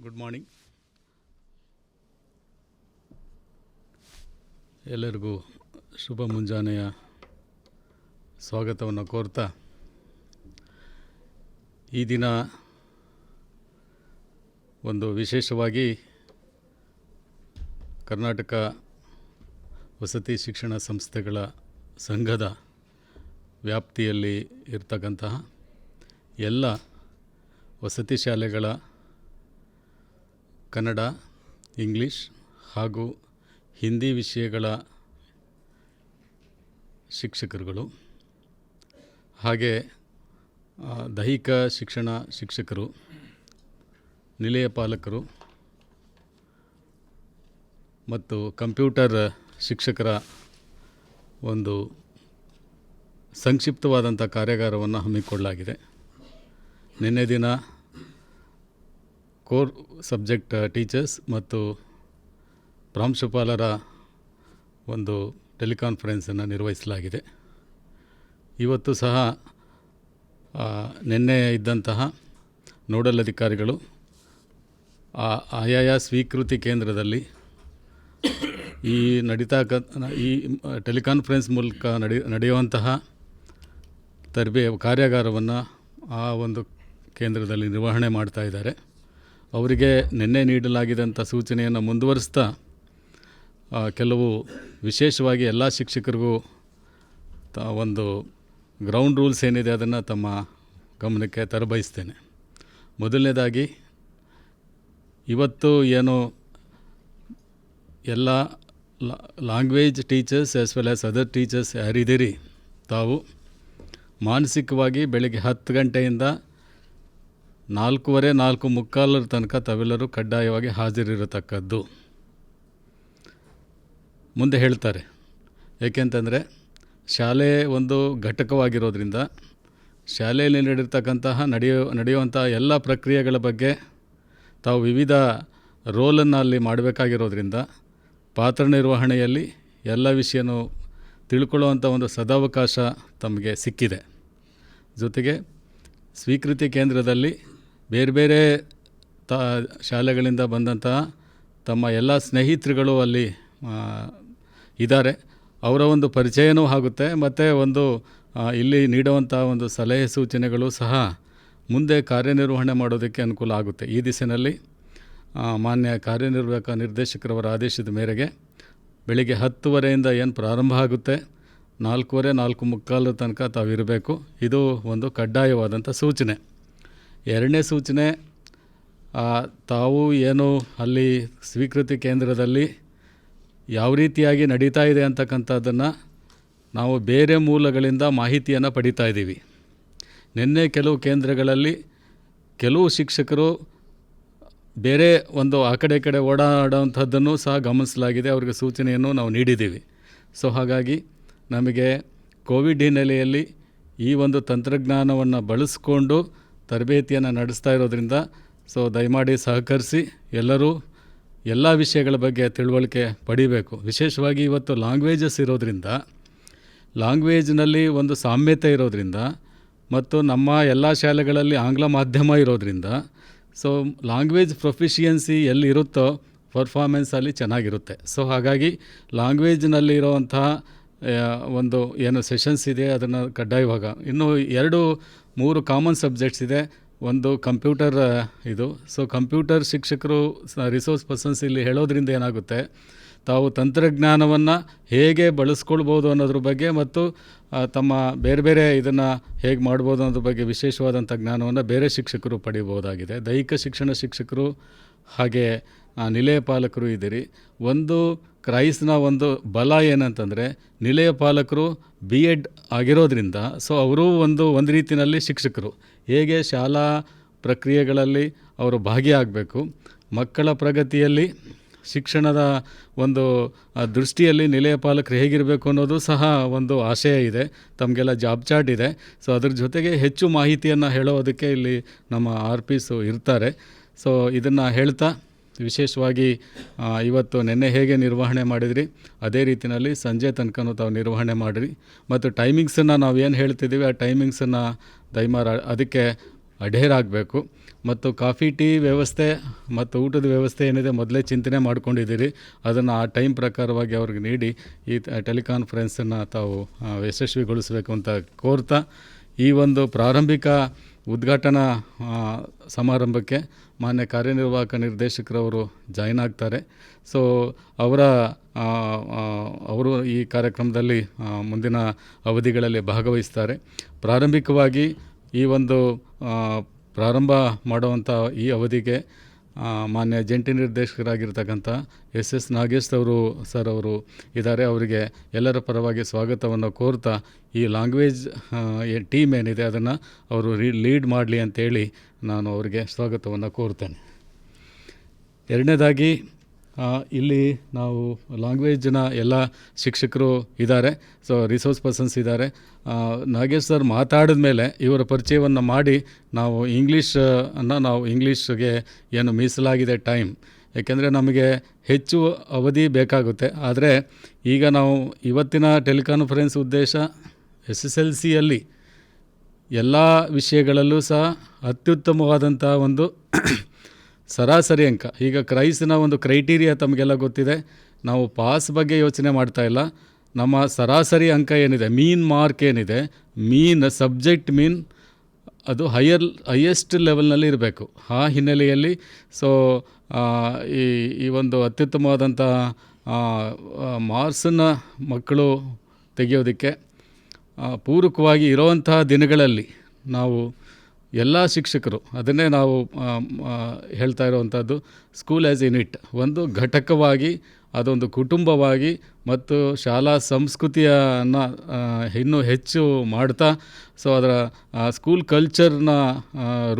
Good morning. ಎಲ್ಲರಿಗೂ ಶುಭ ಮುಂಜಾನೆಯ ಸ್ವಾಗತವನ್ನು ಕೋರ್ತಾ ಈ ದಿನ ಒಂದು ವಿಶೇಷವಾಗಿ ಕರ್ನಾಟಕ ವಸತಿ ಶಿಕ್ಷಣ ಸಂಸ್ಥೆಗಳ ಸಂಘದ ವ್ಯಾಪ್ತಿಯಲ್ಲಿ ಇರ್ತಕ್ಕಂತಹ ಎಲ್ಲ ವಸತಿ ಶಾಲೆಗಳ ಕನ್ನಡ, ಇಂಗ್ಲೀಷ್ ಹಾಗೂ ಹಿಂದಿ ವಿಷಯಗಳ ಶಿಕ್ಷಕರುಗಳು, ಹಾಗೆ ದೈಹಿಕ ಶಿಕ್ಷಣ ಶಿಕ್ಷಕರು, ನಿಲಯ ಪಾಲಕರು ಮತ್ತು ಕಂಪ್ಯೂಟರ್ ಶಿಕ್ಷಕರ ಒಂದು ಸಂಕ್ಷಿಪ್ತವಾದಂಥ ಕಾರ್ಯಾಗಾರವನ್ನು ಹಮ್ಮಿಕೊಳ್ಳಲಾಗಿದೆ. ನಿನ್ನೆ ದಿನ ಕೋರ್ ಸಬ್ಜೆಕ್ಟ್ ಟೀಚರ್ಸ್ ಮತ್ತು ಪ್ರಾಂಶುಪಾಲರ ಒಂದು ಟೆಲಿಕಾನ್ಫರೆನ್ಸನ್ನು ನಿರ್ವಹಿಸಲಾಗಿದೆ. ಇವತ್ತು ಸಹ ನಿನ್ನೆ ಇದ್ದಂತಹ ನೋಡಲ್ ಅಧಿಕಾರಿಗಳು ಆಯಾಯ ಸ್ವೀಕೃತಿ ಕೇಂದ್ರದಲ್ಲಿ ಈ ಈ ಟೆಲಿಕಾನ್ಫರೆನ್ಸ್ ಮೂಲಕ ನಡೆಯುವಂತಹ ಕಾರ್ಯಾಗಾರವನ್ನು ಆ ಒಂದು ಕೇಂದ್ರದಲ್ಲಿ ನಿರ್ವಹಣೆ ಮಾಡ್ತಾ ಇದ್ದಾರೆ. ಅವರಿಗೆ ನಿನ್ನೆ ನೀಡಲಾಗಿದ್ದಂಥ ಸೂಚನೆಯನ್ನು ಮುಂದುವರಿಸ್ತಾ ಕೆಲವು ವಿಶೇಷವಾಗಿ ಎಲ್ಲ ಶಿಕ್ಷಕರಿಗೂ ಒಂದು ಗ್ರೌಂಡ್ ರೂಲ್ಸ್ ಏನಿದೆ ಅದನ್ನು ತಮ್ಮ ಗಮನಕ್ಕೆ ತರಬಯಸ್ತೇನೆ. ಮೊದಲನೇದಾಗಿ ಇವತ್ತು ಏನು ಎಲ್ಲ language teachers as well as other teachers ಯಾರಿದ್ದೀರಿ, ತಾವು ಮಾನಸಿಕವಾಗಿ ಬೆಳಗ್ಗೆ 10 ಗಂಟೆಯಿಂದ 4:15, 4:45 ತನಕ ತಾವೆಲ್ಲರೂ ಕಡ್ಡಾಯವಾಗಿ ಹಾಜರಿರತಕ್ಕದ್ದು. ಮುಂದೆ ಹೇಳ್ತಾರೆ, ಏಕೆಂತಂದರೆ ಶಾಲೆ ಒಂದು ಘಟಕವಾಗಿರೋದ್ರಿಂದ ಶಾಲೆಯಲ್ಲಿ ನಡೆದಿರ್ತಕ್ಕಂತಹ ನಡೆಯುವಂಥ ಎಲ್ಲ ಪ್ರಕ್ರಿಯೆಗಳ ಬಗ್ಗೆ ತಾವು ವಿವಿಧ ರೋಲನ್ನು ಅಲ್ಲಿ ಮಾಡಬೇಕಾಗಿರೋದ್ರಿಂದ ಪಾತ್ರ ನಿರ್ವಹಣೆಯಲ್ಲಿ ಎಲ್ಲ ವಿಷಯನೂ ತಿಳ್ಕೊಳ್ಳುವಂಥ ಒಂದು ಸದಾವಕಾಶ ತಮಗೆ ಸಿಕ್ಕಿದೆ. ಜೊತೆಗೆ ಸ್ವೀಕೃತಿ ಕೇಂದ್ರದಲ್ಲಿ ಬೇರೆ ಬೇರೆ ಶಾಲೆಗಳಿಂದ ಬಂದಂತಹ ತಮ್ಮ ಎಲ್ಲ ಸ್ನೇಹಿತರುಗಳು ಅಲ್ಲಿ ಇದ್ದಾರೆ. ಅವರ ಒಂದು ಪರಿಚಯನೂ ಆಗುತ್ತೆ ಮತ್ತು ಒಂದು ಇಲ್ಲಿ ನೀಡುವಂಥ ಒಂದು ಸಲಹೆ ಸೂಚನೆಗಳು ಸಹ ಮುಂದೆ ಕಾರ್ಯನಿರ್ವಹಣೆ ಮಾಡೋದಕ್ಕೆ ಅನುಕೂಲ ಆಗುತ್ತೆ. ಈ ದಿಸೆಯಲ್ಲಿ ಮಾನ್ಯ ಕಾರ್ಯನಿರ್ವಾಹಕ ನಿರ್ದೇಶಕರವರ ಆದೇಶದ ಮೇರೆಗೆ ಬೆಳಿಗ್ಗೆ 10:30 ಏನು ಪ್ರಾರಂಭ ಆಗುತ್ತೆ, 4:15, 4:45 ತನಕ ತಾವಿರಬೇಕು. ಇದು ಒಂದು ಕಡ್ಡಾಯವಾದಂಥ ಸೂಚನೆ. ಎರಡನೇ ಸೂಚನೆ, ತಾವು ಏನು ಅಲ್ಲಿ ಸ್ವೀಕೃತಿ ಕೇಂದ್ರದಲ್ಲಿ ಯಾವ ರೀತಿಯಾಗಿ ನಡೀತಾ ಇದೆ ಅಂತಕ್ಕಂಥದ್ದನ್ನು ನಾವು ಬೇರೆ ಮೂಲಗಳಿಂದ ಮಾಹಿತಿಯನ್ನು ಪಡಿತಾ ಇದ್ದೀವಿ. ನಿನ್ನೆ ಕೆಲವು ಕೇಂದ್ರಗಳಲ್ಲಿ ಕೆಲವು ಶಿಕ್ಷಕರು ಬೇರೆ ಒಂದು ಆ ಕಡೆ ಓಡಾಡೋವಂಥದ್ದನ್ನು ಸಹ ಗಮನಿಸಲಾಗಿದೆ. ಅವ್ರಿಗೆ ಸೂಚನೆಯನ್ನು ನಾವು ನೀಡಿದ್ದೀವಿ. ಸೊ ಹಾಗಾಗಿ ನಮಗೆ ಕೋವಿಡ್ ಹಿನ್ನೆಲೆಯಲ್ಲಿ ಈ ಒಂದು ತಂತ್ರಜ್ಞಾನವನ್ನು ಬಳಸ್ಕೊಂಡು ತರಬೇತಿಯನ್ನು ನಡೆಸ್ತಾ ಇರೋದ್ರಿಂದ ದಯಮಾಡಿ ಸಹಕರಿಸಿ ಎಲ್ಲರೂ ಎಲ್ಲ ವಿಷಯಗಳ ಬಗ್ಗೆ ತಿಳುವಳಿಕೆ ಪಡಿಬೇಕು. ವಿಶೇಷವಾಗಿ ಇವತ್ತು ಲ್ಯಾಂಗ್ವೇಜಸ್ ಇರೋದ್ರಿಂದ, ಲ್ಯಾಂಗ್ವೇಜ್ನಲ್ಲಿ ಒಂದು ಸಾಮ್ಯತೆ ಇರೋದ್ರಿಂದ ಮತ್ತು ನಮ್ಮ ಎಲ್ಲ ಶಾಲೆಗಳಲ್ಲಿ ಆಂಗ್ಲ ಮಾಧ್ಯಮ ಇರೋದ್ರಿಂದ ಲ್ಯಾಂಗ್ವೇಜ್ ಪ್ರೊಫಿಷಿಯನ್ಸಿ ಎಲ್ಲಿರುತ್ತೋ ಪರ್ಫಾರ್ಮೆನ್ಸ್ ಅಲ್ಲಿ ಚೆನ್ನಾಗಿರುತ್ತೆ. ಹಾಗಾಗಿ ಲ್ಯಾಂಗ್ವೇಜ್ನಲ್ಲಿ ಇರೋವಂತಹ ಒಂದು ಏನು ಸೆಷನ್ಸ್ ಇದೆ ಅದನ್ನು ಕಡ್ಡಾಯವಾಗ, ಇನ್ನು 2-3 ಕಾಮನ್ ಸಬ್ಜೆಕ್ಟ್ಸ್ ಇದೆ. ಒಂದು ಕಂಪ್ಯೂಟರ್ ಇದು. ಕಂಪ್ಯೂಟರ್ ಶಿಕ್ಷಕರು ರಿಸೋರ್ಸ್ ಪರ್ಸನ್ಸ್ ಇಲ್ಲಿ ಹೇಳೋದ್ರಿಂದ ಏನಾಗುತ್ತೆ, ತಾವು ತಂತ್ರಜ್ಞಾನವನ್ನು ಹೇಗೆ ಬಳಸ್ಕೊಳ್ಬೋದು ಅನ್ನೋದ್ರ ಬಗ್ಗೆ ಮತ್ತು ತಮ್ಮ ಬೇರೆ ಬೇರೆ ಇದನ್ನು ಹೇಗೆ ಮಾಡ್ಬೋದು ಅನ್ನೋದ್ರ ಬಗ್ಗೆ ವಿಶೇಷವಾದಂಥ ಜ್ಞಾನವನ್ನು ಬೇರೆ ಶಿಕ್ಷಕರು ಪಡಿಬೋದಾಗಿದೆ. ದೈಹಿಕ ಶಿಕ್ಷಣ ಶಿಕ್ಷಕರು ಹಾಗೆ ನಿಲಯ ಪಾಲಕರು ಇದ್ದೀರಿ. ಒಂದು ಕ್ರೈಸ್ನ ಒಂದು ಬಲ ಏನಂತಂದರೆ, ನಿಲಯ ಪಾಲಕರು BEd ಆಗಿರೋದ್ರಿಂದ ಅವರು ಒಂದು ರೀತಿಯಲ್ಲಿ ಶಿಕ್ಷಕರು. ಹೇಗೆ ಶಾಲಾ ಪ್ರಕ್ರಿಯೆಗಳಲ್ಲಿ ಅವರು ಭಾಗಿಯಾಗಬೇಕು, ಮಕ್ಕಳ ಪ್ರಗತಿಯಲ್ಲಿ ಶಿಕ್ಷಣದ ಒಂದು ದೃಷ್ಟಿಯಲ್ಲಿ ನಿಲಯ ಪಾಲಕರು ಹೇಗಿರಬೇಕು ಅನ್ನೋದು ಸಹ ಒಂದು ಆಶಯ ಇದೆ. ತಮಗೆಲ್ಲ ಜಾಬ್ ಚಾರ್ಟ್ ಇದೆ. ಅದ್ರ ಜೊತೆಗೆ ಹೆಚ್ಚು ಮಾಹಿತಿಯನ್ನು ಹೇಳೋದಕ್ಕೆ ಇಲ್ಲಿ ನಮ್ಮ RPs ಇರ್ತಾರೆ. ಇದನ್ನು ಹೇಳ್ತಾ ವಿಶೇಷವಾಗಿ ಇವತ್ತು ನಿನ್ನೆ ಹೇಗೆ ನಿರ್ವಹಣೆ ಮಾಡಿದ್ರಿ ಅದೇ ರೀತಿಯಲ್ಲಿ ಸಂಜೆ ತನಕನೂ ತಾವು ನಿರ್ವಹಣೆ ಮಾಡಿರಿ. ಮತ್ತು ಟೈಮಿಂಗ್ಸನ್ನು ನಾವು ಏನು ಹೇಳ್ತಿದ್ದೀವಿ ಆ ಟೈಮಿಂಗ್ಸನ್ನು ದಯಮಾಡಿ ಅದಕ್ಕೆ ಅಡ್ಹೇರ್ ಆಗಬೇಕು. ಮತ್ತು ಕಾಫಿ ಟೀ ವ್ಯವಸ್ಥೆ ಮತ್ತು ಊಟದ ವ್ಯವಸ್ಥೆ ಏನಿದೆ ಮೊದಲೇ ಚಿಂತನೆ ಮಾಡ್ಕೊಂಡಿದ್ದೀರಿ, ಅದನ್ನು ಆ ಟೈಮ್ ಪ್ರಕಾರವಾಗಿ ಅವ್ರಿಗೆ ನೀಡಿ ಈ ಟೆಲಿಕಾನ್ಫರೆನ್ಸನ್ನು ತಾವು ಯಶಸ್ವಿಗೊಳಿಸಬೇಕು ಅಂತ ಕೋರ್ತಾ ಈ ಒಂದು ಪ್ರಾರಂಭಿಕ ಉದ್ಘಾಟನಾ ಸಮಾರಂಭಕ್ಕೆ ಮಾನ್ಯ ಕಾರ್ಯನಿರ್ವಾಹಕ ನಿರ್ದೇಶಕರವರು ಜಾಯ್ನ್ ಆಗ್ತಾರೆ. ಸೊ ಅವರು ಈ ಕಾರ್ಯಕ್ರಮದಲ್ಲಿ ಮುಂದಿನ ಅವಧಿಗಳಲ್ಲಿ ಭಾಗವಹಿಸ್ತಾರೆ. ಪ್ರಾರಂಭಿಕವಾಗಿ ಈ ಒಂದು ಪ್ರಾರಂಭ ಮಾಡುವಂಥ ಈ ಅವಧಿಗೆ ಮಾನ್ಯ ಜಂಟಿ ನಿರ್ದೇಶಕರಾಗಿರ್ತಕ್ಕಂಥ SS ನಾಗೇಶ್ ಸರ್ ಅವರು ಇದ್ದಾರೆ. ಅವರಿಗೆ ಎಲ್ಲರ ಪರವಾಗಿ ಸ್ವಾಗತವನ್ನು ಕೋರ್ತಾ ಈ ಲ್ಯಾಂಗ್ವೇಜ್ ಟೀಮ್ ಏನಿದೆ ಅದನ್ನು ಅವರು ಲೀಡ್ ಮಾಡಲಿ ಅಂತೇಳಿ ನಾನು ಅವರಿಗೆ ಸ್ವಾಗತವನ್ನು ಕೋರ್ತೇನೆ. ಎರಡನೇದಾಗಿ ಇಲ್ಲಿ ನಾವು ಲ್ಯಾಂಗ್ವೇಜ್ನ ಎಲ್ಲ ಶಿಕ್ಷಕರು ಇದ್ದಾರೆ, ಸೊ ರಿಸೋರ್ಸ್ ಪರ್ಸನ್ಸ್ ಇದ್ದಾರೆ. ನಾಗೇಶ್ ಸರ್ ಮಾತಾಡಿದ ಮೇಲೆ ಇವರ ಪರಿಚಯವನ್ನು ಮಾಡಿ ನಾವು ಇಂಗ್ಲೀಷ್ಗೆ ಏನು ಮೀಸಲಾಗಿದೆ ಟೈಮ್, ಏಕೆಂದರೆ ನಮಗೆ ಹೆಚ್ಚು ಅವಧಿ ಬೇಕಾಗುತ್ತೆ. ಆದರೆ ಈಗ ನಾವು ಇವತ್ತಿನ ಟೆಲಿಕಾನ್ಫರೆನ್ಸ್ ಉದ್ದೇಶ SSLCಯಲ್ಲಿ ಎಲ್ಲ ವಿಷಯಗಳಲ್ಲೂ ಸಹ ಅತ್ಯುತ್ತಮವಾದಂಥ ಒಂದು ಸರಾಸರಿ ಅಂಕ. ಈಗ ಕ್ರೈಸ್ನ ಒಂದು ಕ್ರೈಟೀರಿಯಾ ತಮಗೆಲ್ಲ ಗೊತ್ತಿದೆ. ನಾವು ಪಾಸ್ ಬಗ್ಗೆ ಯೋಚನೆ ಮಾಡ್ತಾ ಇಲ್ಲ. ನಮ್ಮ ಸರಾಸರಿ ಅಂಕ ಏನಿದೆ, ಮೀನ್ ಮಾರ್ಕ್ ಏನಿದೆ, ಸಬ್ಜೆಕ್ಟ್ ಮೀನ್ ಅದು ಹೈಯೆಸ್ಟ್ ಲೆವೆಲ್ನಲ್ಲಿ ಇರಬೇಕು. ಆ ಹಿನ್ನೆಲೆಯಲ್ಲಿ ಸೊ ಈ ಒಂದು ಅತ್ಯುತ್ತಮವಾದಂಥ ಮಾರ್ಕ್ಸನ್ನು ಮಕ್ಕಳು ತೆಗೆಯೋದಕ್ಕೆ ಪೂರಕವಾಗಿ ಇರೋವಂತಹ ದಿನಗಳಲ್ಲಿ ನಾವು ಎಲ್ಲ ಶಿಕ್ಷಕರು ಅದನ್ನೇ ನಾವು ಹೇಳ್ತಾ ಇರುವಂಥದ್ದು, ಸ್ಕೂಲ್ ಆ್ಯಸ್ ಯೂನಿಟ್, ಒಂದು ಘಟಕವಾಗಿ, ಅದೊಂದು ಕುಟುಂಬವಾಗಿ ಮತ್ತು ಶಾಲಾ ಸಂಸ್ಕೃತಿಯನ್ನು ಇನ್ನೂ ಹೆಚ್ಚು ಮಾಡ್ತಾ ಸೊ ಅದರ ಸ್ಕೂಲ್ ಕಲ್ಚರ್ನ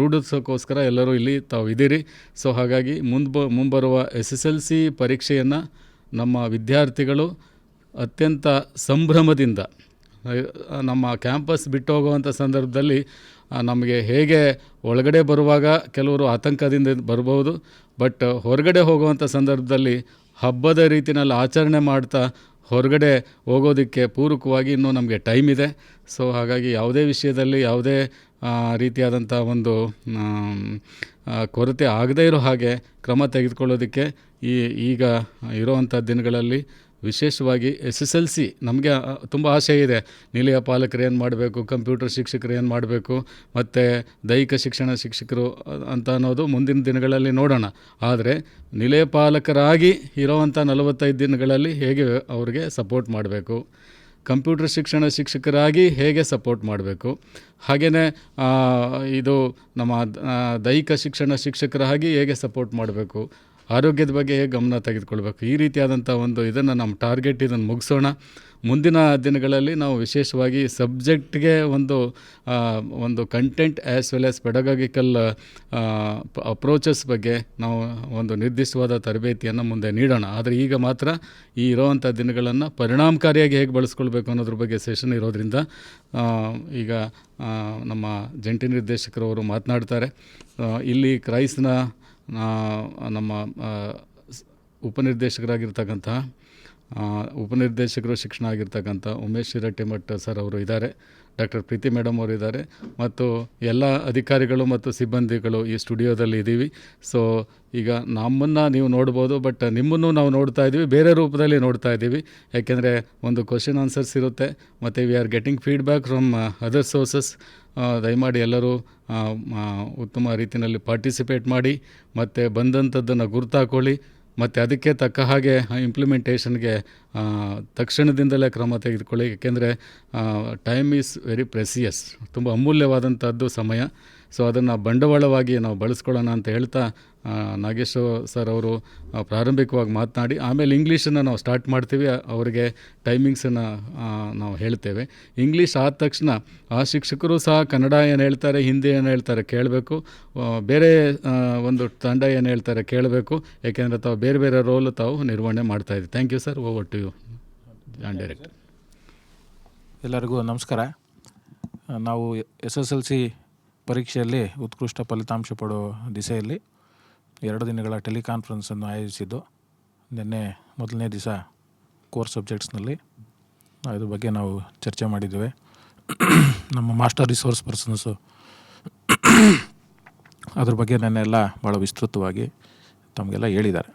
ರೂಢಿಸೋಕ್ಕೋಸ್ಕರ ಎಲ್ಲರೂ ಇಲ್ಲಿ ತಾವು ಇದ್ದೀರಿ. ಸೊ ಹಾಗಾಗಿ ಮುಂಬರುವ SSLC ಪರೀಕ್ಷೆಯನ್ನು ನಮ್ಮ ವಿದ್ಯಾರ್ಥಿಗಳು ಅತ್ಯಂತ ಸಂಭ್ರಮದಿಂದ ನಮ್ಮ ಕ್ಯಾಂಪಸ್ ಬಿಟ್ಟು ಹೋಗುವಂಥ ಸಂದರ್ಭದಲ್ಲಿ ನಮಗೆ ಹೇಗೆ ಒಳಗಡೆ ಬರುವಾಗ ಕೆಲವರು ಆತಂಕದಿಂದ ಬರ್ಬೋದು, ಬಟ್ ಹೊರಗಡೆ ಹೋಗುವಂಥ ಸಂದರ್ಭದಲ್ಲಿ ಹಬ್ಬದ ರೀತಿಯಲ್ಲಿ ಆಚರಣೆ ಮಾಡ್ತಾ ಹೊರಗಡೆ ಹೋಗೋದಕ್ಕೆ ಪೂರಕವಾಗಿ ಇನ್ನೂ ನಮಗೆ ಟೈಮ್ ಇದೆ. ಸೊ ಹಾಗಾಗಿ ಯಾವುದೇ ವಿಷಯದಲ್ಲಿ ಯಾವುದೇ ರೀತಿಯಾದಂಥ ಒಂದು ಕೊರತೆ ಆಗದೇ ಇರೋ ಹಾಗೆ ಕ್ರಮ ತೆಗೆದುಕೊಳ್ಳೋದಕ್ಕೆ ಈಗ ಇರೋವಂಥ ದಿನಗಳಲ್ಲಿ ವಿಶೇಷವಾಗಿ SSLC ನಮಗೆ ತುಂಬ ಆಸೆ ಇದೆ. ನಿಲಯ ಪಾಲಕರು ಏನು ಮಾಡಬೇಕು, ಕಂಪ್ಯೂಟರ್ ಶಿಕ್ಷಕರು ಏನು ಮಾಡಬೇಕು, ಮತ್ತು ದೈಹಿಕ ಶಿಕ್ಷಣ ಶಿಕ್ಷಕರು ಅಂತ ಅನ್ನೋದು ಮುಂದಿನ ದಿನಗಳಲ್ಲಿ ನೋಡೋಣ. ಆದರೆ ನಿಲಯ ಪಾಲಕರಾಗಿ ಇರೋವಂಥ 45 ದಿನಗಳಲ್ಲಿ ಹೇಗೆ ಅವ್ರಿಗೆ ಸಪೋರ್ಟ್ ಮಾಡಬೇಕು, ಕಂಪ್ಯೂಟರ್ ಶಿಕ್ಷಣ ಶಿಕ್ಷಕರಾಗಿ ಹೇಗೆ ಸಪೋರ್ಟ್ ಮಾಡಬೇಕು, ಹಾಗೆಯೇ ಇದು ನಮ್ಮ ದೈಹಿಕ ಶಿಕ್ಷಣ ಶಿಕ್ಷಕರಾಗಿ ಹೇಗೆ ಸಪೋರ್ಟ್ ಮಾಡಬೇಕು, ಆರೋಗ್ಯದ ಬಗ್ಗೆ ಹೇಗೆ ಗಮನ ತೆಗೆದುಕೊಳ್ಬೇಕು, ಈ ರೀತಿಯಾದಂಥ ಒಂದು ಇದನ್ನು ನಮ್ಮ ಟಾರ್ಗೆಟ್ ಇದನ್ನು ಮುಗಿಸೋಣ. ಮುಂದಿನ ದಿನಗಳಲ್ಲಿ ನಾವು ವಿಶೇಷವಾಗಿ ಸಬ್ಜೆಕ್ಟ್ಗೆ ಒಂದು content as well as ಪೆಡಗಾಗಿಕಲ್ approaches ಬಗ್ಗೆ ನಾವು ಒಂದು ನಿರ್ದಿಷ್ಟವಾದ ತರಬೇತಿಯನ್ನು ಮುಂದೆ ನೀಡೋಣ. ಆದರೆ ಈಗ ಮಾತ್ರ ಈ ಇರೋವಂಥ ದಿನಗಳನ್ನು ಪರಿಣಾಮಕಾರಿಯಾಗಿ ಹೇಗೆ ಬಳಸ್ಕೊಳ್ಬೇಕು ಅನ್ನೋದ್ರ ಬಗ್ಗೆ ಸೆಷನ್ ಇರೋದ್ರಿಂದ ಈಗ ನಮ್ಮ ಜಂಟಿ ನಿರ್ದೇಶಕರವರು ಮಾತನಾಡ್ತಾರೆ. ಇಲ್ಲಿ ಕ್ರೈಸ್ನ ನಮ್ಮ ಉಪನಿರ್ದೇಶಕರು ಶಿಕ್ಷಣ ಆಗಿರ್ತಕ್ಕಂಥ ಉಮೇಶ್ ಶಿರಟ್ಟಿಮಠ್ ಸರ್ ಅವರು ಇದ್ದಾರೆ, ಡಾಕ್ಟರ್ ಪ್ರೀತಿ ಮೇಡಮ್ ಅವರು ಇದ್ದಾರೆ, ಮತ್ತು ಎಲ್ಲ ಅಧಿಕಾರಿಗಳು ಮತ್ತು ಸಿಬ್ಬಂದಿಗಳು ಈ ಸ್ಟುಡಿಯೋದಲ್ಲಿ ಇದ್ದೀವಿ. ಸೊ ಈಗ ನಮ್ಮನ್ನು ನೀವು ನೋಡ್ಬೋದು, ಬಟ್ ನಿಮ್ಮನ್ನು ನಾವು ನೋಡ್ತಾ ಇದ್ದೀವಿ, ಬೇರೆ ರೂಪದಲ್ಲಿ ನೋಡ್ತಾ ಇದ್ದೀವಿ. ಯಾಕೆಂದರೆ ಒಂದು ಕ್ವಶನ್ ಆನ್ಸರ್ಸ್ ಇರುತ್ತೆ, ಮತ್ತು we are getting feedback from other sources. ದಯಮಾಡಿ ಎಲ್ಲರೂ ಉತ್ತಮ ರೀತಿಯಲ್ಲಿ ಪಾರ್ಟಿಸಿಪೇಟ್ ಮಾಡಿ, ಮತ್ತು ಬಂದಂಥದ್ದನ್ನು ಗುರ್ತಾಕೊಳ್ಳಿ, ಮತ್ತು ಅದಕ್ಕೆ ತಕ್ಕ ಹಾಗೆ ಇಂಪ್ಲಿಮೆಂಟೇಷನ್ಗೆ ತಕ್ಷಣದಿಂದಲೇ ಕ್ರಮ ತೆಗೆದುಕೊಳ್ಳಿ. ಏಕೆಂದರೆ ಟೈಮ್ ಈಸ್ ವೆರಿ ಪ್ರೆಸಿಯಸ್, ತುಂಬ ಅಮೂಲ್ಯವಾದಂಥದ್ದು ಸಮಯ. ಸೊ ಅದನ್ನು ಬಂಡವಾಳವಾಗಿ ನಾವು ಬಳಸ್ಕೊಳ್ಳೋಣ ಅಂತ ಹೇಳ್ತಾ ನಾಗೇಶ್ ಸರ್ ಅವರು ಪ್ರಾರಂಭಿಕವಾಗಿ ಮಾತನಾಡಿ, ಆಮೇಲೆ ಇಂಗ್ಲೀಷನ್ನು ನಾವು ಸ್ಟಾರ್ಟ್ ಮಾಡ್ತೀವಿ. ಅವರಿಗೆ ಟೈಮಿಂಗ್ಸನ್ನು ನಾವು ಹೇಳ್ತೇವೆ. ಇಂಗ್ಲೀಷ್ ಆದ ತಕ್ಷಣ ಆ ಶಿಕ್ಷಕರು ಸಹ ಕನ್ನಡ ಏನು ಹೇಳ್ತಾರೆ, ಹಿಂದಿ ಏನು ಹೇಳ್ತಾರೆ ಕೇಳಬೇಕು, ಬೇರೆ ಒಂದು ತಂಡ ಏನು ಹೇಳ್ತಾರೆ ಕೇಳಬೇಕು. ಏಕೆಂದರೆ ತಾವು ಬೇರೆ ಬೇರೆ ರೋಲ್ ತಾವು ನಿರ್ವಹಣೆ ಮಾಡ್ತಾಯಿದ್ದೀವಿ. Thank you sir. Over to you direct. ಎಲ್ಲರಿಗೂ ನಮಸ್ಕಾರ. ನಾವು SSLC ಪರೀಕ್ಷೆಯಲ್ಲಿ ಉತ್ಕೃಷ್ಟ ಫಲಿತಾಂಶ ಪಡುವ ದಿಸೆಯಲ್ಲಿ 2 ದಿನಗಳ ಟೆಲಿಕಾನ್ಫರೆನ್ಸನ್ನು ಆಯೋಜಿಸಿದ್ದು. ನಿನ್ನೆ ಮೊದಲನೇ ದಿವಸ ಕೋರ್ ಸಬ್ಜೆಕ್ಟ್ಸ್ನಲ್ಲಿ ಅದ್ರ ಬಗ್ಗೆ ನಾವು ಚರ್ಚೆ ಮಾಡಿದ್ದೇವೆ. ನಮ್ಮ ಮಾಸ್ಟರ್ ರಿಸೋರ್ಸ್ ಪರ್ಸನ್ಸು ಅದ್ರ ಬಗ್ಗೆ ನನ್ನೆಲ್ಲ ಭಾಳ ವಿಸ್ತೃತವಾಗಿ ತಮಗೆಲ್ಲ ಹೇಳಿದ್ದಾರೆ.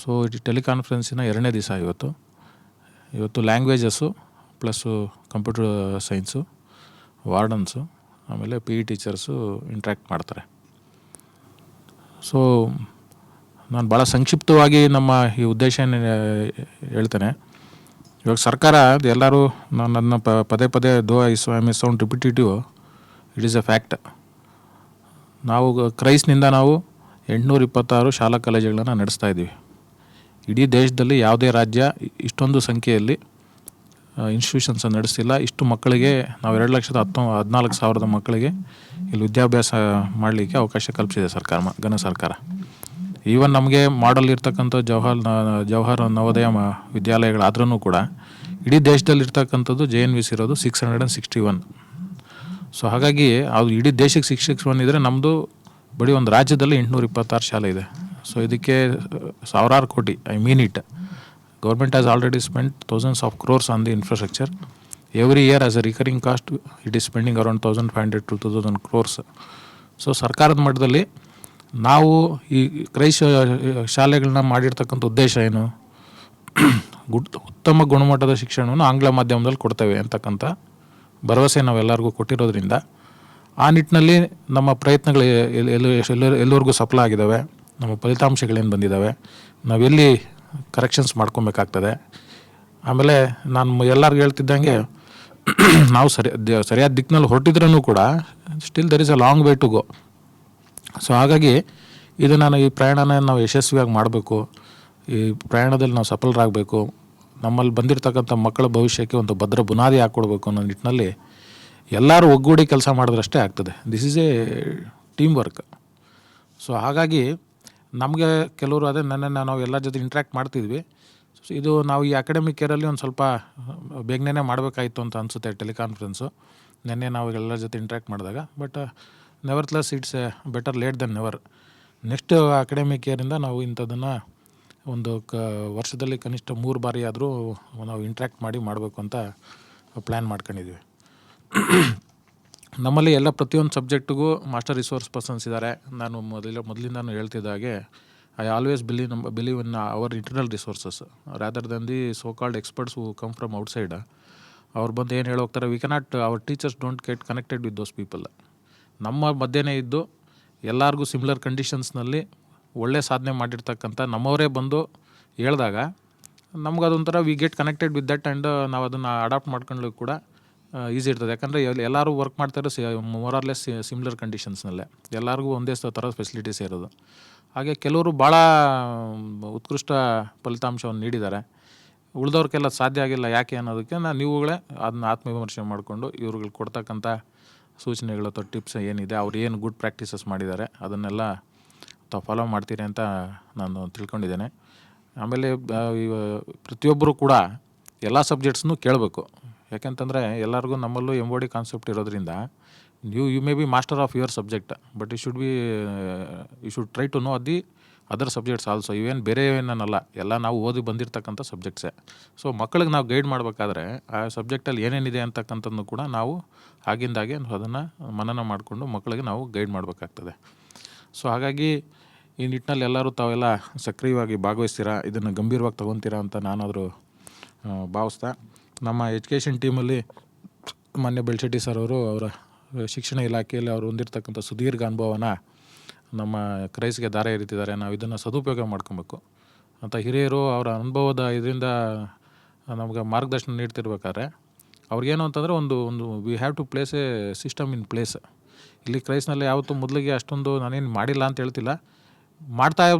ಸೊ ಇದು ಟೆಲಿಕಾನ್ಫರೆನ್ಸಿನ 2ನೇ ದಿವಸ ಇವತ್ತು ಲ್ಯಾಂಗ್ವೇಜಸ್ಸು ಪ್ಲಸ್ಸು ಕಂಪ್ಯೂಟರ್ ಸೈನ್ಸು, ವಾರ್ಡನ್ಸು, ಆಮೇಲೆ PE ಟೀಚರ್ಸು ಇಂಟ್ರ್ಯಾಕ್ಟ್ ಮಾಡ್ತಾರೆ. ಸೊ ನಾನು ಭಾಳ ಸಂಕ್ಷಿಪ್ತವಾಗಿ ನಮ್ಮ ಈ ಉದ್ದೇಶ ಹೇಳ್ತೇನೆ. ಇವಾಗ ಸರ್ಕಾರ ಎಲ್ಲರೂ ನನ್ನ ಪದೇ though I sound repetitive, it is A fact. ನಾವು ಕ್ರೈಸ್ನಿಂದ ನಾವು 826 ಶಾಲಾ ಕಾಲೇಜುಗಳನ್ನು ನಡೆಸ್ತಾ ಇದ್ದೀವಿ. ಇಡೀ ದೇಶದಲ್ಲಿ ಯಾವುದೇ ರಾಜ್ಯ ಇಷ್ಟೊಂದು ಸಂಖ್ಯೆಯಲ್ಲಿ ಇನ್ಸ್ಟಿಟ್ಯೂಷನ್ಸ್ ನಡೆಸಿಲ್ಲ. ಇಷ್ಟು ಮಕ್ಕಳಿಗೆ ನಾವು 2,14,000 ಮಕ್ಕಳಿಗೆ ಇಲ್ಲಿ ವಿದ್ಯಾಭ್ಯಾಸ ಮಾಡಲಿಕ್ಕೆ ಅವಕಾಶ ಕಲ್ಪಿಸಿದೆ ಘನ ಸರ್ಕಾರ. ಈವನ್ ನಮಗೆ ಮಾಡಲ್ ಇರ್ತಕ್ಕಂಥ ಜವಾಹರ್ ನವೋದಯ ವಿದ್ಯಾಲಯಗಳಾದ್ರೂ ಕೂಡ ಇಡೀ ದೇಶದಲ್ಲಿ ಇರ್ತಕ್ಕಂಥದ್ದು JNVC ಇರೋದು 661. ಸೊ ಹಾಗಾಗಿ ಅದು ಇಡೀ ದೇಶಕ್ಕೆ 661 ಇದ್ದರೆ ನಮ್ಮದು ಬರೀ ಒಂದು ರಾಜ್ಯದಲ್ಲಿ 826 ಶಾಲೆ ಇದೆ. ಸೊ ಇದಕ್ಕೆ ಸಾವಿರಾರು ಕೋಟಿ, I mean it, government has already spent thousands of crores on the infrastructure. Every year as a recurring cost it is spending around 1,500 to 2,000 crores. So ಸರ್ಕಾರದ ಮಟ್ಟದಲ್ಲಿ ನಾವು ಈ ಕ್ರೈಸ್ತ ಶಾಲೆಗಳನ್ನ ಮಾಡಿರ್ತಕ್ಕಂಥ ಉದ್ದೇಶ ಏನು? ಉತ್ತಮ ಗುಣಮಟ್ಟದ ಶಿಕ್ಷಣವನ್ನು ಆಂಗ್ಲ ಮಾಧ್ಯಮದಲ್ಲಿ ಕೊಡ್ತೇವೆ ಅಂತಕ್ಕಂಥ ಭರವಸೆ ನಾವೆಲ್ಲರಿಗೂ ಕೊಟ್ಟಿರೋದ್ರಿಂದ ಆ ನಿಟ್ಟಿನಲ್ಲಿ ನಮ್ಮ ಪ್ರಯತ್ನಗಳು ಎಲ್ಲರಿಗೂ ಸಫಲ ಆಗಿದ್ದಾವೆ. ನಮ್ಮ ಫಲಿತಾಂಶಗಳೇನು ಬಂದಿದ್ದಾವೆ, ನಾವೆಲ್ಲಿ ಕರೆಕ್ಷನ್ಸ್ ಮಾಡ್ಕೊಬೇಕಾಗ್ತದೆ. ಆಮೇಲೆ ನಾನು ಎಲ್ಲರಿಗೂ ಹೇಳ್ತಿದ್ದಂಗೆ ನಾವು ಸರಿಯಾದ ದಿಕ್ಕಿನಲ್ಲಿ ಹೊರಟಿದ್ರೂ ಕೂಡ still there is a long way to go. So ಹಾಗಾಗಿ ಈ ಪ್ರಯಾಣನ ನಾವು ಯಶಸ್ವಿಯಾಗಿ ಮಾಡಬೇಕು. ಈ ಪ್ರಯಾಣದಲ್ಲಿ ನಾವು ಸಫಲರಾಗಬೇಕು. ನಮ್ಮಲ್ಲಿ ಬಂದಿರತಕ್ಕಂಥ ಮಕ್ಕಳ ಭವಿಷ್ಯಕ್ಕೆ ಒಂದು ಭದ್ರ ಬುನಾದಿ ಹಾಕ್ಕೊಡ್ಬೇಕು ಅನ್ನೋ ನಿಟ್ಟಿನಲ್ಲಿ ಎಲ್ಲರೂ ಒಗ್ಗೂಡಿ ಕೆಲಸ ಮಾಡಿದ್ರಷ್ಟೇ ಆಗ್ತದೆ. This is A team work. So ಹಾಗಾಗಿ ನಮಗೆ ಕೆಲವರು ನಾವು ಎಲ್ಲರ ಜೊತೆ ಇಂಟ್ರ್ಯಾಕ್ಟ್ ಮಾಡ್ತಿದ್ವಿ. ಸೊ ಇದು ನಾವು ಈ ಅಕಾಡೆಮಿಕ್ ಇಯರಲ್ಲಿ ಒಂದು ಸ್ವಲ್ಪ ಬೇಗನೆ ಮಾಡಬೇಕಾಯಿತು ಅಂತ ಅನಿಸುತ್ತೆ ಟೆಲಿಕಾನ್ಫರೆನ್ಸು. ನೆನ್ನೆ ನಾವು ಎಲ್ಲರ ಜೊತೆ ಇಂಟ್ರ್ಯಾಕ್ಟ್ ಮಾಡಿದಾಗ. But nevertheless it's better late than never. Next academic ಇಯರಿಂದ ನಾವು ಇಂಥದ್ದನ್ನು ಒಂದು ವರ್ಷದಲ್ಲಿ ಕನಿಷ್ಠ 3 ಬಾರಿ ಆದರೂ ನಾವು ಇಂಟ್ರ್ಯಾಕ್ಟ್ ಮಾಡಬೇಕು ಅಂತ ಪ್ಲ್ಯಾನ್ ಮಾಡ್ಕೊಂಡಿದ್ವಿ. ನಮ್ಮಲ್ಲಿ ಪ್ರತಿಯೊಂದು ಸಬ್ಜೆಕ್ಟಿಗೂ ಮಾಸ್ಟರ್ ರಿಸೋರ್ಸ್ ಪರ್ಸನ್ಸ್ ಇದ್ದಾರೆ. ನಾನು ಮೊದಲಿಂದನೂ ಹೇಳ್ತಿದ್ದಾಗೆ I always believe in our internal resources rather than the so called experts who come from outside. ಅವ್ರು ಬಂದು ಏನು ಹೇಳೋಗ್ತಾರೆ, we cannot, our teachers don't get connected with those people. ನಮ್ಮ ಮಧ್ಯೆನೇ ಇದ್ದು ಎಲ್ಲರಿಗೂ ಸಿಮಿಲರ್ ಕಂಡೀಷನ್ಸ್ನಲ್ಲಿ ಒಳ್ಳೆ ಸಾಧನೆ ಮಾಡಿರ್ತಕ್ಕಂಥ ನಮ್ಮವರೇ ಬಂದು ಹೇಳಿದಾಗ ನಮ್ಗೆ ಅದೊಂಥರ we get connected with that and ನಾವು ಅದನ್ನು ಅಡಾಪ್ಟ್ ಮಾಡ್ಕೊಳ್ಳೋಕೆ ಕೂಡ ಈಸಿ ಇರ್ತದೆ. ಯಾಕಂದರೆ ಎಲ್ಲರೂ ವರ್ಕ್ ಮಾಡ್ತಾಯಿರೋ ಮೋರ್ ಆರ್ ಲೆಸ್ ಸಿಮಿಲರ್ ಕಂಡೀಷನ್ಸ್ನಲ್ಲೇ, ಎಲ್ಲರಿಗೂ ಒಂದೇ ಥರದ ಫೆಸಿಲಿಟೀಸ್ ಇರೋದು. ಹಾಗೆ ಕೆಲವರು ಭಾಳ ಉತ್ಕೃಷ್ಟ ಫಲಿತಾಂಶವನ್ನು ನೀಡಿದ್ದಾರೆ. ಉಳಿದವ್ರಿಗೆಲ್ಲ ಸಾಧ್ಯ ಆಗಿಲ್ಲ. ಯಾಕೆ ಅನ್ನೋದಕ್ಕೆ ನೀವುಗಳೇ ಅದನ್ನ ಆತ್ಮವಿಮರ್ಶೆ ಮಾಡಿಕೊಂಡು ಇವ್ರುಗಳು ಕೊಡ್ತಕ್ಕಂಥ ಸೂಚನೆಗಳು ಅಥವಾ ಟಿಪ್ಸ್ ಏನಿದೆ, ಅವ್ರು ಏನು ಗುಡ್ ಪ್ರಾಕ್ಟೀಸಸ್ ಮಾಡಿದ್ದಾರೆ ಅದನ್ನೆಲ್ಲ ತಾವು ಫಾಲೋ ಮಾಡ್ತೀರಿ ಅಂತ ನಾನು ತಿಳ್ಕೊಂಡಿದ್ದೇನೆ. ಆಮೇಲೆ ಪ್ರತಿಯೊಬ್ಬರು ಕೂಡ ಎಲ್ಲ ಸಬ್ಜೆಕ್ಟ್ಸ್ನೂ ಕೇಳಬೇಕು. ಯಾಕೆಂತಂದರೆ ಎಲ್ಲರಿಗೂ ನಮ್ಮಲ್ಲೂ MOD ಕಾನ್ಸೆಪ್ಟ್ ಇರೋದ್ರಿಂದ you may be master of your subject, but you should try to know the other subjects also. ಇವೇನು ಬೇರೆ ಏನನ್ನಲ್ಲ, ಎಲ್ಲ ನಾವು ಓದಿ ಬಂದಿರತಕ್ಕಂಥ ಸಬ್ಜೆಕ್ಟ್ಸೇ. ಸೊ ಮಕ್ಕಳಿಗೆ ನಾವು ಗೈಡ್ ಮಾಡಬೇಕಾದ್ರೆ ಆ ಸಬ್ಜೆಕ್ಟಲ್ಲಿ ಏನೇನಿದೆ ಅಂತಕ್ಕಂಥದ್ದು ಕೂಡ ನಾವು ಆಗಿಂದಾಗೆ ಅದನ್ನು ಮನನ ಮಾಡಿಕೊಂಡು ಮಕ್ಕಳಿಗೆ ನಾವು ಗೈಡ್ ಮಾಡಬೇಕಾಗ್ತದೆ. ಸೊ ಹಾಗಾಗಿ ಈ ನಿಟ್ಟಿನಲ್ಲಿ ಎಲ್ಲರೂ ತಾವೆಲ್ಲ ಸಕ್ರಿಯವಾಗಿ ಭಾಗವಹಿಸ್ತೀರಾ, ಇದನ್ನು ಗಂಭೀರವಾಗಿ ತೊಗೊತೀರಾ ಅಂತ ನಾನಾದರೂ ಭಾವಿಸ್ತಾ, ನಮ್ಮ ಎಜುಕೇಷನ್ ಟೀಮಲ್ಲಿ ಮಾನ್ಯ ಬೆಳ್ಶೆಟ್ಟಿ ಸರ್ ಅವರು ಅವರ ಶಿಕ್ಷಣ ಇಲಾಖೆಯಲ್ಲಿ ಅವರು ಹೊಂದಿರತಕ್ಕಂಥ ಸುದೀರ್ಘ ಅನುಭವನ ನಮ್ಮ ಕ್ರೈಸ್ಗೆ ದಾರ ಎರಿತಿದ್ದಾರೆ. ನಾವು ಇದನ್ನು ಸದುಪಯೋಗ ಮಾಡ್ಕೊಬೇಕು ಅಂತ ಹಿರಿಯರು ಅವರ ಅನುಭವದ ಇದರಿಂದ ನಮಗೆ ಮಾರ್ಗದರ್ಶನ ನೀಡ್ತಿರ್ಬೇಕಾದ್ರೆ ಅವ್ರಿಗೇನು ಅಂತಂದರೆ ಒಂದು we have to place a system in place. ಇಲ್ಲಿ ಕ್ರೈಸ್ನಲ್ಲಿ ಯಾವತ್ತೂ ಮೊದಲಿಗೆ ಅಷ್ಟೊಂದು ನಾನೇನು ಮಾಡಿಲ್ಲ ಅಂತ ಹೇಳ್ತಿಲ್ಲ,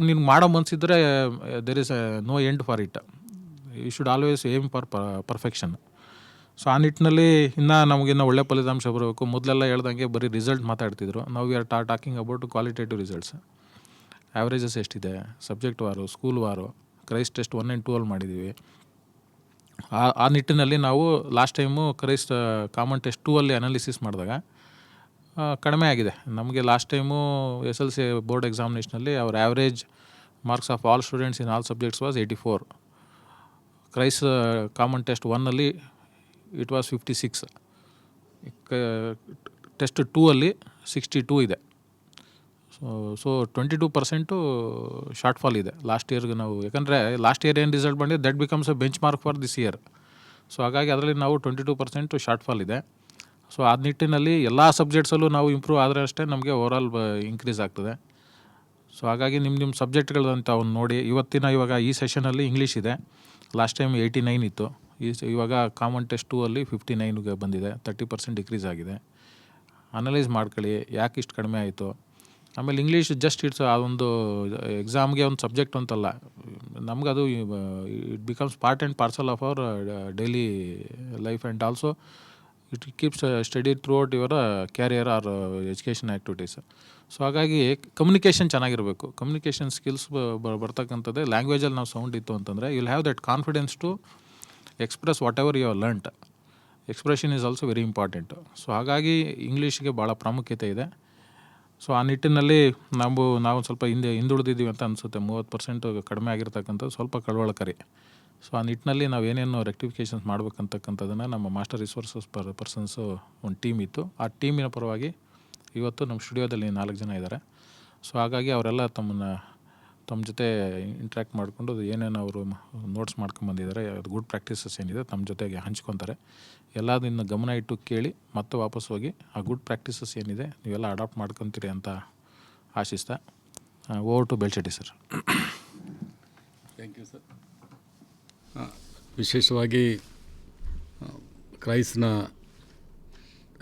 ನೀನು ಮಾಡೋ ಮನಸ್ಸಿದ್ರೆ there is no end for it. You should always aim for perfection. So ಆ ನಿಟ್ಟಿನಲ್ಲಿ ನಮಗಿನ್ನೂ ಒಳ್ಳೆ ಫಲಿತಾಂಶ ಬರಬೇಕು. ಮೊದಲೆಲ್ಲ ಹೇಳ್ದಂಗೆ ಬರೀ ರಿಸಲ್ಟ್ ಮಾತಾಡ್ತಿದ್ರು. ನಾವು we are talking about qualitative results. Averages ಎಷ್ಟಿದೆ, ಸಬ್ಜೆಕ್ಟ್ ವಾರು, ಸ್ಕೂಲ್ ವಾರು, ಕ್ರೈಸ್ಟ್ ಟೆಸ್ಟ್ 1 and 2 ಅಲ್ಲಿ ಮಾಡಿದ್ದೀವಿ. ಆ ನಿಟ್ಟಿನಲ್ಲಿ ನಾವು last time KREIS common test 2 ಅಲ್ಲಿ ಅನಾಲಿಸಿಸ್ ಮಾಡಿದಾಗ ಕಡಿಮೆ ಆಗಿದೆ. ನಮಗೆ ಲಾಸ್ಟ್ ಟೈಮು SSLC ಬೋರ್ಡ್ ಎಕ್ಸಾಮಿನೇಷನಲ್ಲಿ our average marks of all students in all subjects was 84. KREIS common test 1 ಅಲ್ಲಿ ಇಟ್ ವಾಸ್ 56. ಟೆಸ್ಟ್ 2 ಅಲ್ಲಿ 62 ಇದೆ. ಸೊ 22% ಶಾರ್ಟ್ ಫಾಲ್ ಇದೆ ಲಾಸ್ಟ್ ಇಯರ್ಗೆ ನಾವು. ಯಾಕಂದರೆ ಲಾಸ್ಟ್ ಇಯರ್ ಏನು ರಿಸಲ್ಟ್ ಬಂದಿದೆ that becomes a bench mark for this year. So ಹಾಗಾಗಿ ಅದರಲ್ಲಿ ನಾವು 22% ಶಾರ್ಟ್ ಫಾಲ್ ಇದೆ. ಸೊ ಆ ನಿಟ್ಟಿನಲ್ಲಿ ಎಲ್ಲ ಸಬ್ಜೆಕ್ಟ್ಸಲ್ಲೂ ನಾವು ಇಂಪ್ರೂವ್ ಆದರೆ ಅಷ್ಟೇ ನಮಗೆ ಓವರಾಲ್ ಇನ್ಕ್ರೀಸ್ ಆಗ್ತದೆ. ಸೊ ಹಾಗಾಗಿ ನಿಮ್ಮ ಸಬ್ಜೆಕ್ಟ್ಗಳಂತ ಅವ್ನು ನೋಡಿ ಇವಾಗ ಈ ಸೆಷನಲ್ಲಿ ಇಂಗ್ಲೀಷ್ ಇದೆ. ಲಾಸ್ಟ್ ಟೈಮ್ 89 ಇತ್ತು. ಇವಾಗ ಕಾಮನ್ ಟೆಸ್ಟ್ 2 ಅಲ್ಲಿ 59ಗೆ ಬಂದಿದೆ. 30% ಡಿಕ್ರೀಸ್ ಆಗಿದೆ. ಅನಲೈಸ್ ಮಾಡ್ಕೊಳ್ಳಿ ಯಾಕೆ ಇಷ್ಟು ಕಡಿಮೆ ಆಯಿತು. ಆಮೇಲೆ ಇಂಗ್ಲೀಷ್ ಜಸ್ಟ್ ಇಟ್ಸ್ ಆ ಒಂದು ಎಕ್ಸಾಮ್ಗೆ ಒಂದು ಸಬ್ಜೆಕ್ಟ್ ಅಂತಲ್ಲ, ನಮಗದು it becomes part and parcel of our daily life and also it keeps study throughout your career or education activities. So ಹಾಗಾಗಿ ಕಮ್ಯುನಿಕೇಷನ್ ಚೆನ್ನಾಗಿರಬೇಕು. ಕಮ್ಯುನಿಕೇಷನ್ ಸ್ಕಿಲ್ಸ್ ಬರ್ತಕ್ಕಂಥದ್ದೇ ಲ್ಯಾಂಗ್ವೇಜಲ್ಲಿ ನಾವು ಸೌಂಡ್ ಇತ್ತು ಅಂತಂದರೆ you will have that confidence to express whatever you have learnt. Expression is also very important. So ಹಾಗಾಗಿ ಇಂಗ್ಲೀಷ್ಗೆ ಭಾಳ ಪ್ರಾಮುಖ್ಯತೆ ಇದೆ. ಸೊ ಆ ನಿಟ್ಟಿನಲ್ಲಿ ನಾವು ಸ್ವಲ್ಪ ಹಿಂದುಳಿದಿದ್ದೀವಿ ಅಂತ ಅನಿಸುತ್ತೆ. 30% ಕಡಿಮೆ ಆಗಿರ್ತಕ್ಕಂಥದ್ದು ಸ್ವಲ್ಪ ಕಳವಳಕಾರಿ. ಸೊ ಆ ನಿಟ್ಟಿನಲ್ಲಿ ನಾವು ಏನೇನು ರೆಕ್ಟಿಫಿಕೇಷನ್ಸ್ ಮಾಡ್ಬೇಕಂತಕ್ಕಂಥದ್ದನ್ನು ನಮ್ಮ ಮಾಸ್ಟರ್ ರಿಸೋರ್ಸಸ್ ಪರ್ಸನ್ಸು ಒಂದು ಟೀಮ್ ಇತ್ತು. ಆ ಟೀಮಿನ ಪರವಾಗಿ ಇವತ್ತು ನಮ್ಮ ಸ್ಟುಡಿಯೋದಲ್ಲಿ 4 ಜನ ಇದ್ದಾರೆ. ಸೊ ಹಾಗಾಗಿ ಅವರೆಲ್ಲ ತಮ್ಮ ಜೊತೆ ಇಂಟ್ರ್ಯಾಕ್ಟ್ ಮಾಡಿಕೊಂಡು ಏನೇನು ಅವರು ನೋಟ್ಸ್ ಮಾಡ್ಕೊಂಬಂದಿದ್ದಾರೆ, ಅದು ಗುಡ್ ಪ್ರಾಕ್ಟೀಸಸ್ ಏನಿದೆ ತಮ್ಮ ಜೊತೆಗೆ ಹಂಚ್ಕೊತಾರೆ. ಎಲ್ಲದನ್ನು ಗಮನ ಇಟ್ಟು ಕೇಳಿ ಮತ್ತೆ ವಾಪಸ್ ಹೋಗಿ ಆ ಗುಡ್ ಪ್ರಾಕ್ಟೀಸಸ್ ಏನಿದೆ ನೀವೆಲ್ಲ ಅಡಾಪ್ಟ್ ಮಾಡ್ಕೊತೀರಿ ಅಂತ ಆಶಿಸ್ತಾ over to Belshetty sir. Thank you sir. ವಿಶೇಷವಾಗಿ ಕ್ರೈಸ್ನ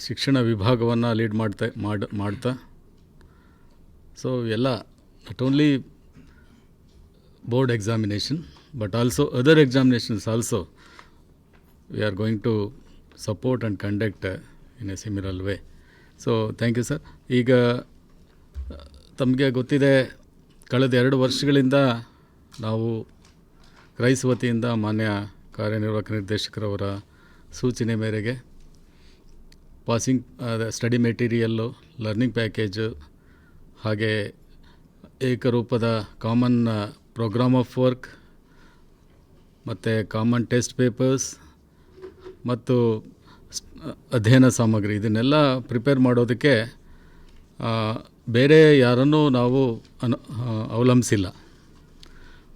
ಶಿಕ್ಷಣ ವಿಭಾಗವನ್ನು ಲೀಡ್ ಮಾಡ್ತಾ ಸೊ ಎಲ್ಲ not only board examination but also other examinations also we are going to support and conduct in a similar way. So thank you sir. ಈಗ ತಮಗೆ ಗೊತ್ತಿದೆ, ಕಳೆದ 2 ವರ್ಷಗಳಿಂದ ನಾವು ಕ್ರೈಸ್ ವತಿಯಿಂದ ಮಾನ್ಯ ಕಾರ್ಯನಿರ್ವಾಹಕ ನಿರ್ದೇಶಕರವರ ಸೂಚನೆ ಮೇರೆಗೆ passing study material, learning package, ಹಾಗೆ ಏಕರೂಪದ ಕಾಮನ್ ಪ್ರೋಗ್ರಾಮ್ ಆಫ್ ವರ್ಕ್ ಮತ್ತು ಕಾಮನ್ ಟೆಸ್ಟ್ ಪೇಪರ್ಸ್ ಮತ್ತು ಅಧ್ಯಯನ ಸಾಮಗ್ರಿ ಇದನ್ನೆಲ್ಲ ಪ್ರಿಪೇರ್ ಮಾಡೋದಕ್ಕೆ ಬೇರೆ ಯಾರನ್ನೂ ನಾವು ಅವಲಂಬಿಸಿಲ್ಲ.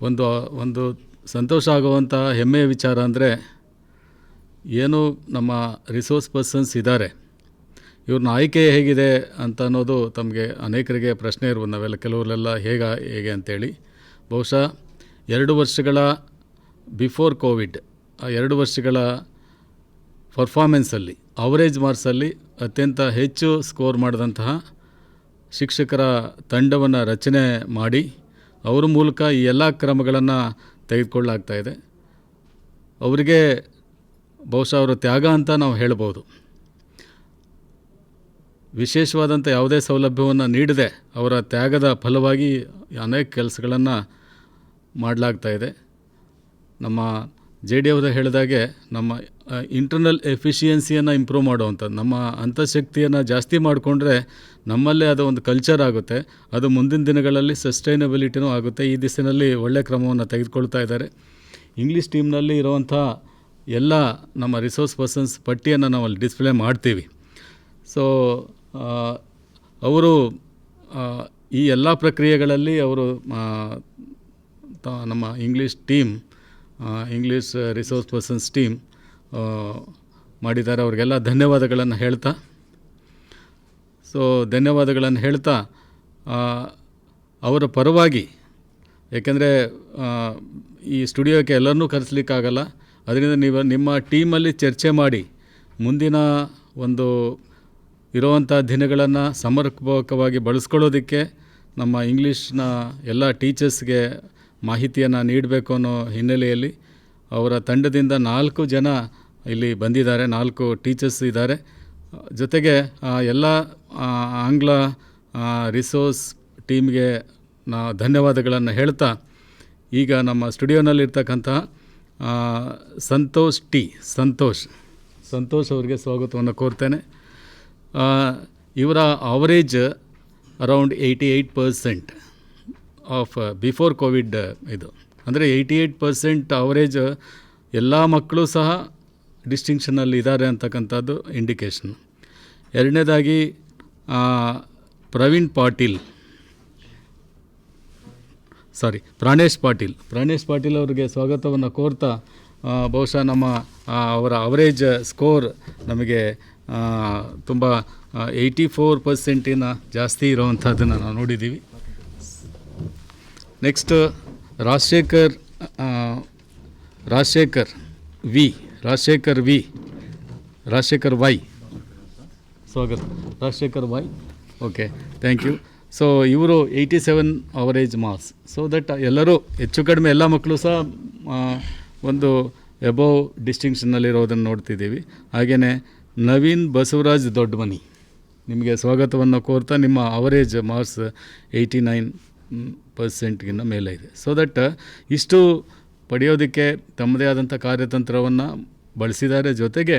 ಒಂದು ಸಂತೋಷ ಆಗುವಂಥ ಹೆಮ್ಮೆಯ ವಿಚಾರ ಅಂದರೆ ಏನು ನಮ್ಮ ರಿಸೋರ್ಸ್ ಪರ್ಸನ್ಸ್ ಇದ್ದಾರೆ ಇವ್ರನ್ನ ಆಯ್ಕೆ ಹೇಗಿದೆ ಅಂತ ಅನ್ನೋದು ತಮಗೆ ಅನೇಕರಿಗೆ ಪ್ರಶ್ನೆ ಇರ್ಬೋದು. ನಾವೆಲ್ಲ ಕೆಲವರೆಲ್ಲ ಹೇಗೆ ಅಂತೇಳಿ ಬಹುಶಃ 2 ವರ್ಷಗಳ ಬಿಫೋರ್ ಕೋವಿಡ್ ಆ 2 ವರ್ಷಗಳ ಪರ್ಫಾರ್ಮೆನ್ಸಲ್ಲಿ ಅವರೇಜ್ ಮಾರ್ಕ್ಸಲ್ಲಿ ಅತ್ಯಂತ ಹೆಚ್ಚು ಸ್ಕೋರ್ ಮಾಡಿದಂತಹ ಶಿಕ್ಷಕರ ತಂಡವನ್ನು ರಚನೆ ಮಾಡಿ ಅವರ ಮೂಲಕ ಈ ಎಲ್ಲ ಕ್ರಮಗಳನ್ನು ತೆಗೆದುಕೊಳ್ಳಲಾಗ್ತಾಯಿದೆ. ಅವರಿಗೆ ಬಹುಶಃ ಅವರ ತ್ಯಾಗ ಅಂತ ನಾವು ಹೇಳ್ಬೋದು. ವಿಶೇಷವಾದಂಥ ಯಾವುದೇ ಸೌಲಭ್ಯವನ್ನು ನೀಡದೆ ಅವರ ತ್ಯಾಗದ ಫಲವಾಗಿ ಅನೇಕ ಕೆಲಸಗಳನ್ನು ಮಾಡಲಾಗ್ತಾಯಿದೆ. ನಮ್ಮ ಜೆ ಡಿ ಅವರು ಹೇಳಿದಾಗೆ ನಮ್ಮ ಇಂಟರ್ನಲ್ ಎಫಿಷಿಯನ್ಸಿಯನ್ನು ಇಂಪ್ರೂವ್ ಮಾಡುವಂಥದ್ದು, ನಮ್ಮ ಅಂತಃಶಕ್ತಿಯನ್ನು ಜಾಸ್ತಿ ಮಾಡಿಕೊಂಡ್ರೆ ನಮ್ಮಲ್ಲೇ ಅದು ಒಂದು ಕಲ್ಚರ್ ಆಗುತ್ತೆ. ಅದು ಮುಂದಿನ ದಿನಗಳಲ್ಲಿ ಸಸ್ಟೈನಬಿಲಿಟಿನೂ ಆಗುತ್ತೆ. ಈ ದಿಸೆಯಲ್ಲಿ ಒಳ್ಳೆಯ ಕ್ರಮವನ್ನು ತೆಗೆದುಕೊಳ್ತಾ ಇದ್ದಾರೆ. ಇಂಗ್ಲೀಷ್ ಟೀಮ್ನಲ್ಲಿ ಇರುವಂಥ ಎಲ್ಲ ನಮ್ಮ ರಿಸೋರ್ಸ್ ಪರ್ಸನ್ಸ್ ಪಟ್ಟಿಯನ್ನು ನಾವು ಅಲ್ಲಿ ಡಿಸ್ಪ್ಲೇ ಮಾಡ್ತೀವಿ. ಸೊ ಅವರು ಈ ಎಲ್ಲ ಪ್ರಕ್ರಿಯೆಗಳಲ್ಲಿ ಅವರು ನಮ್ಮ English team English resource persons team ಮಾಡಿದ್ದಾರೆ. ಅವ್ರಿಗೆಲ್ಲ ಧನ್ಯವಾದಗಳನ್ನು ಹೇಳ್ತಾ ಅವರ ಪರವಾಗಿ, ಏಕೆಂದರೆ ಈ ಸ್ಟುಡಿಯೋಕ್ಕೆ ಎಲ್ಲರನ್ನೂ ಕರೆಸಲಿಕ್ಕಾಗಲ್ಲ, ಅದರಿಂದ ನೀವು ನಿಮ್ಮ ಟೀಮಲ್ಲಿ ಚರ್ಚೆ ಮಾಡಿ ಮುಂದಿನ ಒಂದು ಇರುವಂಥ ದಿನಗಳನ್ನು ಸಮರ್ಪಕವಾಗಿ ಬಳಸ್ಕೊಳ್ಳೋದಕ್ಕೆ ನಮ್ಮ ಇಂಗ್ಲೀಷ್ನ ಎಲ್ಲ ಟೀಚರ್ಸ್ಗೆ ಮಾಹಿತಿಯನ್ನು ನೀಡಬೇಕು ಅನ್ನೋ ಹಿನ್ನೆಲೆಯಲ್ಲಿ ಅವರ ತಂಡದಿಂದ 4 ಜನ ಇಲ್ಲಿ ಬಂದಿದ್ದಾರೆ. 4 ಟೀಚರ್ಸ್ ಇದ್ದಾರೆ. ಜೊತೆಗೆ ಎಲ್ಲ ಆಂಗ್ಲ ರಿಸೋರ್ಸ್ ಟೀಮ್ಗೆ ಧನ್ಯವಾದಗಳನ್ನು ಹೇಳ್ತಾ ಈಗ ನಮ್ಮ ಸ್ಟುಡಿಯೋನಲ್ಲಿರ್ತಕ್ಕಂಥ ಸಂತೋಷ್ ಅವರಿಗೆ ಸ್ವಾಗತವನ್ನು ಕೋರ್ತೇನೆ. ಇವರ average around 88% of before Covid. ಇದು ಅಂದರೆ 88% ಅವರೇಜ್ ಎಲ್ಲ ಮಕ್ಕಳು ಸಹ ಡಿಸ್ಟಿಂಕ್ಷನಲ್ಲಿ ಇದ್ದಾರೆ ಅಂತಕ್ಕಂಥದ್ದು ಇಂಡಿಕೇಶನ್. ಎರಡನೇದಾಗಿ ಪ್ರವೀಣ್ ಪಾಟೀಲ್ ಪ್ರಾಣೇಶ್ ಪಾಟೀಲ್ ಅವರಿಗೆ ಸ್ವಾಗತವನ್ನು ಕೋರ್ತಾ ಬಹುಶಃ ನಮ್ಮ ಅವರ ಅವರೇಜ್ ಸ್ಕೋರ್ ನಮಗೆ ತುಂಬ 84% ಜಾಸ್ತಿ ಇರೋವಂಥದ್ದನ್ನು ನಾವು ನೋಡಿದ್ದೀವಿ. ನೆಕ್ಸ್ಟ್ ರಾಜಶೇಖರ್ ವೈ ಸ್ವಾಗತ. Rajashekar Y, okay, thank you. So ಇವರು 87 ಅವರೇಜ್ ಮಾರ್ಕ್ಸ್. ಸೊ ದಟ್ ಎಲ್ಲರೂ ಹೆಚ್ಚು ಕಡಿಮೆ ಎಲ್ಲ ಮಕ್ಕಳು ಸಹ ಒಂದು ಎಬೋವ್ ಡಿಸ್ಟಿಂಕ್ಷನ್ನಲ್ಲಿರೋದನ್ನು ನೋಡ್ತಿದ್ದೀವಿ. ಹಾಗೆಯೇ ನವೀನ್ ಬಸವರಾಜ್ ದೊಡ್ಡಮನಿ, ನಿಮಗೆ ಸ್ವಾಗತವನ್ನು ಕೋರ್ತಾ ನಿಮ್ಮ ಅವರೇಜ್ ಮಾರ್ಕ್ಸ್ 89%ಗಿಂತ ಮೇಲೆ ಇದೆ. ಸೊ ದಟ್ ಇಷ್ಟು ಪಡೆಯೋದಕ್ಕೆ ತಮ್ಮದೇ ಆದಂಥ ಕಾರ್ಯತಂತ್ರವನ್ನು ಬಳಸಿದ್ದಾರೆ. ಜೊತೆಗೆ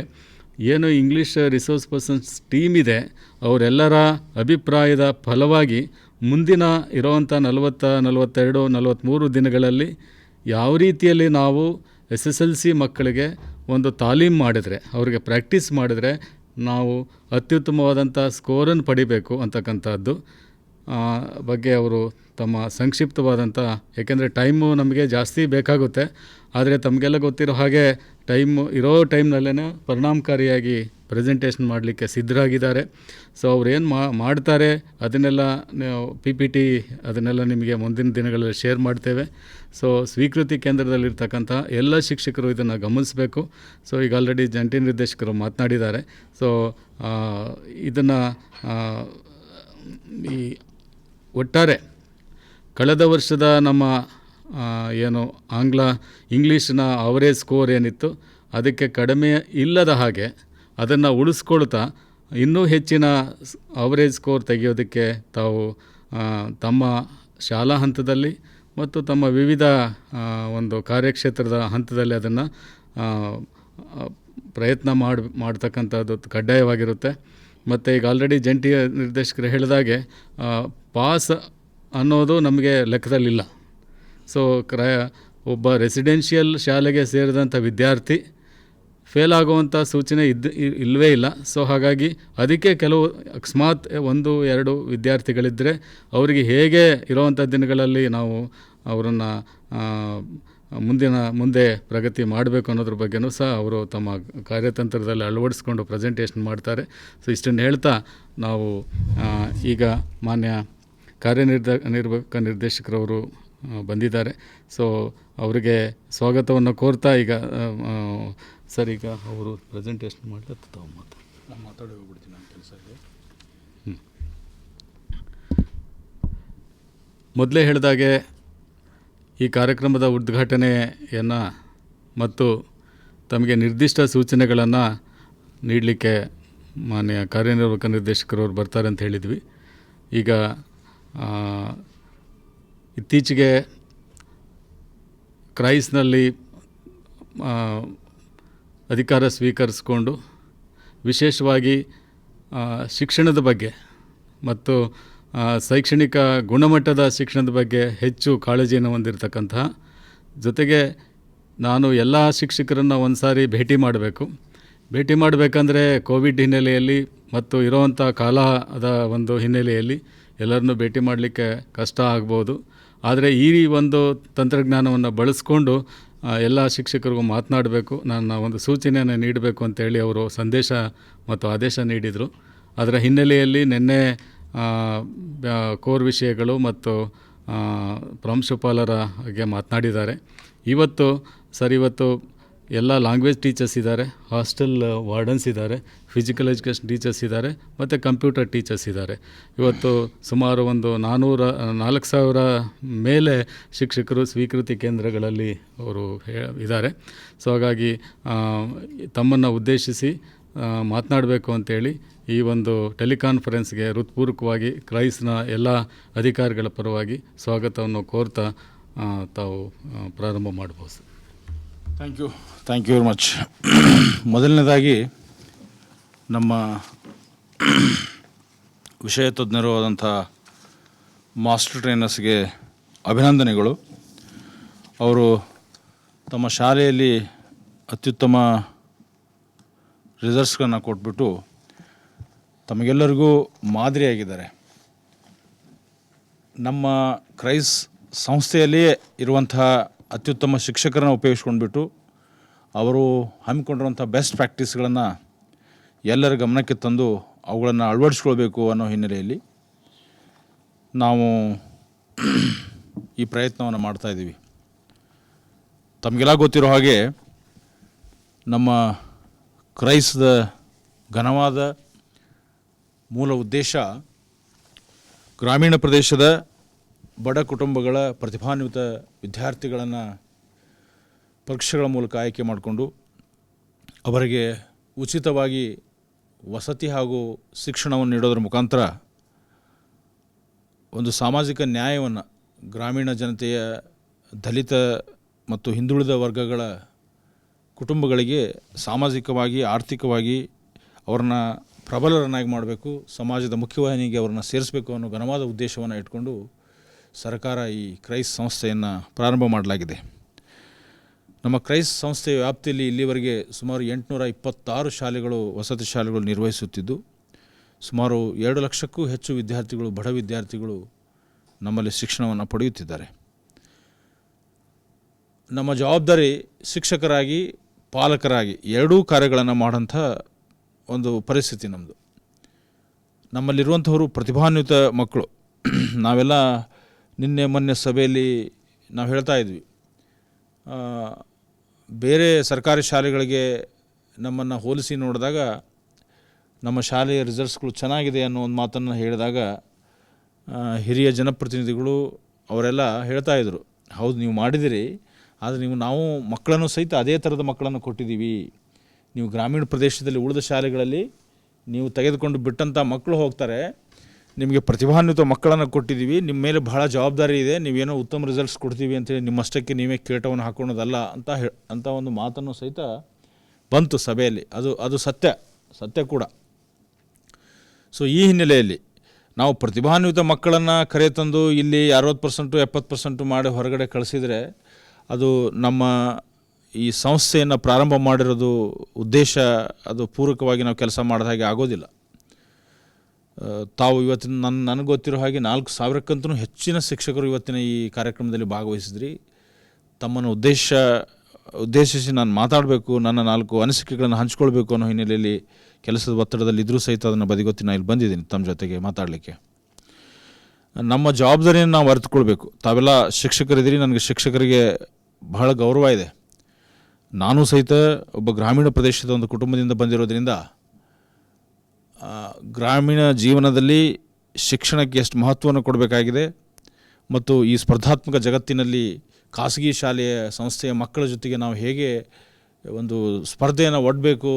ಏನು ಇಂಗ್ಲೀಷ್ ರಿಸೋರ್ಸ್ ಪರ್ಸನ್ಸ್ ಟೀಮ್ ಇದೆ ಅವರೆಲ್ಲರ ಅಭಿಪ್ರಾಯದ ಫಲವಾಗಿ ಮುಂದಿನ ಇರೋವಂಥ 40, 42, 43 ದಿನಗಳಲ್ಲಿ ಯಾವ ರೀತಿಯಲ್ಲಿ ನಾವು SSLC ಮಕ್ಕಳಿಗೆ ಒಂದು ತಾಲೀಮ್ ಮಾಡಿದರೆ, ಅವರಿಗೆ ಪ್ರಾಕ್ಟೀಸ್ ಮಾಡಿದರೆ ನಾವು ಅತ್ಯುತ್ತಮವಾದಂಥ ಸ್ಕೋರನ್ನು ಪಡಿಬೇಕು ಅಂತಕ್ಕಂಥದ್ದು ಬಗ್ಗೆ ಅವರು ತಮ್ಮ ಸಂಕ್ಷಿಪ್ತವಾದಂಥ, ಏಕೆಂದರೆ ಟೈಮು ನಮಗೆ ಜಾಸ್ತಿ ಬೇಕಾಗುತ್ತೆ, ಆದರೆ ತಮಗೆಲ್ಲ ಗೊತ್ತಿರೋ ಹಾಗೆ ಇರೋ ಟೈಮ್ನಲ್ಲೇ ಪರಿಣಾಮಕಾರಿಯಾಗಿ ಪ್ರೆಸೆಂಟೇಷನ್ ಮಾಡಲಿಕ್ಕೆ ಸಿದ್ಧರಾಗಿದ್ದಾರೆ. ಸೊ ಅವ್ರೇನು ಮಾಡ್ತಾರೆ ಅದನ್ನೆಲ್ಲ PPT ಅದನ್ನೆಲ್ಲ ನಿಮಗೆ ಮುಂದಿನ ದಿನಗಳಲ್ಲಿ ಶೇರ್ ಮಾಡ್ತೇವೆ. ಸೊ ಸ್ವೀಕೃತಿ ಕೇಂದ್ರದಲ್ಲಿರ್ತಕ್ಕಂಥ ಎಲ್ಲ ಶಿಕ್ಷಕರು ಇದನ್ನು ಗಮನಿಸಬೇಕು. ಸೊ ಈಗ ಆಲ್ರೆಡಿ ಜಂಟಿ ನಿರ್ದೇಶಕರು ಮಾತನಾಡಿದ್ದಾರೆ. ಸೊ ಇದನ್ನು ಈ ಒಟ್ಟಾರೆ ಕಳೆದ ವರ್ಷದ ನಮ್ಮ ಏನು ಇಂಗ್ಲೀಷ್ನ ಅವರೇಜ್ ಸ್ಕೋರ್ ಏನಿತ್ತು ಅದಕ್ಕೆ ಕಡಿಮೆ ಇಲ್ಲದ ಹಾಗೆ ಅದನ್ನು ಉಳಿಸ್ಕೊಳ್ತಾ ಇನ್ನೂ ಹೆಚ್ಚಿನ ಅವರೇಜ್ ಸ್ಕೋರ್ ತೆಗೆಯೋದಕ್ಕೆ ತಾವು ತಮ್ಮ ಶಾಲಾ ಹಂತದಲ್ಲಿ ಮತ್ತು ತಮ್ಮ ವಿವಿಧ ಒಂದು ಕಾರ್ಯಕ್ಷೇತ್ರದ ಹಂತದಲ್ಲಿ ಅದನ್ನು ಪ್ರಯತ್ನ ಮಾಡ್ತಕ್ಕಂಥದ್ದು ಕಡ್ಡಾಯವಾಗಿರುತ್ತೆ. ಮತ್ತು ಈಗ ಆಲ್ರೆಡಿ ಜಂಟಿ ನಿರ್ದೇಶಕರು ಹೇಳಿದಾಗೆ ಪಾಸ್ ಅನ್ನೋದು ನಮಗೆ ಲೆಕ್ಕದಲ್ಲಿಲ್ಲ. ಸೊ ಒಬ್ಬ ರೆಸಿಡೆನ್ಷಿಯಲ್ ಶಾಲೆಗೆ ಸೇರಿದಂಥ ವಿದ್ಯಾರ್ಥಿ ಫೇಲ್ ಆಗುವಂಥ ಸೂಚನೆ ಇಲ್ಲವೇ ಇಲ್ಲ. ಸೊ ಹಾಗಾಗಿ ಅದಕ್ಕೆ ಕೆಲವು ಅಕಸ್ಮಾತ್ 1-2 ವಿದ್ಯಾರ್ಥಿಗಳಿದ್ದರೆ ಅವರಿಗೆ ಹೇಗೆ ಇರೋವಂಥ ದಿನಗಳಲ್ಲಿ ನಾವು ಅವರನ್ನು ಮುಂದೆ ಪ್ರಗತಿ ಮಾಡಬೇಕು ಅನ್ನೋದ್ರ ಬಗ್ಗೆನೂ ಸಹ ಅವರು ತಮ್ಮ ಕಾರ್ಯತಂತ್ರದಲ್ಲಿ ಅಳವಡಿಸ್ಕೊಂಡು ಪ್ರೆಸೆಂಟೇಷನ್ ಮಾಡ್ತಾರೆ. ಸೊ ಇಷ್ಟನ್ನು ಹೇಳ್ತಾ ನಾವು ಈಗ ಮಾನ್ಯ ಕಾರ್ಯನಿರ್ವಾಹಕ ನಿರ್ದೇಶಕರವರು ಬಂದಿದ್ದಾರೆ. ಸೊ ಅವರಿಗೆ ಸ್ವಾಗತವನ್ನು ಕೋರ್ತಾ ಈಗ ಸರ್ ಈಗ ಅವರು ಪ್ರೆಸೆಂಟೇಷನ್ ಮಾಡ್ತಾ ತಾವು ಮಾತಾಡಿ ಹೋಗ್ಬಿಡ್ತೀನಿ ನನ್ನ ಕೆಲಸ ಇದೆ. ಮೊದಲೇ ಹೇಳಿದಾಗೆ ಈ ಕಾರ್ಯಕ್ರಮದ ಉದ್ಘಾಟನೆಯನ್ನು ಮತ್ತು ತಮಗೆ ನಿರ್ದಿಷ್ಟ ಸೂಚನೆಗಳನ್ನು ನೀಡಲಿಕ್ಕೆ ಮಾನ್ಯ ಕಾರ್ಯನಿರ್ವಾಹಕ ನಿರ್ದೇಶಕರವರು ಬರ್ತಾರೆ ಅಂತ ಹೇಳಿದ್ವಿ. ಈಗ ಇತ್ತೀಚೆಗೆ ಕ್ರೈಸ್ನಲ್ಲಿ ಅಧಿಕಾರ ಸ್ವೀಕರಿಸಿಕೊಂಡು ವಿಶೇಷವಾಗಿ ಶಿಕ್ಷಣದ ಬಗ್ಗೆ ಮತ್ತು ಶೈಕ್ಷಣಿಕ ಗುಣಮಟ್ಟದ ಶಿಕ್ಷಣದ ಬಗ್ಗೆ ಹೆಚ್ಚು ಕಾಳಜಿಯನ್ನು ಹೊಂದಿರತಕ್ಕಂತಹ, ಜೊತೆಗೆ ನಾನು ಎಲ್ಲ ಶಿಕ್ಷಕರನ್ನು ಒಂದು ಸಾರಿ ಭೇಟಿ ಮಾಡಬೇಕಂದ್ರೆ ಕೋವಿಡ್ ಹಿನ್ನೆಲೆಯಲ್ಲಿ ಮತ್ತು ಇರೋವಂಥ ಕಾಲದ ಒಂದು ಹಿನ್ನೆಲೆಯಲ್ಲಿ ಎಲ್ಲರನ್ನೂ ಭೇಟಿ ಮಾಡಲಿಕ್ಕೆ ಕಷ್ಟ ಆಗ್ಬೋದು. ಆದರೆ ಈ ಒಂದು ತಂತ್ರಜ್ಞಾನವನ್ನು ಬಳಸ್ಕೊಂಡು ಎಲ್ಲ ಶಿಕ್ಷಕರಿಗೂ ಮಾತನಾಡಬೇಕು, ನನ್ನ ಒಂದು ಸೂಚನೆಯನ್ನು ನೀಡಬೇಕು ಅಂತೇಳಿ ಅವರು ಸಂದೇಶ ಮತ್ತು ಆದೇಶ ನೀಡಿದರು. ಅದರ ಹಿನ್ನೆಲೆಯಲ್ಲಿ ನಿನ್ನೆ ಕೋರ್ ವಿಷಯಗಳು ಮತ್ತು ಪ್ರಾಂಶುಪಾಲರ ಬಗ್ಗೆ ಮಾತನಾಡಿದ್ದಾರೆ. ಇವತ್ತು ಎಲ್ಲ ಲ್ಯಾಂಗ್ವೇಜ್ ಟೀಚರ್ಸ್ ಇದ್ದಾರೆ, ಹಾಸ್ಟೆಲ್ ವಾರ್ಡನ್ಸ್ ಇದ್ದಾರೆ, ಫಿಸಿಕಲ್ ಎಜುಕೇಷನ್ ಟೀಚರ್ಸ್ ಇದ್ದಾರೆ ಮತ್ತು ಕಂಪ್ಯೂಟರ್ ಟೀಚರ್ಸ್ ಇದ್ದಾರೆ. ಇವತ್ತು ಸುಮಾರು ಒಂದು 4,000 ಮೇಲೆ ಶಿಕ್ಷಕರು ಸ್ವೀಕೃತಿ ಕೇಂದ್ರಗಳಲ್ಲಿ ಅವರು ಇದ್ದಾರೆ. ಸೊ ಹಾಗಾಗಿ ತಮ್ಮನ್ನು ಉದ್ದೇಶಿಸಿ ಮಾತನಾಡಬೇಕು ಅಂತೇಳಿ ಈ ಒಂದು ಟೆಲಿಕಾನ್ಫರೆನ್ಸ್ಗೆ ಹೃತ್ಪೂರ್ವಕವಾಗಿ ಕ್ರೈಸ್ನ ಎಲ್ಲ ಅಧಿಕಾರಿಗಳ ಪರವಾಗಿ ಸ್ವಾಗತವನ್ನು ಕೋರ್ತಾ ತಾವು ಪ್ರಾರಂಭ ಮಾಡ್ಬೋದು. Thank you very much. ಮೊದಲನೇದಾಗಿ ನಮ್ಮ ವಿಷಯ ತಜ್ಞರು ಆದಂಥ ಮಾಸ್ಟರ್ ಟ್ರೈನರ್ಸ್ಗೆ ಅಭಿನಂದನೆಗಳು. ಅವರು ತಮ್ಮ ಶಾಲೆಯಲ್ಲಿ ಅತ್ಯುತ್ತಮ ರಿಸಲ್ಟ್ಸ್ಗಳನ್ನು ಕೊಟ್ಬಿಟ್ಟು ತಮಗೆಲ್ಲರಿಗೂ ಮಾದರಿಯಾಗಿದ್ದಾರೆ. ನಮ್ಮ ಕ್ರೈಸ್ ಸಂಸ್ಥೆಯಲ್ಲಿಯೇ ಇರುವಂತಹ ಅತ್ಯುತ್ತಮ ಶಿಕ್ಷಕರನ್ನು ಉಪಯೋಗಿಸ್ಕೊಂಡ್ಬಿಟ್ಟು ಅವರು ಹಮ್ಮಿಕೊಂಡಿರುವಂಥ ಬೆಸ್ಟ್ ಪ್ರಾಕ್ಟೀಸ್ಗಳನ್ನು ಎಲ್ಲರ ಗಮನಕ್ಕೆ ತಂದು ಅವುಗಳನ್ನು ಅಳವಡಿಸ್ಕೊಳ್ಬೇಕು ಅನ್ನೋ ಹಿನ್ನೆಲೆಯಲ್ಲಿ ನಾವು ಈ ಪ್ರಯತ್ನವನ್ನು ಮಾಡ್ತಾಯಿದ್ದೀವಿ. ತಮಗೆಲ್ಲ ಗೊತ್ತಿರೋ ಹಾಗೆ ನಮ್ಮ ಕ್ರೈಸ್ತದ ಘನವಾದ ಮೂಲ ಉದ್ದೇಶ ಗ್ರಾಮೀಣ ಪ್ರದೇಶದ ಬಡ ಕುಟುಂಬಗಳ ಪ್ರತಿಭಾನ್ವಿತ ವಿದ್ಯಾರ್ಥಿಗಳನ್ನು ಪರೀಕ್ಷೆಗಳ ಮೂಲಕ ಆಯ್ಕೆ ಮಾಡಿಕೊಂಡು ಅವರಿಗೆ ಉಚಿತವಾಗಿ ವಸತಿ ಹಾಗೂ ಶಿಕ್ಷಣವನ್ನು ನೀಡೋದ್ರ ಮುಖಾಂತರ ಒಂದು ಸಾಮಾಜಿಕ ನ್ಯಾಯವನ್ನು ಗ್ರಾಮೀಣ ಜನತೆಯ ದಲಿತ ಮತ್ತು ಹಿಂದುಳಿದ ವರ್ಗಗಳ ಕುಟುಂಬಗಳಿಗೆ ಸಾಮಾಜಿಕವಾಗಿ ಆರ್ಥಿಕವಾಗಿ ಅವ್ರನ್ನ ಪ್ರಬಲರನ್ನಾಗಿ ಮಾಡಬೇಕು, ಸಮಾಜದ ಮುಖ್ಯವಾಹಿನಿಗೆ ಅವ್ರನ್ನ ಸೇರಿಸಬೇಕು ಅನ್ನೋ ಘನವಾದ ಉದ್ದೇಶವನ್ನು ಇಟ್ಕೊಂಡು ಸರ್ಕಾರ ಈ ಕ್ರೈಸ್ಟ್ ಸಂಸ್ಥೆಯನ್ನು ಪ್ರಾರಂಭ ಮಾಡಲಾಗಿದೆ. ನಮ್ಮ ಕ್ರೈಸ್ಟ್ ಸಂಸ್ಥೆಯ ವ್ಯಾಪ್ತಿಯಲ್ಲಿ ಇಲ್ಲಿವರೆಗೆ ಸುಮಾರು 826 ಶಾಲೆಗಳು ವಸತಿ ಶಾಲೆಗಳು ನಿರ್ವಹಿಸುತ್ತಿದ್ದು ಸುಮಾರು 2 ಲಕ್ಷಕ್ಕೂ ಹೆಚ್ಚು ವಿದ್ಯಾರ್ಥಿಗಳು ಬಡ ವಿದ್ಯಾರ್ಥಿಗಳು ನಮ್ಮಲ್ಲಿ ಶಿಕ್ಷಣವನ್ನು ಪಡೆಯುತ್ತಿದ್ದಾರೆ. ನಮ್ಮ ಜವಾಬ್ದಾರಿ ಶಿಕ್ಷಕರಾಗಿ ಪಾಲಕರಾಗಿ ಎರಡೂ ಕಾರ್ಯಗಳನ್ನು ಮಾಡೋಂಥ ಒಂದು ಪರಿಸ್ಥಿತಿ ನಮ್ಮದು. ನಮ್ಮಲ್ಲಿರುವಂಥವರು ಪ್ರತಿಭಾನ್ವಿತ ಮಕ್ಕಳು. ನಾವೆಲ್ಲ ನಿನ್ನೆ ಮೊನ್ನೆ ಸಭೆಯಲ್ಲಿ ನಾವು ಹೇಳ್ತಾ ಇದ್ವಿ, ಬೇರೆ ಸರ್ಕಾರಿ ಶಾಲೆಗಳಿಗೆ ನಮ್ಮನ್ನು ಹೋಲಿಸಿ ನೋಡಿದಾಗ ನಮ್ಮ ಶಾಲೆಯ ರಿಸಲ್ಟ್ಸ್ಗಳು ಚೆನ್ನಾಗಿದೆ ಅನ್ನೋ ಒಂದು ಮಾತನ್ನು ಹೇಳಿದಾಗ ಹಿರಿಯ ಜನಪ್ರತಿನಿಧಿಗಳು ಅವರೆಲ್ಲ ಹೇಳ್ತಾಯಿದ್ರು, ಹೌದು ನೀವು ಮಾಡಿದಿರಿ, ಆದರೆ ನಾವು ಮಕ್ಕಳನ್ನು ಸಹಿತ ಅದೇ ಥರದ ಮಕ್ಕಳನ್ನು ಕೊಟ್ಟಿದ್ದೀವಿ. ನೀವು ಗ್ರಾಮೀಣ ಪ್ರದೇಶದಲ್ಲಿ ಉಳಿದ ಶಾಲೆಗಳಲ್ಲಿ ನೀವು ತೆಗೆದುಕೊಂಡು ಬಿಟ್ಟಂಥ ಮಕ್ಕಳು ಹೋಗ್ತಾರೆ, ನಿಮಗೆ ಪ್ರತಿಭಾನ್ವಿತ ಮಕ್ಕಳನ್ನು ಕೊಟ್ಟಿದ್ದೀವಿ, ನಿಮ್ಮ ಮೇಲೆ ಬಹಳ ಜವಾಬ್ದಾರಿ ಇದೆ, ನೀವೇನೋ ಉತ್ತಮ ರಿಸಲ್ಟ್ಸ್ ಕೊಡ್ತೀವಿ ಅಂತೇಳಿ ನಿಮ್ಮಷ್ಟಕ್ಕೆ ನೀವೇ ಕಿರೀಟವನ್ನು ಹಾಕೊಳ್ಳೋದಲ್ಲ ಅಂತ ಒಂದು ಮಾತನ್ನು ಸಹಿತ ಬಂತು ಸಭೆಯಲ್ಲಿ. ಅದು ಸತ್ಯ ಕೂಡ. ಸೊ ಈ ಹಿನ್ನೆಲೆಯಲ್ಲಿ ನಾವು ಪ್ರತಿಭಾನ್ವಿತ ಮಕ್ಕಳನ್ನು ಕರೆತಂದು ಇಲ್ಲಿ 60% 70% ಮಾಡಿ ಹೊರಗಡೆ ಕಳಿಸಿದರೆ ಅದು ನಮ್ಮ ಈ ಸಂಸ್ಥೆಯನ್ನು ಪ್ರಾರಂಭ ಮಾಡಿರೋದು ಉದ್ದೇಶ ಅದು ಪೂರಕವಾಗಿ ನಾವು ಕೆಲಸ ಮಾಡಿದ ಹಾಗೆ ಆಗೋದಿಲ್ಲ. ತಾವು ಇವತ್ತಿನ ನನಗೆ ಗೊತ್ತಿರೋ ಹಾಗೆ 4,000ಕ್ಕಿಂತಲೂ ಹೆಚ್ಚಿನ ಶಿಕ್ಷಕರು ಇವತ್ತಿನ ಈ ಕಾರ್ಯಕ್ರಮದಲ್ಲಿ ಭಾಗವಹಿಸಿದ್ರಿ. ತಮ್ಮನ್ನು ಉದ್ದೇಶಿಸಿ ನಾನು ಮಾತಾಡಬೇಕು, ನನ್ನ 4 ಅನಿಸಿಕೆಗಳನ್ನು ಹಂಚ್ಕೊಳ್ಬೇಕು ಅನ್ನೋ ಹಿನ್ನೆಲೆಯಲ್ಲಿ ಕೆಲಸದ ಒತ್ತಡದಲ್ಲಿ ಇದ್ರೂ ಸಹಿತ ಅದನ್ನು ಬದಿಗೊತ್ತಿ ನಾನು ಇಲ್ಲಿ ಬಂದಿದ್ದೀನಿ ತಮ್ಮ ಜೊತೆಗೆ ಮಾತಾಡಲಿಕ್ಕೆ. ನಮ್ಮ ಜವಾಬ್ದಾರಿಯನ್ನು ನಾವು ಅರಿತುಕೊಳ್ಬೇಕು. ತಾವೆಲ್ಲ ಶಿಕ್ಷಕರಿದ್ದೀರಿ, ನನಗೆ ಶಿಕ್ಷಕರಿಗೆ ಬಹಳ ಗೌರವ ಇದೆ. ನಾನು ಸಹಿತ ಒಬ್ಬ ಗ್ರಾಮೀಣ ಪ್ರದೇಶದ ಒಂದು ಕುಟುಂಬದಿಂದ ಬಂದಿರೋದ್ರಿಂದ ಗ್ರಾಮೀಣ ಜೀವನದಲ್ಲಿ ಶಿಕ್ಷಣಕ್ಕೆ ಎಷ್ಟು ಮಹತ್ವವನ್ನು ಕೊಡಬೇಕಾಗಿದೆ ಮತ್ತು ಈ ಸ್ಪರ್ಧಾತ್ಮಕ ಜಗತ್ತಿನಲ್ಲಿ ಖಾಸಗಿ ಶಾಲೆಯ ಸಂಸ್ಥೆಯ ಮಕ್ಕಳ ಜೊತೆಗೆ ನಾವು ಹೇಗೆ ಒಂದು ಸ್ಪರ್ಧೆಯನ್ನು ಒಡ್ಡಬೇಕು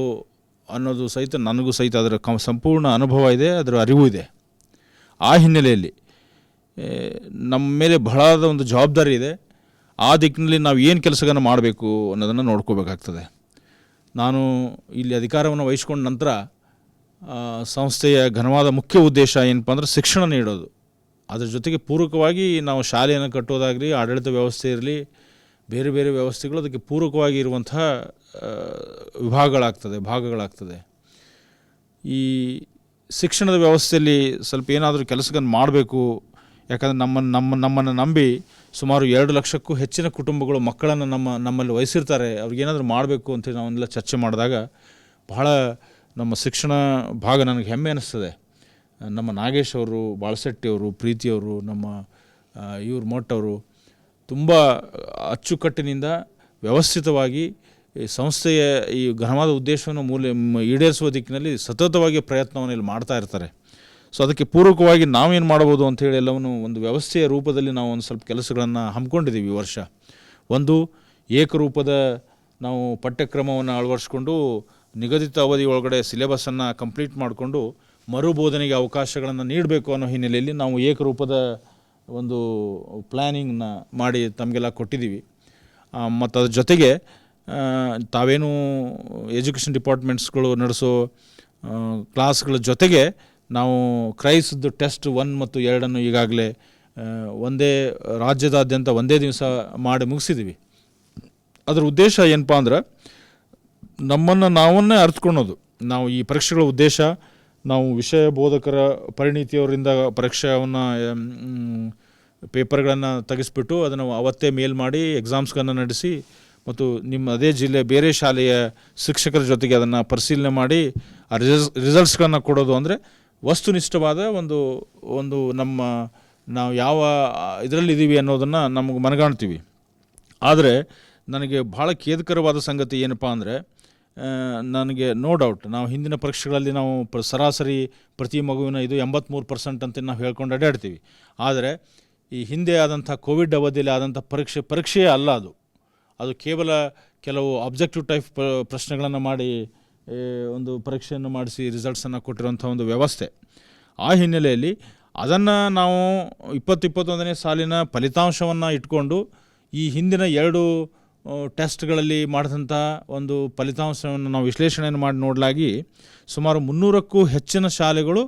ಅನ್ನೋದು ಸಹಿತ ನನಗೂ ಸಹಿತ ಅದರ ಸಂಪೂರ್ಣ ಅನುಭವ ಇದೆ, ಅದರ ಅರಿವು ಇದೆ. ಆ ಹಿನ್ನೆಲೆಯಲ್ಲಿ ನಮ್ಮ ಮೇಲೆ ಬಹಳಾದ ಒಂದು ಜವಾಬ್ದಾರಿ ಇದೆ. ಆ ದಿಕ್ಕಿನಲ್ಲಿ ನಾವು ಏನು ಕೆಲಸಗಳನ್ನು ಮಾಡಬೇಕು ಅನ್ನೋದನ್ನು ನೋಡ್ಕೋಬೇಕಾಗ್ತದೆ. ನಾನು ಇಲ್ಲಿ ಅಧಿಕಾರವನ್ನು ವಹಿಸ್ಕೊಂಡ ನಂತರ ಸಂಸ್ಥೆಯ ಘನವಾದ ಮುಖ್ಯ ಉದ್ದೇಶ ಏನಪ್ಪ ಅಂದರೆ ಶಿಕ್ಷಣ ನೀಡೋದು. ಅದರ ಜೊತೆಗೆ ಪೂರಕವಾಗಿ ನಾವು ಶಾಲೆಯನ್ನು ಕಟ್ಟೋದಾಗಲಿ, ಆಡಳಿತ ವ್ಯವಸ್ಥೆ ಇರಲಿ, ಬೇರೆ ಬೇರೆ ವ್ಯವಸ್ಥೆಗಳು ಅದಕ್ಕೆ ಪೂರಕವಾಗಿ ಇರುವಂತಹ ಭಾಗಗಳಾಗ್ತದೆ. ಈ ಶಿಕ್ಷಣದ ವ್ಯವಸ್ಥೆಯಲ್ಲಿ ಸ್ವಲ್ಪ ಏನಾದರೂ ಕೆಲಸಗಳನ್ನು ಮಾಡಬೇಕು. ಯಾಕಂದರೆ ನಮ್ಮನ್ನು ನಂಬಿ ಸುಮಾರು 2 ಲಕ್ಷಕ್ಕೂ ಹೆಚ್ಚಿನ ಕುಟುಂಬಗಳು ಮಕ್ಕಳನ್ನು ನಮ್ಮಲ್ಲಿ ವಹಿಸಿರ್ತಾರೆ. ಅವ್ರಿಗೇನಾದರೂ ಮಾಡಬೇಕು ಅಂತೇಳಿ ನಾವೆಲ್ಲ ಚರ್ಚೆ ಮಾಡಿದಾಗ ಬಹಳ ನಮ್ಮ ಶಿಕ್ಷಣ ಭಾಗ ನನಗೆ ಹೆಮ್ಮೆ ಅನ್ನಿಸ್ತದೆ. ನಮ್ಮ ನಾಗೇಶ್ ಅವರು, ಬಾಳಶೆಟ್ಟಿಯವರು, ಪ್ರೀತಿಯವರು, ನಮ್ಮ ಮೊಟ್ಟವರು ತುಂಬ ಅಚ್ಚುಕಟ್ಟಿನಿಂದ ವ್ಯವಸ್ಥಿತವಾಗಿ ಈ ಸಂಸ್ಥೆಯ ಈ ಘನವಾದ ಉದ್ದೇಶವನ್ನು ಈಡೇರಿಸುವ ದಿಕ್ಕಿನಲ್ಲಿ ಸತತವಾಗಿ ಪ್ರಯತ್ನವನ್ನು ಇಲ್ಲಿ ಮಾಡ್ತಾ ಇರ್ತಾರೆ. ಸೊ ಅದಕ್ಕೆ ಪೂರಕವಾಗಿ ನಾವೇನು ಮಾಡ್ಬೋದು ಅಂಥೇಳಿ ಎಲ್ಲವನ್ನು ಒಂದು ವ್ಯವಸ್ಥೆಯ ರೂಪದಲ್ಲಿ ನಾವು ಒಂದು ಸ್ವಲ್ಪ ಕೆಲಸಗಳನ್ನು ಹಮ್ಮಿಕೊಂಡಿದ್ದೀವಿ ಈ ವರ್ಷ. ಒಂದು ಏಕರೂಪದ ನಾವು ಪಠ್ಯಕ್ರಮವನ್ನು ಅಳವಡಿಸ್ಕೊಂಡು ನಿಗದಿತ ಅವಧಿ ಒಳಗಡೆ ಸಿಲೆಬಸ್ಸನ್ನು ಕಂಪ್ಲೀಟ್ ಮಾಡಿಕೊಂಡು ಮರುಬೋಧನೆಗೆ ಅವಕಾಶಗಳನ್ನು ನೀಡಬೇಕು ಅನ್ನೋ ಹಿನ್ನೆಲೆಯಲ್ಲಿ ನಾವು ಏಕರೂಪದ ಒಂದು ಪ್ಲ್ಯಾನಿಂಗ್ನ ಮಾಡಿ ತಮಗೆಲ್ಲ ಕೊಟ್ಟಿದ್ದೀವಿ. ಮತ್ತು ಅದ್ರ ಜೊತೆಗೆ ತಾವೇನು ಎಜುಕೇಷನ್ ಡಿಪಾರ್ಟ್ಮೆಂಟ್ಸ್ಗಳು ನಡೆಸೋ ಕ್ಲಾಸ್ಗಳ ಜೊತೆಗೆ ನಾವು ಕ್ರೈಸ್ತದ್ದು ಟೆಸ್ಟ್ 1 ಮತ್ತು 2 ಈಗಾಗಲೇ ಒಂದೇ ರಾಜ್ಯದಾದ್ಯಂತ ಒಂದೇ ದಿವಸ ಮಾಡಿ ಮುಗಿಸಿದ್ದೀವಿ. ಅದರ ಉದ್ದೇಶ ಏನಪ್ಪ ಅಂದ್ರೆ ನಾವನ್ನೇ ಅರ್ಥಕೊಳ್ಳೋದು. ನಾವು ಈ ಪರೀಕ್ಷೆಗಳ ಉದ್ದೇಶ ನಾವು ವಿಷಯ ಬೋಧಕರ ಪರಿಣಿತಿಯವರಿಂದ ಪರೀಕ್ಷೆಯನ್ನು ಪೇಪರ್ಗಳನ್ನು ತೆಗೆಸ್ಬಿಟ್ಟು ಅದನ್ನು ಅವತ್ತೇ ಮೇಲ್ ಮಾಡಿ ಎಕ್ಸಾಮ್ಸ್ಗಳನ್ನು ನಡೆಸಿ ಮತ್ತು ನಿಮ್ಮ ಅದೇ ಜಿಲ್ಲೆ ಬೇರೆ ಶಾಲೆಯ ಶಿಕ್ಷಕರ ಜೊತೆಗೆ ಅದನ್ನು ಪರಿಶೀಲನೆ ಮಾಡಿ ಆ ರಿಸಲ್ಟ್ಸ್ಗಳನ್ನು ಕೊಡೋದು ಅಂದರೆ ವಸ್ತುನಿಷ್ಠವಾದ ಒಂದು ನಾವು ಯಾವ ಇದರಲ್ಲಿದ್ದೀವಿ ಅನ್ನೋದನ್ನು ನಮಗೆ ಮನಗಾಣ್ತೀವಿ. ಆದರೆ ನನಗೆ ಭಾಳ ಖೇದಕರವಾದ ಸಂಗತಿ ಏನಪ್ಪ ಅಂದರೆ, ನನಗೆ ನೋ ಡೌಟ್ ನಾವು ಹಿಂದಿನ ಪರೀಕ್ಷೆಗಳಲ್ಲಿ ನಾವು ಸರಾಸರಿ ಪ್ರತಿ ಮಗುವಿನ ಇದು 83% ಅಂತ ನಾವು ಹೇಳ್ಕೊಂಡು ಅಡ್ಡಾಡ್ತೀವಿ. ಆದರೆ ಈ ಹಿಂದೆ ಆದಂಥ ಕೋವಿಡ್ ಅವಧಿಯಲ್ಲಿ ಆದಂಥ ಪರೀಕ್ಷೆಯೇ ಅಲ್ಲ ಅದು ಕೇವಲ ಕೆಲವು ಆಬ್ಜೆಕ್ಟಿವ್ ಟೈಪ್ ಪ್ರಶ್ನೆಗಳನ್ನು ಮಾಡಿ ಒಂದು ಪರೀಕ್ಷೆಯನ್ನು ಮಾಡಿಸಿ ರಿಸಲ್ಟ್ಸನ್ನು ಕೊಟ್ಟಿರುವಂಥ ಒಂದು ವ್ಯವಸ್ಥೆ. ಆ ಹಿನ್ನೆಲೆಯಲ್ಲಿ ಅದನ್ನು ನಾವು 2021ನೇ ಸಾಲಿನ ಫಲಿತಾಂಶವನ್ನು ಇಟ್ಕೊಂಡು ಈ ಹಿಂದಿನ 2 ಟೆಸ್ಟ್ಗಳಲ್ಲಿ ಮಾಡಿದಂಥ ಒಂದು ಫಲಿತಾಂಶವನ್ನು ನಾವು ವಿಶ್ಲೇಷಣೆಯನ್ನು ಮಾಡಿ ನೋಡಲಾಗಿ ಸುಮಾರು 300ಕ್ಕೂ ಹೆಚ್ಚಿನ ಶಾಲೆಗಳು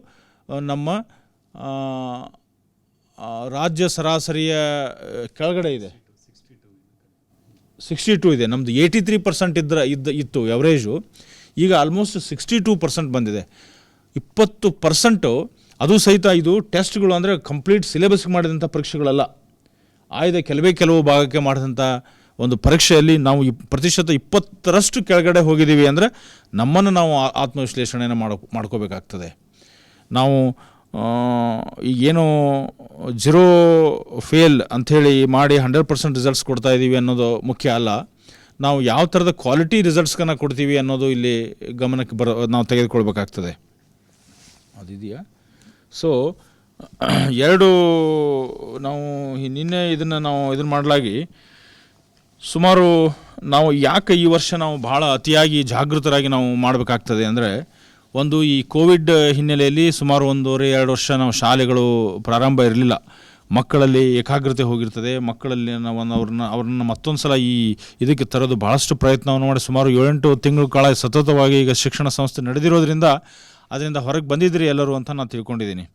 ನಮ್ಮ ರಾಜ್ಯ ಸರಾಸರಿಯ ಕೆಳಗಡೆ ಇದೆ. 62 ಇದೆ. ನಮ್ಮದು 83% ಇತ್ತು ಎವರೇಜು. ಈಗ ಆಲ್ಮೋಸ್ಟ್ 62% ಬಂದಿದೆ. 20% ಅದು ಸಹಿತ ಇದು ಟೆಸ್ಟ್ಗಳು ಅಂದರೆ ಕಂಪ್ಲೀಟ್ ಸಿಲೆಬಸ್ಗೆ ಮಾಡಿದಂಥ ಪರೀಕ್ಷೆಗಳಲ್ಲ. ಆಯ್ದ ಕೆಲವು ಭಾಗಕ್ಕೆ ಮಾಡಿದಂಥ ಒಂದು ಪರೀಕ್ಷೆಯಲ್ಲಿ ನಾವು 20% ಕೆಳಗಡೆ ಹೋಗಿದ್ದೀವಿ ಅಂದರೆ ನಮ್ಮನ್ನು ನಾವು ಆತ್ಮವಿಶ್ಲೇಷಣೆಯನ್ನು ಮಾಡ್ಕೋಬೇಕಾಗ್ತದೆ. ನಾವು ಈಗೇನು 0 ಫೇಲ್ ಅಂಥೇಳಿ ಮಾಡಿ 100% ರಿಸಲ್ಟ್ಸ್ ಕೊಡ್ತಾ ಇದ್ದೀವಿ ಅನ್ನೋದು ಮುಖ್ಯ ಅಲ್ಲ. ನಾವು ಯಾವ ಥರದ ಕ್ವಾಲಿಟಿ ರಿಸಲ್ಟ್ಸ್ಗಳನ್ನು ಕೊಡ್ತೀವಿ ಅನ್ನೋದು ಇಲ್ಲಿ ಗಮನಕ್ಕೆ ನಾವು ತೆಗೆದುಕೊಳ್ಬೇಕಾಗ್ತದೆ. ಅದಿದೆಯಾ? ಸೊ 2 ನಾವು ನಿನ್ನೆ ಇದನ್ನು ಮಾಡಲಾಗಿ ಸುಮಾರು ನಾವು ಯಾಕೆ ಈ ವರ್ಷ ನಾವು ಭಾಳ ಅತಿಯಾಗಿ ಜಾಗೃತರಾಗಿ ನಾವು ಮಾಡಬೇಕಾಗ್ತದೆ ಅಂದರೆ, ಒಂದು ಈ ಕೋವಿಡ್ ಹಿನ್ನೆಲೆಯಲ್ಲಿ ಸುಮಾರು 1.5-2 ವರ್ಷ ನಾವು ಶಾಲೆಗಳು ಪ್ರಾರಂಭ ಇರಲಿಲ್ಲ. ಮಕ್ಕಳಲ್ಲಿ ಏಕಾಗ್ರತೆ ಹೋಗಿರ್ತದೆ. ಮಕ್ಕಳಲ್ಲಿ ನಾವು ಅವ್ರನ್ನ ಮತ್ತೊಂದು ಸಲ ಇದಕ್ಕೆ ತರೋದು ಭಾಳಷ್ಟು ಪ್ರಯತ್ನವನ್ನು ಮಾಡಿ ಸುಮಾರು 7-8 ತಿಂಗಳ ಕಾಲ ಸತತವಾಗಿ ಈಗ ಶಿಕ್ಷಣ ಸಂಸ್ಥೆ ನಡೆದಿರೋದ್ರಿಂದ ಅದರಿಂದ ಹೊರಗೆ ಬಂದಿದ್ರಿ ಎಲ್ಲರೂ ಅಂತ ನಾನು ತಿಳ್ಕೊಂಡಿದ್ದೀನಿ.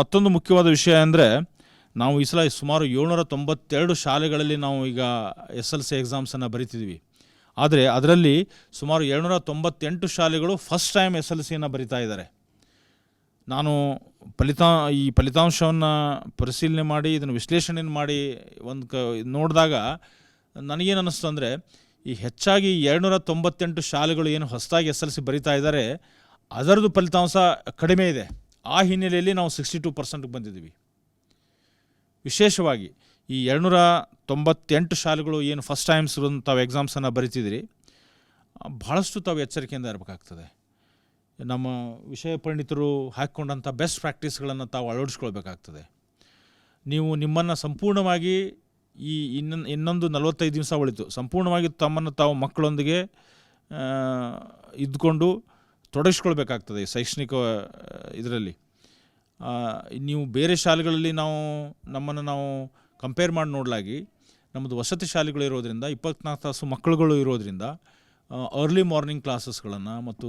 ಮತ್ತೊಂದು ಮುಖ್ಯವಾದ ವಿಷಯ ಅಂದರೆ, ನಾವು ಈ ಸಲ ಸುಮಾರು 792 ಶಾಲೆಗಳಲ್ಲಿ ನಾವು ಈಗ SSLC ಎಕ್ಸಾಮ್ಸನ್ನು ಬರಿತಿದ್ವಿ. ಆದರೆ ಅದರಲ್ಲಿ ಸುಮಾರು 798 ಶಾಲೆಗಳು ಫಸ್ಟ್ ಟೈಮ್ SSLCಯನ್ನು ಬರಿತಾ ಇದ್ದಾರೆ. ನಾನು ಈ ಫಲಿತಾಂಶವನ್ನು ಪರಿಶೀಲನೆ ಮಾಡಿ ಇದನ್ನು ವಿಶ್ಲೇಷಣೆಯನ್ನು ಮಾಡಿ ನೋಡಿದಾಗ ನನಗೇನು ಅನ್ನಿಸ್ತು ಅಂದರೆ, ಈ ಹೆಚ್ಚಾಗಿ 298 ಶಾಲೆಗಳು ಏನು ಹೊಸದಾಗಿ SSLC ಬರಿತಾ ಇದ್ದಾರೆ ಅದರದ್ದು ಫಲಿತಾಂಶ ಕಡಿಮೆ ಇದೆ. ಆ ಹಿನ್ನೆಲೆಯಲ್ಲಿ ನಾವು 62% ಬಂದಿದ್ದೀವಿ. ವಿಶೇಷವಾಗಿ ಈ 298 ಶಾಲೆಗಳು ಏನು ಫಸ್ಟ್ ಟೈಮ್ಸ್ ತಾವು ಎಕ್ಸಾಮ್ಸನ್ನು ಬರಿತಿದ್ದೀರಿ, ಭಾಳಷ್ಟು ತಾವು ಎಚ್ಚರಿಕೆಯಿಂದ ಇರಬೇಕಾಗ್ತದೆ. ನಮ್ಮ ವಿಷಯ ಪರಿಣಿತರು ಹಾಕಿಕೊಂಡಂಥ ಬೆಸ್ಟ್ ಪ್ರಾಕ್ಟೀಸ್ಗಳನ್ನು ತಾವು ಅಳವಡಿಸ್ಕೊಳ್ಬೇಕಾಗ್ತದೆ. ನೀವು ನಿಮ್ಮನ್ನು ಸಂಪೂರ್ಣವಾಗಿ ಇನ್ನೊಂದು 45 ದಿವಸ ಉಳಿತು, ಸಂಪೂರ್ಣವಾಗಿ ತಮ್ಮನ್ನು ತಾವು ಮಕ್ಕಳೊಂದಿಗೆ ಇದ್ದುಕೊಂಡು ತೊಡಗಿಸ್ಕೊಳ್ಬೇಕಾಗ್ತದೆ ಶೈಕ್ಷಣಿಕ ಇದರಲ್ಲಿ. ನೀವು ಬೇರೆ ಶಾಲೆಗಳಲ್ಲಿ ನಮ್ಮನ್ನು ನಾವು ಕಂಪೇರ್ ಮಾಡಿ ನೋಡಲಾಗಿ ನಮ್ಮದು ವಸತಿ ಶಾಲೆಗಳು ಇರೋದರಿಂದ 24 ತಾಸು ಮಕ್ಕಳುಗಳು ಇರೋದರಿಂದ ಅರ್ಲಿ ಮಾರ್ನಿಂಗ್ ಕ್ಲಾಸಸ್ಗಳನ್ನು ಮತ್ತು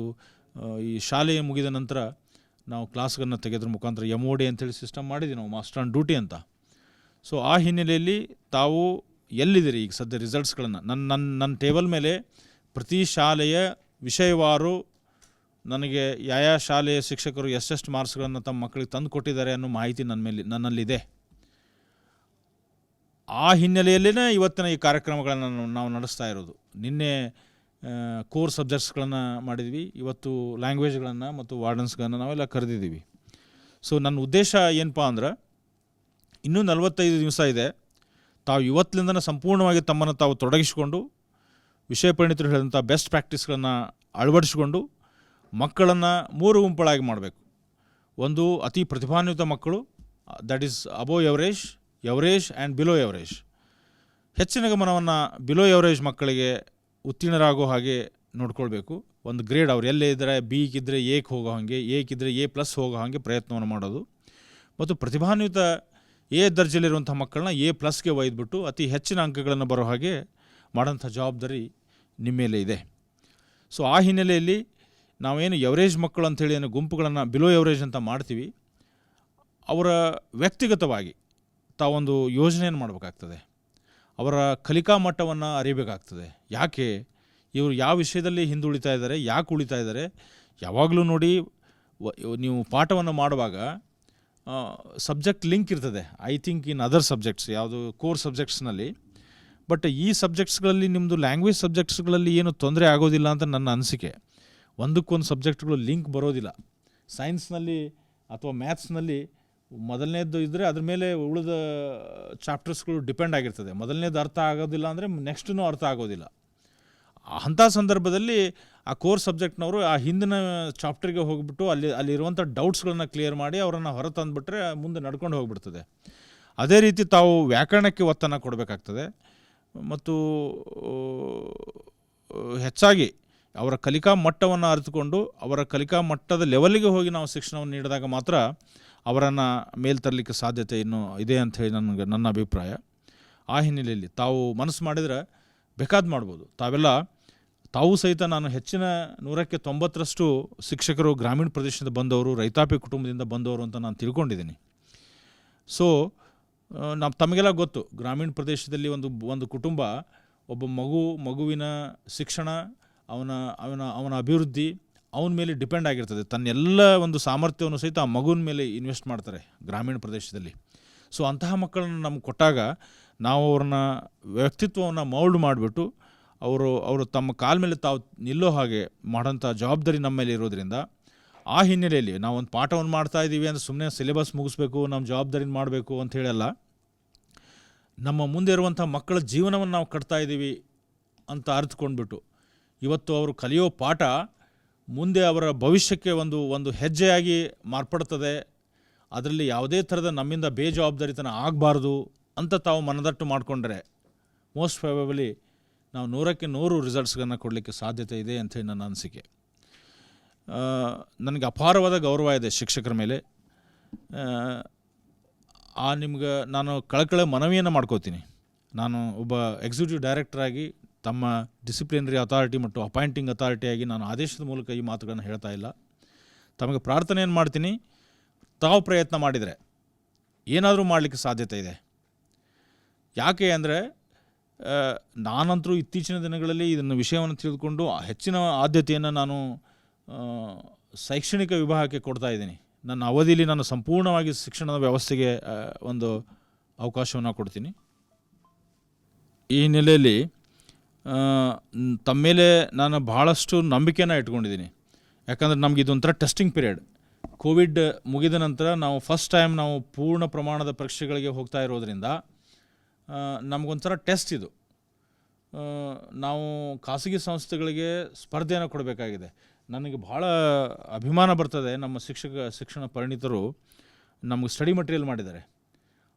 ಈ ಶಾಲೆಯ ಮುಗಿದ ನಂತರ ನಾವು ಕ್ಲಾಸ್ಗಳನ್ನು ತೆಗೆದ್ರ ಮುಖಾಂತರ MOD ಅಂತೇಳಿ ಸಿಸ್ಟಮ್ ಮಾಡಿದ್ದೀವಿ ನಾವು, ಮಾಸ್ಟರ್ ಆನ್ ಡ್ಯೂಟಿ ಅಂತ. ಸೊ ಆ ಹಿನ್ನೆಲೆಯಲ್ಲಿ ತಾವು ಎಲ್ಲಿದ್ದೀರಿ ಈಗ ಸದ್ಯ ರಿಸಲ್ಟ್ಸ್ಗಳನ್ನು ನನ್ನ ಟೇಬಲ್ ಮೇಲೆ ಪ್ರತಿ ಶಾಲೆಯ ವಿಷಯವಾರು ನನಗೆ ಯಾವ ಶಾಲೆಯ ಶಿಕ್ಷಕರು ಎಷ್ಟು ಮಾರ್ಕ್ಸ್ಗಳನ್ನು ತಮ್ಮ ಮಕ್ಕಳಿಗೆ ತಂದು ಕೊಟ್ಟಿದ್ದಾರೆ ಅನ್ನೋ ಮಾಹಿತಿ ನನ್ನಲ್ಲಿದೆ. ಆ ಹಿನ್ನೆಲೆಯಲ್ಲೇ ಇವತ್ತಿನ ಈ ಕಾರ್ಯಕ್ರಮಗಳನ್ನು ನಾವು ನಡೆಸ್ತಾ ಇರೋದು. ನಿನ್ನೆ ಕೋರ್ ಸಬ್ಜೆಕ್ಟ್ಸ್ಗಳನ್ನು ಮಾಡಿದ್ವಿ, ಇವತ್ತು ಲ್ಯಾಂಗ್ವೇಜ್ಗಳನ್ನು ಮತ್ತು ವಾರ್ಡನ್ಸ್ಗಳನ್ನು ನಾವೆಲ್ಲ ಕರೆದಿದ್ದೀವಿ. ಸೊ ನನ್ನ ಉದ್ದೇಶ ಏನಪ್ಪ ಅಂದ್ರೆ, ಇನ್ನೂ 45 ದಿವಸ ಇದೆ. ತಾವು ಇವತ್ತಿನಿಂದ ಸಂಪೂರ್ಣವಾಗಿ ತಮ್ಮನ್ನು ತಾವು ತೊಡಗಿಸಿಕೊಂಡು ವಿಷಯ ಪರಿಣಿತರು ಹೇಳಿದಂಥ ಬೆಸ್ಟ್ ಪ್ರಾಕ್ಟೀಸ್ಗಳನ್ನು ಅಳವಡಿಸಿಕೊಂಡು ಮಕ್ಕಳನ್ನು 3 ಗುಂಪುಗಳಾಗಿ ಮಾಡಬೇಕು. ಒಂದು ಅತಿ ಪ್ರತಿಭಾನ್ವಿತ ಮಕ್ಕಳು, that is above average and below average. ಹೆಚ್ಚಿನ ಗಮನವನ್ನು ಬಿಲೋ ಎವರೇಜ್ ಮಕ್ಕಳಿಗೆ ಉತ್ತೀರ್ಣರಾಗೋ ಹಾಗೆ ನೋಡ್ಕೊಳ್ಬೇಕು. ಒಂದು ಗ್ರೇಡ್ ಅವ್ರು ಎಲ್ಲೇ ಇದ್ದರೆ ಬಿಗಿದ್ರೆ ಎಗೆ ಹೋಗೋ ಹಾಗೆ, ಎಗಿದ್ರೆ A+ ಹೋಗೋ ಹಾಗೆ ಪ್ರಯತ್ನವನ್ನು ಮಾಡೋದು. ಮತ್ತು ಪ್ರತಿಭಾನ್ವಿತ A ದರ್ಜೆಯಲ್ಲಿರುವಂಥ ಮಕ್ಕಳನ್ನ A+ಗೆ ಒಯ್ದುಬಿಟ್ಟು ಅತಿ ಹೆಚ್ಚಿನ ಅಂಕಗಳನ್ನು ಬರೋ ಹಾಗೆ ಮಾಡೋಂಥ ಜವಾಬ್ದಾರಿ ನಿಮ್ಮ ಮೇಲೆ ಇದೆ. ಸೊ ಆ ಹಿನ್ನೆಲೆಯಲ್ಲಿ ನಾವೇನು ಎವರೇಜ್ ಮಕ್ಕಳು ಅಂಥೇಳಿ ಏನು ಗುಂಪುಗಳನ್ನು ಬಿಲೋ ಎವರೇಜ್ ಅಂತ ಮಾಡ್ತೀವಿ, ಅವರ ವ್ಯಕ್ತಿಗತವಾಗಿ ತಾವೊಂದು ಯೋಜನೆಯನ್ನು ಮಾಡಬೇಕಾಗ್ತದೆ. ಅವರ ಕಲಿಕಾ ಮಟ್ಟವನ್ನು ಅರಿಬೇಕಾಗ್ತದೆ. ಯಾಕೆ ಇವರು ಯಾವ ವಿಷಯದಲ್ಲಿ ಹಿಂದುಳಿತಾ ಇದ್ದಾರೆ, ಯಾಕೆ ಉಳಿತಾ ಇದ್ದಾರೆ. ಯಾವಾಗಲೂ ನೋಡಿ, ನೀವು ಪಾಠವನ್ನು ಮಾಡುವಾಗ ಸಬ್ಜೆಕ್ಟ್ ಲಿಂಕ್ ಇರ್ತದೆ I think in other subjects, ಯಾವುದು ಕೋರ್ ಸಬ್ಜೆಕ್ಟ್ಸ್ನಲ್ಲಿ. ಬಟ್ ಈ ಸಬ್ಜೆಕ್ಟ್ಸ್ಗಳಲ್ಲಿ ನಿಮ್ಮದು ಲ್ಯಾಂಗ್ವೇಜ್ ಸಬ್ಜೆಕ್ಟ್ಸ್ಗಳಲ್ಲಿ ಏನು ತೊಂದರೆ ಆಗೋದಿಲ್ಲ ಅಂತ ನನ್ನ ಅನಿಸಿಕೆ. ಒಂದಕ್ಕೊಂದು ಸಬ್ಜೆಕ್ಟ್ಗಳು ಲಿಂಕ್ ಬರೋದಿಲ್ಲ. ಸೈನ್ಸ್ನಲ್ಲಿ ಅಥವಾ ಮ್ಯಾಥ್ಸ್ನಲ್ಲಿ ಮೊದಲನೇದು ಇದ್ದರೆ ಅದ್ರ ಮೇಲೆ ಉಳಿದ ಚಾಪ್ಟರ್ಸ್ಗಳು ಡಿಪೆಂಡ್ ಆಗಿರ್ತದೆ. ಮೊದಲನೇದು ಅರ್ಥ ಆಗೋದಿಲ್ಲ ಅಂದರೆ ನೆಕ್ಸ್ಟೂ ಅರ್ಥ ಆಗೋದಿಲ್ಲ. ಅಂಥ ಸಂದರ್ಭದಲ್ಲಿ ಆ ಕೋರ್ ಸಬ್ಜೆಕ್ಟ್ನವರು ಆ ಹಿಂದಿನ ಚಾಪ್ಟರ್ಗೆ ಹೋಗಿಬಿಟ್ಟು ಅಲ್ಲಿರುವಂಥ ಡೌಟ್ಸ್ಗಳನ್ನ ಕ್ಲಿಯರ್ ಮಾಡಿ ಅವರನ್ನು ಹೊರ ತಂದುಬಿಟ್ರೆ ಮುಂದೆ ನಡ್ಕೊಂಡು ಹೋಗಿಬಿಡ್ತದೆ. ಅದೇ ರೀತಿ ತಾವು ವ್ಯಾಕರಣಕ್ಕೆ ಒತ್ತನ್ನು ಕೊಡಬೇಕಾಗ್ತದೆ. ಮತ್ತು ಹೆಚ್ಚಾಗಿ ಅವರ ಕಲಿಕಾ ಮಟ್ಟವನ್ನು ಅರಿತುಕೊಂಡು ಅವರ ಕಲಿಕಾ ಮಟ್ಟದ ಲೆವೆಲ್ಗೆ ಹೋಗಿ ನಾವು ಶಿಕ್ಷಣವನ್ನು ನೀಡಿದಾಗ ಮಾತ್ರ ಅವರನ್ನು ಮೇಲ್ತರಲಿಕ್ಕೆ ಸಾಧ್ಯತೆ ಇನ್ನೂ ಇದೆ ಅಂಥೇಳಿ ನನ್ನ ಅಭಿಪ್ರಾಯ. ಆ ಹಿನ್ನೆಲೆಯಲ್ಲಿ ತಾವು ಮನಸ್ಸು ಮಾಡಿದರೆ ಬೇಕಾದ ಮಾಡ್ಬೋದು. ತಾವು ಸಹಿತ ನಾನು ಹೆಚ್ಚಿನ 100ಕ್ಕೆ 90ರಷ್ಟು ಶಿಕ್ಷಕರು ಗ್ರಾಮೀಣ ಪ್ರದೇಶದಿಂದ ಬಂದವರು, ರೈತಾಪಿ ಕುಟುಂಬದಿಂದ ಬಂದವರು ಅಂತ ನಾನು ತಿಳ್ಕೊಂಡಿದ್ದೀನಿ. ಸೊ ತಮಗೆಲ್ಲ ಗೊತ್ತು, ಗ್ರಾಮೀಣ ಪ್ರದೇಶದಲ್ಲಿ ಒಂದು ಕುಟುಂಬ, ಒಬ್ಬ ಮಗುವಿನ ಶಿಕ್ಷಣ, ಅವನ ಅಭಿವೃದ್ಧಿ ಅವನ ಮೇಲೆ ಡಿಪೆಂಡ್ ಆಗಿರ್ತದೆ. ತನ್ನೆಲ್ಲ ಒಂದು ಸಾಮರ್ಥ್ಯವನ್ನು ಸಹಿತ ಆ ಮಗುವಿನ ಮೇಲೆ ಇನ್ವೆಸ್ಟ್ ಮಾಡ್ತಾರೆ ಗ್ರಾಮೀಣ ಪ್ರದೇಶದಲ್ಲಿ. ಸೊ ಅಂತಹ ಮಕ್ಕಳನ್ನು ನಮ್ಗೆ ಕೊಟ್ಟಾಗ ನಾವು ಅವ್ರನ್ನ ವ್ಯಕ್ತಿತ್ವವನ್ನು ಮೌಲ್ಡ್ ಮಾಡಿಬಿಟ್ಟು ಅವರು ತಮ್ಮ ಕಾಲ ಮೇಲೆ ತಾವು ನಿಲ್ಲೋ ಹಾಗೆ ಮಾಡೋಂಥ ಜವಾಬ್ದಾರಿ ನಮ್ಮ ಮೇಲೆ ಇರೋದ್ರಿಂದ, ಆ ಹಿನ್ನೆಲೆಯಲ್ಲಿ ನಾವು ಒಂದು ಪಾಠವನ್ನು ಮಾಡ್ತಾಯಿದ್ದೀವಿ ಅಂದರೆ ಸುಮ್ಮನೆ ಸಿಲೆಬಸ್ ಮುಗಿಸ್ಬೇಕು, ನಮ್ಮ ಜವಾಬ್ದಾರಿನ ಮಾಡಬೇಕು ಅಂತ ಹೇಳಲ್ಲ. ನಮ್ಮ ಮುಂದೆ ಇರುವಂಥ ಮಕ್ಕಳ ಜೀವನವನ್ನು ನಾವು ಕಟ್ತಾಯಿದ್ದೀವಿ ಅಂತ ಅರ್ಥಕೊಂಡ್ಬಿಟ್ಟು ಇವತ್ತು ಅವರು ಕಲಿಯೋ ಪಾಠ ಮುಂದೆ ಅವರ ಭವಿಷ್ಯಕ್ಕೆ ಒಂದು ಹೆಜ್ಜೆಯಾಗಿ ಮಾರ್ಪಡ್ತದೆ. ಅದರಲ್ಲಿ ಯಾವುದೇ ಥರದ ನಮ್ಮಿಂದ ಬೇಜವಾಬ್ದಾರಿತನ ಆಗಬಾರ್ದು ಅಂತ ತಾವು ಮನದಟ್ಟು ಮಾಡಿಕೊಂಡ್ರೆ ಮೋಸ್ಟ್ ಪ್ರಾಬಬಲಿ ನಾವು 100ಕ್ಕೆ 100 ರಿಸಲ್ಟ್ಸ್ಗಳನ್ನು ಕೊಡಲಿಕ್ಕೆ ಸಾಧ್ಯತೆ ಇದೆ ಅಂಥೇಳಿ ನನ್ನ ಅನಿಸಿಕೆ. ನನಗೆ ಅಪಾರವಾದ ಗೌರವ ಇದೆ ಶಿಕ್ಷಕರ ಮೇಲೆ. ನಿಮ್ಗೆ ನಾನು ಕಳಕಳೆ ಮನವಿಯನ್ನು ಮಾಡ್ಕೋತೀನಿ. ನಾನು ಒಬ್ಬ ಎಕ್ಸಿಕ್ಯೂಟಿವ್ ಡೈರೆಕ್ಟರಾಗಿ ತಮ್ಮ ಡಿಸಿಪ್ಲಿನರಿ ಅಥಾರಿಟಿ ಮತ್ತು ಅಪಾಯಿಂಟಿಂಗ್ ಅಥಾರಿಟಿಯಾಗಿ ನಾನು ಆದೇಶದ ಮೂಲಕ ಈ ಮಾತುಗಳನ್ನು ಹೇಳ್ತಾ ಇಲ್ಲ. ತಮಗೆ ಪ್ರಾರ್ಥನೆಯನ್ನು ಮಾಡ್ತೀನಿ, ತಾವು ಪ್ರಯತ್ನ ಮಾಡಿದರೆ ಏನಾದರೂ ಮಾಡಲಿಕ್ಕೆ ಸಾಧ್ಯತೆ ಇದೆ. ಯಾಕೆ ಅಂದರೆ ನಾನಂತರೂ ಇತ್ತೀಚಿನ ದಿನಗಳಲ್ಲಿ ಇದನ್ನು ವಿಷಯವನ್ನು ತಿಳಿದುಕೊಂಡು ಹೆಚ್ಚಿನ ಆದ್ಯತೆಯನ್ನು ನಾನು ಶೈಕ್ಷಣಿಕ ವಿಭಾಗಕ್ಕೆ ಕೊಡ್ತಾ ಇದ್ದೀನಿ. ನನ್ನ ಅವಧಿಯಲ್ಲಿ ನಾನು ಸಂಪೂರ್ಣವಾಗಿ ಶಿಕ್ಷಣದ ವ್ಯವಸ್ಥೆಗೆ ಒಂದು ಅವಕಾಶವನ್ನು ಕೊಡ್ತೀನಿ. ಈ ಹಿನ್ನೆಲೆಯಲ್ಲಿ ತಮ್ಮ ಮೇಲೆ ನಾನು ಭಾಳಷ್ಟು ನಂಬಿಕೆಯನ್ನು ಇಟ್ಕೊಂಡಿದ್ದೀನಿ. ಯಾಕಂದರೆ ನಮಗೆ ಇದೊಂಥರ ಟೆಸ್ಟಿಂಗ್ ಪೀರಿಯಡ್. ಕೋವಿಡ್ ಮುಗಿದ ನಂತರ ನಾವು ಫಸ್ಟ್ ಟೈಮ್ ನಾವು ಪೂರ್ಣ ಪ್ರಮಾಣದ ಪರೀಕ್ಷೆಗಳಿಗೆ ಹೋಗ್ತಾ ಇರೋದರಿಂದ ನಮಗೊಂಥರ ಟೆಸ್ಟ್ ಇದು. ನಾವು ಖಾಸಗಿ ಸಂಸ್ಥೆಗಳಿಗೆ ಸ್ಪರ್ಧೆಯನ್ನು ಕೊಡಬೇಕಾಗಿದೆ. ನನಗೆ ಭಾಳ ಅಭಿಮಾನ ಬರ್ತದೆ, ನಮ್ಮ ಶಿಕ್ಷಣ ಪರಿಣಿತರು ನಮಗೆ ಸ್ಟಡಿ ಮಟೀರಿಯಲ್ ಮಾಡಿದ್ದಾರೆ.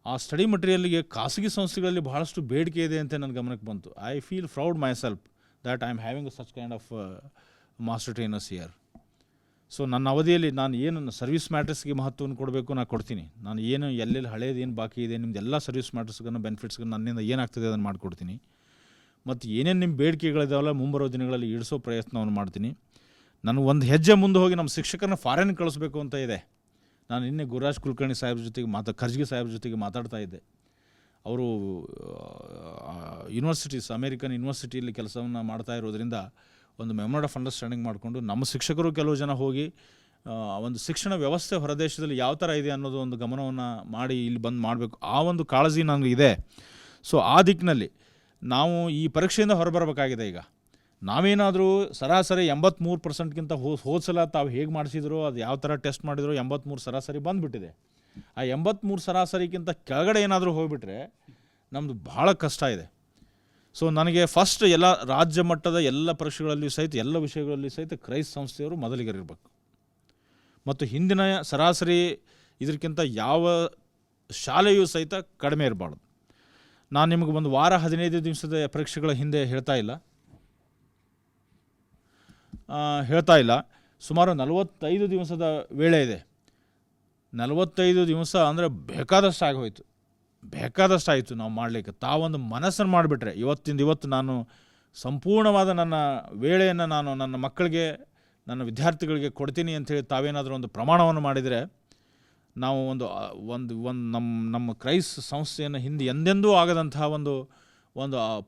ಆ ಸ್ಟಡಿ ಮಟೀರಿಯಲ್ಗೆ ಖಾಸಗಿ ಸಂಸ್ಥೆಗಳಲ್ಲಿ ಭಾಳಷ್ಟು ಬೇಡಿಕೆ ಇದೆ ಅಂತ ನನ್ನ ಗಮನಕ್ಕೆ ಬಂತು. I feel proud my self that I am having such kind of master trainers here. So ನನ್ನ ಅವಧಿಯಲ್ಲಿ ನಾನು ಏನು ಸರ್ವಿಸ್ ಮ್ಯಾಟ್ರಸ್ಗೆ ಮಹತ್ವವನ್ನು ಕೊಡಬೇಕು ನಾನು ಕೊಡ್ತೀನಿ. ನಾನು ಏನು ಎಲ್ಲೆಲ್ಲಿ ಹಳೇದು ಏನು ಬಾಕಿ ಇದೆ ನಿಮ್ದು ಎಲ್ಲ ಸರ್ವಿಸ್ ಮ್ಯಾಟ್ರಸ್ಗಳನ್ನ ಬೆನಿಫಿಟ್ಸ್ಗಳನ್ನ ನನ್ನಿಂದ ಏನಾಗ್ತದೆ ಅದನ್ನು ಮಾಡಿಕೊಡ್ತೀನಿ. ಮತ್ತು ಏನೇನು ನಿಮ್ಮ ಬೇಡಿಕೆಗಳಿದಾವಲ್ಲ ಮುಂಬರೋ ದಿನಗಳಲ್ಲಿ ಈಡಿಸೋ ಪ್ರಯತ್ನವನ್ನು ಮಾಡ್ತೀನಿ. ನಾನು ಒಂದು ಹೆಜ್ಜೆ ಮುಂದೆ ಹೋಗಿ ನಮ್ಮ ಶಿಕ್ಷಕರನ್ನ ಫಾರಿನ್ ಕಳಿಸ್ಬೇಕು ಅಂತ ಇದೆ. ನಾನು ನಿನ್ನೆ ಗುರುರಾಜ್ ಕುಲಕರ್ಣಿ ಸಾಹೇಬ್ರ ಜೊತೆಗೆ ಖರ್ಗೆ ಸಾಹೇಬ್ರ ಜೊತೆಗೆ ಮಾತಾಡ್ತಾ ಇದ್ದೆ. ಅವರು ಯೂನಿವರ್ಸಿಟೀಸ್, ಅಮೇರಿಕನ್ ಯೂನಿವರ್ಸಿಟಿಯಲ್ಲಿ ಕೆಲಸವನ್ನು ಮಾಡ್ತಾ ಇರೋದ್ರಿಂದ ಒಂದು ಮೆಮೊರಾಂಡಮ್ ಆಫ್ ಅಂಡರ್ಸ್ಟ್ಯಾಂಡಿಂಗ್ ಮಾಡಿಕೊಂಡು ನಮ್ಮ ಶಿಕ್ಷಕರು ಕೆಲವು ಜನ ಹೋಗಿ ಒಂದು ಶಿಕ್ಷಣ ವ್ಯವಸ್ಥೆ ಹೊರದೇಶದಲ್ಲಿ ಯಾವ ಥರ ಇದೆ ಅನ್ನೋದು ಒಂದು ಗಮನವನ್ನು ಮಾಡಿ ಇಲ್ಲಿ ಬಂದು ಮಾಡಬೇಕು, ಆ ಒಂದು ಕಾಳಜಿ ನನಗೆ ಇದೆ. ಸೊ ಆ ದಿಕ್ಕಿನಲ್ಲಿ ನಾವು ಈ ಪರೀಕ್ಷೆಯಿಂದ ಹೊರಬರಬೇಕಾಗಿದೆ. ಈಗ ನಾವೇನಾದರೂ ಸರಾಸರಿ 83%ಗಿಂತ ಹೋದ್ಸಲ ತಾವು ಹೇಗೆ ಮಾಡಿಸಿದ್ರು, ಅದು ಯಾವ ಥರ ಟೆಸ್ಟ್ ಮಾಡಿದ್ರು 83 ಸರಾಸರಿ ಬಂದುಬಿಟ್ಟಿದೆ. ಆ 83 ಸರಾಸರಿಗಿಂತ ಕೆಳಗಡೆ ಏನಾದರೂ ಹೋಗಿಬಿಟ್ರೆ ನಮ್ಮದು ಭಾಳ ಕಷ್ಟ ಇದೆ. ಸೊ ನನಗೆ ಫಸ್ಟ್ ಎಲ್ಲ ರಾಜ್ಯ ಮಟ್ಟದ ಎಲ್ಲ ಪರೀಕ್ಷೆಗಳಲ್ಲಿ ಸಹಿತ ಎಲ್ಲ ವಿಷಯಗಳಲ್ಲಿ ಸಹಿತ ಕ್ರೈಸ್ ಸಂಸ್ಥೆಯವರು ಮೊದಲಿಗರಿರಬೇಕು. ಮತ್ತು ಹಿಂದಿನ ಸರಾಸರಿ ಇದಕ್ಕಿಂತ ಯಾವ ಶಾಲೆಯೂ ಸಹಿತ ಕಡಿಮೆ ಇರಬಾರ್ದು. ನಾನು ನಿಮಗೆ ಒಂದು ವಾರ 15 ದಿವಸದ ಪರೀಕ್ಷೆಗಳ ಹಿಂದೆ ಹೇಳ್ತಾ ಇಲ್ಲ, ಸುಮಾರು 45 ದಿವಸದ ವೇಳೆ ಇದೆ. 45 ದಿವಸ ಅಂದರೆ ಬೇಕಾದಷ್ಟು ಆಯಿತು ನಾವು ಮಾಡಲಿಕ್ಕೆ. ತಾವೊಂದು ಮನಸ್ಸನ್ನು ಮಾಡಿಬಿಟ್ರೆ ಇವತ್ತು ನಾನು ಸಂಪೂರ್ಣವಾದ ನನ್ನ ವೇಳೆಯನ್ನು ನಾನು ನನ್ನ ಮಕ್ಕಳಿಗೆ, ನನ್ನ ವಿದ್ಯಾರ್ಥಿಗಳಿಗೆ ಕೊಡ್ತೀನಿ ಅಂಥೇಳಿ ತಾವೇನಾದರೂ ಒಂದು ಪ್ರಮಾಣವನ್ನು ಮಾಡಿದರೆ ನಾವು ನಮ್ಮ ಕ್ರೈಸ್ ಸಂಸ್ಥೆಯನ್ನು ಹಿಂದೆ ಎಂದೆಂದೂ ಆಗದಂತಹ ಒಂದು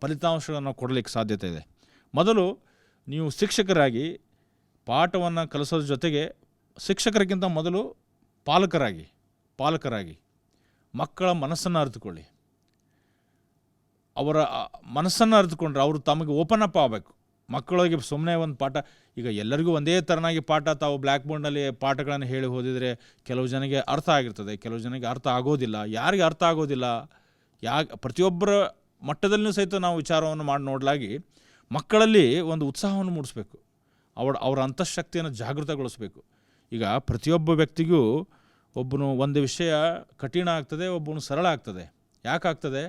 ಫಲಿತಾಂಶಗಳನ್ನು ಕೊಡಲಿಕ್ಕೆ ಸಾಧ್ಯತೆ ಇದೆ. ಮೊದಲು ನೀವು ಶಿಕ್ಷಕರಾಗಿ ಪಾಠವನ್ನು ಕಲಿಸೋದ್ರ ಜೊತೆಗೆ ಶಿಕ್ಷಕರಿಗಿಂತ ಮೊದಲು ಪಾಲಕರಾಗಿ ಪಾಲಕರಾಗಿ ಮಕ್ಕಳ ಮನಸ್ಸನ್ನು ಅರಿತುಕೊಳ್ಳಿ. ಅವರ ಮನಸ್ಸನ್ನು ಅರಿತುಕೊಂಡ್ರೆ ಅವರು ತಮಗೆ ಓಪನ್ ಅಪ್ ಆಗಬೇಕು. ಮಕ್ಕಳಿಗೆ ಸುಮ್ಮನೆ ಒಂದು ಪಾಠ, ಈಗ ಎಲ್ಲರಿಗೂ ಒಂದೇ ಥರನಾಗಿ ಪಾಠ ತಾವು ಬ್ಲ್ಯಾಕ್ ಬೋರ್ಡ್ನಲ್ಲಿ ಪಾಠಗಳನ್ನು ಹೇಳಿ ಓದಿದರೆ ಕೆಲವು ಜನಕ್ಕೆ ಅರ್ಥ ಆಗಿರ್ತದೆ, ಕೆಲವು ಜನಕ್ಕೆ ಅರ್ಥ ಆಗೋದಿಲ್ಲ. ಯಾರಿಗೆ ಅರ್ಥ ಆಗೋದಿಲ್ಲ, ಪ್ರತಿಯೊಬ್ಬರ ಮಟ್ಟದಲ್ಲೂ ಸಹಿತ ನಾವು ವಿಚಾರವನ್ನು ಮಾಡಿ ನೋಡಲಾಗಿ ಮಕ್ಕಳಲ್ಲಿ ಒಂದು ಉತ್ಸಾಹವನ್ನು ಮೂಡಿಸ್ಬೇಕು. ಅವರ ಅಂತಃಶಕ್ತಿಯನ್ನು ಜಾಗೃತಗೊಳಿಸಬೇಕು. ಈಗ ಪ್ರತಿಯೊಬ್ಬ ವ್ಯಕ್ತಿಗೂ ಒಬ್ಬನು ಒಂದು ವಿಷಯ ಕಠಿಣ ಆಗ್ತದೆ, ಒಬ್ಬನು ಸರಳ ಆಗ್ತದೆ. ಯಾಕಾಗ್ತದೆ?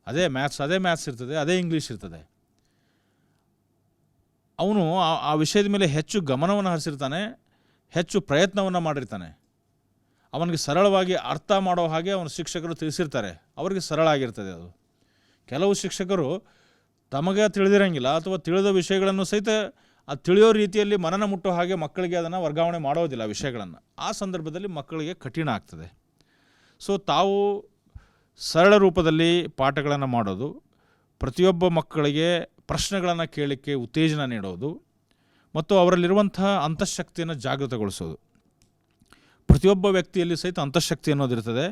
ಅದೇ ಮ್ಯಾಥ್ಸ್ ಇರ್ತದೆ, ಅದೇ ಇಂಗ್ಲೀಷ್ ಇರ್ತದೆ. ಅವನು ಆ ವಿಷಯದ ಮೇಲೆ ಹೆಚ್ಚು ಗಮನವನ್ನು ಹರಿಸಿರ್ತಾನೆ, ಹೆಚ್ಚು ಪ್ರಯತ್ನವನ್ನು ಮಾಡಿರ್ತಾನೆ. ಅವನಿಗೆ ಸರಳವಾಗಿ ಅರ್ಥ ಮಾಡೋ ಹಾಗೆ ಅವನ ಶಿಕ್ಷಕರು ತಿಳಿಸಿರ್ತಾರೆ, ಅವರಿಗೆ ಸರಳ ಆಗಿರ್ತದೆ ಅದು. ಕೆಲವು ಶಿಕ್ಷಕರು ತಮಗೆ ತಿಳಿದಿರಂಗಿಲ್ಲ ಅಥವಾ ತಿಳಿದ ವಿಷಯಗಳನ್ನು ಸಹಿತ ಅದು ತಿಳಿಯೋ ರೀತಿಯಲ್ಲಿ ಮನನ ಮುಟ್ಟೋ ಹಾಗೆ ಮಕ್ಕಳಿಗೆ ಅದನ್ನು ವರ್ಗಾವಣೆ ಮಾಡೋದಿಲ್ಲ ವಿಷಯಗಳನ್ನು. ಆ ಸಂದರ್ಭದಲ್ಲಿ ಮಕ್ಕಳಿಗೆ ಕಠಿಣ ಆಗ್ತದೆ. ಸೊ ತಾವು ಸರಳ ರೂಪದಲ್ಲಿ ಪಾಠಗಳನ್ನು ಮಾಡೋದು, ಪ್ರತಿಯೊಬ್ಬ ಮಕ್ಕಳಿಗೆ ಪ್ರಶ್ನೆಗಳನ್ನು ಕೇಳಲಿಕ್ಕೆ ಉತ್ತೇಜನ ನೀಡೋದು ಮತ್ತು ಅವರಲ್ಲಿರುವಂಥ ಅಂತಃಶಕ್ತಿಯನ್ನು ಜಾಗೃತಗೊಳಿಸೋದು. ಪ್ರತಿಯೊಬ್ಬ ವ್ಯಕ್ತಿಯಲ್ಲಿ ಸಹಿತ ಅಂತಃಶಕ್ತಿ ಅನ್ನೋದಿರ್ತದೆ.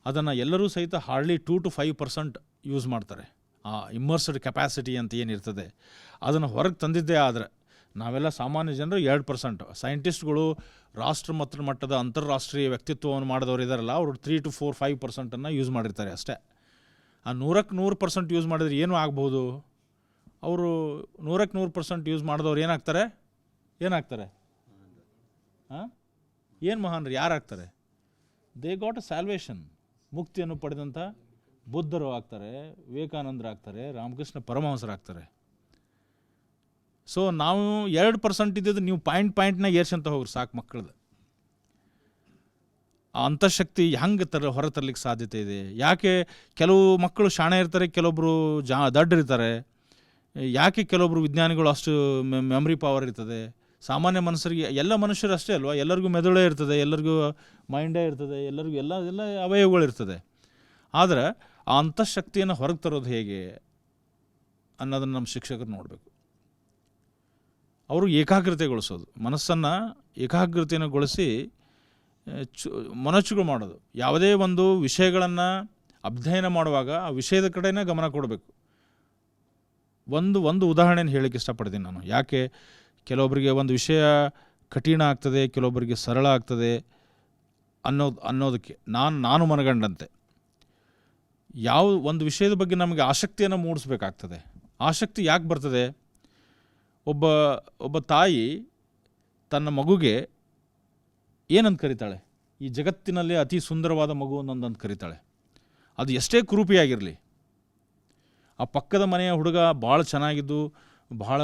ಅದನ್ನು ಎಲ್ಲರೂ ಸಹಿತ ಹಾರ್ಡ್ಲಿ 2 to 5% ಯೂಸ್ ಮಾಡ್ತಾರೆ. ಆ ಇಮ್ಮರ್ಸ್ಡ್ ಕೆಪಾಸಿಟಿ ಅಂತ ಏನಿರ್ತದೆ ಅದನ್ನು ಹೊರಗೆ ತಂದಿದ್ದೇ ಆದರೆ ನಾವೆಲ್ಲ ಸಾಮಾನ್ಯ ಜನರು 2%. ಸೈಂಟಿಸ್ಟ್ಗಳು ರಾಷ್ಟ್ರ ಮಟ್ಟದ ಅಂತಾರಾಷ್ಟ್ರೀಯ ವ್ಯಕ್ತಿತ್ವವನ್ನು ಮಾಡಿದವರು ಇದ್ದಾರಲ್ಲ, ಅವರು 3 to 5% ಯೂಸ್ ಮಾಡಿರ್ತಾರೆ ಅಷ್ಟೇ. ಆ 100% ಯೂಸ್ ಮಾಡಿದ್ರೆ ಏನೂ ಆಗ್ಬೋದು? ಅವರು 100% ಯೂಸ್ ಮಾಡಿದವ್ರು ಏನಾಗ್ತಾರೆ? ಹಾಂ, ಏನು ಮಹಾನ್ರಿ? ಯಾರಾಗ್ತಾರೆ? They got a salvation. ಮುಕ್ತಿಯನ್ನು ಪಡೆದಂಥ ಬುದ್ಧರು ಆಗ್ತಾರೆ, ವಿವೇಕಾನಂದರಾಗ್ತಾರೆ, ರಾಮಕೃಷ್ಣ ಪರಮಹಂಸರಾಗ್ತಾರೆ. ಸೊ ನಾವು 2% ಇದ್ದಿದ್ದು ನೀವು ಪಾಯಿಂಟ್ನಾಗ ಏರ್ಸಂತ ಹೋಗ್ರಿ ಸಾಕು. ಮಕ್ಕಳದು ಆ ಅಂತಃಶಕ್ತಿ ಹೆಂಗೆ ಹೊರ ತರಲಿಕ್ಕೆ ಸಾಧ್ಯತೆ ಇದೆ? ಯಾಕೆ ಕೆಲವು ಮಕ್ಕಳು ಶಾಣೆ ಇರ್ತಾರೆ, ಕೆಲವೊಬ್ಬರು ದಡ್ಡರಿರ್ತಾರೆ? ಯಾಕೆ ಕೆಲವೊಬ್ಬರು ವಿಜ್ಞಾನಿಗಳು ಅಷ್ಟು ಮೆಮ್ರಿ ಪವರ್ ಇರ್ತದೆ? ಸಾಮಾನ್ಯ ಮನುಷ್ಯರಿಗೆ, ಎಲ್ಲ ಮನುಷ್ಯರು ಅಷ್ಟೇ ಅಲ್ವಾ, ಎಲ್ಲರಿಗೂ ಮೆದುಳೇ ಇರ್ತದೆ, ಎಲ್ಲರಿಗೂ ಮೈಂಡೇ ಇರ್ತದೆ, ಎಲ್ಲರಿಗೂ ಎಲ್ಲ ಅವಯವಗಳಿರ್ತದೆ. ಆದರೆ ಆ ಅಂತಃಶಕ್ತಿಯನ್ನು ಹೊರಗೆ ತರೋದು ಹೇಗೆ ಅನ್ನೋದನ್ನು ನಮ್ಮ ಶಿಕ್ಷಕರು ನೋಡಬೇಕು. ಅವರು ಏಕಾಗ್ರತೆಗೊಳಿಸೋದು, ಮನಸ್ಸನ್ನು ಏಕಾಗ್ರತೆಯನ್ನುಗೊಳಿಸಿ ಮೊನಚುಗಳು ಮಾಡೋದು. ಯಾವುದೇ ಒಂದು ವಿಷಯಗಳನ್ನು ಅಧ್ಯಯನ ಮಾಡುವಾಗ ಆ ವಿಷಯದ ಕಡೆನೇ ಗಮನ ಕೊಡಬೇಕು. ಒಂದು ಉದಾಹರಣೆಯನ್ನು ಹೇಳಕ್ಕೆ ಇಷ್ಟಪಡ್ತೀನಿ ನಾನು. ಯಾಕೆ ಕೆಲವೊಬ್ಬರಿಗೆ ಒಂದು ವಿಷಯ ಕಠಿಣ ಆಗ್ತದೆ, ಕೆಲವೊಬ್ಬರಿಗೆ ಸರಳ ಆಗ್ತದೆ ಅನ್ನೋದಕ್ಕೆ ನಾನು ಮನಗಂಡಂತೆ ಯಾವ ಒಂದು ವಿಷಯದ ಬಗ್ಗೆ ನಮಗೆ ಆಸಕ್ತಿಯನ್ನು ಮೂಡಿಸ್ಬೇಕಾಗ್ತದೆ. ಆಸಕ್ತಿ ಯಾಕೆ ಬರ್ತದೆ? ಒಬ್ಬ ತಾಯಿ ತನ್ನ ಮಗುಗೆ ಏನಂತ ಕರೀತಾಳೆ? ಈ ಜಗತ್ತಿನಲ್ಲಿ ಅತಿ ಸುಂದರವಾದ ಮಗು ಅನ್ನೊಂದಂತ ಕರೀತಾಳೆ. ಅದು ಎಷ್ಟೇ ಕುರೂಪಿಯಾಗಿರಲಿ, ಆ ಪಕ್ಕದ ಮನೆಯ ಹುಡುಗ ಭಾಳ ಚೆನ್ನಾಗಿದ್ದು, ಭಾಳ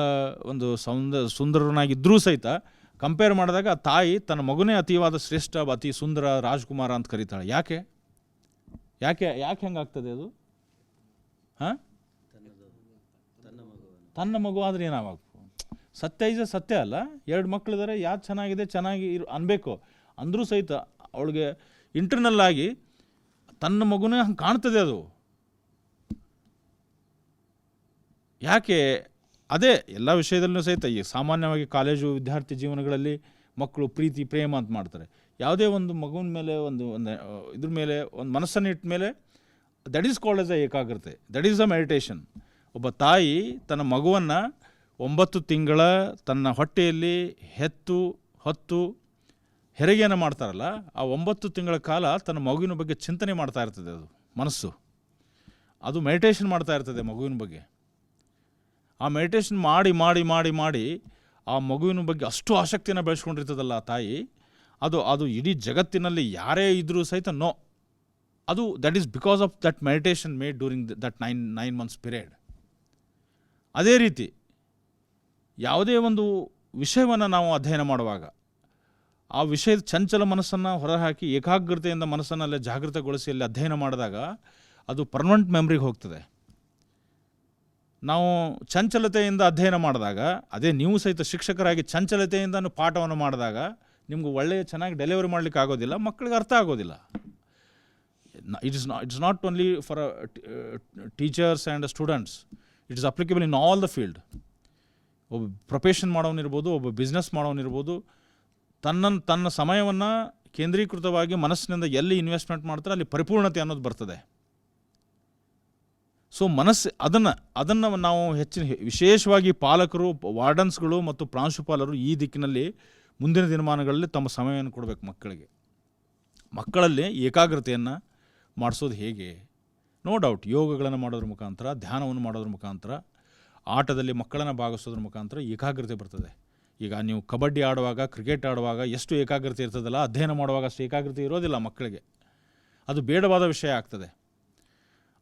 ಒಂದು ಸುಂದರನಾಗಿದ್ದರೂ ಸಹಿತ ಕಂಪೇರ್ ಮಾಡಿದಾಗ ಆ ತಾಯಿ ತನ್ನ ಮಗುನೇ ಅತಿವಾದ ಶ್ರೇಷ್ಠ, ಅತಿ ಸುಂದರ ರಾಜ್ಕುಮಾರ ಅಂತ ಕರೀತಾಳೆ. ಯಾಕೆ ಹೆಂಗಾಗ್ತದೆ ಅದು? ಹಾಂ, ತನ್ನ ಮಗು ಆದರೆ ಏನಾಗಬೇಕು? ಸತ್ಯ ಸತ್ಯ ಅಲ್ಲ. 2 ಮಕ್ಕಳಿದ್ದಾರೆ, ಯಾರು ಚೆನ್ನಾಗಿ ಅನ್ಬೇಕು ಅಂದರೂ ಸಹಿತ ಅವಳಿಗೆ ಇಂಟರ್ನಲ್ ಆಗಿ ತನ್ನ ಮಗುನೇ ಹಂಗೆ ಕಾಣ್ತದೆ ಅದು. ಯಾಕೆ? ಅದೇ ಎಲ್ಲ ವಿಷಯದಲ್ಲೂ ಸಹಿತ ಈ ಸಾಮಾನ್ಯವಾಗಿ ಕಾಲೇಜು ವಿದ್ಯಾರ್ಥಿ ಜೀವನಗಳಲ್ಲಿ ಮಕ್ಕಳು ಪ್ರೀತಿ ಪ್ರೇಮ ಅಂತ ಮಾಡ್ತಾರೆ. ಯಾವುದೇ ಒಂದು ಮಗುವಿನ ಮೇಲೆ ಒಂದು ಇದ್ರ ಮೇಲೆ ಒಂದು ಮನಸ್ಸನ್ನು ಇಟ್ಟ ಮೇಲೆ that is called as a ಏಕಾಗ್ರತೆ, ದಟ್ ಈಸ್ ಅ ಮೆಡಿಟೇಷನ್. ಒಬ್ಬ ತಾಯಿ ತನ್ನ ಮಗುವನ್ನು 9 ತಿಂಗಳ ತನ್ನ ಹೊಟ್ಟೆಯಲ್ಲಿ ಹೊತ್ತು ಹೆರಿಗೆಯನ್ನು ಮಾಡ್ತಾರಲ್ಲ, ಆ 9 ತಿಂಗಳ ಕಾಲ ತನ್ನ ಮಗುವಿನ ಬಗ್ಗೆ ಚಿಂತನೆ ಮಾಡ್ತಾ ಇರ್ತದೆ. ಅದು ಮನಸ್ಸು ಅದು ಮೆಡಿಟೇಷನ್ ಮಾಡ್ತಾ ಇರ್ತದೆ ಮಗುವಿನ ಬಗ್ಗೆ. ಆ ಮೆಡಿಟೇಷನ್ ಮಾಡಿ ಮಾಡಿ ಮಾಡಿ ಮಾಡಿ ಆ ಮಗುವಿನ ಬಗ್ಗೆ ಅಷ್ಟು ಆಸಕ್ತಿಯನ್ನು ಬೆಳೆಸ್ಕೊಂಡಿರ್ತದಲ್ಲ ಆ ತಾಯಿ, ಅದು ಇಡೀ ಜಗತ್ತಿನಲ್ಲಿ ಯಾರೇ ಇದ್ದರೂ ಸಹಿತ ಅದು that is because of that meditation made during that 9 months period. ಅದೇ ರೀತಿ ಯಾವುದೇ ಒಂದು ವಿಷಯವನ್ನು ನಾವು ಅಧ್ಯಯನ ಮಾಡುವಾಗ ಆ ವಿಷಯದ ಚಂಚಲ ಮನಸ್ಸನ್ನು ಹೊರಹಾಕಿ ಏಕಾಗ್ರತೆಯಿಂದ ಮನಸ್ಸನ್ನಲ್ಲೇ ಜಾಗೃತಗೊಳಿಸಿ ಅಲ್ಲಿ ಅಧ್ಯಯನ ಮಾಡಿದಾಗ ಅದು ಪರ್ಮನೆಂಟ್ ಮೆಮ್ರಿಗೆ ಹೋಗ್ತದೆ. ನಾವು ಚಂಚಲತೆಯಿಂದ ಅಧ್ಯಯನ ಮಾಡಿದಾಗ, ಅದೇ ನೀವು ಸಹಿತ ಶಿಕ್ಷಕರಾಗಿ ಚಂಚಲತೆಯಿಂದ ಪಾಠವನ್ನು ಮಾಡಿದಾಗ ನಿಮ್ಗೆ ಚೆನ್ನಾಗಿ ಡೆಲಿವರಿ ಮಾಡಲಿಕ್ಕೆ ಆಗೋದಿಲ್ಲ, ಮಕ್ಕಳಿಗೆ ಅರ್ಥ ಆಗೋದಿಲ್ಲ. It's not only for teachers and students, it is applicable in all the field. ಒಬ್ಬ ಪ್ರೊಫೆಷನ್ ಮಾಡೋನಿರ್ಬೋದು, ಒಬ್ಬ ಬಿಸ್ನೆಸ್ ಮಾಡೋನಿರ್ಬೋದು, ತನ್ನ ಸಮಯವನ್ನು ಕೇಂದ್ರೀಕೃತವಾಗಿ ಮನಸ್ಸಿನಿಂದ ಎಲ್ಲಿ ಇನ್ವೆಸ್ಟ್ಮೆಂಟ್ ಮಾಡ್ತಾರೆ ಅಲ್ಲಿ ಪರಿಪೂರ್ಣತೆ ಅನ್ನೋದು ಬರ್ತದೆ. ಸೊ ಮನಸ್ಸು ಅದನ್ನು ನಾವು ವಿಶೇಷವಾಗಿ ಪಾಲಕರು, ವಾರ್ಡನ್ಸ್ಗಳು ಮತ್ತು ಪ್ರಾಂಶುಪಾಲರು ಈ ದಿಕ್ಕಿನಲ್ಲಿ ಮುಂದಿನ ದಿನಮಾನಗಳಲ್ಲಿ ತಮ್ಮ ಸಮಯವನ್ನು ಕೊಡಬೇಕು. ಮಕ್ಕಳಲ್ಲಿ ಏಕಾಗ್ರತೆಯನ್ನು ಮಾಡಿಸೋದು ಹೇಗೆ? ನೋ ಡೌಟ್ ಯೋಗಗಳನ್ನು ಮಾಡೋದ್ರ ಮುಖಾಂತರ, ಧ್ಯಾನವನ್ನು ಮಾಡೋದ್ರ ಮುಖಾಂತರ, ಆಟದಲ್ಲಿ ಮಕ್ಕಳನ್ನು ಭಾಗಿಸೋದ್ರ ಮುಖಾಂತರ ಏಕಾಗ್ರತೆ ಬರ್ತದೆ. ಈಗ ನೀವು ಕಬಡ್ಡಿ ಆಡುವಾಗ, ಕ್ರಿಕೆಟ್ ಆಡುವಾಗ ಎಷ್ಟು ಏಕಾಗ್ರತೆ ಇರ್ತದಲ್ಲ, ಅಧ್ಯಯನ ಮಾಡುವಾಗ ಅಷ್ಟು ಏಕಾಗ್ರತೆ ಇರೋದಿಲ್ಲ ಮಕ್ಕಳಿಗೆ. ಅದು ಬೇಡವಾದ ವಿಷಯ ಆಗ್ತದೆ.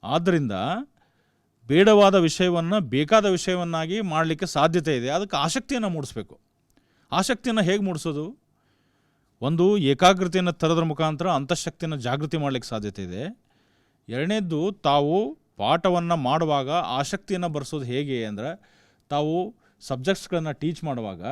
ಆದ್ದರಿಂದ ಬೇಡವಾದ ವಿಷಯವನ್ನು ಬೇಕಾದ ವಿಷಯವನ್ನಾಗಿ ಮಾಡಲಿಕ್ಕೆ ಸಾಧ್ಯತೆ ಇದೆ. ಅದಕ್ಕೆ ಆಸಕ್ತಿಯನ್ನು ಮೂಡಿಸ್ಬೇಕು. ಆಸಕ್ತಿಯನ್ನು ಹೇಗೆ ಮೂಡಿಸೋದು? ಒಂದು, ಏಕಾಗ್ರತೆಯನ್ನು ತರೋದ್ರ ಮುಖಾಂತರ ಅಂತಃಶಕ್ತಿಯನ್ನು ಜಾಗೃತಿ ಮಾಡಲಿಕ್ಕೆ ಸಾಧ್ಯತೆ ಇದೆ. ಎರಡನೇದ್ದು, ತಾವು ಪಾಠವನ್ನು ಮಾಡುವಾಗ ಆಸಕ್ತಿಯನ್ನು ಬರೆಸೋದು ಹೇಗೆ ಅಂದರೆ, ತಾವು ಸಬ್ಜೆಕ್ಟ್ಸ್ಗಳನ್ನು ಟೀಚ್ ಮಾಡುವಾಗ,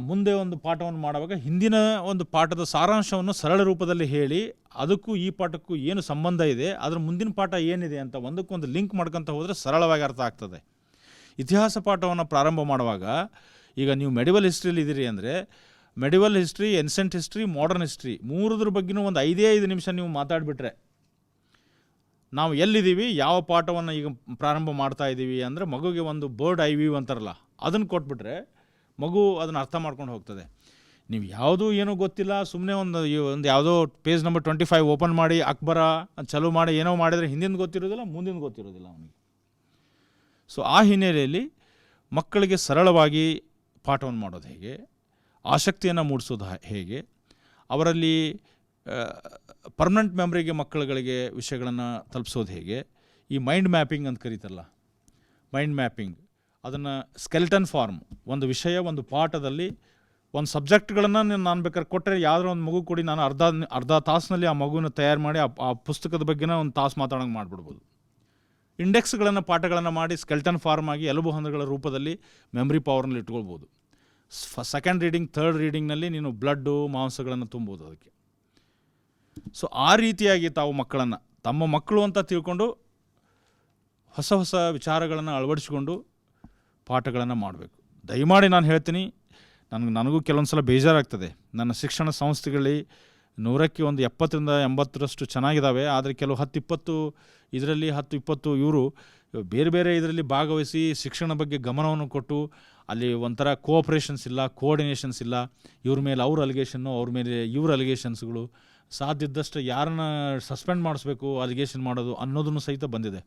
ಮುಂದೆ ಒಂದು ಪಾಠವನ್ನು ಮಾಡುವಾಗ ಹಿಂದಿನ ಒಂದು ಪಾಠದ ಸಾರಾಂಶವನ್ನು ಸರಳ ರೂಪದಲ್ಲಿ ಹೇಳಿ ಅದಕ್ಕೂ ಈ ಪಾಠಕ್ಕೂ ಏನು ಸಂಬಂಧ ಇದೆ, ಅದರ ಮುಂದಿನ ಪಾಠ ಏನಿದೆ ಅಂತ ಒಂದಕ್ಕೊಂದು ಲಿಂಕ್ ಮಾಡ್ಕೊತ ಹೋದರೆ ಸರಳವಾಗಿ ಅರ್ಥ ಆಗ್ತದೆ. ಇತಿಹಾಸ ಪಾಠವನ್ನು ಪ್ರಾರಂಭ ಮಾಡುವಾಗ, ಈಗ ನೀವು ಮೆಡಿವಲ್ ಹಿಸ್ಟ್ರಿಯಲ್ಲಿ ಇದ್ದೀರಿ ಅಂದರೆ medieval history, ancient history, modern history ಮೂರದ್ರ ಬಗ್ಗೆನೂ ಒಂದು 5 ನಿಮಿಷ ನೀವು ಮಾತಾಡಿಬಿಟ್ರೆ, ನಾವು ಎಲ್ಲಿದ್ದೀವಿ, ಯಾವ ಪಾಠವನ್ನು ಈಗ ಪ್ರಾರಂಭ ಮಾಡ್ತಾ ಇದ್ದೀವಿ ಅಂದರೆ ಮಗುಗೆ ಒಂದು ಬರ್ಡ್ ಐ ವ್ಯೂ ಅಂತಾರಲ್ಲ, ಅದನ್ನು ಕೊಟ್ಬಿಟ್ರೆ ಮಗು ಅದನ್ನು ಅರ್ಥ ಮಾಡ್ಕೊಂಡು ಹೋಗ್ತದೆ. ನೀವು ಯಾವುದೂ ಏನೂ ಗೊತ್ತಿಲ್ಲ, ಸುಮ್ಮನೆ ಒಂದು ಯಾವುದೋ ಪೇಜ್ ನಂಬರ್ 25 ಓಪನ್ ಮಾಡಿ ಅಕ್ಬರ ಚಲೋ ಮಾಡಿ ಏನೋ ಮಾಡಿದರೆ ಹಿಂದಿನ ಗೊತ್ತಿರೋದಿಲ್ಲ, ಮುಂದಿನ ಗೊತ್ತಿರೋದಿಲ್ಲ ಅವನಿಗೆ. ಸೊ ಆ ಹಿನ್ನೆಲೆಯಲ್ಲಿ ಮಕ್ಕಳಿಗೆ ಸರಳವಾಗಿ ಪಾಠವನ್ನು ಮಾಡೋದು ಹೇಗೆ, ಆಸಕ್ತಿಯನ್ನು ಮೂಡಿಸೋದು ಹೇಗೆ, ಅವರಲ್ಲಿ ಪರ್ಮನೆಂಟ್ ಮೆಮ್ರಿಗೆ ಮಕ್ಕಳುಗಳಿಗೆ ವಿಷಯಗಳನ್ನು ತಲುಪಿಸೋದು ಹೇಗೆ, ಈ ಮೈಂಡ್ ಮ್ಯಾಪಿಂಗ್ ಅಂತ ಕರೀತಾರಲ್ಲ, ಮೈಂಡ್ ಮ್ಯಾಪಿಂಗ್, ಅದನ್ನು ಸ್ಕೆಲ್ಟನ್ ಫಾರ್ಮ್, ಒಂದು ವಿಷಯ ಒಂದು ಪಾಠದಲ್ಲಿ ಒಂದು ಸಬ್ಜೆಕ್ಟ್ಗಳನ್ನು ನಾನು ಬೇಕಾದ್ರೆ ಕೊಟ್ಟರೆ ಯಾವುದೋ ಒಂದು ಮಗು ಕೊಡಿ, ನಾನು ಅರ್ಧ ತಾಸಿನಲ್ಲಿ ಆ ಮಗುನ ತಯಾರು ಮಾಡಿ ಆ ಪುಸ್ತಕದ ಬಗ್ಗೆನೇ ಒಂದು ತಾಸು ಮಾತಾಡೋಂಗೆ ಮಾಡಿಬಿಡ್ಬೋದು. ಇಂಡೆಕ್ಸ್ಗಳನ್ನು ಪಾಠಗಳನ್ನು ಮಾಡಿ ಸ್ಕೆಲ್ಟನ್ ಫಾರ್ಮ್ ಆಗಿ ಎಲುಬು ಹಂದಗಳ ರೂಪದಲ್ಲಿ ಮೆಮ್ರಿ ಪವರ್ನಲ್ಲಿ ಇಟ್ಕೊಳ್ಬೋದು. ಸೆಕೆಂಡ್ ರೀಡಿಂಗ್, ಥರ್ಡ್ ರೀಡಿಂಗ್ನಲ್ಲಿ ನೀನು ಬ್ಲಡ್ಡು ಮಾಂಸಗಳನ್ನು ತುಂಬೋದು ಅದಕ್ಕೆ. ಸೊ ಆ ರೀತಿಯಾಗಿ ತಾವು ಮಕ್ಕಳನ್ನು ತಮ್ಮ ಮಕ್ಕಳು ಅಂತ ತಿಳ್ಕೊಂಡು ಹೊಸ ಹೊಸ ವಿಚಾರಗಳನ್ನು ಅಳವಡಿಸಿಕೊಂಡು ಪಾಠಗಳನ್ನು ಮಾಡಬೇಕು. ದಯಮಾಡಿ ನಾನು ಹೇಳ್ತೀನಿ, ನನಗೂ ಕೆಲವೊಂದು ಸಲ ಬೇಜಾರಾಗ್ತದೆ. ನನ್ನ ಶಿಕ್ಷಣ ಸಂಸ್ಥೆಗಳಲ್ಲಿ 100ಕ್ಕೆ ಒಂದು 70-80ರಷ್ಟು ಚೆನ್ನಾಗಿದ್ದಾವೆ, ಆದರೆ ಕೆಲವು 10-20 ಇದರಲ್ಲಿ 10-20 ಇವರು ಬೇರೆ ಬೇರೆ ಇದರಲ್ಲಿ ಭಾಗವಹಿಸಿ ಶಿಕ್ಷಣ ಬಗ್ಗೆ ಗಮನವನ್ನು ಕೊಟ್ಟು ಅಲ್ಲಿ ಒಂಥರ ಕೋಆಪ್ರೇಷನ್ಸ್ ಇಲ್ಲ, ಕೋಆರ್ಡಿನೇಷನ್ಸ್ ಇಲ್ಲ. ಇವ್ರ ಮೇಲೆ ಅವ್ರ ಅಲಿಗೇಷನ್ನು, ಅವ್ರ ಮೇಲೆ ಇವ್ರ ಅಲಿಗೇಷನ್ಸ್ಗಳು, ಸಾಧ್ಯ ಇದ್ದಷ್ಟು ಯಾರನ್ನ ಸಸ್ಪೆಂಡ್ ಮಾಡಿಸ್ಬೇಕು ಅಲಿಗೇಷನ್ ಮಾಡೋದು ಅನ್ನೋದನ್ನು ಸಹಿತ ಬಂದಿದೆ.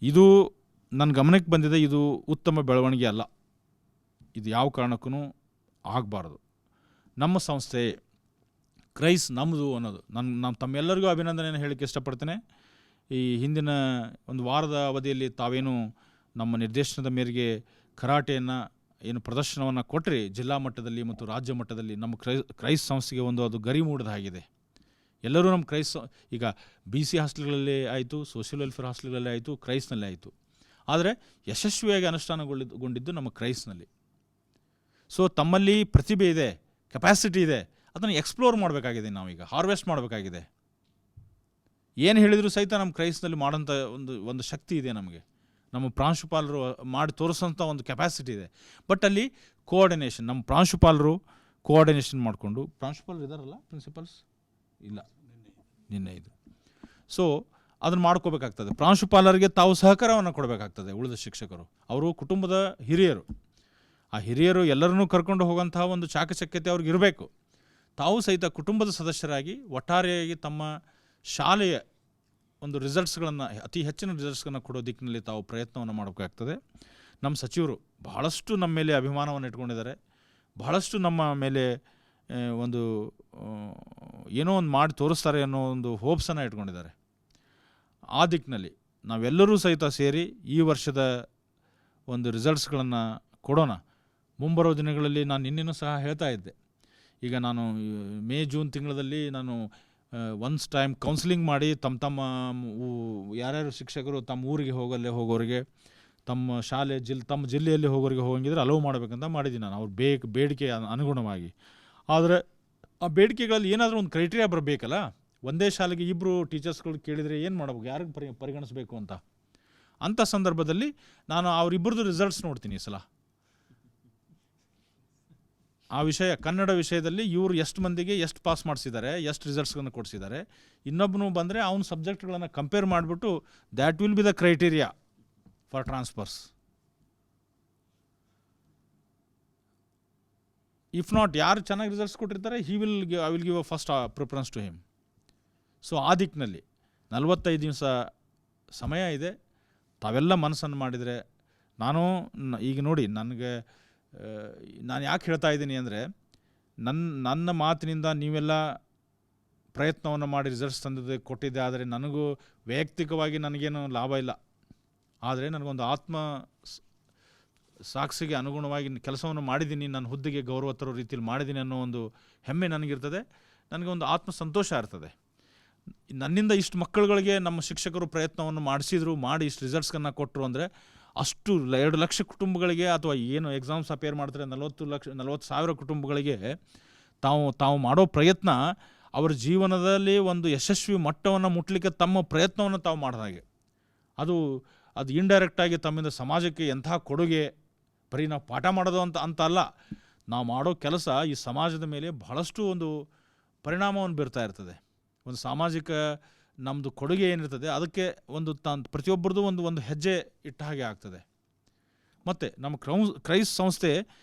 ಇದು ನನ್ನ ಗಮನಕ್ಕೆ ಬಂದಿದೆ. ಇದು ಉತ್ತಮ ಬೆಳವಣಿಗೆ ಅಲ್ಲ. ಇದು ಯಾವ ಕಾರಣಕ್ಕೂ ಆಗಬಾರ್ದು. ನಮ್ಮ ಸಂಸ್ಥೆ ಕ್ರೈಸ್ ನಮ್ಮದು ಅನ್ನೋದು ನಾನು ತಮ್ಮೆಲ್ಲರಿಗೂ ಅಭಿನಂದನೆಯನ್ನು ಹೇಳಕ್ಕೆ ಇಷ್ಟಪಡ್ತೇನೆ. ಈ ಹಿಂದಿನ ಒಂದು ವಾರದ ಅವಧಿಯಲ್ಲಿ ತಾವೇನು ನಮ್ಮ ನಿರ್ದೇಶನದ ಮೇರೆಗೆ ಕರಾಟೆಯನ್ನು ಏನು ಪ್ರದರ್ಶನವನ್ನು ಕೊಟ್ಟರೆ ಜಿಲ್ಲಾ ಮಟ್ಟದಲ್ಲಿ ಮತ್ತು ರಾಜ್ಯ ಮಟ್ಟದಲ್ಲಿ ನಮ್ಮ ಕ್ರೈಸ್ ಸಂಸ್ಥೆಗೆ ಒಂದು ಅದು ಗರಿ ಮೂಡಿದ ಹಾಗಿದೆ. ಎಲ್ಲರೂ ನಮ್ಮ ಕ್ರೈಸ್ ಈಗ BC ಹಾಸ್ಟೆಲ್ಗಳಲ್ಲೇ ಆಯಿತು, ಸೋಷಿಯಲ್ ವೆಲ್ಫೇರ್ ಹಾಸ್ಟೆಲ್ಗಳಲ್ಲೇ ಆಯಿತು, ಕ್ರೈಸ್ನಲ್ಲೇ ಆಯಿತು. ಆದರೆ ಯಶಸ್ವಿಯಾಗಿ ಅನುಷ್ಠಾನಗೊಂಡಿದ್ದು ನಮ್ಮ ಕ್ರೈಸ್ನಲ್ಲಿ. ಸೊ ತಮ್ಮಲ್ಲಿ ಪ್ರತಿಭೆ ಇದೆ, ಕೆಪಾಸಿಟಿ ಇದೆ, ಅದನ್ನು ಎಕ್ಸ್ಪ್ಲೋರ್ ಮಾಡಬೇಕಾಗಿದೆ. ನಾವೀಗ ಹಾರ್ವೆಸ್ಟ್ ಮಾಡಬೇಕಾಗಿದೆ. ಏನು ಹೇಳಿದರೂ ಸಹಿತ ನಮ್ಮ ಕ್ರೈಸ್ನಲ್ಲಿ ಮಾಡೋಂಥ ಒಂದು ಶಕ್ತಿ ಇದೆ ನಮಗೆ. ನಮ್ಮ ಪ್ರಾಂಶುಪಾಲರು ಮಾಡಿ ತೋರಿಸೋಂಥ ಒಂದು ಕೆಪಾಸಿಟಿ ಇದೆ. ಬಟ್ ಅಲ್ಲಿ ಕೋಆರ್ಡಿನೇಷನ್, ನಮ್ಮ ಪ್ರಾಂಶುಪಾಲರು ಕೋಆರ್ಡಿನೇಷನ್ ಮಾಡಿಕೊಂಡು, ಪ್ರಾಂಶುಪಾಲರು ಇದ್ದಾರಲ್ಲ, ಪ್ರಿನ್ಸಿಪಲ್ಸ್ ಇಲ್ಲ, ನಿನ್ನೆ ಇದು. ಸೊ ಅದನ್ನು ಮಾಡ್ಕೋಬೇಕಾಗ್ತದೆ. ಪ್ರಾಂಶುಪಾಲರಿಗೆ ತಾವು ಸಹಕಾರವನ್ನು ಕೊಡಬೇಕಾಗ್ತದೆ. ಉಳಿದ ಶಿಕ್ಷಕರು ಅವರು ಕುಟುಂಬದ ಹಿರಿಯರು. ಆ ಹಿರಿಯರು ಎಲ್ಲರನ್ನೂ ಕರ್ಕೊಂಡು ಹೋಗೋಂತಹ ಒಂದು ಚಾಕಚಕ್ಯತೆ ಅವ್ರಿಗೆ ಇರಬೇಕು. ತಾವು ಸಹಿತ ಕುಟುಂಬದ ಸದಸ್ಯರಾಗಿ ಒಟ್ಟಾರೆಯಾಗಿ ತಮ್ಮ ಶಾಲೆಯ ಒಂದು ರಿಸಲ್ಟ್ಸ್ಗಳನ್ನು, ಅತಿ ಹೆಚ್ಚಿನ ರಿಸಲ್ಟ್ಸ್ಗಳನ್ನು ಕೊಡೋ ದಿಕ್ಕಿನಲ್ಲಿ ತಾವು ಪ್ರಯತ್ನವನ್ನು ಮಾಡಬೇಕಾಗ್ತದೆ. ನಮ್ಮ ಸಚಿವರು ಬಹಳಷ್ಟು ನಮ್ಮ ಮೇಲೆ ಅಭಿಮಾನವನ್ನು ಇಟ್ಕೊಂಡಿದ್ದಾರೆ. ಬಹಳಷ್ಟು ನಮ್ಮ ಮೇಲೆ ಒಂದು ಏನೋ ಒಂದು ಮಾಡಿ ತೋರಿಸ್ತಾರೆ ಅನ್ನೋ ಒಂದು ಹೋಪ್ಸನ್ನು ಇಟ್ಕೊಂಡಿದ್ದಾರೆ. ಆ ದಿಕ್ಕಿನಲ್ಲಿ ನಾವೆಲ್ಲರೂ ಸಹಿತ ಸೇರಿ ಈ ವರ್ಷದ ಒಂದು ರಿಸಲ್ಟ್ಸ್ಗಳನ್ನು ಕೊಡೋಣ. ಮುಂಬರೋ ದಿನಗಳಲ್ಲಿ ನಾನು ನಿನ್ನೆನೂ ಸಹ ಹೇಳ್ತಾ ಇದ್ದೆ. ಈಗ ನಾನು ಮೇ ಜೂನ್ ತಿಂಗಳಲ್ಲಿ ನಾನು ಒನ್ಸ್ ಟೈಮ್ ಕೌನ್ಸಿಲಿಂಗ್ ಮಾಡಿ ತಮ್ಮ ಯಾರ್ಯಾರು ಶಿಕ್ಷಕರು ತಮ್ಮ ಊರಿಗೆ ಹೋಗೋರಿಗೆ ತಮ್ಮ ಶಾಲೆ ತಮ್ಮ ಜಿಲ್ಲೆಯಲ್ಲಿ ಹೋಗೋರಿಗೆ ಹೋಗಂಗಿದ್ರೆ ಅಲೋವ್ ಮಾಡಬೇಕಂತ ಮಾಡಿದ್ದೀನಿ ನಾನು, ಅವ್ರ ಬೇಡಿಕೆ ಅನುಗುಣವಾಗಿ. ಆದರೆ ಆ ಬೇಡಿಕೆಗಳಲ್ಲಿ ಏನಾದರೂ ಒಂದು ಕ್ರೈಟೀರಿಯಾ ಬರಬೇಕಲ್ಲ. ಒಂದೇ ಶಾಲೆಗೆ 2 ಟೀಚರ್ಸ್ಗಳು ಕೇಳಿದರೆ ಏನು ಮಾಡಬೇಕು, ಯಾರಿಗೆ ಪರಿಗಣಿಸಬೇಕು ಅಂಥ ಸಂದರ್ಭದಲ್ಲಿ ನಾನು ಅವರಿಬ್ಬರದ್ದು ರಿಸಲ್ಟ್ಸ್ ನೋಡ್ತೀನಿ ಈ ಸಲ. ಆ ವಿಷಯ ಕನ್ನಡ ವಿಷಯದಲ್ಲಿ ಇವರು ಎಷ್ಟು ಮಂದಿಗೆ ಎಷ್ಟು ಪಾಸ್ ಮಾಡಿಸಿದ್ದಾರೆ, ಎಷ್ಟು ರಿಸಲ್ಟ್ಸ್ಗಳನ್ನು ಕೊಡಿಸಿದ್ದಾರೆ. ಇನ್ನೊಬ್ಬನು ಬಂದರೆ ಅವನ ಸಬ್ಜೆಕ್ಟ್ಗಳನ್ನು ಕಂಪೇರ್ ಮಾಡಿಬಿಟ್ಟು that will be the criteria for transfers. If not, ಯಾರು ಚೆನ್ನಾಗಿ ರಿಸಲ್ಟ್ಸ್ ಕೊಟ್ಟಿರ್ತಾರೆ I will give a first preference to him. So ಆ ದಿಕ್ಕಿನಲ್ಲಿ 45 ದಿವಸ ಸಮಯ ಇದೆ. ತಾವೆಲ್ಲ ಮನಸ್ಸನ್ನು ಮಾಡಿದರೆ ಈಗ ನೋಡಿ, ನಾನು ಯಾಕೆ ಹೇಳ್ತಾ ಇದ್ದೀನಿ ಅಂದರೆ, ನನ್ನ ಮಾತಿನಿಂದ ನೀವೆಲ್ಲ ಪ್ರಯತ್ನವನ್ನು ಮಾಡಿ ರಿಸಲ್ಟ್ಸ್ ತಂದಿದ್ದೆ ಕೊಟ್ಟಿದ್ದೆ. ಆದರೆ ನನಗೂ ವೈಯಕ್ತಿಕವಾಗಿ ನನಗೇನು ಲಾಭ ಇಲ್ಲ. ಆದರೆ ನನಗೊಂದು ಆತ್ಮ ಸಾಕ್ಷಿಗೆ ಅನುಗುಣವಾಗಿ ಕೆಲಸವನ್ನು ಮಾಡಿದ್ದೀನಿ, ನನ್ನ ಹುದ್ದೆಗೆ ಗೌರವ ತರೋ ರೀತಿಯಲ್ಲಿ ಮಾಡಿದ್ದೀನಿ ಅನ್ನೋ ಒಂದು ಹೆಮ್ಮೆ ನನಗಿರ್ತದೆ. ನನಗೆ ಒಂದು ಆತ್ಮ ಸಂತೋಷ ಇರ್ತದೆ. ನನ್ನಿಂದ ಇಷ್ಟು ಮಕ್ಕಳುಗಳಿಗೆ ನಮ್ಮ ಶಿಕ್ಷಕರು ಪ್ರಯತ್ನವನ್ನು ಮಾಡಿ ಇಷ್ಟು ರಿಸಲ್ಟ್ಸ್ಗಳನ್ನು ಕೊಟ್ಟರು ಅಂದರೆ, ಅಷ್ಟು 2 ಲಕ್ಷ ಕುಟುಂಬಗಳಿಗೆ, ಅಥವಾ ಏನು ಎಕ್ಸಾಮ್ಸ್ ಅಪೇರ್ ಮಾಡ್ತಾರೆ 40,000 ಕುಟುಂಬಗಳಿಗೆ ತಾವು ಮಾಡೋ ಪ್ರಯತ್ನ ಅವರ ಜೀವನದಲ್ಲಿ ಒಂದು ಯಶಸ್ವಿ ಮಟ್ಟವನ್ನು ಮುಟ್ಟಲಿಕ್ಕೆ ತಮ್ಮ ಪ್ರಯತ್ನವನ್ನು ತಾವು ಮಾಡಿದ ಹಾಗೆ. ಅದು ಇಂಡೈರೆಕ್ಟಾಗಿ ತಮ್ಮಿಂದ ಸಮಾಜಕ್ಕೆ ಎಂಥ ಕೊಡುಗೆ. ಬರೀ ನಾವು ಪಾಠ ಮಾಡೋದು ಅಂತ ಅಲ್ಲ, ನಾವು ಮಾಡೋ ಕೆಲಸ ಈ ಸಮಾಜದ ಮೇಲೆ ಬಹಳಷ್ಟು ಒಂದು ಪರಿಣಾಮವನ್ನು ಬೀರ್ತಾ ಇರ್ತದೆ. ಒಂದು ಸಾಮಾಜಿಕ ನಮ್ಮದು ಕೊಡುಗೆ ಏನಿರ್ತದೆ ಅದಕ್ಕೆ ಒಂದು ಪ್ರತಿಯೊಬ್ಬರದು ಒಂದು ಹೆಜ್ಜೆ ಇಟ್ಟ ಹಾಗೆ ಆಗ್ತದೆ. ಮತ್ತು ನಮ್ಮ ಕ್ರೈಸ್ ಸಂಸ್ಥೆ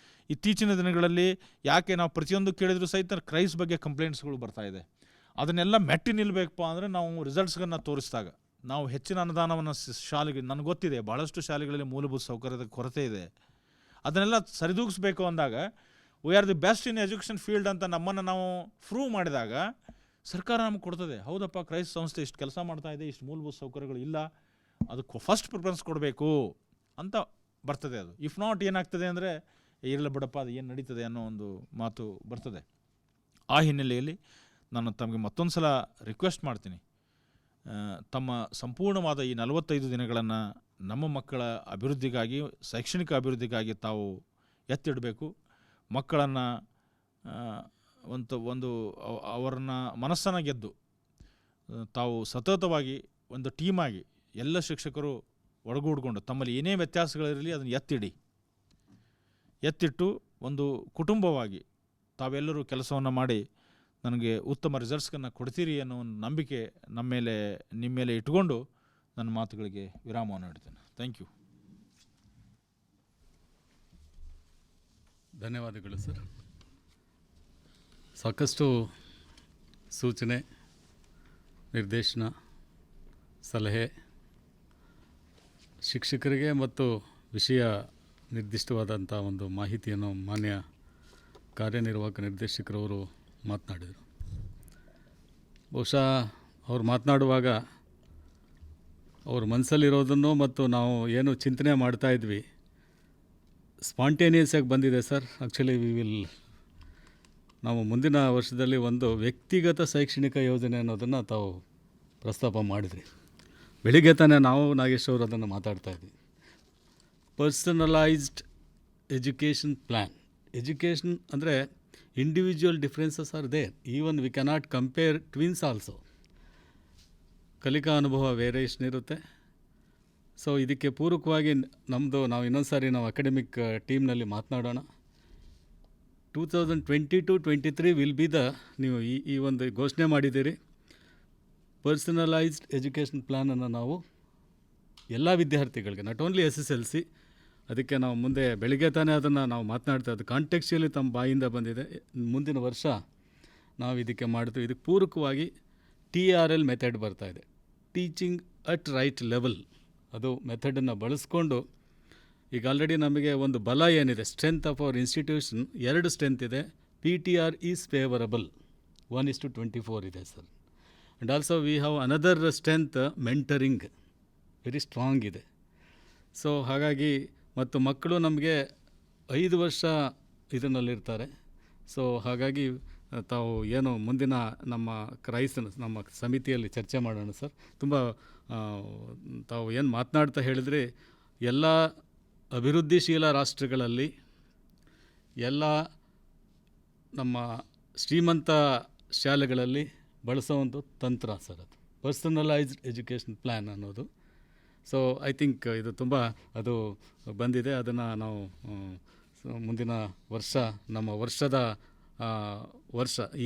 ಇತ್ತೀಚಿನ ದಿನಗಳಲ್ಲಿ ಯಾಕೆ ನಾವು ಪ್ರತಿಯೊಂದು ಕೇಳಿದರೂ ಸಹಿತ ಕ್ರೈಸ್ ಬಗ್ಗೆ ಕಂಪ್ಲೇಂಟ್ಸ್ಗಳು ಬರ್ತಾಯಿದೆ. ಅದನ್ನೆಲ್ಲ ಮೆಟ್ಟಿ ನಿಲ್ಲಬೇಕಪ್ಪ ಅಂದರೆ ನಾವು ರಿಸಲ್ಟ್ಸ್ಗಳನ್ನು ತೋರಿಸಿದಾಗ, ನಾವು ಹೆಚ್ಚಿನ ಅನುದಾನವನ್ನು ಶಾಲೆಗೆ, ನನಗೆ ಗೊತ್ತಿದೆ ಭಾಳಷ್ಟು ಶಾಲೆಗಳಲ್ಲಿ ಮೂಲಭೂತ ಸೌಕರ್ಯದ ಕೊರತೆ ಇದೆ, ಅದನ್ನೆಲ್ಲ ಸರಿದೂಗಿಸ್ಬೇಕು ಅಂದಾಗ we are the best in education field ಅಂತ ನಮ್ಮನ್ನು ನಾವು ಪ್ರೂವ್ ಮಾಡಿದಾಗ ಸರ್ಕಾರ ನಮ್ಗೆ ಕೊಡ್ತದೆ. ಹೌದಪ್ಪ, ಕ್ರೈಸ್ಟ್ ಸಂಸ್ಥೆ ಇಷ್ಟು ಕೆಲಸ ಮಾಡ್ತಾಯಿದೆ, ಇಷ್ಟು ಮೂಲಭೂತ ಸೌಕರ್ಯಗಳು ಇಲ್ಲ, ಅದಕ್ಕೆ ಫಸ್ಟ್ ಪ್ರಿಫರೆನ್ಸ್ ಕೊಡಬೇಕು ಅಂತ ಬರ್ತದೆ. ಅದು ಇಫ್ ನಾಟ್ ಏನಾಗ್ತದೆ ಅಂದರೆ, ಇರಲಿ ಬಿಡಪ್ಪ ಅದು ಏನು ನಡೀತದೆ ಅನ್ನೋ ಒಂದು ಮಾತು ಬರ್ತದೆ. ಆ ಹಿನ್ನೆಲೆಯಲ್ಲಿ ನಾನು ತಮಗೆ ಮತ್ತೊಂದು ಸಲ ರಿಕ್ವೆಸ್ಟ್ ಮಾಡ್ತೀನಿ, ತಮ್ಮ ಸಂಪೂರ್ಣವಾದ ಈ 45 ದಿನಗಳನ್ನು ನಮ್ಮ ಮಕ್ಕಳ ಅಭಿವೃದ್ಧಿಗಾಗಿ, ಶೈಕ್ಷಣಿಕ ಅಭಿವೃದ್ಧಿಗಾಗಿ ತಾವು ಎತ್ತಿಡಬೇಕು. ಮಕ್ಕಳನ್ನು ಒಂದು ಅವರನ್ನ ಮನಸ್ಸನ್ನು ಗೆದ್ದು ತಾವು ಸತತವಾಗಿ ಒಂದು ಟೀಮಾಗಿ ಎಲ್ಲ ಶಿಕ್ಷಕರು ಒಳಗೂಡಿಕೊಂಡು ತಮ್ಮಲ್ಲಿ ಏನೇ ವ್ಯತ್ಯಾಸಗಳಿರಲಿ ಅದನ್ನು ಎತ್ತಿಟ್ಟು ಒಂದು ಕುಟುಂಬವಾಗಿ ತಾವೆಲ್ಲರೂ ಕೆಲಸವನ್ನು ಮಾಡಿ ನನಗೆ ಉತ್ತಮ ರಿಸಲ್ಟ್ಸ್ಗಳನ್ನು ಕೊಡ್ತೀರಿ ಅನ್ನೋ ಒಂದು ನಂಬಿಕೆ ನಿಮ್ಮ ಮೇಲೆ ಇಟ್ಕೊಂಡು ನನ್ನ ಮಾತುಗಳಿಗೆ ವಿರಾಮವನ್ನು ಇಡ್ತೇನೆ. Thank you. ಧನ್ಯವಾದಗಳು ಸರ್. ಸಾಕಷ್ಟು ಸೂಚನೆ, ನಿರ್ದೇಶನ, ಸಲಹೆ ಶಿಕ್ಷಕರಿಗೆ ಮತ್ತು ವಿಷಯ ನಿರ್ದಿಷ್ಟವಾದಂಥ ಒಂದು ಮಾಹಿತಿಯನ್ನು ಮಾನ್ಯ ಕಾರ್ಯನಿರ್ವಾಹಕ ನಿರ್ದೇಶಕರವರು ಮಾತನಾಡಿದರು. ಬಹುಶಃ ಅವ್ರು ಮಾತನಾಡುವಾಗ ಅವ್ರ ಮನಸ್ಸಲ್ಲಿರೋದನ್ನು ಮತ್ತು ನಾವು ಏನು ಚಿಂತನೆ ಮಾಡ್ತಾಯಿದ್ವಿ ಸ್ಪಾಂಟೇನಿಯಸ್ ಆಗಿ ಬಂದಿದೆ ಸರ್. ಆ್ಯಕ್ಚುಲಿ ನಾವು ಮುಂದಿನ ವರ್ಷದಲ್ಲಿ ಒಂದು ವ್ಯಕ್ತಿಗತ ಶೈಕ್ಷಣಿಕ ಯೋಜನೆ ಅನ್ನೋದನ್ನು ತಾವು ಪ್ರಸ್ತಾಪ ಮಾಡಿದ್ರಿ. ಬೆಳಿಗ್ಗೆ ತಾನೇ ನಾವು ನಾಗೇಶ್ ಅವರು ಅದನ್ನು ಮಾತಾಡ್ತಾಯಿದ್ವಿ. Personalised education plan. ಎಜುಕೇಷನ್ ಅಂದರೆ individual differences are there, even we cannot compare twins also. ಕಲಿಕಾ ಅನುಭವ ವೇರಿಯೇಷನ್ ಇರುತ್ತೆ. ಸೊ ಇದಕ್ಕೆ ಪೂರಕವಾಗಿ ನಾವು ಇನ್ನೊಂದು ಸಾರಿ ನಾವು ಅಕಾಡೆಮಿಕ್ ಟೀಮ್ನಲ್ಲಿ ಮಾತನಾಡೋಣ. 2022-23 ವಿಲ್ ಬಿ ನೀವು ಈ ಒಂದು ಘೋಷಣೆ ಮಾಡಿದ್ದೀರಿ. ಪರ್ಸನಲೈಸ್ಡ್ ಎಜುಕೇಷನ್ ಪ್ಲ್ಯಾನನ್ನು ನಾವು ಎಲ್ಲ ವಿದ್ಯಾರ್ಥಿಗಳಿಗೆ, ನಾಟ್ ಓನ್ಲಿ SSLC, ಅದಕ್ಕೆ ನಾವು ಮುಂದೆ ಬೆಳಿಗ್ಗೆ ತಾನೇ ಅದನ್ನು ನಾವು ಮಾತನಾಡ್ತಾ ಇದ್ದು ಕಾಂಟೆಕ್ಸ್ಚುಯಲಿ ತಮ್ಮ ಬಾಯಿಂದ ಬಂದಿದೆ. ಮುಂದಿನ ವರ್ಷ ನಾವು ಇದಕ್ಕೆ ಮಾಡ್ತೀವಿ. ಇದಕ್ಕೆ ಪೂರಕವಾಗಿ TRL ಮೆಥಡ್ ಬರ್ತಾಯಿದೆ, ಟೀಚಿಂಗ್ ಅಟ್ ರೈಟ್ ಲೆವೆಲ್. ಅದು ಮೆಥಡನ್ನು ಬಳಸ್ಕೊಂಡು ಈಗ ಆಲ್ರೆಡಿ ನಮಗೆ ಒಂದು ಬಲ ಏನಿದೆ, strength of our institution 2 strength ಇದೆ. PTR ಈಸ್ ಫೇವರಬಲ್ 1:24 ಇದೆ sir. And also we have another strength, mentoring very strong ಇದೆ. ಸೊ ಹಾಗಾಗಿ ಮತ್ತು ಮಕ್ಕಳು ನಮಗೆ 5 ವರ್ಷ ಇದರಲ್ಲಿರ್ತಾರೆ. ಸೊ ಹಾಗಾಗಿ ತಾವು ಏನು ಮುಂದಿನ ನಮ್ಮ ಸಮಿತಿಯಲ್ಲಿ ಚರ್ಚೆ ಮಾಡೋಣ ಸರ್. ತುಂಬ ತಾವು ಏನು ಮಾತನಾಡ್ತಾ ಹೇಳಿದ್ರಿ, ಎಲ್ಲ ಅಭಿವೃದ್ಧಿಶೀಲ ರಾಷ್ಟ್ರಗಳಲ್ಲಿ, ಎಲ್ಲ ನಮ್ಮ ಶ್ರೀಮಂತ ಶಾಲೆಗಳಲ್ಲಿ ಬಳಸೋ ಒಂದು ತಂತ್ರ ಸರ್ ಅದು ಪರ್ಸನಲೈಸ್ಡ್ ಎಜುಕೇಷನ್ ಪ್ಲ್ಯಾನ್ ಅನ್ನೋದು. ಸೊ ಐ ಥಿಂಕ್ ಇದು ತುಂಬ ಅದು ಬಂದಿದೆ. ಅದನ್ನು ನಾವು ಮುಂದಿನ ವರ್ಷ ನಮ್ಮ ವರ್ಷದ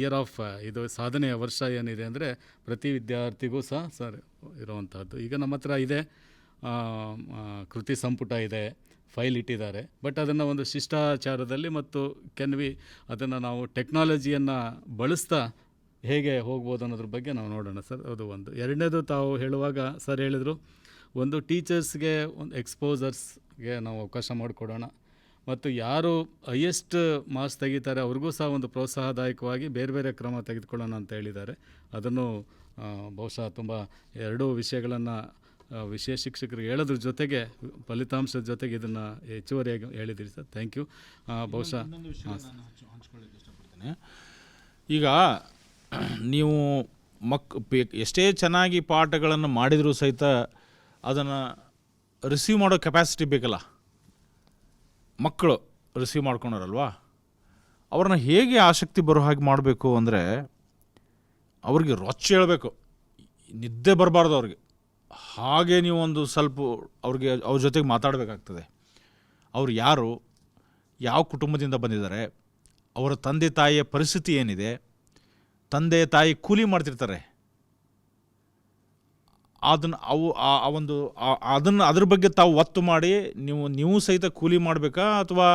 ಇಯರ್ ಆಫ್ ಇದು ಸಾಧನೆಯ ವರ್ಷ ಏನಿದೆ ಅಂದರೆ ಪ್ರತಿ ವಿದ್ಯಾರ್ಥಿಗೂ ಸರ್ ಇರುವಂಥದ್ದು. ಈಗ ನಮ್ಮ ಹತ್ರ ಇದೆ, ಕೃತಿ ಸಂಪುಟ ಇದೆ, ಫೈಲ್ ಇಟ್ಟಿದ್ದಾರೆ. ಬಟ್ ಅದನ್ನು ಒಂದು ಶಿಷ್ಟಾಚಾರದಲ್ಲಿ ಮತ್ತು ಅದನ್ನು ನಾವು ಟೆಕ್ನಾಲಜಿಯನ್ನು ಬಳಸ್ತಾ ಹೇಗೆ ಹೋಗ್ಬೋದು ಅನ್ನೋದ್ರ ಬಗ್ಗೆ ನಾವು ನೋಡೋಣ ಸರ್. ಅದು ಒಂದು. ಎರಡನೇದು ತಾವು ಹೇಳುವಾಗ ಸರ್ ಹೇಳಿದರು, ಒಂದು ಟೀಚರ್ಸ್ಗೆ ಒಂದು ಎಕ್ಸ್ಪೋಸರ್ಸ್ಗೆ ನಾವು ಅವಕಾಶ ಮಾಡಿಕೊಡೋಣ, ಮತ್ತು ಯಾರು ಹೈಯೆಸ್ಟ್ ಮಾರ್ಕ್ಸ್ ತೆಗಿತಾರೆ ಅವ್ರಿಗೂ ಸಹ ಒಂದು ಪ್ರೋತ್ಸಾಹದಾಯಕವಾಗಿ ಬೇರೆ ಬೇರೆ ಕ್ರಮ ತೆಗೆದುಕೊಳ್ಳೋಣ ಅಂತ ಹೇಳಿದ್ದಾರೆ. ಅದನ್ನು ಬಹುಶಃ ತುಂಬ ಎರಡೂ ವಿಷಯಗಳನ್ನು ವಿಷಯ ಶಿಕ್ಷಕರು ಹೇಳೋದ್ರ ಜೊತೆಗೆ ಫಲಿತಾಂಶದ ಜೊತೆಗೆ ಇದನ್ನು ಹೆಚ್ಚುವರಿಯಾಗಿ ಹೇಳಿದ್ದೀರಿ ಸರ್. Thank you. ಬಹುಶಃ ಹಂಚ್ಕೊಳ್ಳಿಕ್ಕೆ ಇಷ್ಟಪಡ್ತೇನೆ. ಈಗ ನೀವು ಎಷ್ಟೇ ಚೆನ್ನಾಗಿ ಪಾಠಗಳನ್ನು ಮಾಡಿದರೂ ಸಹಿತ ಅದನ್ನು ರಿಸೀವ್ ಮಾಡೋ ಕೆಪಾಸಿಟಿ ಬೇಕಲ್ಲ. ಮಕ್ಕಳು ರಿಸೀವ್ ಮಾಡ್ಕೊಳೋರಲ್ವಾ, ಅವ್ರನ್ನ ಹೇಗೆ ಆಸಕ್ತಿ ಬರೋ ಹಾಗೆ ಮಾಡಬೇಕು ಅಂದರೆ ಅವ್ರಿಗೆ ರೊಚ್ಚ ಹೇಳಬೇಕು, ನಿದ್ದೆ ಬರಬಾರ್ದು ಅವ್ರಿಗೆ. ಹಾಗೆ ನೀವು ಒಂದು ಸ್ವಲ್ಪ ಅವ್ರ ಜೊತೆಗೆ ಮಾತಾಡಬೇಕಾಗ್ತದೆ. ಅವ್ರು ಯಾರು, ಯಾವ ಕುಟುಂಬದಿಂದ ಬಂದಿದ್ದಾರೆ, ಅವರ ತಂದೆ ತಾಯಿಯ ಪರಿಸ್ಥಿತಿ ಏನಿದೆ, ತಂದೆ ತಾಯಿ ಕೂಲಿ ಮಾಡ್ತಿರ್ತಾರೆ, ಅದ್ರ ಬಗ್ಗೆ ತಾವು ಒತ್ತು ಮಾಡಿ ನೀವು ಸಹಿತ ಕೂಲಿ ಮಾಡಬೇಕಾ, ಅಥವಾ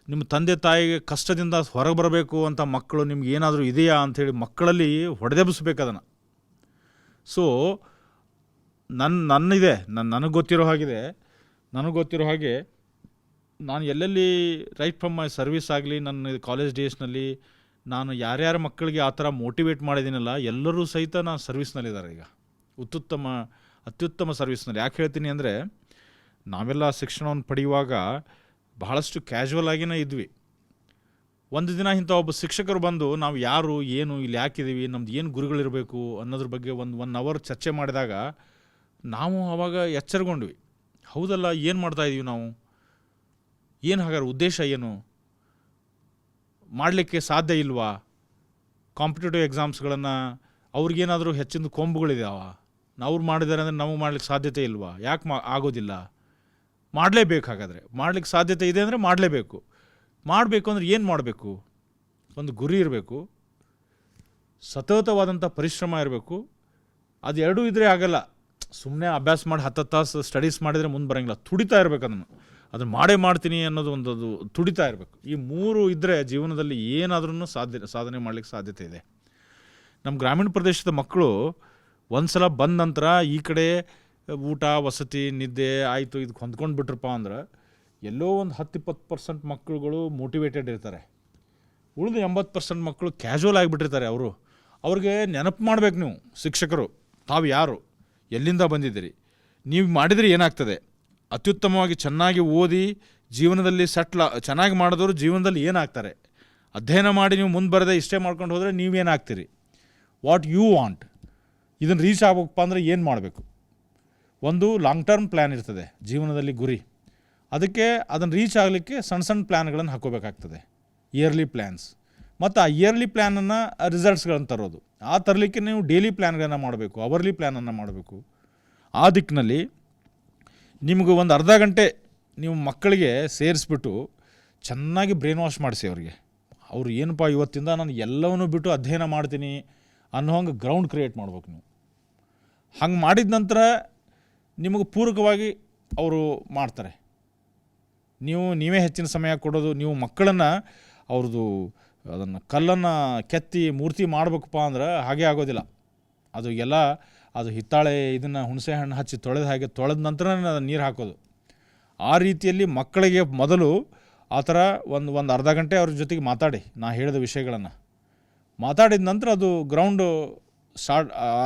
ನಿಮ್ಮ ತಂದೆ ತಾಯಿಗೆ ಕಷ್ಟದಿಂದ ಹೊರಗೆ ಬರಬೇಕು ಅಂತ ಮಕ್ಕಳು ನಿಮ್ಗೆ ಏನಾದರೂ ಇದೆಯಾ ಅಂಥೇಳಿ ಮಕ್ಕಳಲ್ಲಿ ಹೊಡೆದೆಬ್ಬಿಸ್ಬೇಕು ಅದನ್ನು. ಸೊ ನನಗೆ ಗೊತ್ತಿರೋ ಹಾಗೆ ನಾನು ಎಲ್ಲೆಲ್ಲಿ ರೈಟ್ ಫ್ರಮ್ ಮೈ ಸರ್ವಿಸ್ ಆಗಲಿ, ನನ್ನ ಕಾಲೇಜ್ ಡೇಸ್ನಲ್ಲಿ ನಾನು ಯಾರ್ಯಾರ ಮಕ್ಕಳಿಗೆ ಆ ಥರ ಮೋಟಿವೇಟ್ ಮಾಡಿದ್ದೀನಲ್ಲ, ಎಲ್ಲರೂ ಸಹಿತ ನಾನು ಸರ್ವಿಸ್ನಲ್ಲಿದ್ದಾರೆ ಈಗ, ಅತ್ಯುತ್ತಮ ಸರ್ವಿಸ್ನಲ್ಲಿ. ಯಾಕೆ ಹೇಳ್ತೀನಿ ಅಂದರೆ, ನಾವೆಲ್ಲ ಶಿಕ್ಷಣವನ್ನು ಪಡೆಯುವಾಗ ಬಹಳಷ್ಟು ಕ್ಯಾಶುವಲ್ ಆಗಿನೇ ಇದ್ವಿ. ಒಂದು ದಿನ ಇಂಥ ಒಬ್ಬ ಶಿಕ್ಷಕರು ಬಂದು ನಾವು ಯಾರು, ಏನು, ಇಲ್ಲಿ ಯಾಕಿದ್ದೀವಿ, ನಮ್ದು ಏನು ಗುರುಗಳಿರಬೇಕು ಅನ್ನೋದ್ರ ಬಗ್ಗೆ ಒನ್ ಅವರ್ ಚರ್ಚೆ ಮಾಡಿದಾಗ ನಾವು ಆವಾಗ ಎಚ್ಚರಗೊಂಡ್ವಿ. ಹೌದಲ್ಲ, ಏನು ಮಾಡ್ತಾಯಿದ್ದೀವಿ ನಾವು, ಏನು ಹಾಗಾದ್ರೆ ಉದ್ದೇಶ ಏನು, ಮಾಡಲಿಕ್ಕೆ ಸಾಧ್ಯ ಇಲ್ವಾ, ಕಾಂಪಿಟೇಟಿವ್ ಎಕ್ಸಾಮ್ಸ್ಗಳನ್ನು ಅವ್ರಿಗೇನಾದರೂ ಹೆಚ್ಚಿನ ಕೊಂಬುಗಳಿದಾವ, ಅವ್ರು ಮಾಡಿದ್ದಾರೆ ಅಂದರೆ ನಾವು ಮಾಡ್ಲಿಕ್ಕೆ ಸಾಧ್ಯತೆ ಇಲ್ವಾ, ಯಾಕೆ ಆಗೋದಿಲ್ಲ, ಮಾಡಲೇಬೇಕು. ಹಾಗಾದರೆ ಮಾಡ್ಲಿಕ್ಕೆ ಸಾಧ್ಯತೆ ಇದೆ ಅಂದರೆ ಮಾಡಲೇಬೇಕು ಅಂದರೆ ಏನು ಮಾಡಬೇಕು, ಒಂದು ಗುರಿ ಇರಬೇಕು, ಸತತವಾದಂಥ ಪರಿಶ್ರಮ ಇರಬೇಕು. ಅದು ಎರಡೂ ಇದ್ದರೆ ಆಗಲ್ಲ. ಸುಮ್ಮನೆ ಅಭ್ಯಾಸ ಮಾಡಿ 10 ತಾಸು ಸ್ಟಡೀಸ್ ಮಾಡಿದರೆ ಮುಂದೆ ಬರೋಂಗಿಲ್ಲ. ತುಡಿತಾ ಇರಬೇಕು, ಅದನ್ನು ಮಾಡೇ ಮಾಡ್ತೀನಿ ಅನ್ನೋದು ಒಂದು ತುಡಿತಾ ಇರಬೇಕು. ಈ 3 ಇದ್ದರೆ ಜೀವನದಲ್ಲಿ ಏನಾದ್ರೂ ಸಾಧನೆ ಮಾಡಲಿಕ್ಕೆ ಸಾಧ್ಯತೆ ಇದೆ. ನಮ್ಮ ಗ್ರಾಮೀಣ ಪ್ರದೇಶದ ಮಕ್ಕಳು ಒಂದು ಸಲ ಬಂದ ನಂತರ ಈ ಕಡೆ ಊಟ, ವಸತಿ, ನಿದ್ದೆ ಆಯಿತು, ಇದಕ್ಕೆ ಹೊಂದ್ಕೊಂಡು ಬಿಟ್ರಪ್ಪ ಅಂದ್ರೆ ಎಲ್ಲೋ ಒಂದು 10-20% ಮಕ್ಕಳುಗಳು ಮೋಟಿವೇಟೆಡ್ ಇರ್ತಾರೆ. ಉಳಿದು 80% ಮಕ್ಕಳು ಕ್ಯಾಶುವಲ್ ಆಗಿಬಿಟ್ಟಿರ್ತಾರೆ. ಅವ್ರಿಗೆ ನೆನಪು ಮಾಡಬೇಕು ನೀವು ಶಿಕ್ಷಕರು, ತಾವು ಯಾರು, ಎಲ್ಲಿಂದ ಬಂದಿದ್ದೀರಿ, ನೀವು ಮಾಡಿದರೆ ಏನಾಗ್ತದೆ, ಅತ್ಯುತ್ತಮವಾಗಿ ಚೆನ್ನಾಗಿ ಓದಿ ಜೀವನದಲ್ಲಿ ಚೆನ್ನಾಗಿ ಮಾಡಿದವರು ಜೀವನದಲ್ಲಿ ಏನಾಗ್ತಾರೆ, ಅಧ್ಯಯನ ಮಾಡಿ ನೀವು ಮುಂದೆ ಬರದೆ ಇಷ್ಟೇ ಮಾಡ್ಕೊಂಡು ಹೋದರೆ ನೀವೇನಾಗ್ತೀರಿ, ವಾಟ್ ಯು ವಾಂಟ್, ಇದನ್ನು ರೀಚ್ ಆಗಬೇಕಪ್ಪ ಅಂದರೆ ಏನು ಮಾಡಬೇಕು. ಒಂದು ಲಾಂಗ್ ಟರ್ಮ್ ಪ್ಲ್ಯಾನ್ ಇರ್ತದೆ ಜೀವನದಲ್ಲಿ, ಗುರಿ. ಅದಕ್ಕೆ ಅದನ್ನು ರೀಚ್ ಆಗಲಿಕ್ಕೆ ಸಣ್ಣ ಪ್ಲ್ಯಾನ್ಗಳನ್ನು ಹಾಕೋಬೇಕಾಗ್ತದೆ, ಇಯರ್ಲಿ ಪ್ಲ್ಯಾನ್ಸ್. ಮತ್ತು ಆ ಇಯರ್ಲಿ ಪ್ಲ್ಯಾನನ್ನು ರಿಸಲ್ಟ್ಸ್ಗಳನ್ನು ತರೋದು. ಆ ತರಲಿಕ್ಕೆ ನೀವು ಡೈಲಿ ಪ್ಲ್ಯಾನ್ಗಳನ್ನು ಮಾಡಬೇಕು, ಅವರ್ಲಿ ಪ್ಲ್ಯಾನನ್ನು ಮಾಡಬೇಕು. ಆ ದಿಕ್ಕಿನಲ್ಲಿ ನಿಮಗೂ ಒಂದು ಅರ್ಧ ಗಂಟೆ ನೀವು ಮಕ್ಕಳಿಗೆ ಸೇರಿಸ್ಬಿಟ್ಟು ಚೆನ್ನಾಗಿ ಬ್ರೈನ್ ವಾಶ್ ಮಾಡಿಸಿ ಅವ್ರಿಗೆ. ಅವರು ಏನಪ್ಪ ಇವತ್ತಿಂದ ನಾನು ಎಲ್ಲವನ್ನೂ ಬಿಟ್ಟು ಅಧ್ಯಯನ ಮಾಡ್ತೀನಿ ಅನ್ನೋ ಹಂಗೆ ಗ್ರೌಂಡ್ ಕ್ರಿಯೇಟ್ ಮಾಡ್ಬೇಕು ನೀವು. ಹಂಗೆ ಮಾಡಿದ ನಂತರ ನಿಮಗೆ ಪೂರಕವಾಗಿ ಅವರು ಮಾಡ್ತಾರೆ. ನೀವೇ ಹೆಚ್ಚಿನ ಸಮಯ ಕೊಡೋದು, ನೀವು ಮಕ್ಕಳನ್ನು ಅವ್ರದ್ದು ಅದನ್ನು ಕಲ್ಲನ್ನು ಕೆತ್ತಿ ಮೂರ್ತಿ ಮಾಡಬೇಕಪ್ಪ ಅಂದ್ರೆ ಹಾಗೆ ಆಗೋದಿಲ್ಲ. ಅದು ಹಿತ್ತಾಳೆ ಇದನ್ನು ಹುಣಸೆ ಹಣ್ಣು ಹಚ್ಚಿ ತೊಳೆದ ನಂತರ ನೀರು ಹಾಕೋದು. ಆ ರೀತಿಯಲ್ಲಿ ಮಕ್ಕಳಿಗೆ ಮೊದಲು ಆ ಥರ ಒಂದು ಅರ್ಧ ಗಂಟೆ ಅವ್ರ ಜೊತೆಗೆ ಮಾತಾಡಿ, ನಾ ಹೇಳಿದ ವಿಷಯಗಳನ್ನು ಮಾತಾಡಿದ ನಂತರ ಅದು ಗ್ರೌಂಡು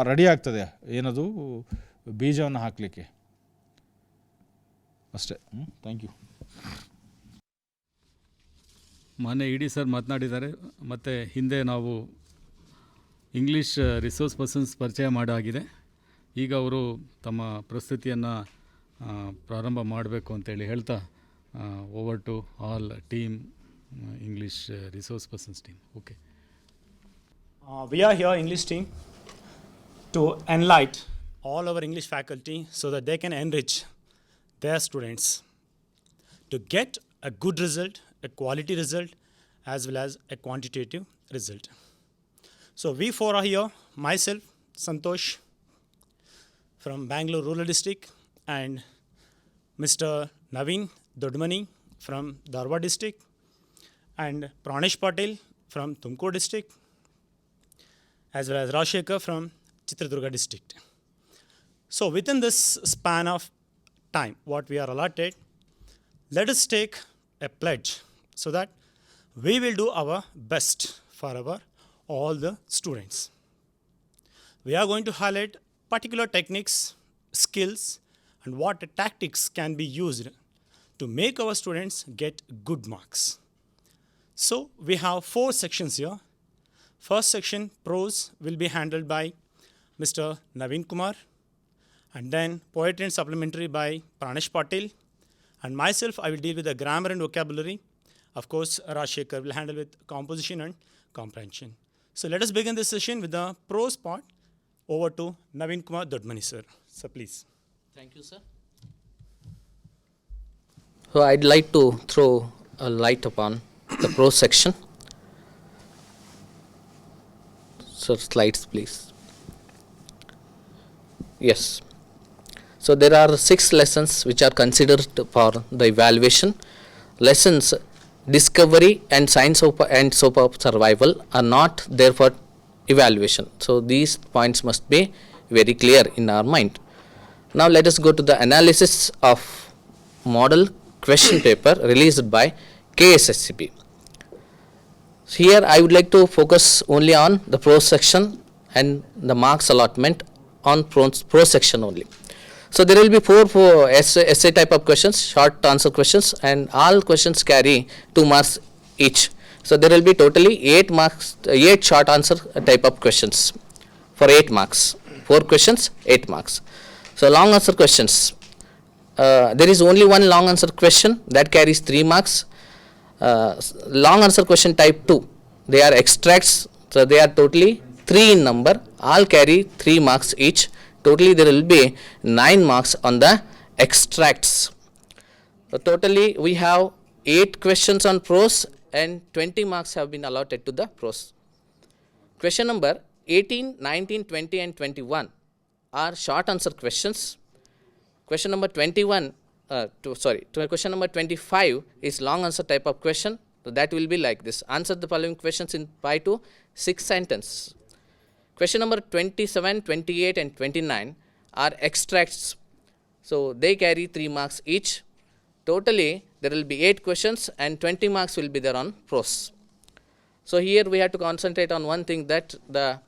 ರೆಡಿ ಆಗ್ತದೆ, ಏನದು ಬೀಜವನ್ನು ಹಾಕಲಿಕ್ಕೆ. ಅಷ್ಟೇ. Thank you. ಮೊನ್ನೆ ಇಡಿ ಸರ್ ಮಾತನಾಡಿದ್ದಾರೆ. ಮತ್ತು ಹಿಂದೆ ನಾವು ಇಂಗ್ಲೀಷ್ ರಿಸೋರ್ಸ್ ಪರ್ಸನ್ಸ್ ಪರಿಚಯ ಮಾಡಾಗಿದೆ. ಈಗ ಅವರು ತಮ್ಮ ಪ್ರಸ್ತುತಿಯನ್ನು ಪ್ರಾರಂಭ ಮಾಡಬೇಕು ಅಂತೇಳಿ ಹೇಳ್ತಾ, over to all team English resource persons team. Okay. We are here, English team, to enlighten all our English faculty so that they can enrich their students. To get a good result, a quality result as well as a quantitative result. So we four are here, myself, Santosh from Bangalore Rural District, and Mr. Naveen Doddamani from Dharwad District, and Pranesh Patil from Tumkur District, as well as Rajashekhar from Chitradurga District. So within this span of time, what we are allotted, let us take a pledge so that we will do our best for all the students. We are going to highlight particular techniques, skills, and what tactics can be used to make our students get good marks. So we have 4 sections here. First section, prose, will be handled by Mr. Naveen Kumar, and then poetry and supplementary by Pranesh Patil, and myself, I will deal with the grammar and vocabulary. Of course, Rajashekhar will handle with composition and comprehension. So let us begin this session with the prose part. Over to Naveen Kumar Doddamani, sir. So please. Thank you, sir. So I'd like to throw a light upon the prose section. So slides, please. Yes. So there are 6 lessons which are considered for the evaluation. Lessons discovery and science and soap of survival are not there for evaluation. So these points must be very clear in our mind. Now let us go to the analysis of model question paper released by KSSCB. So here I would like to focus only on the prose section and the marks allotment on prose section only. So there will be 4 essay type of questions, short answer questions, and all questions carry 2 marks each. So there will be totally 8 marks, 8 short answer type of questions for 8 marks. 4 questions, 8 marks. So long answer questions. There is only one long answer question that carries 3 marks. Long answer question type 2. They are extracts. So they are totally 3 in number. All carry 3 marks each. Totally there will be 9 marks on the extracts. So totally we have 8 questions on prose and 20 marks have been allotted to the prose. Question number 18, 19, 20 and 21 are short answer questions. Question number 21, question number 25 is long answer type of question. So that will be like this. Answer the following questions in 5 to 6 sentences. Question number 27, 28 and 29 are extracts. So they carry 3 marks each. Totally there will be 8 questions and 20 marks will be there on prose. So here we have to concentrate on one thing, that the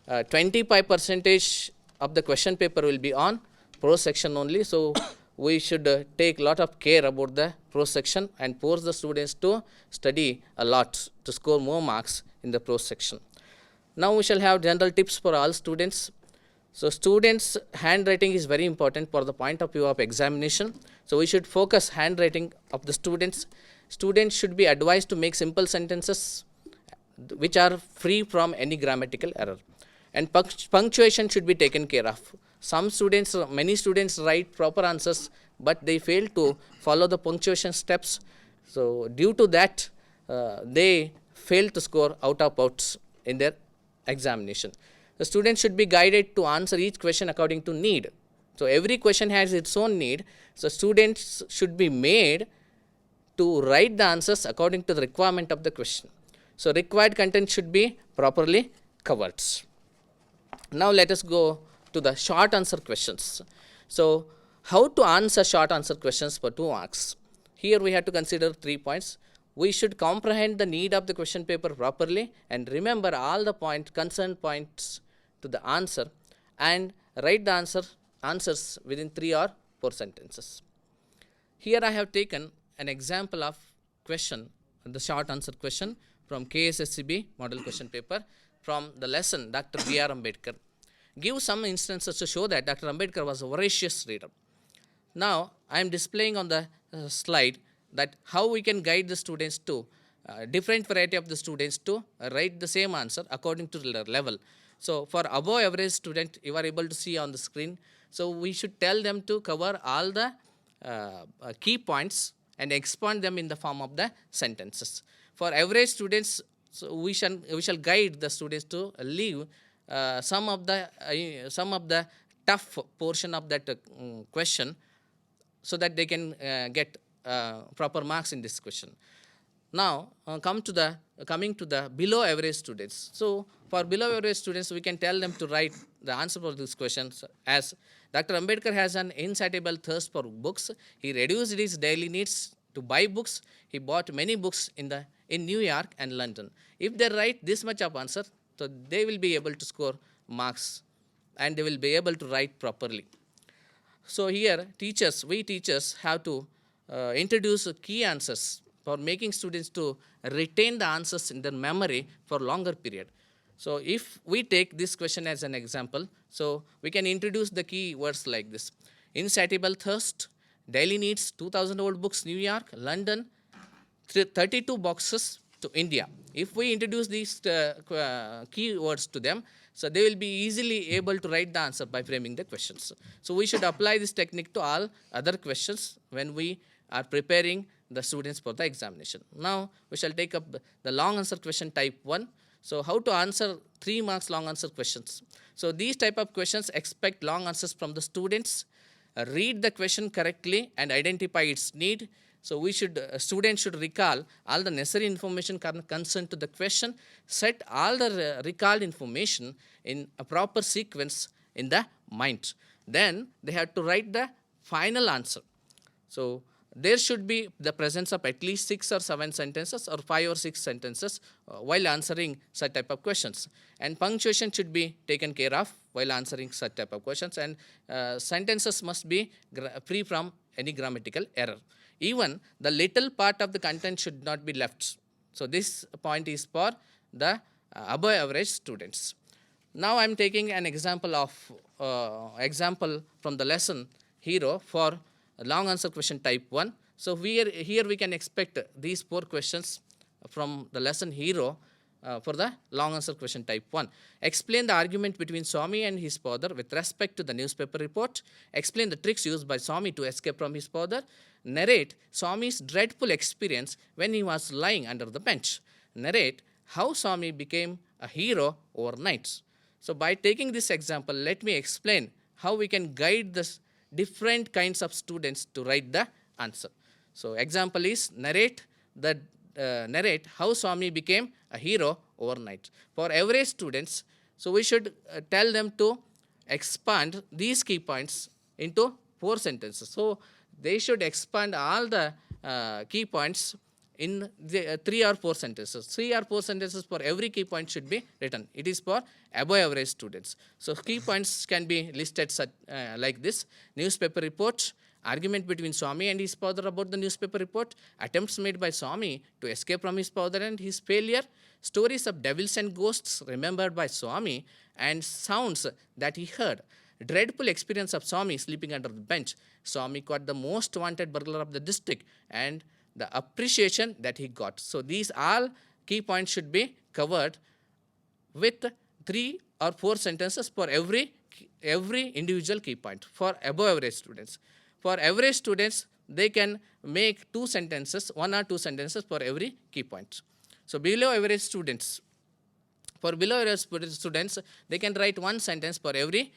25% of the question paper will be on prose section only. So we should take lot of care about the prose section and force the students to study a lot to score more marks in the prose section. Now we shall have general tips for all students. So students' handwriting is very important for the point of view of examination. So we should focus handwriting of the students. Students should be advised to make simple sentences which are free from any grammatical error. And punctuation should be taken care of. Many students write proper answers, but they fail to follow the punctuation steps. So due to that, they fail to score out of outs in their examination. The students should be guided to answer each question according to need. So every question has its own need. So students should be made to write the answers according to the requirement of the question. So required content should be properly covered. Now let us go to the short answer questions. So how to answer short answer questions for 2 marks? Here we have to consider 3 points. We should comprehend the need of the question paper properly and remember all the concerned points to the answer and write the answers within 3 or 4 sentences. Here I have taken an example of question, the short answer question from KSSCB model question paper from the lesson Dr. B.R. Ambedkar. Give some instances to show that Dr. Ambedkar was a voracious reader. Now I am displaying on the slide that how we can guide the students to different variety of the students to write the same answer according to their level. So for above average student, you are able to see on the screen. So we should tell them to cover all the key points and expand them in the form of the sentences. For average students, so we shall guide the students to leave some of the tough portion of that question, so that they can get proper marks in this question. Now, coming to the below average students. So, for below average students, we can tell them to write the answer for these questions as Dr. Ambedkar has an insatiable thirst for books. He reduced his daily needs to buy books. He bought many books in New York and London. If they write this much of answer, so they will be able to score marks and they will be able to write properly. So here, we teachers have to introduce key answers for making students to retain the answers in their memory for longer period. So if we take this question as an example, so we can introduce the key words like this: insatiable thirst, daily needs, 2000 old books, New York, London, 32 boxes to India. If we introduce these key words to them, so they will be easily able to write the answer by framing the questions. So we should apply this technique to all other questions when we are preparing the students for the examination. Now we shall take up the long answer question type 1. So how to answer 3 marks long answer questions. So these type of questions expect long answers from the students. Read the question correctly and identify its need. So students should recall all the necessary information concerned to the question, set all the recalled information in a proper sequence in the mind. Then they have to write the final answer. So there should be the presence of at least 6 or 7 sentences or 5 or 6 sentences while answering such type of questions. And punctuation should be taken care of while answering such type of questions, and sentences must be free from any grammatical error. Even the little part of the content should not be left. So this point is for the above average students. Now I am taking an example from the lesson Hero for long answer question type 1. So here we can expect these 4 questions from the lesson Hero for the long answer question type 1. Explain the argument between Swami and his father with respect to the newspaper report. Explain the tricks used by Swami to escape from his father. Narrate Swami's dreadful experience when he was lying under the bench. Narrate how Swami became a hero overnight. So by taking this example, let me explain how we can guide the different kinds of students to write the answer. So example is narrate how Swami became a hero overnight. For average students, so we should tell them to expand these key points into 4 sentences. So they should expand all the key points in the 3 or 4 sentences. 3 or 4 sentences for every key point should be written. It is for above average students. So key points can be listed like this: newspaper report, argument between Swami and his father about the newspaper report, attempts made by Swami to escape from his father and his failure, stories of devils and ghosts remembered by Swami, and sounds that he heard. Dreadful experience of Swami sleeping under the bench. Swami caught the most wanted burglar of the district, and the appreciation that he got. So these all key points should be covered with 3 or 4 sentences for every individual key point for above average students. For average students, they can make 2 sentences, 1 or 2 sentences for every key point. So below average students, they can write 1 sentence for every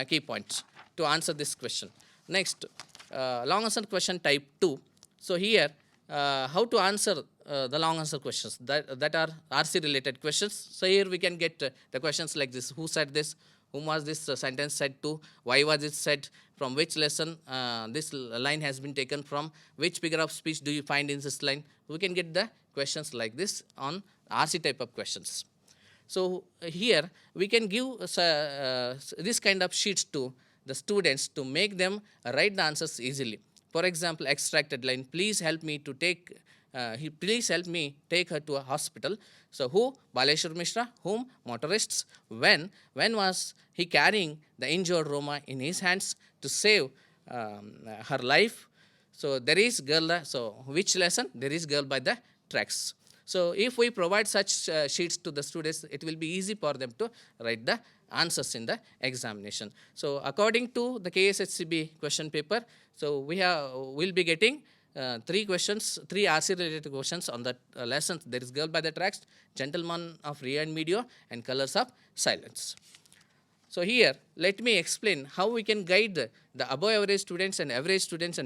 key point to answer this question. Next, long answer question type 2. So here, how to answer the long answer questions that are RC related questions. So here we can get the questions like this: who said this, whom was this sentence said to, why was it said, from which lesson this line has been taken from, which figure of speech do you find in this line. We can get the questions like this on RC type of questions. So here we can give this kind of sheets to the students to make them write the answers easily. For example, extracted line: please help me take her to a hospital. So who? Baleshwar Mishra. Whom? Motorists. When was he carrying the injured Roma in his hands to save her life? So there is girl. So which lesson? There is girl by the tracks. So if we provide such sheets to the students, it will be easy for them to write the answers in the examination. So according to the KSHCB question paper, so we'll be getting three RC related questions on the lessons. There is Girl by the Tracks, Gentleman of Ria and Meteor, and Colors of Silence. So here, let me explain how we can guide the above average students and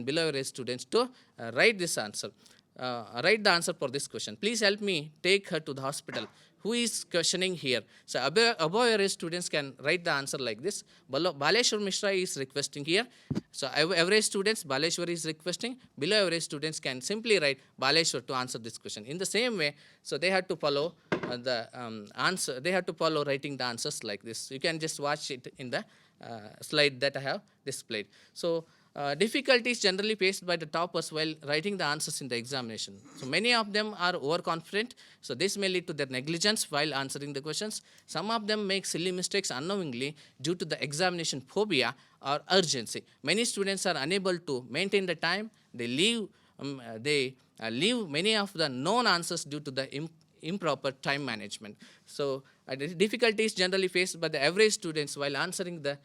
below average students to write this answer. Write the answer for this question. Please help me take her to the hospital. Who is questioning here? So above average students can write the answer like this. Baleshwar Mishra is requesting here. So average students, Baleshwar is requesting. Below average students can simply write Baleshwar to answer this question. In the same way, so they have to follow the answer. They have to follow writing the answers like this. You can just watch it in the slide that I have displayed. So difficulties generally faced by the toppers while writing the answers in the examination. So many of them are overconfident, so this may lead to their negligence while answering the questions. Some of them make silly mistakes unknowingly due to the examination phobia or urgency. Many students are unable to maintain the time. They leave many of the known answers due to the improper time management. So difficulties generally faced by the average students while answering the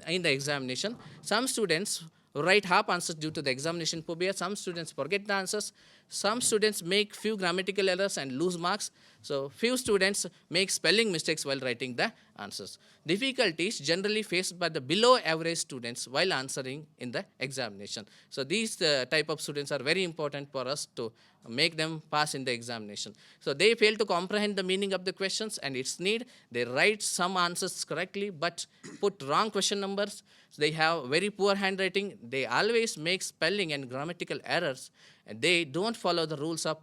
in the examination. Some students write half answers due to the examination phobia. Some students forget the answers. Some students make few grammatical errors and lose marks. So few students make spelling mistakes while writing the answers. Difficulties generally faced by the below average students while answering in the examination. So these type of students are very important for us to make them pass in the examination. So they fail to comprehend the meaning of the questions and its need. They write some answers correctly but put wrong question numbers. So they have very poor handwriting. They always make spelling and grammatical errors. And they don't follow the rules of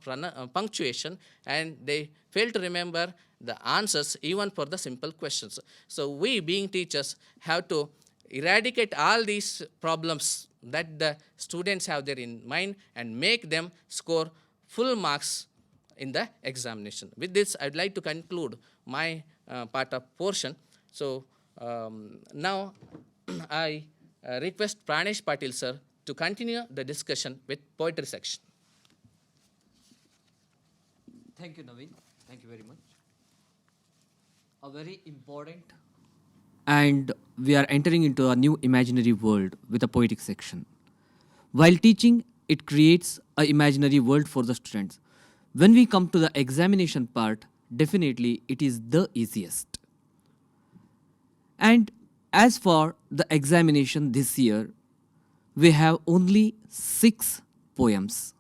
punctuation, and they fail to remember the answers even for the simple questions. So we, being teachers, have to eradicate all these problems that the students have there in mind and make them score full marks in the examination. With this, I'd like to conclude my part of portion. So now I request Pranesh Patil sir to continue the discussion with poetry section. Thank you, Naveen. Thank you very much. A very important, and we are entering into a new imaginary world with a poetic section. While teaching, it creates an imaginary world for the students. When we come to the examination part, definitely it is the easiest. And as for the examination this year, we have only 6 poems.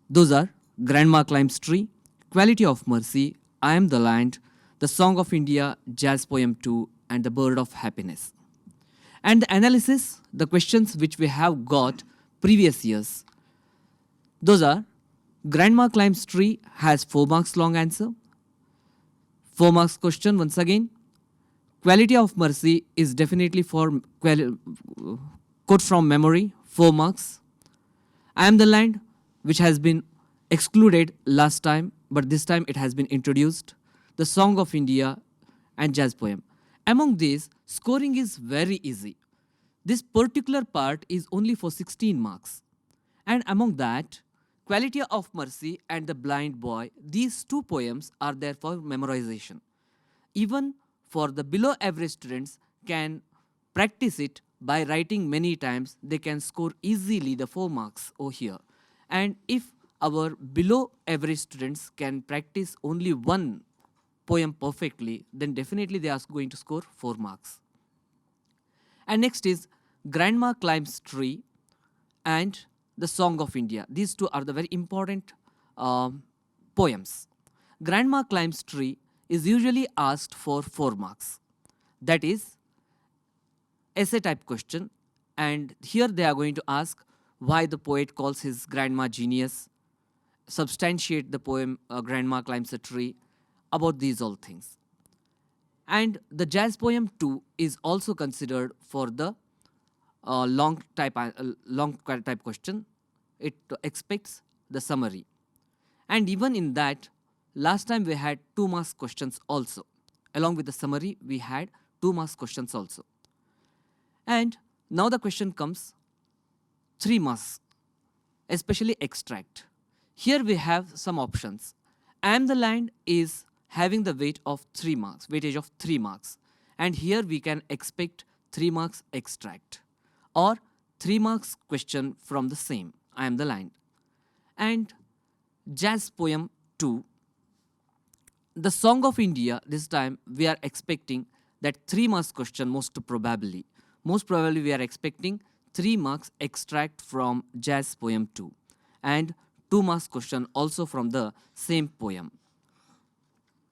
Those are Grandma Climbs Tree, Quality of Mercy, I Am the Land, The Song of India, Jazz Poem 2, and The Bird of Happiness. And the analysis, the questions which we have got previous years. Those are Grandma Climbs Tree has 4 marks long answer. 4 marks question once again. Quality of Mercy is definitely for quote from memory, 4 marks. I Am the Land, which has been excluded last time, but this time it has been introduced. The Song of India and Jazz Poem. Among these, scoring is very easy. This particular part is only for 16 marks. And among that, Quality of Mercy and The Blind Boy, these 2 poems are there for memorization. Even for the below average students can practice it by writing many times. They can score easily the 4 marks over here. And if our below average students can practice only 1 poem perfectly, then definitely they are going to score 4 marks. And next is Grandma Climbs Tree and The Song of India. These 2 are the very important poems. Grandma Climbs Tree is usually asked for 4 marks. That is essay type question, and here they are going to ask why the poet calls his grandma genius, substantiate the poem Grandma Climbs a Tree, about these all things. And the Jazz Poem 2 is also considered for the long type question. It expects the summary. And even in that, last time we had 2 marks questions also. Along with the summary, we had 2 marks questions also. And now the question comes 3 marks, especially extract. Here we have some options. I Am the Land is having the weightage of 3 marks. And here we can expect 3 marks extract. Or 3 marks question from the same. I am the land. And jazz poem 2. The Song of India, this time we are expecting that 3 marks question most probably. Most probably we are expecting 3 marks extract from jazz poem 2 and 2 marks question also from the same poem.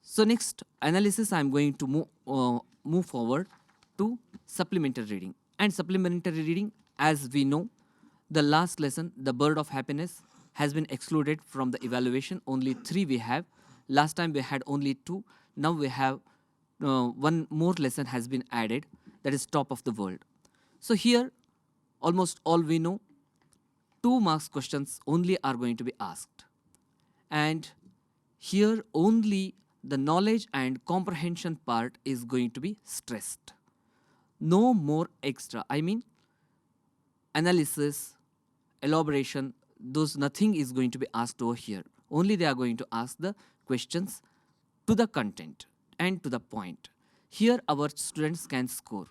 So next analysis I am going to move forward to supplementary reading. And supplementary reading, as we know, the last lesson, the Bird of Happiness, has been excluded from the evaluation. Only 3 we have. Last time we had only 2. Now we have one more lesson has been added, that is Top of the World. So here almost all we know, 2 marks questions only are going to be asked. And here only the knowledge and comprehension part is going to be stressed. No more extra. I mean, analysis, elaboration, those nothing is going to be asked over here. Only they are going to ask the questions to the content and to the point. Here our students can score.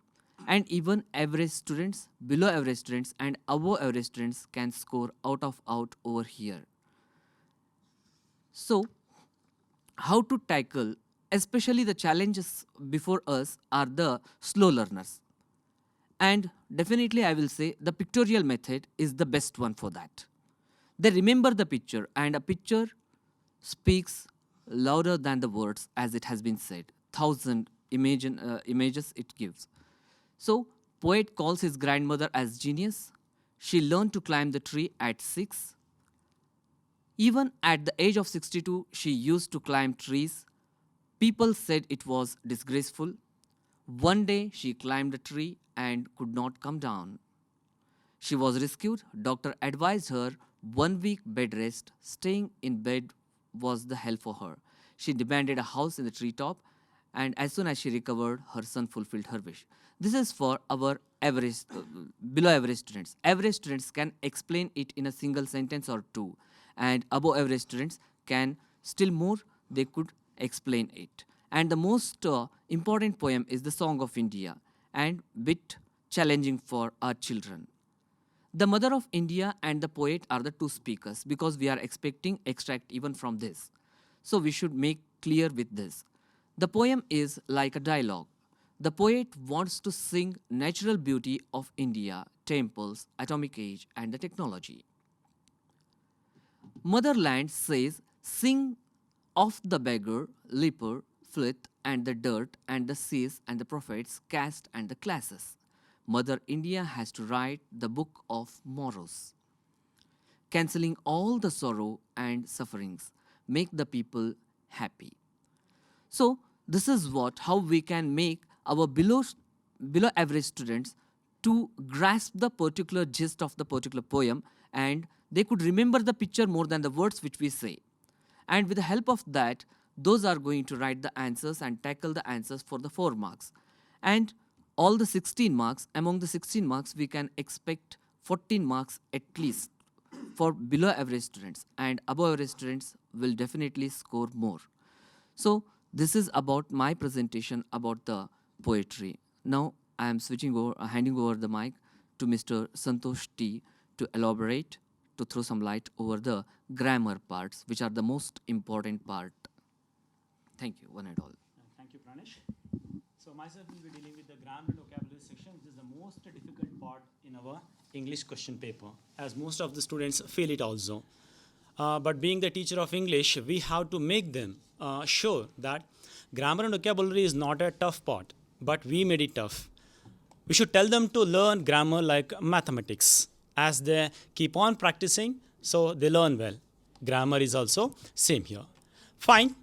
And even average students, below average students and above average students can score out over here. So, how to tackle, especially the challenges before us are the slow learners. And definitely I will say the pictorial method is the best one for that. They remember the picture, and a picture speaks louder than the words, as it has been said. 1,000 images it gives. So, poet calls his grandmother as genius. She learned to climb the tree at 6. Even at the age of 62, she used to climb trees. People said it was disgraceful. One day, she climbed a tree and could not come down. She was rescued. Doctor advised her 1 week bed rest. Staying in bed was the hell for her. She demanded a house in the treetop, and as soon as she recovered, her son fulfilled her wish. This is for our average, below average students. Average students can explain it in a single sentence or 2, and above average students can still more, they could explain it. And the most important poem is the Song of India, and bit challenging for our children. The mother of India and the poet are the 2 speakers, because we are expecting extract even from this. So we should make clear with this. The poem is like a dialogue. The poet wants to sing natural beauty of India, temples, atomic age, and the technology. Motherland says, sing of the beggar, leper, filth, and the dirt, and the seas, and the prophets, caste, and the classes. Mother India has to write the book of morals, cancelling all the sorrow and sufferings, make the people happy. So this is how we can make our below average students to grasp the particular gist of the particular poem, and they could remember the picture more than the words which we say. And with the help of that, those are going to write the answers and tackle the answers for the 4 marks. And all the 16 marks, among the 16 marks, we can expect 14 marks at least for below average students, and above average students will definitely score more. So this is about my presentation about the poetry. Now I am handing over the mic to Mr. Santosh T to elaborate, to throw some light over the grammar parts, which are the most important part. Thank you, one and all. Thank you, Pranesh. So myself will be dealing with the grammar and vocabulary section, which is the most difficult part in our English question paper, as most of the students feel it also. But being the teacher of English, we have to make them sure that grammar and vocabulary is not a tough part, but we made it tough. We should tell them to learn grammar like mathematics. As they keep on practicing, so they learn well. Grammar is also same here. Fine.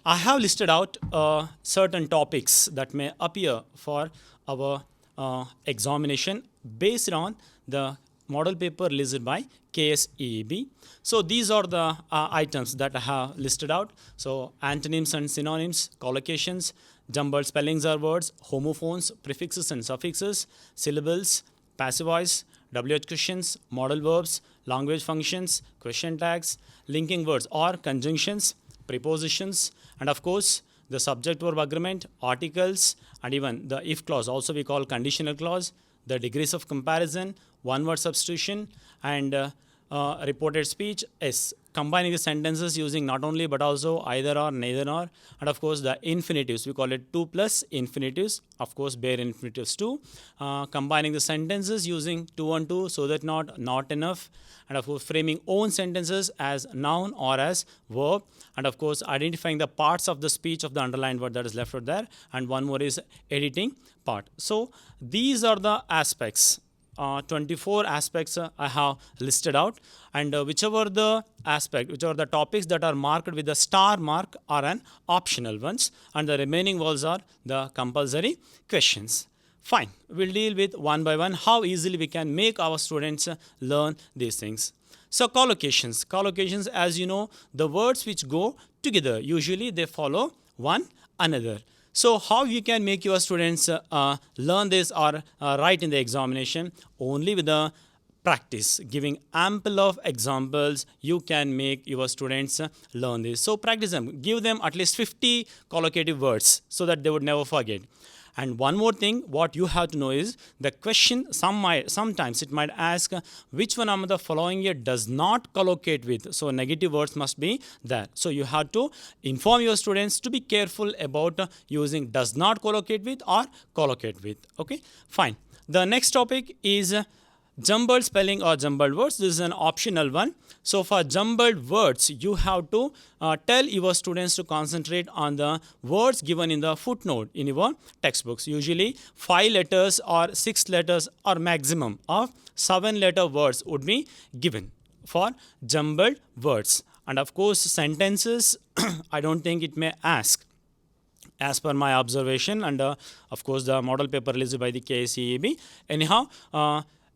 I have listed out certain topics that may appear for our examination based on the model paper released by KSEEB. So these are the items that I have listed out. So antonyms and synonyms, collocations, jumbled spellings or words, homophones, prefixes and suffixes, syllables, passive voice, WH questions, modal verbs, language functions, question tags, linking words or conjunctions, prepositions, and of course the subject verb agreement, articles, and even the if clause, also we call conditional clause, the degrees of comparison, one word substitution, and reported speech, S. Combining the sentences using not only but also either or, neither or, and of course the infinitives. We call it 2 plus infinitives, of course bare infinitives too. Combining the sentences using 2 and 2, so that not enough, and of course framing own sentences as noun or as verb, and of course identifying the parts of the speech of the underlined word that is left out there, and one more is editing part. So these are the aspects. 24 aspects I have listed out, and whichever the topics that are marked with the star mark are an optional ones, and the remaining ones are the compulsory questions. Fine, we'll deal with one by one how easily we can make our students learn these things. So collocations, as you know, the words which go together, usually they follow one another. So how you can make your students learn this or write in the examination? Only with the practice, giving ample of examples, you can make your students learn this. So practice them, give them at least 50 collocative words so that they would never forget. And one more thing, what you have to know is the question, sometimes it might ask which one of the following here does not collocate with. So negative words must be there. So you have to inform your students to be careful about using does not collocate with or collocate with. Okay, fine. The next topic is jumbled spelling or jumbled words. This is an optional one. So for jumbled words, you have to tell your students to concentrate on the words given in the footnote in your textbooks. Usually 5 letters or 6 letters or maximum of 7-letter words would be given for jumbled words. And of course sentences, I don't think it may ask, as per my observation, and of course the model paper released by the KCEB. Anyhow,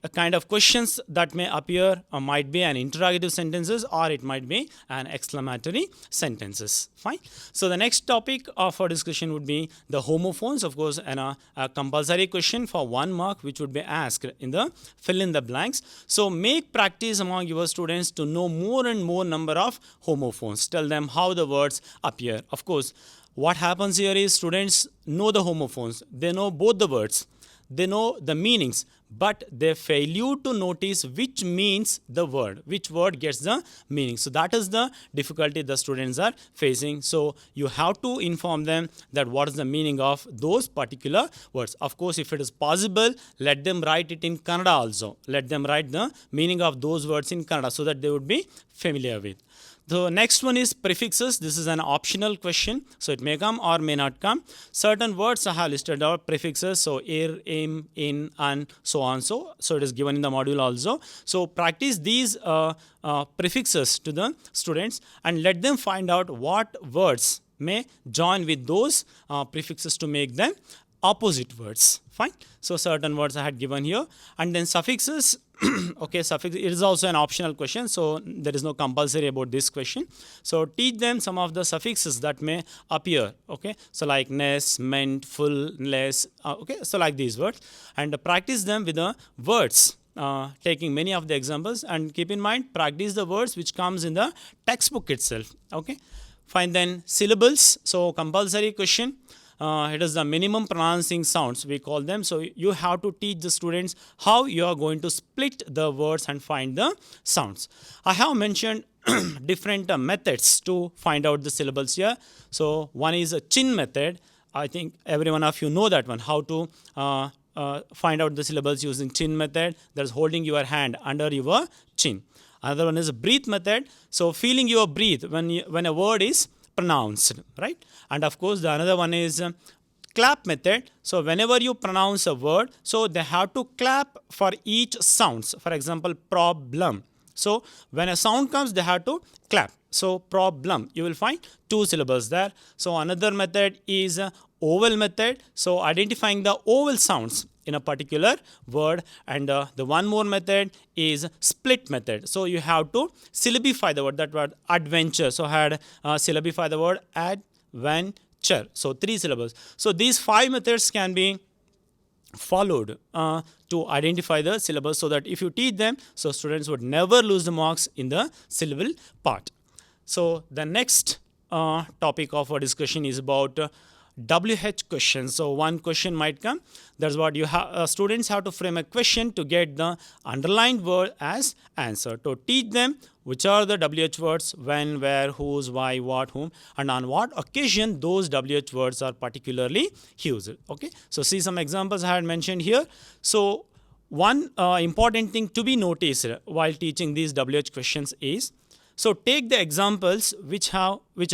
a kind of questions that may appear might be an interrogative sentences, or it might be an exclamatory sentences. Fine. So the next topic of our discussion would be the homophones. Of course, and a compulsory question for 1 mark which would be asked in the fill in the blanks. So make practice among your students to know more and more number of homophones. Tell them how the words appear. Of course, what happens here is students know the homophones. They know both the words. They know the meanings, but they fail you to notice which means the word, which word gets the meaning. So that is the difficulty the students are facing. So you have to inform them that what is the meaning of those particular words. Of course, if it is possible, let them write it in Kannada also. Let them write the meaning of those words in Kannada so that they would be familiar with. The next one is prefixes. This is an optional question, so it may come or may not come. Certain words I have listed out prefixes, so ir, im, in, and so on. So it is given in the module also. So practice these prefixes to the students and let them find out what words may join with those prefixes to make them opposite words. Fine. So certain words I had given here, and then suffixes. Okay, suffix, it is also an optional question, so there is no compulsory about this question. So teach them some of the suffixes that may appear. Okay, so like ness, meant, full, less. Okay, so like these words, and practice them with the words. Taking many of the examples, and keep in mind practice the words which comes in the textbook itself. Okay, fine. Then syllables. So compulsory question. It is the minimum pronouncing sounds we call them. So you have to teach the students how you are going to split the words and find the sounds. I have mentioned different methods to find out the syllables here. So one is a chin method. I think every one of you know that one, how to find out the syllables using chin method. That is holding your hand under your chin. Another one is a breath method. So feeling your breath when a word is pronounced, right? And of course the another one is clap method. So whenever you pronounce a word, so they have to clap for each sounds. For example, problem. So when a sound comes, they have to clap. So problem, you will find 2 syllables there. So another method is oval method. So identifying the oval sounds in a particular word, and the one more method is split method. So you have to syllabify the word, that word adventure. So I had syllabify the word adventure. So 3 syllables. So these 5 methods can be followed to identify the syllables, so that if you teach them, so students would never lose the marks in the syllable part. So the next topic of our discussion is about WH question. So one question might come. That's what you have. Students have to frame a question to get the underlined word as answer. To teach them which are the WH words, when, where, whose, why, what, whom, and on what occasion those WH words are particularly used. Okay. So see some examples I had mentioned here. So one important thing to be noticed while teaching these WH questions is, so take the examples which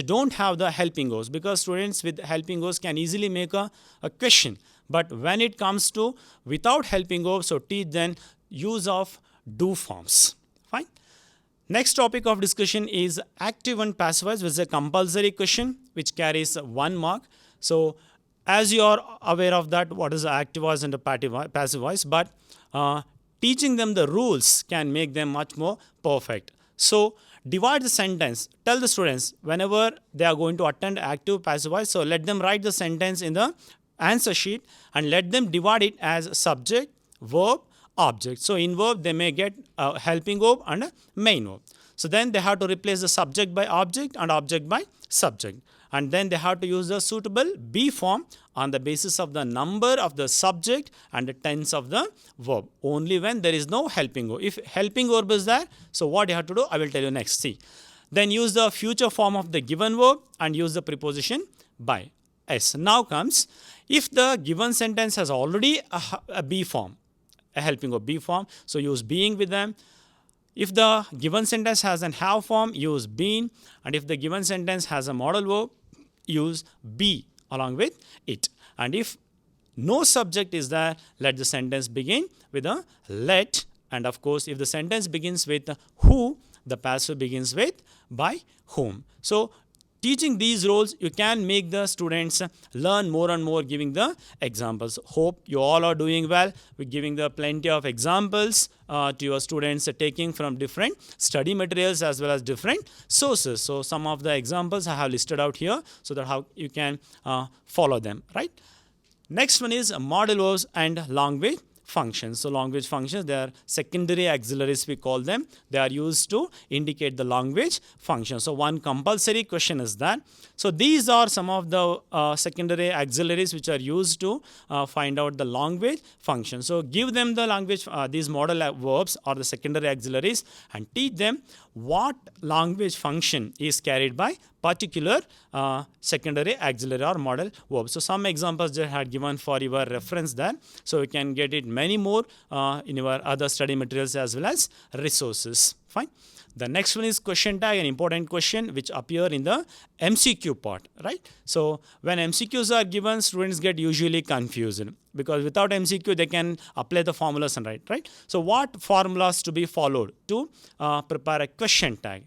don't have the helping goes, because students with helping goes can easily make a question. But when it comes to without helping goes, so teach them use of do forms. Fine. Next topic of discussion is active and passive voice, which is a compulsory question which carries 1 mark. So as you are aware of that, what is the active voice and the passive voice, but teaching them the rules can make them much more perfect. So divide the sentence. Tell the students whenever they are going to attend active passive voice, so let them write the sentence in the answer sheet and let them divide it as subject, verb, object. So in verb they may get a helping verb and a main verb. So then they have to replace the subject by object and object by subject. And then they have to use the suitable be form on the basis of the number of the subject and the tense of the verb, only when there is no helping verb. If helping verb is there, so what you have to do, I will tell you next. See, then use the future form of the given verb and use the preposition by. S. Now comes, if the given sentence has already a be form, a helping verb be form, so use being with them. If the given sentence has an have form, use been, and if the given sentence has a modal verb, use be along with it. And if no subject is there, let the sentence begin with a let, and of course if the sentence begins with who, the passive begins with by whom. So teaching these roles, you can make the students learn more and more giving the examples. Hope you all are doing well with giving the plenty of examples to your students, taking from different study materials as well as different sources. So some of the examples I have listed out here so that how you can follow them, right? Next one is modal verbs and language functions. So language functions, they are secondary auxiliaries, we call them. They are used to indicate the language function. So one compulsory question is that. So these are some of the secondary auxiliaries which are used to find out the language function. So give them the language, these modal verbs or the secondary auxiliaries, and teach them what language function is carried by particular secondary auxiliary or modal verb. So some examples they had given for your reference there. So you can get it many more in your other study materials as well as resources. Fine. The next one is question tag, an important question which appear in the MCQ part, right? So when MCQs are given, students get usually confused because without MCQ they can apply the formulas and write, right? So what formulas to be followed to prepare a question tag?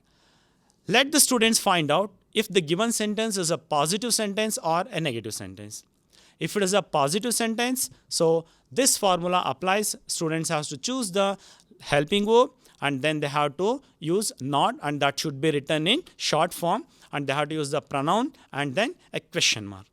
Let the students find out if the given sentence is a positive sentence or a negative sentence. If it is a positive sentence, so this formula applies. Students have to choose the helping verb and then they have to use not, and that should be written in short form, and they have to use the pronoun and then a question mark.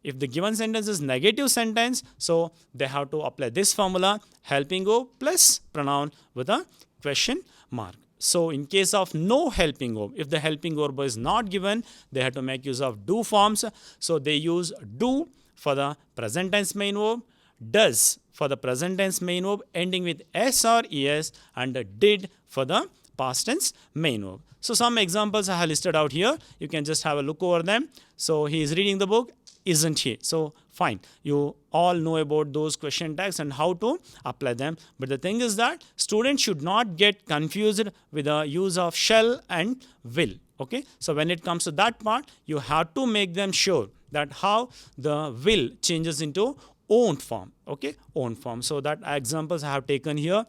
If the given sentence is negative sentence, so they have to apply this formula, helping verb plus pronoun with a question mark. So in case of no helping verb, if the helping verb is not given, they have to make use of do forms. So they use do for the present tense main verb, does for the present tense main verb ending with s or es, and did for the past tense main verb. So some examples I have listed out here. You can just have a look over them. So he is reading the book, isn't he? So fine, you all know about those question tags and how to apply them. But the thing is that students should not get confused with the use of shall and will. Okay, so when it comes to that part, you have to make them sure that how the will changes into own form. Okay, own form. So that examples I have taken here.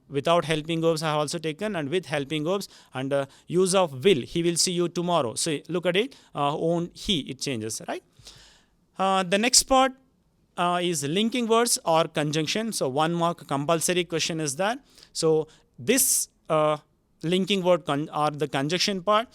Without helping verbs I have also taken, and with helping verbs, and use of will, he will see you tomorrow. So look at it, own he, it changes, right? The next part is linking words or conjunction. So 1 mark compulsory question is that. So this linking word or the conjunction part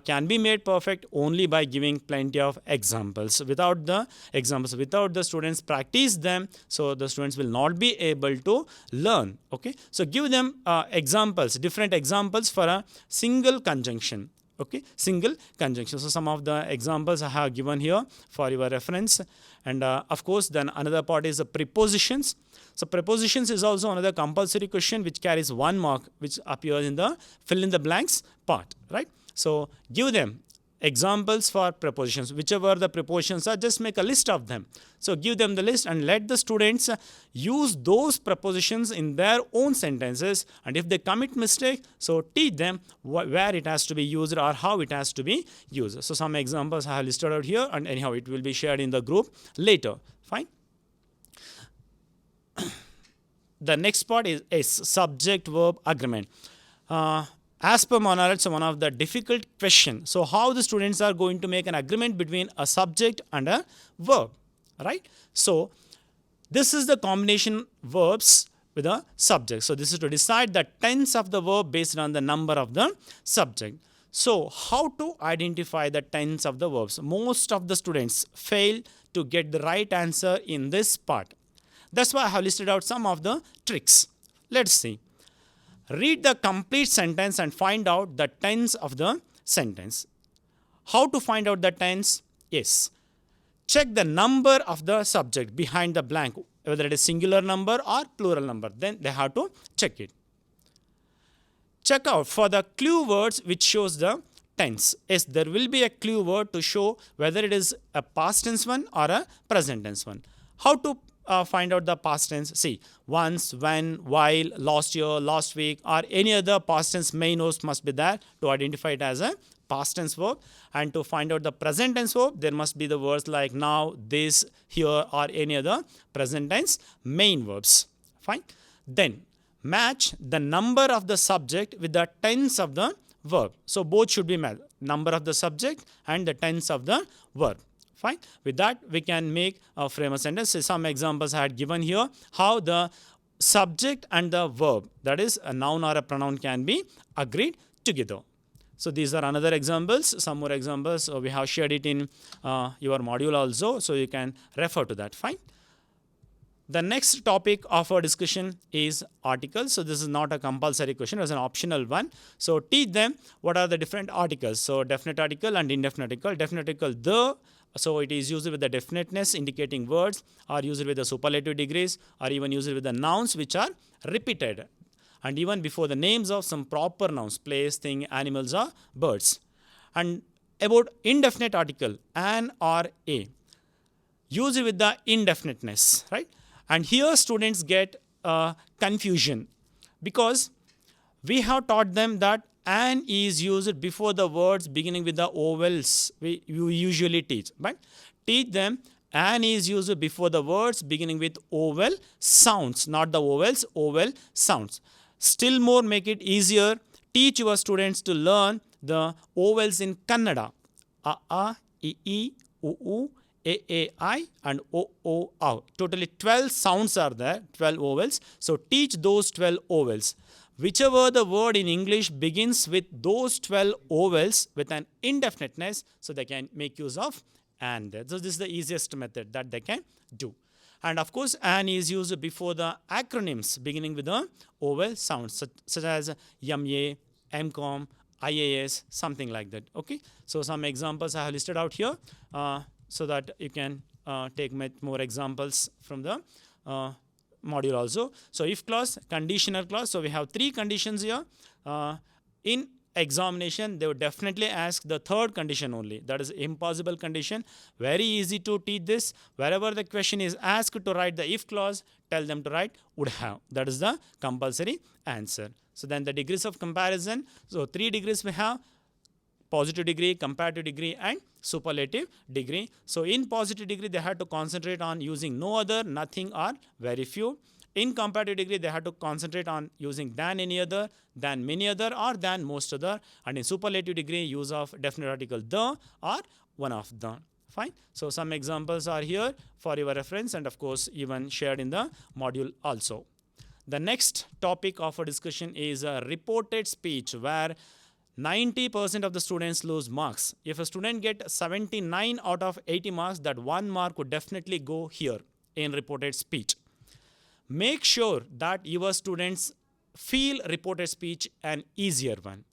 can be made perfect only by giving plenty of examples. Without the examples, without the students practice them, so the students will not be able to learn. Okay, so give them examples, different examples for a single conjunction. Okay, single conjunction. So some of the examples I have given here for your reference. And of course, then another part is the prepositions. So prepositions is also another compulsory question which carries 1 mark, which appears in the fill in the blanks part, right? So give them examples for prepositions. Whichever the prepositions are, just make a list of them. So give them the list and let the students use those prepositions in their own sentences. And if they commit mistake, so teach them where it has to be used or how it has to be used. So some examples I have listed out here, and anyhow it will be shared in the group later. Fine. The next part is subject-verb agreement. As per my knowledge, one of the difficult question. So how the students are going to make an agreement between a subject and a verb, right? So this is the combination verbs with a subject. So this is to decide the tense of the verb based on the number of the subject. So how to identify the tense of the verbs? Most of the students fail to get the right answer in this part. That's why I have listed out some of the tricks. Let's see. Read the complete sentence and find out the tense of the sentence. How to find out the tense? Yes. Check the number of the subject behind the blank, whether it is singular number or plural number. Then they have to check it. Check out for the clue words which shows the tense. Yes, there will be a clue word to show whether it is a past tense one or a present tense one. How to find out the past tense? See, once, when, while, last year, last week, or any other past tense main words must be there to identify it as a past tense verb. And to find out the present tense verb, there must be the words like now, this, here, or any other present tense main verbs. Fine. Then match the number of the subject with the tense of the verb. So both should be matched, number of the subject and the tense of the verb. Fine. With that, we can make a frame a sentence. So some examples I had given here, how the subject and the verb, that is a noun or a pronoun, can be agreed together. So these are another examples. Some more examples we have shared it in your module also, so you can refer to that. Fine. The next topic of our discussion is articles. So this is not a compulsory question, it's an optional one. So teach them what are the different articles. So definite article and indefinite article. Definite article the, so it is used with the definiteness indicating words, or used with the superlative degrees, or even used with the nouns which are repeated, and even before the names of some proper nouns, place, thing, animals, or birds. And about indefinite article, an or a, used with the indefiniteness, right? And here students get confusion, because we have taught them that an is used before the words beginning with the vowels we usually teach. But teach them an is used before the words beginning with vowel sounds, not the vowels, vowel sounds. Still more make it easier, teach your students to learn the vowels in Kannada. A, I, U, U, A, I, and O, Au. Totally 12 sounds are there, 12 vowels. So teach those 12 vowels. Whichever the word in English begins with those 12 vowels with an indefiniteness, so they can make use of and. So this is the easiest method that they can do. And of course, an is used before the acronyms beginning with the vowel sounds, such as MA, MCOM, IAS, something like that. Okay. So some examples I have listed out here, so that you can take more examples from the module also. So if clause, conditional clause. So we have 3 conditions here. In examination, they would definitely ask the third condition only, that is impossible condition. Very easy to teach this. Wherever the question is asked to write the if clause, tell them to write would have. That is the compulsory answer. So then the degrees of comparison. So 3 degrees we have: positive degree, comparative degree, and superlative degree. So in positive degree, they had to concentrate on using no other, nothing, or very few. In comparative degree, they had to concentrate on using than any other, than many other, or than most other. And in superlative degree, use of definite article the or one of the. Fine. So some examples are here for your reference, and of course even shared in the module also. The next topic of our discussion is reported speech, where 90% of the students lose marks. If a student get 79 out of 80 marks, that 1 mark would definitely go here in reported speech. Make sure that your students feel reported speech an easier one.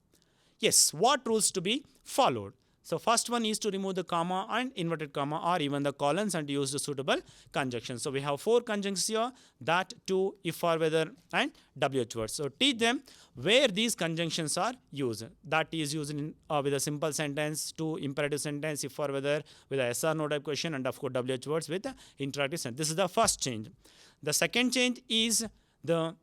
Yes, what rules to be followed. So first one is to remove the comma and inverted comma or even the colons and use the suitable conjunctions. So we have 4 conjunctions here, that, to, if or whether, and WH words. So teach them where these conjunctions are used. That is used in, with a simple sentence, to imperative sentence, if or whether, with a yes or no type question, and of course WH words with interrogative sentence. This is the first change. The second change is the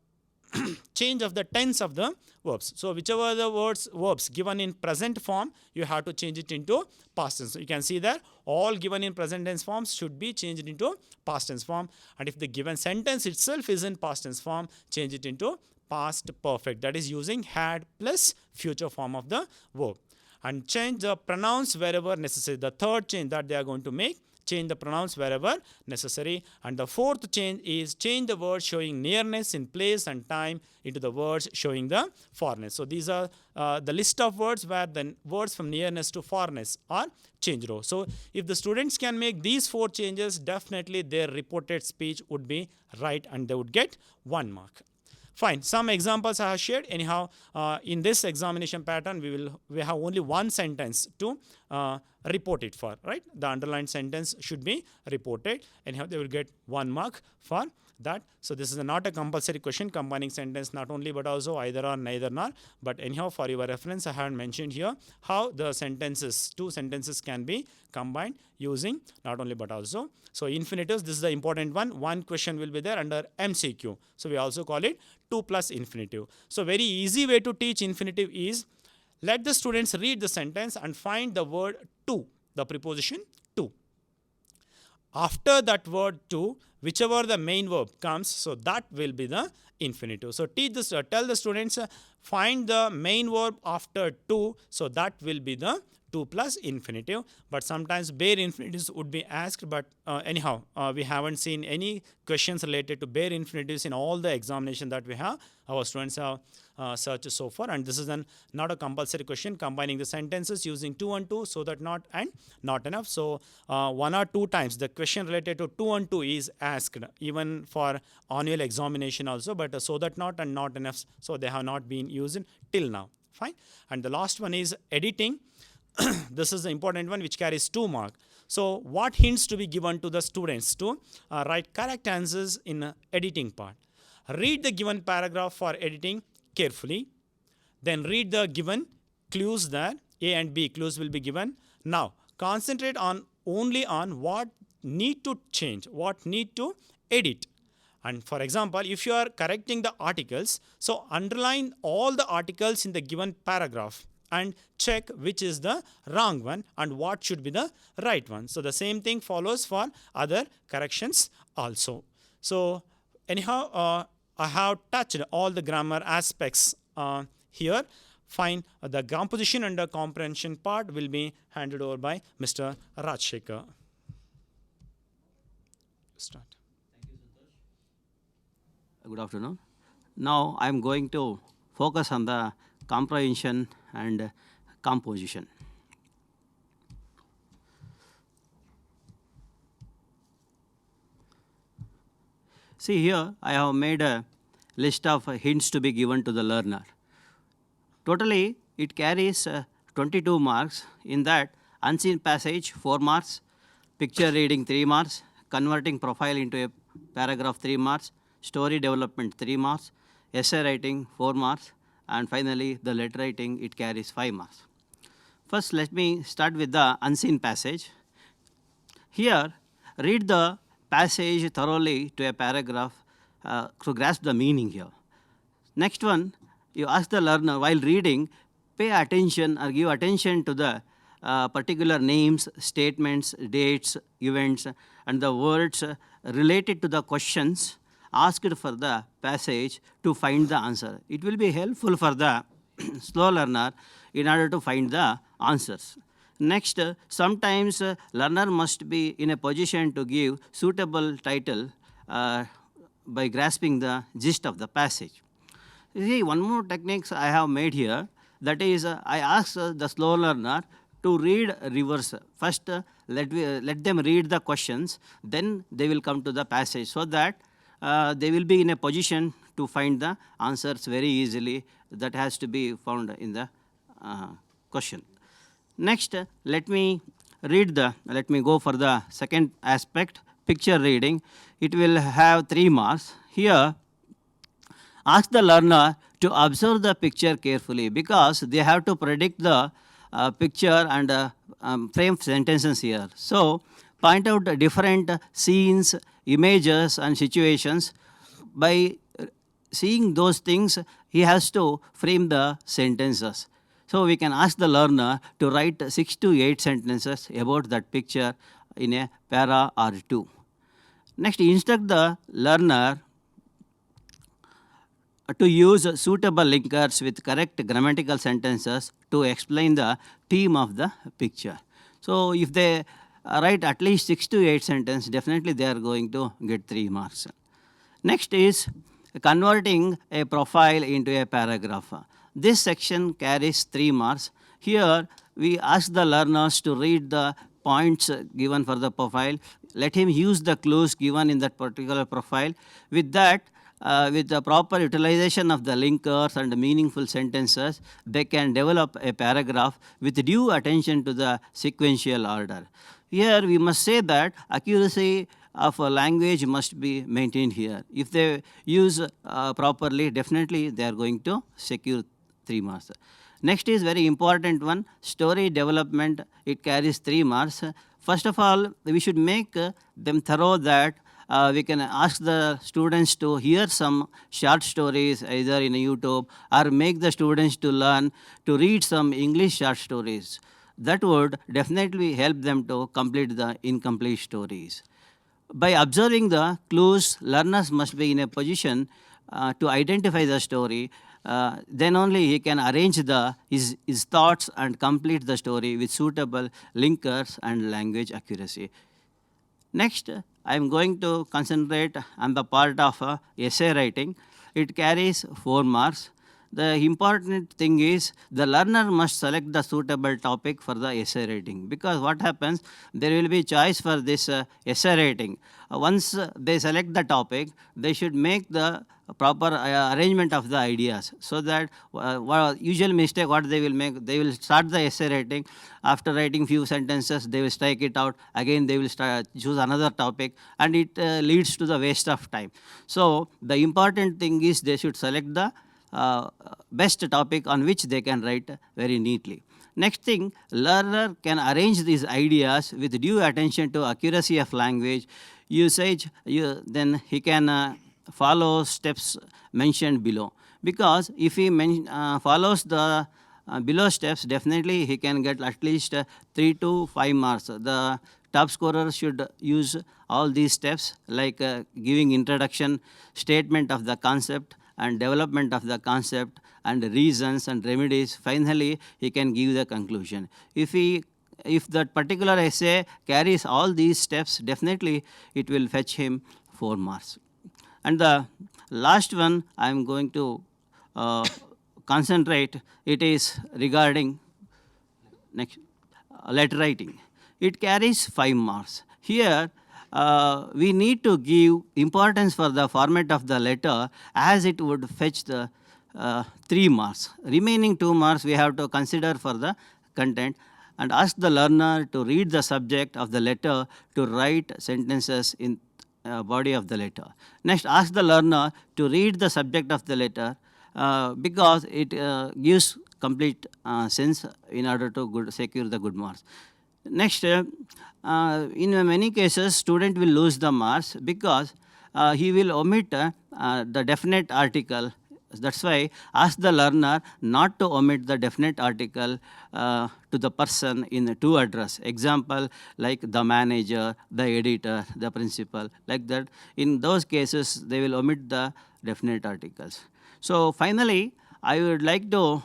change of the tense of the verbs. So whichever the verbs given in present form, you have to change it into past tense. So you can see that all given in present tense forms should be changed into past tense form, and if the given sentence itself is in past tense form, change it into past perfect, that is using had plus future form of the verb. And change the pronouns wherever necessary. The third change that they are going to make, change the pronouns wherever necessary. And the fourth change is change the words showing nearness in place and time into the words showing the farness. So these are the list of words where the words from nearness to farness are changed. So if the students can make these 4 changes, definitely their reported speech would be right and they would get 1 mark. Fine, some examples I have shared. Anyhow, in this examination pattern, we have only 1 sentence to report it for, right? The underlined sentence should be reported. Anyhow, they will get 1 mark for that. So this is not a compulsory question, combining sentence not only but also either or, neither nor. But anyhow, for your reference, I have mentioned here how the sentences, 2 sentences can be combined using not only but also. So infinitives, this is the important one. 1 question will be there under MCQ. So we also call it 2 plus infinitive. So very easy way to teach infinitive is, let the students read the sentence and find the word to, the preposition to. After that word to, whichever the main verb comes, so that will be the infinitive. So teach this, tell the students, find the main verb after to, so that will be the 2 plus infinitive. But sometimes bare infinitives would be asked, but anyhow, we haven't seen any questions related to bare infinitives in all the examination that we have. Our students have searched so far, and this is not a compulsory question, combining the sentences using to and to, so that not and not enough. So 1 or 2 times the question related to and to is asked, even for annual examination also, but so that not and not enough, so they have not been used till now. Fine. And the last one is editing. This is the important one, which carries 2 marks. So what hints to be given to the students to write correct answers in editing part? Read the given paragraph for editing carefully. Then read the given clues there. A and B clues will be given. Now concentrate only on what need to change, what need to edit. And for example, if you are correcting the articles, so underline all the articles in the given paragraph and check which is the wrong one and what should be the right one. So the same thing follows for other corrections also. So anyhow, I have touched all the grammar aspects here. Fine. The composition and the comprehension part will be handed over by Mr. Rajashekhar. Start. Good afternoon. Now I am going to focus on the comprehension and composition. See here, I have made a list of hints to be given to the learner. Totally, it carries 22 marks. In that, unseen passage 4 marks, picture reading 3 marks, converting profile into a paragraph 3 marks, story development 3 marks, essay writing 4 marks, and finally the letter writing, it carries 5 marks. First, let me start with the unseen passage. Here, read the passage thoroughly to a paragraph to grasp the meaning here. Next one, you ask the learner while reading, pay attention or give attention to the particular names, statements, dates, events, and the words related to the questions asked for the passage to find the answer. It will be helpful for the slow learner in order to find the answers. Next, sometimes learner must be in a position to give suitable title by grasping the gist of the passage. You see, one more techniques I have made here, that is, I ask the slow learner to read reverse. First, let them read the questions, then they will come to the passage, so that they will be in a position to find the answers very easily that has to be found in the question. Next, let me go for the second aspect, picture reading. It will have 3 marks. Here, ask the learner to observe the picture carefully because they have to predict the picture and frame sentences here. So, point out the different scenes, images, and situations. By seeing those things, he has to frame the sentences. So, we can ask the learner to write 6 to 8 sentences about that picture in a para or 2. Next, instruct the learner to use suitable linkers with correct grammatical sentences to explain the theme of the picture. So, if they write at least 6 to 8 sentences, definitely they are going to get 3 marks. Next is converting a profile into a paragraph. This section carries 3 marks. Here, we ask the learners to read the points given for the profile. Let him use the clues given in that particular profile. With that, with the proper utilization of the linkers and meaningful sentences, they can develop a paragraph with due attention to the sequential order. Here, we must say that accuracy of a language must be maintained here. If they use properly, definitely they are going to secure 3 marks. Next is very important one, story development. It carries 3 marks. First of all, we should make them thorough that we can ask the students to hear some short stories either in YouTube or make the students to learn to read some English short stories. That would definitely help them to complete the incomplete stories. By observing the clues, learners must be in a position to identify the story. Then only he can arrange his thoughts and complete the story with suitable linkers and language accuracy. Next, I am going to concentrate on the part of essay writing. It carries 4 marks. The important thing is the learner must select the suitable topic for the essay writing, because what happens, there will be choice for this essay writing. Once they select the topic, they should make the proper arrangement of the ideas, so that usual mistake what they will make, they will start the essay writing. After writing few sentences, they will strike it out. Again, they will choose another topic, and it leads to the waste of time. So the important thing is they should select the best topic on which they can write very neatly. Next thing, learner can arrange these ideas with due attention to accuracy of language usage. Then he can follow steps mentioned below, because if he follows the below steps, definitely he can get at least 3 to 5 marks. The top scorer should use all these steps, like giving introduction, statement of the concept, and development of the concept, and reasons and remedies. Finally, he can give the conclusion. If that particular essay carries all these steps, definitely it will fetch him 4 marks. And the last one I am going to concentrate, it is regarding next letter writing. It carries 5 marks. Here, we need to give importance for the format of the letter, as it would fetch the 3 marks. Remaining 2 marks we have to consider for the content, and ask the learner to read the subject of the letter to write sentences in body of the letter. Next, ask the learner to read the subject of the letter because it gives complete sense in order to secure the good marks. Next, in many cases, student will lose the marks because he will omit the definite article. That's why ask the learner not to omit the definite article to the person in to address. Example, like the manager, the editor, the principal, like that. In those cases, they will omit the definite articles. So finally, I would like to,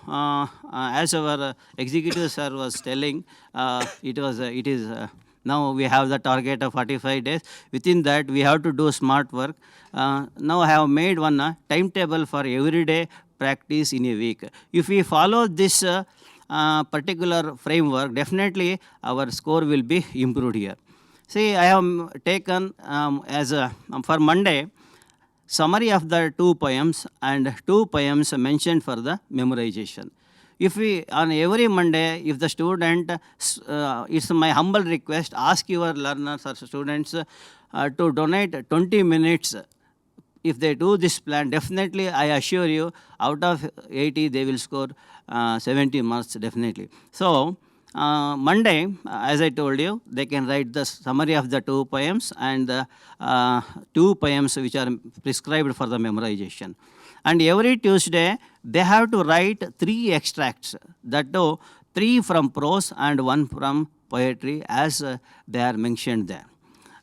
as our executive sir was telling, it is now we have the target of 45 days. Within that, we have to do smart work. Now I have made one timetable for everyday practice in a week. If we follow this particular framework, definitely our score will be improved here. See, I have taken for Monday, summary of the 2 poems and 2 poems mentioned for the memorization. if we, on every Monday, if the student, it's my humble request, ask your learners or students to donate 20 minutes. If they do this plan, definitely I assure you, out of 80, they will score 70 marks definitely. So Monday, as I told you, they can write the summary of the 2 poems and the 2 poems which are prescribed for the memorization. And every Tuesday, they have to write 3 extracts, that too 3 from prose and 1 from poetry, as they are mentioned there.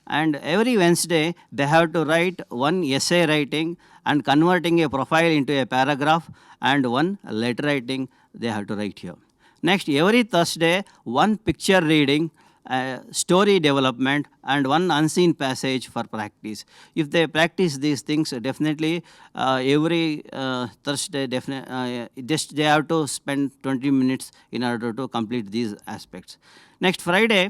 And every Wednesday, they have to write 1 essay writing and converting a profile into a paragraph, and 1 letter writing they have to write here. Next, every Thursday, 1 picture reading, story development, and 1 unseen passage for practice. If they practice these things, definitely every Thursday, just they have to spend 20 minutes in order to complete these aspects. Next Friday,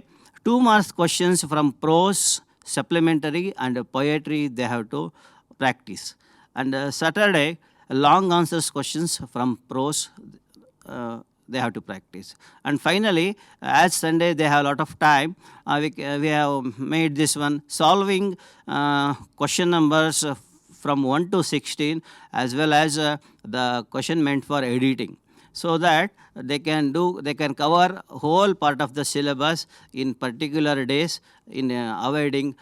2 marks questions from prose, supplementary, and poetry they have to practice. And Saturday, long answers questions from prose they have to practice. And finally, as Sunday they have a lot of time, we have made this one, solving question numbers from 1 to 16, as well as the question meant for editing, so that they can cover whole part of the syllabus in particular days, in avoiding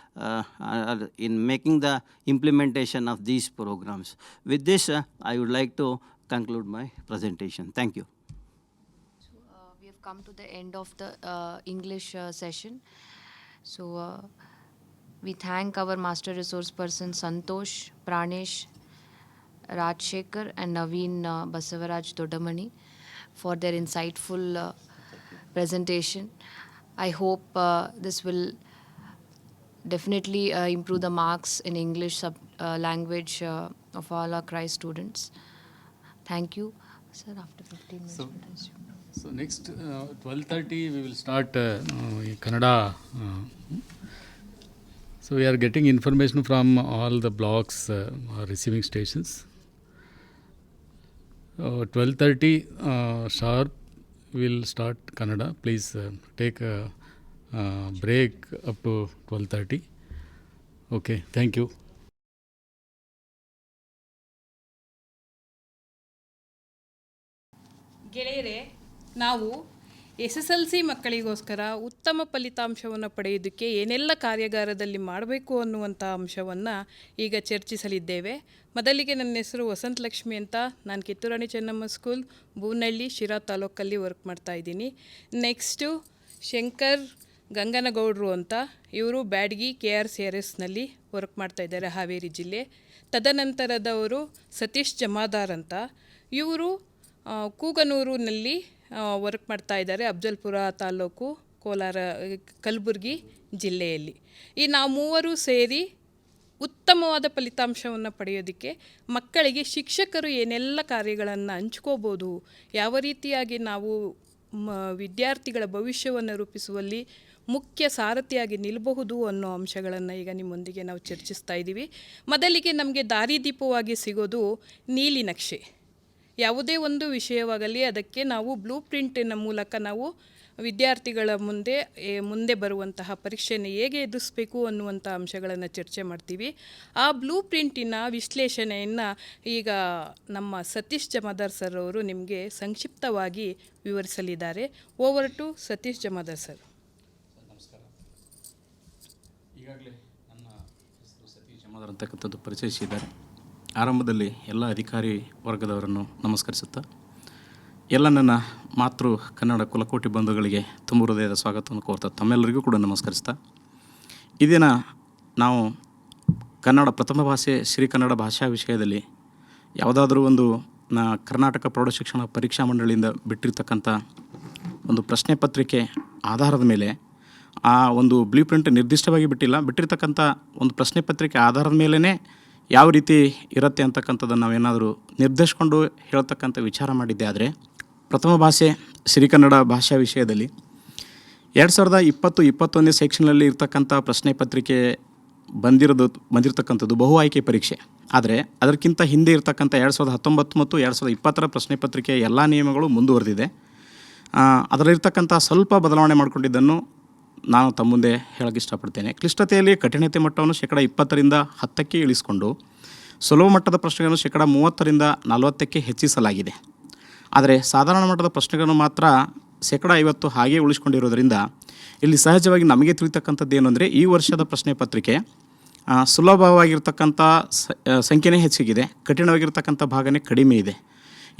in making the implementation of these programs. With this, I would like to conclude my presentation. Thank you. We have come to the end of the English session. So we thank our master resource person Santosh, Pranesh, Rajashekhar, and Naveen Basavaraj Doddamani for their insightful presentation. I hope this will definitely improve the marks in English language of all our CRI students. Thank you. Sir, after 15 minutes, we'll resume. So next 12:30 we will start Kannada. So we are getting information from all the blocks receiving stations. 12:30 sharp we'll start Kannada. Please take a break up to 12:30. Okay, thank you. ಗೆಳೆಯರೆ, ನಾವು SSLC ಮಕ್ಕಳಿಗೋಸ್ಕರ ಉತ್ತಮ ಫಲಿತಾಂಶವನ್ನು ಪಡೆಯೋದಕ್ಕೆ ಏನೆಲ್ಲ ಕಾರ್ಯಾಗಾರದಲ್ಲಿ ಮಾಡಬೇಕು ಅನ್ನುವಂಥ ಅಂಶವನ್ನು ಈಗ ಚರ್ಚಿಸಲಿದ್ದೇವೆ. ಮೊದಲಿಗೆ ನನ್ನ ಹೆಸರು ವಸಂತಲಕ್ಷ್ಮಿ ಅಂತ. ನಾನು ಕಿತ್ತೂರಾಣಿ ಚೆನ್ನಮ್ಮ ಸ್ಕೂಲ್, ಬೂನಹಳ್ಳಿ, ಶಿರಾ ತಾಲೂಕಲ್ಲಿ ವರ್ಕ್ ಮಾಡ್ತಾಯಿದ್ದೀನಿ. ನೆಕ್ಸ್ಟು ಶಂಕರ್ ಗಂಗನಗೌಡರು ಅಂತ, ಇವರು ಬ್ಯಾಡಗಿ KRCRSನಲ್ಲಿ ವರ್ಕ್ ಮಾಡ್ತಾಯಿದ್ದಾರೆ, ಹಾವೇರಿ ಜಿಲ್ಲೆ. ತದನಂತರದವರು ಸತೀಶ್ ಜಮಾದಾರ್ ಅಂತ, ಇವರು ಕೂಗನೂರಿನಲ್ಲಿ ವರ್ಕ್ ಮಾಡ್ತಾ ಇದ್ದಾರೆ, ಅಫ್ಜಲ್ಪುರ ತಾಲೂಕು, ಕೋಲಾರ, ಕಲಬುರಗಿ ಜಿಲ್ಲೆಯಲ್ಲಿ. ಈ ನಾವು ಮೂವರು ಸೇರಿ ಉತ್ತಮವಾದ ಫಲಿತಾಂಶವನ್ನು ಪಡೆಯೋದಕ್ಕೆ ಮಕ್ಕಳಿಗೆ ಶಿಕ್ಷಕರು ಏನೆಲ್ಲ ಕಾರ್ಯಗಳನ್ನು ಹಂಚ್ಕೋಬೋದು, ಯಾವ ರೀತಿಯಾಗಿ ನಾವು ವಿದ್ಯಾರ್ಥಿಗಳ ಭವಿಷ್ಯವನ್ನು ರೂಪಿಸುವಲ್ಲಿ ಮುಖ್ಯ ಸಾರಥಿಯಾಗಿ ನಿಲ್ಲಬಹುದು ಅನ್ನೋ ಅಂಶಗಳನ್ನು ಈಗ ನಿಮ್ಮೊಂದಿಗೆ ನಾವು ಚರ್ಚಿಸ್ತಾ ಇದ್ದೀವಿ. ಮೊದಲಿಗೆ ನಮಗೆ ದಾರಿದೀಪವಾಗಿ ಸಿಗೋದು ನೀಲಿ ನಕ್ಷೆ. ಯಾವುದೇ ಒಂದು ವಿಷಯವಾಗಲಿ ಅದಕ್ಕೆ ನಾವು ಬ್ಲೂ ಪ್ರಿಂಟಿನ ಮೂಲಕ ನಾವು ವಿದ್ಯಾರ್ಥಿಗಳ ಮುಂದೆ ಬರುವಂತಹ ಪರೀಕ್ಷೆಯನ್ನು ಹೇಗೆ ಎದುರಿಸಬೇಕು ಅನ್ನುವಂಥ ಅಂಶಗಳನ್ನು ಚರ್ಚೆ ಮಾಡ್ತೀವಿ. ಆ ಬ್ಲೂ ಪ್ರಿಂಟಿನ ವಿಶ್ಲೇಷಣೆಯನ್ನು ಈಗ ನಮ್ಮ ಸತೀಶ್ ಜಮಾದಾರ್ ಸರ್ ಅವರು ನಿಮಗೆ ಸಂಕ್ಷಿಪ್ತವಾಗಿ ವಿವರಿಸಲಿದ್ದಾರೆ. Over to Satish Jamadar sir. ನಮಸ್ಕಾರ. ಈಗಾಗಲೇ ನನ್ನ ಹೆಸರು ಸತೀಶ್ ಜಮಾದಾರ್ ಅಂತಕ್ಕಂಥದ್ದು ಪರಿಚಯಿಸಿದ್ದಾರೆ. ಆರಂಭದಲ್ಲಿ ಎಲ್ಲ ಅಧಿಕಾರಿ ವರ್ಗದವರನ್ನು ನಮಸ್ಕರಿಸುತ್ತಾ, ಎಲ್ಲ ನನ್ನ ಮಾತೃ ಕನ್ನಡ ಕುಲಕೋಟಿ ಬಂಧುಗಳಿಗೆ ತುಂಬ ಹೃದಯದ ಸ್ವಾಗತವನ್ನು ಕೋರ್ತಾ ತಮ್ಮೆಲ್ಲರಿಗೂ ಕೂಡ ನಮಸ್ಕರಿಸ್ತಾ, ಈ ದಿನ ನಾವು ಕನ್ನಡ ಪ್ರಥಮ ಭಾಷೆ ಶ್ರೀ ಕನ್ನಡ ಭಾಷಾ ವಿಷಯದಲ್ಲಿ ಯಾವುದಾದ್ರೂ ಒಂದು ಕರ್ನಾಟಕ ಪ್ರೌಢಶಿಕ್ಷಣ ಪರೀಕ್ಷಾ ಮಂಡಳಿಯಿಂದ ಬಿಟ್ಟಿರ್ತಕ್ಕಂಥ ಒಂದು ಪ್ರಶ್ನೆ ಪತ್ರಿಕೆ ಆಧಾರದ ಮೇಲೆ, ಆ ಒಂದು ಬ್ಲೂ ಪ್ರಿಂಟ್ ನಿರ್ದಿಷ್ಟವಾಗಿ ಬಿಟ್ಟಿರ್ತಕ್ಕಂಥ ಒಂದು ಪ್ರಶ್ನೆ ಪತ್ರಿಕೆ ಆಧಾರದ ಮೇಲೇ ಯಾವ ರೀತಿ ಇರುತ್ತೆ ಅಂತಕ್ಕಂಥದ್ದನ್ನು ನಾವೇನಾದರೂ ನಿರ್ದೇಶಿಸ್ಕೊಂಡು ಹೇಳ್ತಕ್ಕಂಥ ವಿಚಾರ ಮಾಡಿದ್ದೆ ಆದರೆ, ಪ್ರಥಮ ಭಾಷೆ ಶ್ರೀ ಕನ್ನಡ ಭಾಷಾ ವಿಷಯದಲ್ಲಿ 2020-21 ಸೆಕ್ಷನಲ್ಲಿ ಇರ್ತಕ್ಕಂಥ ಪ್ರಶ್ನೆ ಪತ್ರಿಕೆ ಬಂದಿರ್ತಕ್ಕಂಥದ್ದು ಬಹು ಆಯ್ಕೆ ಪರೀಕ್ಷೆ. ಆದರೆ ಅದಕ್ಕಿಂತ ಹಿಂದೆ ಇರತಕ್ಕಂಥ 2019 ಮತ್ತು 2020 ಪ್ರಶ್ನೆ ಪತ್ರಿಕೆಯ ಎಲ್ಲ ನಿಯಮಗಳು ಮುಂದುವರೆದಿದೆ. ಅದರಲ್ಲಿರ್ತಕ್ಕಂಥ ಸ್ವಲ್ಪ ಬದಲಾವಣೆ ಮಾಡಿಕೊಂಡಿದ್ದನ್ನು ನಾನು ತಮ್ಮ ಮುಂದೆ ಹೇಳಕ್ಕೆ ಇಷ್ಟಪಡ್ತೇನೆ. ಕ್ಲಿಷ್ಟತೆಯಲ್ಲಿ ಕಠಿಣತೆ ಮಟ್ಟವನ್ನು 20% 10ಕ್ಕೆ ಇಳಿಸಿಕೊಂಡು ಸುಲಭ ಮಟ್ಟದ ಪ್ರಶ್ನೆಗಳನ್ನು 30% 40ಕ್ಕೆ ಹೆಚ್ಚಿಸಲಾಗಿದೆ. ಆದರೆ ಸಾಧಾರಣ ಮಟ್ಟದ ಪ್ರಶ್ನೆಗಳನ್ನು ಮಾತ್ರ 50% ಹಾಗೇ ಉಳಿಸ್ಕೊಂಡಿರೋದ್ರಿಂದ ಇಲ್ಲಿ ಸಹಜವಾಗಿ ನಮಗೆ ತಿಳಿತಕ್ಕಂಥದ್ದು ಏನು ಅಂದರೆ, ಈ ವರ್ಷದ ಪ್ರಶ್ನೆ ಪತ್ರಿಕೆ ಸುಲಭವಾಗಿರ್ತಕ್ಕಂಥ ಸಂಖ್ಯೆನೇ ಹೆಚ್ಚಿಗಿದೆ, ಕಠಿಣವಾಗಿರ್ತಕ್ಕಂಥ ಭಾಗನೇ ಕಡಿಮೆ ಇದೆ.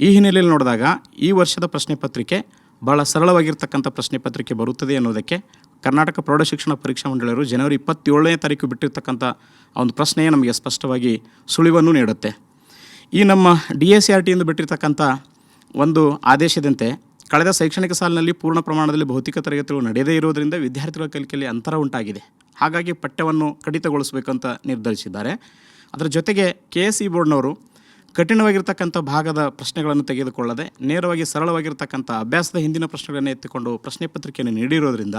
ಈ ಹಿನ್ನೆಲೆಯಲ್ಲಿ ನೋಡಿದಾಗ ಈ ವರ್ಷದ ಪ್ರಶ್ನೆ ಪತ್ರಿಕೆ ಭಾಳ ಸರಳವಾಗಿರ್ತಕ್ಕಂಥ ಪ್ರಶ್ನೆ ಪತ್ರಿಕೆ ಬರುತ್ತದೆ ಅನ್ನೋದಕ್ಕೆ ಕರ್ನಾಟಕ ಪ್ರೌಢಶಿಕ್ಷಣ ಪರೀಕ್ಷಾ ಮಂಡಳಿಯವರು ಜನವರಿ 27ನೇ ತಾರೀಕು ಬಿಟ್ಟಿರ್ತಕ್ಕಂಥ ಒಂದು ಪ್ರಶ್ನೆಯೇ ನಮಗೆ ಸ್ಪಷ್ಟವಾಗಿ ಸುಳಿವನ್ನು ನೀಡುತ್ತೆ. ಈ ನಮ್ಮ DACRTಯಿಂದ ಬಿಟ್ಟಿರ್ತಕ್ಕಂಥ ಒಂದು ಆದೇಶದಂತೆ ಕಳೆದ ಶೈಕ್ಷಣಿಕ ಸಾಲಿನಲ್ಲಿ ಪೂರ್ಣ ಪ್ರಮಾಣದಲ್ಲಿ ಭೌತಿಕ ತರಗತಿಗಳು ನಡೆಯದೇ ಇರೋದರಿಂದ ವಿದ್ಯಾರ್ಥಿಗಳ ಕಲಿಕೆಯಲ್ಲಿ ಅಂತರ ಉಂಟಾಗಿದೆ. ಹಾಗಾಗಿ ಪಠ್ಯವನ್ನು ಕಡಿತಗೊಳಿಸಬೇಕಂತ ನಿರ್ಧರಿಸಿದ್ದಾರೆ. ಅದರ ಜೊತೆಗೆ KSE ಬೋರ್ಡ್ನವರು ಕಠಿಣವಾಗಿರ್ತಕ್ಕಂಥ ಭಾಗದ ಪ್ರಶ್ನೆಗಳನ್ನು ತೆಗೆದುಕೊಳ್ಳದೆ ನೇರವಾಗಿ ಸರಳವಾಗಿರ್ತಕ್ಕಂಥ ಅಭ್ಯಾಸದ ಹಿಂದಿನ ಪ್ರಶ್ನೆಗಳನ್ನು ಎತ್ತಿಕೊಂಡು ಪ್ರಶ್ನೆ ಪತ್ರಿಕೆಯನ್ನು ನೀಡಿರೋದ್ರಿಂದ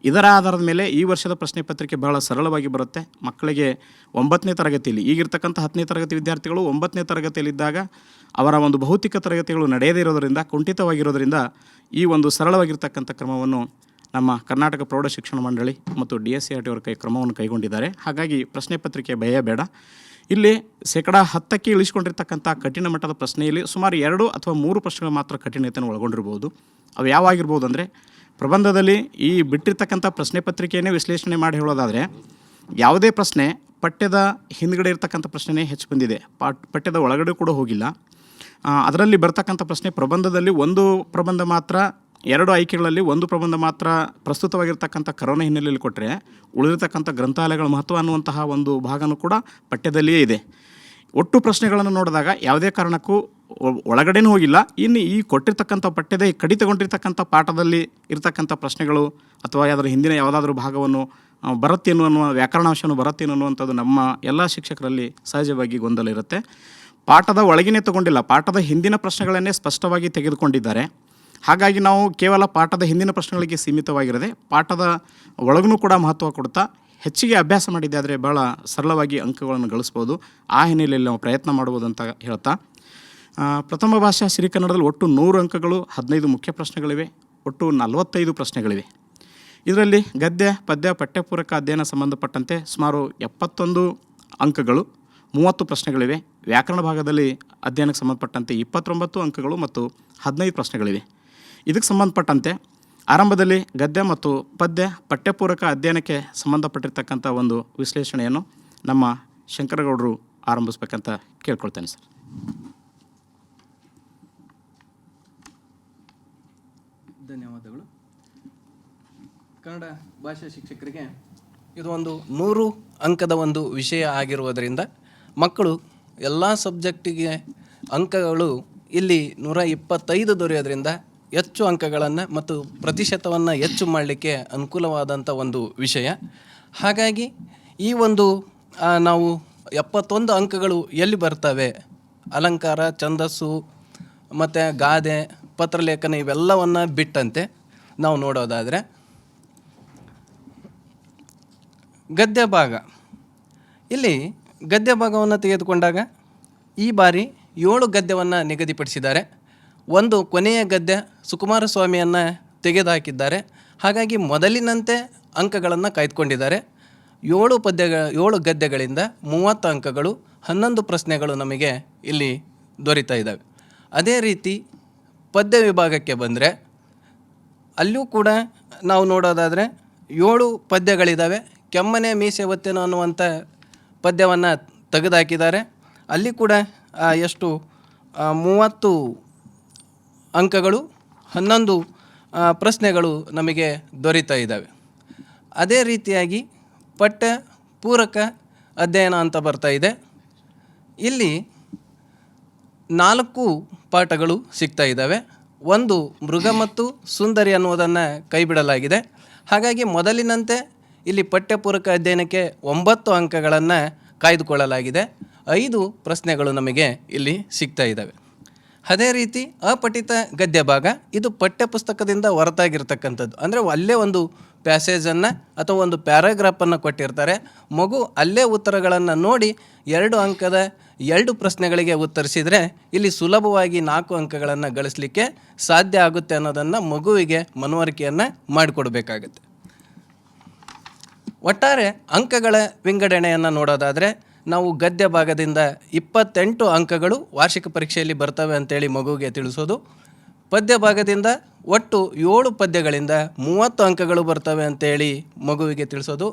ಇದರ ಆಧಾರದ ಮೇಲೆ ಈ ವರ್ಷದ ಪ್ರಶ್ನೆ ಪತ್ರಿಕೆ ಬಹಳ ಸರಳವಾಗಿ ಬರುತ್ತೆ. ಮಕ್ಕಳಿಗೆ 9ನೇ ತರಗತಿಯಲ್ಲಿ ಈಗಿರ್ತಕ್ಕಂಥ 10ನೇ ತರಗತಿ ವಿದ್ಯಾರ್ಥಿಗಳು 9ನೇ ತರಗತಿಯಲ್ಲಿದ್ದಾಗ ಅವರ ಒಂದು ಭೌತಿಕ ತರಗತಿಗಳು ನಡೆಯದೇ ಇರೋದರಿಂದ, ಕುಂಠಿತವಾಗಿರೋದರಿಂದ ಈ ಒಂದು ಸರಳವಾಗಿರ್ತಕ್ಕಂಥ ಕ್ರಮವನ್ನು ನಮ್ಮ ಕರ್ನಾಟಕ ಪ್ರೌಢಶಿಕ್ಷಣ ಮಂಡಳಿ ಮತ್ತು DACRT ಅವರ ಕ್ರಮವನ್ನು ಕೈಗೊಂಡಿದ್ದಾರೆ. ಹಾಗಾಗಿ ಪ್ರಶ್ನೆ ಪತ್ರಿಕೆ ಭಯ ಬೇಡ. ಇಲ್ಲಿ 10%ಕ್ಕೆ ಇಳಿಸ್ಕೊಂಡಿರ್ತಕ್ಕಂಥ ಕಠಿಣ ಮಟ್ಟದ ಪ್ರಶ್ನೆಯಲ್ಲಿ ಸುಮಾರು 2 ಅಥವಾ 3 ಪ್ರಶ್ನೆಗಳು ಮಾತ್ರ ಕಠಿಣತೆಯನ್ನು ಒಳಗೊಂಡಿರ್ಬೋದು. ಅವು ಯಾವಾಗಿರ್ಬೋದು ಅಂದರೆ, ಪ್ರಬಂಧದಲ್ಲಿ ಈ ಬಿಟ್ಟಿರ್ತಕ್ಕಂಥ ಪ್ರಶ್ನೆ ಪತ್ರಿಕೆಯನ್ನೇ ವಿಶ್ಲೇಷಣೆ ಮಾಡಿ ಹೇಳೋದಾದರೆ ಯಾವುದೇ ಪ್ರಶ್ನೆ ಪಠ್ಯದ ಹಿಂದ್ಗಡೆ ಇರ್ತಕ್ಕಂಥ ಪ್ರಶ್ನೆನೇ ಹೆಚ್ಚು ಬಂದಿದೆ, ಪಠ್ಯದ ಒಳಗಡೆ ಕೂಡ ಹೋಗಿಲ್ಲ. ಅದರಲ್ಲಿ ಬರ್ತಕ್ಕಂಥ ಪ್ರಶ್ನೆ ಪ್ರಬಂಧದಲ್ಲಿ ಒಂದು ಪ್ರಬಂಧ ಮಾತ್ರ, 2 ಆಯ್ಕೆಗಳಲ್ಲಿ ಒಂದು ಪ್ರಬಂಧ ಮಾತ್ರ ಪ್ರಸ್ತುತವಾಗಿರ್ತಕ್ಕಂಥ ಕರೋನಾ ಹಿನ್ನೆಲೆಯಲ್ಲಿ ಕೊಟ್ಟರೆ ಉಳಿದಿರ್ತಕ್ಕಂಥ ಗ್ರಂಥಾಲಯಗಳ ಮಹತ್ವ ಅನ್ನುವಂತಹ ಒಂದು ಭಾಗನೂ ಕೂಡ ಪಠ್ಯದಲ್ಲಿಯೇ ಇದೆ. ಒಟ್ಟು ಪ್ರಶ್ನೆಗಳನ್ನು ನೋಡಿದಾಗ ಯಾವುದೇ ಕಾರಣಕ್ಕೂ ಒಳಗಡೆನೂ ಹೋಗಿಲ್ಲ. ಇನ್ನು ಈ ಕೊಟ್ಟಿರ್ತಕ್ಕಂಥ ಪಠ್ಯದ ಕಡಿತಗೊಂಡಿರ್ತಕ್ಕಂಥ ಪಾಠದಲ್ಲಿ ಇರ್ತಕ್ಕಂಥ ಪ್ರಶ್ನೆಗಳು ಅಥವಾ ಅದರ ಹಿಂದಿನ ಯಾವುದಾದ್ರೂ ಭಾಗವನ್ನು ಬರುತ್ತೇನೋ ಅನ್ನುವ ವ್ಯಾಕರಣಾಂಶವನ್ನು ಬರುತ್ತೇನೋ ಅನ್ನುವಂಥದ್ದು ನಮ್ಮ ಎಲ್ಲ ಶಿಕ್ಷಕರಲ್ಲಿ ಸಹಜವಾಗಿ ಗೊಂದಲ ಇರುತ್ತೆ. ಪಾಠದ ಒಳಗಿನೇ ತಗೊಂಡಿಲ್ಲ, ಪಾಠದ ಹಿಂದಿನ ಪ್ರಶ್ನೆಗಳನ್ನೇ ಸ್ಪಷ್ಟವಾಗಿ ತೆಗೆದುಕೊಂಡಿದ್ದಾರೆ. ಹಾಗಾಗಿ ನಾವು ಕೇವಲ ಪಾಠದ ಹಿಂದಿನ ಪ್ರಶ್ನೆಗಳಿಗೆ ಸೀಮಿತವಾಗಿರದೆ ಪಾಠದ ಒಳಗೂ ಕೂಡ ಮಹತ್ವ ಕೊಡ್ತಾ ಹೆಚ್ಚಿಗೆ ಅಭ್ಯಾಸ ಮಾಡಿದ್ದೆ ಆದರೆ ಭಾಳ ಸರಳವಾಗಿ ಅಂಕಗಳನ್ನು ಗಳಿಸ್ಬೋದು. ಆ ಹಿನ್ನೆಲೆಯಲ್ಲಿ ನಾವು ಪ್ರಯತ್ನ ಮಾಡ್ಬೋದು ಅಂತ ಹೇಳ್ತಾ, ಪ್ರಥಮ ಭಾಷಾ ಸಿರಿಕನ್ನಡದಲ್ಲಿ ಒಟ್ಟು 100 ಅಂಕಗಳು, 15 ಮುಖ್ಯ ಪ್ರಶ್ನೆಗಳಿವೆ, ಒಟ್ಟು 45 ಪ್ರಶ್ನೆಗಳಿವೆ. ಇದರಲ್ಲಿ ಗದ್ಯ, ಪದ್ಯ, ಪಠ್ಯಪೂರಕ ಅಧ್ಯಯನ ಸಂಬಂಧಪಟ್ಟಂತೆ ಸುಮಾರು 71 ಅಂಕಗಳು, 30 ಪ್ರಶ್ನೆಗಳಿವೆ. ವ್ಯಾಕರಣ ಭಾಗದಲ್ಲಿ ಅಧ್ಯಯನಕ್ಕೆ ಸಂಬಂಧಪಟ್ಟಂತೆ 29 ಅಂಕಗಳು ಮತ್ತು 15 ಪ್ರಶ್ನೆಗಳಿವೆ. ಇದಕ್ಕೆ ಸಂಬಂಧಪಟ್ಟಂತೆ ಆರಂಭದಲ್ಲಿ ಗದ್ಯ ಮತ್ತು ಪದ್ಯ ಪಠ್ಯಪೂರಕ ಅಧ್ಯಯನಕ್ಕೆ ಸಂಬಂಧಪಟ್ಟಿರ್ತಕ್ಕಂಥ ಒಂದು ವಿಶ್ಲೇಷಣೆಯನ್ನು ನಮ್ಮ ಶಂಕರಗೌಡರು ಆರಂಭಿಸ್ಬೇಕಂತ ಕೇಳ್ಕೊಳ್ತೇನೆ ಸರ್. ಧನ್ಯವಾದಗಳು. ಕನ್ನಡ ಭಾಷಾ ಶಿಕ್ಷಕರಿಗೆ ಇದು ಒಂದು 100 ಅಂಕದ ಒಂದು ವಿಷಯ ಆಗಿರುವುದರಿಂದ ಮಕ್ಕಳು ಎಲ್ಲ ಸಬ್ಜೆಕ್ಟಿಗೆ ಅಂಕಗಳು ಇಲ್ಲಿ 125 ದೊರೆಯೋದ್ರಿಂದ ಹೆಚ್ಚು ಅಂಕಗಳನ್ನು ಮತ್ತು ಪ್ರತಿಶತವನ್ನು ಹೆಚ್ಚು ಮಾಡಲಿಕ್ಕೆ ಅನುಕೂಲವಾದಂಥ ಒಂದು ವಿಷಯ. ಹಾಗಾಗಿ ಈ ಒಂದು ನಾವು 71 ಅಂಕಗಳು ಎಲ್ಲಿ ಬರ್ತವೆ, ಅಲಂಕಾರ, ಛಂದಸ್ಸು ಮತ್ತು ಗಾದೆ, ಪತ್ರಲೇಖನ ಇವೆಲ್ಲವನ್ನು ಬಿಟ್ಟಂತೆ ನಾವು ನೋಡೋದಾದರೆ ಗದ್ಯ ಭಾಗ, ಇಲ್ಲಿ ಗದ್ಯ ಭಾಗವನ್ನು ತೆಗೆದುಕೊಂಡಾಗ ಈ ಬಾರಿ 7 ಗದ್ಯವನ್ನು ನಿಗದಿಪಡಿಸಿದ್ದಾರೆ. ಒಂದು ಕೊನೆಯ ಗದ್ಯ ಸುಕುಮಾರ ಸ್ವಾಮಿಯನ್ನು ತೆಗೆದುಹಾಕಿದ್ದಾರೆ. ಹಾಗಾಗಿ ಮೊದಲಿನಂತೆ ಅಂಕಗಳನ್ನು ಕಾಯ್ದುಕೊಂಡಿದ್ದಾರೆ. 7 ಗದ್ಯಗಳಿಂದ 30 ಅಂಕಗಳು, 11 ಪ್ರಶ್ನೆಗಳು ನಮಗೆ ಇಲ್ಲಿ ದೊರೀತಾ ಇದ್ದಾವೆ. ಅದೇ ರೀತಿ ಪದ್ಯ ವಿಭಾಗಕ್ಕೆ ಬಂದರೆ ಅಲ್ಲೂ ಕೂಡ ನಾವು ನೋಡೋದಾದರೆ 7 ಪದ್ಯಗಳಿದ್ದಾವೆ. ಕೆಮ್ಮನೆ ಮೀಸೆ ಒತ್ತೇನೋ ಅನ್ನುವಂಥ ಪದ್ಯವನ್ನು ತೆಗೆದುಹಾಕಿದ್ದಾರೆ. ಅಲ್ಲಿ ಕೂಡ ಎಷ್ಟು 30 ಅಂಕಗಳು, 11 ಪ್ರಶ್ನೆಗಳು ನಮಗೆ ದೊರೀತಾ ಇದ್ದಾವೆ. ಅದೇ ರೀತಿಯಾಗಿ ಪಠ್ಯ ಪೂರಕ ಅಧ್ಯಯನ ಅಂತ ಬರ್ತಾ ಇದೆ. ಇಲ್ಲಿ 4 ಪಾಠಗಳು ಸಿಗ್ತಾ ಇದ್ದಾವೆ. ಒಂದು ಮೃಗ ಮತ್ತು ಸುಂದರಿ ಅನ್ನುವುದನ್ನು ಕೈಬಿಡಲಾಗಿದೆ. ಹಾಗಾಗಿ ಮೊದಲಿನಂತೆ ಇಲ್ಲಿ ಪಠ್ಯಪೂರಕ ಅಧ್ಯಯನಕ್ಕೆ 9 ಅಂಕಗಳನ್ನು ಕಾಯ್ದುಕೊಳ್ಳಲಾಗಿದೆ. 5 ಪ್ರಶ್ನೆಗಳು ನಮಗೆ ಇಲ್ಲಿ ಸಿಗ್ತಾ ಇದ್ದಾವೆ. ಅದೇ ರೀತಿ ಅಪಠಿತ ಗದ್ಯ ಭಾಗ, ಇದು ಪಠ್ಯಪುಸ್ತಕದಿಂದ ಹೊರತಾಗಿರ್ತಕ್ಕಂಥದ್ದು. ಅಂದರೆ ಅಲ್ಲೇ ಒಂದು ಪ್ಯಾಸೇಜನ್ನು ಅಥವಾ ಒಂದು ಪ್ಯಾರಾಗ್ರಾಫನ್ನು ಕೊಟ್ಟಿರ್ತಾರೆ. ಮಗು ಅಲ್ಲೇ ಉತ್ತರಗಳನ್ನು ನೋಡಿ 2 ಅಂಕದ 2 ಪ್ರಶ್ನೆಗಳಿಗೆ ಉತ್ತರಿಸಿದರೆ ಇಲ್ಲಿ ಸುಲಭವಾಗಿ 4 ಅಂಕಗಳನ್ನು ಗಳಿಸಲಿಕ್ಕೆ ಸಾಧ್ಯ ಆಗುತ್ತೆ ಅನ್ನೋದನ್ನು ಮಗುವಿಗೆ ಮನವರಿಕೆಯನ್ನು ಮಾಡಿಕೊಡ್ಬೇಕಾಗತ್ತೆ. ಒಟ್ಟಾರೆ ಅಂಕಗಳ ವಿಂಗಡಣೆಯನ್ನು ನೋಡೋದಾದರೆ ನಾವು ಗದ್ಯ ಭಾಗದಿಂದ 28 ಅಂಕಗಳು ವಾರ್ಷಿಕ ಪರೀಕ್ಷೆಯಲ್ಲಿ ಬರ್ತವೆ ಅಂತೇಳಿ ಮಗುವಿಗೆ ತಿಳಿಸೋದು. ಪದ್ಯ ಭಾಗದಿಂದ ಒಟ್ಟು 7 ಪದ್ಯಗಳಿಂದ 30 ಅಂಕಗಳು ಬರ್ತವೆ ಅಂತೇಳಿ ಮಗುವಿಗೆ ತಿಳಿಸೋದು.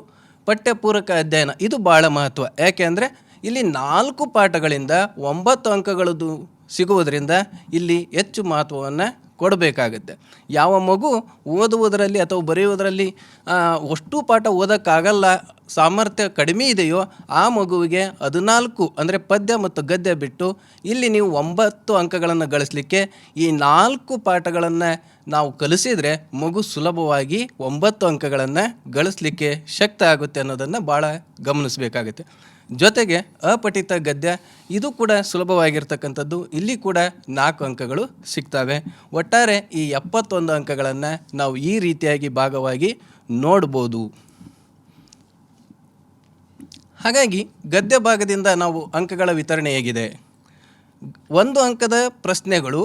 ಪಠ್ಯಪೂರಕ ಅಧ್ಯಯನ ಇದು ಭಾಳ ಮಹತ್ವ. ಯಾಕೆ ಅಂದರೆ ಇಲ್ಲಿ 4 ಪಾಠಗಳಿಂದ 9 ಅಂಕಗಳದ್ದು ಸಿಗುವುದರಿಂದ ಇಲ್ಲಿ ಹೆಚ್ಚು ಮಹತ್ವವನ್ನು ಕೊಡಬೇಕಾಗುತ್ತೆ. ಯಾವ ಮಗು ಓದುವುದರಲ್ಲಿ ಅಥವಾ ಬರೆಯುವುದರಲ್ಲಿ ಅಷ್ಟು ಪಾಠ ಓದೋಕ್ಕಾಗಲ್ಲ, ಸಾಮರ್ಥ್ಯ ಕಡಿಮೆ ಇದೆಯೋ ಆ ಮಗುವಿಗೆ 14 ಅಂದರೆ ಪದ್ಯ ಮತ್ತು ಗದ್ಯ ಬಿಟ್ಟು ಇಲ್ಲಿ ನೀವು 9 ಅಂಕಗಳನ್ನು ಗಳಿಸಲಿಕ್ಕೆ ಈ 4 ಪಾಠಗಳನ್ನು ನಾವು ಕಲಿಸಿದರೆ ಮಗು ಸುಲಭವಾಗಿ 9 ಅಂಕಗಳನ್ನು ಗಳಿಸಲಿಕ್ಕೆ ಶಕ್ತ ಆಗುತ್ತೆ ಅನ್ನೋದನ್ನು ಭಾಳ ಗಮನಿಸಬೇಕಾಗುತ್ತೆ. ಜೊತೆಗೆ ಅಪಠಿತ ಗದ್ಯ ಇದು ಕೂಡ ಸುಲಭವಾಗಿರ್ತಕ್ಕಂಥದ್ದು. ಇಲ್ಲಿ ಕೂಡ 4 ಅಂಕಗಳು ಸಿಗ್ತವೆ. ಒಟ್ಟಾರೆ ಈ 71 ಅಂಕಗಳನ್ನು ನಾವು ಈ ರೀತಿಯಾಗಿ ಭಾಗವಾಗಿ ನೋಡ್ಬೋದು. ಹಾಗಾಗಿ ಗದ್ಯ ಭಾಗದಿಂದ ನಾವು ಅಂಕಗಳ ವಿತರಣೆ ಹೇಗಿದೆ? 1 ಅಂಕದ ಪ್ರಶ್ನೆಗಳು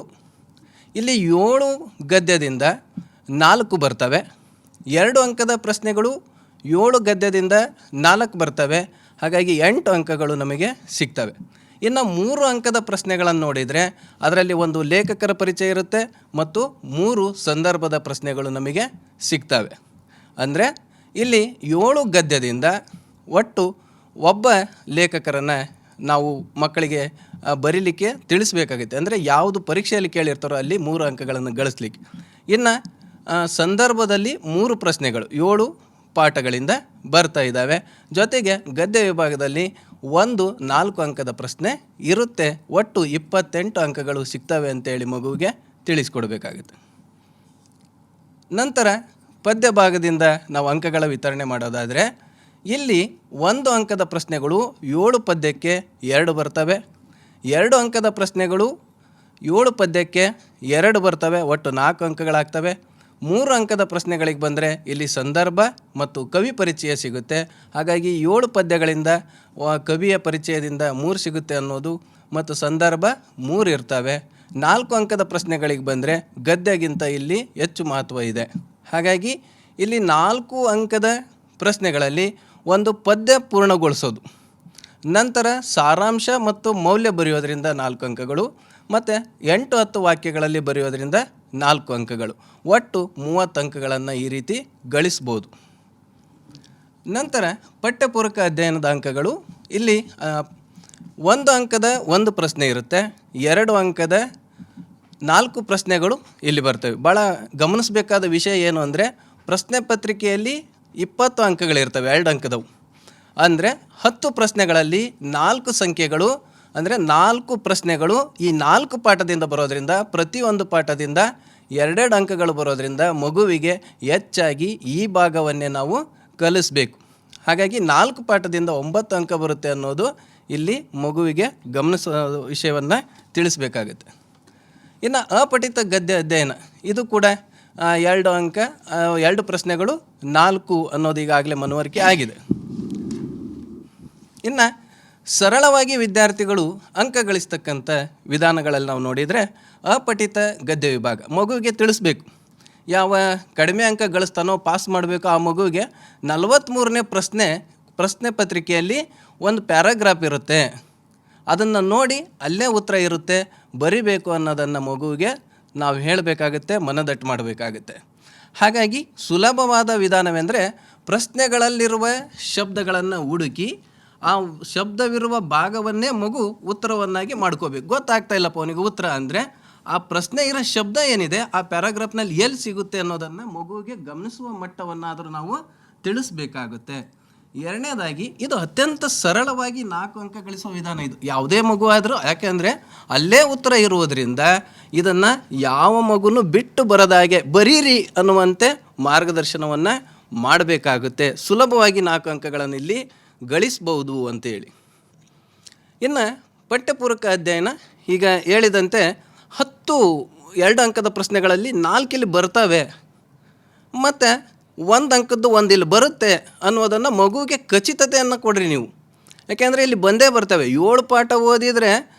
ಇಲ್ಲಿ 7 ಗದ್ಯದಿಂದ 4 ಬರ್ತವೆ. 2 ಅಂಕದ ಪ್ರಶ್ನೆಗಳು 7 ಗದ್ಯದಿಂದ 4 ಬರ್ತವೆ. ಹಾಗಾಗಿ 8 ಅಂಕಗಳು ನಮಗೆ ಸಿಗ್ತವೆ. ಇನ್ನು 3 ಅಂಕದ ಪ್ರಶ್ನೆಗಳನ್ನು ನೋಡಿದರೆ ಅದರಲ್ಲಿ ಒಂದು ಲೇಖಕರ ಪರಿಚಯ ಇರುತ್ತೆ ಮತ್ತು 3 ಸಂದರ್ಭದ ಪ್ರಶ್ನೆಗಳು ನಮಗೆ ಸಿಗ್ತವೆ. ಅಂದರೆ ಇಲ್ಲಿ 7 ಗದ್ಯದಿಂದ ಒಟ್ಟು ಒಬ್ಬ ಲೇಖಕರನ್ನು ನಾವು ಮಕ್ಕಳಿಗೆ ಬರೀಲಿಕ್ಕೆ ತಿಳಿಸ್ಬೇಕಾಗುತ್ತೆ. ಅಂದರೆ ಯಾವುದು ಪರೀಕ್ಷೆಯಲ್ಲಿ ಕೇಳಿರ್ತಾರೋ ಅಲ್ಲಿ 3 ಅಂಕಗಳನ್ನು ಗಳಿಸ್ಲಿಕ್ಕೆ. ಇನ್ನು ಸಂದರ್ಭದಲ್ಲಿ 3 ಪ್ರಶ್ನೆಗಳು 7 ಪಾಠಗಳಿಂದ ಬರ್ತಾ ಇದ್ದಾವೆ. ಜೊತೆಗೆ ಗದ್ಯ ವಿಭಾಗದಲ್ಲಿ 1 4 ಅಂಕದ ಪ್ರಶ್ನೆ ಇರುತ್ತೆ. ಒಟ್ಟು 28 ಅಂಕಗಳು ಸಿಗ್ತವೆ ಅಂತೇಳಿ ಮಗುವಿಗೆ ತಿಳಿಸ್ಕೊಡ್ಬೇಕಾಗುತ್ತೆ. ನಂತರ ಪದ್ಯ ಭಾಗದಿಂದ ನಾವು ಅಂಕಗಳ ವಿತರಣೆ ಮಾಡೋದಾದರೆ ಇಲ್ಲಿ 1 ಅಂಕದ ಪ್ರಶ್ನೆಗಳು 7 ಪದ್ಯಕ್ಕೆ 2 ಬರ್ತವೆ. 2 ಅಂಕದ ಪ್ರಶ್ನೆಗಳು 7 ಪದ್ಯಕ್ಕೆ 2 ಬರ್ತವೆ. ಒಟ್ಟು 4 ಅಂಕಗಳಾಗ್ತವೆ. 3 ಅಂಕದ ಪ್ರಶ್ನೆಗಳಿಗೆ ಬಂದರೆ ಇಲ್ಲಿ ಸಂದರ್ಭ ಮತ್ತು ಕವಿ ಪರಿಚಯ ಸಿಗುತ್ತೆ. ಹಾಗಾಗಿ 7 ಪದ್ಯಗಳಿಂದ ಕವಿಯ ಪರಿಚಯದಿಂದ 3 ಸಿಗುತ್ತೆ ಅನ್ನೋದು ಮತ್ತು ಸಂದರ್ಭ 3 ಇರ್ತವೆ. 4 ಅಂಕದ ಪ್ರಶ್ನೆಗಳಿಗೆ ಬಂದರೆ ಗದ್ಯಗಿಂತ ಇಲ್ಲಿ ಹೆಚ್ಚು ಮಹತ್ವ ಇದೆ. ಹಾಗಾಗಿ ಇಲ್ಲಿ 4 ಅಂಕದ ಪ್ರಶ್ನೆಗಳಲ್ಲಿ ಒಂದು ಪದ್ಯ ಪೂರ್ಣಗೊಳಿಸೋದು, ನಂತರ ಸಾರಾಂಶ ಮತ್ತು ಮೌಲ್ಯ ಬರೆಯೋದರಿಂದ 4 ಅಂಕಗಳು ಮತ್ತು 8-10 ವಾಕ್ಯಗಳಲ್ಲಿ ಬರೆಯೋದರಿಂದ 4 ಅಂಕಗಳು. ಒಟ್ಟು 30 ಅಂಕಗಳನ್ನು ಈ ರೀತಿ ಗಳಿಸ್ಬೋದು. ನಂತರ ಪಠ್ಯಪೂರಕ ಅಧ್ಯಯನದ ಅಂಕಗಳು ಇಲ್ಲಿ 1 ಅಂಕದ 1 ಪ್ರಶ್ನೆ ಇರುತ್ತೆ. 2 ಅಂಕದ 4 ಪ್ರಶ್ನೆಗಳು ಇಲ್ಲಿ ಬರ್ತವೆ. ಭಾಳ ಗಮನಿಸಬೇಕಾದ ವಿಷಯ ಏನು ಅಂದರೆ ಪ್ರಶ್ನೆ ಪತ್ರಿಕೆಯಲ್ಲಿ 20 ಅಂಕಗಳಿರ್ತವೆ 2 ಅಂಕದವು. ಅಂದರೆ 10 ಪ್ರಶ್ನೆಗಳಲ್ಲಿ 4 ಸಂಖ್ಯೆಗಳು ಅಂದರೆ 4 ಪ್ರಶ್ನೆಗಳು ಈ 4 ಪಾಠದಿಂದ ಬರೋದರಿಂದ ಪ್ರತಿಯೊಂದು ಪಾಠದಿಂದ 2 ಅಂಕಗಳು ಬರೋದರಿಂದ ಮಗುವಿಗೆ ಹೆಚ್ಚಾಗಿ ಈ ಭಾಗವನ್ನೇ ನಾವು ಕಲಿಸಬೇಕು. ಹಾಗಾಗಿ 4 ಪಾಠದಿಂದ 9 ಅಂಕ ಬರುತ್ತೆ ಅನ್ನೋದು ಇಲ್ಲಿ ಮಗುವಿಗೆ ಗಮನಿಸೋ ವಿಷಯವನ್ನು ತಿಳಿಸ್ಬೇಕಾಗುತ್ತೆ. ಇನ್ನು ಅಪಠಿತ ಗದ್ಯ ಅಧ್ಯಯನ ಇದು ಕೂಡ 2 ಅಂಕ 2 ಪ್ರಶ್ನೆಗಳು 4 ಅನ್ನೋದು ಈಗಾಗಲೇ ಮನವರಿಕೆ ಆಗಿದೆ. ಇನ್ನು ಸರಳವಾಗಿ ವಿದ್ಯಾರ್ಥಿಗಳು ಅಂಕ ಗಳಿಸ್ತಕ್ಕಂಥ ವಿಧಾನಗಳಲ್ಲಿ ನಾವು ನೋಡಿದರೆ ಅಪಠಿತ ಗದ್ಯ ವಿಭಾಗ ಮಗುವಿಗೆ ತಿಳಿಸ್ಬೇಕು. ಯಾವ ಕಡಿಮೆ ಅಂಕ ಗಳಿಸ್ತಾನೋ ಪಾಸ್ ಮಾಡಬೇಕು ಆ ಮಗುವಿಗೆ 43ನೇ ಪ್ರಶ್ನೆ ಪತ್ರಿಕೆಯಲ್ಲಿ ಒಂದು ಪ್ಯಾರಾಗ್ರಾಫ್ ಇರುತ್ತೆ. ಅದನ್ನು ನೋಡಿ ಅಲ್ಲೇ ಉತ್ತರ ಇರುತ್ತೆ, ಬರಿಬೇಕು ಅನ್ನೋದನ್ನು ಮಗುವಿಗೆ ನಾವು ಹೇಳಬೇಕಾಗುತ್ತೆ, ಮನದಟ್ಟು ಮಾಡಬೇಕಾಗುತ್ತೆ. ಹಾಗಾಗಿ ಸುಲಭವಾದ ವಿಧಾನವೆಂದರೆ ಪ್ರಶ್ನೆಗಳಲ್ಲಿರುವ ಶಬ್ದಗಳನ್ನು ಹುಡುಕಿ ಆ ಶಬ್ದವಿರುವ ಭಾಗವನ್ನೇ ಮಗು ಉತ್ತರವನ್ನಾಗಿ ಮಾಡ್ಕೋಬೇಕು. ಗೊತ್ತಾಗ್ತಾ ಇಲ್ಲಪ್ಪ ಅವನಿಗೆ ಉತ್ತರ ಅಂದರೆ ಆ ಪ್ರಶ್ನೆ ಇರೋ ಶಬ್ದ ಏನಿದೆ ಆ ಪ್ಯಾರಾಗ್ರಾಫ್ನಲ್ಲಿ ಎಲ್ಲಿ ಸಿಗುತ್ತೆ ಅನ್ನೋದನ್ನು ಮಗುವಿಗೆ ಗಮನಿಸುವ ಮಟ್ಟವನ್ನಾದರೂ ನಾವು ತಿಳಿಸ್ಬೇಕಾಗುತ್ತೆ. ಎರಡನೇದಾಗಿ ಇದು ಅತ್ಯಂತ ಸರಳವಾಗಿ 4 ಅಂಕ ಗಳಿಸುವ ವಿಧಾನ. ಇದು ಯಾವುದೇ ಮಗು ಆದರೂ, ಯಾಕೆಂದರೆ ಅಲ್ಲೇ ಉತ್ತರ ಇರುವುದರಿಂದ ಇದನ್ನು ಯಾವ ಮಗುನೂ ಬಿಟ್ಟು ಬರದಾಗೆ ಬರೀರಿ ಅನ್ನುವಂತೆ ಮಾರ್ಗದರ್ಶನವನ್ನು ಮಾಡಬೇಕಾಗುತ್ತೆ. ಸುಲಭವಾಗಿ 4 ಅಂಕಗಳನ್ನು ಇಲ್ಲಿ ಗಳಿಸ್ಬೋದು ಅಂತೇಳಿ. ಇನ್ನು ಪಠ್ಯಪೂರಕ ಅಧ್ಯಯನ ಈಗ ಹೇಳಿದಂತೆ 2 ಅಂಕದ ಪ್ರಶ್ನೆಗಳಲ್ಲಿ 4 ಇಲ್ಲಿ ಬರ್ತವೆ ಮತ್ತು ಒಂದು ಅಂಕದ್ದು ಒಂದು ಇಲ್ಲಿ ಬರುತ್ತೆ ಅನ್ನೋದನ್ನು ಮಗುವಿಗೆ ಖಚಿತತೆಯನ್ನು ಕೊಡ್ರಿ ನೀವು. ಯಾಕೆಂದರೆ ಇಲ್ಲಿ ಬಂದೇ ಬರ್ತವೆ. 7 ಪಾಠ ಓದಿದರೆ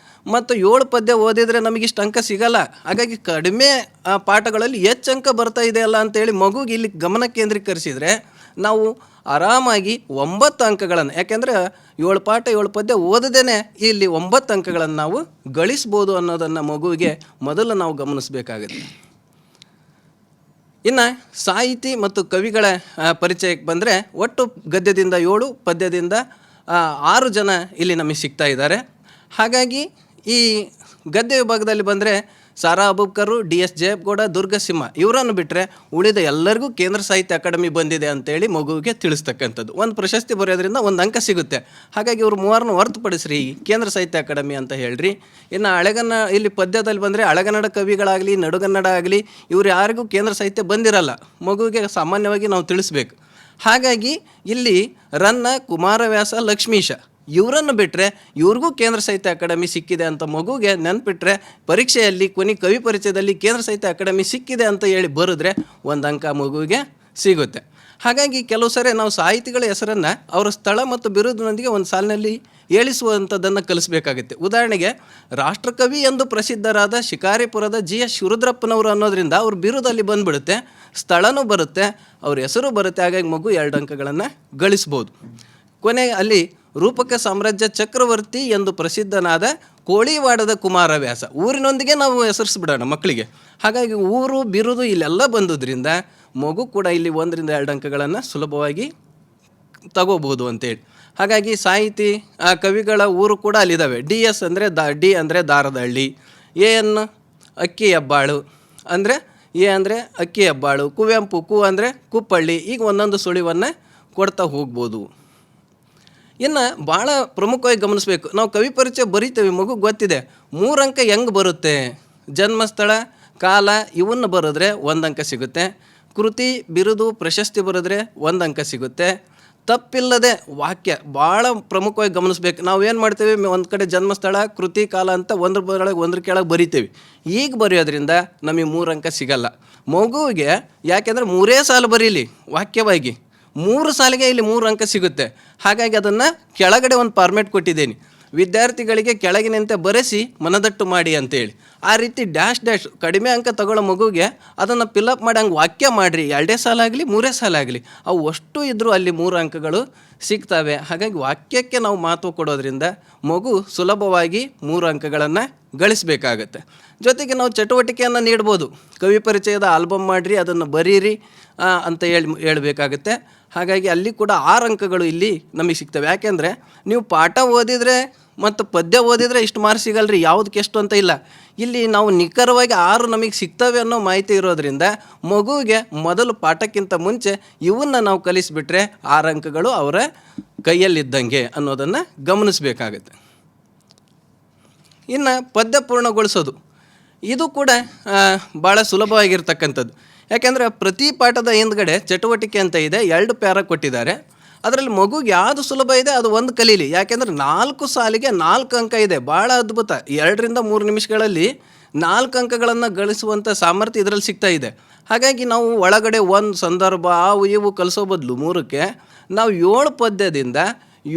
ಮತ್ತು 7 ಪದ್ಯ ಓದಿದರೆ ನಮಗಿಷ್ಟು ಅಂಕ ಸಿಗಲ್ಲ. ಹಾಗಾಗಿ ಕಡಿಮೆ ಪಾಠಗಳಲ್ಲಿ ಹೆಚ್ಚು ಅಂಕ ಬರ್ತಾ ಇದೆಯಲ್ಲ ಅಂತೇಳಿ ಮಗುಗೆ ಇಲ್ಲಿ ಗಮನ ಕೇಂದ್ರೀಕರಿಸಿದರೆ ನಾವು ಆರಾಮಾಗಿ 9 ಅಂಕಗಳನ್ನು, ಯಾಕೆಂದರೆ 7 ಪಾಠ 7 ಪದ್ಯ ಓದದೇ ಇಲ್ಲಿ 9 ಅಂಕಗಳನ್ನು ನಾವು ಗಳಿಸ್ಬೋದು ಅನ್ನೋದನ್ನು ಮಗುವಿಗೆ ಮೊದಲು ನಾವು ಗಮನಿಸಬೇಕಾಗುತ್ತೆ. ಇನ್ನು ಸಾಹಿತಿ ಮತ್ತು ಕವಿಗಳ ಪರಿಚಯಕ್ಕೆ ಬಂದರೆ ಒಟ್ಟು ಗದ್ಯದಿಂದ 7, ಪದ್ಯದಿಂದ 6 ಜನ ಇಲ್ಲಿ ನಮಗೆ ಸಿಗ್ತಾ ಇದ್ದಾರೆ. ಹಾಗಾಗಿ ಈ ಗದ್ಯ ವಿಭಾಗದಲ್ಲಿ ಬಂದರೆ ಸಾರಾ ಅಬೂಬ್ಕರು, DS ಜಯಪ್ಗೌಡ, ದುರ್ಗಸಿಂಹ ಇವರನ್ನು ಬಿಟ್ಟರೆ ಉಳಿದ ಎಲ್ಲರಿಗೂ ಕೇಂದ್ರ ಸಾಹಿತ್ಯ ಅಕಾಡೆಮಿ ಬಂದಿದೆ ಅಂತೇಳಿ ಮಗುವಿಗೆ ತಿಳಿಸ್ತಕ್ಕಂಥದ್ದು. ಒಂದು ಪ್ರಶಸ್ತಿ ಬರೆಯೋದ್ರಿಂದ 1 ಅಂಕ ಸಿಗುತ್ತೆ. ಹಾಗಾಗಿ ಇವರು 3 ಹೊರತುಪಡಿಸ್ರಿ ಕೇಂದ್ರ ಸಾಹಿತ್ಯ ಅಕಾಡೆಮಿ ಅಂತ ಹೇಳ್ರಿ. ಇನ್ನು ಇಲ್ಲಿ ಪದ್ಯದಲ್ಲಿ ಬಂದರೆ ಹಳೆಗನ್ನಡ ಕವಿಗಳಾಗಲಿ ನಡುಗನ್ನಡ ಆಗಲಿ ಇವರು ಯಾರಿಗೂ ಕೇಂದ್ರ ಸಾಹಿತ್ಯ ಬಂದಿರಲ್ಲ, ಮಗುವಿಗೆ ಸಾಮಾನ್ಯವಾಗಿ ನಾವು ತಿಳಿಸ್ಬೇಕು. ಹಾಗಾಗಿ ಇಲ್ಲಿ ರನ್ನ, ಕುಮಾರವ್ಯಾಸ, ಲಕ್ಷ್ಮೀಶ ಇವರನ್ನು ಬಿಟ್ಟರೆ ಇವ್ರಿಗೂ ಕೇಂದ್ರ ಸಾಹಿತ್ಯ ಅಕಾಡೆಮಿ ಸಿಕ್ಕಿದೆ ಅಂತ ಮಗುಗೆ ನೆನ್ಪಿಟ್ರೆ ಪರೀಕ್ಷೆಯಲ್ಲಿ ಕವಿ ಪರಿಚಯದಲ್ಲಿ ಕೇಂದ್ರ ಸಾಹಿತ್ಯ ಅಕಾಡೆಮಿ ಸಿಕ್ಕಿದೆ ಅಂತ ಹೇಳಿ ಬರೆದ್ರೆ 1 ಅಂಕ ಮಗುವಿಗೆ ಸಿಗುತ್ತೆ. ಹಾಗಾಗಿ ಕೆಲವು ಸರಿ ನಾವು ಸಾಹಿತಿಗಳ ಹೆಸರನ್ನು ಅವರ ಸ್ಥಳ ಮತ್ತು ಬಿರುದಿನೊಂದಿಗೆ ಒಂದು ಸಾಲಿನಲ್ಲಿ ಏಳಿಸುವಂಥದ್ದನ್ನು ಕಲಿಸ್ಬೇಕಾಗುತ್ತೆ. ಉದಾಹರಣೆಗೆ ರಾಷ್ಟ್ರಕವಿ ಎಂದು ಪ್ರಸಿದ್ಧರಾದ ಶಿಕಾರಿಪುರದ GS ಶಿವರುದ್ರಪ್ಪನವರು ಅನ್ನೋದ್ರಿಂದ ಅವ್ರ ಬಿರುದಲ್ಲಿ ಬಂದುಬಿಡುತ್ತೆ, ಸ್ಥಳನೂ ಬರುತ್ತೆ, ಅವ್ರ ಹೆಸರು ಬರುತ್ತೆ. ಹಾಗಾಗಿ ಮಗು 2 ಅಂಕಗಳನ್ನು ಗಳಿಸ್ಬೋದು. ಕೊನೆಗೆ ಅಲ್ಲಿ ರೂಪಕ ಸಾಮ್ರಾಜ್ಯ ಚಕ್ರವರ್ತಿ ಎಂದು ಪ್ರಸಿದ್ಧನಾದ ಕೋಳಿವಾಡದ ಕುಮಾರವ್ಯಾಸ ಊರಿನೊಂದಿಗೆ ನಾವು ಹೆಸರಿಸ್ಬಿಡೋಣ ಮಕ್ಕಳಿಗೆ. ಹಾಗಾಗಿ ಊರು ಬಿರುದು ಇಲ್ಲೆಲ್ಲ ಬಂದುದರಿಂದ ಮಗು ಕೂಡ ಇಲ್ಲಿ 1 ರಿಂದ 2 ಅಂಕಗಳನ್ನು ಸುಲಭವಾಗಿ ತಗೋಬೋದು ಅಂತೇಳಿ. ಹಾಗಾಗಿ ಸಾಹಿತಿ ಕವಿಗಳ ಊರು ಕೂಡ ಅಲ್ಲಿದ್ದಾವೆ. DS ಅಂದರೆ ಡಿ ಅಂದರೆ ದಾರದಹಳ್ಳಿ, AN ಅಕ್ಕಿ ಹೆಬ್ಬಾಳು ಅಂದರೆ ಅಂದರೆ ಅಕ್ಕಿ ಹೆಬ್ಬಾಳು, ಕುವೆಂಪು ಅಂದರೆ ಕುಪ್ಪಳ್ಳಿ. ಈಗ ಒಂದೊಂದು ಸುಳಿವನ್ನು ಕೊಡ್ತಾ ಹೋಗ್ಬೋದು. ಇನ್ನು ಭಾಳ ಪ್ರಮುಖವಾಗಿ ಗಮನಿಸಬೇಕು, ನಾವು ಕವಿ ಪರಿಚಯ ಬರಿತೇವೆ, ಮಗು ಗೊತ್ತಿದೆ 3 ಅಂಕ ಹೆಂಗೆ ಬರುತ್ತೆ. ಜನ್ಮಸ್ಥಳ, ಕಾಲ ಇವನ್ನು ಬರೆದ್ರೆ 1 ಅಂಕ ಸಿಗುತ್ತೆ. ಕೃತಿ, ಬಿರುದು, ಪ್ರಶಸ್ತಿ ಬರೆದ್ರೆ 1 ಅಂಕ ಸಿಗುತ್ತೆ. ತಪ್ಪಿಲ್ಲದೆ ವಾಕ್ಯ ಭಾಳ ಪ್ರಮುಖವಾಗಿ ಗಮನಿಸ್ಬೇಕು. ನಾವು ಏನು ಮಾಡ್ತೇವೆ, ಒಂದು ಕಡೆ ಜನ್ಮಸ್ಥಳ, ಕೃತಿ, ಕಾಲ ಅಂತ ಒಂದ್ರ ಕೆಳಗೆ ಬರಿತೇವೆ. ಈಗ ಬರೆಯೋದ್ರಿಂದ ನಮಗೆ 3 ಅಂಕ ಸಿಗಲ್ಲ. ಮಗುವಿಗೆ ಯಾಕೆಂದರೆ 3 ಸಾಲು ಬರೀಲಿ ವಾಕ್ಯವಾಗಿ, 3 ಸಾಲಿಗೆ ಇಲ್ಲಿ 3 ಅಂಕ ಸಿಗುತ್ತೆ. ಹಾಗಾಗಿ ಅದನ್ನು ಕೆಳಗಡೆ ಒಂದು ಫಾರ್ಮೇಟ್ ಕೊಟ್ಟಿದ್ದೀನಿ, ವಿದ್ಯಾರ್ಥಿಗಳಿಗೆ ಕೆಳಗಿನಂತೆ ಬರೆಸಿ ಮನದಟ್ಟು ಮಾಡಿ ಅಂತೇಳಿ. ಆ ರೀತಿ ಡ್ಯಾಶ್ ಕಡಿಮೆ ಅಂಕ ತಗೊಳ್ಳೋ ಮಗುಗೆ ಅದನ್ನು ಫಿಲಪ್ ಮಾಡಿ ಹಂಗೆ ವಾಕ್ಯ ಮಾಡಿರಿ, 2 ಸಾಲಾಗಲಿ 3 ಸಾಲಾಗಲಿ ಅವು ಅಷ್ಟು ಇದ್ದರೂ ಅಲ್ಲಿ 3 ಅಂಕಗಳು ಸಿಗ್ತವೆ. ಹಾಗಾಗಿ ವಾಕ್ಯಕ್ಕೆ ನಾವು ಮಹತ್ವ ಕೊಡೋದ್ರಿಂದ ಮಗು ಸುಲಭವಾಗಿ 3 ಅಂಕಗಳನ್ನು ಗಳಿಸಬೇಕಾಗತ್ತೆ. ಜೊತೆಗೆ ನಾವು ಚಟುವಟಿಕೆಯನ್ನು ನೀಡ್ಬೋದು. ಕವಿ ಪರಿಚಯದ ಆಲ್ಬಮ್ ಮಾಡಿರಿ, ಅದನ್ನು ಬರೀರಿ ಅಂತ ಹೇಳಬೇಕಾಗುತ್ತೆ. ಹಾಗಾಗಿ ಅಲ್ಲಿ ಕೂಡ 6 ಅಂಕಗಳು ಇಲ್ಲಿ ನಮಗೆ ಸಿಗ್ತವೆ. ಯಾಕೆಂದರೆ ನೀವು ಪಾಠ ಓದಿದರೆ ಮತ್ತು ಪದ್ಯ ಓದಿದರೆ ಇಷ್ಟು ಮಾರ್ಕ್ಸ್ ಸಿಗಲ್ರಿ, ಯಾವುದಕ್ಕೆ ಎಷ್ಟು ಅಂತ ಇಲ್ಲ. ಇಲ್ಲಿ ನಾವು ನಿಖರವಾಗಿ 6 ನಮಗೆ ಸಿಗ್ತವೆ ಅನ್ನೋ ಮಾಹಿತಿ ಇರೋದ್ರಿಂದ ಮಗುವಿಗೆ ಮೊದಲು ಪಾಠಕ್ಕಿಂತ ಮುಂಚೆ ಇವನ್ನು ನಾವು ಕಲಿಸಿಬಿಟ್ರೆ 6 ಅಂಕಗಳು ಅವರ ಕೈಯಲ್ಲಿದ್ದಂಗೆ ಅನ್ನೋದನ್ನು ಗಮನಿಸಬೇಕಾಗತ್ತೆ. ಇನ್ನು ಪದ್ಯ ಪೂರ್ಣಗೊಳಿಸೋದು ಇದು ಕೂಡ ಭಾಳ ಸುಲಭವಾಗಿರ್ತಕ್ಕಂಥದ್ದು. ಯಾಕೆಂದರೆ ಪ್ರತಿ ಪಾಠದ ಹಿಂದ್ಗಡೆ ಚಟುವಟಿಕೆ ಅಂತ ಇದೆ, 2 ಪ್ಯಾರ ಕೊಟ್ಟಿದ್ದಾರೆ. ಅದರಲ್ಲಿ ಮಗುಗೆ ಯಾವುದು ಸುಲಭ ಇದೆ ಅದು ಒಂದು ಕಲೀಲಿ. ಯಾಕೆಂದರೆ 4 ಸಾಲಿಗೆ 4 ಅಂಕ ಇದೆ, ಭಾಳ ಅದ್ಭುತ. 2 ರಿಂದ 3 ನಿಮಿಷಗಳಲ್ಲಿ 4 ಅಂಕಗಳನ್ನು ಗಳಿಸುವಂಥ ಸಾಮರ್ಥ್ಯ ಇದರಲ್ಲಿ ಸಿಗ್ತಾ ಇದೆ. ಹಾಗಾಗಿ ನಾವು ಒಳಗಡೆ ಒಂದು ಸಂದರ್ಭ ಇವು ಕಲಿಸೋ ಬದಲು 3ಕ್ಕೆ ನಾವು 7 ಪದ್ಯದಿಂದ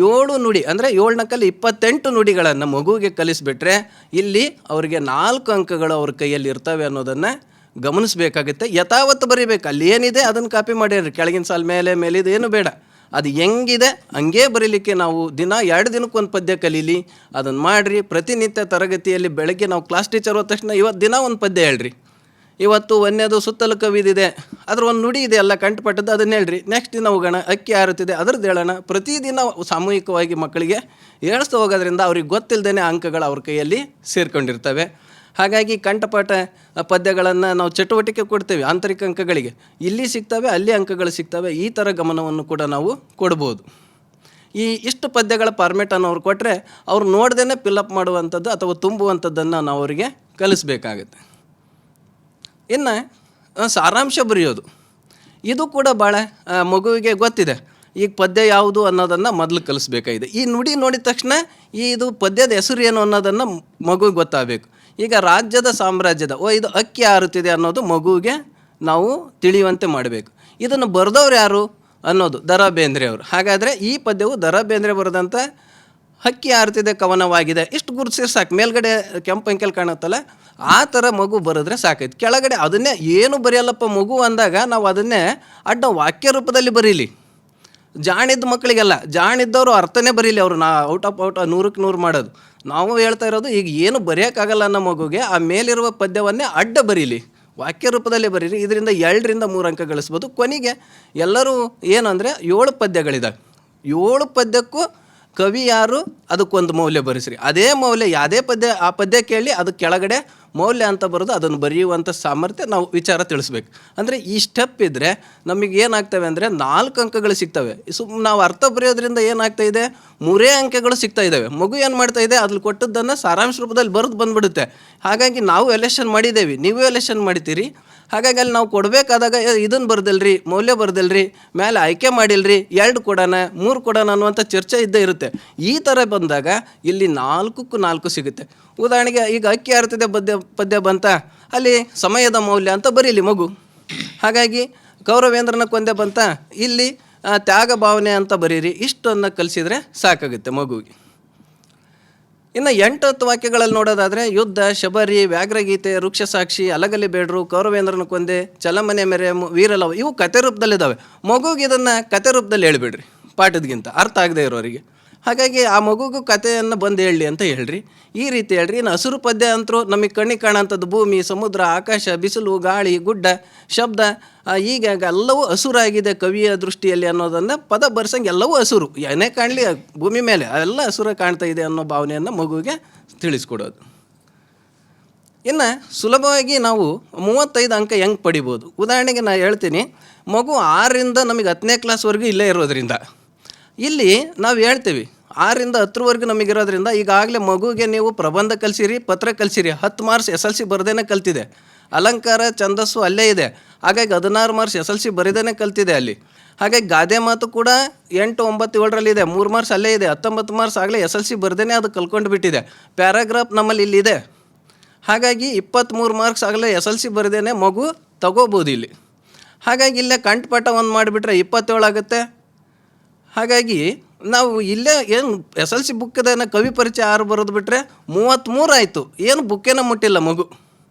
7 ನುಡಿ ಅಂದರೆ 7 ನಕಲ್ಲಿ 28 ನುಡಿಗಳನ್ನು ಮಗುವಿಗೆ ಕಲಿಸಿಬಿಟ್ರೆ ಇಲ್ಲಿ ಅವರಿಗೆ 4 ಅಂಕಗಳು ಅವ್ರ ಕೈಯಲ್ಲಿ ಇರ್ತವೆ ಅನ್ನೋದನ್ನು ಗಮನಿಸಬೇಕಾಗುತ್ತೆ. ಯಥಾವತ್ತು ಬರೀಬೇಕು, ಅಲ್ಲಿ ಏನಿದೆ ಅದನ್ನು ಕಾಪಿ ಮಾಡಿರಿ, ಕೆಳಗಿನ ಸಾಲ ಮೇಲಿದು ಏನು ಬೇಡ, ಅದು ಹೆಂಗಿದೆ ಹಂಗೇ ಬರೀಲಿಕ್ಕೆ ನಾವು ದಿನ 2 ದಿನಕ್ಕೊಂದು ಪದ್ಯ ಕಲೀಲಿ, ಅದನ್ನು ಮಾಡಿರಿ. ಪ್ರತಿನಿತ್ಯ ತರಗತಿಯಲ್ಲಿ ಬೆಳಗ್ಗೆ ನಾವು ಕ್ಲಾಸ್ ಟೀಚರ್ ಹೋದ ತಕ್ಷಣ ಇವತ್ತು ದಿನ ಒಂದು ಪದ್ಯ ಹೇಳ್ರಿ, ಇವತ್ತು ಒಂದೇದು ಸುತ್ತಲೂ ಕವಿದಿದೆ ಅದ್ರ ಒಂದು ನುಡಿ ಇದೆ ಎಲ್ಲ ಕಂಠಪಟ್ಟದ್ದು ಅದನ್ನು ಹೇಳ್ರಿ, ನೆಕ್ಸ್ಟ್ ದಿನ ಹೋಗೋಣ ಅಕ್ಕಿ ಆರುತ್ತಿದೆ ಅದ್ರದ್ದು ಹೇಳೋಣ. ಪ್ರತಿದಿನ ಸಾಮೂಹಿಕವಾಗಿ ಮಕ್ಕಳಿಗೆ ಹೇಳಿಸ್ತಾ ಹೋಗೋದ್ರಿಂದ ಅವ್ರಿಗೆ ಗೊತ್ತಿಲ್ಲದೇ ಅಂಕಗಳು ಅವ್ರ ಕೈಯಲ್ಲಿ ಸೇರ್ಕೊಂಡಿರ್ತವೆ. ಹಾಗಾಗಿ ಕಂಠಪಾಠ ಪದ್ಯಗಳನ್ನು ನಾವು ಚಟುವಟಿಕೆ ಕೊಡ್ತೇವೆ, ಆಂತರಿಕ ಅಂಕಗಳಿಗೆ ಇಲ್ಲಿ ಸಿಗ್ತವೆ ಅಲ್ಲಿ ಅಂಕಗಳು ಸಿಗ್ತವೆ. ಈ ಥರ ಗಮನವನ್ನು ಕೂಡ ನಾವು ಕೊಡ್ಬೋದು. ಇಷ್ಟು ಪದ್ಯಗಳ ಫಾರ್ಮೇಟನ್ನು ಅವ್ರು ಕೊಟ್ಟರೆ ಅವ್ರು ನೋಡ್ದೇ ಫಿಲಪ್ ಮಾಡುವಂಥದ್ದು ಅಥವಾ ತುಂಬುವಂಥದ್ದನ್ನು ನಾವು ಅವರಿಗೆ ಕಲಿಸ್ಬೇಕಾಗತ್ತೆ. ಇನ್ನು ಸಾರಾಂಶ ಬರೆಯೋದು ಇದು ಕೂಡ ಭಾಳ ಮಗುವಿಗೆ ಗೊತ್ತಿದೆ. ಈಗ ಪದ್ಯ ಯಾವುದು ಅನ್ನೋದನ್ನು ಮೊದಲು ಕಲಿಸ್ಬೇಕಾಗಿದೆ. ಈ ನುಡಿ ನೋಡಿದ ತಕ್ಷಣ ಇದು ಪದ್ಯದ ಹೆಸರು ಏನು ಅನ್ನೋದನ್ನು ಮಗುವಿಗೆ ಗೊತ್ತಾಗಬೇಕು. ಈಗ ರಾಜ್ಯದ ಸಾಮ್ರಾಜ್ಯದ ಇದು ಅಕ್ಕಿ ಆರುತ್ತಿದೆ ಅನ್ನೋದು ಮಗುವಿಗೆ ನಾವು ತಿಳಿಯುವಂತೆ ಮಾಡಬೇಕು. ಇದನ್ನು ಬರೆದವ್ರು ಯಾರು ಅನ್ನೋದು ದ.ರಾ. ಬೇಂದ್ರೆ ಅವರು. ಹಾಗಾದರೆ ಈ ಪದ್ಯವು ದ.ರಾ. ಬೇಂದ್ರೆ ಬರೆದಂಥ ಹಕ್ಕಿ ಹಾರುತ್ತಿದೆ ಕವನವಾಗಿದೆ. ಇಷ್ಟು ಗುರುತಿಸಿದ್ರೆ ಸಾಕು. ಮೇಲ್ಗಡೆ ಕೆಂಪು ಅಂಕೆಲ್ ಕಾಣುತ್ತಲ್ಲ, ಆ ಥರ ಮಗು ಬರೆದ್ರೆ ಸಾಕೈತೆ. ಕೆಳಗಡೆ ಅದನ್ನೇ ಏನು ಬರೆಯಲ್ಲಪ್ಪ ಮಗು ಅಂದಾಗ ನಾವು ಅದನ್ನೇ ಅಡ್ಡ ವಾಕ್ಯ ರೂಪದಲ್ಲಿ ಬರೀಲಿ. ಜಾಣಿದ್ದ ಮಕ್ಕಳಿಗೆಲ್ಲ, ಜಾಣಿದ್ದವರು ಅರ್ಥನೇ ಬರೀಲಿ, ಅವರು ಔಟ್ 100ಕ್ಕೆ 100 ಮಾಡೋದು. ನಾವು ಹೇಳ್ತಾ ಇರೋದು ಈಗ ಏನು ಬರೆಯೋಕ್ಕಾಗಲ್ಲ ಅನ್ನೋ ಮಗುಗೆ ಆ ಮೇಲಿರುವ ಪದ್ಯವನ್ನೇ ಅಡ್ಡ ಬರೀಲಿ, ವಾಕ್ಯ ರೂಪದಲ್ಲಿ ಬರೀರಿ. ಇದರಿಂದ 2ರಿಂದ 3 ಅಂಕ ಗಳಿಸ್ಬೋದು. ಕೊನೆಗೆ ಎಲ್ಲರೂ ಏನು ಅಂದರೆ 7 ಪದ್ಯಗಳಿದ್ದಾವೆ. 7 ಪದ್ಯಕ್ಕೂ ಕವಿ ಯಾರು ಅದಕ್ಕೊಂದು ಮೌಲ್ಯ ಬರೆಸ್ರಿ. ಅದೇ ಮೌಲ್ಯ ಯಾವುದೇ ಪದ್ಯ ಆ ಪದ್ಯ ಕೇಳಿ ಅದು ಕೆಳಗಡೆ ಮೌಲ್ಯ ಅಂತ ಬರೋದು, ಅದನ್ನು ಬರೆಯುವಂಥ ಸಾಮರ್ಥ್ಯ ನಾವು ವಿಚಾರ ತಿಳಿಸ್ಬೇಕು. ಅಂದರೆ ಈ ಸ್ಟೆಪ್ ಇದ್ದರೆ ನಮಗೆ ಏನಾಗ್ತವೆ ಅಂದರೆ 4 ಅಂಕಗಳು ಸಿಗ್ತವೆ. ನಾವು ಅರ್ಥ ಬರೆಯೋದ್ರಿಂದ ಏನಾಗ್ತಾಯಿದೆ 3 ಅಂಕಗಳು ಸಿಗ್ತಾ ಇದ್ದಾವೆ. ಮಗು ಏನು ಮಾಡ್ತಾ ಇದೆ, ಅದ್ರಲ್ಲಿ ಕೊಟ್ಟದ್ದನ್ನು ಸಾರಾಂಶ ರೂಪದಲ್ಲಿ ಬರೆದು ಬಂದುಬಿಡುತ್ತೆ. ಹಾಗಾಗಿ ನಾವು ಎಲೆಕ್ಷನ್ ಮಾಡಿದ್ದೇವೆ, ನೀವು ಎಲೆಕ್ಷನ್ ಮಾಡಿತೀರಿ. ಹಾಗಾಗಿ ಅಲ್ಲಿ ನಾವು ಕೊಡಬೇಕಾದಾಗ ಇದನ್ನು ಬರ್ದಲ್ರಿ, ಮೌಲ್ಯ ಬರ್ದಲ್ರಿ, ಮೇಲೆ ಆಯ್ಕೆ ಮಾಡಿಲ್ರಿ, 2 ಕೊಡೋಣ 3 ಕೊಡೋಣ ಅನ್ನುವಂಥ ಚರ್ಚೆ ಇದ್ದೇ ಇರುತ್ತೆ. ಈ ಥರ ಬಂದಾಗ ಇಲ್ಲಿ 4ಕ್ಕೂ 4 ಸಿಗುತ್ತೆ. ಉದಾಹರಣೆಗೆ ಈಗ ಅಕ್ಕಿ ಹಾರುತ್ತಿದೆ ಪದ್ಯ ಬಂತ, ಅಲ್ಲಿ ಸಮಯದ ಮೌಲ್ಯ ಅಂತ ಬರೀಲಿ ಮಗು. ಹಾಗಾಗಿ ಕೌರವೇಂದ್ರನ ಕೊಂದೆ ಬಂತ, ಇಲ್ಲಿ ತ್ಯಾಗ ಭಾವನೆ ಅಂತ ಬರೀರಿ. ಇಷ್ಟನ್ನು ಕಲಿಸಿದರೆ ಸಾಕಾಗುತ್ತೆ ಮಗುವಿಗೆ. ಇನ್ನು 8-10 ವಾಕ್ಯಗಳಲ್ಲಿ ನೋಡೋದಾದರೆ ಯುದ್ಧ, ಶಬರಿ, ವ್ಯಾಘ್ರಗೀತೆ, ವೃಕ್ಷಸಾಕ್ಷಿ, ಅಲಗಲಿ ಬೇಡ್ರು, ಕೌರವೇಂದ್ರನ ಕೊಂದೆ, ಚಲಮನೆ ಮೇರೆ, ವೀರಲವ, ಇವು ಕತೆ ರೂಪದಲ್ಲಿದ್ದಾವೆ. ಮಗುಗೆ ಇದನ್ನು ಕತೆ ರೂಪದಲ್ಲಿ ಹೇಳಿಬಿಡ್ರಿ, ಪಾಠದ್ಗಿಂತ ಅರ್ಥ ಆಗದೆ ಇರೋರಿಗೆ. ಹಾಗಾಗಿ ಆ ಮಗುಗೂ ಕಥೆಯನ್ನು ಬಂದು ಹೇಳಲಿ ಅಂತ ಹೇಳ್ರಿ. ಈ ರೀತಿ ಹೇಳ್ರಿ. ಇನ್ನು ಹಸಿರು ಪದ್ಯ ಅಂತರೂ ನಮಗೆ ಕಣ್ಣಿಗೆ ಕಾಣೋಂಥದ್ದು ಭೂಮಿ, ಸಮುದ್ರ, ಆಕಾಶ, ಬಿಸಿಲು, ಗಾಳಿ, ಗುಡ್ಡ, ಶಬ್ದ, ಈಗ ಎಲ್ಲವೂ ಹಸುರಾಗಿದೆ ಕವಿಯ ದೃಷ್ಟಿಯಲ್ಲಿ ಅನ್ನೋದನ್ನು ಪದ ಬರ್ಸಂಗೆ ಎಲ್ಲವೂ ಹಸುರು, ಏನೇ ಕಾಣಲಿ ಭೂಮಿ ಮೇಲೆ ಎಲ್ಲ ಹಸುರ ಕಾಣ್ತಾ ಇದೆ ಅನ್ನೋ ಭಾವನೆಯನ್ನು ಮಗುವಿಗೆ ತಿಳಿಸ್ಕೊಡೋದು. ಇನ್ನು ಸುಲಭವಾಗಿ ನಾವು 35 ಅಂಕ ಹೆಂಗೆ ಪಡಿಬೋದು? ಉದಾಹರಣೆಗೆ ನಾನು ಹೇಳ್ತೀನಿ, ಮಗು 6ರಿಂದ ನಮಗೆ 10ನೇ ಕ್ಲಾಸ್ವರೆಗೂ ಇಲ್ಲೇ ಇರೋದ್ರಿಂದ ಇಲ್ಲಿ ನಾವು ಹೇಳ್ತೀವಿ 6ರಿಂದ 10ರವರೆಗೂ ನಮಗಿರೋದ್ರಿಂದ ಈಗಾಗಲೇ ಮಗುಗೆ ನೀವು ಪ್ರಬಂಧ ಕಲಿಸಿರಿ, ಪತ್ರ ಕಲಿಸಿರಿ. 10 ಮಾರ್ಕ್ಸ್ SSLC ಬರದೇನೆ ಕಲ್ತಿದೆ. ಅಲಂಕಾರ, ಛಂದಸ್ಸು ಅಲ್ಲೇ ಇದೆ. ಹಾಗಾಗಿ 16 ಮಾರ್ಕ್ಸ್ SSLC ಬರೀದೇನೆ ಕಲ್ತಿದೆ ಅಲ್ಲಿ. ಹಾಗಾಗಿ ಗಾದೆ ಮಾತು ಕೂಡ 8, 9, 7ರಲ್ಲಿದೆ. 3 ಮಾರ್ಕ್ಸ್ ಅಲ್ಲೇ ಇದೆ. 19 ಮಾರ್ಕ್ಸ್ ಆಗಲೇ SSLC ಬರದೇನೆ ಅದು ಕಲ್ಕೊಂಡು ಬಿಟ್ಟಿದೆ. ಪ್ಯಾರಾಗ್ರಾಫ್ ನಮ್ಮಲ್ಲಿ ಇಲ್ಲಿದೆ. ಹಾಗಾಗಿ 23 ಮಾರ್ಕ್ಸ್ ಆಗಲೇ SSLC ಬರದೇನೆ ಮಗು ತಗೋಬೋದು ಇಲ್ಲಿ. ಹಾಗಾಗಿ ಇಲ್ಲೇ ಕಂಠಪಾಠ ಒಂದು ಮಾಡಿಬಿಟ್ರೆ 27 ಆಗುತ್ತೆ. ಹಾಗಾಗಿ ನಾವು ಇಲ್ಲೇ ಏನು SSLC ಬುಕ್ಕದೇನ ಕವಿ ಪರಿಚಯ 6 ಬರೋದು ಬಿಟ್ಟರೆ 33 ಆಯಿತು. ಏನು ಬುಕ್ಕೇನ ಮುಟ್ಟಿಲ್ಲ ಮಗು,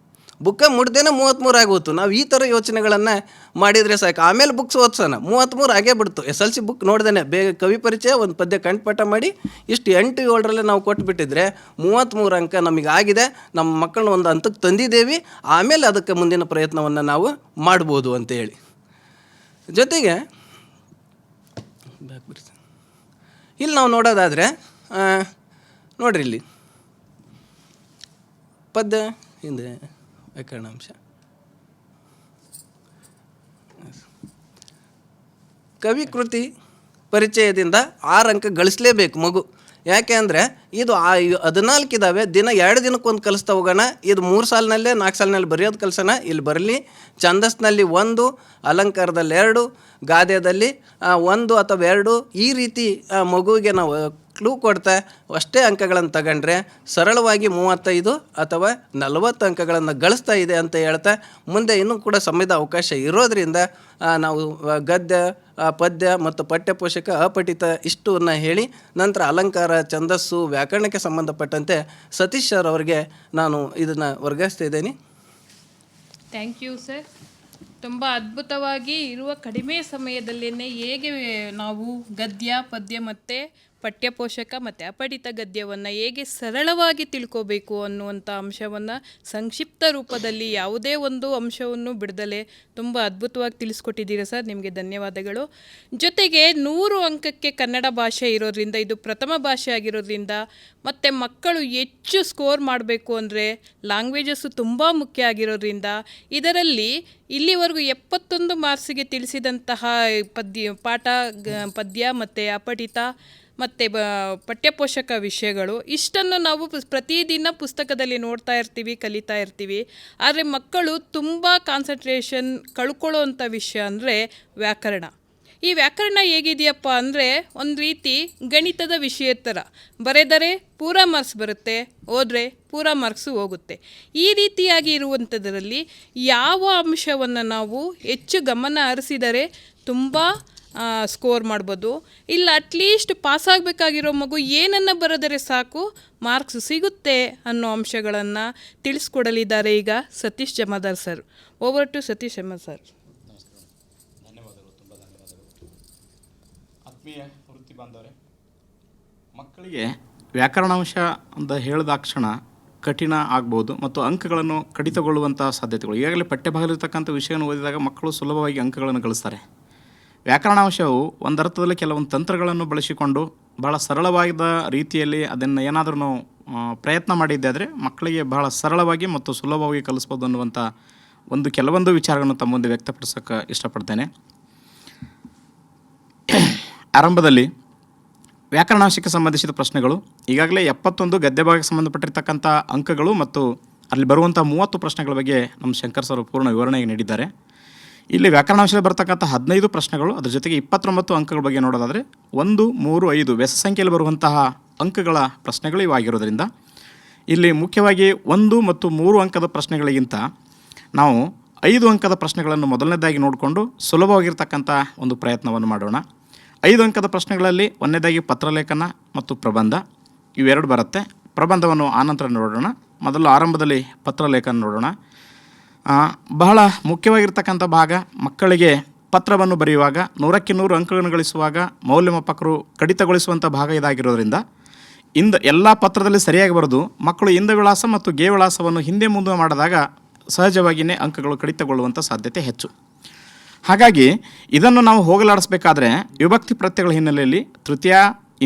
ಬುಕ್ಕ ಮುಟ್ದೇನೆ 33 ಆಗೋತು. ನಾವು ಈ ಥರ ಯೋಚನೆಗಳನ್ನು ಮಾಡಿದರೆ ಸಾಕು. ಆಮೇಲೆ ಬುಕ್ಸ್ ಓದ್ಸೋಣ, 33 ಆಗೇ ಬಿಡ್ತು. SSLC ಬುಕ್ ನೋಡ್ದೇನೆ ಬೇಗ ಕವಿ ಪರಿಚಯ ಒಂದು ಪದ್ಯ ಕಂಠಪಾಠ ಮಾಡಿ ಇಷ್ಟು 8, 7ರಲ್ಲೇ ನಾವು ಕೊಟ್ಟುಬಿಟ್ಟಿದ್ರೆ 33 ಅಂಕ ನಮಗೆ ಆಗಿದೆ. ನಮ್ಮ ಮಕ್ಕಳನ್ನ ಒಂದು ಹಂತಕ್ಕೆ ತಂದಿದ್ದೇವೆ. ಆಮೇಲೆ ಅದಕ್ಕೆ ಮುಂದಿನ ಪ್ರಯತ್ನವನ್ನು ನಾವು ಮಾಡ್ಬೋದು ಅಂತೇಳಿ. ಜೊತೆಗೆ ಇಲ್ಲಿ ನಾವು ನೋಡೋದಾದರೆ ನೋಡ್ರಿ, ಇಲ್ಲಿ ಪದ್ಯ ಹಿಂದೆ ವ್ಯಾಕರಣಾಂಶ ಕವಿ ಕೃತಿ ಪರಿಚಯದಿಂದ 6 ಅಂಕ ಗಳಿಸಲೇಬೇಕು ಮಗು. ಯಾಕೆ ಅಂದರೆ ಇದು 14 ಇದ್ದಾವೆ. ದಿನ 2 ದಿನಕ್ಕೊಂದು ಕಲಿಸ್ತಾ ಹೋಗೋಣ. ಇದು 3 ಸಾಲಿನಲ್ಲೇ 4 ಸಾಲಿನಲ್ಲಿ ಬರೆಯೋದು ಕಲಿಸೋಣ. ಇಲ್ಲಿ ಬರಲಿ. ಛಂದಸ್ನಲ್ಲಿ 1, ಅಲಂಕಾರದಲ್ಲಿ 2, ಗಾದ್ಯದಲ್ಲಿ 1 ಅಥವಾ 2, ಈ ರೀತಿ ಮಗುವಿಗೆ ನಾವು ಕ್ಲೂ ಕೊಡ್ತಾ ಅಷ್ಟೇ ಅಂಕಗಳನ್ನು ತಗೊಂಡ್ರೆ ಸರಳವಾಗಿ 35 ಅಥವಾ 40 ಅಂಕಗಳನ್ನು ಗಳಿಸ್ತಾ ಇದೆ ಅಂತ ಹೇಳ್ತಾ ಮುಂದೆ ಇನ್ನೂ ಕೂಡ ಸಮಯದ ಅವಕಾಶ ಇರೋದರಿಂದ ನಾವು ಗದ್ಯ, ಪದ್ಯ ಮತ್ತು ಪಠ್ಯಪೋಷಕ, ಅಪಠಿತ ಇಷ್ಟನ್ನು ಹೇಳಿ ನಂತರ ಅಲಂಕಾರ, ಛಂದಸ್ಸು, ವ್ಯಾಕರಣಕ್ಕೆ ಸಂಬಂಧಪಟ್ಟಂತೆ ಸತೀಶ್ ಸರ್ ಅವರಿಗೆ ನಾನು ಇದನ್ನು ವರ್ಗಾಯಿಸ್ತಾ ಇದ್ದೇನೆ. Thank you sir. ತುಂಬ ಅದ್ಭುತವಾಗಿ ಇರುವ ಕಡಿಮೆ ಸಮಯದಲ್ಲೇ ಹೇಗೆ ನಾವು ಗದ್ಯ, ಪದ್ಯ ಮತ್ತು ಪಠ್ಯಪೋಷಕ ಮತ್ತು ಅಪಠಿತ ಗದ್ಯವನ್ನು ಹೇಗೆ ಸರಳವಾಗಿ ತಿಳ್ಕೋಬೇಕು ಅನ್ನುವಂಥ ಅಂಶವನ್ನು ಸಂಕ್ಷಿಪ್ತ ರೂಪದಲ್ಲಿ ಯಾವುದೇ ಒಂದು ಅಂಶವನ್ನು ಬಿಡದಲೇ ತುಂಬ ಅದ್ಭುತವಾಗಿ ತಿಳಿಸ್ಕೊಟ್ಟಿದ್ದೀರಾ ಸರ್, ನಿಮಗೆ ಧನ್ಯವಾದಗಳು. ಜೊತೆಗೆ 100 ಅಂಕಕ್ಕೆ ಕನ್ನಡ ಭಾಷೆ ಇರೋದ್ರಿಂದ, ಇದು ಪ್ರಥಮ ಭಾಷೆ ಆಗಿರೋದ್ರಿಂದ, ಮತ್ತು ಮಕ್ಕಳು ಹೆಚ್ಚು ಸ್ಕೋರ್ ಮಾಡಬೇಕು ಅಂದರೆ ಲ್ಯಾಂಗ್ವೇಜಸ್ಸು ತುಂಬ ಮುಖ್ಯ ಆಗಿರೋದ್ರಿಂದ ಇದರಲ್ಲಿ ಇಲ್ಲಿವರೆಗೂ 71 ಮಾರ್ಕ್ಸಿಗೆ ತಿಳಿಸಿದಂತಹ ಪದ್ಯ ಮತ್ತು ಅಪಠಿತ ಮತ್ತು ಪಠ್ಯಪೋಷಕ ವಿಷಯಗಳು ಇಷ್ಟನ್ನು ನಾವು ಪ್ರತಿದಿನ ಪುಸ್ತಕದಲ್ಲಿ ನೋಡ್ತಾ ಇರ್ತೀವಿ, ಕಲಿತಾ ಇರ್ತೀವಿ. ಆದರೆ ಮಕ್ಕಳು ತುಂಬ ಕಾನ್ಸಂಟ್ರೇಷನ್ ಕಳ್ಕೊಳ್ಳೋ ಅಂಥ ವಿಷಯ ಅಂದರೆ ವ್ಯಾಕರಣ. ಈ ವ್ಯಾಕರಣ ಹೇಗಿದೆಯಪ್ಪ ಅಂದರೆ ಒಂದು ರೀತಿ ಗಣಿತದ ವಿಷಯದ ಥರ, ಬರೆದರೆ ಪೂರಾ ಮಾರ್ಕ್ಸ್ ಬರುತ್ತೆ, ಹೋದರೆ ಪೂರಾ ಮಾರ್ಕ್ಸು ಹೋಗುತ್ತೆ. ಈ ರೀತಿಯಾಗಿ ಇರುವಂಥದ್ರಲ್ಲಿ ಯಾವ ಅಂಶವನ್ನು ನಾವು ಹೆಚ್ಚು ಗಮನ ಹರಿಸಿದರೆ ತುಂಬ ಸ್ಕೋರ್ ಮಾಡ್ಬೋದು, ಇಲ್ಲ ಅಟ್ಲೀಸ್ಟ್ ಪಾಸಾಗಬೇಕಾಗಿರೋ ಮಗು ಏನನ್ನು ಬರೆದರೆ ಸಾಕು ಮಾರ್ಕ್ಸ್ ಸಿಗುತ್ತೆ ಅನ್ನೋ ಅಂಶಗಳನ್ನು ತಿಳಿಸ್ಕೊಡಲಿದ್ದಾರೆ ಈಗ Satish Jamadar sir. Over to Satish Jamadar sir. ಧನ್ಯವಾದಗಳು, ತುಂಬ ಧನ್ಯವಾದಗಳು. ಆತ್ಮೀಯ ವೃತ್ತಿ ಬಾಂಧವರೇ, ಮಕ್ಕಳಿಗೆ ವ್ಯಾಕರಣಾಂಶ ಅಂತ ಹೇಳಿದಾಕ್ಷಣ ಕಠಿಣ ಆಗ್ಬೋದು ಮತ್ತು ಅಂಕಗಳನ್ನು ಕಡಿತಗೊಳ್ಳುವಂಥ ಸಾಧ್ಯತೆಗಳು. ಈಗಾಗಲೇ ಪಠ್ಯಭಾಗದಲ್ಲಿರ್ತಕ್ಕಂಥ ವಿಷಯವನ್ನು ಓದಿದಾಗ ಮಕ್ಕಳು ಸುಲಭವಾಗಿ ಅಂಕಗಳನ್ನು ಗಳಿಸ್ತಾರೆ. ವ್ಯಾಕರಣಾಂಶವು ಒಂದರ್ಥದಲ್ಲಿ ಕೆಲವೊಂದು ತಂತ್ರಗಳನ್ನು ಬಳಸಿಕೊಂಡು ಭಾಳ ಸರಳವಾದ ರೀತಿಯಲ್ಲಿ ಅದನ್ನು ಏನಾದರೂ ನಾವು ಪ್ರಯತ್ನ ಮಾಡಿದ್ದಾದರೆ ಮಕ್ಕಳಿಗೆ ಬಹಳ ಸರಳವಾಗಿ ಮತ್ತು ಸುಲಭವಾಗಿ ಕಲಿಸ್ಬೋದು ಅನ್ನುವಂಥ ಕೆಲವೊಂದು ವಿಚಾರಗಳನ್ನು ತಮ್ಮ ಮುಂದೆ ವ್ಯಕ್ತಪಡಿಸೋಕ್ಕೆ ಇಷ್ಟಪಡ್ತೇನೆ. ಆರಂಭದಲ್ಲಿ ವ್ಯಾಕರಣಾಂಶಕ್ಕೆ ಸಂಬಂಧಿಸಿದ ಪ್ರಶ್ನೆಗಳು ಈಗಾಗಲೇ 71 ಗದ್ಯ ಭಾಗಕ್ಕೆ ಸಂಬಂಧಪಟ್ಟಿರ್ತಕ್ಕಂಥ ಅಂಕಗಳು ಮತ್ತು ಅಲ್ಲಿ ಬರುವಂಥ 30 ಪ್ರಶ್ನೆಗಳ ಬಗ್ಗೆ ನಮ್ಮ ಶಂಕರ್ ಸರ್ ಪೂರ್ಣ ವಿವರಣೆ ನೀಡಿದ್ದಾರೆ. ಇಲ್ಲಿ ವ್ಯಾಕರಣಾಂಶದಲ್ಲಿ ಬರ್ತಕ್ಕಂಥ 15 ಪ್ರಶ್ನೆಗಳು, ಅದರ ಜೊತೆಗೆ 29 ಅಂಕಗಳ ಬಗ್ಗೆ ನೋಡೋದಾದರೆ 1, 3, 5 ಬೆಸ ಸಂಖ್ಯೆಯಲ್ಲಿ ಬರುವಂತಹ ಅಂಕಗಳ ಪ್ರಶ್ನೆಗಳು ಇವಾಗಿರೋದ್ರಿಂದ ಇಲ್ಲಿ ಮುಖ್ಯವಾಗಿ 1 ಮತ್ತು 3 ಅಂಕದ ಪ್ರಶ್ನೆಗಳಿಗಿಂತ ನಾವು 5 ಅಂಕದ ಪ್ರಶ್ನೆಗಳನ್ನು ಮೊದಲನೇದಾಗಿ ನೋಡಿಕೊಂಡು ಸುಲಭವಾಗಿರ್ತಕ್ಕಂಥ ಒಂದು ಪ್ರಯತ್ನವನ್ನು ಮಾಡೋಣ. 5 ಅಂಕದ ಪ್ರಶ್ನೆಗಳಲ್ಲಿ ಒಂದನೇದಾಗಿ ಪತ್ರಲೇಖನ ಮತ್ತು ಪ್ರಬಂಧ ಇವೆರಡು ಬರುತ್ತೆ. ಪ್ರಬಂಧವನ್ನು ಆನಂತರ ನೋಡೋಣ. ಮೊದಲು ಆರಂಭದಲ್ಲಿ ಪತ್ರಲೇಖನ ನೋಡೋಣ. ಬಹಳ ಮುಖ್ಯವಾಗಿರ್ತಕ್ಕಂಥ ಭಾಗ. ಮಕ್ಕಳಿಗೆ ಪತ್ರವನ್ನು ಬರೆಯುವಾಗ 100ಕ್ಕೆ 100 ಅಂಕಗಳನ್ನು ಗಳಿಸುವಾಗ ಮೌಲ್ಯಮಾಪಕರು ಕಡಿತಗೊಳಿಸುವಂಥ ಭಾಗ ಇದಾಗಿರೋದ್ರಿಂದ ಎಲ್ಲ ಪತ್ರದಲ್ಲಿ ಸರಿಯಾಗಿ ಬರೆದು ಮಕ್ಕಳು ಇಂದ ವಿಳಾಸ ಮತ್ತು ಗೆ ವಿಳಾಸವನ್ನು ಹಿಂದೆ ಮುಂದೆ ಮಾಡಿದಾಗ ಸಹಜವಾಗಿಯೇ ಅಂಕಗಳು ಕಡಿತಗೊಳ್ಳುವಂಥ ಸಾಧ್ಯತೆ ಹೆಚ್ಚು. ಹಾಗಾಗಿ ಇದನ್ನು ನಾವು ಹೋಗಲಾಡಿಸಬೇಕಾದ್ರೆ ವಿಭಕ್ತಿ ಪ್ರತ್ಯಯಗಳ ಹಿನ್ನೆಲೆಯಲ್ಲಿ ತೃತೀಯ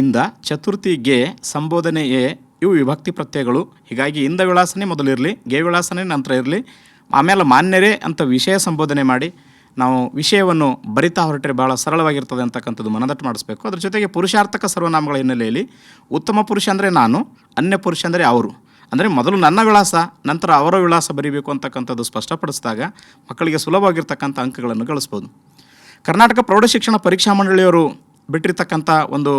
ಇಂದ ಚತುರ್ಥಿ ಗೆ ಸಂಬೋಧನೆ ಎ ಇವು ವಿಭಕ್ತಿ ಪ್ರತ್ಯಯಗಳು. ಹೀಗಾಗಿ ಇಂದ ವಿಳಾಸನೇ ಮೊದಲಿರಲಿ, ಗೆ ವಿಳಾಸನೇ ನಂತರ ಇರಲಿ, ಆಮೇಲೆ ಮಾನ್ಯರೇ ಅಂತ ವಿಷಯ ಸಂಬೋಧನೆ ಮಾಡಿ ನಾವು ವಿಷಯವನ್ನು ಬರಿತಾ ಹೊರಟರೆ ಭಾಳ ಸರಳವಾಗಿರ್ತದೆ ಅಂತಕ್ಕಂಥದ್ದು ಮನದಟ್ಟು ಮಾಡಿಸ್ಬೇಕು. ಅದ್ರ ಜೊತೆಗೆ ಪುರುಷಾರ್ಥಕ ಸರ್ವನಾಮಗಳ ಹಿನ್ನೆಲೆಯಲ್ಲಿ ಉತ್ತಮ ಪುರುಷ ಅಂದರೆ ನಾನು, ಅನ್ಯ ಪುರುಷ ಅಂದರೆ ಅವರು, ಅಂದರೆ ಮೊದಲು ನನ್ನ ವಿಳಾಸ ನಂತರ ಅವರ ವಿಳಾಸ ಬರೀಬೇಕು ಅಂತಕ್ಕಂಥದ್ದು ಸ್ಪಷ್ಟಪಡಿಸಿದಾಗ ಮಕ್ಕಳಿಗೆ ಸುಲಭವಾಗಿರ್ತಕ್ಕಂಥ ಅಂಕಗಳನ್ನು ಗಳಿಸ್ಬೋದು. ಕರ್ನಾಟಕ ಪ್ರೌಢಶಿಕ್ಷಣ ಪರೀಕ್ಷಾ ಮಂಡಳಿಯವರು ಬಿಟ್ಟಿರ್ತಕ್ಕಂಥ ಒಂದು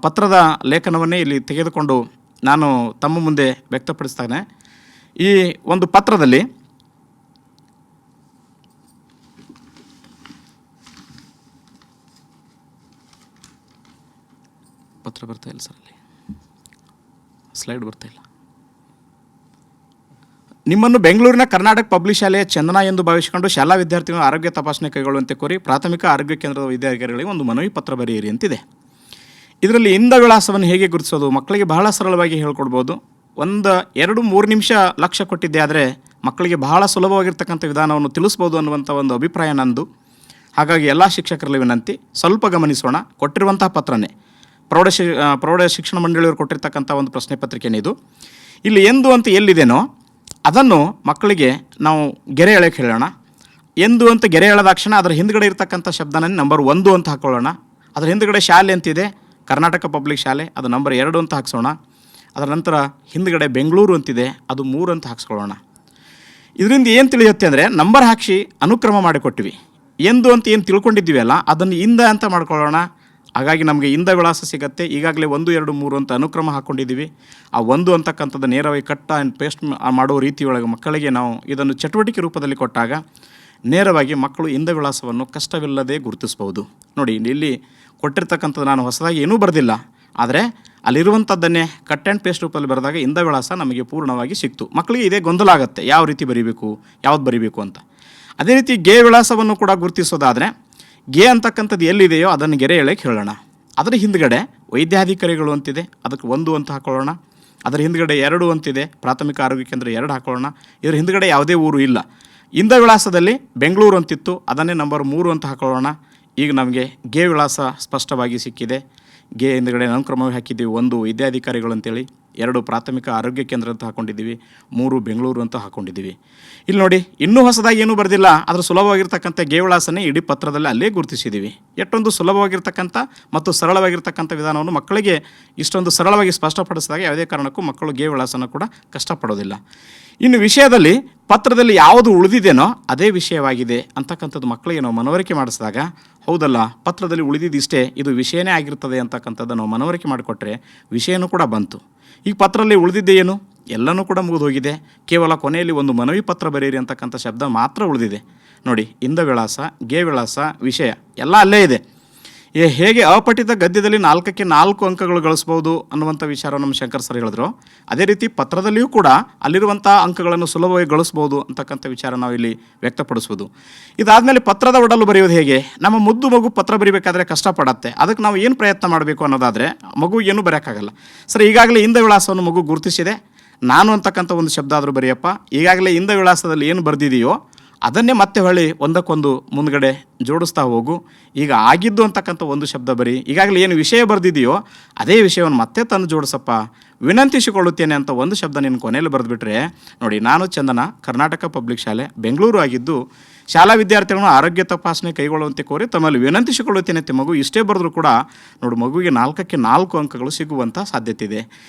ಪತ್ರದ ಲೇಖನವನ್ನೇ ಇಲ್ಲಿ ತೆಗೆದುಕೊಂಡು ನಾನು ತಮ್ಮ ಮುಂದೆ ವ್ಯಕ್ತಪಡಿಸ್ತಾನೆ. ಈ ಒಂದು ಪತ್ರದಲ್ಲಿ ಪತ್ರ ಬರ್ತಾ ಇಲ್ಲ ಸರ್, ಅಲ್ಲಿ ಸ್ಲೈಡ್ ಬರ್ತಾ ಇಲ್ಲ. ನಿಮ್ಮನ್ನು ಬೆಂಗಳೂರಿನ ಕರ್ನಾಟಕ ಪಬ್ಲಿಕ್ ಶಾಲೆಯ ಚಂದನ ಎಂದು ಭಾವಿಸಿಕೊಂಡು ಶಾಲಾ ವಿದ್ಯಾರ್ಥಿಗಳು ಆರೋಗ್ಯ ತಪಾಸಣೆ ಕೈಗೊಳ್ಳುವಂತೆ ಕೋರಿ ಪ್ರಾಥಮಿಕ ಆರೋಗ್ಯ ಕೇಂದ್ರದ ವಿದ್ಯಾರ್ಥಿಗಳಿಗೆ ಒಂದು ಮನವಿ ಪತ್ರ ಬರೆಯಿರಿ ಅಂತಿದೆ. ಇದರಲ್ಲಿ ಇಂದ ವಿಳಾಸವನ್ನು ಹೇಗೆ ಗುರುತಿಸೋದು ಮಕ್ಕಳಿಗೆ ಬಹಳ ಸರಳವಾಗಿ ಹೇಳ್ಕೊಡ್ಬೋದು. 1-2-3 ನಿಮಿಷ ಲಕ್ಷ್ಯ ಕೊಟ್ಟಿದ್ದೆ ಆದರೆ ಮಕ್ಕಳಿಗೆ ಬಹಳ ಸುಲಭವಾಗಿರ್ತಕ್ಕಂಥ ವಿಧಾನವನ್ನು ತಿಳಿಸ್ಬೋದು ಅನ್ನುವಂಥ ಒಂದು ಅಭಿಪ್ರಾಯ ನಂದು. ಹಾಗಾಗಿ ಎಲ್ಲ ಶಿಕ್ಷಕರಲ್ಲಿ ವಿನಂತಿ, ಸ್ವಲ್ಪ ಗಮನಿಸೋಣ. ಕೊಟ್ಟಿರುವಂತಹ ಪತ್ರನೇ ಪ್ರೌಢ ಶಿಕ್ಷಣ ಮಂಡಳಿಯವರು ಕೊಟ್ಟಿರ್ತಕ್ಕಂಥ ಒಂದು ಪ್ರಶ್ನೆ ಪತ್ರಿಕೆನೇ ಇದು. ಇಲ್ಲಿ ಎಂದು ಅಂತ ಎಲ್ಲಿದೆನೋ ಅದನ್ನು ಮಕ್ಕಳಿಗೆ ನಾವು ಗೆರೆ ಎಳೆಯಕ್ಕೆ ಹೇಳೋಣ. ಎಂದು ಅಂತ ಗೆರೆ ಎಳೆದಾಕ್ಷಣ ಅದರ ಹಿಂದ್ಗಡೆ ಇರ್ತಕ್ಕಂಥ ಶಬ್ದನ ನಂಬರ್ 1 ಅಂತ ಹಾಕೊಳ್ಳೋಣ. ಅದರ ಹಿಂದ್ಗಡೆ ಶಾಲೆ ಅಂತಿದೆ, ಕರ್ನಾಟಕ ಪಬ್ಲಿಕ್ ಶಾಲೆ, ಅದು ನಂಬರ್ 2 ಅಂತ ಹಾಕ್ಸೋಣ. ಅದರ ನಂತರ ಹಿಂದ್ಗಡೆ ಬೆಂಗಳೂರು ಅಂತಿದೆ, ಅದು 3 ಅಂತ ಹಾಕ್ಸ್ಕೊಳ್ಳೋಣ. ಇದರಿಂದ ಏನು ತಿಳಿಯುತ್ತೆ ಅಂದರೆ ನಂಬರ್ ಹಾಕಿಸಿ ಅನುಕ್ರಮ ಮಾಡಿಕೊಟ್ಟಿವಿ. ಎಂದು ಅಂತ ಏನು ತಿಳ್ಕೊಂಡಿದ್ದೀವಿ ಅಲ್ಲ ಅದನ್ನು ಇಂದ ಅಂತ ಮಾಡ್ಕೊಳ್ಳೋಣ. ಹಾಗಾಗಿ ನಮಗೆ ಇಂದ ವಿಳಾಸ ಸಿಗುತ್ತೆ. ಈಗಾಗಲೇ 1, 2, 3 ಅಂತ ಅನುಕ್ರಮ ಹಾಕ್ಕೊಂಡಿದ್ದೀವಿ. ಆ 1 ಅಂತಕ್ಕಂಥದ್ದು ನೇರವಾಗಿ ಕಟ್ ಆ್ಯಂಡ್ ಪೇಸ್ಟ್ ಮಾಡೋ ರೀತಿಯೊಳಗೆ ಮಕ್ಕಳಿಗೆ ನಾವು ಇದನ್ನು ಚಟುವಟಿಕೆ ರೂಪದಲ್ಲಿ ಕೊಟ್ಟಾಗ ನೇರವಾಗಿ ಮಕ್ಕಳು ಇಂದ ವಿಳಾಸವನ್ನು ಕಷ್ಟವಿಲ್ಲದೆ ಗುರುತಿಸ್ಬೋದು. ನೋಡಿ, ಇಲ್ಲಿ ಕೊಟ್ಟಿರ್ತಕ್ಕಂಥದ್ದು ನಾನು ಹೊಸದಾಗಿ ಏನೂ ಬರೆದಿಲ್ಲ, ಆದರೆ ಅಲ್ಲಿರುವಂಥದ್ದನ್ನೇ ಕಟ್ ಆ್ಯಂಡ್ ಪೇಸ್ಟ್ ರೂಪದಲ್ಲಿ ಬರೆದಾಗ ಇಂದ ವಿಳಾಸ ನಮಗೆ ಪೂರ್ಣವಾಗಿ ಸಿಕ್ತು. ಮಕ್ಕಳಿಗೆ ಇದೇ ಗೊಂದಲ ಆಗುತ್ತೆ, ಯಾವ ರೀತಿ ಬರೀಬೇಕು, ಯಾವ್ದು ಬರೀಬೇಕು ಅಂತ. ಅದೇ ರೀತಿ ಗೆ ವಿಳಾಸವನ್ನು ಕೂಡ ಗುರುತಿಸೋದಾದರೆ ಗೆ ಅಂತಕ್ಕಂಥದ್ದು ಎಲ್ಲಿದೆಯೋ ಅದನ್ನು ಗೆರೆ ಎಳೆಯಕ್ಕೆ ಹೇಳೋಣ. ಅದರ ಹಿಂದ್ಗಡೆ ವೈದ್ಯಾಧಿಕಾರಿಗಳು ಅಂತಿದೆ, ಅದಕ್ಕೆ 1 ಅಂತ ಹಾಕೊಳ್ಳೋಣ. ಅದರ ಹಿಂದ್ಗಡೆ 2 ಅಂತಿದೆ, ಪ್ರಾಥಮಿಕ ಆರೋಗ್ಯ ಕೇಂದ್ರ 2 ಹಾಕೊಳ್ಳೋಣ. ಇದರ ಹಿಂದ್ಗಡೆ ಯಾವುದೇ ಊರು ಇಲ್ಲ. ಇಂದ ವಿಳಾಸದಲ್ಲಿ ಬೆಂಗಳೂರು ಅಂತಿತ್ತು, ಅದನ್ನೇ ನಂಬರ್ 3 ಅಂತ ಹಾಕೊಳ್ಳೋಣ. ಈಗ ನಮಗೆ ಗೆ ವಿಳಾಸ ಸ್ಪಷ್ಟವಾಗಿ ಸಿಕ್ಕಿದೆ. ಗೆ ಹಿಂದ್ಗಡೆ ಅನುಕ್ರಮವಾಗಿ ಹಾಕಿದ್ದೀವಿ. 1 ವೈದ್ಯಾಧಿಕಾರಿಗಳು ಅಂತೇಳಿ, 2 ಪ್ರಾಥಮಿಕ ಆರೋಗ್ಯ ಕೇಂದ್ರ ಅಂತ ಹಾಕ್ಕೊಂಡಿದ್ದೀವಿ, 3 ಬೆಂಗಳೂರು ಅಂತ ಹಾಕ್ಕೊಂಡಿದ್ದೀವಿ. ಇಲ್ಲಿ ನೋಡಿ, ಇನ್ನೂ ಹೊಸದಾಗಿ ಏನೂ ಬರೆದಿಲ್ಲ, ಅದರ ಸುಲಭವಾಗಿರ್ತಕ್ಕಂಥ ಗೆ ವಿಳಾಸನೇ ಇಡೀ ಪತ್ರದಲ್ಲಿ ಅಲ್ಲೇ ಗುರುತಿಸಿದ್ದೀವಿ. ಎಷ್ಟೊಂದು ಸುಲಭವಾಗಿರ್ತಕ್ಕಂಥ ಮತ್ತು ಸರಳವಾಗಿರ್ತಕ್ಕಂಥ ವಿಧಾನವನ್ನು ಮಕ್ಕಳಿಗೆ ಇಷ್ಟೊಂದು ಸರಳವಾಗಿ ಸ್ಪಷ್ಟಪಡಿಸಿದಾಗ ಯಾವುದೇ ಕಾರಣಕ್ಕೂ ಮಕ್ಕಳು ಗೆ ವಿಳಾಸನ ಕೂಡ ಕಷ್ಟಪಡೋದಿಲ್ಲ. ಇನ್ನು ವಿಷಯದಲ್ಲಿ ಪತ್ರದಲ್ಲಿ ಯಾವುದು ಉಳಿದಿದೆನೋ ಅದೇ ವಿಷಯವಾಗಿದೆ ಅಂತಕ್ಕಂಥದ್ದು ಮಕ್ಕಳಿಗೆ ನಾವು ಮನವರಿಕೆ ಮಾಡಿಸಿದಾಗ, ಹೌದಲ್ಲ ಪತ್ರದಲ್ಲಿ ಉಳಿದಿದ್ದಿಷ್ಟೇ, ಇದು ವಿಷಯನೇ ಆಗಿರ್ತದೆ ಅಂತಕ್ಕಂಥದ್ದು ನಾವು ಮನವರಿಕೆ ಮಾಡಿಕೊಟ್ರೆ ವಿಷಯನೂ ಕೂಡ ಬಂತು. ಈಗ ಪತ್ರದಲ್ಲಿ ಉಳಿದಿದ್ದೆ ಏನು, ಎಲ್ಲನೂ ಕೂಡ ಮುಗಿದು ಹೋಗಿದೆ. ಕೇವಲ ಕೊನೆಯಲ್ಲಿ ಒಂದು ಮನವಿ ಪತ್ರ ಬರೆಯಿರಿ ಅಂತಕ್ಕಂಥ ಶಬ್ದ ಮಾತ್ರ ಉಳಿದಿದೆ. ನೋಡಿ, ಇಂದ ವಿಳಾಸ, ಗೆ ವಿಳಾಸ, ವಿಷಯ ಎಲ್ಲ ಅಲ್ಲೇ ಇದೆ. ಹೇಗೆ ಅಪಠಿತ ಗದ್ಯದಲ್ಲಿ 4ಕ್ಕೆ 4 ಅಂಕಗಳು ಗಳಿಸ್ಬೋದು ಅನ್ನುವಂಥ ವಿಚಾರ ನಮ್ಮ ಶಂಕರ್ ಸರ್ ಹೇಳಿದ್ರು, ಅದೇ ರೀತಿ ಪತ್ರದಲ್ಲಿಯೂ ಕೂಡ ಅಲ್ಲಿರುವಂಥ ಅಂಕಗಳನ್ನು ಸುಲಭವಾಗಿ ಗಳಿಸ್ಬೋದು ಅಂತಕ್ಕಂಥ ವಿಚಾರ ನಾವು ಇಲ್ಲಿ ವ್ಯಕ್ತಪಡಿಸ್ಬೋದು. ಇದಾದಮೇಲೆ ಪತ್ರದ ಒಡಲು ಬರೆಯೋದು ಹೇಗೆ? ನಮ್ಮ ಮುದ್ದು ಮಗು ಪತ್ರ ಬರೀಬೇಕಾದ್ರೆ ಕಷ್ಟಪಡತ್ತೆ, ಅದಕ್ಕೆ ನಾವು ಏನು ಪ್ರಯತ್ನ ಮಾಡಬೇಕು ಅನ್ನೋದಾದರೆ ಮಗು ಏನೂ ಬರೆಯೋಕ್ಕಾಗಲ್ಲ. ಸರ್, ಈಗಾಗಲೇ ಇಂದ ವಿಳಾಸವನ್ನು ಮಗು ಗುರುತಿಸಿದೆ, ನಾನು ಅಂತಕ್ಕಂಥ ಒಂದು ಶಬ್ದ ಆದರೂ ಬರೆಯಪ್ಪ. ಈಗಾಗಲೇ ಇಂದ ವಿಳಾಸದಲ್ಲಿ ಏನು ಬರೆದಿದೆಯೋ ಅದನ್ನೇ ಮತ್ತೆ ಹೊಳ್ಳಿ ಒಂದಕ್ಕೊಂದು ಮುಂದ್ಗಡೆ ಜೋಡಿಸ್ತಾ ಹೋಗು. ಈಗ ಆಗಿದ್ದು ಅಂತಕ್ಕಂಥ ಒಂದು ಶಬ್ದ ಬರಿ. ಈಗಾಗಲೇ ಏನು ವಿಷಯ ಬರೆದಿದೆಯೋ ಅದೇ ವಿಷಯವನ್ನು ಮತ್ತೆ ತಂದು ಜೋಡಿಸಪ್ಪ. ವಿನಂತಿಸಿಕೊಳ್ಳುತ್ತೇನೆ ಅಂತ ಒಂದು ಶಬ್ದ ನೀನು ಕೊನೆಯಲ್ಲಿ ಬರೆದುಬಿಟ್ರೆ, ನೋಡಿ, ನಾನು ಚಂದನ, ಕರ್ನಾಟಕ ಪಬ್ಲಿಕ್ ಶಾಲೆ, ಬೆಂಗಳೂರು ಆಗಿದ್ದು ಶಾಲಾ ವಿದ್ಯಾರ್ಥಿಗಳನ್ನು ಆರೋಗ್ಯ ತಪಾಸಣೆ ಕೈಗೊಳ್ಳುವಂತೆ ಕೋರಿ ತಮ್ಮಲ್ಲಿ ವಿನಂತಿಸಿಕೊಳ್ಳುತ್ತೇನೆ ಅಂತ ಮಗು ಇಷ್ಟೇ ಬರೆದ್ರೂ ಕೂಡ ನೋಡಿ, ಮಗುವಿಗೆ 4ಕ್ಕೆ 4 ಅಂಕಗಳು ಸಿಗುವಂಥ ಸಾಧ್ಯತೆ ಇದೆ.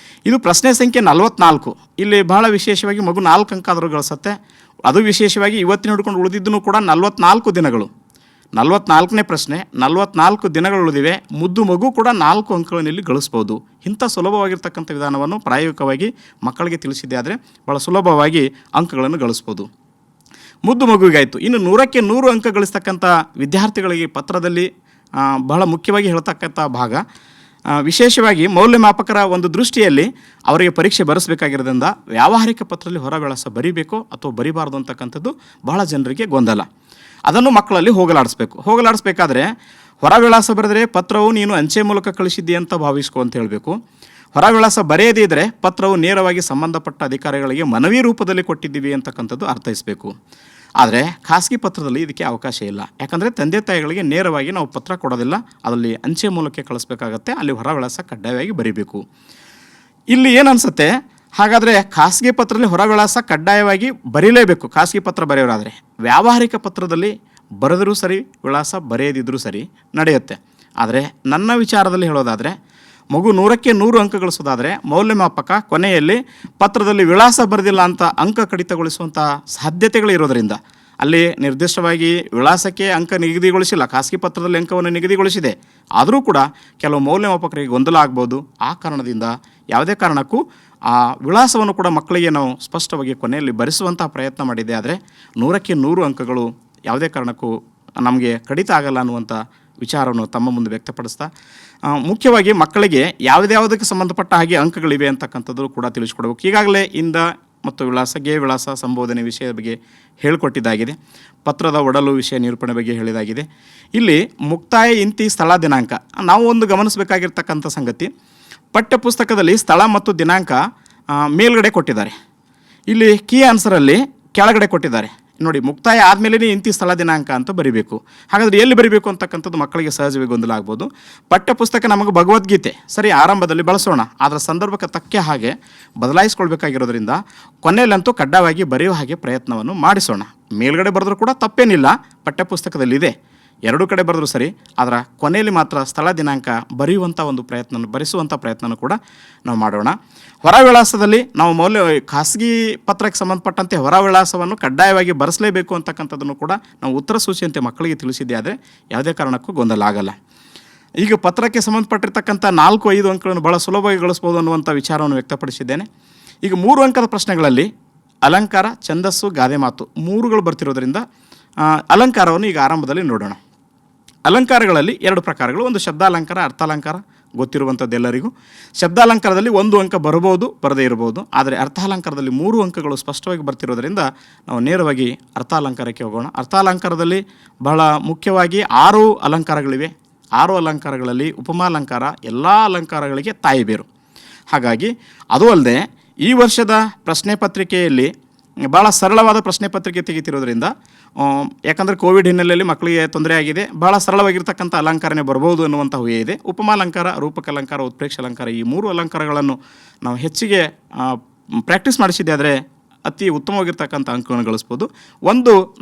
ಇದು ಪ್ರಶ್ನೆ ಸಂಖ್ಯೆ 44. ಇಲ್ಲಿ ಬಹಳ ವಿಶೇಷವಾಗಿ ಮಗು 4 ಅಂಕ ಆದರೂ ಗಳಿಸುತ್ತೆ. ಅದು ವಿಶೇಷವಾಗಿ ಇವತ್ತಿನ ಹಿಡ್ಕೊಂಡು ಉಳಿದಿದ್ದೂ ಕೂಡ 44 ದಿನಗಳು. 44ನೇ ಪ್ರಶ್ನೆ, 44 ದಿನಗಳು ಉಳಿದಿವೆ. ಮುದ್ದು ಮಗು ಕೂಡ 4 ಅಂಕಗಳನ್ನು ಇಲ್ಲಿ ಗಳಿಸ್ಬೋದು. ಇಂಥ ಸುಲಭವಾಗಿರ್ತಕ್ಕಂಥ ವಿಧಾನವನ್ನು ಪ್ರಾಯೋಗಿಕವಾಗಿ ಮಕ್ಕಳಿಗೆ ತಿಳಿಸಿದ್ದೆ ಆದರೆ ಭಾಳ ಸುಲಭವಾಗಿ ಅಂಕಗಳನ್ನು ಗಳಿಸ್ಬೋದು. ಮುದ್ದು ಮಗುವಿಗಾಯಿತು. ಇನ್ನು 100ಕ್ಕೆ 100 ಅಂಕ ಗಳಿಸ್ತಕ್ಕಂಥ ವಿದ್ಯಾರ್ಥಿಗಳಿಗೆ ಪತ್ರದಲ್ಲಿ ಬಹಳ ಮುಖ್ಯವಾಗಿ ಹೇಳ್ತಕ್ಕಂಥ ಭಾಗ, ವಿಶೇಷವಾಗಿ ಮೌಲ್ಯಮಾಪಕರ ಒಂದು ದೃಷ್ಟಿಯಲ್ಲಿ ಅವರಿಗೆ ಪರೀಕ್ಷೆ ಬರೆಸಬೇಕಾಗಿರೋದ್ರಿಂದ ವ್ಯಾವಹಾರಿಕ ಪತ್ರದಲ್ಲಿ ಹೊರ ವಿಳಾಸ ಬರೀಬೇಕು ಅಥವಾ ಬರಿಬಾರ್ದು ಅಂತಕ್ಕಂಥದ್ದು ಬಹಳ ಜನರಿಗೆ ಗೊಂದಲ. ಅದನ್ನು ಮಕ್ಕಳಲ್ಲಿ ಹೋಗಲಾಡಿಸ್ಬೇಕಾದ್ರೆ ಹೊರ ವಿಳಾಸ ಬರೆದರೆ ಪತ್ರವು ನೀನು ಅಂಚೆ ಮೂಲಕ ಕಳಿಸಿದ್ದಿ ಅಂತ ಭಾವಿಸ್ಕೊ ಅಂತ ಹೇಳಬೇಕು. ಹೊರ ವಿಳಾಸ ಬರೆಯದೇ ಇದ್ದರೆ ಪತ್ರವು ನೇರವಾಗಿ ಸಂಬಂಧಪಟ್ಟ ಅಧಿಕಾರಿಗಳಿಗೆ ಮನವಿ ರೂಪದಲ್ಲಿ ಕೊಟ್ಟಿದ್ದೀವಿ ಅಂತಕ್ಕಂಥದ್ದು ಅರ್ಥೈಸಬೇಕು. ಆದರೆ ಖಾಸಗಿ ಪತ್ರದಲ್ಲಿ ಇದಕ್ಕೆ ಅವಕಾಶ ಇಲ್ಲ. ಯಾಕಂದರೆ ತಂದೆ ತಾಯಿಗಳಿಗೆ ನೇರವಾಗಿ ನಾವು ಪತ್ರ ಕೊಡೋದಿಲ್ಲ, ಅದರಲ್ಲಿ ಅಂಚೆ ಮೂಲಕ ಕಳಿಸ್ಬೇಕಾಗತ್ತೆ. ಅಲ್ಲಿ ಹೊರ ವಿಳಾಸ ಕಡ್ಡಾಯವಾಗಿ ಬರೀಬೇಕು. ಇಲ್ಲಿ ಏನು ಅನಿಸುತ್ತೆ, ಹಾಗಾದರೆ ಖಾಸಗಿ ಪತ್ರದಲ್ಲಿ ಹೊರ ವಿಳಾಸ ಕಡ್ಡಾಯವಾಗಿ ಬರೀಲೇಬೇಕು ಖಾಸಗಿ ಪತ್ರ ಬರೆಯೋರಾದರೆ. ವ್ಯಾವಹಾರಿಕ ಪತ್ರದಲ್ಲಿ ಬರೆದರೂ ಸರಿ, ವಿಳಾಸ ಬರೆಯದಿದ್ದರೂ ಸರಿ ನಡೆಯುತ್ತೆ. ಆದರೆ ನನ್ನ ವಿಚಾರದಲ್ಲಿ ಹೇಳೋದಾದರೆ, ಮಗು 100ಕ್ಕೆ 100 ಅಂಕ ಗಳಿಸೋದಾದರೆ ಮೌಲ್ಯಮಾಪಕ ಕೊನೆಯಲ್ಲಿ ಪತ್ರದಲ್ಲಿ ವಿಳಾಸ ಬರೆದಿಲ್ಲ ಅಂತ ಅಂಕ ಕಡಿತಗೊಳಿಸುವಂಥ ಸಾಧ್ಯತೆಗಳಿರೋದರಿಂದ ಅಲ್ಲಿ ನಿರ್ದಿಷ್ಟವಾಗಿ ವಿಳಾಸಕ್ಕೆ ಅಂಕ ನಿಗದಿಗೊಳಿಸಿಲ್ಲ, ಖಾಸಗಿ ಪತ್ರದಲ್ಲಿ ಅಂಕವನ್ನು ನಿಗದಿಗೊಳಿಸಿದೆ. ಆದರೂ ಕೂಡ ಕೆಲವು ಮೌಲ್ಯಮಾಪಕರಿಗೆ ಗೊಂದಲ ಆಗ್ಬೋದು. ಆ ಕಾರಣದಿಂದ ಯಾವುದೇ ಕಾರಣಕ್ಕೂ ಆ ವಿಳಾಸವನ್ನು ಕೂಡ ಮಕ್ಕಳಿಗೆ ನಾವು ಸ್ಪಷ್ಟವಾಗಿ ಕೊನೆಯಲ್ಲಿ ಬರೆಸುವಂಥ ಪ್ರಯತ್ನ ಮಾಡಿದೆ. ಆದರೆ 100ಕ್ಕೆ 100 ಅಂಕಗಳು ಯಾವುದೇ ಕಾರಣಕ್ಕೂ ನಮಗೆ ಕಡಿತ ಆಗಲ್ಲ ಅನ್ನುವಂಥ ವಿಚಾರವನ್ನು ತಮ್ಮ ಮುಂದೆ ವ್ಯಕ್ತಪಡಿಸ್ತಾ, ಮುಖ್ಯವಾಗಿ ಮಕ್ಕಳಿಗೆ ಯಾವುದಕ್ಕೆ ಸಂಬಂಧಪಟ್ಟ ಹಾಗೆ ಅಂಕಗಳಿವೆ ಅಂತಕ್ಕಂಥದ್ದು ಕೂಡ ತಿಳಿಸ್ಕೊಡ್ಬೇಕು. ಈಗಾಗಲೇ ಇಂದ ಮತ್ತು ವಿಳಾಸ, ಗೆ ವಿಳಾಸ, ಸಂಬೋಧನೆ ವಿಷಯದ ಬಗ್ಗೆ ಹೇಳಿಕೊಟ್ಟಿದ್ದಾಗಿದೆ. ಪತ್ರದ ಒಡಲು ವಿಷಯ ನಿರೂಪಣೆ ಬಗ್ಗೆ ಹೇಳಿದಾಗಿದೆ. ಇಲ್ಲಿ ಮುಕ್ತಾಯ, ಇಂತಿ, ಸ್ಥಳ, ದಿನಾಂಕ ನಾವು ಒಂದು ಗಮನಿಸಬೇಕಾಗಿರ್ತಕ್ಕಂಥ ಸಂಗತಿ, ಪಠ್ಯಪುಸ್ತಕದಲ್ಲಿ ಸ್ಥಳ ಮತ್ತು ದಿನಾಂಕ ಮೇಲ್ಗಡೆ ಕೊಟ್ಟಿದ್ದಾರೆ, ಇಲ್ಲಿ ಕೀ ಆನ್ಸರಲ್ಲಿ ಕೆಳಗಡೆ ಕೊಟ್ಟಿದ್ದಾರೆ. ನೋಡಿ, ಮುಕ್ತಾಯ ಆದಮೇಲೆ ಇಂತಿ, ಸ್ಥಳ, ದಿನಾಂಕ ಅಂತ ಬರೀಬೇಕು. ಹಾಗಾದರೆ ಎಲ್ಲಿ ಬರೀಬೇಕು ಅಂತಕ್ಕಂಥದ್ದು ಮಕ್ಕಳಿಗೆ ಸಹಜವಾಗಿ ಗೊಂದಲ ಆಗ್ಬೋದು. ಪಠ್ಯಪುಸ್ತಕ ನಮಗೆ ಭಗವದ್ಗೀತೆ ಸರಿ ಆರಂಭದಲ್ಲಿ ಬಳಸೋಣ, ಅದರ ಸಂದರ್ಭಕ್ಕೆ ತಕ್ಕ ಹಾಗೆ ಬದಲಾಯಿಸ್ಕೊಳ್ಬೇಕಾಗಿರೋದ್ರಿಂದ ಕೊನೆಯಲ್ಲಂತೂ ಕಡ್ಡಾಯವಾಗಿ ಬರೆಯೋ ಹಾಗೆ ಪ್ರಯತ್ನವನ್ನು ಮಾಡಿಸೋಣ. ಮೇಲ್ಗಡೆ ಬರೆದ್ರೂ ಕೂಡ ತಪ್ಪೇನಿಲ್ಲ, ಪಠ್ಯಪುಸ್ತಕದಲ್ಲಿದೆ, ಎರಡೂ ಕಡೆ ಬರೆದ್ರೂ ಸರಿ. ಅದರ ಕೊನೆಯಲ್ಲಿ ಮಾತ್ರ ಸ್ಥಳ, ದಿನಾಂಕ ಬರೆಯುವಂಥ ಒಂದು ಬರೆಸುವಂಥ ಪ್ರಯತ್ನ ಕೂಡ ನಾವು ಮಾಡೋಣ. ಹೊರ ವಿಳಾಸದಲ್ಲಿ ನಾವು ಖಾಸಗಿ ಪತ್ರಕ್ಕೆ ಸಂಬಂಧಪಟ್ಟಂತೆ ಹೊರ ವಿಳಾಸವನ್ನು ಕಡ್ಡಾಯವಾಗಿ ಬರೆಸಲೇಬೇಕು ಅಂತಕ್ಕಂಥದ್ದನ್ನು ಕೂಡ ನಾವು ಉತ್ತರ ಸೂಚಿಯಂತೆ ಮಕ್ಕಳಿಗೆ ತಿಳಿಸಿದ್ದೆ ಆದರೆ ಯಾವುದೇ ಕಾರಣಕ್ಕೂ ಗೊಂದಲ ಆಗಲ್ಲ. ಈಗ ಪತ್ರಕ್ಕೆ ಸಂಬಂಧಪಟ್ಟಿರ್ತಕ್ಕಂಥ 4-5 ಅಂಕಗಳನ್ನು ಭಾಳ ಸುಲಭವಾಗಿ ಗಳಿಸ್ಬೋದು ಅನ್ನುವಂಥ ವಿಚಾರವನ್ನು ವ್ಯಕ್ತಪಡಿಸಿದ್ದೇನೆ. ಈಗ 3 ಅಂಕದ ಪ್ರಶ್ನೆಗಳಲ್ಲಿ ಅಲಂಕಾರ, ಛಂದಸ್ಸು, ಗಾದೆ ಮಾತು 3ಗಳು ಬರ್ತಿರೋದ್ರಿಂದ ಅಲಂಕಾರವನ್ನು ಈಗ ಆರಂಭದಲ್ಲಿ ನೋಡೋಣ. ಅಲಂಕಾರಗಳಲ್ಲಿ 2 ಪ್ರಕಾರಗಳು, ಒಂದು ಶಬ್ದಾಲಂಕಾರ, ಅರ್ಥಾಲಂಕಾರ ಗೊತ್ತಿರುವಂಥದ್ದೆಲ್ಲರಿಗೂ. ಶಬ್ದಾಲಂಕಾರದಲ್ಲಿ 1 ಅಂಕ ಬರ್ಬೋದು, ಬರದೇ ಇರ್ಬೋದು. ಆದರೆ ಅರ್ಥಾಲಂಕಾರದಲ್ಲಿ 3 ಅಂಕಗಳು ಸ್ಪಷ್ಟವಾಗಿ ಬರ್ತಿರೋದ್ರಿಂದ ನಾವು ನೇರವಾಗಿ ಅರ್ಥಾಲಂಕಾರಕ್ಕೆ ಹೋಗೋಣ. ಅರ್ಥಾಲಂಕಾರದಲ್ಲಿ ಬಹಳ ಮುಖ್ಯವಾಗಿ 6 ಅಲಂಕಾರಗಳಿವೆ. 6 ಅಲಂಕಾರಗಳಲ್ಲಿ ಉಪಮಾಲಂಕಾರ ಎಲ್ಲ ಅಲಂಕಾರಗಳಿಗೆ ತಾಯಿ ಬೇರು. ಹಾಗಾಗಿ ಅದು ಅಲ್ಲದೆ ಈ ವರ್ಷದ ಪ್ರಶ್ನೆ ಪತ್ರಿಕೆಯಲ್ಲಿ ಭಾಳ ಸರಳವಾದ ಪ್ರಶ್ನೆ ಪತ್ರಿಕೆ ತೆಗಿತಿರೋದ್ರಿಂದ, ಯಾಕಂದರೆ ಕೋವಿಡ್ ಹಿನ್ನೆಲೆಯಲ್ಲಿ ಮಕ್ಕಳಿಗೆ ತೊಂದರೆ ಆಗಿದೆ, ಭಾಳ ಸರಳವಾಗಿರ್ತಕ್ಕಂಥ ಅಲಂಕಾರನೇ ಬರ್ಬೋದು ಅನ್ನುವಂಥ ಊಹೆ ಇದೆ. ಉಪಮಾಲಂಕಾರ, ರೂಪಕಲಂಕಾರ, ಉತ್ಪ್ರೇಕ್ಷ ಅಲಂಕಾರ ಈ 3 ಅಲಂಕಾರಗಳನ್ನು ನಾವು ಹೆಚ್ಚಿಗೆ ಪ್ರಾಕ್ಟೀಸ್ ಮಾಡಿಸಿದ್ದೆ ಆದರೆ ಅತಿ ಉತ್ತಮವಾಗಿರ್ತಕ್ಕಂಥ ಅಂಕಗಳನ್ನು ಗಳಿಸ್ಬೋದು.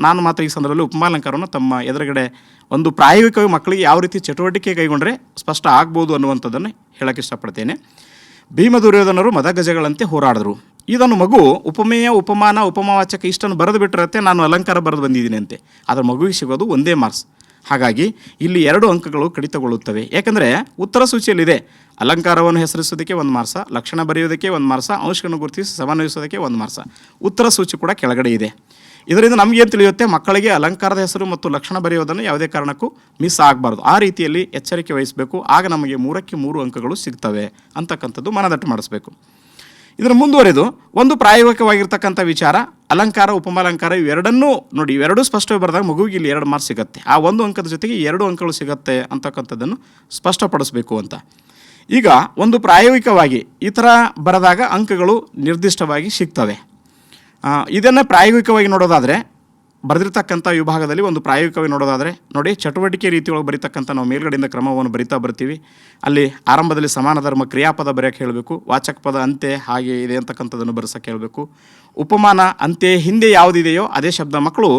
ನಾನು ಮಾತ್ರ ಈ ಸಂದರ್ಭದಲ್ಲಿ ಉಪಮಾಲಂಕಾರವನ್ನು ತಮ್ಮ ಎದುರುಗಡೆ ಒಂದು ಪ್ರಾಯೋಗಿಕವಾಗಿ ಮಕ್ಕಳಿಗೆ ಯಾವ ರೀತಿ ಚಟುವಟಿಕೆ ಕೈಗೊಂಡ್ರೆ ಸ್ಪಷ್ಟ ಆಗ್ಬೋದು ಅನ್ನುವಂಥದ್ದನ್ನು ಹೇಳೋಕ್ಕೆ ಇಷ್ಟಪಡ್ತೇನೆ. ಭೀಮ ದುರ್ಯೋಧನರು ಮದಗಜಗಳಂತೆ ಹೋರಾಡಿದ್ರು. ಇದನ್ನು ಮಗು ಉಪಮೇಯ, ಉಪಮಾನ, ಉಪಮಾವಾಚಕ ಇಷ್ಟನ್ನು ಬರೆದು ಬಿಟ್ಟಿರುತ್ತೆ, ನಾನು ಅಲಂಕಾರ ಬರೆದು ಬಂದಿದ್ದೀನಿ ಅಂತೆ. ಅದರ ಮಗುವಿಗೆ ಸಿಗೋದು ಒಂದೇ ಮಾರ್ಕ್ಸ್. ಹಾಗಾಗಿ ಇಲ್ಲಿ 2 ಅಂಕಗಳು ಕಡಿತಗೊಳ್ಳುತ್ತವೆ. ಯಾಕಂದರೆ ಉತ್ತರ ಸೂಚಿಯಲ್ಲಿದೆ ಅಲಂಕಾರವನ್ನು ಹೆಸರಿಸೋದಕ್ಕೆ 1 ಮಾರ್ಕ್ಸ, ಲಕ್ಷಣ ಬರೆಯೋದಕ್ಕೆ 1 ಮಾರ್ಕ್ಸ, ಅಂಶಗಳನ್ನು ಗುರುತಿಸಿ ಸಮನ್ವಯಿಸೋದಕ್ಕೆ 1 ಮಾರ್ಕ್ಸ. ಉತ್ತರ ಸೂಚಿ ಕೂಡ ಕೆಳಗಡೆ ಇದೆ. ಇದರಿಂದ ನಮಗೇನು ತಿಳಿಯುತ್ತೆ, ಮಕ್ಕಳಿಗೆ ಅಲಂಕಾರದ ಹೆಸರು ಮತ್ತು ಲಕ್ಷಣ ಬರೆಯೋದನ್ನು ಯಾವುದೇ ಕಾರಣಕ್ಕೂ ಮಿಸ್ ಆಗಬಾರ್ದು. ಆ ರೀತಿಯಲ್ಲಿ ಎಚ್ಚರಿಕೆ ವಹಿಸಬೇಕು. ಆಗ ನಮಗೆ 3ಕ್ಕೆ 3 ಅಂಕಗಳು ಸಿಗ್ತವೆ ಅಂತಕ್ಕಂಥದ್ದು ಮನದಟ್ಟು ಮಾಡಿಸ್ಬೇಕು. ಇದರ ಮುಂದುವರೆದು ಒಂದು ಪ್ರಾಯೋಗಿಕವಾಗಿರ್ತಕ್ಕಂಥ ವಿಚಾರ, ಅಲಂಕಾರ, ಉಪಮಾಲಂಕಾರ ಇವೆರಡನ್ನೂ ನೋಡಿ, ಇವೆರಡೂ ಸ್ಪಷ್ಟವಾಗಿ ಬರೆದಾಗ ಮಗುವಿಗೆ ಇಲ್ಲಿ 2 ಮಾರ್ಕ್ಸ್ ಸಿಗುತ್ತೆ. ಆ 1 ಅಂಕದ ಜೊತೆಗೆ 2 ಅಂಕಗಳು ಸಿಗುತ್ತೆ ಅಂತಕ್ಕಂಥದ್ದನ್ನು ಸ್ಪಷ್ಟಪಡಿಸಬೇಕು ಅಂತ. ಈಗ ಒಂದು ಪ್ರಾಯೋಗಿಕವಾಗಿ ಈ ಥರ ಬರೆದಾಗ ಅಂಕಗಳು ನಿರ್ದಿಷ್ಟವಾಗಿ ಸಿಗ್ತವೆ. ಇದನ್ನು ಪ್ರಾಯೋಗಿಕವಾಗಿ ನೋಡೋದಾದರೆ, ಬರೆದಿರ್ತಕ್ಕಂಥ ವಿಭಾಗದಲ್ಲಿ ಒಂದು ಪ್ರಾಯೋಗಿಕವಾಗಿ ನೋಡೋದಾದರೆ ನೋಡಿ, ಚಟುವಟಿಕೆ ರೀತಿಯೊಳಗೆ ಬರೀತಕ್ಕಂಥ ನಾವು ಮೇಲ್ಗಡೆಯಿಂದ ಕ್ರಮವನ್ನು ಬರಿತಾ ಬರ್ತೀವಿ. ಅಲ್ಲಿ ಆರಂಭದಲ್ಲಿ ಸಮಾನ ಧರ್ಮ ಕ್ರಿಯಾಪದ ಬರೆಯೋಕ್ಕೆ ಹೇಳಬೇಕು, ವಾಚಕ ಪದ ಅಂತೆ ಹಾಗೆ ಇದೆ ಅಂತಕ್ಕಂಥದ್ದನ್ನು ಬರೆಸೋಕ್ಕೆ ಹೇಳಬೇಕು. ಉಪಮಾನ ಅಂತೆ ಹಿಂದೆ ಯಾವುದಿದೆಯೋ ಅದೇ ಶಬ್ದ. ಮಕ್ಕಳು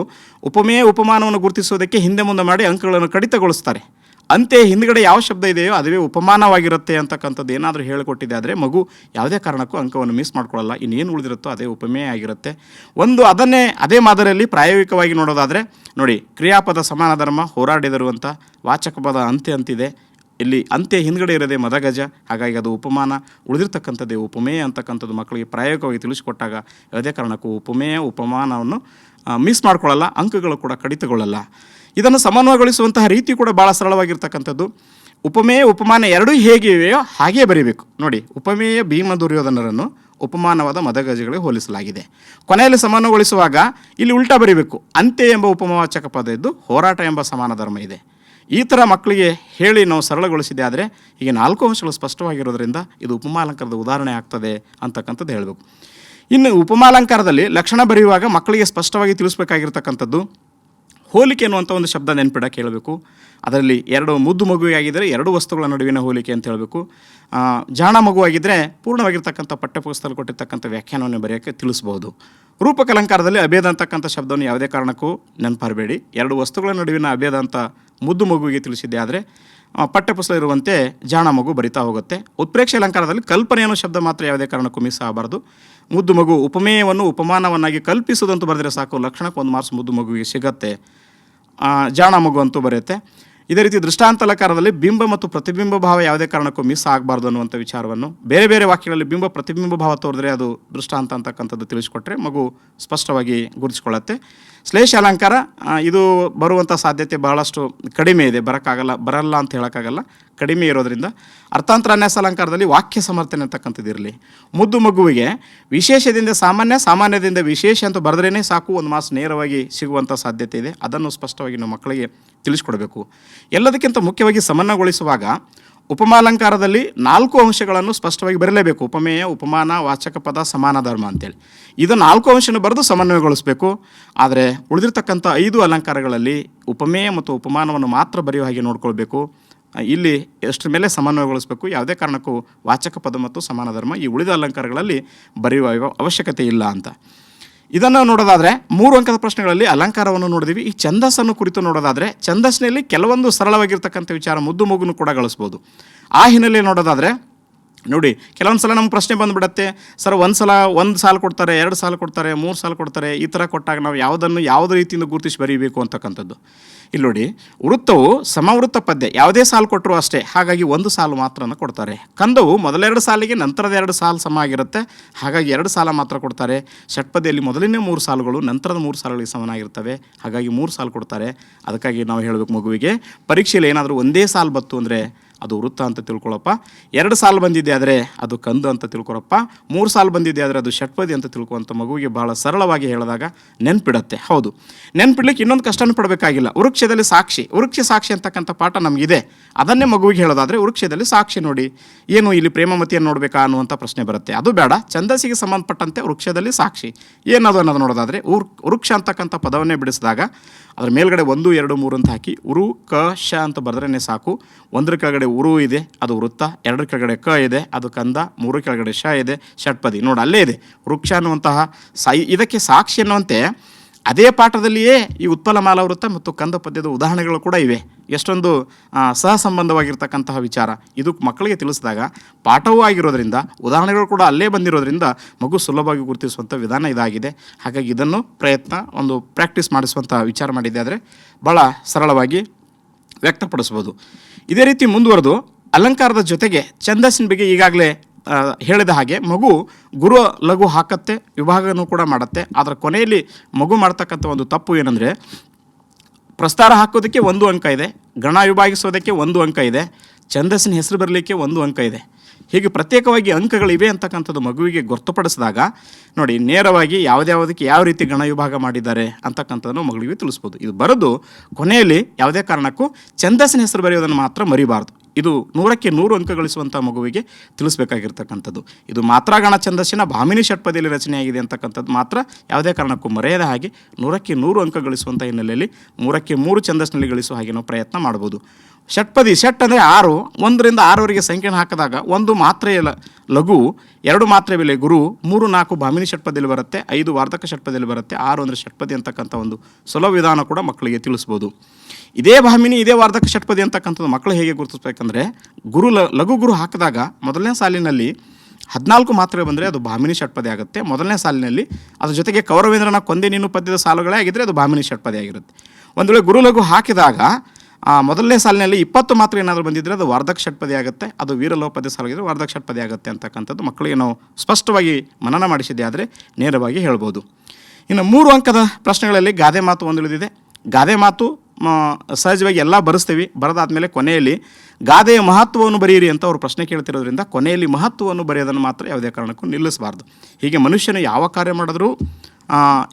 ಉಪಮೇಯ ಉಪಮಾನವನ್ನು ಗುರುತಿಸೋದಕ್ಕೆ ಹಿಂದೆ ಮುಂದೆ ಮಾಡಿ ಅಂಕಗಳನ್ನು ಕಡಿತಗೊಳಿಸ್ತಾರೆ. ಅಂತೆ ಹಿಂದ್ಗಡೆ ಯಾವ ಶಬ್ದ ಇದೆಯೋ ಅದುವೇ ಉಪಮಾನವಾಗಿರುತ್ತೆ ಅಂತಕ್ಕಂಥದ್ದು ಏನಾದರೂ ಹೇಳಿಕೊಟ್ಟಿದೆ ಆದರೆ ಮಗು ಯಾವುದೇ ಕಾರಣಕ್ಕೂ ಅಂಕವನ್ನು ಮಿಸ್ ಮಾಡ್ಕೊಳ್ಳಲ್ಲ. ಇನ್ನೇನು ಉಳಿದಿರುತ್ತೋ ಅದೇ ಉಪಮೇಯ ಆಗಿರುತ್ತೆ. ಅದೇ ಮಾದರಿಯಲ್ಲಿ ಪ್ರಾಯೋಗಿಕವಾಗಿ ನೋಡೋದಾದರೆ ನೋಡಿ, ಕ್ರಿಯಾಪದ ಸಮಾನ ಧರ್ಮ ಹೋರಾಡಿದರು ಅಂತ, ವಾಚಕ ಪದ ಅಂತೆ ಅಂತಿದೆ, ಇಲ್ಲಿ ಅಂತೆ ಹಿಂದ್ಗಡೆ ಇರೋದೇ ಮದಗಜ, ಹಾಗಾಗಿ ಅದು ಉಪಮಾನ, ಉಳಿದಿರ್ತಕ್ಕಂಥದ್ದೇ ಉಪಮೇಯ ಅಂತಕ್ಕಂಥದ್ದು ಮಕ್ಕಳಿಗೆ ಪ್ರಾಯೋಗಿಕವಾಗಿ ತಿಳಿಸಿಕೊಟ್ಟಾಗ ಯಾವುದೇ ಕಾರಣಕ್ಕೂ ಉಪಮೇಯ ಉಪಮಾನವನ್ನು ಮಿಸ್ ಮಾಡ್ಕೊಳ್ಳಲ್ಲ, ಅಂಕಗಳು ಕೂಡ ಕಡಿತಗೊಳ್ಳಲ್ಲ. ಇದನ್ನು ಸಮನ್ವಯಗೊಳಿಸುವಂತಹ ರೀತಿ ಕೂಡ ಭಾಳ ಸರಳವಾಗಿರ್ತಕ್ಕಂಥದ್ದು. ಉಪಮೇಯ ಉಪಮಾನ ಎರಡೂ ಹೇಗಿವೆಯೋ ಹಾಗೇ ಬರೀಬೇಕು. ನೋಡಿ, ಉಪಮೇಯ ಭೀಮ ದುರ್ಯೋಧನರನ್ನು ಉಪಮಾನವಾದ ಮದಗಜಗಳಿಗೆ ಹೋಲಿಸಲಾಗಿದೆ. ಕೊನೆಯಲ್ಲಿ ಸಮನ್ವಯಗೊಳಿಸುವಾಗ ಇಲ್ಲಿ ಉಲ್ಟಾ ಬರೀಬೇಕು. ಅಂತೆ ಎಂಬ ಉಪಮಾವಾಚಕ ಪದ ಇದ್ದು ಹೋರಾಟ ಎಂಬ ಸಮಾನ ಧರ್ಮ ಇದೆ. ಈ ಥರ ಮಕ್ಕಳಿಗೆ ಹೇಳಿ ನಾವು ಸರಳಗೊಳಿಸಿದೆ ಆದರೆ ಈಗ 4 ಅಂಶಗಳು ಸ್ಪಷ್ಟವಾಗಿರೋದ್ರಿಂದ ಇದು ಉಪಮಾಲಂಕಾರದ ಉದಾಹರಣೆ ಆಗ್ತದೆ ಅಂತಕ್ಕಂಥದ್ದು ಹೇಳಬೇಕು. ಇನ್ನು ಉಪಮಾಲಂಕಾರದಲ್ಲಿ ಲಕ್ಷಣ ಬರೆಯುವಾಗ ಮಕ್ಕಳಿಗೆ ಸ್ಪಷ್ಟವಾಗಿ ತಿಳಿಸ್ಬೇಕಾಗಿರ್ತಕ್ಕಂಥದ್ದು ಹೋಲಿಕೆ ಅನ್ನುವಂಥ ಒಂದು ಶಬ್ದ ನೆನಪಿಡಕ್ಕೆ ಹೇಳಬೇಕು. ಅದರಲ್ಲಿ 2 ಮುದ್ದು ಮಗುವಾಗಿದ್ದರೆ 2 ವಸ್ತುಗಳ ನಡುವಿನ ಹೋಲಿಕೆ ಅಂತ ಹೇಳಬೇಕು. ಜಾಣ ಮಗುವಾಗಿದ್ದರೆ ಪೂರ್ಣವಾಗಿರ್ತಕ್ಕಂಥ ಪಠ್ಯಪುಸ್ತಕದಲ್ಲಿ ಕೊಟ್ಟಿರ್ತಕ್ಕಂಥ ವ್ಯಾಖ್ಯಾನವನ್ನು ಬರೆಯೋಕ್ಕೆ ತಿಳಿಸ್ಬೋದು. ರೂಪಕಲಂಕಾರದಲ್ಲಿ ಅಭೇದ ಅಂತಕ್ಕಂಥ ಶಬ್ದವನ್ನು ಯಾವುದೇ ಕಾರಣಕ್ಕೂ ನೆನಪಾರಬೇಡಿ. 2 ವಸ್ತುಗಳ ನಡುವಿನ ಅಭೇದ ಅಂತ ಮುದ್ದು ಮಗುವಿಗೆ ತಿಳಿಸಿದ್ದೆ ಆದರೆ ಪಠ್ಯಪುಸ್ತಕ ಇರುವಂತೆ ಜಾಣ ಮಗು ಬರಿತಾ ಹೋಗುತ್ತೆ. ಉತ್ಪ್ರೇಕ್ಷೆ ಅಲಂಕಾರದಲ್ಲಿ ಕಲ್ಪನೆ ಅನ್ನೋ ಶಬ್ದ ಮಾತ್ರ ಯಾವುದೇ ಕಾರಣಕ್ಕೂ ಮಿಸ್ ಆಗಬಾರ್ದು. ಮುದ್ದು ಮಗು ಉಪಮೇಯವನ್ನು ಉಪಮಾನವನ್ನಾಗಿ ಕಲ್ಪಿಸುವುದಂತೂ ಬರೆದರೆ ಸಾಕು, ಲಕ್ಷಣಕ್ಕೆ 1 ಮಾರ್ಕ್ಸ್ ಮುದ್ದು ಮಗುವಿಗೆ ಸಿಗತ್ತೆ. ಜಾಣ ಮಗು ಅಂತೂ ಬರೆಯುತ್ತೆ. ಇದೇ ರೀತಿ ದೃಷ್ಟಾಂತ ಅಲಂಕಾರದಲ್ಲಿ ಬಿಂಬ ಮತ್ತು ಪ್ರತಿಬಿಂಬ ಭಾವ ಯಾವುದೇ ಕಾರಣಕ್ಕೂ ಮಿಸ್ ಆಗಬಾರ್ದು ಅನ್ನುವಂಥ ವಿಚಾರವನ್ನು ಬೇರೆ ಬೇರೆ ವಾಕ್ಯಗಳಲ್ಲಿ ಬಿಂಬ ಪ್ರತಿಬಿಂಬ ಭಾವ ತೋರಿದ್ರೆ ಅದು ದೃಷ್ಟಾಂತ ಅಂತಕ್ಕಂಥದ್ದು ತಿಳಿಸ್ಕೊಟ್ರೆ ಮಗು ಸ್ಪಷ್ಟವಾಗಿ ಗುರುತಿಸ್ಕೊಳ್ಳುತ್ತೆ. ಶ್ಲೇಷ ಅಲಂಕಾರ ಇದು ಬರುವಂಥ ಸಾಧ್ಯತೆ ಬಹಳಷ್ಟು ಕಡಿಮೆ ಇದೆ, ಬರಲ್ಲ ಅಂತ ಹೇಳೋಕ್ಕಾಗಲ್ಲ, ಕಡಿಮೆ ಇರೋದ್ರಿಂದ. ಅರ್ಥಾಂತರಾನ್ಯಾಸ ಅಲಂಕಾರದಲ್ಲಿ ವಾಕ್ಯ ಸಮರ್ಥನೆ ಅಂತಕ್ಕಂಥದ್ದು ಇರಲಿ. ಮುದ್ದು ಮಗುವಿಗೆ ವಿಶೇಷದಿಂದ ಸಾಮಾನ್ಯ, ಸಾಮಾನ್ಯದಿಂದ ವಿಶೇಷ ಅಂತ ಬರೆದ್ರೇ ಸಾಕು, 1 ಮಾರ್ಕ್ಸ್ ನೇರವಾಗಿ ಸಿಗುವಂಥ ಸಾಧ್ಯತೆ ಇದೆ. ಅದನ್ನು ಸ್ಪಷ್ಟವಾಗಿ ನಾವು ಮಕ್ಕಳಿಗೆ ತಿಳಿಸ್ಕೊಡ್ಬೇಕು. ಎಲ್ಲದಕ್ಕಿಂತ ಮುಖ್ಯವಾಗಿ ಸಮನ್ವಯಗೊಳಿಸುವಾಗ ಉಪಮಾಲಂಕಾರದಲ್ಲಿ 4 ಅಂಶಗಳನ್ನು ಸ್ಪಷ್ಟವಾಗಿ ಬರಲೇಬೇಕು. ಉಪಮೇಯ, ಉಪಮಾನ, ವಾಚಕ ಪದ, ಸಮಾನ ಧರ್ಮ ಅಂತೇಳಿ ಇದು 4 ಅಂಶನ ಬರೆದು ಸಮನ್ವಯಗೊಳಿಸಬೇಕು. ಆದರೆ ಉಳಿದಿರ್ತಕ್ಕಂಥ 5 ಅಲಂಕಾರಗಳಲ್ಲಿ ಉಪಮೇಯ ಮತ್ತು ಉಪಮಾನವನ್ನು ಮಾತ್ರ ಬರೆಯೋ ಹಾಗೆ ನೋಡ್ಕೊಳ್ಬೇಕು. ಇಲ್ಲಿ ಎಷ್ಟರ ಮೇಲೆ ಸಮನ್ವಯಗೊಳಿಸಬೇಕು, ಯಾವುದೇ ಕಾರಣಕ್ಕೂ ವಾಚಕ ಪದ ಮತ್ತು ಸಮಾನ ಧರ್ಮ ಈ ಉಳಿದ ಅಲಂಕಾರಗಳಲ್ಲಿ ಬರೆಯುವ ಅವಶ್ಯಕತೆ ಇಲ್ಲ ಅಂತ. ಇದನ್ನು ನೋಡೋದಾದರೆ 3 ಅಂಕದ ಪ್ರಶ್ನೆಗಳಲ್ಲಿ ಅಲಂಕಾರವನ್ನು ನೋಡಿದ್ವಿ. ಈ ಛಂದಸ್ಸನ್ನು ಕುರಿತು ನೋಡೋದಾದರೆ ಛಂದಸ್ಸಿನಲ್ಲಿ ಕೆಲವೊಂದು ಸರಳವಾಗಿರ್ತಕ್ಕಂಥ ವಿಚಾರ ಮುದ್ದು ಮಗುನು ಕೂಡ ಗಳಿಸ್ಬೋದು. ಆ ಹಿನ್ನೆಲೆ ನೋಡೋದಾದರೆ ನೋಡಿ, ಕೆಲವೊಂದು ಸಲ ನಮ್ಗೆ ಪ್ರಶ್ನೆ ಬಂದುಬಿಡತ್ತೆ, ಸರ್ ಒಂದು ಸಾಲು ಕೊಡ್ತಾರೆ, 2 ಸಾಲು ಕೊಡ್ತಾರೆ, 3 ಸಾಲು ಕೊಡ್ತಾರೆ, ಈ ಥರ ಕೊಟ್ಟಾಗ ನಾವು ಯಾವುದೇ ರೀತಿಯಿಂದ ಗುರುತಿಸಿ ಬರೀಬೇಕು ಅಂತಕ್ಕಂಥದ್ದು. ಇಲ್ಲಿ ನೋಡಿ, ವೃತ್ತವು ಸಮವೃತ್ತ ಪದ್ಯ ಯಾವುದೇ ಸಾಲು ಕೊಟ್ಟರು ಅಷ್ಟೇ, ಹಾಗಾಗಿ 1 ಸಾಲು ಮಾತ್ರನ ಕೊಡ್ತಾರೆ. ಕಂದವು ಮೊದಲ 2 ಸಾಲಿಗೆ ನಂತರದ 2 ಸಾಲು ಸಮ ಆಗಿರುತ್ತೆ, ಹಾಗಾಗಿ 2 ಸಾಲ ಮಾತ್ರ ಕೊಡ್ತಾರೆ. ಷಟ್ಪದಿಯಲ್ಲಿ ಮೊದಲನೇ 3 ಸಾಲುಗಳು ನಂತರದ 3 ಸಾಲುಗಳಿಗೆ ಸಮನಾಗಿರ್ತವೆ, ಹಾಗಾಗಿ 3 ಸಾಲು ಕೊಡ್ತಾರೆ. ಅದಕ್ಕಾಗಿ ನಾವು ಹೇಳಬೇಕು ಮಗುವಿಗೆ, ಪರೀಕ್ಷೆಯಲ್ಲಿ ಏನಾದರೂ ಒಂದೇ ಸಾಲು ಬತ್ತು ಅಂದರೆ ಅದು ವೃತ್ತ ಅಂತ ತಿಳ್ಕೊಳ್ಳಪ್ಪ, 2 ಸಾಲು ಬಂದಿದೆ ಆದರೆ ಅದು ಕಂದು ಅಂತ ತಿಳ್ಕೊಳಪ್ಪ, 3 ಸಾಲು ಬಂದಿದೆ ಆದರೆ ಅದು ಷಟ್ಪದಿ ಅಂತ ತಿಳ್ಕೊವಂಥ ಮಗುವಿಗೆ ಭಾಳ ಸರಳವಾಗಿ ಹೇಳಿದಾಗ ನೆನ್ಪಿಡತ್ತೆ. ಹೌದು, ನೆನ್ಪಿಡ್ಲಿಕ್ಕೆ ಇನ್ನೊಂದು ಕಷ್ಟನೂ ಪಡಬೇಕಾಗಿಲ್ಲ. ವೃಕ್ಷದಲ್ಲಿ ಸಾಕ್ಷಿ, ವೃಕ್ಷ ಸಾಕ್ಷಿ ಅಂತಕ್ಕಂಥ ಪಾಠ ನಮಗಿದೆ, ಅದನ್ನೇ ಮಗುವಿಗೆ ಹೇಳೋದಾದರೆ ವೃಕ್ಷದಲ್ಲಿ ಸಾಕ್ಷಿ ನೋಡಿ, ಏನು ಇಲ್ಲಿ ಪ್ರೇಮಮತಿಯನ್ನು ನೋಡಬೇಕಾ ಅನ್ನುವಂಥ ಪ್ರಶ್ನೆ ಬರುತ್ತೆ. ಅದು ಬೇಡ, ಛಂದಸ್ಸಿಗೆ ಸಂಬಂಧಪಟ್ಟಂತೆ ವೃಕ್ಷದಲ್ಲಿ ಸಾಕ್ಷಿ ಏನದು ಅನ್ನೋದು ನೋಡೋದಾದರೆ ವೃಕ್ಷ ಅಂತಕ್ಕಂಥ ಪದವನ್ನೇ ಬಿಡಿಸಿದಾಗ ಅದರ ಮೇಲ್ಗಡೆ 1, 2, 3 ಅಂತ ಹಾಕಿ ಉರು ಕ ಶ ಅಂತ ಬರೆದ್ರೇ ಸಾಕು. 1 ಕೆಳಗಡೆ ಉರು ಇದೆ, ಅದು ವೃತ್ತ. 2 ಕೆಳಗಡೆ ಕ ಇದೆ, ಅದು ಕಂದ. 3 ಕೆಳಗಡೆ ಶ ಇದೆ, ಷಟ್ಪದಿ. ನೋಡಿ, ಅಲ್ಲೇ ಇದೆ ವೃಕ್ಷ ಅನ್ನುವಂತಹ ಇದಕ್ಕೆ ಸಾಕ್ಷಿ ಅನ್ನುವಂತೆ ಅದೇ ಪಾಠದಲ್ಲಿಯೇ ಈ ಉತ್ಪಲಮಾಲಾ ವೃತ್ತ ಮತ್ತು ಕಂದ ಪದ್ಯದ ಉದಾಹರಣೆಗಳು ಕೂಡ ಇವೆ. ಎಷ್ಟೊಂದು ಸಹ ಸಂಬಂಧವಾಗಿರ್ತಕ್ಕಂತಹ ವಿಚಾರ ಇದು ಮಕ್ಕಳಿಗೆ ತಿಳಿಸಿದಾಗ ಪಾಠವೂ ಆಗಿರೋದ್ರಿಂದ ಉದಾಹರಣೆಗಳು ಕೂಡ ಅಲ್ಲೇ ಬಂದಿರೋದ್ರಿಂದ ಮಗು ಸುಲಭವಾಗಿ ಗುರುತಿಸುವಂಥ ವಿಧಾನ ಇದಾಗಿದೆ. ಹಾಗಾಗಿ ಇದನ್ನು ಒಂದು ಪ್ರಾಕ್ಟೀಸ್ ಮಾಡಿಸುವಂಥ ವಿಚಾರ ಮಾಡಿದ್ದೆ ಆದರೆ ಭಾಳ ಸರಳವಾಗಿ ವ್ಯಕ್ತಪಡಿಸ್ಬೋದು. ಇದೇ ರೀತಿ ಮುಂದುವರೆದು ಅಲಂಕಾರದ ಜೊತೆಗೆ ಛಂದಸ್ಸಿನ ಬಗ್ಗೆ ಈಗಾಗಲೇ ಹೇಳಿದ ಹಾಗೆ ಮಗು ಗುರು ಲಘು ಹಾಕತ್ತೆ, ವಿಭಾಗನೂ ಕೂಡ ಮಾಡುತ್ತೆ. ಅದರ ಕೊನೆಯಲ್ಲಿ ಮಗು ಮಾಡ್ತಕ್ಕಂಥ ಒಂದು ತಪ್ಪು ಏನಂದರೆ ಪ್ರಸ್ತಾರ ಹಾಕೋದಕ್ಕೆ 1 ಅಂಕ ಇದೆ, ಗಣ ವಿಭಾಗಿಸೋದಕ್ಕೆ 1 ಅಂಕ ಇದೆ, ಛಂದಸ್ಸಿನ ಹೆಸರು ಬರಲಿಕ್ಕೆ 1 ಅಂಕ ಇದೆ. ಹೀಗೆ ಪ್ರತ್ಯೇಕವಾಗಿ ಅಂಕಗಳಿವೆ ಅಂತಕ್ಕಂಥದ್ದು ಮಗುವಿಗೆ ಗೊತ್ತುಪಡಿಸಿದಾಗ ನೋಡಿ ನೇರವಾಗಿ ಯಾವುದ್ಯಾವುದಕ್ಕೆ ಯಾವ ರೀತಿ ಗಣ ವಿಭಾಗ ಮಾಡಿದ್ದಾರೆ ಅಂತಕ್ಕಂಥದ್ದನ್ನು ಮಗುವಿಗೆ ತಿಳಿಸ್ಬೋದು. ಇದು ಬರೆದು ಕೊನೆಯಲ್ಲಿ ಯಾವುದೇ ಕಾರಣಕ್ಕೂ ಛಂದಸ್ಸಿನ ಹೆಸರು ಬರೆಯೋದನ್ನು ಮಾತ್ರ ಮರಿಬಾರ್ದು. ಇದು 100ಕ್ಕೆ 100 ಅಂಕ ಗಳಿಸುವಂಥ ಮಗುವಿಗೆ ತಿಳಿಸ್ಬೇಕಾಗಿರ್ತಕ್ಕಂಥದ್ದು. ಇದು ಮಾತ್ರ ಗಣ ಛಂದಸ್ಸಿನ ಭಾಮಿನಿ ಷಟ್ಪದಿಯಲ್ಲಿ ರಚನೆಯಾಗಿದೆ ಅಂತಕ್ಕಂಥದ್ದು ಮಾತ್ರ ಯಾವುದೇ ಕಾರಣಕ್ಕೂ ಮರೆಯದ ಹಾಗೆ 100ಕ್ಕೆ 100 ಅಂಕ ಗಳಿಸುವಂಥ ಹಿನ್ನೆಲೆಯಲ್ಲಿ 3ಕ್ಕೆ 3 ಛಂದಸ್ಸಿನಲ್ಲಿ ಗಳಿಸುವ ಹಾಗೆ ನಾವು ಪ್ರಯತ್ನ ಮಾಡ್ಬೋದು. ಷಟ್ಪದಿ ಷಟ್ ಅಂದರೆ 6, 1ರಿಂದ 6ವರೆಗೆ ಸಂಖ್ಯೆನ ಹಾಕಿದಾಗ 1 ಮಾತ್ರೆ ಲಘು, 2 ಮಾತ್ರೆ ಬೆಲೆ ಗುರು, 3, 4 ಭಾಮಿನಿ ಷಟ್ಪದಿಯಲ್ಲಿ ಬರುತ್ತೆ, 5 ವಾರ್ಧಕ ಷಟ್ಪದಿಯಲ್ಲಿ ಬರುತ್ತೆ, 6 ಅಂದರೆ ಷಟ್ಪದಿ ಅಂತಕ್ಕಂಥ ಒಂದು ಸುಲಭ ವಿಧಾನ ಕೂಡ ಮಕ್ಕಳಿಗೆ ತಿಳಿಸ್ಬೋದು. ಇದೇ ಭಾಮಿನಿ ಇದೇ ವಾರ್ಧಕ ಷಟ್ಪದಿ ಅಂತಕ್ಕಂಥದ್ದು ಮಕ್ಕಳು ಹೇಗೆ ಗುರುತಿಸ್ಬೇಕಂದ್ರೆ ಲಘು ಗುರು ಹಾಕಿದಾಗ ಮೊದಲನೇ ಸಾಲಿನಲ್ಲಿ 14 ಮಾತ್ರೆ ಬಂದರೆ ಅದು ಭಾಮಿನಿ ಷಟ್ಪದಿ ಆಗುತ್ತೆ. ಮೊದಲನೇ ಸಾಲಿನಲ್ಲಿ ಅದ್ರ ಜೊತೆಗೆ ಕೌರವೇಂದ್ರನ ಕೊಂದೆ ನೀನು ಪದ್ಯದ ಸಾಲುಗಳೇ ಆಗಿದ್ದರೆ ಅದು ಭಾಮಿನಿ ಷಟ್ಪದಿ ಆಗಿರುತ್ತೆ. ಒಂದು ವೇಳೆ ಗುರು ಲಘು ಹಾಕಿದಾಗ ಮೊದಲನೇ ಸಾಲಿನಲ್ಲಿ 20 ಮಾತ್ರ ಏನಾದರೂ ಬಂದಿದ್ದರೆ ಅದು ವಾರ್ಧಕ ಷಟ್ಪದಿ ಆಗುತ್ತೆ, ಅದು ವೀರಲೋಹ ಪದ್ಯ ಸಾಲಾಗಿದ್ದರೆ ವಾರ್ಧಕ ಷಟ್ಪದಿ ಆಗುತ್ತೆ ಅಂತಕ್ಕಂಥದ್ದು ಮಕ್ಕಳಿಗೆ ನಾವು ಸ್ಪಷ್ಟವಾಗಿ ಮನನ ಮಾಡಿಸಿದ್ದೆ ಆದರೆ ನೇರವಾಗಿ ಹೇಳ್ಬೋದು. ಇನ್ನು 3 ಅಂಕದ ಪ್ರಶ್ನೆಗಳಲ್ಲಿ ಗಾದೆ ಮಾತು ಒಂದು ಉಳಿದಿದೆ. ಗಾದೆ ಮಾತು ಸಹಜವಾಗಿ ಎಲ್ಲ ಬರೆಸ್ತೀವಿ, ಬರೆದಾದ್ಮೇಲೆ ಕೊನೆಯಲ್ಲಿ ಗಾದೆಯ ಮಹತ್ವವನ್ನು ಬರೆಯಿರಿ ಅಂತ ಅವರು ಪ್ರಶ್ನೆ ಕೇಳ್ತಿರೋದ್ರಿಂದ ಕೊನೆಯಲ್ಲಿ ಮಹತ್ವವನ್ನು ಬರೆಯೋದನ್ನು ಮಾತ್ರ ಯಾವುದೇ ಕಾರಣಕ್ಕೂ ನಿಲ್ಲಿಸಬಾರ್ದು. ಹೀಗೆ ಮನುಷ್ಯನು ಯಾವ ಕಾರ್ಯ ಮಾಡಿದ್ರೂ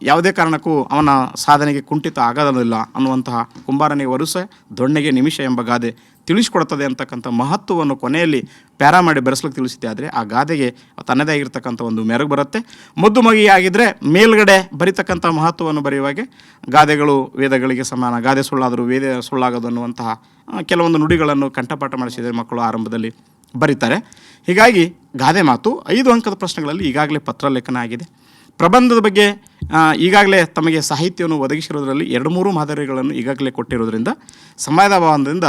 ಯಾವುದೇ ಕಾರಣಕ್ಕೂ ಅವನ ಸಾಧನೆಗೆ ಕುಂಠಿತ ಆಗೋದಿಲ್ಲ ಅನ್ನುವಂತಹ ಕುಂಬಾರನಿಗೆ ವರುಷ ದೊಣ್ಣೆಗೆ ನಿಮಿಷ ಎಂಬ ಗಾದೆ ತಿಳಿಸ್ಕೊಡ್ತದೆ ಅಂತಕ್ಕಂಥ ಮಹತ್ವವನ್ನು ಕೊನೆಯಲ್ಲಿ ಪ್ಯಾರಾ ಮಾಡಿ ಬೆರೆಸ್ಲಿಕ್ಕೆ ತಿಳಿಸಿದ್ದೆ ಆದರೆ ಆ ಗಾದೆಗೆ ತನ್ನದೇ ಆಗಿರ್ತಕ್ಕಂಥ ಒಂದು ಮೆರುಗು ಬರುತ್ತೆ. ಮುದ್ದು ಮಗಿಯಾಗಿದ್ದರೆ ಮೇಲ್ಗಡೆ ಬರೀತಕ್ಕಂಥ ಮಹತ್ವವನ್ನು ಬರೆಯುವಾಗೆ ಗಾದೆಗಳು ವೇದಗಳಿಗೆ ಸಮಾನ, ಗಾದೆ ಸುಳ್ಳಾದರೂ ವೇದ ಸುಳ್ಳಾಗೋದು ಅನ್ನುವಂತಹ ಕೆಲವೊಂದು ನುಡಿಗಳನ್ನು ಕಂಠಪಾಠ ಮಾಡಿಸಿದರೆ ಮಕ್ಕಳು ಆರಂಭದಲ್ಲಿ ಬರೀತಾರೆ. ಹೀಗಾಗಿ ಗಾದೆ ಮಾತು 5 ಅಂಕದ ಪ್ರಶ್ನೆಗಳಲ್ಲಿ ಈಗಾಗಲೇ ಪತ್ರ ಲೇಖನ ಆಗಿದೆ. ಪ್ರಬಂಧದ ಬಗ್ಗೆ ಈಗಾಗಲೇ ತಮಗೆ ಸಾಹಿತ್ಯವನ್ನು ಒದಗಿಸಿರೋದ್ರಲ್ಲಿ 2-3 ಮಾದರಿಗಳನ್ನು ಈಗಾಗಲೇ ಕೊಟ್ಟಿರೋದ್ರಿಂದ ಸಮಯದ ಅಭಾವದಿಂದ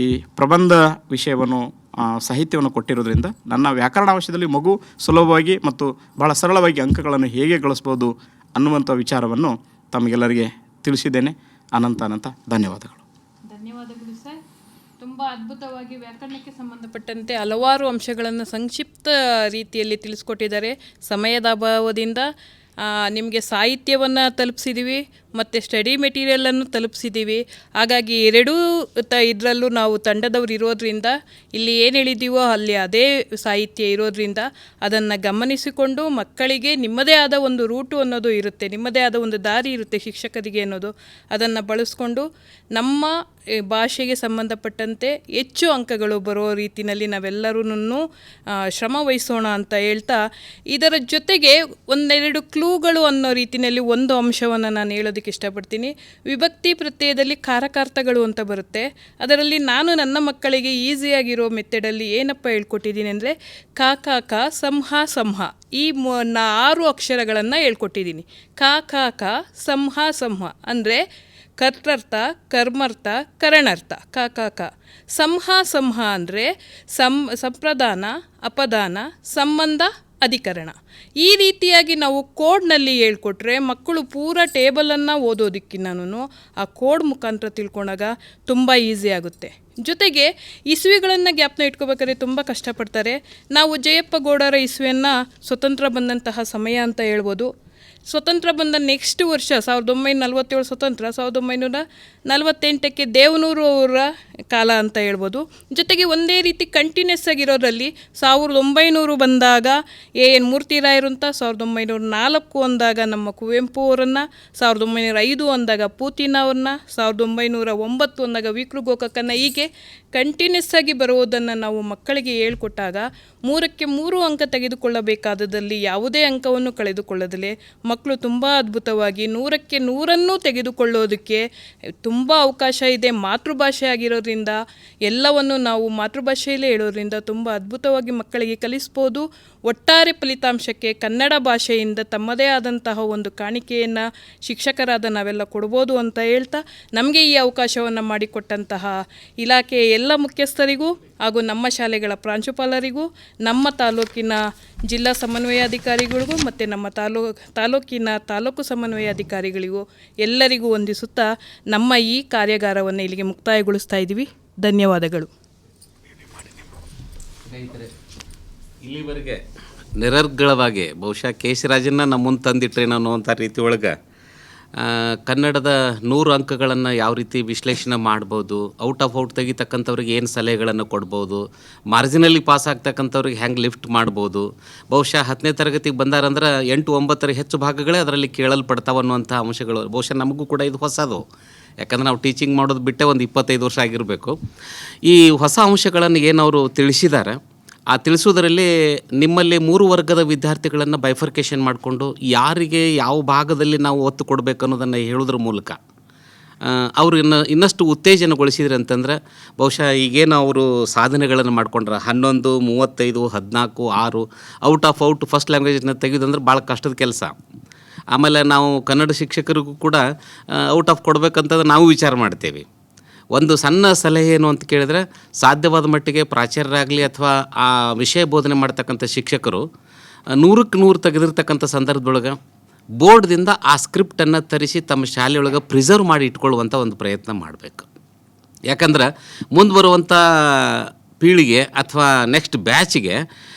ಈ ಪ್ರಬಂಧ ವಿಷಯವನ್ನು ಸಾಹಿತ್ಯವನ್ನು ಕೊಟ್ಟಿರೋದ್ರಿಂದ ನನ್ನ ವ್ಯಾಕರಣ ವಿಷಯದಲ್ಲಿ ಮಗು ಸುಲಭವಾಗಿ ಮತ್ತು ಬಹಳ ಸರಳವಾಗಿ ಅಂಕಗಳನ್ನು ಹೇಗೆ ಗಳಿಸ್ಬೋದು ಅನ್ನುವಂಥ ವಿಚಾರವನ್ನು ತಮಗೆಲ್ಲರಿಗೆ ತಿಳಿಸಿದ್ದೇನೆ. ಅನಂತ ಧನ್ಯವಾದಗಳು. ಧನ್ಯವಾದಗಳು ಸರ್. ತುಂಬ ಅದ್ಭುತವಾಗಿ ವ್ಯಾಕರಣಕ್ಕೆ ಸಂಬಂಧಪಟ್ಟಂತೆ ಹಲವಾರು ಅಂಶಗಳನ್ನು ಸಂಕ್ಷಿಪ್ತ ರೀತಿಯಲ್ಲಿ ತಿಳಿಸ್ಕೊಟ್ಟಿದ್ದಾರೆ. ಸಮಯದ ಅಭಾವದಿಂದ ನಿಮಗೆ ಸಾಹಿತ್ಯವನ್ನು ತಲುಪಿಸಿದ್ದೀವಿ ಮತ್ತು ಸ್ಟಡಿ ಮೆಟೀರಿಯಲನ್ನು ತಲುಪಿಸಿದ್ದೀವಿ. ಹಾಗಾಗಿ ಎರಡೂ ಇದರಲ್ಲೂ ನಾವು ತಂಡದವ್ರು ಇರೋದ್ರಿಂದ ಇಲ್ಲಿ ಏನು ಹೇಳಿದ್ದೀವೋ ಅಲ್ಲಿ ಅದೇ ಸಾಹಿತ್ಯ ಇರೋದ್ರಿಂದ ಅದನ್ನು ಗಮನಿಸಿಕೊಂಡು ಮಕ್ಕಳಿಗೆ ನಿಮ್ಮದೇ ಆದ ಒಂದು ರೂಟು ಅನ್ನೋದು ಇರುತ್ತೆ, ನಿಮ್ಮದೇ ಆದ ಒಂದು ದಾರಿ ಇರುತ್ತೆ ಶಿಕ್ಷಕರಿಗೆ ಅನ್ನೋದು, ಅದನ್ನು ಬಳಸ್ಕೊಂಡು ನಮ್ಮ ಭಾಷೆಗೆ ಸಂಬಂಧಪಟ್ಟಂತೆ ಹೆಚ್ಚು ಅಂಕಗಳು ಬರೋ ರೀತಿಯಲ್ಲಿ ನಾವೆಲ್ಲರೂ ಶ್ರಮ ವಹಿಸೋಣ ಅಂತ ಹೇಳ್ತಾ, ಇದರ ಜೊತೆಗೆ ಒಂದೆರಡು ಕ್ಲೂಗಳು ಅನ್ನೋ ರೀತಿಯಲ್ಲಿ ಒಂದು ಅಂಶವನ್ನು ನಾನು ಹೇಳೋದಕ್ಕೆ ಇಷ್ಟಪಡ್ತೀನಿ. ವಿಭಕ್ತಿ ಪ್ರತ್ಯಯದಲ್ಲಿ ಕಾರಕಾರ್ಥಗಳು ಅಂತ ಬರುತ್ತೆ. ಅದರಲ್ಲಿ ನಾನು ನನ್ನ ಮಕ್ಕಳಿಗೆ ಈಸಿಯಾಗಿರೋ ಮೆಥಡಲ್ಲಿ ಏನಪ್ಪ ಹೇಳ್ಕೊಟ್ಟಿದ್ದೀನಿ ಅಂದರೆ ಕ ಸಂಹ ಈ 6 ಅಕ್ಷರಗಳನ್ನು ಹೇಳ್ಕೊಟ್ಟಿದ್ದೀನಿ. ಕ ಸಂಹ ಅಂದರೆ ಕರ್ತರ್ಥ, ಕರ್ಮರ್ಥ, ಕರಣರ್ಥ. ಕ ಸಂಹ ಅಂದರೆ ಸಂಪ್ರದಾನ, ಅಪದಾನ, ಸಂಬಂಧ, ಅಧಿಕರಣ. ಈ ರೀತಿಯಾಗಿ ನಾವು ಕೋಡ್ನಲ್ಲಿ ಹೇಳ್ಕೊಟ್ರೆ ಮಕ್ಕಳು ಪೂರ ಟೇಬಲನ್ನು ಓದೋದಕ್ಕಿಂತನೂ ಆ ಕೋಡ್ ಮುಖಾಂತರ ತಿಳ್ಕೊಂಡಾಗ ತುಂಬ ಈಸಿ ಆಗುತ್ತೆ. ಜೊತೆಗೆ ಇಸುವಿಗಳನ್ನು ಜ್ಞಾಪನ ಇಟ್ಕೋಬೇಕಾದ್ರೆ ತುಂಬ ಕಷ್ಟಪಡ್ತಾರೆ. ನಾವು ಜಯಪ್ಪ ಗೌಡರ ಇಸುವೆಯನ್ನು ಸ್ವತಂತ್ರ ಬಂದಂತಹ ಸಮಯ ಅಂತ ಹೇಳ್ಬೋದು. ಸ್ವತಂತ್ರ ಬಂದ ನೆಕ್ಸ್ಟ್ ವರ್ಷ 1947 ಸ್ವತಂತ್ರ, 1948ಕ್ಕೆ ದೇವನೂರು ಅವರ ಕಾಲ ಅಂತ ಹೇಳ್ಬೋದು. ಜೊತೆಗೆ ಒಂದೇ ರೀತಿ ಕಂಟಿನ್ಯೂಸ್ ಆಗಿರೋದ್ರಲ್ಲಿ 1900 ಬಂದಾಗ ಎನ್ ಮೂರ್ತಿರಾಯರು ಅಂತ, 1904 ಅಂದಾಗ ನಮ್ಮ ಕುವೆಂಪು ಅವರನ್ನು, 1905 ಅಂದಾಗ ಪೂತಿನ ಅವ್ರನ್ನ, 1909 ಅಂದಾಗ ವಿಕ್ರು ಗೋಕಾಕನ್ನು, ಹೀಗೆ ಕಂಟಿನ್ಯೂಸ್ ಆಗಿ ಬರುವುದನ್ನು ನಾವು ಮಕ್ಕಳಿಗೆ ಹೇಳ್ಕೊಟ್ಟಾಗ 3ಕ್ಕೆ 3 ಅಂಕ ತೆಗೆದುಕೊಳ್ಳಬೇಕಾದಲ್ಲಿ ಯಾವುದೇ ಅಂಕವನ್ನು ಕಳೆದುಕೊಳ್ಳದಲೇ ಮಕ್ಕಳು ತುಂಬ ಅದ್ಭುತವಾಗಿ 100ಕ್ಕೆ 100 ತೆಗೆದುಕೊಳ್ಳೋದಕ್ಕೆ ತುಂಬ ಅವಕಾಶ ಇದೆ. ಮಾತೃಭಾಷೆ ಆಗಿರೋದ್ರಿಂದ ಎಲ್ಲವನ್ನು ನಾವು ಮಾತೃಭಾಷೆಯಲ್ಲೇ ಹೇಳೋದ್ರಿಂದ ತುಂಬ ಅದ್ಭುತವಾಗಿ ಮಕ್ಕಳಿಗೆ ಕಲಿಸ್ಬೋದು. ಒಟ್ಟಾರೆ ಫಲಿತಾಂಶಕ್ಕೆ ಕನ್ನಡ ಭಾಷೆಯಿಂದ ತಮ್ಮದೇ ಆದಂತಹ ಒಂದು ಕಾಣಿಕೆಯನ್ನು ಶಿಕ್ಷಕರಾದ ನಾವೆಲ್ಲ ಕೊಡ್ಬೋದು ಅಂತ ಹೇಳ್ತಾ, ನಮಗೆ ಈ ಅವಕಾಶವನ್ನು ಮಾಡಿಕೊಟ್ಟಂತಹ ಇಲಾಖೆಯ ಎಲ್ಲ ಮುಖ್ಯಸ್ಥರಿಗೂ ಹಾಗೂ ನಮ್ಮ ಶಾಲೆಗಳ ಪ್ರಾಂಶುಪಾಲರಿಗೂ, ನಮ್ಮ ತಾಲೂಕಿನ ಜಿಲ್ಲಾ ಸಮನ್ವಯಾಧಿಕಾರಿಗಳಿಗೂ ಮತ್ತು ನಮ್ಮ ತಾಲೂಕಿನ ತಾಲೂಕು ಸಮನ್ವಯಾಧಿಕಾರಿಗಳಿಗೂ ಎಲ್ಲರಿಗೂ ವಂದಿಸುತ್ತಾ ನಮ್ಮ ಈ ಕಾರ್ಯಾಗಾರವನ್ನು ಇಲ್ಲಿಗೆ ಮುಕ್ತಾಯಗೊಳಿಸ್ತಾ ಇದ್ದೀವಿ. ಧನ್ಯವಾದಗಳು. ಇಲ್ಲಿವರೆಗೆ ನಿರರ್ಗಳವಾಗಿ ಬಹುಶಃ ಕೇಶರಾಜನ್ನ ನಮ್ಮ ಮುಂದೆ ತಂದಿಟ್ರೇನೋ ಅನ್ನುವಂಥ ರೀತಿ ಒಳಗೆ ಕನ್ನಡದ 100 ಅಂಕಗಳನ್ನು ಯಾವ ರೀತಿ ವಿಶ್ಲೇಷಣೆ ಮಾಡ್ಬೋದು, ಔಟ್ ಆಫ್ ಔಟ್ ತೆಗಿತಕ್ಕಂಥವ್ರಿಗೆ ಏನು ಸಲಹೆಗಳನ್ನು ಕೊಡ್ಬೋದು, ಮಾರ್ಜಿನಲ್ಲಿ ಪಾಸ್ ಆಗ್ತಕ್ಕಂಥವ್ರಿಗೆ ಹೆಂಗೆ ಲಿಫ್ಟ್ ಮಾಡ್ಬೋದು, ಬಹುಶಃ 10ನೇ ತರಗತಿಗೆ ಬಂದಾರಂದ್ರೆ 8-9 ಹೆಚ್ಚು ಭಾಗಗಳೇ ಅದರಲ್ಲಿ ಕೇಳಲ್ಪಡ್ತಾವೆ ಅನ್ನುವಂಥ ಅಂಶಗಳು ಬಹುಶಃ ನಮಗೂ ಕೂಡ ಇದು ಹೊಸದು. ಯಾಕಂದರೆ ನಾವು ಟೀಚಿಂಗ್ ಮಾಡೋದು ಬಿಟ್ಟೆ ಒಂದು 25 ವರ್ಷ ಆಗಿರಬೇಕು. ಈ ಹೊಸ ಅಂಶಗಳನ್ನು ಏನವರು ತಿಳಿಸಿದ್ದಾರೆ, ಆ ತಿಳಿಸೋದರಲ್ಲಿ ನಿಮ್ಮಲ್ಲಿ 3 ವರ್ಗದ ವಿದ್ಯಾರ್ಥಿಗಳನ್ನು ಬೈಫರ್ಕೇಷನ್ ಮಾಡಿಕೊಂಡು ಯಾರಿಗೆ ಯಾವ ಭಾಗದಲ್ಲಿ ನಾವು ಒತ್ತು ಕೊಡಬೇಕು ಅನ್ನೋದನ್ನು ಹೇಳೋದ್ರ ಮೂಲಕ ಅವರು ಇನ್ನಷ್ಟು ಉತ್ತೇಜನಗೊಳಿಸಿದ್ರಿ ಅಂತಂದ್ರೆ ಬಹುಶಃ ಈಗೇನು ಅವರು ಸಾಧನೆಗಳನ್ನು ಮಾಡ್ಕೊಂಡ್ರೆ 11, 35, 14, 6 ಔಟ್ ಆಫ್ ಔಟ್ ಫಸ್ಟ್ ಲ್ಯಾಂಗ್ವೇಜನ್ನ ತೆಗೆಯೋದಂದ್ರೆ ಭಾಳ ಕಷ್ಟದ ಕೆಲಸ. ಆಮೇಲೆ ನಾವು ಕನ್ನಡ ಶಿಕ್ಷಕರಿಗೂ ಕೂಡ ಔಟ್ ಆಫ್ ಕೊಡಬೇಕಂತಂದ್ರೆ ನಾವು ವಿಚಾರ ಮಾಡ್ತೇವೆ. ಒಂದು ಸಣ್ಣ ಸಲಹೆ ಏನು ಅಂತ ಕೇಳಿದ್ರೆ, ಸಾಧ್ಯವಾದ ಮಟ್ಟಿಗೆ ಪ್ರಾಚಾರ್ಯರಾಗಲಿ ಅಥವಾ ಆ ವಿಷಯ ಬೋಧನೆ ಮಾಡ್ತಕ್ಕಂಥ ಶಿಕ್ಷಕರು 100ಕ್ಕೆ 100 ತೆಗೆದಿರ್ತಕ್ಕಂಥ ಸಂದರ್ಭದೊಳಗೆ ಬೋರ್ಡ್ದಿಂದ ಆ ಸ್ಕ್ರಿಪ್ಟನ್ನು ತರಿಸಿ ತಮ್ಮ ಶಾಲೆಯೊಳಗೆ ಪ್ರಿಸರ್ವ್ ಮಾಡಿ ಇಟ್ಕೊಳ್ಳುವಂಥ ಒಂದು ಪ್ರಯತ್ನ ಮಾಡಬೇಕು. ಯಾಕಂದ್ರೆ ಮುಂದೆ ಬರುವಂಥ ಪೀಳಿಗೆ ಅಥವಾ ನೆಕ್ಸ್ಟ್ ಬ್ಯಾಚಿಗೆ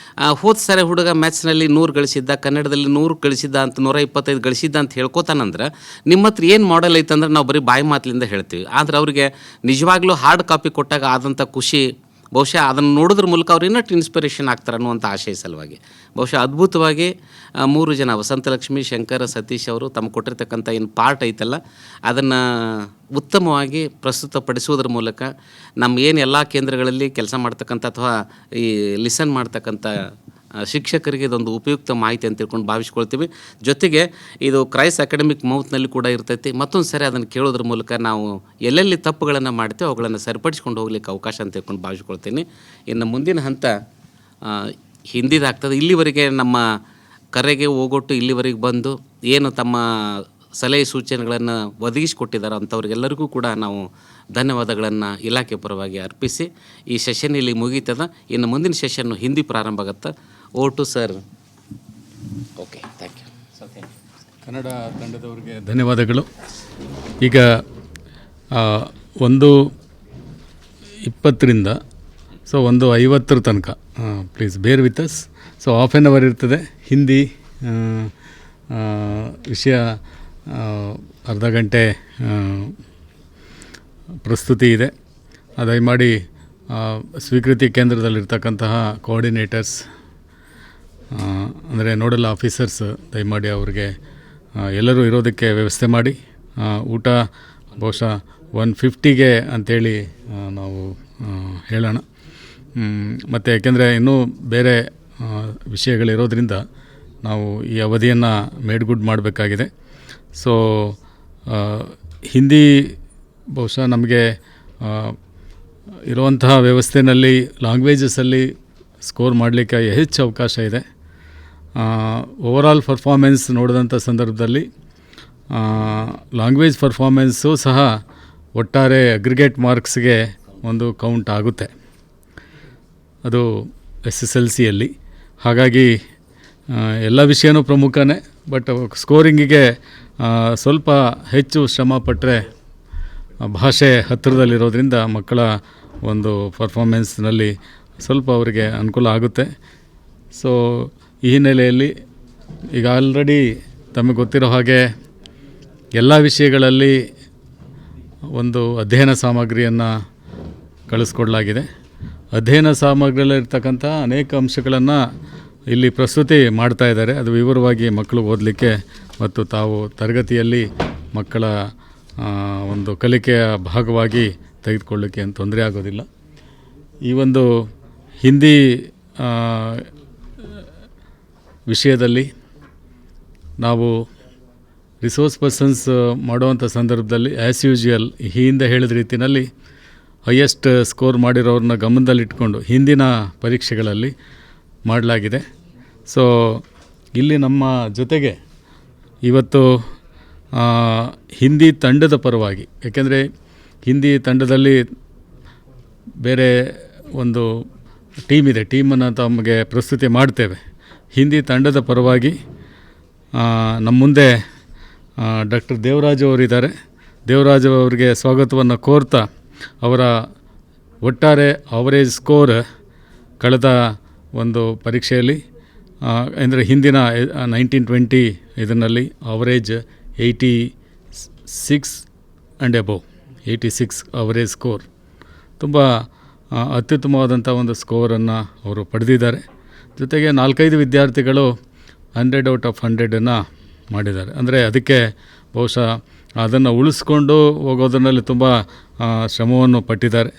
ಹೋದ ಸಾರಿ ಹುಡುಗ ಮ್ಯಾಥ್ಸ್ನಲ್ಲಿ 100 ಗಳಿಸಿದ್ದ, ಕನ್ನಡದಲ್ಲಿ 100 ಗಳಿಸಿದ್ದ ಅಂತ 125 ಗಳಿಸಿದ್ದ ಅಂತ ಹೇಳ್ಕೊತಾನಂದ್ರೆ ನಿಮ್ಮ ಹತ್ರ ಏನು ಮಾಡೆಲ್ ಐತಂದ್ರೆ ನಾವು ಬರೀ ಬಾಯಿ ಮಾತಲಿಂದ ಹೇಳ್ತೀವಿ. ಆದರೆ ಅವರಿಗೆ ನಿಜವಾಗ್ಲೂ ಹಾರ್ಡ್ ಕಾಪಿ ಕೊಟ್ಟಾಗ ಆದಂಥ ಖುಷಿ ಬಹುಶಃ ಅದನ್ನು ನೋಡೋದ್ರ ಮೂಲಕ ಅವ್ರು ಇನ್ನಷ್ಟು ಇನ್ಸ್ಪಿರೇಷನ್ ಆಗ್ತಾರೆ ಅನ್ನುವಂಥ ಆಶಯ ಸಲುವಾಗಿ ಬಹುಶಃ ಅದ್ಭುತವಾಗಿ 3 ಜನ ವಸಂತಲಕ್ಷ್ಮಿ, ಶಂಕರ್, ಸತೀಶ್ ಅವರು ತಮ್ಮ ಕೊಟ್ಟಿರ್ತಕ್ಕಂಥ ಏನು ಪಾರ್ಟ್ ಐತಲ್ಲ ಅದನ್ನು ಉತ್ತಮವಾಗಿ ಪ್ರಸ್ತುತಪಡಿಸುವುದರ ಮೂಲಕ ನಮ್ಮ ಏನು ಎಲ್ಲ ಕೇಂದ್ರಗಳಲ್ಲಿ ಕೆಲಸ ಮಾಡ್ತಕ್ಕಂಥ ಅಥವಾ ಈ ಲಿಸನ್ ಮಾಡ್ತಕ್ಕಂಥ ಶಿಕ್ಷಕರಿಗೆ ಇದೊಂದು ಉಪಯುಕ್ತ ಮಾಹಿತಿ ಅಂತ ತಿಳ್ಕೊಂಡು ಭಾವಿಸ್ಕೊಳ್ತೀವಿ. ಜೊತೆಗೆ ಇದು ಕ್ರೈಸ್ ಅಕಾಡೆಮಿಕ್ ಮೌತ್ನಲ್ಲಿ ಕೂಡ ಇರ್ತೈತಿ. ಮತ್ತೊಂದು ಸರಿ ಅದನ್ನು ಕೇಳೋದ್ರ ಮೂಲಕ ನಾವು ಎಲ್ಲೆಲ್ಲಿ ತಪ್ಪುಗಳನ್ನು ಮಾಡ್ತೇವೆ ಅವುಗಳನ್ನು ಸರಿಪಡಿಸ್ಕೊಂಡು ಹೋಗ್ಲಿಕ್ಕೆ ಅವಕಾಶ ಅಂತ ತಿಳ್ಕೊಂಡು ಭಾವಿಸ್ಕೊಳ್ತೀನಿ. ಇನ್ನು ಮುಂದಿನ ಹಂತ ಹಿಂದಿದಾಗ್ತದೆ. ಇಲ್ಲಿವರೆಗೆ ನಮ್ಮ ಕರೆಗೆ ಹೋಗೊಟ್ಟು ಇಲ್ಲಿವರೆಗೆ ಬಂದು ಏನು ತಮ್ಮ ಸಲಹೆ ಸೂಚನೆಗಳನ್ನು ಒದಗಿಸಿಕೊಟ್ಟಿದ್ದಾರೆ ಅಂಥವ್ರಿಗೆಲ್ಲರಿಗೂ ಕೂಡ ನಾವು ಧನ್ಯವಾದಗಳನ್ನು ಇಲಾಖೆ ಪರವಾಗಿ ಅರ್ಪಿಸಿ ಈ ಸೆಷನ್ ಇಲ್ಲಿ ಮುಗೀತದ. ಇನ್ನು ಮುಂದಿನ ಸೆಷನ್ನು ಹಿಂದಿ ಪ್ರಾರಂಭ ಆಗುತ್ತೆ. ಓಟು sir. Okay, thank you sir. Thank you. Kannada ತಂಡದವರಿಗೆ ಧನ್ಯವಾದಗಳು. ಈಗ 1:20 ಸೊ 1:50 ತನಕ please bear with us. So half an hour ಇರ್ತದೆ. ಹಿಂದಿ ವಿಷಯ ಅರ್ಧ ಗಂಟೆ ಪ್ರಸ್ತುತಿ ಇದೆ. ದಯಮಾಡಿ ಸ್ವೀಕೃತಿ ಕೇಂದ್ರದಲ್ಲಿರ್ತಕ್ಕಂತಹ ಕೋಆರ್ಡಿನೇಟರ್ಸ್ ಅಂದರೆ ನೋಡಲ್ ಆಫೀಸರ್ಸ್ ದಯಮಾಡಿ ಅವ್ರಿಗೆ ಎಲ್ಲರೂ ಇರೋದಕ್ಕೆ ವ್ಯವಸ್ಥೆ ಮಾಡಿ. ಊಟ ಬಹುಶಃ 150ಗೆ ಅಂಥೇಳಿ ನಾವು ಹೇಳೋಣ. ಮತ್ತು ಯಾಕೆಂದರೆ ಇನ್ನೂ ಬೇರೆ ವಿಷಯಗಳಿರೋದ್ರಿಂದ ನಾವು ಈ ಅವಧಿಯನ್ನು ಮೇಡ್ಗುಡ್ ಮಾಡಬೇಕಾಗಿದೆ. ಸೊ ಹಿಂದಿ ಬಹುಶಃ ನಮಗೆ ಇರುವಂತಹ ವ್ಯವಸ್ಥೆಯಲ್ಲಿ ಲ್ಯಾಂಗ್ವೇಜಸಲ್ಲಿ ಸ್ಕೋರ್ ಮಾಡಲಿಕ್ಕೆ ಹೆಚ್ಚು ಅವಕಾಶ ಇದೆ. ಓವರಾಲ್ ಪರ್ಫಾರ್ಮೆನ್ಸ್ ನೋಡಿದಂಥ ಸಂದರ್ಭದಲ್ಲಿ ಲ್ಯಾಂಗ್ವೇಜ್ ಪರ್ಫಾರ್ಮೆನ್ಸು ಸಹ ಒಟ್ಟಾರೆ ಅಗ್ರಿಗೇಟ್ ಮಾರ್ಕ್ಸ್ಗೆ ಒಂದು ಕೌಂಟ್ ಆಗುತ್ತೆ, ಅದು SSLCಯಲ್ಲಿ. ಹಾಗಾಗಿ ಎಲ್ಲ ವಿಷಯನೂ ಪ್ರಮುಖನೇ, ಬಟ್ ಸ್ಕೋರಿಂಗಿಗೆ ಸ್ವಲ್ಪ ಹೆಚ್ಚು ಶ್ರಮ ಪಟ್ಟರೆ ಭಾಷೆ ಹತ್ತಿರದಲ್ಲಿರೋದ್ರಿಂದ ಮಕ್ಕಳ ಒಂದು ಪರ್ಫಾರ್ಮೆನ್ಸ್ನಲ್ಲಿ ಸ್ವಲ್ಪ ಅವರಿಗೆ ಅನುಕೂಲ ಆಗುತ್ತೆ. ಸೊ ಈ ಹಿನ್ನೆಲೆಯಲ್ಲಿ ಈಗ ಆಲ್ರೆಡಿ ತಮಗೆ ಗೊತ್ತಿರೋ ಹಾಗೆ ಎಲ್ಲ ವಿಷಯಗಳಲ್ಲಿ ಒಂದು ಅಧ್ಯಯನ ಸಾಮಗ್ರಿಯನ್ನು ಕಳಿಸ್ಕೊಡ್ಲಾಗಿದೆ. ಅಧ್ಯಯನ ಸಾಮಗ್ರಿಯಲ್ಲಿರ್ತಕ್ಕಂಥ ಅನೇಕ ಅಂಶಗಳನ್ನು ಇಲ್ಲಿ ಪ್ರಸ್ತುತಿ ಮಾಡ್ತಾ ಇದ್ದಾರೆ. ಅದು ವಿವರವಾಗಿ ಮಕ್ಕಳು ಓದಲಿಕ್ಕೆ ಮತ್ತು ತಾವು ತರಗತಿಯಲ್ಲಿ ಮಕ್ಕಳ ಒಂದು ಕಲಿಕೆಯ ಭಾಗವಾಗಿ ತೆಗೆದುಕೊಳ್ಳಲಿಕ್ಕೆ ಏನು ತೊಂದರೆ ಆಗೋದಿಲ್ಲ. ಈ ಒಂದು ಹಿಂದಿ ವಿಷಯದಲ್ಲಿ ನಾವು ರಿಸೋರ್ಸ್ ಪರ್ಸನ್ಸ್ ಮಾಡುವಂಥ ಸಂದರ್ಭದಲ್ಲಿ ಆ್ಯಸ್ ಯೂಶುವಲ್ ಈ ಹಿಂದೆ ಹೇಳಿದ ರೀತಿಯಲ್ಲಿ ಹೈಯೆಸ್ಟ್ ಸ್ಕೋರ್ ಮಾಡಿರೋರನ್ನ ಗಮನದಲ್ಲಿಟ್ಕೊಂಡು ಹಿಂದಿನ ಪರೀಕ್ಷೆಗಳಲ್ಲಿ ಮಾಡಲಾಗಿದೆ. ಸೊ ಇಲ್ಲಿ ನಮ್ಮ ಜೊತೆಗೆ ಇವತ್ತು ಹಿಂದಿ ತಂಡದ ಪರವಾಗಿ, ಯಾಕೆಂದರೆ ಹಿಂದಿ ತಂಡದಲ್ಲಿ ಬೇರೆ ಒಂದು ಟೀಮ್ ಇದೆ, ಟೀಮನ್ನು ತಮಗೆ ಪ್ರಸ್ತುತಿ ಮಾಡ್ತೇವೆ. ಹಿಂದಿ ತಂಡದ ಪರವಾಗಿ ನಮ್ಮ ಮುಂದೆ ಡಾಕ್ಟರ್ ದೇವರಾಜ್ ಅವರಿದ್ದಾರೆ. ದೇವರಾಜ್ ಅವರಿಗೆ ಸ್ವಾಗತವನ್ನು ಕೋರ್ತಾ ಅವರ ಒಟ್ಟಾರೆ ಅವರೇಜ್ ಸ್ಕೋರ್ ಕಳೆದ ಒಂದು ಪರೀಕ್ಷೆಯಲ್ಲಿ ಅಂದರೆ ಹಿಂದಿನ 1920 ಇದರಲ್ಲಿ average 86 and above, 86 average score, ತುಂಬ ಅತ್ಯುತ್ತಮವಾದಂಥ ಒಂದು ಸ್ಕೋರನ್ನು ಅವರು ಪಡೆದಿದ್ದಾರೆ. ಜೊತೆಗೆ 4-5 ವಿದ್ಯಾರ್ಥಿಗಳು 100 ಔಟ್ ಆಫ್ 100 ಮಾಡಿದ್ದಾರೆ. ಅಂದರೆ ಅದಕ್ಕೆ ಬಹುಶಃ ಅದನ್ನು ಉಳಿಸ್ಕೊಂಡು ಹೋಗೋದರಲ್ಲಿ ತುಂಬ ಶ್ರಮವನ್ನು ಪಟ್ಟಿದ್ದಾರೆ.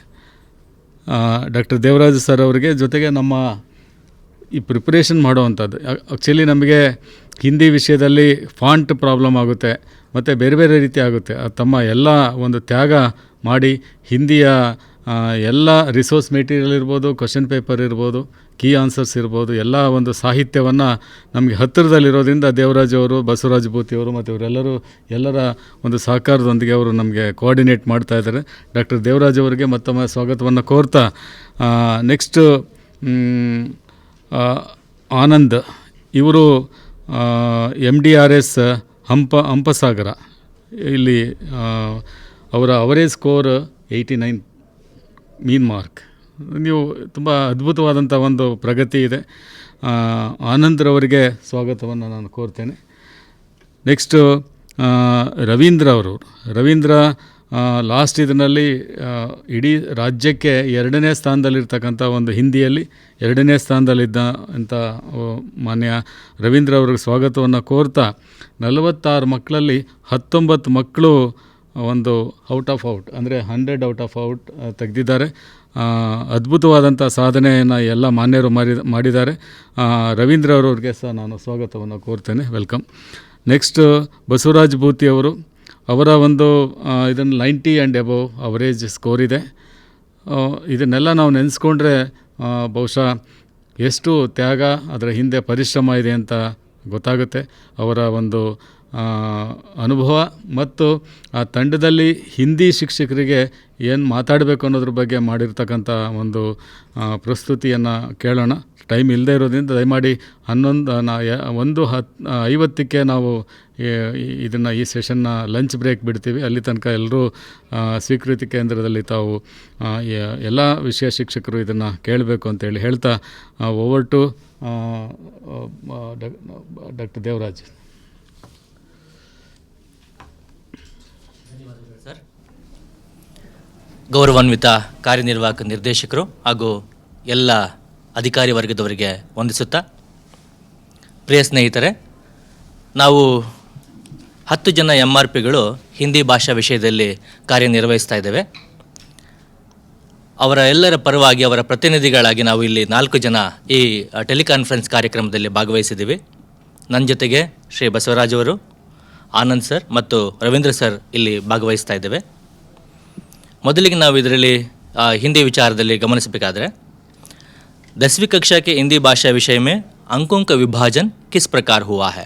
ಡಾಕ್ಟರ್ ದೇವರಾಜ್ ಸರ್ ಅವರಿಗೆ, ಜೊತೆಗೆ ನಮ್ಮ ಈ ಪ್ರಿಪ್ರೇಷನ್ ಮಾಡುವಂಥದ್ದು, ಆ್ಯಕ್ಚುಲಿ ನಮಗೆ ಹಿಂದಿ ವಿಷಯದಲ್ಲಿ ಫಾಂಟ್ ಪ್ರಾಬ್ಲಮ್ ಆಗುತ್ತೆ ಮತ್ತು ಬೇರೆ ಬೇರೆ ರೀತಿ ಆಗುತ್ತೆ. ತಮ್ಮ ಎಲ್ಲ ಒಂದು ತ್ಯಾಗ ಮಾಡಿ ಹಿಂದಿಯ ಎಲ್ಲ ರಿಸೋರ್ಸ್ ಮೆಟೀರಿಯಲ್ ಇರ್ಬೋದು, ಕ್ವಶನ್ ಪೇಪರ್ ಇರ್ಬೋದು, ಕೀ ಆನ್ಸರ್ಸ್ ಇರ್ಬೋದು, ಎಲ್ಲ ಒಂದು ಸಾಹಿತ್ಯವನ್ನು ನಮಗೆ ಹತ್ತಿರದಲ್ಲಿರೋದ್ರಿಂದ ದೇವರಾಜ್ ಅವರು, ಬಸವರಾಜ್ ಭೂತಿ ಅವರು ಮತ್ತು ಇವರೆಲ್ಲರೂ ಎಲ್ಲರ ಒಂದು ಸಹಕಾರದೊಂದಿಗೆ ಅವರು ನಮಗೆ ಕೋಆರ್ಡಿನೇಟ್ ಮಾಡ್ತಾ ಇದ್ದಾರೆ. ಡಾಕ್ಟರ್ ದೇವರಾಜ್ ಅವರಿಗೆ ಮತ್ತೊಮ್ಮೆ ಸ್ವಾಗತವನ್ನು ಕೋರ್ತಾ, ನೆಕ್ಸ್ಟು ಆನಂದ್ ಇವರು MDRS ಹಂಪಸಾಗರ, ಇಲ್ಲಿ ಅವರ ಅವರೇಜ್ ಸ್ಕೋರ್ 89 ಮೀನ್ ಮಾರ್ಕ್. ನೀವು ತುಂಬ ಅದ್ಭುತವಾದಂಥ ಒಂದು ಪ್ರಗತಿ ಇದೆ. ಆನಂದ್ರವರಿಗೆ ಸ್ವಾಗತವನ್ನು ನಾನು ಕೋರ್ತೇನೆ. ನೆಕ್ಸ್ಟು ರವೀಂದ್ರ ಲಾಸ್ಟ್ ಇದರಲ್ಲಿ ಇಡೀ ರಾಜ್ಯಕ್ಕೆ 2ನೇ ಸ್ಥಾನದಲ್ಲಿರ್ತಕ್ಕಂಥ ಒಂದು ಹಿಂದಿಯಲ್ಲಿ 2ನೇ ಸ್ಥಾನದಲ್ಲಿದ್ದ ಅಂತ ಮಾನ್ಯ ರವೀಂದ್ರ ಅವ್ರಿಗೆ ಸ್ವಾಗತವನ್ನು ಕೋರ್ತಾ, 46 ಮಕ್ಕಳಲ್ಲಿ 19 ಮಕ್ಕಳು ಒಂದು ಔಟ್ ಅಂದರೆ 100 ಔಟ್ ಆಫ್ ಔಟ್ ತೆಗೆದಿದ್ದಾರೆ. ಅದ್ಭುತವಾದಂಥ ಸಾಧನೆಯನ್ನು ಎಲ್ಲ ಮಾನ್ಯರು ಮಾಡಿದ್ದಾರೆ. ರವೀಂದ್ರ ಅವರವ್ರಿಗೆ ಸಹ ನಾನು ಸ್ವಾಗತವನ್ನು ಕೋರ್ತೇನೆ, ವೆಲ್ಕಮ್. ನೆಕ್ಸ್ಟ್ ಬಸವರಾಜ್ ಭೂತಿ ಅವರು, ಅವರ ಒಂದು ಇದನ್ನು 90 ಆ್ಯಂಡ್ ಅಬೋವ್ ಅವರೇಜ್ ಸ್ಕೋರ್ ಇದೆ. ಇದನ್ನೆಲ್ಲ ನಾವು ನೆನೆಸ್ಕೊಂಡ್ರೆ ಬಹುಶಃ ಎಷ್ಟು ತ್ಯಾಗ, ಅದರ ಹಿಂದೆ ಪರಿಶ್ರಮ ಇದೆ ಅಂತ ಗೊತ್ತಾಗುತ್ತೆ. ಅವರ ಒಂದು ಅನುಭವ ಮತ್ತು ಆ ತಂಡದಲ್ಲಿ ಹಿಂದಿ ಶಿಕ್ಷಕರಿಗೆ ಏನು ಮಾತಾಡಬೇಕು ಅನ್ನೋದ್ರ ಬಗ್ಗೆ ಮಾಡಿರ್ತಕ್ಕಂಥ ಒಂದು ಪ್ರಸ್ತುತಿಯನ್ನು ಕೇಳೋಣ. ಟೈಮ್ ಇಲ್ಲದೆ ಇರೋದ್ರಿಂದ ದಯಮಾಡಿ 1:50ಕ್ಕೆ ನಾವು ಇದನ್ನು ಈ ಸೆಷನ್ನ ಲಂಚ್ ಬ್ರೇಕ್ ಬಿಡ್ತೀವಿ. ಅಲ್ಲಿ ತನಕ ಎಲ್ಲರೂ ಸ್ವೀಕೃತಿ ಕೇಂದ್ರದಲ್ಲಿ ತಾವು ಎಲ್ಲ ವಿಷಯ ಶಿಕ್ಷಕರು ಇದನ್ನು ಕೇಳಬೇಕು ಅಂತೇಳಿ ಹೇಳ್ತಾ, over to doctor Devaraj. Sir, ಗೌರವಾನ್ವಿತ ಕಾರ್ಯನಿರ್ವಾಹಕ ನಿರ್ದೇಶಕರು ಹಾಗೂ ಎಲ್ಲ ಅಧಿಕಾರಿ ವರ್ಗದವರಿಗೆ ವಂದಿಸುತ್ತಾ, ಪ್ರಿಯ ಸ್ನೇಹಿತರೆ, ನಾವು 10 ಜನ MRPಗಳು ಹಿಂದಿ ಭಾಷಾ ವಿಷಯದಲ್ಲಿ ಕಾರ್ಯನಿರ್ವಹಿಸ್ತಾ ಇದ್ದೇವೆ. ಅವರ ಎಲ್ಲರ ಪರವಾಗಿ ಅವರ ಪ್ರತಿನಿಧಿಗಳಾಗಿ ನಾವು ಇಲ್ಲಿ 4 ಜನ ಈ ಟೆಲಿಕಾನ್ಫರೆನ್ಸ್ ಕಾರ್ಯಕ್ರಮದಲ್ಲಿ ಭಾಗವಹಿಸಿದ್ದೀವಿ. ನನ್ನ ಜೊತೆಗೆ ಶ್ರೀ ಬಸವರಾಜ್ ಅವರು, ಆನಂದ್ ಸರ್ ಮತ್ತು ರವೀಂದ್ರ ಸರ್ ಇಲ್ಲಿ ಭಾಗವಹಿಸ್ತಾ ಇದ್ದೇವೆ. ಮೊದಲಿಗೆ ನಾವು ಇದರಲ್ಲಿ ಹಿಂದಿ ವಿಚಾರದಲ್ಲಿ ಗಮನಿಸಬೇಕಾದ್ರೆ, 10वीं कक्षा के हिंदी भाषा विषय में अंकों का विभाजन किस प्रकार हुआ है।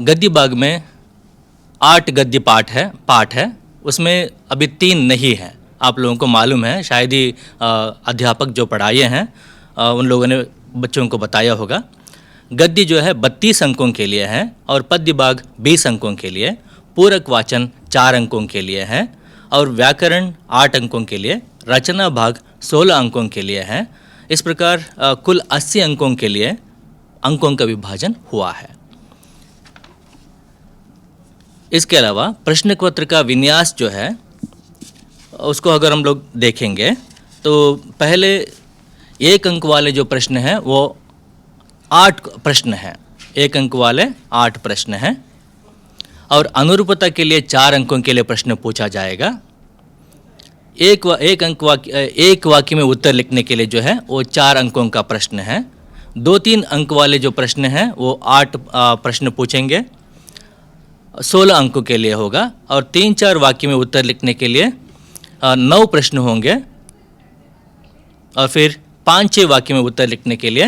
गद्य भाग में 8 गद्य पाठ है, उसमें अभी 3 नहीं है. आप लोगों को मालूम है, शायद ही अध्यापक जो पढ़ाए हैं उन लोगों ने बच्चों को बताया होगा. गद्य जो है 32 अंकों के लिए है और पद्य भाग 20 अंकों के लिए, पूरक वाचन 4 अंकों के लिए है और व्याकरण 8 अंकों के लिए, रचना भाग 16 अंकों के लिए है. इस प्रकार कुल 80 अंकों के लिए अंकों का विभाजन हुआ है. इसके अलावा प्रश्न पत्र का विन्यास जो है उसको अगर हम लोग देखेंगे तो पहले 1 अंक वाले जो प्रश्न हैं वो 8 प्रश्न हैं, 1 अंक वाले 8 प्रश्न हैं और अनुरूपता के लिए 4 अंकों के लिए प्रश्न पूछा जाएगा. एक वाक्य में उत्तर लिखने के लिए जो है वो 4 अंकों का प्रश्न है. 2-3 अंक वाले जो प्रश्न हैं वो 8 प्रश्न पूछेंगे, 16 अंकों के लिए होगा और 3-4 वाक्य में उत्तर लिखने के लिए 9 प्रश्न होंगे और फिर 5-6 वाक्य में उत्तर लिखने के लिए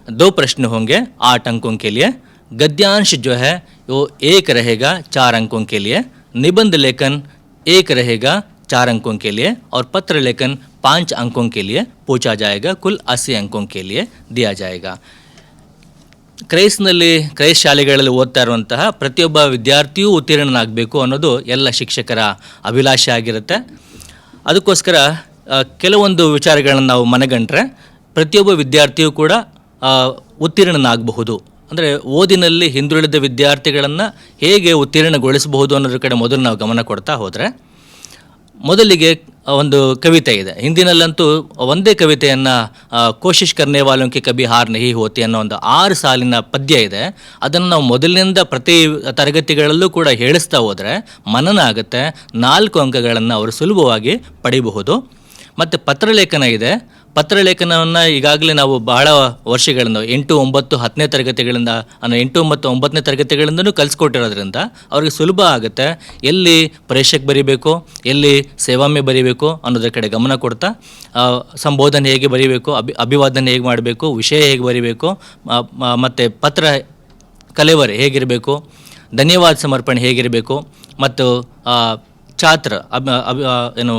2 प्रश्न होंगे 8 अंकों के लिए। गद्यांश जो है वो 1 रहेगा 4 अंकों के लिए। निबंध लेखन 1 रहेगा 4 अंकों के लिए और पत्र लेखन 5 अंकों के लिए पूछा जाएगा। कुल 80 अंकों के लिए दिया जाएगा। ಕ್ರೈಸ್ ಶಾಲೆಗಳಲ್ಲಿ ಓದ್ತಾ ಇರುವಂತಹ ಪ್ರತಿಯೊಬ್ಬ ವಿದ್ಯಾರ್ಥಿಯೂ ಉತ್ತೀರ್ಣನಾಗಬೇಕು ಅನ್ನೋದು ಎಲ್ಲ ಶಿಕ್ಷಕರ ಅಭಿಲಾಷೆ ಆಗಿರುತ್ತೆ. ಅದಕ್ಕೋಸ್ಕರ ಕೆಲವೊಂದು ವಿಚಾರಗಳನ್ನು ನಾವು ಮನಗಂಡ್ರೆ ಪ್ರತಿಯೊಬ್ಬ ವಿದ್ಯಾರ್ಥಿಯೂ ಕೂಡ ಉತ್ತೀರ್ಣನಾಗಬಹುದು. ಅಂದರೆ ಓದಿನಲ್ಲಿ ಹಿಂದುಳಿದ ವಿದ್ಯಾರ್ಥಿಗಳನ್ನು ಹೇಗೆ ಉತ್ತೀರ್ಣಗೊಳಿಸಬಹುದು ಅನ್ನೋದ್ರ ಕಡೆ ಮೊದಲು ನಾವು ಗಮನ ಕೊಡ್ತಾ ಹೋದರೆ, ಮೊದಲಿಗೆ ಒಂದು ಕವಿತೆ ಇದೆ. ಹಿಂದಿನಲ್ಲಂತೂ ಒಂದೇ ಕವಿತೆಯನ್ನು ಕೋಶಿಶ್ ಕರ್ನೆ ವಾಲೋಂ ಕಿ ಕಭಿ ಹಾರ್ ನಹಿ ಹೋತಿ ಅನ್ನೋ ಒಂದು 6 ಸಾಲಿನ ಪದ್ಯ ಇದೆ. ಅದನ್ನು ನಾವು ಮೊದಲಿನಿಂದ ಪ್ರತಿ ತರಗತಿಗಳಲ್ಲೂ ಕೂಡ ಹೇಳಿಸ್ತಾ ಹೋದರೆ ಮನನ ಆಗುತ್ತೆ. 4 ಅಂಕಗಳನ್ನು ಅವರು ಸುಲಭವಾಗಿ ಪಡಿಬಹುದು. ಮತ್ತು ಪತ್ರಲೇಖನ ಇದೆ. ಪತ್ರಲೇಖನವನ್ನು ಈಗಾಗಲೇ ನಾವು ಬಹಳ ವರ್ಷಗಳಿಂದ 8, 9, 10ನೇ ತರಗತಿಗಳಿಂದ 8, 9, 9ನೇ ತರಗತಿಗಳಿಂದನೂ ಕಲಿಸ್ಕೊಟ್ಟಿರೋದ್ರಿಂದ ಅವ್ರಿಗೆ ಸುಲಭ ಆಗುತ್ತೆ. ಎಲ್ಲಿ ಪ್ರೇಷಕ್ ಬರೀಬೇಕು, ಎಲ್ಲಿ ಸೇವಾಮ್ಯ ಬರೀಬೇಕು ಅನ್ನೋದ್ರ ಕಡೆ ಗಮನ ಕೊಡ್ತಾ ಸಂಬೋಧನೆ ಹೇಗೆ ಬರೀಬೇಕು, ಅಭಿವಾದನೆ ಹೇಗೆ ಮಾಡಬೇಕು, ವಿಷಯ ಹೇಗೆ ಬರೀಬೇಕು, ಮತ್ತು ಪತ್ರ ಕಲೆವರೆ ಹೇಗಿರಬೇಕು, ಧನ್ಯವಾದ ಸಮರ್ಪಣೆ ಹೇಗಿರಬೇಕು, ಮತ್ತು ಛಾತ್ರ ಏನು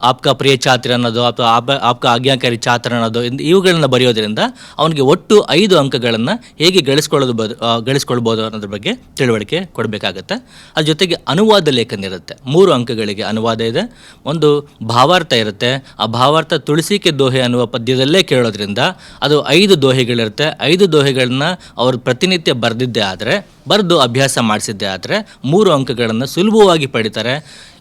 ಆಪ್ಕಾ ಪ್ರಿಯ ಛಾತ್ರ ಅನ್ನೋದು ಅಥವಾ ಆಪ್ಕಾ ಆಜ್ಞಾಕಾರಿ ಛಾತ್ರ ಅನ್ನೋದು ಇವುಗಳನ್ನು ಬರೆಯೋದ್ರಿಂದ ಅವನಿಗೆ ಒಟ್ಟು 5 ಅಂಕಗಳನ್ನು ಹೇಗೆ ಗಳಿಸ್ಕೊಳ್ಬೋದು ಅನ್ನೋದ್ರ ಬಗ್ಗೆ ತಿಳುವಳಿಕೆ ಕೊಡಬೇಕಾಗತ್ತೆ. ಅದ್ರ ಜೊತೆಗೆ ಅನುವಾದ ಲೇಖನ ಇರುತ್ತೆ. 3 ಅಂಕಗಳಿಗೆ ಅನುವಾದ ಇದೆ. ಒಂದು ಭಾವಾರ್ಥ ಇರುತ್ತೆ. ಆ ಭಾವಾರ್ಥ ತುಳಸಿಕೆ ದೋಹೆ ಅನ್ನುವ ಪದ್ಯದಲ್ಲೇ ಕೇಳೋದ್ರಿಂದ ಅದು 5 ದೋಹೆಗಳಿರುತ್ತೆ. 5 ದೋಹೆಗಳನ್ನ ಅವರು ಪ್ರತಿನಿತ್ಯ ಬರೆದು ಅಭ್ಯಾಸ ಮಾಡಿಸಿದ್ದೆ ಆದರೆ 3 ಅಂಕಗಳನ್ನು ಸುಲಭವಾಗಿ ಪಡಿತಾರೆ.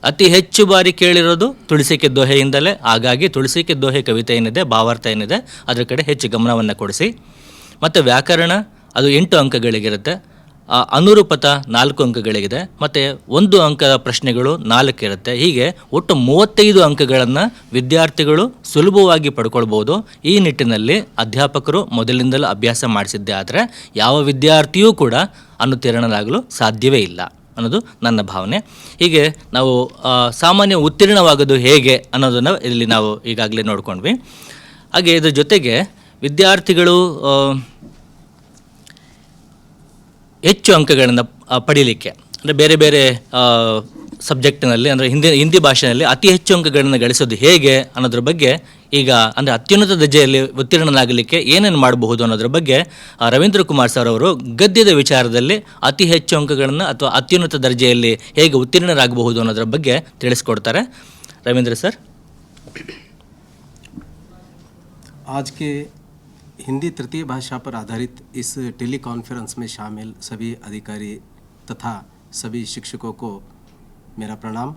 ಅತಿ ಹೆಚ್ಚು ಬಾರಿ ಕೇಳಿರೋದು ತುಳಸಿಕೆ ದೋಹೆಯಿಂದಲೇ. ಹಾಗಾಗಿ ತುಳಸಿಕೆ ದೋಹೆ ಕವಿತೆ ಏನಿದೆ, ಭಾವಾರ್ಥ ಏನಿದೆ, ಅದರ ಕಡೆ ಹೆಚ್ಚು ಗಮನವನ್ನು ಕೊಡಿಸಿ. ಮತ್ತು ವ್ಯಾಕರಣ ಅದು 8 ಅಂಕಗಳಿಗಿರುತ್ತೆ. ಅನುರೂಪತ 4 ಅಂಕಗಳಿಗಿದೆ. ಮತ್ತು 1 ಅಂಕದ ಪ್ರಶ್ನೆಗಳು 4 ಇರುತ್ತೆ. ಹೀಗೆ ಒಟ್ಟು 35 ಅಂಕಗಳನ್ನು ವಿದ್ಯಾರ್ಥಿಗಳು ಸುಲಭವಾಗಿ ಪಡ್ಕೊಳ್ಬೋದು. ಈ ನಿಟ್ಟಿನಲ್ಲಿ ಅಧ್ಯಾಪಕರು ಮೊದಲಿಂದಲೂ ಅಭ್ಯಾಸ ಮಾಡಿಸಿದ್ದೆ ಆದರೆ ಯಾವ ವಿದ್ಯಾರ್ಥಿಯೂ ಕೂಡ ಅನುತ್ತೀರ್ಣನಾಗಲು ಸಾಧ್ಯವೇ ಇಲ್ಲ ಅನ್ನೋದು ನನ್ನ ಭಾವನೆ. ಹೀಗೆ ನಾವು ಸಾಮಾನ್ಯ ಉತ್ತೀರ್ಣವಾಗೋದು ಹೇಗೆ ಅನ್ನೋದನ್ನು ಇಲ್ಲಿ ನಾವು ಈಗಾಗಲೇ ನೋಡ್ಕೊಂಡ್ವಿ. ಹಾಗೆ ಇದ್ರ ಜೊತೆಗೆ ವಿದ್ಯಾರ್ಥಿಗಳು ಹೆಚ್ಚು ಅಂಕಗಳನ್ನು ಪಡೀಲಿಕ್ಕೆ ಅಂದರೆ ಬೇರೆ ಬೇರೆ ಸಬ್ಜೆಕ್ಟ್ನಲ್ಲಿ ಅಂದರೆ ಹಿಂದಿ ಭಾಷೆಯಲ್ಲಿ ಅತಿ ಹೆಚ್ಚು ಅಂಕಗಳನ್ನು ಗಳಿಸೋದು ಹೇಗೆ ಅನ್ನೋದ್ರ ಬಗ್ಗೆ ಈಗ ಅಂದರೆ ಅತ್ಯುನ್ನತ ದರ್ಜೆಯಲ್ಲಿ ಉತ್ತೀರ್ಣನಾಗಲಿಕ್ಕೆ ಏನೇನು ಮಾಡಬಹುದು ಅನ್ನೋದ್ರ ಬಗ್ಗೆ ರವೀಂದ್ರ ಕುಮಾರ್ ಸರ್ ಅವರು ಗದ್ಯದ ವಿಚಾರದಲ್ಲಿ ಅತಿ ಹೆಚ್ಚು ಅಂಕಗಳನ್ನು ಅಥವಾ ಅತ್ಯುನ್ನತ ದರ್ಜೆಯಲ್ಲಿ ಹೇಗೆ ಉತ್ತೀರ್ಣರಾಗಬಹುದು ಅನ್ನೋದ್ರ ಬಗ್ಗೆ ತಿಳಿಸ್ಕೊಡ್ತಾರೆ. ರವೀಂದ್ರ ಸರ್. आज के हिंदी तृतीय भाषा पर आधारित इस टेलीकॉन्फ्रेंस में शामिल सभी अधिकारी तथा सभी शिक्षकों को मेरा प्रणाम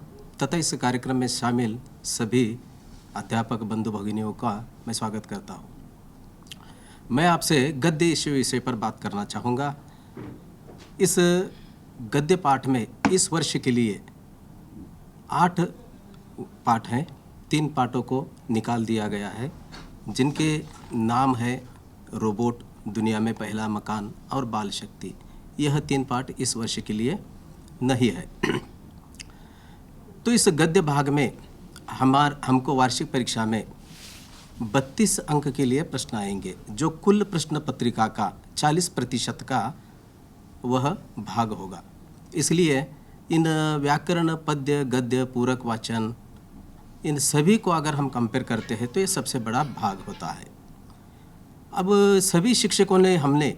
तथा इस कार्यक्रम में शामिल सभी अध्यापक बंधु भगिनियों का मैं स्वागत करता हूँ. मैं आपसे गद्य इस विषय पर बात करना चाहूँगा. इस गद्य पाठ में इस वर्ष के लिए 8 पाठ हैं. 3 पाठों को निकाल दिया गया है जिनके नाम है रोबोट, दुनिया में पहला मकान और बाल शक्ति. यह 3 पाठ इस वर्ष के लिए नहीं है. तो इस गद्य भाग में हमको वार्षिक परीक्षा में 32 अंक के लिए प्रश्न आएंगे जो कुल प्रश्न पत्रिका का 40% का वह भाग होगा. इसलिए इन व्याकरण, पद्य, गद्य, पूरक वाचन इन सभी को अगर हम कंपेयर करते हैं तो ये सबसे बड़ा भाग होता है. अब सभी शिक्षकों ने हमने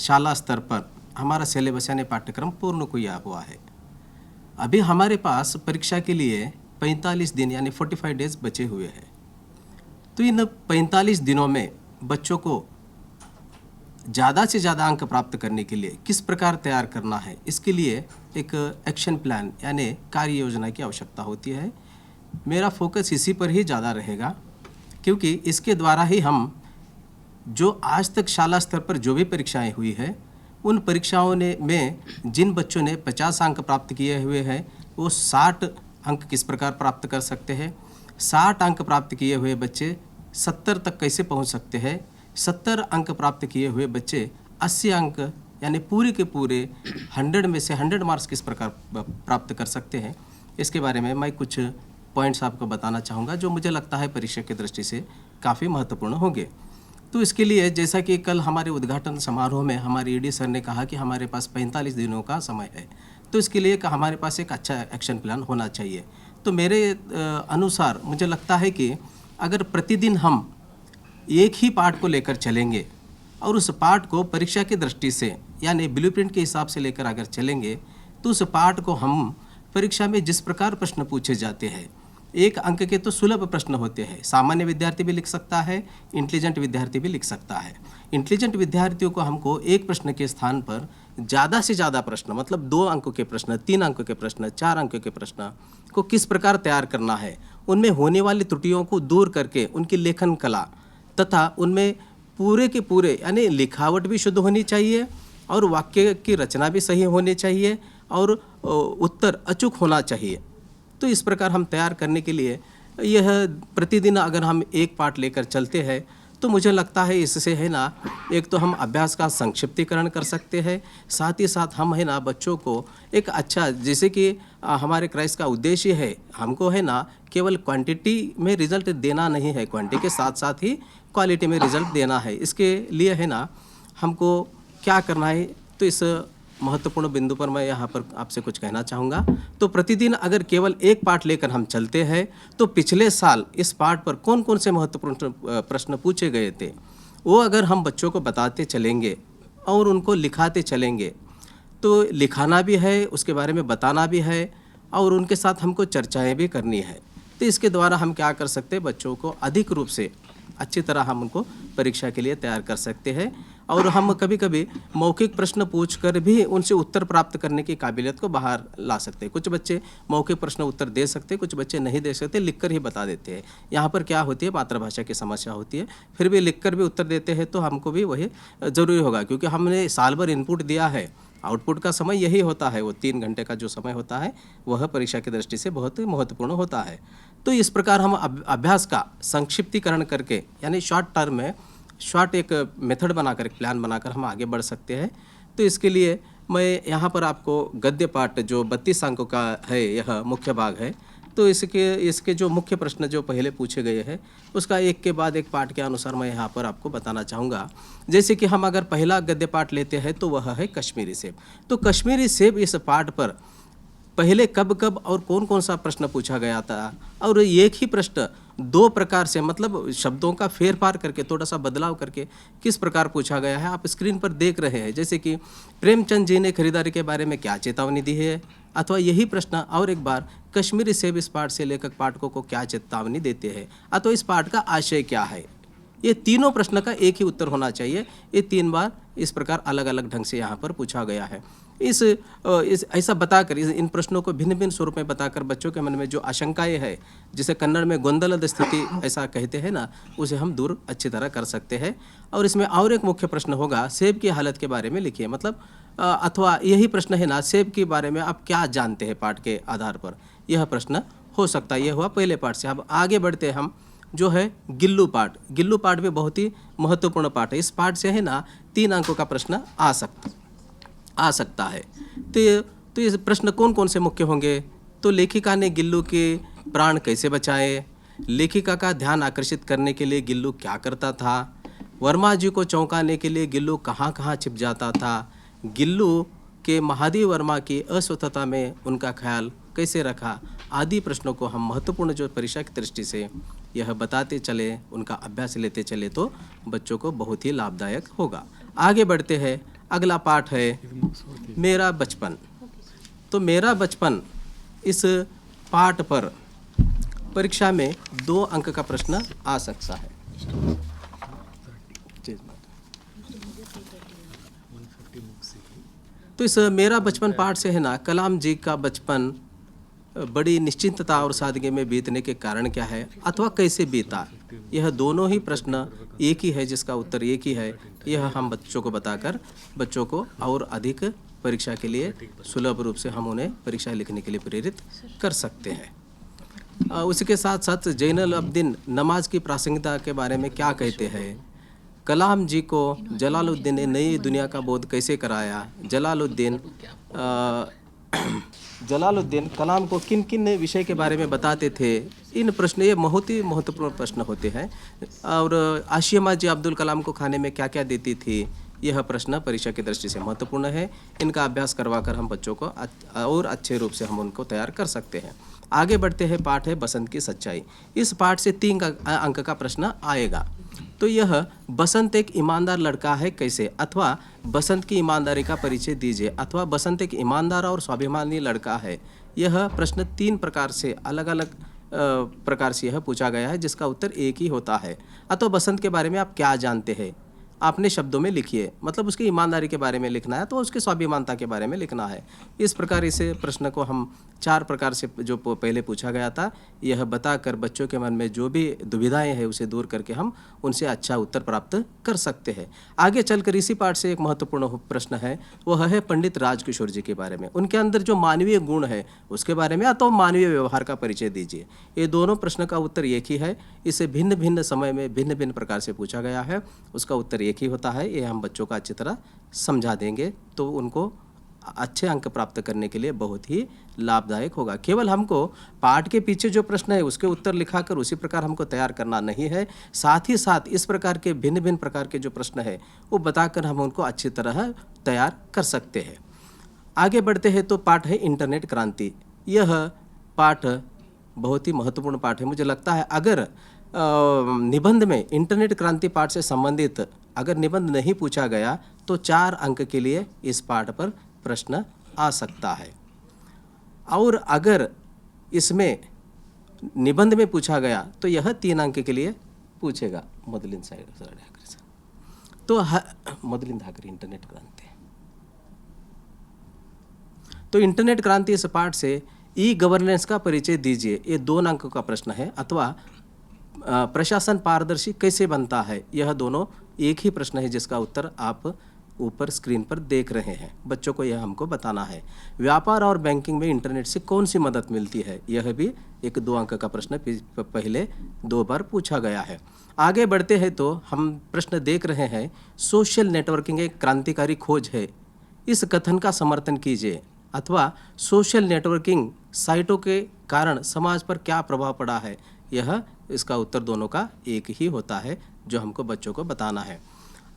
शाला स्तर पर हमारा सिलेबस यानी पाठ्यक्रम पूर्ण किया हुआ है. अभी हमारे पास परीक्षा के लिए 45 दिन यानी 45 डेज बचे हुए हैं. तो इन 45 दिनों में बच्चों को ज़्यादा से ज़्यादा अंक प्राप्त करने के लिए किस प्रकार तैयार करना है, इसके लिए एक एक्शन प्लान यानी कार्य योजना की आवश्यकता होती है. मेरा फोकस इसी पर ही ज़्यादा रहेगा क्योंकि इसके द्वारा ही हम जो आज तक शाला स्तर पर जो भी परीक्षाएं हुई है उन परीक्षाओं में जिन बच्चों ने 50 अंक प्राप्त किए हुए हैं वो 60 अंक किस प्रकार प्राप्त कर सकते हैं, 60 अंक प्राप्त किए हुए बच्चे 70 तक कैसे पहुंच सकते हैं, 70 अंक प्राप्त किए हुए बच्चे 80 अंक यानी पूरे के पूरे 100 में से 100 मार्क्स किस प्रकार प्राप्त कर सकते हैं. इसके बारे में मैं कुछ पॉइंट्स आपको बताना चाहूँगा जो मुझे लगता है परीक्षा की दृष्टि से काफ़ी महत्वपूर्ण होंगे। तो इसके लिए जैसा कि कल हमारे उद्घाटन समारोह में हमारे ईडी सर ने कहा कि हमारे पास 45 दिनों का समय है, तो इसके लिए हमारे पास एक अच्छा एक्शन प्लान होना चाहिए। तो मेरे अनुसार मुझे लगता है कि अगर प्रतिदिन हम एक ही पाठ को लेकर चलेंगे और उस पाठ को परीक्षा की दृष्टि से यानी ब्लूप्रिंट के हिसाब से लेकर अगर चलेंगे, तो उस पाठ को हम परीक्षा में जिस प्रकार प्रश्न पूछे जाते हैं, 1 अंक के तो सुलभ प्रश्न होते हैं, सामान्य विद्यार्थी भी लिख सकता है, इंटेलिजेंट विद्यार्थी भी लिख सकता है। इंटेलिजेंट विद्यार्थियों को हमको एक प्रश्न के स्थान पर ज़्यादा से ज़्यादा प्रश्न, मतलब 2 अंकों के प्रश्न, 3 अंकों के प्रश्न, 4 अंकों के प्रश्न को किस प्रकार तैयार करना है, उनमें होने वाली त्रुटियों को दूर करके उनकी लेखन कला तथा उनमें पूरे के पूरे यानी लिखावट भी शुद्ध होनी चाहिए और वाक्य की रचना भी सही होनी चाहिए और उत्तर अचूक होना चाहिए। तो इस प्रकार हम तैयार करने के लिए यह प्रतिदिन अगर हम एक पाठ लेकर चलते हैं तो मुझे लगता है इससे है ना, एक तो हम अभ्यास का संक्षिप्तीकरण कर सकते हैं, साथ ही साथ हम है ना बच्चों को एक अच्छा, जैसे कि हमारे क्राइस्ट का उद्देश्य है हमको है ना केवल क्वांटिटी में रिजल्ट देना नहीं है, क्वांटिटी के साथ साथ ही क्वालिटी में रिजल्ट देना है। इसके लिए है ना हमको क्या करना है, तो इस महत्वपूर्ण बिंदु पर मैं यहाँ पर आपसे कुछ कहना चाहूँगा। तो प्रतिदिन अगर केवल एक पाठ लेकर हम चलते हैं तो पिछले साल इस पाठ पर कौन कौन से महत्वपूर्ण प्रश्न पूछे गए थे वो अगर हम बच्चों को बताते चलेंगे और उनको लिखाते चलेंगे, तो लिखाना भी है, उसके बारे में बताना भी है और उनके साथ हमको चर्चाएँ भी करनी है। तो इसके द्वारा हम क्या कर सकते हैं, बच्चों को अधिक रूप से अच्छी तरह हम उनको परीक्षा के लिए तैयार कर सकते हैं। और हम कभी कभी मौखिक प्रश्न पूछकर भी उनसे उत्तर प्राप्त करने की काबिलियत को बाहर ला सकते हैं। कुछ बच्चे मौखिक प्रश्न उत्तर दे सकते हैं, कुछ बच्चे नहीं दे सकते, लिखकर ही बता देते हैं। यहाँ पर क्या होती है, मातृभाषा की समस्या होती है, फिर भी लिखकर भी उत्तर देते हैं तो हमको भी वही ज़रूरी होगा, क्योंकि हमने साल भर इनपुट दिया है, आउटपुट का समय यही होता है, वो 3 घंटे का जो समय होता है वह परीक्षा की दृष्टि से बहुत महत्वपूर्ण होता है। तो इस प्रकार हम अभ्यास का संक्षिप्तीकरण करके यानी शॉर्ट टर्म में शॉर्ट एक मेथड बनाकर, एक प्लान बनाकर हम आगे बढ़ सकते हैं। तो इसके लिए मैं यहाँ पर आपको गद्य पाठ जो 32 अंकों का है, यह मुख्य भाग है, तो इसके जो मुख्य प्रश्न जो पहले पूछे गए हैं उसका एक के बाद एक पाठ के अनुसार मैं यहाँ पर आपको बताना चाहूँगा। जैसे कि हम अगर पहला गद्य पाठ लेते हैं तो वह है कश्मीरी सेब। तो कश्मीरी सेब इस पाठ पर पहले कब कब और कौन कौन सा प्रश्न पूछा गया था, और एक ही प्रश्न 2 प्रकार से, मतलब शब्दों का फेर फार करके थोड़ा सा बदलाव करके किस प्रकार पूछा गया है आप स्क्रीन पर देख रहे हैं। जैसे कि प्रेमचंद जी ने खरीदारी के बारे में क्या चेतावनी दी है, अथवा यही प्रश्न और एक बार कश्मीरी सेब इस पाठ से लेखक पाठकों को क्या चेतावनी देते हैं, अथवा इस पाठ का आशय क्या है। ये तीनों प्रश्न का एक ही उत्तर होना चाहिए। ये 3 बार इस प्रकार अलग अलग ढंग से यहाँ पर पूछा गया है। इस ऐसा बताकर, इन प्रश्नों को भिन्न भिन्न स्वरूप में बताकर बच्चों के मन में जो आशंकाएं है, जिसे कन्नड़ में गोंदलद स्थिति ऐसा कहते हैं ना, उसे हम दूर अच्छी तरह कर सकते हैं। और इसमें और एक मुख्य प्रश्न होगा, सेब की हालत के बारे में लिखिए, मतलब अथवा यही प्रश्न है ना, सेब के बारे में आप क्या जानते हैं पाठ के आधार पर, यह प्रश्न हो सकता है। यह हुआ पहले पाठ से। अब आगे बढ़ते हम जो है गिल्लू पाठ। गिल्लू पाठ भी बहुत ही महत्वपूर्ण पाठ है। इस पाठ से है ना 3 अंकों का प्रश्न आ सकता है। तो ये प्रश्न कौन कौन से मुख्य होंगे, तो लेखिका ने गिल्लू के प्राण कैसे बचाए, लेखिका का ध्यान आकर्षित करने के लिए गिल्लू क्या करता था, वर्मा जी को चौंकाने के लिए गिल्लू कहाँ कहाँ छिप जाता था, गिल्लू के महादेव वर्मा की अस्वस्थता में उनका ख्याल कैसे रखा, आदि प्रश्नों को हम महत्वपूर्ण जो परीक्षा की दृष्टि से यह बताते चले, उनका अभ्यास लेते चले तो बच्चों को बहुत ही लाभदायक होगा। आगे बढ़ते हैं, अगला पाठ है मेरा बचपन। तो मेरा बचपन, इस पाठ पर परीक्षा में 2 अंक का प्रश्न आ सकता है। तो इस मेरा बचपन पाठ से है ना, कलाम जी का बचपन बड़ी निश्चिंतता और सादगी में बीतने के कारण क्या है, अथवा कैसे बीता, यह दोनों ही प्रश्न एक ही है, जिसका उत्तर एक ही है। यह हम बच्चों को बताकर बच्चों को और अधिक परीक्षा के लिए सुलभ रूप से हम उन्हें परीक्षा लिखने के लिए प्रेरित कर सकते हैं। उसके साथ साथ जैनुल अब्दीन नमाज की प्रासंगिकता के बारे में क्या कहते हैं, कलाम जी को जलालुद्दीन ने नई दुनिया का बोध कैसे कराया, जलालुद्दीन जलालुद्दीन कलाम को किन किन विषय के बारे में बताते थे। इन प्रश्न ये बहुत ही महत्वपूर्ण प्रश्न होते हैं। और आशिमा जी अब्दुल कलाम को खाने में क्या क्या देती थी, यह प्रश्न परीक्षा की दृष्टि से महत्वपूर्ण है। इनका अभ्यास करवाकर हम बच्चों को और अच्छे रूप से हम उनको तैयार कर सकते हैं। आगे बढ़ते हैं, पाठ है बसंत की सच्चाई। इस पाठ से 3 अंक का प्रश्न आएगा। तो यह बसंत एक ईमानदार लड़का है कैसे, अथवा बसंत की ईमानदारी का परिचय दीजिए, अथवा बसंत एक ईमानदार और स्वाभिमानी लड़का है। यह प्रश्न 3 प्रकार से अलग अलग प्रकार से यह पूछा गया है, जिसका उत्तर एक ही होता है। अथवा बसंत के बारे में आप क्या जानते हैं, आपने शब्दों में लिखिए, मतलब उसकी ईमानदारी के बारे में लिखना है तो उसके स्वाभिमानता के बारे में लिखना है। इस प्रकार इसे प्रश्न को हम 4 प्रकार से जो पहले पूछा गया था, यह बताकर बच्चों के मन में जो भी दुविधाएं हैं उसे दूर करके हम उनसे अच्छा उत्तर प्राप्त कर सकते हैं। आगे चलकर इसी पाठ से एक महत्वपूर्ण प्रश्न है, वह है पंडित राजकिशोर जी के बारे में। उनके अंदर जो मानवीय गुण है उसके बारे में, अथवा मानवीय व्यवहार का परिचय दीजिए। ये दोनों प्रश्न का उत्तर एक ही है। इसे भिन्न भिन्न समय में भिन्न भिन्न प्रकार से पूछा गया है, उसका उत्तर एक ही होता है। ये हम बच्चों को अच्छी तरह समझा देंगे तो उनको अच्छे अंक प्राप्त करने के लिए बहुत ही लाभदायक होगा। केवल हमको पाठ के पीछे जो प्रश्न है उसके उत्तर लिखाकर उसी प्रकार हमको तैयार करना नहीं है, साथ ही साथ इस प्रकार के भिन्न भिन्न प्रकार के जो प्रश्न है वो बताकर हम उनको अच्छी तरह तैयार कर सकते हैं। आगे बढ़ते हैं तो पाठ है इंटरनेट क्रांति। यह पाठ बहुत ही महत्वपूर्ण पाठ है। मुझे लगता है अगर निबंध में इंटरनेट क्रांति पाठ से संबंधित अगर निबंध नहीं पूछा गया तो 4 अंक के लिए इस पाठ पर प्रश्न आ सकता है। और अगर इसमें निबंध में पूछा गया तो यह 3 अंक के लिए पूछेगा। ಮೊದಲಿನ साइड तो ಮೊದಲಿಂದ ಹಾಕ್ರಿ इंटरनेट क्रांति। तो इंटरनेट क्रांति इस पाठ से ई गवर्नेंस का परिचय दीजिए, ये 2 अंक का प्रश्न है। अथवा प्रशासन पारदर्शी कैसे बनता है, यह दोनों एक ही प्रश्न है जिसका उत्तर आप ऊपर स्क्रीन पर देख रहे हैं। बच्चों को यह हमको बताना है। व्यापार और बैंकिंग में इंटरनेट से कौन सी मदद मिलती है, यह भी एक 2 अंक का प्रश्न पहले 2 बार पूछा गया है। आगे बढ़ते हैं तो हम प्रश्न देख रहे हैं, सोशल नेटवर्किंग एक क्रांतिकारी खोज है, इस कथन का समर्थन कीजिए। अथवा सोशल नेटवर्किंग साइटों के कारण समाज पर क्या प्रभाव पड़ा है, यह इसका उत्तर दोनों का एक ही होता है जो हमको बच्चों को बताना है।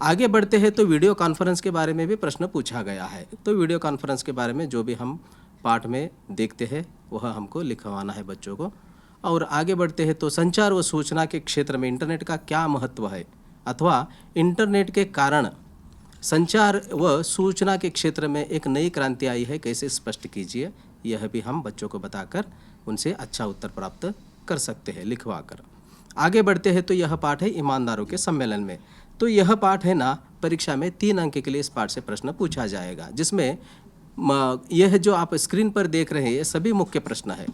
आगे बढ़ते हैं तो वीडियो कॉन्फ्रेंस के बारे में भी प्रश्न पूछा गया है। तो वीडियो कॉन्फ्रेंस के बारे में जो भी हम पाठ में देखते हैं वह हमको लिखवाना है बच्चों को। और आगे बढ़ते हैं तो संचार व सूचना के क्षेत्र में इंटरनेट का क्या महत्व है, अथवा इंटरनेट के कारण संचार व सूचना के क्षेत्र में एक नई क्रांति आई है, कैसे स्पष्ट कीजिए। यह भी हम बच्चों को बताकर उनसे अच्छा उत्तर प्राप्त कर सकते हैं लिखवा कर। आगे बढ़ते हैं तो यह पाठ है ईमानदारों के सम्मेलन में। तो यह पाठ है ना, परीक्षा में 3 अंक के लिए इस पाठ से प्रश्न पूछा जाएगा, जिसमें यह जो आप स्क्रीन पर देख रहे हैं ये सभी मुख्य प्रश्न है।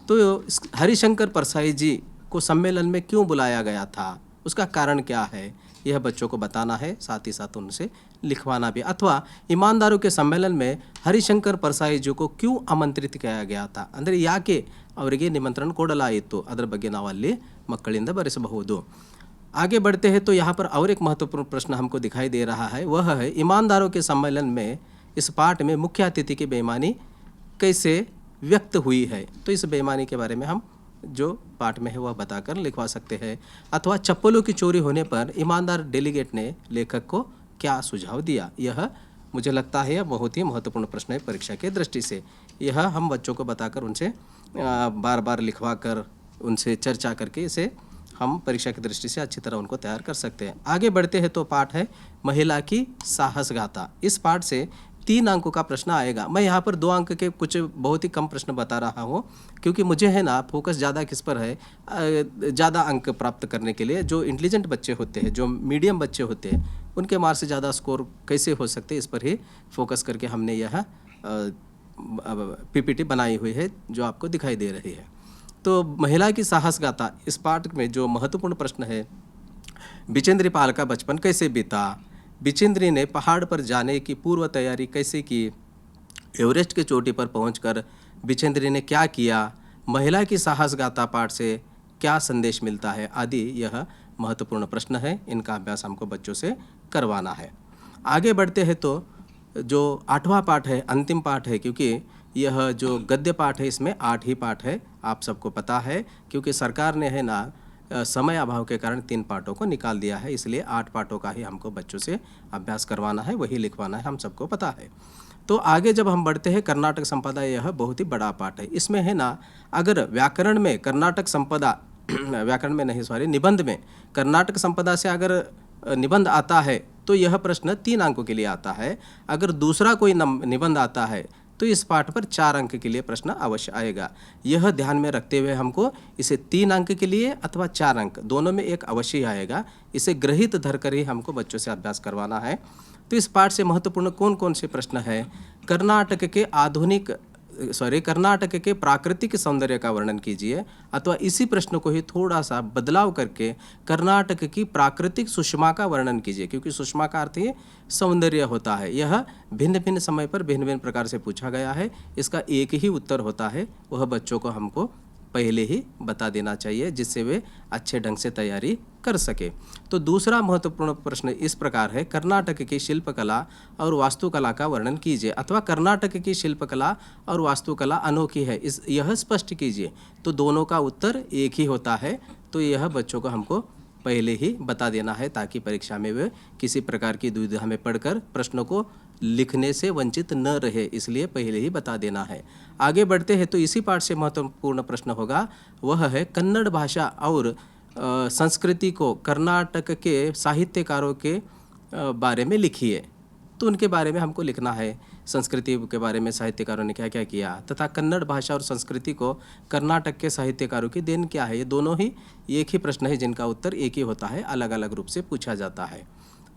तो हरिशंकर परसाई जी को सम्मेलन में क्यों बुलाया गया था, उसका कारण क्या है, यह बच्चों को बताना है, साथ ही साथ उनसे लिखवाना भी। अथवा ईमानदारों के सम्मेलन में हरिशंकर परसाई जी को क्यों आमंत्रित किया गया था, ಅಂದರೆ ಯಾಕೆ ಅವರಿಗೆ निमंत्रण ಕೊಡಲಾಯಿತು, ಅದರ ಬಗ್ಗೆ ನಾವು ಅಲ್ಲಿ ಮಕ್ಕಳಿಂದ ಬರೆಸಬಹುದು। आगे बढ़ते हैं तो यहाँ पर और एक महत्वपूर्ण प्रश्न हमको दिखाई दे रहा है, वह है ईमानदारों के सम्मेलन में इस पाठ में मुख्य अतिथि की बेईमानी कैसे व्यक्त हुई है। तो इस बेईमानी के बारे में हम जो पाठ में है वह बताकर लिखवा सकते हैं। अथवा चप्पलों की चोरी होने पर ईमानदार डेलीगेट ने लेखक को क्या सुझाव दिया, यह मुझे लगता है यह बहुत ही महत्वपूर्ण प्रश्न है परीक्षा के दृष्टि से। यह हम बच्चों को बताकर उनसे बार बार लिखवा कर उनसे चर्चा करके इसे हम परीक्षा की दृष्टि से अच्छी तरह उनको तैयार कर सकते हैं। आगे बढ़ते हैं तो पाठ है महिला की साहस गाथा। इस पाठ से 3 अंकों का प्रश्न आएगा। मैं यहाँ पर 2 अंक के कुछ बहुत ही कम प्रश्न बता रहा हूँ, क्योंकि मुझे है ना फोकस ज़्यादा किस पर है, ज़्यादा अंक प्राप्त करने के लिए जो इंटेलिजेंट बच्चे होते हैं, जो मीडियम बच्चे होते हैं, उनके मार्क्स से ज़्यादा स्कोर कैसे हो सकते हैं, इस पर ही फोकस करके हमने यह पीपीटी बनाई हुई है जो आपको दिखाई दे रही है। तो महिला की साहस गाथा, इस पाठ में जो महत्वपूर्ण प्रश्न है, बिचेंद्री पाल का बचपन कैसे बीता, बिचेंद्री ने पहाड़ पर जाने की पूर्व तैयारी कैसे की, एवरेस्ट की चोटी पर पहुंचकर बिचेंद्री ने क्या किया, महिला की साहस गाथा पाठ से क्या संदेश मिलता है, आदि यह महत्वपूर्ण प्रश्न है। इनका अभ्यास हमको बच्चों से करवाना है। आगे बढ़ते हैं तो जो 8वां पाठ है, अंतिम पाठ है, क्योंकि यह जो गद्य पाठ है इसमें 8 ही पाठ है, आप सबको पता है, क्योंकि सरकार ने है ना समय अभाव के कारण 3 पाठों को निकाल दिया है, इसलिए 8 पाठों का ही हमको बच्चों से अभ्यास करवाना है, वही लिखवाना है, हम सबको पता है। तो आगे जब हम बढ़ते हैं, कर्नाटक संपदा यह बहुत ही बड़ा पाठ है। इसमें है ना अगर व्याकरण में कर्नाटक संपदा व्याकरण में नहीं सॉरी निबंध में कर्नाटक संपदा से अगर निबंध आता है तो यह प्रश्न 3 अंकों के लिए आता है। अगर दूसरा कोई निबंध आता है तो इस पाठ पर 4 अंक के लिए प्रश्न अवश्य आएगा। यह ध्यान में रखते हुए हमको इसे 3 अंक के लिए अथवा 4 अंक दोनों में एक अवश्य ही आएगा, इसे गृहीत धरकर ही हमको बच्चों से अभ्यास करवाना है। तो इस पाठ से महत्वपूर्ण कौन कौन से प्रश्न है? कर्नाटक के प्राकृतिक सौंदर्य का वर्णन कीजिए, अथवा इसी प्रश्न को ही थोड़ा सा बदलाव करके कर्नाटक की प्राकृतिक सुषमा का वर्णन कीजिए, क्योंकि सुषमा का अर्थ ही सौंदर्य होता है। यह भिन्न भिन्न समय पर भिन्न भिन्न प्रकार से पूछा गया है, इसका एक ही उत्तर होता है, वह बच्चों को हमको पहले ही बता देना चाहिए, जिससे वे अच्छे ढंग से तैयारी कर सके। तो दूसरा महत्वपूर्ण प्रश्न इस प्रकार है, कर्नाटक की शिल्पकला और वास्तुकला का वर्णन कीजिए, अथवा कर्नाटक की शिल्पकला और वास्तुकला अनोखी है, यह स्पष्ट कीजिए। तो दोनों का उत्तर एक ही होता है, तो यह बच्चों को हमको पहले ही बता देना है, ताकि परीक्षा में वे किसी प्रकार की दुविधा में पढ़कर प्रश्नों को लिखने से वंचित न रहे, इसलिए पहले ही बता देना है। आगे बढ़ते हैं तो इसी पाठ से महत्वपूर्ण प्रश्न होगा, वह है कन्नड़ भाषा और संस्कृति को कर्नाटक के साहित्यकारों के बारे में लिखिए। तो उनके बारे में हमको लिखना है, संस्कृति के बारे में साहित्यकारों ने क्या क्या किया, तथा कन्नड़ भाषा और संस्कृति को कर्नाटक के साहित्यकारों की देन क्या है। ये दोनों ही एक ही प्रश्न है, जिनका उत्तर एक ही होता है, अलग अलग रूप से पूछा जाता है।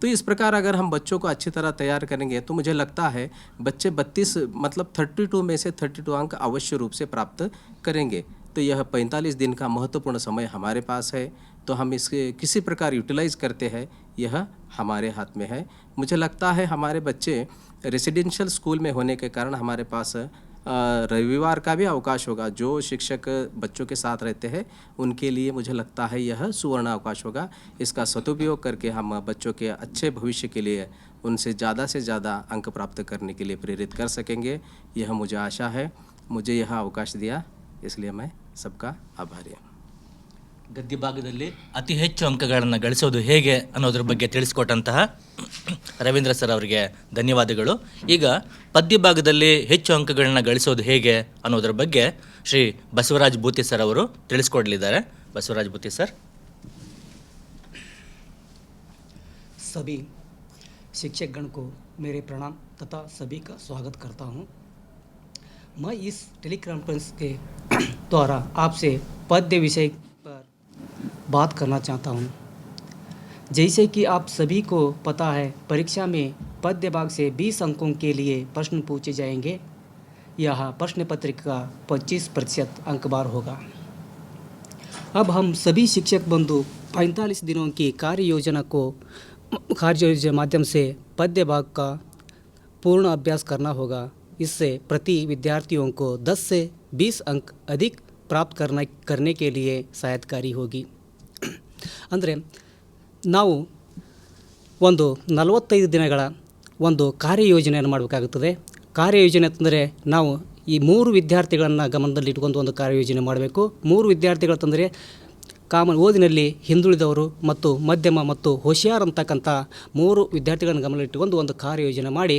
तो इस प्रकार अगर हम बच्चों को अच्छी तरह तैयार करेंगे तो मुझे लगता है बच्चे 32 में से 32 अंक अवश्य रूप से प्राप्त करेंगे। तो यह 45 दिन का महत्वपूर्ण समय हमारे पास है, तो हम इसके किसी प्रकार यूटिलाइज़ करते हैं, यह हमारे हाथ में है। मुझे लगता है हमारे बच्चे रेसिडेंशियल स्कूल में होने के कारण हमारे पास रविवार का भी अवकाश होगा। जो शिक्षक बच्चों के साथ रहते हैं उनके लिए मुझे लगता है यह सुवर्ण अवकाश होगा। इसका सदुपयोग करके हम बच्चों के अच्छे भविष्य के लिए उनसे ज़्यादा अंक प्राप्त करने के लिए प्रेरित कर सकेंगे, यह मुझे आशा है। मुझे यह अवकाश दिया, इसलिए मैं सबका आभारी हूँ। ಗದ್ಯ ಭಾಗದಲ್ಲಿ ಅತಿ ಹೆಚ್ಚು ಅಂಕಗಳನ್ನು ಗಳಿಸೋದು ಹೇಗೆ ಅನ್ನೋದ್ರ ಬಗ್ಗೆ ತಿಳಿಸ್ಕೊಟ್ಟಂತಹ ರವೀಂದ್ರ ಸರ್ ಅವರಿಗೆ ಧನ್ಯವಾದಗಳು. ಈಗ ಪದ್ಯ ಭಾಗದಲ್ಲಿ ಹೆಚ್ಚು ಅಂಕಗಳನ್ನ ಗಳಿಸೋದು ಹೇಗೆ ಅನ್ನೋದ್ರ ಬಗ್ಗೆ ಶ್ರೀ ಬಸವರಾಜ್ ಭೂತಿ ಸರ್ ಅವರು ತಿಳಿಸ್ಕೊಡ್ಲಿದ್ದಾರೆ. ಬಸವರಾಜ್ ಭೂತಿ ಸರ್. सभी शिक्षकगण को मेरे प्रणाम तथा सभी का स्वागत करता हूँ. मैं इस टेलीकॉन्फ्रेंस के द्वारा आपसे पद्य विषय पर बात करना चाहता हूँ. जैसे कि आप सभी को पता है, परीक्षा में पद्य भाग से 20 अंकों के लिए प्रश्न पूछे जाएंगे. यह प्रश्न पत्रिका 25% अंक बार होगा. अब हम सभी शिक्षक बंधु 45 दिनों की कार्य योजना माध्यम से पद्य भाग का पूर्ण अभ्यास करना होगा. इससे प्रति विद्यार्थियों को 10 से 20 अंक अधिक प्राप्त करने के लिए सहायकारी होगी. ಅಂದರೆ ನಾವು ಒಂದು 45 ದಿನಗಳ ಒಂದು ಕಾರ್ಯಯೋಜನೆಯನ್ನು ಮಾಡಬೇಕಾಗುತ್ತದೆ. ಕಾರ್ಯಯೋಜನೆ ಅಂತಂದರೆ ನಾವು ಈ 3 ವಿದ್ಯಾರ್ಥಿಗಳನ್ನು ಗಮನದಲ್ಲಿ ಇಟ್ಕೊಂಡು ಒಂದು ಕಾರ್ಯಯೋಜನೆ ಮಾಡಬೇಕು. 3 ವಿದ್ಯಾರ್ಥಿಗಳು ಅಂತಂದರೆ ಕಾಮನ್ ಓದಿನಲ್ಲಿ ಹಿಂದುಳಿದವರು ಮತ್ತು ಮಧ್ಯಮ ಮತ್ತು ಹುಷಿಯಾರ್ ಅಂತಕ್ಕಂಥ 3 ವಿದ್ಯಾರ್ಥಿಗಳನ್ನು ಗಮನದಲ್ಲಿಟ್ಟುಕೊಂಡು ಒಂದು ಕಾರ್ಯಯೋಜನೆ ಮಾಡಿ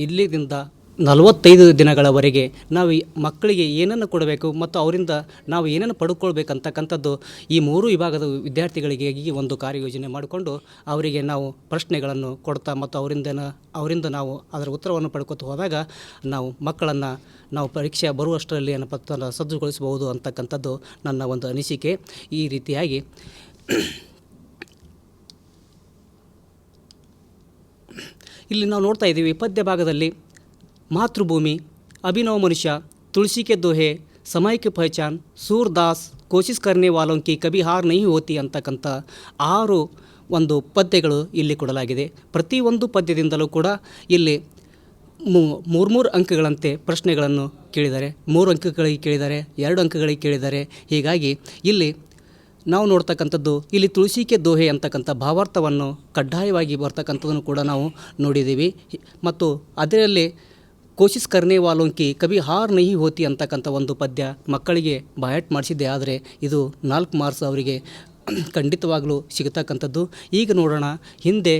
ಇಲ್ಲಿಂದ 45 ದಿನಗಳವರೆಗೆ ನಾವು ಮಕ್ಕಳಿಗೆ ಏನನ್ನು ಕೊಡಬೇಕು ಮತ್ತು ಅವರಿಂದ ನಾವು ಏನನ್ನು ಪಡ್ಕೊಳ್ಬೇಕಂತಕ್ಕಂಥದ್ದು ಈ 3 ವಿಭಾಗದ ವಿದ್ಯಾರ್ಥಿಗಳಿಗೆ ಒಂದು ಕಾರ್ಯಯೋಜನೆ ಮಾಡಿಕೊಂಡು ಅವರಿಗೆ ನಾವು ಪ್ರಶ್ನೆಗಳನ್ನು ಕೊಡ್ತಾ ಮತ್ತು ಅವರಿಂದ ನಾವು ಅದರ ಉತ್ತರವನ್ನು ಪಡ್ಕೊತ ಹೋದಾಗ ನಾವು ಮಕ್ಕಳನ್ನು ನಾವು ಪರೀಕ್ಷೆ ಬರುವಷ್ಟರಲ್ಲಿ ಏನಪ್ಪ ಸಜ್ಜುಗೊಳಿಸಬಹುದು ಅಂತಕ್ಕಂಥದ್ದು ನನ್ನ ಒಂದು ಅನಿಸಿಕೆ. ಈ ರೀತಿಯಾಗಿ ಇಲ್ಲಿ ನಾವು ನೋಡ್ತಾ ಇದ್ದೀವಿ ಪದ್ಯ ಭಾಗದಲ್ಲಿ मातृभूमि, अभिनव मनुष्य, तुलसी के दोहे, समय की पहचान, सूरदास, कोशिश करने वालों की कभी हार नहीं होती ಅಂತಕ್ಕಂಥ 6 ಒಂದು ಪದ್ಯಗಳು ಇಲ್ಲಿ ಕೊಡಲಾಗಿದೆ. ಪ್ರತಿಯೊಂದು ಪದ್ಯದಿಂದಲೂ ಕೂಡ ಇಲ್ಲಿ 3 ಅಂಕಗಳಂತೆ ಪ್ರಶ್ನೆಗಳನ್ನು ಕೇಳಿದ್ದಾರೆ. 3 ಅಂಕಗಳಿಗೆ ಕೇಳಿದ್ದಾರೆ, 2 ಅಂಕಗಳಿಗೆ ಕೇಳಿದ್ದಾರೆ. ಹೀಗಾಗಿ ಇಲ್ಲಿ ನಾವು ನೋಡ್ತಕ್ಕಂಥದ್ದು ಇಲ್ಲಿ ತುಳಸಿಕೆ ದೋಹೆ ಅಂತಕ್ಕಂಥ ಭಾವಾರ್ಥವನ್ನು ಕಡ್ಡಾಯವಾಗಿ ಬರ್ತಕ್ಕಂಥದ್ದನ್ನು ಕೂಡ ನಾವು ನೋಡಿದ್ದೀವಿ. ಮತ್ತು ಅದರಲ್ಲಿ ಕೋಶಿಸ್ ಕರ್ನೆ ವಾಲೋಂಕಿ ಕಭಿ ಹಾರ್ ನಹಿ ಹೋತಿ ಅಂತಕ್ಕಂಥ ಒಂದು ಪದ್ಯ ಮಕ್ಕಳಿಗೆ ಬಾಯಟ್ ಮಾಡಿಸಿದ್ದೆ. ಆದರೆ ಇದು 4 ಮಾರ್ಕ್ಸ್ ಅವರಿಗೆ ಖಂಡಿತವಾಗಲೂ ಸಿಗತಕ್ಕಂಥದ್ದು. ಈಗ ನೋಡೋಣ ಹಿಂದೆ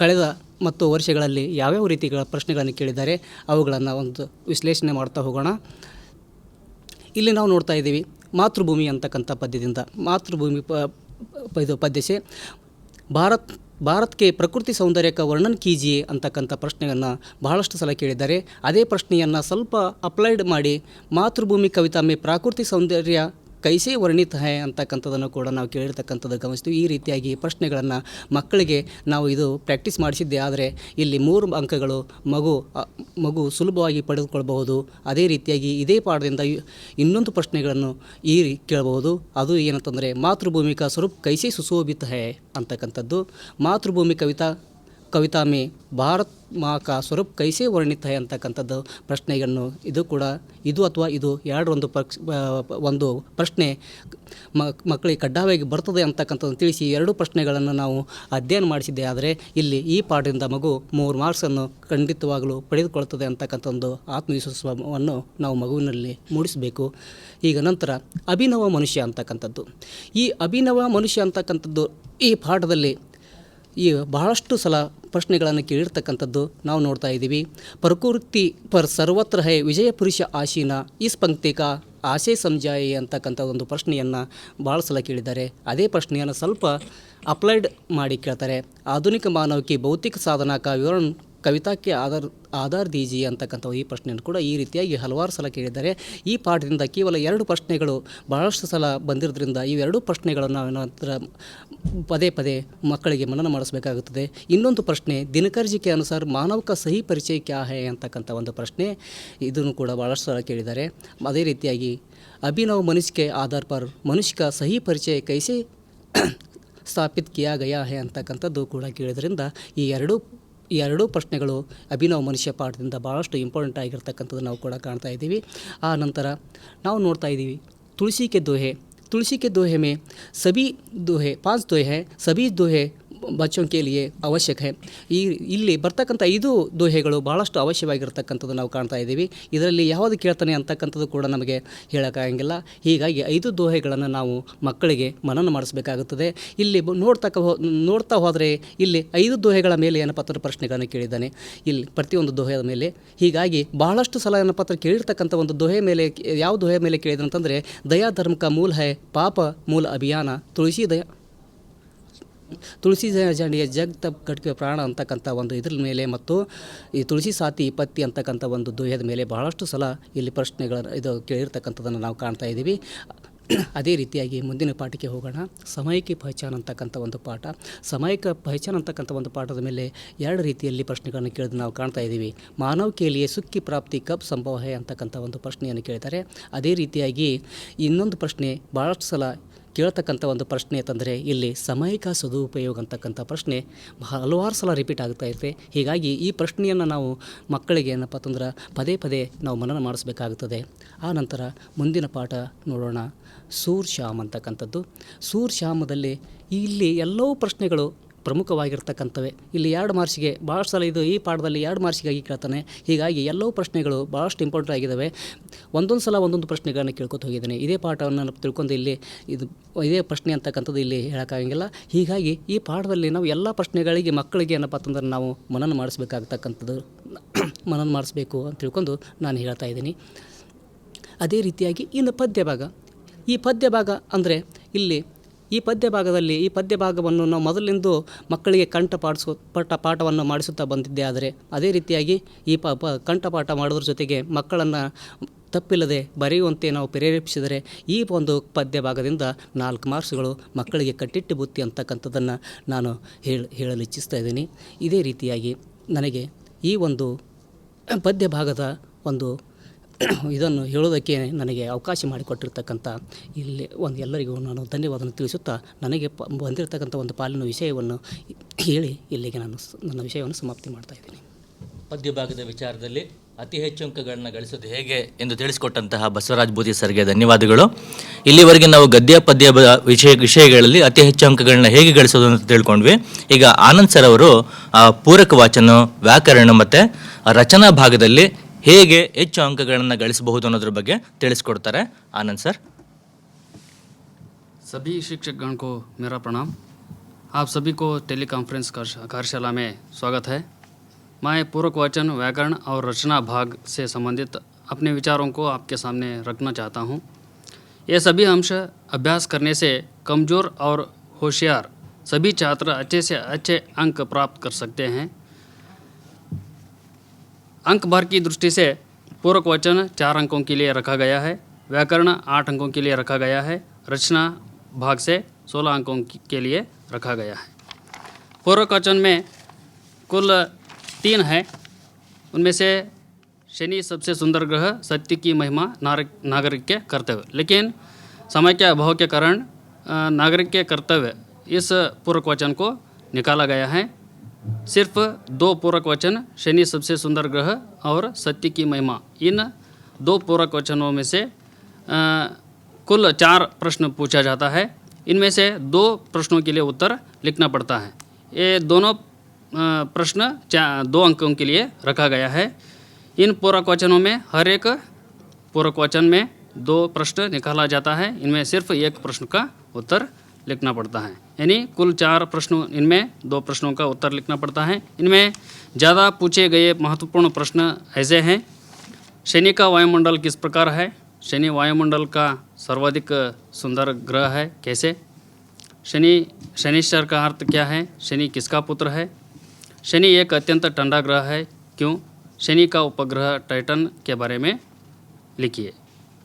ಕಳೆದ ಮತ್ತು ವರ್ಷಗಳಲ್ಲಿ ಯಾವ್ಯಾವ ರೀತಿಗಳ ಪ್ರಶ್ನೆಗಳನ್ನು ಕೇಳಿದ್ದಾರೆ ಅವುಗಳನ್ನು ಒಂದು ವಿಶ್ಲೇಷಣೆ ಮಾಡ್ತಾ ಹೋಗೋಣ. ಇಲ್ಲಿ ನಾವು ನೋಡ್ತಾ ಇದ್ದೀವಿ ಮಾತೃಭೂಮಿ ಅಂತಕ್ಕಂಥ ಪದ್ಯದಿಂದ ಮಾತೃಭೂಮಿ ಇದು ಪದ್ಯ ಸೆ ಭಾರತ್ಗೆ ಪ್ರಕೃತಿ ಸೌಂದರ್ಯಕ್ಕೆ ವರ್ಣನ್ ಕೀಜಿಯೇ ಅಂತಕ್ಕಂಥ ಪ್ರಶ್ನೆಯನ್ನು ಬಹಳಷ್ಟು ಸಲ ಕೇಳಿದ್ದಾರೆ. ಅದೇ ಪ್ರಶ್ನೆಯನ್ನು ಸ್ವಲ್ಪ ಅಪ್ಲೈಡ್ ಮಾಡಿ ಮಾತೃಭೂಮಿ ಕವಿತಾ ಮೇ ಪ್ರಾಕೃತಿಕ ಸೌಂದರ್ಯ ಕೈಸೇ ವರ್ಣಿತ ಹೈ ಅಂತಕ್ಕಂಥದ್ದನ್ನು ಕೂಡ ನಾವು ಕೇಳಿರ್ತಕ್ಕಂಥದ್ದು ಗಮನಿಸ್ತೀವಿ. ಈ ರೀತಿಯಾಗಿ ಪ್ರಶ್ನೆಗಳನ್ನು ಮಕ್ಕಳಿಗೆ ನಾವು ಇದು ಪ್ರಾಕ್ಟೀಸ್ ಮಾಡಿಸಿದ್ದೆ. ಆದರೆ ಇಲ್ಲಿ 3 ಅಂಕಗಳು ಮಗು ಸುಲಭವಾಗಿ ಪಡೆದುಕೊಳ್ಬಹುದು. ಅದೇ ರೀತಿಯಾಗಿ ಇದೇ ಪಾಠದಿಂದ ಇನ್ನೊಂದು ಪ್ರಶ್ನೆಗಳನ್ನು ಕೇಳಬಹುದು. ಅದು ಏನಂತಂದರೆ ಮಾತೃಭೂಮಿ ಕಾ ಸ್ವರೂಪ್ ಕೈಸೇ ಸುಶೋಭಿತ ಹೈ ಅಂತಕ್ಕಂಥದ್ದು. ಮಾತೃಭೂಮಿ ಕವಿತಾ ಮೇ ಭಾರತ್ ಮಾ ಕಾ ಸ್ವರೂಪ್ ಕೈಸೇ ವರ್ಣಿತ ಹೈ ಅಂತಕ್ಕಂಥದ್ದು ಪ್ರಶ್ನೆಯನ್ನು ಇದು ಅಥವಾ ಇದು ಒಂದು ಪ್ರಶ್ನೆ ಮಕ್ಕಳಿಗೆ ಕಡ್ಡಾಯವಾಗಿ ಬರ್ತದೆ ಅಂತಕ್ಕಂಥದ್ದನ್ನು ತಿಳಿಸಿ 2 ಪ್ರಶ್ನೆಗಳನ್ನು ನಾವು ಅಧ್ಯಯನ ಮಾಡಿಸಿದ್ದೆ. ಆದರೆ ಇಲ್ಲಿ ಈ ಪಾಠದಿಂದ ಮಗು 3 ಮಾರ್ಕ್ಸನ್ನು ಖಂಡಿತವಾಗಲೂ ಪಡೆದುಕೊಳ್ತದೆ ಅಂತಕ್ಕಂಥ ಒಂದು ಆತ್ಮವಿಶ್ವಾಸವನ್ನು ನಾವು ಮಗುವಿನಲ್ಲಿ ಮೂಡಿಸಬೇಕು. ಈಗ ನಂತರ ಅಭಿನವ ಮನುಷ್ಯ ಅಂತಕ್ಕಂಥದ್ದು. ಈ ಅಭಿನವ ಮನುಷ್ಯ ಅಂತಕ್ಕಂಥದ್ದು ಈ ಪಾಠದಲ್ಲಿ ಬಹಳಷ್ಟು ಸಲ ಪ್ರಶ್ನೆಗಳನ್ನು ಕೇಳಿರ್ತಕ್ಕಂಥದ್ದು ನಾವು ನೋಡ್ತಾ ಇದ್ದೀವಿ. ಪ್ರಕೃತಿ ಪರ್ ಸರ್ವತ್ರ ಹೈ ವಿಜಯ ಪುರುಷ ಆಶೀನ ಇಸ್ ಪಂಕ್ತಿ ಕಾ ಆಶೆ ಸಮಜಾಯಿ ಅಂತಕ್ಕಂಥ ಒಂದು ಪ್ರಶ್ನೆಯನ್ನು ಭಾಳ ಸಲ ಕೇಳಿದ್ದಾರೆ. ಅದೇ ಪ್ರಶ್ನೆಯನ್ನು ಸ್ವಲ್ಪ ಅಪ್ಲೈಡ್ ಮಾಡಿ ಕೇಳ್ತಾರೆ. ಆಧುನಿಕ ಮಾನವಕ್ಕೆ ಭೌತಿಕ ಸಾಧನ ಕಾ ವಿವರಣ ಕವಿತಾಕ್ಕೆ ಆಧಾರ ದೀಜಿ ಅಂತಕ್ಕಂಥ ಈ ಪ್ರಶ್ನೆಯನ್ನು ಕೂಡ ಈ ರೀತಿಯಾಗಿ ಹಲವಾರು ಸಲ ಕೇಳಿದ್ದಾರೆ. ಈ ಪಾಠದಿಂದ ಕೇವಲ 2 ಪ್ರಶ್ನೆಗಳು ಬಹಳಷ್ಟು ಸಲ ಬಂದಿರೋದ್ರಿಂದ ಈ 2 ಪ್ರಶ್ನೆಗಳನ್ನು ನಂತರ ಪದೇ ಪದೇ ಮಕ್ಕಳಿಗೆ ಮನನ ಮಾಡಿಸಬೇಕಾಗುತ್ತದೆ. ಇನ್ನೊಂದು ಪ್ರಶ್ನೆ ದಿನಕರ್ಜಿಕೆ ಅನುಸಾರ ಮಾನವ ಕಾ ಸಹಿ ಪರಿಚಯ ಕ್ಯಾ ಹೈ ಅಂತಕ್ಕಂಥ ಒಂದು ಪ್ರಶ್ನೆ, ಇದನ್ನು ಕೂಡ ಭಾಳಷ್ಟು ಸಲ ಕೇಳಿದ್ದಾರೆ. ಅದೇ ರೀತಿಯಾಗಿ ಅಭಿನವ್ ಮನುಷ್ಯ ಕೆ ಆಧಾರ್ ಪರ್ ಮನುಷ್ಯ ಕಾ ಸಹಿ ಪರಿಚಯ ಕೈಸೆ ಸ್ಥಾಪಿತ್ ಕಿಯಾ ಗಯಾ ಹೈ ಅಂತಕ್ಕಂಥದ್ದು ಕೂಡ ಕೇಳಿದ್ರಿಂದ ಈ ಎರಡು ಪ್ರಶ್ನೆಗಳು ಅಭಿನವ ಮನುಷ್ಯ ಪಾಠದಿಂದ ಭಾಳಷ್ಟು ಇಂಪಾರ್ಟೆಂಟ್ ಆಗಿರ್ತಕ್ಕಂಥದ್ದು ನಾವು ಕೂಡ ಕಾಣ್ತಾ ಇದ್ದೀವಿ. ಆ ನಂತರ ನಾವು ನೋಡ್ತಾ ಇದ್ದೀವಿ ತುಳಸಿ ಕೆ ದೋಹೆ ಮೇ ಸಭಿ ದೋಹೆ 5 ದೋಹೆ ಹೈ ಸಭಿ ದೋಹೆ ಬಚ್ಚೋಂ ಕೆ ಲಿಯೇ ಅವಶ್ಯಕ ಹೈ. ಇಲ್ಲಿ ಬರ್ತಕ್ಕಂಥ 5 ದೋಹೆಗಳು ಭಾಳಷ್ಟು ಅವಶ್ಯವಾಗಿರ್ತಕ್ಕಂಥದ್ದು ನಾವು ಕಾಣ್ತಾ ಇದ್ದೀವಿ. ಇದರಲ್ಲಿ ಯಾವುದು ಕೇಳ್ತಾನೆ ಅಂತಕ್ಕಂಥದ್ದು ಕೂಡ ನಮಗೆ ಹೇಳೋಕ್ಕಾಗಂಗಿಲ್ಲ. ಹೀಗಾಗಿ 5 ದೋಹೆಗಳನ್ನು ನಾವು ಮಕ್ಕಳಿಗೆ ಮನನ ಮಾಡಿಸಬೇಕಾಗುತ್ತದೆ. ಇಲ್ಲಿ ನೋಡ್ತಾ ಹೋದರೆ ಇಲ್ಲಿ 5 ದೋಹೆಗಳ ಮೇಲೆ ಏನಪ್ಪ ಪ್ರಶ್ನೆಗಳನ್ನು ಕೇಳಿದ್ದಾನೆ ಇಲ್ಲಿ ಪ್ರತಿಯೊಂದು ದೋಹೆಯ ಮೇಲೆ. ಹೀಗಾಗಿ ಬಹಳಷ್ಟು ಸಲ ಏನಪ್ಪ ಕೇಳಿರ್ತಕ್ಕಂಥ ಒಂದು ದೋಹೆ ಮೇಲೆ ಯಾವ ದೋಹೆ ಮೇಲೆ ಕೇಳಿದ್ರು ಅಂತಂದರೆ ದಯಾ ಧರ್ಮ ಕಾ ಮೂಲ ಹೈ ಪಾಪ ಮೂಲ ಅಭಿಯಾನ ತುಳಸಿ ಜಾಣಿಯ ಜಗ್ ತಪ್ ಕಟ್ಕೆ ಪ್ರಾಣ ಅಂತಕ್ಕಂಥ ಒಂದು ಇದ್ರ ಮೇಲೆ ಮತ್ತು ಈ ತುಳಸಿ ಸಾತಿ ಪತ್ತಿ ಅಂತಕ್ಕಂಥ ಒಂದು ದೋಹದ ಮೇಲೆ ಬಹಳಷ್ಟು ಸಲ ಇಲ್ಲಿ ಪ್ರಶ್ನೆಗಳು ಕೇಳಿರ್ತಕ್ಕಂಥದ್ದನ್ನು ನಾವು ಕಾಣ್ತಾ ಇದ್ದೀವಿ. ಅದೇ ರೀತಿಯಾಗಿ ಮುಂದಿನ ಪಾಠಕ್ಕೆ ಹೋಗೋಣ. ಸಮಯಕ್ಕೆ ಪಹಚಾನ್ ಅಂತಕ್ಕಂಥ ಒಂದು ಪಾಠ. ಸಮಯಕ್ಕೆ ಪಹಚಾನ್ ಅಂತಕ್ಕಂಥ ಒಂದು ಪಾಠದ ಮೇಲೆ 2 ರೀತಿಯಲ್ಲಿ ಪ್ರಶ್ನೆಗಳನ್ನು ಕೇಳಿದು ನಾವು ಕಾಣ್ತಾ ಇದ್ದೀವಿ. ಮಾನವ ಕೇಲಿಯೇ ಸುಖಿ ಪ್ರಾಪ್ತಿ ಕಬ್ ಸಂಭವ ಹೈ ಅಂತಕ್ಕಂಥ ಒಂದು ಪ್ರಶ್ನೆಯನ್ನು ಕೇಳ್ತಾರೆ. ಅದೇ ರೀತಿಯಾಗಿ ಇನ್ನೊಂದು ಪ್ರಶ್ನೆ ಭಾಳಷ್ಟು ಸಲ ಕೇಳ್ತಕ್ಕಂಥ ಒಂದು ಪ್ರಶ್ನೆ ಅಂತಂದರೆ ಇಲ್ಲಿ ಸಮಯಕ ಸದುಪಯೋಗ ಅಂತಕ್ಕಂಥ ಪ್ರಶ್ನೆ ಹಲವಾರು ಸಲ ರಿಪೀಟ್ ಆಗ್ತಾ ಇರುತ್ತೆ. ಹೀಗಾಗಿ ಈ ಪ್ರಶ್ನೆಯನ್ನು ನಾವು ಮಕ್ಕಳಿಗೆ ಏನಪ್ಪ ಅಂತಂದ್ರೆ ಪದೇ ಪದೇ ನಾವು ಮನನ ಮಾಡಿಸ್ಬೇಕಾಗುತ್ತದೆ. ಆ ನಂತರ ಮುಂದಿನ ಪಾಠ ನೋಡೋಣ ಸೂರ್ ಶ್ಯಾಮ್ ಅಂತಕ್ಕಂಥದ್ದು. ಸೂರ್ ಶ್ಯಾಮದಲ್ಲಿ ಇಲ್ಲಿ ಎಲ್ಲವೂ ಪ್ರಶ್ನೆಗಳು ಪ್ರಮುಖವಾಗಿರ್ತಕ್ಕಂಥವೆ. ಇಲ್ಲಿ 2 ಮಾರ್ಕ್ಸಿಗೆ ಭಾಳಷ್ಟು ಸಲ ಈ ಪಾಠದಲ್ಲಿ 2 ಮಾರ್ಕ್ಸಿಗಾಗಿ ಕೇಳ್ತಾನೆ. ಹೀಗಾಗಿ ಎಲ್ಲವೂ ಪ್ರಶ್ನೆಗಳು ಭಾಳಷ್ಟು ಇಂಪಾರ್ಟೆಂಟ್ ಆಗಿದ್ದಾವೆ. ಒಂದೊಂದು ಸಲ ಒಂದೊಂದು ಪ್ರಶ್ನೆಗಳನ್ನು ಕೇಳ್ಕೊತ ಹೋಗಿದ್ದೇನೆ. ಇದೇ ಪಾಠವನ್ನು ತಿಳ್ಕೊಂಡು ಇಲ್ಲಿ ಇದೇ ಪ್ರಶ್ನೆ ಅಂತಕ್ಕಂಥದ್ದು ಇಲ್ಲಿ ಹೇಳೋಕ್ಕಾಗಂಗಿಲ್ಲ. ಹೀಗಾಗಿ ಈ ಪಾಠದಲ್ಲಿ ನಾವು ಎಲ್ಲ ಪ್ರಶ್ನೆಗಳಿಗೆ ಮಕ್ಕಳಿಗೆ ಏನಪ್ಪ ಅಂತಂದ್ರೆ ನಾವು ಮನನ ಮಾಡಿಸ್ಬೇಕು ಅಂತ ತಿಳ್ಕೊಂಡು ನಾನು ಹೇಳ್ತಾ ಇದ್ದೀನಿ. ಅದೇ ರೀತಿಯಾಗಿ ಇನ್ನು ಪದ್ಯ ಭಾಗ. ಈ ಪದ್ಯ ಭಾಗ ಅಂದರೆ ಇಲ್ಲಿ ಈ ಪದ್ಯ ಭಾಗವನ್ನು ನಾವು ಮೊದಲಿಂದು ಮಕ್ಕಳಿಗೆ ಪಾಠವನ್ನು ಮಾಡಿಸುತ್ತಾ ಬಂದಿದ್ದೆ. ಆದರೆ ಅದೇ ರೀತಿಯಾಗಿ ಈ ಕಂಠಪಾಠ ಮಾಡೋದ್ರ ಜೊತೆಗೆ ಮಕ್ಕಳನ್ನು ತಪ್ಪಿಲ್ಲದೆ ಬರೆಯುವಂತೆ ನಾವು ಪ್ರೇರೇಪಿಸಿದರೆ ಈ ಒಂದು ಪದ್ಯ ಭಾಗದಿಂದ 4 ಮಾರ್ಕ್ಸ್ಗಳು ಮಕ್ಕಳಿಗೆ ಕಟ್ಟಿಟ್ಟು ಬುತ್ತಿ ಅಂತಕ್ಕಂಥದ್ದನ್ನು ನಾನು ಹೇಳಲು ಇಚ್ಛಿಸ್ತಾ ಇದ್ದೀನಿ. ಇದೇ ರೀತಿಯಾಗಿ ನನಗೆ ಈ ಒಂದು ಪದ್ಯ ಭಾಗದ ಒಂದು ಇದನ್ನು ಹೇಳೋದಕ್ಕೆ ನನಗೆ ಅವಕಾಶ ಮಾಡಿಕೊಟ್ಟಿರ್ತಕ್ಕಂಥ ಇಲ್ಲಿ ಎಲ್ಲರಿಗೂ ನಾನು ಧನ್ಯವಾದವನ್ನು ತಿಳಿಸುತ್ತಾ ನನಗೆ ಬಂದಿರತಕ್ಕಂಥ ಒಂದು ಪಾಲಿನ ವಿಷಯವನ್ನು ಹೇಳಿ ಇಲ್ಲಿಗೆ ನಾನು ನನ್ನ ವಿಷಯವನ್ನು ಸಮಾಪ್ತಿ ಮಾಡ್ತಾ ಇದ್ದೀನಿ. ಪದ್ಯ ಭಾಗದ ವಿಚಾರದಲ್ಲಿ ಅತಿ ಹೆಚ್ಚು ಅಂಕಗಳನ್ನ ಗಳಿಸೋದು ಹೇಗೆ ಎಂದು ತಿಳಿಸಿಕೊಟ್ಟಂತಹ ಬಸವರಾಜ್ ಭೂತಿ ಸರ್ಗೆ ಧನ್ಯವಾದಗಳು. ಇಲ್ಲಿವರೆಗೆ ನಾವು ಗದ್ಯ ಪದ್ಯ ವಿಷಯಗಳಲ್ಲಿ ಅತಿ ಹೆಚ್ಚು ಅಂಕಗಳನ್ನ ಹೇಗೆ ಗಳಿಸೋದು ಅಂತ ತಿಳ್ಕೊಂಡ್ವಿ. ಈಗ ಆನಂದ್ ಸರ್ ಅವರು ಪೂರಕ ವಾಚನ, ವ್ಯಾಕರಣ ಮತ್ತು ರಚನಾ ಭಾಗದಲ್ಲಿ ಹೇಗೆ ಹೆಚ್ಚು ಅಂಕಗಳನ್ನು ಗಳಿಸಬಹುದು ಅನ್ನೋದ್ರ ಬಗ್ಗೆ ತಿಳಿಸ್ಕೊಡ್ತಾರೆ. ಆನಂದ್ ಸರ್. सभी शिक्षकगण को मेरा प्रणाम. आप सभी को टेलीकॉन्फ्रेंस कार्यशाला में स्वागत है. मैं पूरक वाचन, व्याकरण और रचना भाग से संबंधित अपने विचारों को आपके सामने रखना चाहता हूँ. ये सभी अंश अभ्यास करने से कमज़ोर और होशियार सभी छात्र अच्छे से अच्छे अंक प्राप्त कर सकते हैं. अंक भर की दृष्टि से पूरक वचन 4 अंकों के लिए रखा गया है, व्याकरण 8 अंकों के लिए रखा गया है, रचना भाग से 16 अंकों के लिए रखा गया है. पूरक वचन में कुल 3 है. उनमें से शनि सबसे सुंदर ग्रह, सत्य की महिमा, नागरिक के कर्तव्य. लेकिन समय के अभाव के कारण नागरिक के कर्तव्य इस पूरक वचन को निकाला गया है. सिर्फ 2 पूरक वचन, शनि सबसे सुंदर ग्रह और सत्य की महिमा, इन 2 पूरक वचनों में से कुल 4 प्रश्न पूछा जाता है. इनमें से 2 प्रश्नों के लिए उत्तर लिखना पड़ता है. ये दोनों प्रश्न 2 अंकों के लिए रखा गया है. इन पूरक वचनों में हर एक पूरक वचन में 2 प्रश्न निकाला जाता है. इनमें सिर्फ 1 प्रश्न का उत्तर लिखना पड़ता है. यानी कुल 4 प्रश्न, इनमें 2 प्रश्नों का उत्तर लिखना पड़ता है. इनमें ज़्यादा पूछे गए महत्वपूर्ण प्रश्न ऐसे हैं. शनि का वायुमंडल किस प्रकार है? शनि वायुमंडल का सर्वाधिक सुंदर ग्रह है, कैसे? शनिश्चर का अर्थ क्या है? शनि किसका पुत्र है? शनि एक अत्यंत ठंडा ग्रह है, क्यों? शनि का उपग्रह टाइटन के बारे में लिखिए.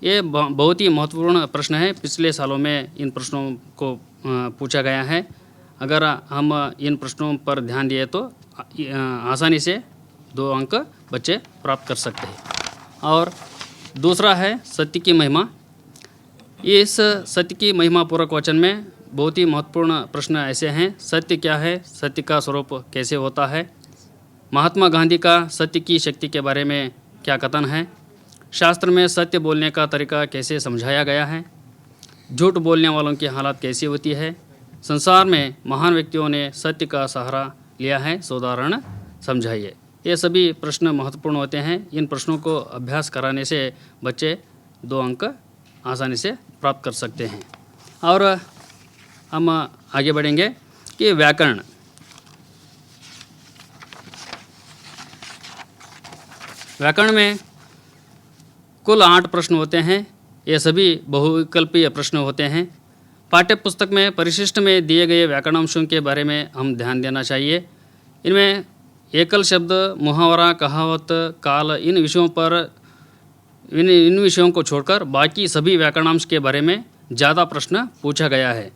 ये बहुत ही महत्वपूर्ण प्रश्न है. पिछले सालों में इन प्रश्नों को पूछा गया है. अगर हम इन प्रश्नों पर ध्यान दिए तो आसानी से 2 अंक बच्चे प्राप्त कर सकते हैं. और दूसरा है सत्य की महिमा. इस सत्य की महिमा पूरक वचन में बहुत ही महत्वपूर्ण प्रश्न ऐसे हैं. सत्य क्या है? सत्य का स्वरूप कैसे होता है? महात्मा गांधी का सत्य की शक्ति के बारे में क्या कथन है? शास्त्र में सत्य बोलने का तरीका कैसे समझाया गया है? झूठ बोलने वालों की हालत कैसी होती है? संसार में महान व्यक्तियों ने सत्य का सहारा लिया है, उदाहरण समझाइए. ये सभी प्रश्न महत्वपूर्ण होते हैं. इन प्रश्नों को अभ्यास कराने से बच्चे 2 अंक आसानी से प्राप्त कर सकते हैं. और हम आगे बढ़ेंगे कि व्याकरण. व्याकरण में कुल 8 प्रश्न होते हैं. ये सभी बहुविकल्पीय प्रश्न होते हैं. पाठ्य पुस्तक में परिशिष्ट में दिए गए व्याकरण अंशों के बारे में हम ध्यान देना चाहिए. इनमें एकल शब्द, मुहावरा, कहावत, काल, इन विषयों को छोड़कर बाकी सभी व्याकरणांश के बारे में ज़्यादा प्रश्न पूछा गया है.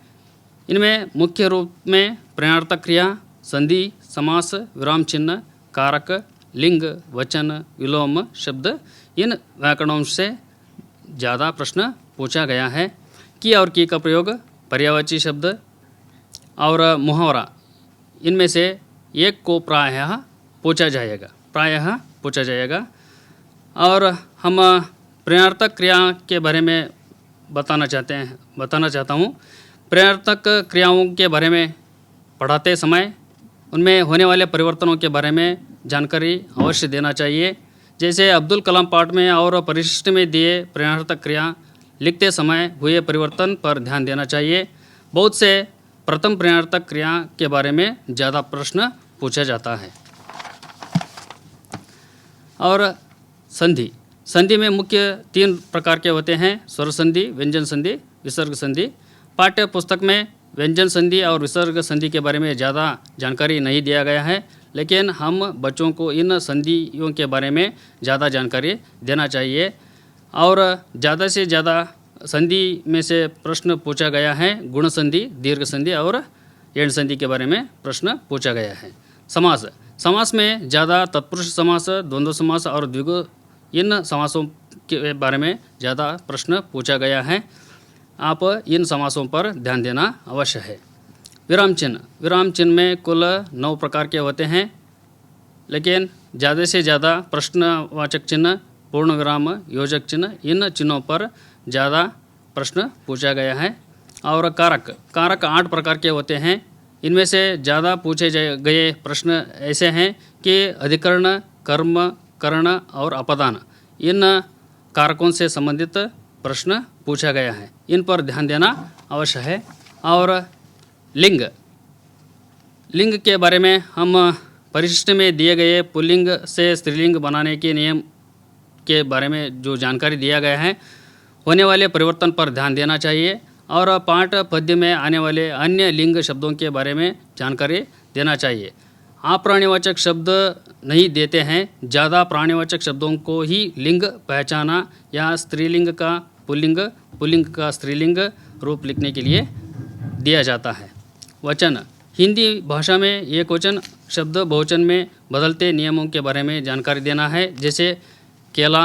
इनमें मुख्य रूप में प्रश्नार्थक क्रिया, संधि, समास, विराम चिन्ह, कारक, लिंग, वचन, विलोम शब्द, इन व्याकरणांश से ज़्यादा प्रश्न पूछा गया है. की और की का प्रयोग, पर्यायवाची शब्द और मुहावरा, इनमें से एक को प्रायः पूछा जाएगा. और हम प्रश्नार्थक क्रिया के बारे में बताना चाहता हूँ. प्रश्नार्थक क्रियाओं के बारे में पढ़ाते समय उनमें होने वाले परिवर्तनों के बारे में जानकारी अवश्य देना चाहिए. जैसे अब्दुल कलाम पाठ में और परिशिष्ट में दिए प्रश्नार्थक क्रिया लिखते समय हुए परिवर्तन पर ध्यान देना चाहिए. बहुत से प्रथम प्रश्नार्थक क्रिया के बारे में ज़्यादा प्रश्न पूछा जाता है. और संधि में मुख्य 3 प्रकार के होते हैं. स्वर संधि, व्यंजन संधि, विसर्ग संधि. पाठ्य पुस्तक में व्यंजन संधि और विसर्ग संधि के बारे में ज़्यादा जानकारी नहीं दिया गया है, लेकिन हम बच्चों को इन संधियों के बारे में ज़्यादा जानकारी देना चाहिए. और ज़्यादा से ज़्यादा संधि में से प्रश्न पूछा गया है. गुण संधि, दीर्घ संधि और एण संधि के बारे में प्रश्न पूछा गया है. समास में ज़्यादा तत्पुरुष समास, द्वंद्व समास और द्विगु, इन समासों के बारे में ज़्यादा प्रश्न पूछा गया है. आप इन समासों पर ध्यान देना अवश्य है. विराम चिन्ह में कुल 9 प्रकार के होते हैं, लेकिन ज़्यादा से ज़्यादा प्रश्नवाचक चिन्ह, पूर्णविराम, योजक चिन्ह, इन चिन्हों पर ज़्यादा प्रश्न पूछा गया है। और कारक 8 प्रकार के होते हैं। इनमें से ज़्यादा पूछे गए प्रश्न ऐसे हैं कि अधिकरण, कर्म, करण और अपदान, इन कारकों से संबंधित प्रश्न पूछा गया है। इन पर ध्यान देना अवश्य है। और लिंग के बारे में हम परिशिष्ट में दिए गए पुल्लिंग से स्त्रीलिंग बनाने के नियम के बारे में जो जानकारी दिया गया है, होने वाले परिवर्तन पर ध्यान देना चाहिए। और पाठ पद्य में आने वाले अन्य लिंग शब्दों के बारे में जानकारी देना चाहिए। आप प्राणीवाचक शब्द नहीं देते हैं, ज़्यादा प्राणीवाचक शब्दों को ही लिंग पहचाना या स्त्रीलिंग का पुल्लिंग, पुल्लिंग का स्त्रीलिंग रूप लिखने के लिए दिया जाता है। वचन हिंदी भाषा में एक वचन शब्द बहुवचन में बदलते नियमों के बारे में जानकारी देना है, जैसे केला,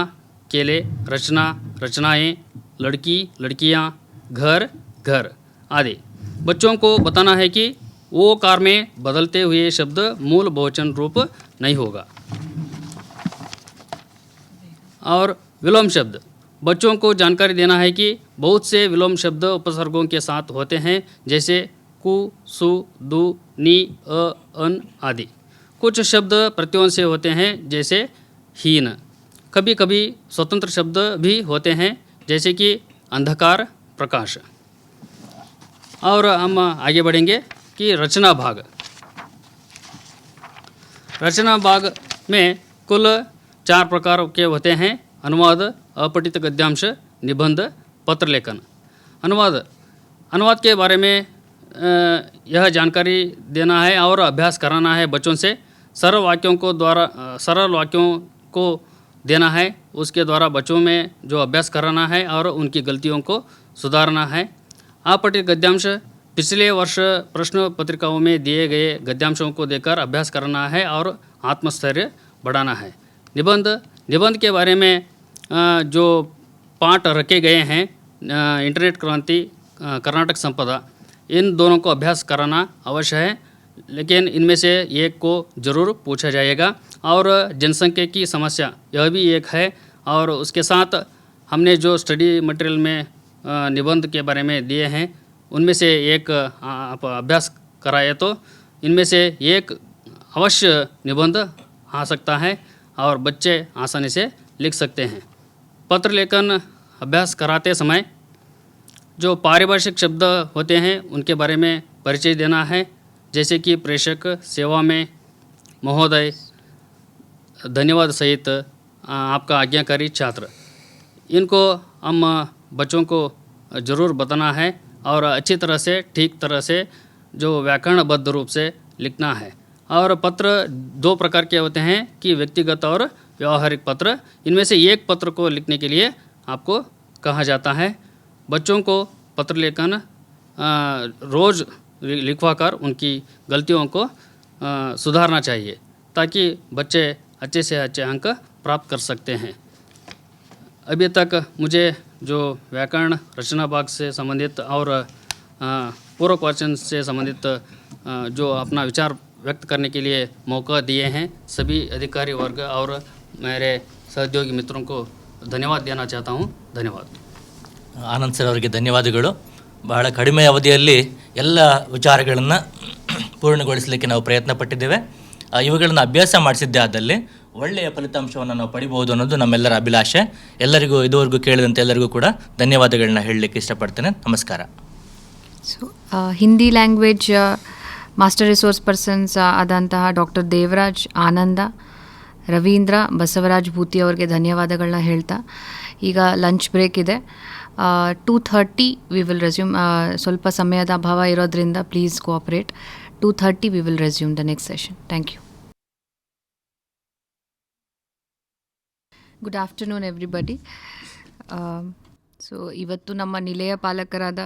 केले, रचना, रचनाएँ, लड़की, लड़कियाँ, घर, घर आदि। बच्चों को बताना है कि वो कार में बदलते हुए शब्द मूल बहुवचन रूप नहीं होगा। और विलोम शब्द बच्चों को जानकारी देना है कि बहुत से विलोम शब्द उपसर्गों के साथ होते हैं, जैसे कु, सु, दु, नी, अन आदि। कुछ शब्द प्रत्ययों से होते हैं, जैसे हीन। कभी कभी स्वतंत्र शब्द भी होते हैं, जैसे कि अंधकार, प्रकाश। और हम आगे बढ़ेंगे कि रचना भाग में कुल 4 प्रकार के होते हैं: अनुवाद, अपठित गद्यांश, निबंध, पत्र लेखन। अनुवाद के बारे में यह जानकारी देना है और अभ्यास कराना है बच्चों से। सरल वाक्यों को देना है, उसके द्वारा बच्चों में जो अभ्यास कराना है और उनकी गलतियों को सुधारना है। अपठित गद्यांश पिछले वर्ष प्रश्न पत्रिकाओं में दिए गए गद्यांशों को देकर अभ्यास करना है और आत्मस्थैर्य बढ़ाना है। निबंध के बारे में जो पाठ रखे गए हैं, इंटरनेट क्रांति, कर्नाटक संपदा, इन दोनों को अभ्यास कराना अवश्य है, लेकिन इनमें से एक को ज़रूर पूछा जाएगा। और जनसंख्या की समस्या यह भी एक है। और उसके साथ हमने जो स्टडी मटेरियल में निबंध के बारे में दिए हैं, उनमें से एक आप अभ्यास कराए तो इनमें से एक अवश्य निबंध आ सकता है और बच्चे आसानी से लिख सकते हैं। पत्र लेखन अभ्यास कराते समय जो पारिभाषिक शब्द होते हैं उनके बारे में परिचय देना है, जैसे कि प्रेषक, सेवा में, महोदय, धन्यवाद सहित आपका आज्ञाकारी छात्र। इनको हम बच्चों को ज़रूर बताना है और अच्छी तरह से, ठीक तरह से, जो व्याकरणबद्ध रूप से लिखना है। और पत्र 2 प्रकार के होते हैं कि व्यक्तिगत और व्यावहारिक पत्र। इनमें से एक पत्र को लिखने के लिए आपको कहा जाता है। बच्चों को पत्र लेखन रोज़ लिखवाकर उनकी गलतियों को सुधारना चाहिए, ताकि बच्चे अच्छे से अच्छे अंक प्राप्त कर सकते हैं। अभी तक मुझे जो व्याकरण रचना भाग से संबंधित और पूरक वाचन से संबंधित जो अपना विचार व्यक्त करने के लिए मौका दिए हैं, सभी अधिकारी वर्ग और मेरे सहयोगी मित्रों को धन्यवाद देना चाहता हूँ। धन्यवाद। ಆನಂದ್ ಸರ್ ಅವರಿಗೆ ಧನ್ಯವಾದಗಳು. ಬಹಳ ಕಡಿಮೆ ಅವಧಿಯಲ್ಲಿ ಎಲ್ಲ ವಿಚಾರಗಳನ್ನು ಪೂರ್ಣಗೊಳಿಸಲಿಕ್ಕೆ ನಾವು ಪ್ರಯತ್ನ ಪಟ್ಟಿದ್ದೇವೆ. ಇವುಗಳನ್ನು ಅಭ್ಯಾಸ ಮಾಡಿಸಿದ್ದೇ ಆದಲ್ಲಿ ಒಳ್ಳೆಯ ಫಲಿತಾಂಶವನ್ನು ನಾವು ಪಡಿಬಹುದು ಅನ್ನೋದು ನಮ್ಮೆಲ್ಲರ ಅಭಿಲಾಷೆ. ಎಲ್ಲರಿಗೂ ಇದುವರೆಗೂ ಕೇಳಿದಂತೆ ಎಲ್ಲರಿಗೂ ಕೂಡ ಧನ್ಯವಾದಗಳನ್ನ ಹೇಳಲಿಕ್ಕೆ ಇಷ್ಟಪಡ್ತೇನೆ. ನಮಸ್ಕಾರ. So Hindi language master resource persons ಆದಂತಹ ಡಾಕ್ಟರ್ ದೇವರಾಜ್, ಆನಂದ, ರವೀಂದ್ರ, ಬಸವರಾಜ್, ಭೂತಿ ಅವರಿಗೆ ಧನ್ಯವಾದಗಳನ್ನ ಹೇಳ್ತಾ ಈಗ ಲಂಚ್ ಬ್ರೇಕ್ ಇದೆ. 2:30 ವಿ ವಿಲ್ ರೆಸ್ಯೂಮ್. ಸ್ವಲ್ಪ ಸಮಯದ ಅಭಾವ ಇರೋದ್ರಿಂದ please cooperate. 2:30 we will resume the next session. Thank you. Good afternoon everybody. So ಇವತ್ತು ನಮ್ಮ ನಿಲಯ ಪಾಲಕರಾದ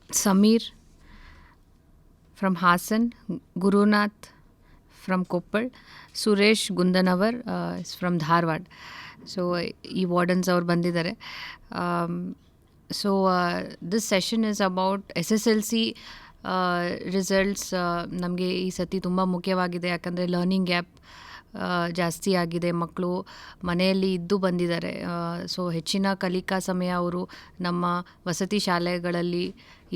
Sameer from Hassan, Gurunath from Koppal, Suresh Gundanavar from Dharwad. So ಈ ವಾರ್ಡನ್ಸ್ ಅವ್ರು ಬಂದಿದ್ದಾರೆ. So this session is about SSLC results. ನಮಗೆ ಈ ಸತಿ ತುಂಬ ಮುಖ್ಯವಾಗಿದೆ, ಯಾಕಂದರೆ ಲರ್ನಿಂಗ್ ಗ್ಯಾಪ್ ಜಾಸ್ತಿ ಆಗಿದೆ. ಮಕ್ಕಳು ಮನೆಯಲ್ಲಿ ಇದ್ದು ಬಂದಿದ್ದಾರೆ. ಸೊ ಹೆಚ್ಚಿನ ಕಲಿಕಾ ಸಮಯ ಅವರು ನಮ್ಮ ವಸತಿ ಶಾಲೆಗಳಲ್ಲಿ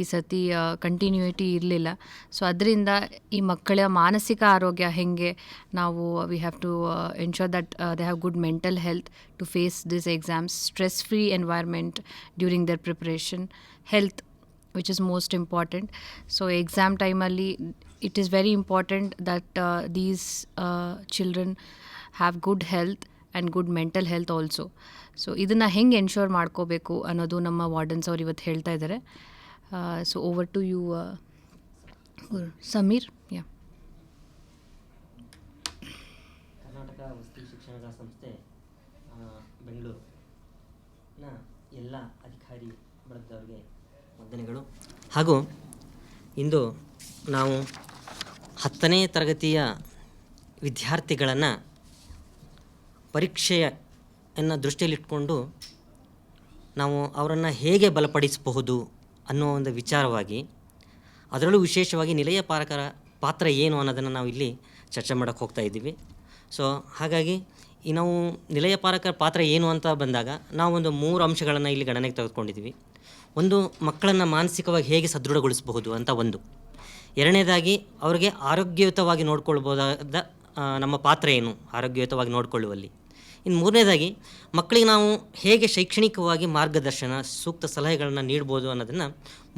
ಈ ಸತಿ ಕಂಟಿನ್ಯೂಟಿ ಇರಲಿಲ್ಲ. ಸೊ ಅದರಿಂದ ಈ ಮಕ್ಕಳ ಮಾನಸಿಕ ಆರೋಗ್ಯ ಹೇಗೆ ನಾವು we have to ensure that they have good mental health to face this exams, stress free environment during their preparation, health which is most important. So exam time alli it is very important that these children have good health and good mental health also. So ಇದನ್ನು ಹೆಂಗೆ ensure ಮಾಡ್ಕೋಬೇಕು ಅನ್ನೋದು ನಮ್ಮ wardens ಅವ್ರು ಇವತ್ತು ಹೇಳ್ತಾ ಇದ್ದಾರೆ. So over to you Sameer. Yeah, Karnataka ವಸತಿ ಶಿಕ್ಷಣ ಸಂಸ್ಥೆ ಬೆಂಗಳೂರಿನ ಎಲ್ಲ ಅಧಿಕಾರಿ ವರ್ಗದವರಿಗೆ ವಂದನೆಗಳು. ಹಾಗೂ ಇಂದು ನಾವು 10ನೇ ತರಗತಿಯ ವಿದ್ಯಾರ್ಥಿಗಳನ್ನು ಪರೀಕ್ಷೆಯನ್ನು ದೃಷ್ಟಿಯಲ್ಲಿಟ್ಕೊಂಡು ನಾವು ಅವರನ್ನು ಹೇಗೆ ಬಲಪಡಿಸಬಹುದು ಅನ್ನೋ ಒಂದು ವಿಚಾರವಾಗಿ, ಅದರಲ್ಲೂ ವಿಶೇಷವಾಗಿ ನಿಲಯ ಪಾಲಕರ ಪಾತ್ರ ಏನು ಅನ್ನೋದನ್ನು ನಾವು ಇಲ್ಲಿ ಚರ್ಚೆ ಮಾಡೋಕ್ಕೆ ಹೋಗ್ತಾ ಇದ್ದೀವಿ. ಸೊ ಹಾಗಾಗಿ ಈ ನಾವು ನಿಲಯ ಪಾಲಕರ ಪಾತ್ರ ಏನು ಅಂತ ಬಂದಾಗ ನಾವು ಒಂದು 3 ಅಂಶಗಳನ್ನು ಇಲ್ಲಿ ಗಣನೆಗೆ ತೆಗೆದುಕೊಂಡಿದ್ದೀವಿ. ಒಂದು, ಮಕ್ಕಳನ್ನು ಮಾನಸಿಕವಾಗಿ ಹೇಗೆ ಸದೃಢಗೊಳಿಸಬಹುದು ಅಂತ ಒಂದು. ಎರಡನೇದಾಗಿ ಅವರಿಗೆ ಆರೋಗ್ಯಯುತವಾಗಿ ನೋಡ್ಕೊಳ್ಬೋದಾದ ನಮ್ಮ ಪಾತ್ರ ಏನು ಆರೋಗ್ಯಯುತವಾಗಿ ನೋಡಿಕೊಳ್ಳುವಲ್ಲಿ. ಇನ್ನು ಮೂರನೇದಾಗಿ, ಮಕ್ಕಳಿಗೆ ನಾವು ಹೇಗೆ ಶೈಕ್ಷಣಿಕವಾಗಿ ಮಾರ್ಗದರ್ಶನ, ಸೂಕ್ತ ಸಲಹೆಗಳನ್ನು ನೀಡ್ಬೋದು ಅನ್ನೋದನ್ನು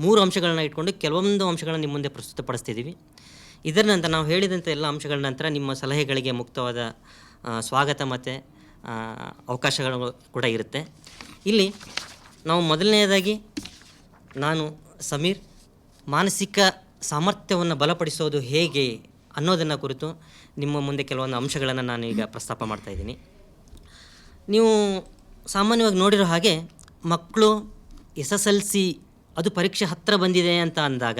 3 ಅಂಶಗಳನ್ನ ಇಟ್ಕೊಂಡು ಕೆಲವೊಂದು ಅಂಶಗಳನ್ನು ನಿಮ್ಮ ಮುಂದೆ ಪ್ರಸ್ತುತಪಡಿಸ್ತಿದ್ದೀವಿ. ಇದರ ನಂತರ ನಾವು ಹೇಳಿದಂಥ ಎಲ್ಲ ಅಂಶಗಳ ನಂತರ ನಿಮ್ಮ ಸಲಹೆಗಳಿಗೆ ಮುಕ್ತವಾದ ಸ್ವಾಗತ ಮತ್ತು ಅವಕಾಶಗಳು ಕೂಡ ಇರುತ್ತೆ. ಇಲ್ಲಿ ನಾವು ಮೊದಲನೆಯದಾಗಿ ನಾನು ಸಮೀರ್ ಮಾನಸಿಕ ಸಾಮರ್ಥ್ಯವನ್ನು ಬಲಪಡಿಸೋದು ಹೇಗೆ ಅನ್ನೋದನ್ನು ಕುರಿತು ನಿಮ್ಮ ಮುಂದೆ ಕೆಲವೊಂದು ಅಂಶಗಳನ್ನು ನಾನು ಈಗ ಪ್ರಸ್ತಾಪ ಮಾಡ್ತಾಯಿದ್ದೀನಿ. ನೀವು ಸಾಮಾನ್ಯವಾಗಿ ನೋಡಿರೋ ಹಾಗೆ ಮಕ್ಕಳು SSLC ಅದು ಪರೀಕ್ಷೆ ಹತ್ತಿರ ಬಂದಿದೆ ಅಂತ ಅಂದಾಗ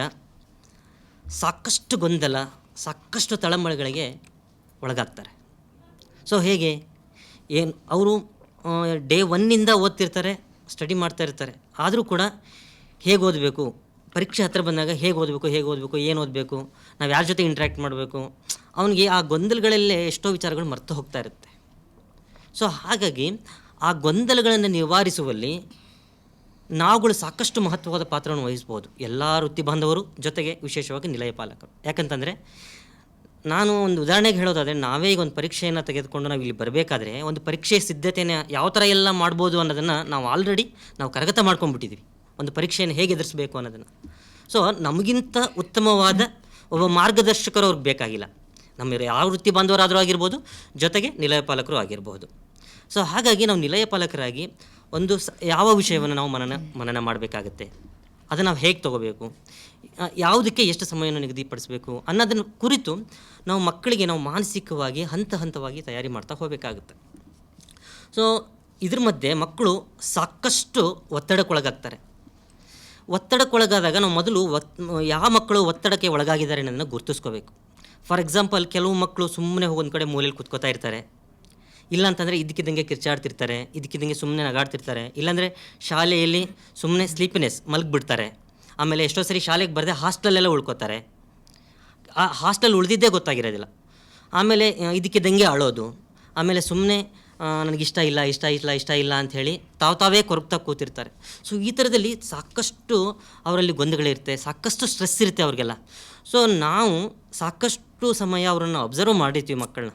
ಸಾಕಷ್ಟು ಗೊಂದಲ, ಸಾಕಷ್ಟು ತಳಮಳಗಳಿಗೆ ಒಳಗಾಗ್ತಾರೆ. ಸೊ ಹೇಗೆ ಏನು ಅವರು ಡೇ 1ನಿಂದ ಓದ್ತಿರ್ತಾರೆ, ಸ್ಟಡಿ ಮಾಡ್ತಾ ಇರ್ತಾರೆ. ಆದರೂ ಕೂಡ ಹೇಗೆ ಓದಬೇಕು, ಪರೀಕ್ಷೆ ಹತ್ತಿರ ಬಂದಾಗ ಹೇಗೆ ಓದಬೇಕು, ಏನು ಓದಬೇಕು, ನಾವು ಯಾರ ಜೊತೆ ಇಂಟ್ರ್ಯಾಕ್ಟ್ ಮಾಡಬೇಕು, ಅವನಿಗೆ ಆ ಗೊಂದಲಗಳಲ್ಲೇ ಎಷ್ಟೋ ವಿಚಾರಗಳು ಮರೆತು ಹೋಗ್ತಾ ಇರುತ್ತೆ. ಸೊ ಹಾಗಾಗಿ ಆ ಗೊಂದಲಗಳನ್ನು ನಿವಾರಿಸುವಲ್ಲಿ ನಾವುಗಳು ಸಾಕಷ್ಟು ಮಹತ್ವವಾದ ಪಾತ್ರವನ್ನು ವಹಿಸ್ಬೋದು, ಎಲ್ಲ ವೃತ್ತಿ ಬಾಂಧವರು, ಜೊತೆಗೆ ವಿಶೇಷವಾಗಿ ನಿಲಯ ಪಾಲಕರು. ಯಾಕಂತಂದರೆ ನಾನು ಒಂದು ಉದಾಹರಣೆಗೆ ಹೇಳೋದಾದರೆ, ನಾವೇ ಈಗ ಒಂದು ಪರೀಕ್ಷೆಯನ್ನು ತೆಗೆದುಕೊಂಡು ನಾವು ಇಲ್ಲಿ ಬರಬೇಕಾದ್ರೆ ಒಂದು ಪರೀಕ್ಷೆ ಸಿದ್ಧತೆಯನ್ನು ಯಾವ ಥರ ಎಲ್ಲ ಮಾಡ್ಬೋದು ಅನ್ನೋದನ್ನು ನಾವು ಆಲ್ರೆಡಿ ಕರಗತ ಮಾಡ್ಕೊಂಡ್ಬಿಟ್ಟಿದ್ವಿ, ಒಂದು ಪರೀಕ್ಷೆಯನ್ನು ಹೇಗೆ ಎದುರಿಸಬೇಕು ಅನ್ನೋದನ್ನು. ಸೊ ನಮಗಿಂತ ಉತ್ತಮವಾದ ಒಬ್ಬ ಮಾರ್ಗದರ್ಶಕರು ಅವ್ರಿಗೆ ಬೇಕಾಗಿಲ್ಲ. ನಮ್ಮ ಯಾವ ವೃತ್ತಿ ಬಾಂಧವರಾದರೂ ಆಗಿರ್ಬೋದು, ಜೊತೆಗೆ ನಿಲಯ ಪಾಲಕರು ಆಗಿರ್ಬೋದು. ಸೊ ಹಾಗಾಗಿ ನಾವು ನಿಲಯ ಪಾಲಕರಾಗಿ ಒಂದು ಯಾವ ವಿಷಯವನ್ನು ನಾವು ಮನನ ಮಾಡಬೇಕಾಗತ್ತೆ, ಅದನ್ನು ನಾವು ಹೇಗೆ ತೊಗೋಬೇಕು, ಯಾವುದಕ್ಕೆ ಎಷ್ಟು ಸಮಯವನ್ನು ನಿಗದಿಪಡಿಸಬೇಕು ಅನ್ನೋದನ್ನು ಕುರಿತು ನಾವು ಮಕ್ಕಳಿಗೆ ನಾವು ಮಾನಸಿಕವಾಗಿ ಹಂತವಾಗಿ ತಯಾರಿ ಮಾಡ್ತಾ ಹೋಗಬೇಕಾಗುತ್ತೆ. ಸೊ ಇದ್ರ ಮಧ್ಯೆ ಮಕ್ಕಳು ಸಾಕಷ್ಟು ಒತ್ತಡಕ್ಕೊಳಗಾಗ್ತಾರೆ. ಒತ್ತಡಕ್ಕೊಳಗಾದಾಗ ನಾವು ಮೊದಲು ಯಾವ ಮಕ್ಕಳು ಒತ್ತಡಕ್ಕೆ ಒಳಗಾಗಿದ್ದಾರೆ ಅನ್ನೋದನ್ನು ಗುರುತಿಸ್ಕೋಬೇಕು. ಫಾರ್ ಎಕ್ಸಾಂಪಲ್, ಕೆಲವು ಮಕ್ಕಳು ಸುಮ್ಮನೆ ಹೋಗೊಂದು ಕಡೆ ಮೂಲೆಯಲ್ಲಿ ಕೂತ್ಕೋತಾ ಇರ್ತಾರೆ, ಇಲ್ಲಾಂತಂದರೆ ಇದಕ್ಕಿದ್ದಂಗೆ ಕಿರ್ಚಾಡ್ತಿರ್ತಾರೆ, ಇದಕ್ಕಿದ್ದಂಗೆ ಸುಮ್ಮನೆ ನಗಾಡ್ತಿರ್ತಾರೆ, ಇಲ್ಲಾಂದರೆ ಶಾಲೆಯಲ್ಲಿ ಸುಮ್ಮನೆ ಸ್ಲೀಪಿನೆಸ್ ಮಲಗಿಬಿಡ್ತಾರೆ. ಆಮೇಲೆ ಎಷ್ಟೋ ಸರಿ ಶಾಲೆಗೆ ಬರದೆ ಹಾಸ್ಟೆಲೆಲ್ಲ ಉಳ್ಕೋತಾರೆ, ಆ ಹಾಸ್ಟೆಲ್ ಉಳಿದಿದ್ದೇ ಗೊತ್ತಾಗಿರೋದಿಲ್ಲ. ಆಮೇಲೆ ಇದಕ್ಕಿದ್ದಂಗೆ ಅಳೋದು, ಆಮೇಲೆ ಸುಮ್ಮನೆ ನನಗಿಷ್ಟ ಇಲ್ಲ ಅಂಥೇಳಿ ತಾವೇ ಕೊರಗ್ತಾ ಕೂತಿರ್ತಾರೆ. ಸೊ ಈ ಥರದಲ್ಲಿ ಸಾಕಷ್ಟು ಅವರಲ್ಲಿ ಗೊಂದಗಳಿರುತ್ತೆ, ಸಾಕಷ್ಟು ಸ್ಟ್ರೆಸ್ ಇರುತ್ತೆ ಅವ್ರಿಗೆಲ್ಲ. ಸೊ ನಾವು ಸಾಕಷ್ಟು ಸಮಯ ಅವರನ್ನು ಅಬ್ಸರ್ವ್ ಮಾಡಿರ್ತೀವಿ ಮಕ್ಕಳನ್ನ.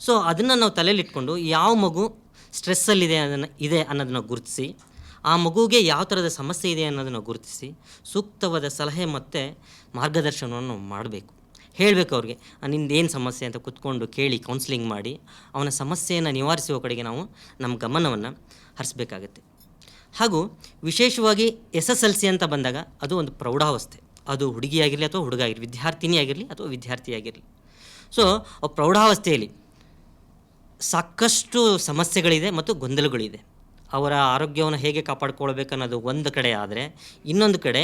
ಸೊ ಅದನ್ನು ನಾವು ತಲೆಯಲ್ಲಿಟ್ಕೊಂಡು ಯಾವ ಮಗು ಸ್ಟ್ರೆಸ್ಸಲ್ಲಿದೆ ಅನ್ನೋದನ್ನು ಗುರುತಿಸಿ, ಆ ಮಗುವಿಗೆ ಯಾವ ಥರದ ಸಮಸ್ಯೆ ಇದೆ ಅನ್ನೋದನ್ನು ಗುರುತಿಸಿ ಸೂಕ್ತವಾದ ಸಲಹೆ ಮತ್ತು ಮಾರ್ಗದರ್ಶನವನ್ನು ಮಾಡಬೇಕು. ಹೇಳಬೇಕು ಅವ್ರಿಗೆ, ನಿಂದೇನು ಸಮಸ್ಯೆ ಅಂತ ಕೂತ್ಕೊಂಡು ಕೇಳಿ ಕೌನ್ಸಿಲಿಂಗ್ ಮಾಡಿ ಅವನ ಸಮಸ್ಯೆಯನ್ನು ನಿವಾರಿಸುವ ಕಡೆಗೆ ನಾವು ನಮ್ಮ ಗಮನವನ್ನು ಹರಿಸಬೇಕಾಗತ್ತೆ. ಹಾಗೂ ವಿಶೇಷವಾಗಿ SSLC ಅಂತ ಬಂದಾಗ ಅದು ಒಂದು ಪ್ರೌಢಾವಸ್ಥೆ, ಅದು ಹುಡುಗಿಯಾಗಿರಲಿ ಅಥವಾ ಹುಡುಗ ಆಗಿರಲಿ, ವಿದ್ಯಾರ್ಥಿನಿ ಆಗಿರಲಿ ಅಥವಾ ವಿದ್ಯಾರ್ಥಿಯಾಗಿರಲಿ. ಸೊ ಪ್ರೌಢಾವಸ್ಥೆಯಲ್ಲಿ ಸಾಕಷ್ಟು ಸಮಸ್ಯೆಗಳಿದೆ ಮತ್ತು ಗೊಂದಲಗಳಿದೆ. ಅವರ ಆರೋಗ್ಯವನ್ನು ಹೇಗೆ ಕಾಪಾಡಿಕೊಳ್ಬೇಕು ಅನ್ನೋದು ಒಂದು ಕಡೆ ಆದರೆ, ಇನ್ನೊಂದು ಕಡೆ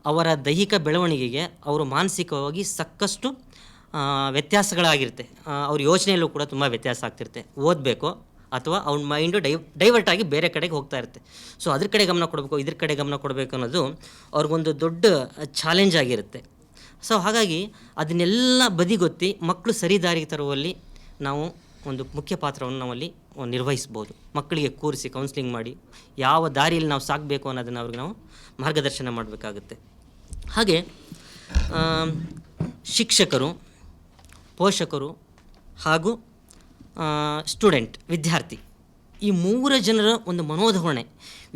ಅವರ ದೈಹಿಕ ಬೆಳವಣಿಗೆಗೆ ಅವರು ಮಾನಸಿಕವಾಗಿ ಸಾಕಷ್ಟು ವ್ಯತ್ಯಾಸಗಳಾಗಿರುತ್ತೆ. ಅವ್ರ ಯೋಚನೆಯಲ್ಲೂ ಕೂಡ ತುಂಬ ವ್ಯತ್ಯಾಸ ಆಗ್ತಿರುತ್ತೆ. ಓದಬೇಕು ಅಥವಾ ಅವ್ನ ಮೈಂಡು ಡೈವರ್ಟ್ ಆಗಿ ಬೇರೆ ಕಡೆಗೆ ಹೋಗ್ತಾ ಇರುತ್ತೆ. ಸೊ ಅದ್ರ ಕಡೆ ಗಮನ ಕೊಡಬೇಕು, ಇದ್ರ ಕಡೆ ಗಮನ ಕೊಡಬೇಕು ಅನ್ನೋದು ಅವ್ರಿಗೊಂದು ದೊಡ್ಡ ಚಾಲೆಂಜ್ ಆಗಿರುತ್ತೆ. ಸೊ ಹಾಗಾಗಿ ಅದನ್ನೆಲ್ಲ ಬದಿಗೊತ್ತಿ ಮಕ್ಕಳು ಸರಿ ದಾರಿಗೆ ತರುವಲ್ಲಿ ನಾವು ಒಂದು ಮುಖ್ಯ ಪಾತ್ರವನ್ನು ನಾವಲ್ಲಿ ನಿರ್ವಹಿಸ್ಬೋದು. ಮಕ್ಕಳಿಗೆ ಕೂರಿಸಿ ಕೌನ್ಸಿಲಿಂಗ್ ಮಾಡಿ ಯಾವ ದಾರಿಯಲ್ಲಿ ನಾವು ಸಾಗಬೇಕು ಅನ್ನೋದನ್ನು ಅವ್ರಿಗೆ ನಾವು ಮಾರ್ಗದರ್ಶನ ಮಾಡಬೇಕಾಗುತ್ತೆ. ಹಾಗೆ ಶಿಕ್ಷಕರು, ಪೋಷಕರು ಹಾಗೂ ಸ್ಟೂಡೆಂಟ್, ವಿದ್ಯಾರ್ಥಿ, ಈ 3 ಜನರ ಒಂದು ಮನೋಧೋರಣೆ,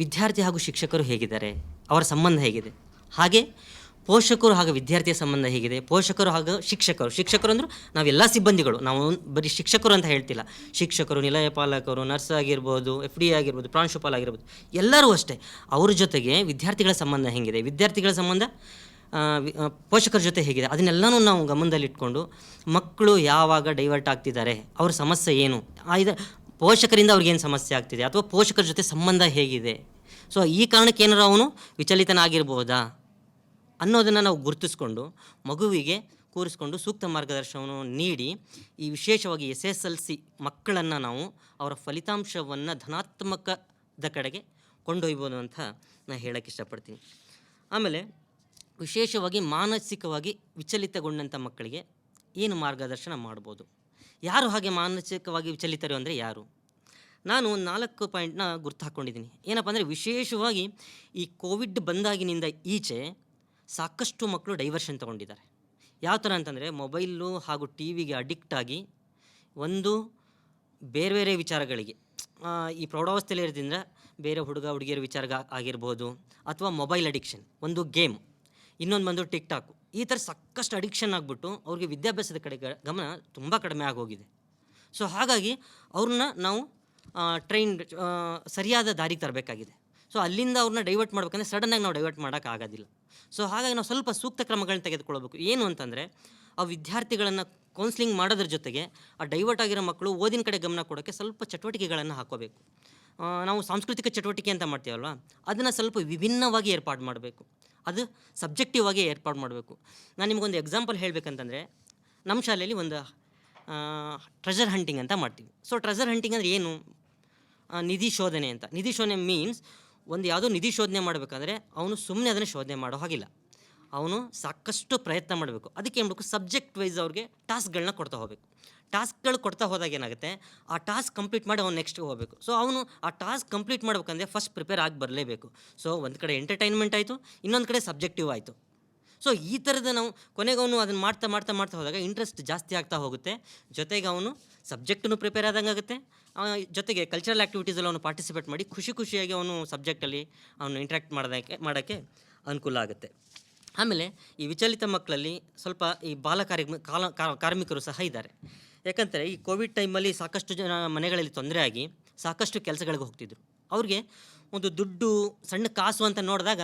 ವಿದ್ಯಾರ್ಥಿ ಹಾಗೂ ಶಿಕ್ಷಕರು ಹೇಗಿದ್ದಾರೆ, ಅವರ ಸಂಬಂಧ ಹೇಗಿದೆ, ಹಾಗೆ ಪೋಷಕರು ಹಾಗೂ ವಿದ್ಯಾರ್ಥಿಯ ಸಂಬಂಧ ಹೇಗಿದೆ, ಪೋಷಕರು ಹಾಗೂ ಶಿಕ್ಷಕರು ಅಂದ್ರೆ ನಾವೆಲ್ಲ ಸಿಬ್ಬಂದಿಗಳು, ನಾವು ಬರೀ ಶಿಕ್ಷಕರು ಅಂತ ಹೇಳ್ತಿಲ್ಲ, ಶಿಕ್ಷಕರು, ನಿಲಯ ಪಾಲಕರು, ನರ್ಸ್ ಆಗಿರ್ಬೋದು, FD ಆಗಿರ್ಬೋದು, ಪ್ರಾಂಶುಪಾಲ ಆಗಿರ್ಬೋದು, ಎಲ್ಲರೂ ಅಷ್ಟೇ. ಅವ್ರ ಜೊತೆಗೆ ವಿದ್ಯಾರ್ಥಿಗಳ ಸಂಬಂಧ ಹೇಗಿದೆ, ವಿದ್ಯಾರ್ಥಿಗಳ ಸಂಬಂಧ ಪೋಷಕರ ಜೊತೆ ಹೇಗಿದೆ, ಅದನ್ನೆಲ್ಲನೂ ನಾವು ಗಮನದಲ್ಲಿಟ್ಕೊಂಡು ಮಕ್ಕಳು ಯಾವಾಗ ಡೈವರ್ಟ್ ಆಗ್ತಿದ್ದಾರೆ, ಅವ್ರ ಸಮಸ್ಯೆ ಏನು, ಪೋಷಕರಿಂದ ಅವ್ರಿಗೇನು ಸಮಸ್ಯೆ ಆಗ್ತಿದೆ, ಅಥವಾ ಪೋಷಕರ ಜೊತೆ ಸಂಬಂಧ ಹೇಗಿದೆ, ಸೊ ಈ ಕಾರಣಕ್ಕೆ ಏನಾರು ಅವನು ವಿಚಲಿತನಾಗಿರ್ಬೋದಾ ಅನ್ನೋದನ್ನು ನಾವು ಗುರುತಿಸ್ಕೊಂಡು ಮಗುವಿಗೆ ಕೂರಿಸ್ಕೊಂಡು ಸೂಕ್ತ ಮಾರ್ಗದರ್ಶನವನ್ನು ನೀಡಿ ಈ ವಿಶೇಷವಾಗಿ SSLC ಮಕ್ಕಳನ್ನು ನಾವು ಅವರ ಫಲಿತಾಂಶವನ್ನು ಧನಾತ್ಮಕದ ಕಡೆಗೆ ಕೊಂಡೊಯ್ಬೋದು ಅಂತ ನಾನು ಹೇಳೋಕ್ಕೆ ಇಷ್ಟಪಡ್ತೀನಿ. ಆಮೇಲೆ ವಿಶೇಷವಾಗಿ ಮಾನಸಿಕವಾಗಿ ವಿಚಲಿತಗೊಂಡಂಥ ಮಕ್ಕಳಿಗೆ ಏನು ಮಾರ್ಗದರ್ಶನ ಮಾಡ್ಬೋದು, ಯಾರು ಹಾಗೆ ಮಾನಸಿಕವಾಗಿ ವಿಚಲಿತರು ಅಂದರೆ ಯಾರು? ನಾನು 4 ಪಾಯಿಂಟ್ನ ಗುರ್ತು ಹಾಕ್ಕೊಂಡಿದ್ದೀನಿ. ಏನಪ್ಪ ಅಂದರೆ ವಿಶೇಷವಾಗಿ ಈ ಕೋವಿಡ್ ಬಂದಾಗಿನಿಂದ ಈಚೆ ಸಾಕಷ್ಟು ಮಕ್ಕಳು ಡೈವರ್ಷನ್ ತೊಗೊಂಡಿದ್ದಾರೆ. ಯಾವ ಥರ ಅಂತಂದರೆ ಮೊಬೈಲು ಹಾಗೂ TVಗೆ ಅಡಿಕ್ಟಾಗಿ ಒಂದು ಬೇರೆ ಬೇರೆ ವಿಚಾರಗಳಿಗೆ, ಈ ಪ್ರೌಢಾವಸ್ಥೆಯಲ್ಲಿ ಇರೋದ್ರಿಂದ ಬೇರೆ ಹುಡುಗ ಹುಡುಗಿಯರ ವಿಚಾರ ಆಗಿರ್ಬೋದು, ಅಥವಾ ಮೊಬೈಲ್ ಅಡಿಕ್ಷನ್, ಒಂದು ಗೇಮ್, ಇನ್ನೊಂದು ಬಂದು ಟಿಕ್ಟಾಕು, ಈ ಥರ ಸಾಕಷ್ಟು ಅಡಿಕ್ಷನ್ ಆಗಿಬಿಟ್ಟು ಅವ್ರಿಗೆ ವಿದ್ಯಾಭ್ಯಾಸದ ಕಡೆ ಗಮನ ತುಂಬ ಕಡಿಮೆ ಆಗೋಗಿದೆ. ಸೊ ಹಾಗಾಗಿ ಅವ್ರನ್ನ ನಾವು ಸರಿಯಾದ ದಾರಿಗೆ ತರಬೇಕಾಗಿದೆ. ಸೊ ಅಲ್ಲಿಂದ ಅವ್ರನ್ನ ಡೈವರ್ಟ್ ಮಾಡ್ಬೇಕಂದ್ರೆ ಸಡನ್ನಾಗಿ ನಾವು ಡೈವರ್ಟ್ ಮಾಡೋಕ್ಕಾಗೋದಿಲ್ಲ. ಸೊ ಹಾಗಾಗಿ ನಾವು ಸ್ವಲ್ಪ ಸೂಕ್ತ ಕ್ರಮಗಳನ್ನ ತೆಗೆದುಕೊಳ್ಬೇಕು. ಏನು ಅಂತಂದರೆ ಆ ವಿದ್ಯಾರ್ಥಿಗಳನ್ನು ಕೌನ್ಸಿಲಿಂಗ್ ಮಾಡೋದ್ರ ಜೊತೆಗೆ ಆ ಡೈವರ್ಟ್ ಆಗಿರೋ ಮಕ್ಕಳು ಓದಿನ ಕಡೆ ಗಮನ ಕೊಡೋಕ್ಕೆ ಸ್ವಲ್ಪ ಚಟುವಟಿಕೆಗಳನ್ನು ಹಾಕೋಬೇಕು. ನಾವು ಸಾಂಸ್ಕೃತಿಕ ಚಟುವಟಿಕೆ ಅಂತ ಮಾಡ್ತೀವಲ್ವ, ಅದನ್ನು ಸ್ವಲ್ಪ ವಿಭಿನ್ನವಾಗಿ ಏರ್ಪಾಡು ಮಾಡಬೇಕು, ಅದು ಸಬ್ಜೆಕ್ಟಿವ್ ಆಗಿ ಏರ್ಪಾಡು ಮಾಡಬೇಕು. ನಾನು ನಿಮಗೊಂದು ಎಕ್ಸಾಂಪಲ್ ಹೇಳಬೇಕಂತಂದರೆ, ನಮ್ಮ ಶಾಲೆಯಲ್ಲಿ ಒಂದು ಟ್ರೆಜರ್ ಹಂಟಿಂಗ್ ಅಂತ ಮಾಡ್ತೀವಿ. ಸೊ ಟ್ರೆಜರ್ ಹಂಟಿಂಗ್ ಅಂದರೆ ಏನು? ನಿಧಿ ಶೋಧನೆ ಅಂತ. ನಿಧಿ ಶೋಧನೆ ಮೀನ್ಸ್ ಒಂದು ಯಾವುದೋ ನಿಧಿ ಶೋಧನೆ ಮಾಡಬೇಕಾದ್ರೆ ಅವನು ಸುಮ್ಮನೆ ಅದನ್ನು ಶೋಧನೆ ಮಾಡೋ ಹಾಗಿಲ್ಲ, ಅವನು ಸಾಕಷ್ಟು ಪ್ರಯತ್ನ ಮಾಡಬೇಕು. ಅದಕ್ಕೆ ಏನು ಮಾಡಬೇಕು, ಸಬ್ಜೆಕ್ಟ್ ವೈಸ್ ಅವ್ರಿಗೆ ಟಾಸ್ಕ್ಗಳನ್ನ ಕೊಡ್ತಾ ಹೋಗಬೇಕು. ಟಾಸ್ಕ್ಗಳು ಕೊಡ್ತಾ ಹೋದಾಗ ಏನಾಗುತ್ತೆ, ಆ ಟಾಸ್ಕ್ ಕಂಪ್ಲೀಟ್ ಮಾಡಿ ಅವ್ನು ನೆಕ್ಸ್ಟ್ ಹೋಗಬೇಕು. ಸೊ ಅವನು ಆ ಟಾಸ್ಕ್ ಕಂಪ್ಲೀಟ್ ಮಾಡ್ಬೇಕಂದ್ರೆ ಫಸ್ಟ್ ಪ್ರಿಪೇರ್ ಆಗಿ ಬರಲೇಬೇಕು. ಸೊ ಒಂದು ಕಡೆ ಎಂಟರ್ಟೈನ್ಮೆಂಟ್ ಆಯಿತು, ಇನ್ನೊಂದು ಕಡೆ ಸಬ್ಜೆಕ್ಟಿವ್ ಆಯಿತು. ಸೊ ಈ ಥರದ ನಾವು ಕೊನೆಗೆ ಅವನು ಅದನ್ನು ಮಾಡ್ತಾ ಹೋದಾಗ ಇಂಟ್ರೆಸ್ಟ್ ಜಾಸ್ತಿ ಆಗ್ತಾ ಹೋಗುತ್ತೆ. ಜೊತೆಗೆ ಅವನು ಸಬ್ಜೆಕ್ಟನ್ನು ಪ್ರಿಪೇರ್ ಆದಂಗೆ ಆಗುತ್ತೆ, ಜೊತೆಗೆ ಕಲ್ಚರಲ್ ಆ್ಯಕ್ಟಿವಿಟೀಸಲ್ಲಿ ಅವನು ಪಾರ್ಟಿಸಿಪೇಟ್ ಮಾಡಿ ಖುಷಿಯಾಗಿ ಅವನು ಸಬ್ಜೆಕ್ಟಲ್ಲಿ ಅವನು ಇಂಟ್ರ್ಯಾಕ್ಟ್ ಮಾಡೋಕ್ಕೆ ಅನುಕೂಲ ಆಗುತ್ತೆ. ಆಮೇಲೆ ಈ ವಿಚಲಿತ ಮಕ್ಕಳಲ್ಲಿ ಸ್ವಲ್ಪ ಈ ಕಾರ್ಮಿಕರು ಸಹ ಇದ್ದಾರೆ. ಯಾಕಂದರೆ ಈ ಕೋವಿಡ್ ಟೈಮಲ್ಲಿ ಸಾಕಷ್ಟು ಜನ ಮನೆಗಳಲ್ಲಿ ತೊಂದರೆ ಆಗಿ ಸಾಕಷ್ಟು ಕೆಲಸಗಳಿಗೆ ಹೋಗ್ತಿದ್ರು. ಅವ್ರಿಗೆ ಒಂದು ದುಡ್ಡು ಸಣ್ಣ ಕಾಸು ಅಂತ ನೋಡಿದಾಗ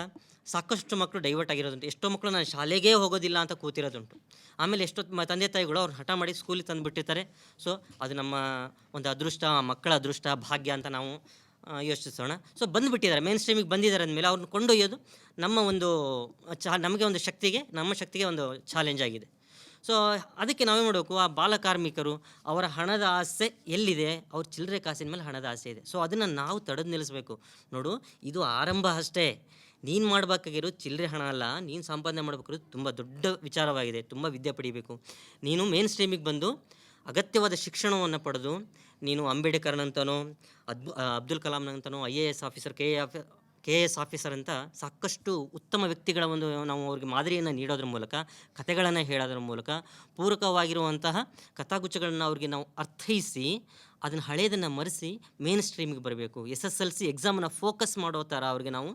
ಸಾಕಷ್ಟು ಮಕ್ಕಳು ಡೈವರ್ಟ್ ಆಗಿರೋದುಂಟು. ಎಷ್ಟೋ ಮಕ್ಕಳು ನಾನು ಶಾಲೆಗೇ ಹೋಗೋದಿಲ್ಲ ಅಂತ ಕೂತಿರೋದುಂಟು. ಆಮೇಲೆ ಎಷ್ಟೋ ತಂದೆ ತಾಯಿಗಳು ಅವ್ರು ಹಠ ಮಾಡಿ ಸ್ಕೂಲಿಗೆ ತಂದುಬಿಟ್ಟಿರ್ತಾರೆ. ಸೊ ಅದು ನಮ್ಮ ಒಂದು ಅದೃಷ್ಟ, ಮಕ್ಕಳ ಅದೃಷ್ಟ, ಭಾಗ್ಯ ಅಂತ ನಾವು ಯೋಚಿಸೋಣ. ಸೊ ಬಂದುಬಿಟ್ಟಿದ್ದಾರೆ, ಮೇನ್ ಸ್ಟ್ರೀಮಿಗೆ ಬಂದಿದ್ದಾರೆ ಅಂದಮೇಲೆ ಅವ್ರನ್ನ ಕೊಂಡೊಯ್ಯೋದು ನಮ್ಮ ಒಂದು ನಮಗೆ ಒಂದು ನಮ್ಮ ಶಕ್ತಿಗೆ ಒಂದು ಚಾಲೆಂಜ್ ಆಗಿದೆ. ಸೊ ಅದಕ್ಕೆ ನಾವೇನು ಮಾಡಬೇಕು, ಆ ಬಾಲಕಾರ್ಮಿಕರು ಅವರ ಹಣದ ಆಸೆ ಎಲ್ಲಿದೆ, ಅವ್ರ ಚಿಲ್ಲರೆ ಕಾಸಿನ ಮೇಲೆ ಹಣದ ಆಸೆ ಇದೆ. ಸೊ ಅದನ್ನು ನಾವು ತಡೆದು ನಿಲ್ಲಿಸಬೇಕು. ನೋಡು, ಇದು ಆರಂಭ ಅಷ್ಟೇ. ನೀನು ಮಾಡಬೇಕಾಗಿರೋದು ಚಿಲ್ಲರೆ ಹಣ ಅಲ್ಲ, ನೀನು ಸಂಪಾದನೆ ಮಾಡಬೇಕಾಗಿರೋದು ತುಂಬ ದೊಡ್ಡ ವಿಚಾರವಾಗಿದೆ. ತುಂಬ ವಿದ್ಯೆ ಪಡಿಬೇಕು. ನೀನು ಮೇನ್ ಸ್ಟ್ರೀಮಿಗೆ ಬಂದು ಅಗತ್ಯವಾದ ಶಿಕ್ಷಣವನ್ನು ಪಡೆದು ನೀನು ಅಂಬೇಡ್ಕರ್ನಂತನೋ ಅಬ್ದುಲ್ ಕಲಾಂನಂತನೋ IAS ಆಫೀಸರ್, KAS ಆಫೀಸರ್ ಅಂತ ಸಾಕಷ್ಟು ಉತ್ತಮ ವ್ಯಕ್ತಿಗಳ ಒಂದು ನಾವು ಅವ್ರಿಗೆ ಮಾದರಿಯನ್ನು ನೀಡೋದ್ರ ಮೂಲಕ, ಕಥೆಗಳನ್ನು ಹೇಳೋದ್ರ ಮೂಲಕ, ಪೂರಕವಾಗಿರುವಂತಹ ಕಥಾಗುಚ್ಛಗಳನ್ನು ಅವ್ರಿಗೆ ನಾವು ಅರ್ಥೈಸಿ ಅದನ್ನು ಹಳೆಯದನ್ನು ಮರೆಸಿ ಮೇನ್ ಸ್ಟ್ರೀಮಿಗೆ ಬರಬೇಕು. SSLC ಎಕ್ಸಾಮನ್ನು ಫೋಕಸ್ ಮಾಡೋ ಥರ ಅವ್ರಿಗೆ ನಾವು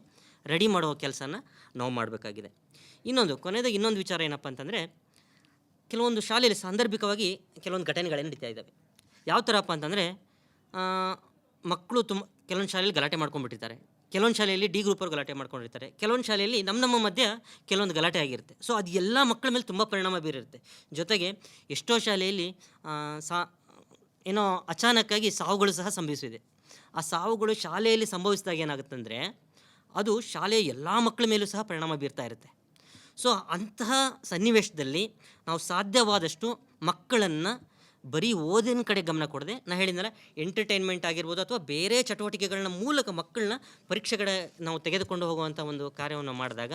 ರೆಡಿ ಮಾಡೋ ಕೆಲಸನ ನಾವು ಮಾಡಬೇಕಾಗಿದೆ. ಕೊನೆಯದಾಗಿ ಇನ್ನೊಂದು ವಿಚಾರ ಏನಪ್ಪ ಅಂತಂದರೆ, ಕೆಲವೊಂದು ಶಾಲೆಯಲ್ಲಿ ಸಾಂದರ್ಭಿಕವಾಗಿ ಕೆಲವೊಂದು ಘಟನೆಗಳೇ ನಡೀತಾ ಇದ್ದಾವೆ. ಯಾವ ಥರಪ್ಪ ಅಂತಂದರೆ, ಮಕ್ಕಳು ಕೆಲವೊಂದು ಶಾಲೆಯಲ್ಲಿ ಗಲಾಟೆ ಮಾಡ್ಕೊಂಡ್ಬಿಟ್ಟಿರ್ತಾರೆ, ಕೆಲವೊಂದು ಶಾಲೆಯಲ್ಲಿ ಡಿ ಗ್ರೂಪ್ ಅವ್ರು ಗಲಾಟೆ ಮಾಡ್ಕೊಂಡಿರ್ತಾರೆ, ಕೆಲವೊಂದು ಶಾಲೆಯಲ್ಲಿ ನಮ್ಮ ಮಧ್ಯೆ ಕೆಲವೊಂದು ಗಲಾಟೆ ಆಗಿರುತ್ತೆ. ಸೊ ಅದು ಎಲ್ಲ ಮಕ್ಕಳ ಮೇಲೆ ತುಂಬ ಪರಿಣಾಮ ಬೀರಿರುತ್ತೆ. ಜೊತೆಗೆ ಎಷ್ಟೋ ಶಾಲೆಯಲ್ಲಿ ಏನೋ ಅಚಾನಕ್ಕಾಗಿ ಸಾವುಗಳು ಸಹ ಸಂಭವಿಸಿದೆ. ಆ ಸಾವುಗಳು ಶಾಲೆಯಲ್ಲಿ ಸಂಭವಿಸಿದಾಗ ಏನಾಗುತ್ತಂದರೆ ಅದು ಶಾಲೆಯ ಎಲ್ಲ ಮಕ್ಕಳ ಮೇಲೂ ಸಹ ಪರಿಣಾಮ ಬೀರ್ತಾ ಇರುತ್ತೆ. ಸೊ ಅಂತಹ ಸನ್ನಿವೇಶದಲ್ಲಿ ನಾವು ಸಾಧ್ಯವಾದಷ್ಟು ಮಕ್ಕಳನ್ನು ಬರೀ ಓದಿನ ಕಡೆ ಗಮನ ಕೊಡದೆ, ನಾನು ಹೇಳಿದ್ನಲ್ಲ, ಎಂಟರ್ಟೈನ್ಮೆಂಟ್ ಆಗಿರ್ಬೋದು ಅಥವಾ ಬೇರೆ ಚಟುವಟಿಕೆಗಳನ್ನ ಮೂಲಕ ಮಕ್ಕಳನ್ನ ಪರೀಕ್ಷೆ ಕಡೆ ನಾವು ತೆಗೆದುಕೊಂಡು ಹೋಗುವಂಥ ಒಂದು ಕಾರ್ಯವನ್ನು ಮಾಡಿದಾಗ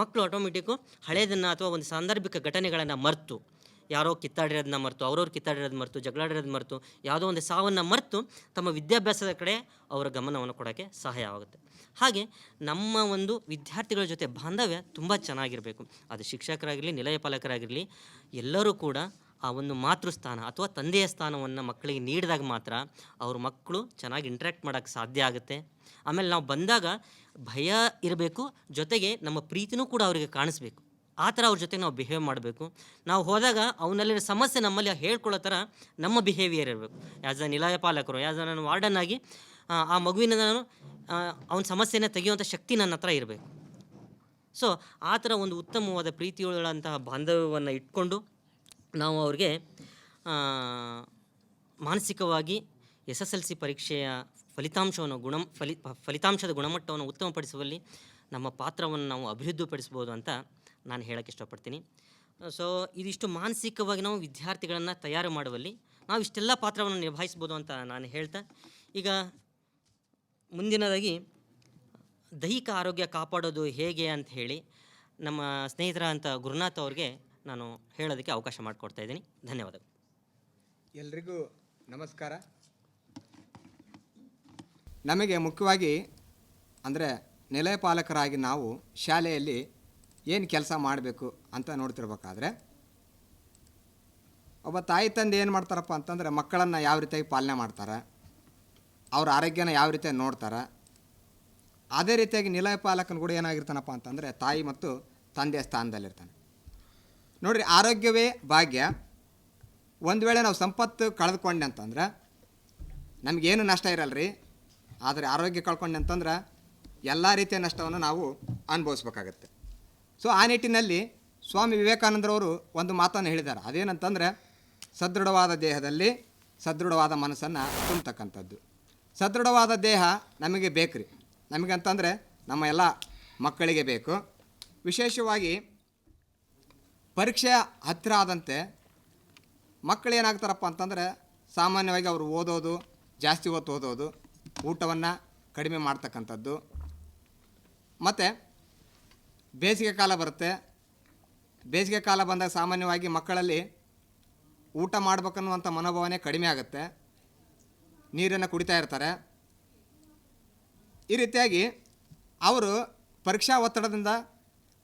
ಮಕ್ಕಳು ಆಟೋಮೆಟಿಕ್ಕು ಹಳೆಯದನ್ನು ಅಥವಾ ಒಂದು ಸಾಂದರ್ಭಿಕ ಘಟನೆಗಳನ್ನು ಮರೆತು ಯಾರೋ ಕಿತ್ತಾಡಿರೋದನ್ನ ಮರೆತು, ಅವ್ರವ್ರು ಕಿತ್ತಾಡಿರೋದು ಮರೆತು, ಜಗಳಾಡಿರೋದು ಮರೆತು, ಯಾವುದೋ ಒಂದು ಸಾವನ್ನು ಮರೆತು ತಮ್ಮ ವಿದ್ಯಾಭ್ಯಾಸದ ಕಡೆ ಅವರ ಗಮನವನ್ನು ಕೊಡೋಕ್ಕೆ ಸಹಾಯವಾಗುತ್ತೆ. ಹಾಗೆ ನಮ್ಮ ಒಂದು ವಿದ್ಯಾರ್ಥಿಗಳ ಜೊತೆ ಬಾಂಧವ್ಯ ತುಂಬ ಚೆನ್ನಾಗಿರಬೇಕು. ಅದು ಶಿಕ್ಷಕರಾಗಿರಲಿ, ನಿಲಯ ಪಾಲಕರಾಗಿರಲಿ, ಎಲ್ಲರೂ ಕೂಡ ಆ ಒಂದು ಮಾತೃಸ್ಥಾನ ಅಥವಾ ತಂದೆಯ ಸ್ಥಾನವನ್ನು ಮಕ್ಕಳಿಗೆ ನೀಡಿದಾಗ ಮಾತ್ರ ಅವ್ರ ಮಕ್ಕಳು ಚೆನ್ನಾಗಿ ಇಂಟ್ರ್ಯಾಕ್ಟ್ ಮಾಡೋಕ್ಕೆ ಸಾಧ್ಯ ಆಗುತ್ತೆ. ಆಮೇಲೆ ನಾವು ಬಂದಾಗ ಭಯ ಇರಬೇಕು, ಜೊತೆಗೆ ನಮ್ಮ ಪ್ರೀತಿನೂ ಕೂಡ ಅವರಿಗೆ ಕಾಣಿಸ್ಬೇಕು. ಆ ಥರ ಅವ್ರ ಜೊತೆ ನಾವು ಬಿಹೇವ್ ಮಾಡಬೇಕು. ನಾವು ಹೋದಾಗ ಅವನಲ್ಲಿರೋ ಸಮಸ್ಯೆ ನಮ್ಮಲ್ಲಿ ಹೇಳ್ಕೊಳ್ಳೋ ಥರ ನಮ್ಮ ಬಿಹೇವಿಯರ್ ಇರಬೇಕು. ಆ್ಯಸ್ ಅ ನಿಲಯ ಪಾಲಕರು, ಆ್ಯಸ್ ಅ ನಾನು ವಾರ್ಡನ್ ಆಗಿ ಆ ಮಗುವಿನ ನಾನು ಅವನ ಸಮಸ್ಯೆನ ತೆಗೆಯುವಂಥ ಶಕ್ತಿ ನನ್ನ ಹತ್ರ ಇರಬೇಕು. ಸೊ ಆ ಥರ ಒಂದು ಉತ್ತಮವಾದ ಪ್ರೀತಿಯುಳ್ಳಂತಹ ಬಾಂಧವ್ಯವನ್ನು ಇಟ್ಕೊಂಡು ನಾವು ಅವ್ರಿಗೆ ಮಾನಸಿಕವಾಗಿ SSLC ಪರೀಕ್ಷೆಯ ಫಲಿತಾಂಶವನ್ನು ಫಲಿತಾಂಶದ ಗುಣಮಟ್ಟವನ್ನು ಉತ್ತಮಪಡಿಸುವಲ್ಲಿ ನಮ್ಮ ಪಾತ್ರವನ್ನು ನಾವು ಅಭಿವೃದ್ಧಿಪಡಿಸ್ಬೋದು ಅಂತ ನಾನು ಹೇಳೋಕ್ಕೆ ಇಷ್ಟಪಡ್ತೀನಿ. ಸೊ ಇದಿಷ್ಟು ಮಾನಸಿಕವಾಗಿ ನಾವು ವಿದ್ಯಾರ್ಥಿಗಳನ್ನು ತಯಾರು ಮಾಡುವಲ್ಲಿ ನಾವು ಇಷ್ಟೆಲ್ಲ ಪಾತ್ರವನ್ನು ನಿಭಾಯಿಸ್ಬೋದು ಅಂತ ನಾನು ಹೇಳ್ತಾ, ಈಗ ಮುಂದಿನದಾಗಿ ದೈಹಿಕ ಆರೋಗ್ಯ ಕಾಪಾಡೋದು ಹೇಗೆ ಅಂತ ಹೇಳಿ ನಮ್ಮ ಸ್ನೇಹಿತರ ಅಂತ ಗುರುನಾಥ್ ಅವ್ರಿಗೆ ನಾನು ಹೇಳೋದಕ್ಕೆ ಅವಕಾಶ ಮಾಡಿಕೊಡ್ತಾ ಇದ್ದೀನಿ. ಧನ್ಯವಾದಗಳು. ಎಲ್ರಿಗೂ ನಮಸ್ಕಾರ. ನಮಗೆ ಮುಖ್ಯವಾಗಿ ಅಂದರೆ ನಿಲಯ ಪಾಲಕರಾಗಿ ನಾವು ಶಾಲೆಯಲ್ಲಿ ಏನು ಕೆಲಸ ಮಾಡಬೇಕು ಅಂತ ನೋಡ್ತಿರ್ಬೇಕಾದ್ರೆ ಒಬ್ಬ ತಾಯಿ ತಂದೆ ಏನು ಮಾಡ್ತಾರಪ್ಪ ಅಂತಂದರೆ ಮಕ್ಕಳನ್ನು ಯಾವ ರೀತಿಯಾಗಿ ಪಾಲನೆ ಮಾಡ್ತಾರೆ, ಅವ್ರ ಆರೋಗ್ಯನ ಯಾವ ರೀತಿಯಾಗಿ ನೋಡ್ತಾರೆ, ಅದೇ ರೀತಿಯಾಗಿ ನಿಲಯ ಪಾಲಕನ ಕೂಡ ಏನಾಗಿರ್ತಾನಪ್ಪ ಅಂತಂದರೆ ತಾಯಿ ಮತ್ತು ತಂದೆಯ ಸ್ಥಾನದಲ್ಲಿರ್ತಾನೆ. ನೋಡಿರಿ, ಆರೋಗ್ಯವೇ ಭಾಗ್ಯ. ಒಂದು ವೇಳೆ ನಾವು ಸಂಪತ್ತು ಕಳೆದುಕೊಂಡೆ ಅಂತಂದ್ರೆ ನಮಗೇನು ನಷ್ಟ ಇರಲ್ರಿ, ಆದರೆ ಆರೋಗ್ಯ ಕಳ್ಕೊಂಡೆ ಅಂತಂದ್ರೆ ಎಲ್ಲ ರೀತಿಯ ನಷ್ಟವನ್ನು ನಾವು ಅನುಭವಿಸ್ಬೇಕಾಗತ್ತೆ. ಸೊ ಆ ನಿಟ್ಟಿನಲ್ಲಿ ಸ್ವಾಮಿ ವಿವೇಕಾನಂದರವರು ಒಂದು ಮಾತನ್ನು ಹೇಳಿದ್ದಾರೆ. ಅದೇನಂತಂದರೆ ಸದೃಢವಾದ ದೇಹದಲ್ಲಿ ಸದೃಢವಾದ ಮನಸ್ಸನ್ನು ತುಂಬತಕ್ಕಂಥದ್ದು. ಸದೃಢವಾದ ದೇಹ ನಮಗೆ ಬೇಕು ರೀ, ನಮಗಂತಂದರೆ ನಮ್ಮ ಎಲ್ಲ ಮಕ್ಕಳಿಗೆ ಬೇಕು. ವಿಶೇಷವಾಗಿ ಪರೀಕ್ಷೆ ಹತ್ತಿರ ಆದಂತೆ ಮಕ್ಕಳು ಏನಾಗ್ತಾರಪ್ಪ ಅಂತಂದರೆ ಸಾಮಾನ್ಯವಾಗಿ ಅವರು ಓದೋದು, ಜಾಸ್ತಿ ಹೊತ್ತು ಓದೋದು, ಊಟವನ್ನು ಕಡಿಮೆ ಮಾಡ್ತಕ್ಕಂಥದ್ದು, ಮತ್ತು ಬೇಸಿಗೆ ಕಾಲ ಬರುತ್ತೆ. ಬೇಸಿಗೆ ಕಾಲ ಬಂದಾಗ ಸಾಮಾನ್ಯವಾಗಿ ಮಕ್ಕಳಲ್ಲಿ ಊಟ ಮಾಡ್ಬೇಕನ್ನುವಂಥ ಮನೋಭಾವನೆ ಕಡಿಮೆ ಆಗುತ್ತೆ, ನೀರನ್ನು ಕುಡಿತಾ ಇರ್ತಾರೆ. ಈ ರೀತಿಯಾಗಿ ಅವರು ಪರೀಕ್ಷಾ ಒತ್ತಡದಿಂದ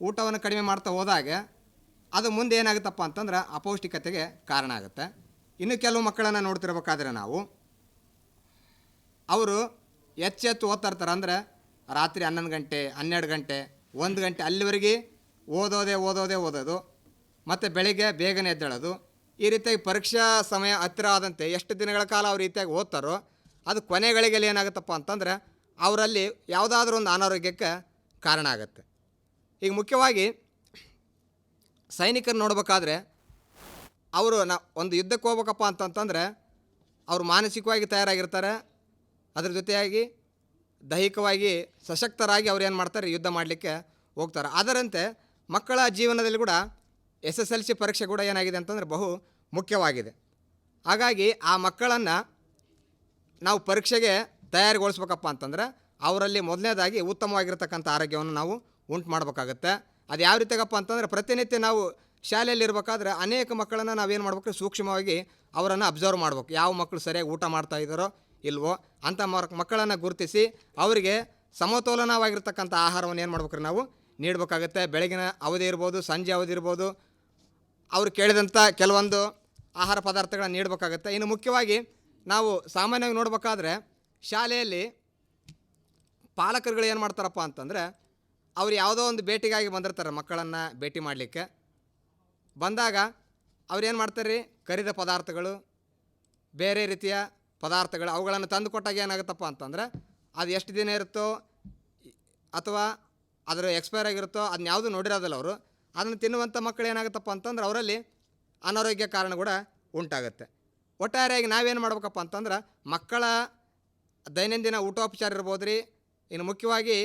ಊಟವನ್ನು ಕಡಿಮೆ ಮಾಡ್ತಾ ಹೋದಾಗ ಅದು ಮುಂದೆ ಏನಾಗುತ್ತಪ್ಪ ಅಂತಂದ್ರೆ ಅಪೌಷ್ಟಿಕತೆಗೆ ಕಾರಣ ಆಗುತ್ತೆ. ಇನ್ನು ಕೆಲವು ಮಕ್ಕಳನ್ನು ನೋಡ್ತಿರ್ಬೇಕಾದ್ರೆ ನಾವು ಅವರು ಹೆಚ್ಚೆತ್ತು ಓದ್ತಾ ಇರ್ತಾರೆ. ಅಂದರೆ ರಾತ್ರಿ 11 ಗಂಟೆ 12 ಗಂಟೆ 1 ಗಂಟೆ ಅಲ್ಲಿವರೆಗೆ ಓದೋದು, ಮತ್ತು ಬೆಳಿಗ್ಗೆ ಬೇಗನೆ ಎದ್ದೇಳೋದು. ಈ ರೀತಿಯಾಗಿ ಪರೀಕ್ಷಾ ಸಮಯ ಹತ್ತಿರ ಆದಂತೆ ಎಷ್ಟು ದಿನಗಳ ಕಾಲ ಅವ್ರ ರೀತಿಯಾಗಿ ಓದ್ತಾರೋ ಅದು ಕೊನೆಗಳಿಗೆಲ್ಲಿ ಏನಾಗುತ್ತಪ್ಪ ಅಂತಂದರೆ ಅವರಲ್ಲಿ ಯಾವುದಾದ್ರೂ ಒಂದು ಅನಾರೋಗ್ಯಕ್ಕೆ ಕಾರಣ ಆಗುತ್ತೆ. ಈಗ ಮುಖ್ಯವಾಗಿ ಸೈನಿಕರು ನೋಡ್ಬೇಕಾದ್ರೆ ಅವರು ಒಂದು ಯುದ್ಧಕ್ಕೆ ಹೋಗ್ಬೇಕಪ್ಪ ಅಂತಂತಂದರೆ ಅವರು ಮಾನಸಿಕವಾಗಿ ತಯಾರಾಗಿರ್ತಾರೆ, ಅದ್ರ ಜೊತೆಯಾಗಿ ದೈಹಿಕವಾಗಿ ಸಶಕ್ತರಾಗಿ ಅವ್ರು ಏನು ಮಾಡ್ತಾರೆ, ಯುದ್ಧ ಮಾಡಲಿಕ್ಕೆ ಹೋಗ್ತಾರೆ. ಅದರಂತೆ ಮಕ್ಕಳ ಜೀವನದಲ್ಲಿ ಕೂಡ SSLC ಪರೀಕ್ಷೆ ಕೂಡ ಏನಾಗಿದೆ ಅಂತಂದರೆ ಬಹು ಮುಖ್ಯವಾಗಿದೆ. ಹಾಗಾಗಿ ಆ ಮಕ್ಕಳನ್ನು ನಾವು ಪರೀಕ್ಷೆಗೆ ತಯಾರಿಗೊಳಿಸ್ಬೇಕಪ್ಪ ಅಂತಂದರೆ ಅವರಲ್ಲಿ ಮೊದಲನೇದಾಗಿ ಉತ್ತಮವಾಗಿರ್ತಕ್ಕಂಥ ಆರೋಗ್ಯವನ್ನು ನಾವು ಉಂಟು ಮಾಡಬೇಕಾಗತ್ತೆ. ಅದು ಯಾವ ರೀತಿಯಾಗಪ್ಪ ಅಂತಂದರೆ ಪ್ರತಿನಿತ್ಯ ನಾವು ಶಾಲೆಯಲ್ಲಿ ಇರಬೇಕಾದ್ರೆ ಅನೇಕ ಮಕ್ಕಳನ್ನು ನಾವೇನು ಮಾಡ್ಬೇಕು, ಸೂಕ್ಷ್ಮವಾಗಿ ಅವರನ್ನು ಅಬ್ಸರ್ವ್ ಮಾಡ್ಬೇಕು. ಯಾವ ಮಕ್ಕಳು ಸರಿಯಾಗಿ ಊಟ ಮಾಡ್ತಾ ಇದ್ದಾರೋ ಇಲ್ವೋ ಅಂಥ ಮಕ್ಕಳನ್ನು ಗುರುತಿಸಿ ಅವರಿಗೆ ಸಮತೋಲನವಾಗಿರ್ತಕ್ಕಂಥ ಆಹಾರವನ್ನು ಏನು ಮಾಡ್ಬೇಕ್ರಿ ನಾವು ನೀಡಬೇಕಾಗುತ್ತೆ. ಬೆಳಗಿನ ಅವಧಿ ಇರ್ಬೋದು, ಸಂಜೆ ಅವಧಿ ಇರ್ಬೋದು, ಅವರು ಕೇಳಿದಂಥ ಕೆಲವೊಂದು ಆಹಾರ ಪದಾರ್ಥಗಳನ್ನು ನೀಡಬೇಕಾಗುತ್ತೆ. ಇನ್ನು ಮುಖ್ಯವಾಗಿ ನಾವು ಸಾಮಾನ್ಯವಾಗಿ ನೋಡ್ಬೇಕಾದ್ರೆ ಶಾಲೆಯಲ್ಲಿ ಪಾಲಕರುಗಳು ಏನು ಮಾಡ್ತಾರಪ್ಪ ಅಂತಂದರೆ ಅವ್ರು ಯಾವುದೋ ಒಂದು ಭೇಟಿಗಾಗಿ ಬಂದಿರ್ತಾರೆ, ಮಕ್ಕಳನ್ನು ಭೇಟಿ ಮಾಡಲಿಕ್ಕೆ ಬಂದಾಗ ಅವ್ರು ಏನು ಮಾಡ್ತಾರೆ ರೀ, ಕರಿದ ಪದಾರ್ಥಗಳು, ಬೇರೆ ರೀತಿಯ ಪದಾರ್ಥಗಳು ಅವುಗಳನ್ನು ತಂದು ಕೊಟ್ಟಾಗ ಏನಾಗುತ್ತಪ್ಪ ಅಂತಂದರೆ ಅದು ಎಷ್ಟು ದಿನ ಇರುತ್ತೋ ಅಥವಾ ಅದರ ಎಕ್ಸ್ಪೈರ್ ಆಗಿರುತ್ತೋ ಅದನ್ನ ಯಾವುದೂ ನೋಡಿರೋದಿಲ್ಲ ಅವರು. ಅದನ್ನು ತಿನ್ನುವಂಥ ಮಕ್ಕಳು ಏನಾಗುತ್ತಪ್ಪ ಅಂತಂದ್ರೆ ಅವರಲ್ಲಿ ಅನಾರೋಗ್ಯ ಕಾರಣ ಕೂಡ ಉಂಟಾಗುತ್ತೆ. ಒಟ್ಟಾರೆಯಾಗಿ ನಾವೇನು ಮಾಡ್ಬೇಕಪ್ಪ ಅಂತಂದ್ರೆ ಮಕ್ಕಳ ದೈನಂದಿನ ಊಟೋಪಚಾರ ಇರ್ಬೋದು ರೀ, ಇನ್ನು ಮುಖ್ಯವಾಗಿ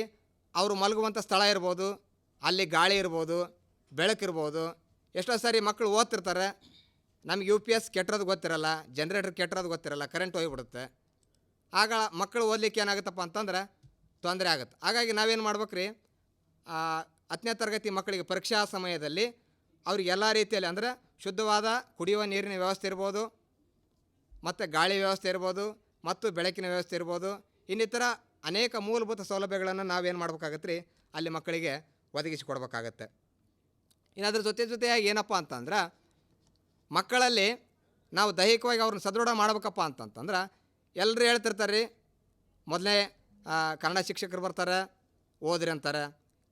ಅವರು ಮಲಗುವಂಥ ಸ್ಥಳ ಇರ್ಬೋದು, ಅಲ್ಲಿ ಗಾಳಿ ಇರ್ಬೋದು, ಬೆಳಕಿರ್ಬೋದು. ಎಷ್ಟೋ ಸಾರಿ ಮಕ್ಕಳು ಓದ್ತಿರ್ತಾರೆ, ನಮಗೆ UPS ಕೆಟ್ಟಿರೋದು ಗೊತ್ತಿರಲ್ಲ, ಜನ್ರೇಟರ್ ಕೆಟ್ಟಿರೋದು ಗೊತ್ತಿರಲ್ಲ, ಕರೆಂಟ್ ಹೋಗಿಬಿಡುತ್ತೆ. ಆಗ ಮಕ್ಕಳು ಓದಲಿಕ್ಕೆ ಏನಾಗುತ್ತಪ್ಪ ಅಂತಂದ್ರೆ ತೊಂದರೆ ಆಗುತ್ತೆ. ಹಾಗಾಗಿ ನಾವೇನು ಮಾಡ್ಬೇಕು ರೀ, 10ನೇ ತರಗತಿ ಮಕ್ಕಳಿಗೆ ಪರೀಕ್ಷಾ ಸಮಯದಲ್ಲಿ ಅವ್ರಿಗೆ ಎಲ್ಲ ರೀತಿಯಲ್ಲಿ ಅಂದರೆ ಶುದ್ಧವಾದ ಕುಡಿಯುವ ನೀರಿನ ವ್ಯವಸ್ಥೆ ಇರ್ಬೋದು, ಮತ್ತು ಗಾಳಿ ವ್ಯವಸ್ಥೆ ಇರ್ಬೋದು, ಮತ್ತು ಬೆಳಕಿನ ವ್ಯವಸ್ಥೆ ಇರ್ಬೋದು, ಇನ್ನಿತರ ಅನೇಕ ಮೂಲಭೂತ ಸೌಲಭ್ಯಗಳನ್ನು ನಾವೇನು ಮಾಡ್ಬೇಕಾಗತ್ತೆ ರೀ ಅಲ್ಲಿ ಮಕ್ಕಳಿಗೆ ಒದಗಿಸಿಕೊಡ್ಬೇಕಾಗತ್ತೆ. ಇನ್ನು ಅದ್ರ ಜೊತೆಯಾಗಿ ಏನಪ್ಪ ಅಂತಂದ್ರೆ ಮಕ್ಕಳಲ್ಲಿ ನಾವು ದೈಹಿಕವಾಗಿ ಅವ್ರನ್ನ ಸದೃಢ ಮಾಡ್ಬೇಕಪ್ಪ ಅಂತಂತಂದ್ರೆ ಎಲ್ಲರೂ ಹೇಳ್ತಿರ್ತಾರೆ ರೀ, ಮೊದಲೇ ಕನ್ನಡ ಶಿಕ್ಷಕರು ಬರ್ತಾರೆ ಓದ್ರಿ ಅಂತಾರೆ,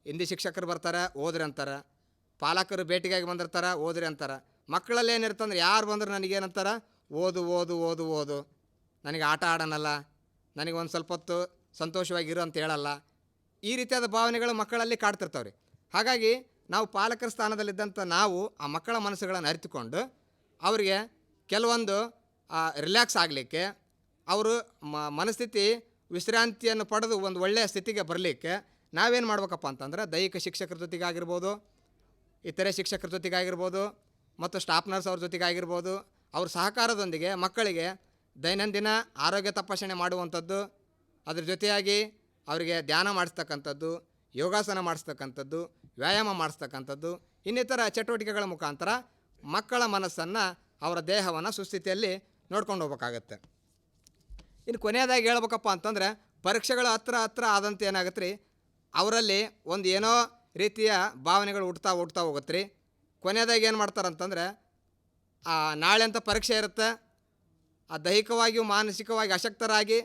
ಹಿಂದಿ ಶಿಕ್ಷಕರು ಬರ್ತಾರೆ ಓದ್ರಿ ಅಂತಾರೆ, ಪಾಲಕರು ಭೇಟಿಗಾಗಿ ಬಂದಿರ್ತಾರೆ ಓದ್ರಿ ಅಂತಾರೆ. ಮಕ್ಕಳಲ್ಲಿ ಏನಿರ್ತಂದ್ರೆ ಯಾರು ಬಂದ್ರೆ ನನಗೇನಂತಾರೆ, ಓದು ಓದು ಓದು ಓದು, ನನಗೆ ಆಟ ಆಡೋಣಲ್ಲ, ನನಗೆ ಒಂದು ಸ್ವಲ್ಪ ಹೊತ್ತು ಸಂತೋಷವಾಗಿರು ಅಂತ ಹೇಳಲ್ಲ. ಈ ರೀತಿಯಾದ ಭಾವನೆಗಳು ಮಕ್ಕಳಲ್ಲಿ ಕಾಡ್ತಿರ್ತಾವೆ ರೀ. ಹಾಗಾಗಿ ನಾವು ಪಾಲಕರ ಸ್ಥಾನದಲ್ಲಿದ್ದಂಥ ನಾವು ಆ ಮಕ್ಕಳ ಮನಸ್ಸುಗಳನ್ನು ಅರಿತುಕೊಂಡು ಅವರಿಗೆ ಕೆಲವೊಂದು ರಿಲ್ಯಾಕ್ಸ್ ಆಗಲಿಕ್ಕೆ, ಅವರು ಮನಸ್ಥಿತಿ ವಿಶ್ರಾಂತಿಯನ್ನು ಪಡೆದು ಒಂದು ಒಳ್ಳೆಯ ಸ್ಥಿತಿಗೆ ಬರಲಿಕ್ಕೆ ನಾವೇನು ಮಾಡ್ಬೇಕಪ್ಪ ಅಂತಂದ್ರೆ ದೈಹಿಕ ಶಿಕ್ಷಕರ ಜೊತೆಗಾಗಿರ್ಬೋದು, ಇತರೆ ಶಿಕ್ಷಕರ ಜೊತೆಗಾಗಿರ್ಬೋದು, ಮತ್ತು ಸ್ಟಾಫ್ ನರ್ಸ್ ಅವ್ರ ಜೊತೆಗಾಗಿರ್ಬೋದು, ಅವ್ರ ಸಹಕಾರದೊಂದಿಗೆ ಮಕ್ಕಳಿಗೆ ದೈನಂದಿನ ಆರೋಗ್ಯ ತಪಾಸಣೆ ಮಾಡುವಂಥದ್ದು, ಅದ್ರ ಜೊತೆಯಾಗಿ ಅವರಿಗೆ ಧ್ಯಾನ ಮಾಡಿಸ್ತಕ್ಕಂಥದ್ದು, ಯೋಗಾಸನ ಮಾಡಿಸ್ತಕ್ಕಂಥದ್ದು, ವ್ಯಾಯಾಮ ಮಾಡಿಸ್ತಕ್ಕಂಥದ್ದು, ಇನ್ನಿತರ ಚಟುವಟಿಕೆಗಳ ಮುಖಾಂತರ ಮಕ್ಕಳ ಮನಸ್ಸನ್ನು, ಅವರ ದೇಹವನ್ನು ಸುಸ್ಥಿತಿಯಲ್ಲಿ ನೋಡ್ಕೊಂಡು ಹೋಗ್ಬೇಕಾಗತ್ತೆ. ಇನ್ನು ಕೊನೆಯದಾಗಿ ಹೇಳ್ಬೇಕಪ್ಪ ಅಂತಂದರೆ ಪರೀಕ್ಷೆಗಳು ಹತ್ರ ಆದಂತೆ ಏನಾಗುತ್ತೆ ರೀ, ಅವರಲ್ಲಿ ಒಂದು ಏನೋ ರೀತಿಯ ಭಾವನೆಗಳು ಹುಟ್ತಾ ಹೋಗುತ್ತೆ ರೀ. ಕೊನೆಯದಾಗಿ ಏನು ಮಾಡ್ತಾರಂತಂದರೆ ನಾಳೆ ಅಂತ ಪರೀಕ್ಷೆ ಇರುತ್ತೆ, ದೈಹಿಕವಾಗಿಯೂ ಮಾನಸಿಕವಾಗಿ ಅಶಕ್ತರಾಗಿ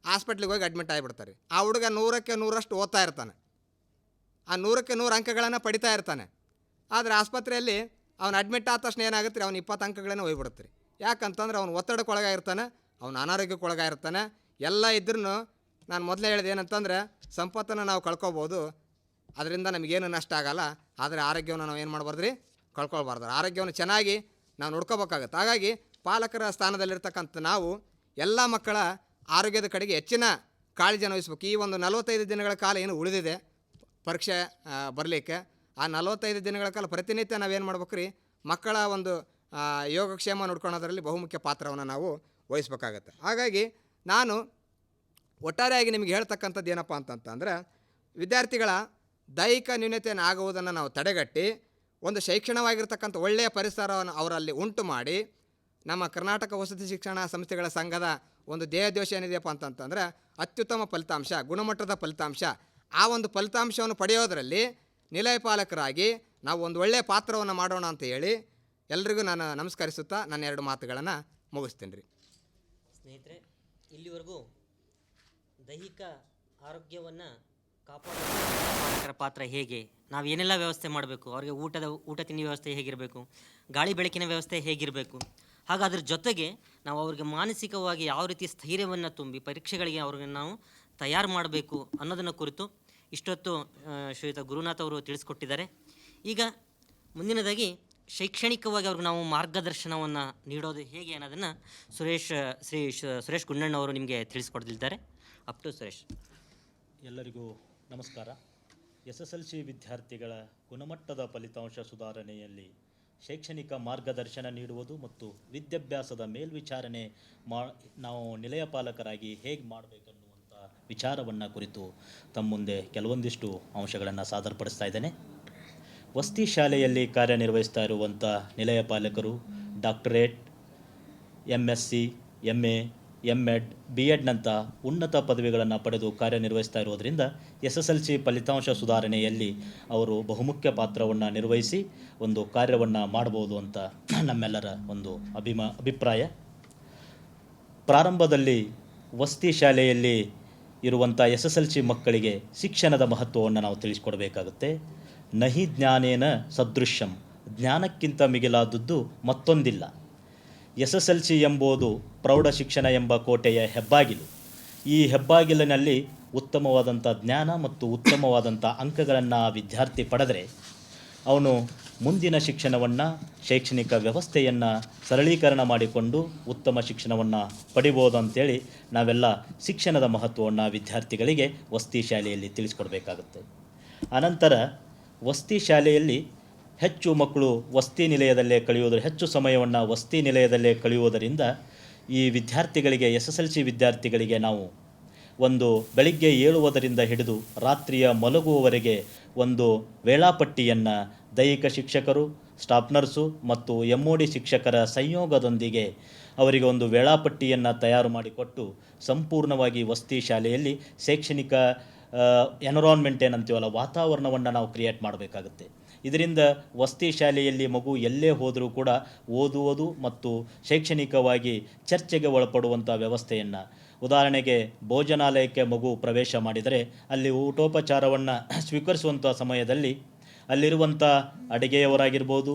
ಹಾಸ್ಪಿಟ್ಲಿಗೆ ಹೋಗಿ ಅಡ್ಮಿಟ್ ಆಗಿಬಿಡ್ತಾರೆ. ಆ ಹುಡುಗ 100ಕ್ಕೆ 100ರಷ್ಟು ಓದ್ತಾ ಇರ್ತಾನೆ, ಆ 100ಕ್ಕೆ 100 ಅಂಕಗಳನ್ನು ಪಡಿತಾ ಇರ್ತಾನೆ. ಆದರೆ ಆಸ್ಪತ್ರೆಯಲ್ಲಿ ಅವನು ಅಡ್ಮಿಟ್ ಆದ ತಕ್ಷಣ ಏನಾಗುತ್ತೆ ರೀ, ಅವ್ನು 20 ಅಂಕಗಳನ್ನ ಹೋಗ್ಬಿಡುತ್ತೆ ರೀ. ಯಾಕಂತಂದ್ರೆ ಅವ್ನು ಒತ್ತಡಕ್ಕೊಳಗಾಗಿರ್ತಾನೆ, ಅವನು ಅನಾರೋಗ್ಯಕ್ಕೊಳಗಾಗಿರ್ತಾನೆ. ಎಲ್ಲ ಇದ್ರೂ ನಾನು ಮೊದಲೇ ಹೇಳಿದೆ ಏನಂತಂದರೆ ಸಂಪತ್ತನ್ನು ನಾವು ಕಳ್ಕೊಬೋದು, ಅದರಿಂದ ನಮಗೇನು ನಷ್ಟ ಆಗಲ್ಲ. ಆದರೆ ಆರೋಗ್ಯವನ್ನು ನಾವು ಏನು ಮಾಡಬಾರ್ದು ರೀ, ಕಳ್ಕೊಳ್ಬಾರ್ದು. ಆರೋಗ್ಯವನ್ನು ಚೆನ್ನಾಗಿ ನಾವು ನೋಡ್ಕೋಬೇಕಾಗತ್ತೆ. ಹಾಗಾಗಿ ಪಾಲಕರ ಸ್ಥಾನದಲ್ಲಿರ್ತಕ್ಕಂಥ ನಾವು ಎಲ್ಲ ಮಕ್ಕಳ ಆರೋಗ್ಯದ ಕಡೆಗೆ ಹೆಚ್ಚಿನ ಕಾಳಜಿಯನ್ನು ವಹಿಸ್ಬೇಕು. ಈ ಒಂದು 45 ದಿನಗಳ ಕಾಲ ಏನು ಉಳಿದಿದೆ ಪರೀಕ್ಷೆ ಬರಲಿಕ್ಕೆ, ಆ 45 ದಿನಗಳ ಕಾಲ ಪ್ರತಿನಿತ್ಯ ನಾವೇನು ಮಾಡ್ಬೇಕು ರೀ, ಮಕ್ಕಳ ಒಂದು ಯೋಗಕ್ಷೇಮ ನೋಡ್ಕೊಳ್ಳೋದ್ರಲ್ಲಿ ಬಹುಮುಖ್ಯ ಪಾತ್ರವನ್ನು ನಾವು ವಹಿಸ್ಬೇಕಾಗತ್ತೆ. ಹಾಗಾಗಿ ನಾನು ಒಟ್ಟಾರೆಯಾಗಿ ನಿಮಗೆ ಹೇಳ್ತಕ್ಕಂಥದ್ದು ಏನಪ್ಪ ಅಂತಂತಂದರೆ ವಿದ್ಯಾರ್ಥಿಗಳ ದೈಹಿಕ ನ್ಯೂನತೆಯನ್ನು ಆಗುವುದನ್ನು ನಾವು ತಡೆಗಟ್ಟಿ ಒಂದು ಶೈಕ್ಷಣಿಕವಾಗಿರ್ತಕ್ಕಂಥ ಒಳ್ಳೆಯ ಪರಿಸರವನ್ನು ಅವರಲ್ಲಿ ಉಂಟು ಮಾಡಿ ನಮ್ಮ ಕರ್ನಾಟಕ ವಸತಿ ಶಿಕ್ಷಣ ಸಂಸ್ಥೆಗಳ ಸಂಘದ ಒಂದು ಧ್ಯೇಯೋದ್ದೇಶ ಏನಿದೆಯಪ್ಪ ಅಂತಂತಂದರೆ ಅತ್ಯುತ್ತಮ ಫಲಿತಾಂಶ, ಗುಣಮಟ್ಟದ ಫಲಿತಾಂಶ. ಆ ಒಂದು ಫಲಿತಾಂಶವನ್ನು ಪಡೆಯೋದರಲ್ಲಿ ನಿಲಯ ಪಾಲಕರಾಗಿ ನಾವು ಒಂದು ಒಳ್ಳೆಯ ಪಾತ್ರವನ್ನು ಮಾಡೋಣ ಅಂತ ಹೇಳಿ ಎಲ್ರಿಗೂ ನಾನು ನಮಸ್ಕರಿಸುತ್ತಾ ನನ್ನ 2 ಮಾತುಗಳನ್ನು ಮುಗಿಸ್ತೀನಿ ರೀ. ಸ್ನೇಹಿತರೆ, ಇಲ್ಲಿವರೆಗೂ ದೈಹಿಕ ಆರೋಗ್ಯವನ್ನು ಕಾಪಾಡುವ ಪಾತ್ರ ಹೇಗೆ, ನಾವು ಏನೆಲ್ಲ ವ್ಯವಸ್ಥೆ ಮಾಡಬೇಕು, ಅವರಿಗೆ ಊಟ ತಿಂಡಿ ವ್ಯವಸ್ಥೆ ಹೇಗಿರಬೇಕು, ಗಾಳಿ ಬೆಳಕಿನ ವ್ಯವಸ್ಥೆ ಹೇಗಿರಬೇಕು, ಹಾಗಾದ್ರ ಜೊತೆಗೆ ನಾವು ಅವ್ರಿಗೆ ಮಾನಸಿಕವಾಗಿ ಯಾವ ರೀತಿ ಸ್ಥೈರ್ಯವನ್ನು ತುಂಬಿ ಪರೀಕ್ಷೆಗಳಿಗೆ ಅವ್ರಿಗೆ ನಾವು ತಯಾರು ಮಾಡಬೇಕು ಅನ್ನೋದನ್ನು ಕುರಿತು ಇಷ್ಟೊತ್ತು ಶ್ರೀಯುತ ಗುರುನಾಥ್ ಅವರು ತಿಳಿಸ್ಕೊಟ್ಟಿದ್ದಾರೆ. ಈಗ ಮುಂದಿನದಾಗಿ ಶೈಕ್ಷಣಿಕವಾಗಿ ಅವ್ರಿಗೆ ನಾವು ಮಾರ್ಗದರ್ಶನವನ್ನು ನೀಡೋದು ಹೇಗೆ ಅನ್ನೋದನ್ನು ಸುರೇಶ್ ಗುಂಡಣ್ಣ ಅವರು ನಿಮಗೆ ತಿಳಿಸ್ಕೊಡ್ತಿದ್ದಾರೆ. Up to Suresh. ಎಲ್ಲರಿಗೂ ನಮಸ್ಕಾರ. SSLC ವಿದ್ಯಾರ್ಥಿಗಳ ಗುಣಮಟ್ಟದ ಫಲಿತಾಂಶ ಸುಧಾರಣೆಯಲ್ಲಿ ಶೈಕ್ಷಣಿಕ ಮಾರ್ಗದರ್ಶನ ನೀಡುವುದು ಮತ್ತು ವಿದ್ಯಾಭ್ಯಾಸದ ಮೇಲ್ವಿಚಾರಣೆ ನಾವು ನಿಲಯ ಪಾಲಕರಾಗಿ ಹೇಗೆ ಮಾಡಬೇಕನ್ನುವಂಥ ವಿಚಾರವನ್ನು ಕುರಿತು ತಮ್ಮ ಮುಂದೆ ಕೆಲವೊಂದಿಷ್ಟು ಅಂಶಗಳನ್ನು ಸಾದರಪಡಿಸ್ತಾ ಇದ್ದೇನೆ. ವಸತಿ ಶಾಲೆಯಲ್ಲಿ ಕಾರ್ಯನಿರ್ವಹಿಸ್ತಾ ಇರುವಂಥ ನಿಲಯ ಪಾಲಕರು ಡಾಕ್ಟರೇಟ್, MSc, MA, MEd, B.Edನಂಥ ಉನ್ನತ ಪದವಿಗಳನ್ನು ಪಡೆದು ಕಾರ್ಯನಿರ್ವಹಿಸ್ತಾ ಇರೋದರಿಂದ SSLC ಫಲಿತಾಂಶ ಸುಧಾರಣೆಯಲ್ಲಿ ಅವರು ಬಹುಮುಖ್ಯ ಪಾತ್ರವನ್ನು ನಿರ್ವಹಿಸಿ ಒಂದು ಕಾರ್ಯವನ್ನು ಮಾಡ್ಬೋದು ಅಂತ ನಮ್ಮೆಲ್ಲರ ಒಂದು ಅಭಿಪ್ರಾಯ. ಪ್ರಾರಂಭದಲ್ಲಿ ವಸತಿ ಶಾಲೆಯಲ್ಲಿ ಇರುವಂಥ SSLC ಮಕ್ಕಳಿಗೆ ಶಿಕ್ಷಣದ ಮಹತ್ವವನ್ನು ನಾವು ತಿಳಿಸ್ಕೊಡ್ಬೇಕಾಗುತ್ತೆ. ನಹಿ ಜ್ಞಾನೇನ ಸದೃಶ್ಯಂ, ಜ್ಞಾನಕ್ಕಿಂತ ಮಿಗಿಲಾದದ್ದು ಮತ್ತೊಂದಿಲ್ಲ. SSLC ಎಂಬುದು ಪ್ರೌಢ ಶಿಕ್ಷಣ ಎಂಬ ಕೋಟೆಯ ಹೆಬ್ಬಾಗಿಲು. ಈ ಹೆಬ್ಬಾಗಿಲಿನಲ್ಲಿ ಉತ್ತಮವಾದಂಥ ಜ್ಞಾನ ಮತ್ತು ಉತ್ತಮವಾದಂಥ ಅಂಕಗಳನ್ನು ವಿದ್ಯಾರ್ಥಿ ಪಡೆದರೆ ಅವನು ಮುಂದಿನ ಶಿಕ್ಷಣವನ್ನು, ಶೈಕ್ಷಣಿಕ ವ್ಯವಸ್ಥೆಯನ್ನು ಸರಳೀಕರಣ ಮಾಡಿಕೊಂಡು ಉತ್ತಮ ಶಿಕ್ಷಣವನ್ನು ಪಡಿಬೋದು ಅಂತೇಳಿ ನಾವೆಲ್ಲ ಶಿಕ್ಷಣದ ಮಹತ್ವವನ್ನು ವಿದ್ಯಾರ್ಥಿಗಳಿಗೆ ವಸತಿ ಶಾಲೆಯಲ್ಲಿ ತಿಳಿಸ್ಕೊಡ್ಬೇಕಾಗುತ್ತೆ. ಅನಂತರ ವಸತಿ ಶಾಲೆಯಲ್ಲಿ ಹೆಚ್ಚು ಮಕ್ಕಳು ವಸತಿ ನಿಲಯದಲ್ಲೇ ಹೆಚ್ಚು ಸಮಯವನ್ನು ವಸತಿ ನಿಲಯದಲ್ಲೇ ಕಳೆಯುವುದರಿಂದ ಈ ವಿದ್ಯಾರ್ಥಿಗಳಿಗೆ, SSLC ವಿದ್ಯಾರ್ಥಿಗಳಿಗೆ ನಾವು ಒಂದು ಬೆಳಿಗ್ಗೆ ಏಳುವುದರಿಂದ ಹಿಡಿದು ರಾತ್ರಿಯ ಮಲಗುವವರೆಗೆ ಒಂದು ವೇಳಾಪಟ್ಟಿಯನ್ನು ದೈಹಿಕ ಶಿಕ್ಷಕರು ಸ್ಟಾಫ್ ನರ್ಸು ಮತ್ತು MOD ಶಿಕ್ಷಕರ ಸಂಯೋಗದೊಂದಿಗೆ ಅವರಿಗೆ ಒಂದು ವೇಳಾಪಟ್ಟಿಯನ್ನು ತಯಾರು ಮಾಡಿಕೊಟ್ಟು ಸಂಪೂರ್ಣವಾಗಿ ವಸತಿ ಶಾಲೆಯಲ್ಲಿ ಶೈಕ್ಷಣಿಕ ಎನ್ವಿರಾನ್ಮೆಂಟ್ ಏನಂತೀವಲ್ಲ, ವಾತಾವರಣವನ್ನು ನಾವು ಕ್ರಿಯೇಟ್ ಮಾಡಬೇಕಾಗುತ್ತೆ. ಇದರಿಂದ ವಸತಿ ಶಾಲೆಯಲ್ಲಿ ಮಗು ಎಲ್ಲೇ ಹೋದರೂ ಕೂಡ ಓದುವುದು ಮತ್ತು ಶೈಕ್ಷಣಿಕವಾಗಿ ಚರ್ಚೆಗೆ ಒಳಪಡುವಂಥ ವ್ಯವಸ್ಥೆಯನ್ನು, ಉದಾಹರಣೆಗೆ ಭೋಜನಾಲಯಕ್ಕೆ ಮಗು ಪ್ರವೇಶ ಮಾಡಿದರೆ ಅಲ್ಲಿ ಊಟೋಪಚಾರವನ್ನು ಸ್ವೀಕರಿಸುವಂಥ ಸಮಯದಲ್ಲಿ ಅಲ್ಲಿರುವಂಥ ಅಡುಗೆಯವರಾಗಿರ್ಬೋದು,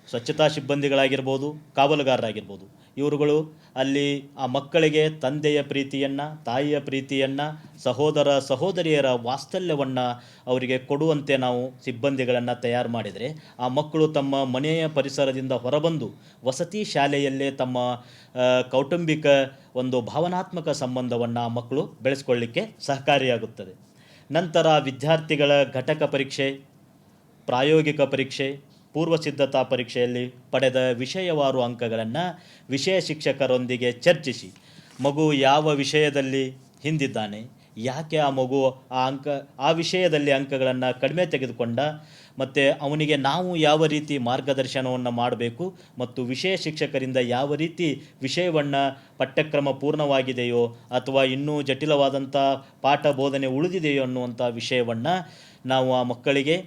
ಸ್ವಚ್ಛತಾ ಸಿಬ್ಬಂದಿಗಳಾಗಿರ್ಬೋದು, ಕಾವಲುಗಾರರಾಗಿರ್ಬೋದು, ಇವರುಗಳು ಅಲ್ಲಿ ಆ ಮಕ್ಕಳಿಗೆ ತಂದೆಯ ಪ್ರೀತಿಯನ್ನು, ತಾಯಿಯ ಪ್ರೀತಿಯನ್ನು, ಸಹೋದರ ಸಹೋದರಿಯರ ವಾತ್ಸಲ್ಯವನ್ನು ಅವರಿಗೆ ಕೊಡುವಂತೆ ನಾವು ಸಿಬ್ಬಂದಿಗಳನ್ನು ತಯಾರು ಮಾಡಿದರೆ ಆ ಮಕ್ಕಳು ತಮ್ಮ ಮನೆಯ ಪರಿಸರದಿಂದ ಹೊರಬಂದು ವಸತಿ ಶಾಲೆಯಲ್ಲೇ ತಮ್ಮ ಕೌಟುಂಬಿಕ ಒಂದು ಭಾವನಾತ್ಮಕ ಸಂಬಂಧವನ್ನು ಆ ಮಕ್ಕಳು ಬೆಳೆಸ್ಕೊಳ್ಳಿಕ್ಕೆ ಸಹಕಾರಿಯಾಗುತ್ತದೆ. ನಂತರ ವಿದ್ಯಾರ್ಥಿಗಳ ಘಟಕ ಪರೀಕ್ಷೆ, ಪ್ರಾಯೋಗಿಕ ಪರೀಕ್ಷೆ, ಪೂರ್ವ ಸಿದ್ಧತಾ ಪರೀಕ್ಷೆಯಲ್ಲಿ ಪಡೆದ ವಿಷಯವಾರು ಅಂಕಗಳನ್ನು ವಿಷಯ ಶಿಕ್ಷಕರೊಂದಿಗೆ ಚರ್ಚಿಸಿ ಮಗು ಯಾವ ವಿಷಯದಲ್ಲಿ ಹಿಂದಿದ್ದಾನೆ, ಯಾಕೆ ಆ ಮಗು ಆ ವಿಷಯದಲ್ಲಿ ಅಂಕಗಳನ್ನು ಕಡಿಮೆ ತೆಗೆದುಕೊಂಡ, ಮತ್ತು ಅವನಿಗೆ ನಾವು ಯಾವ ರೀತಿ ಮಾರ್ಗದರ್ಶನವನ್ನು ಮಾಡಬೇಕು ಮತ್ತು ವಿಷಯ ಶಿಕ್ಷಕರಿಂದ ಯಾವ ರೀತಿ ವಿಷಯವನ್ನು ಪಠ್ಯಕ್ರಮ ಪೂರ್ಣವಾಗಿದೆಯೋ ಅಥವಾ ಇನ್ನೂ ಜಟಿಲವಾದಂಥ ಪಾಠ ಬೋಧನೆ ಉಳಿದಿದೆಯೋ ಅನ್ನುವಂಥ ವಿಷಯವನ್ನು ನಾವು ಆ ಮಕ್ಕಳಿಗೆ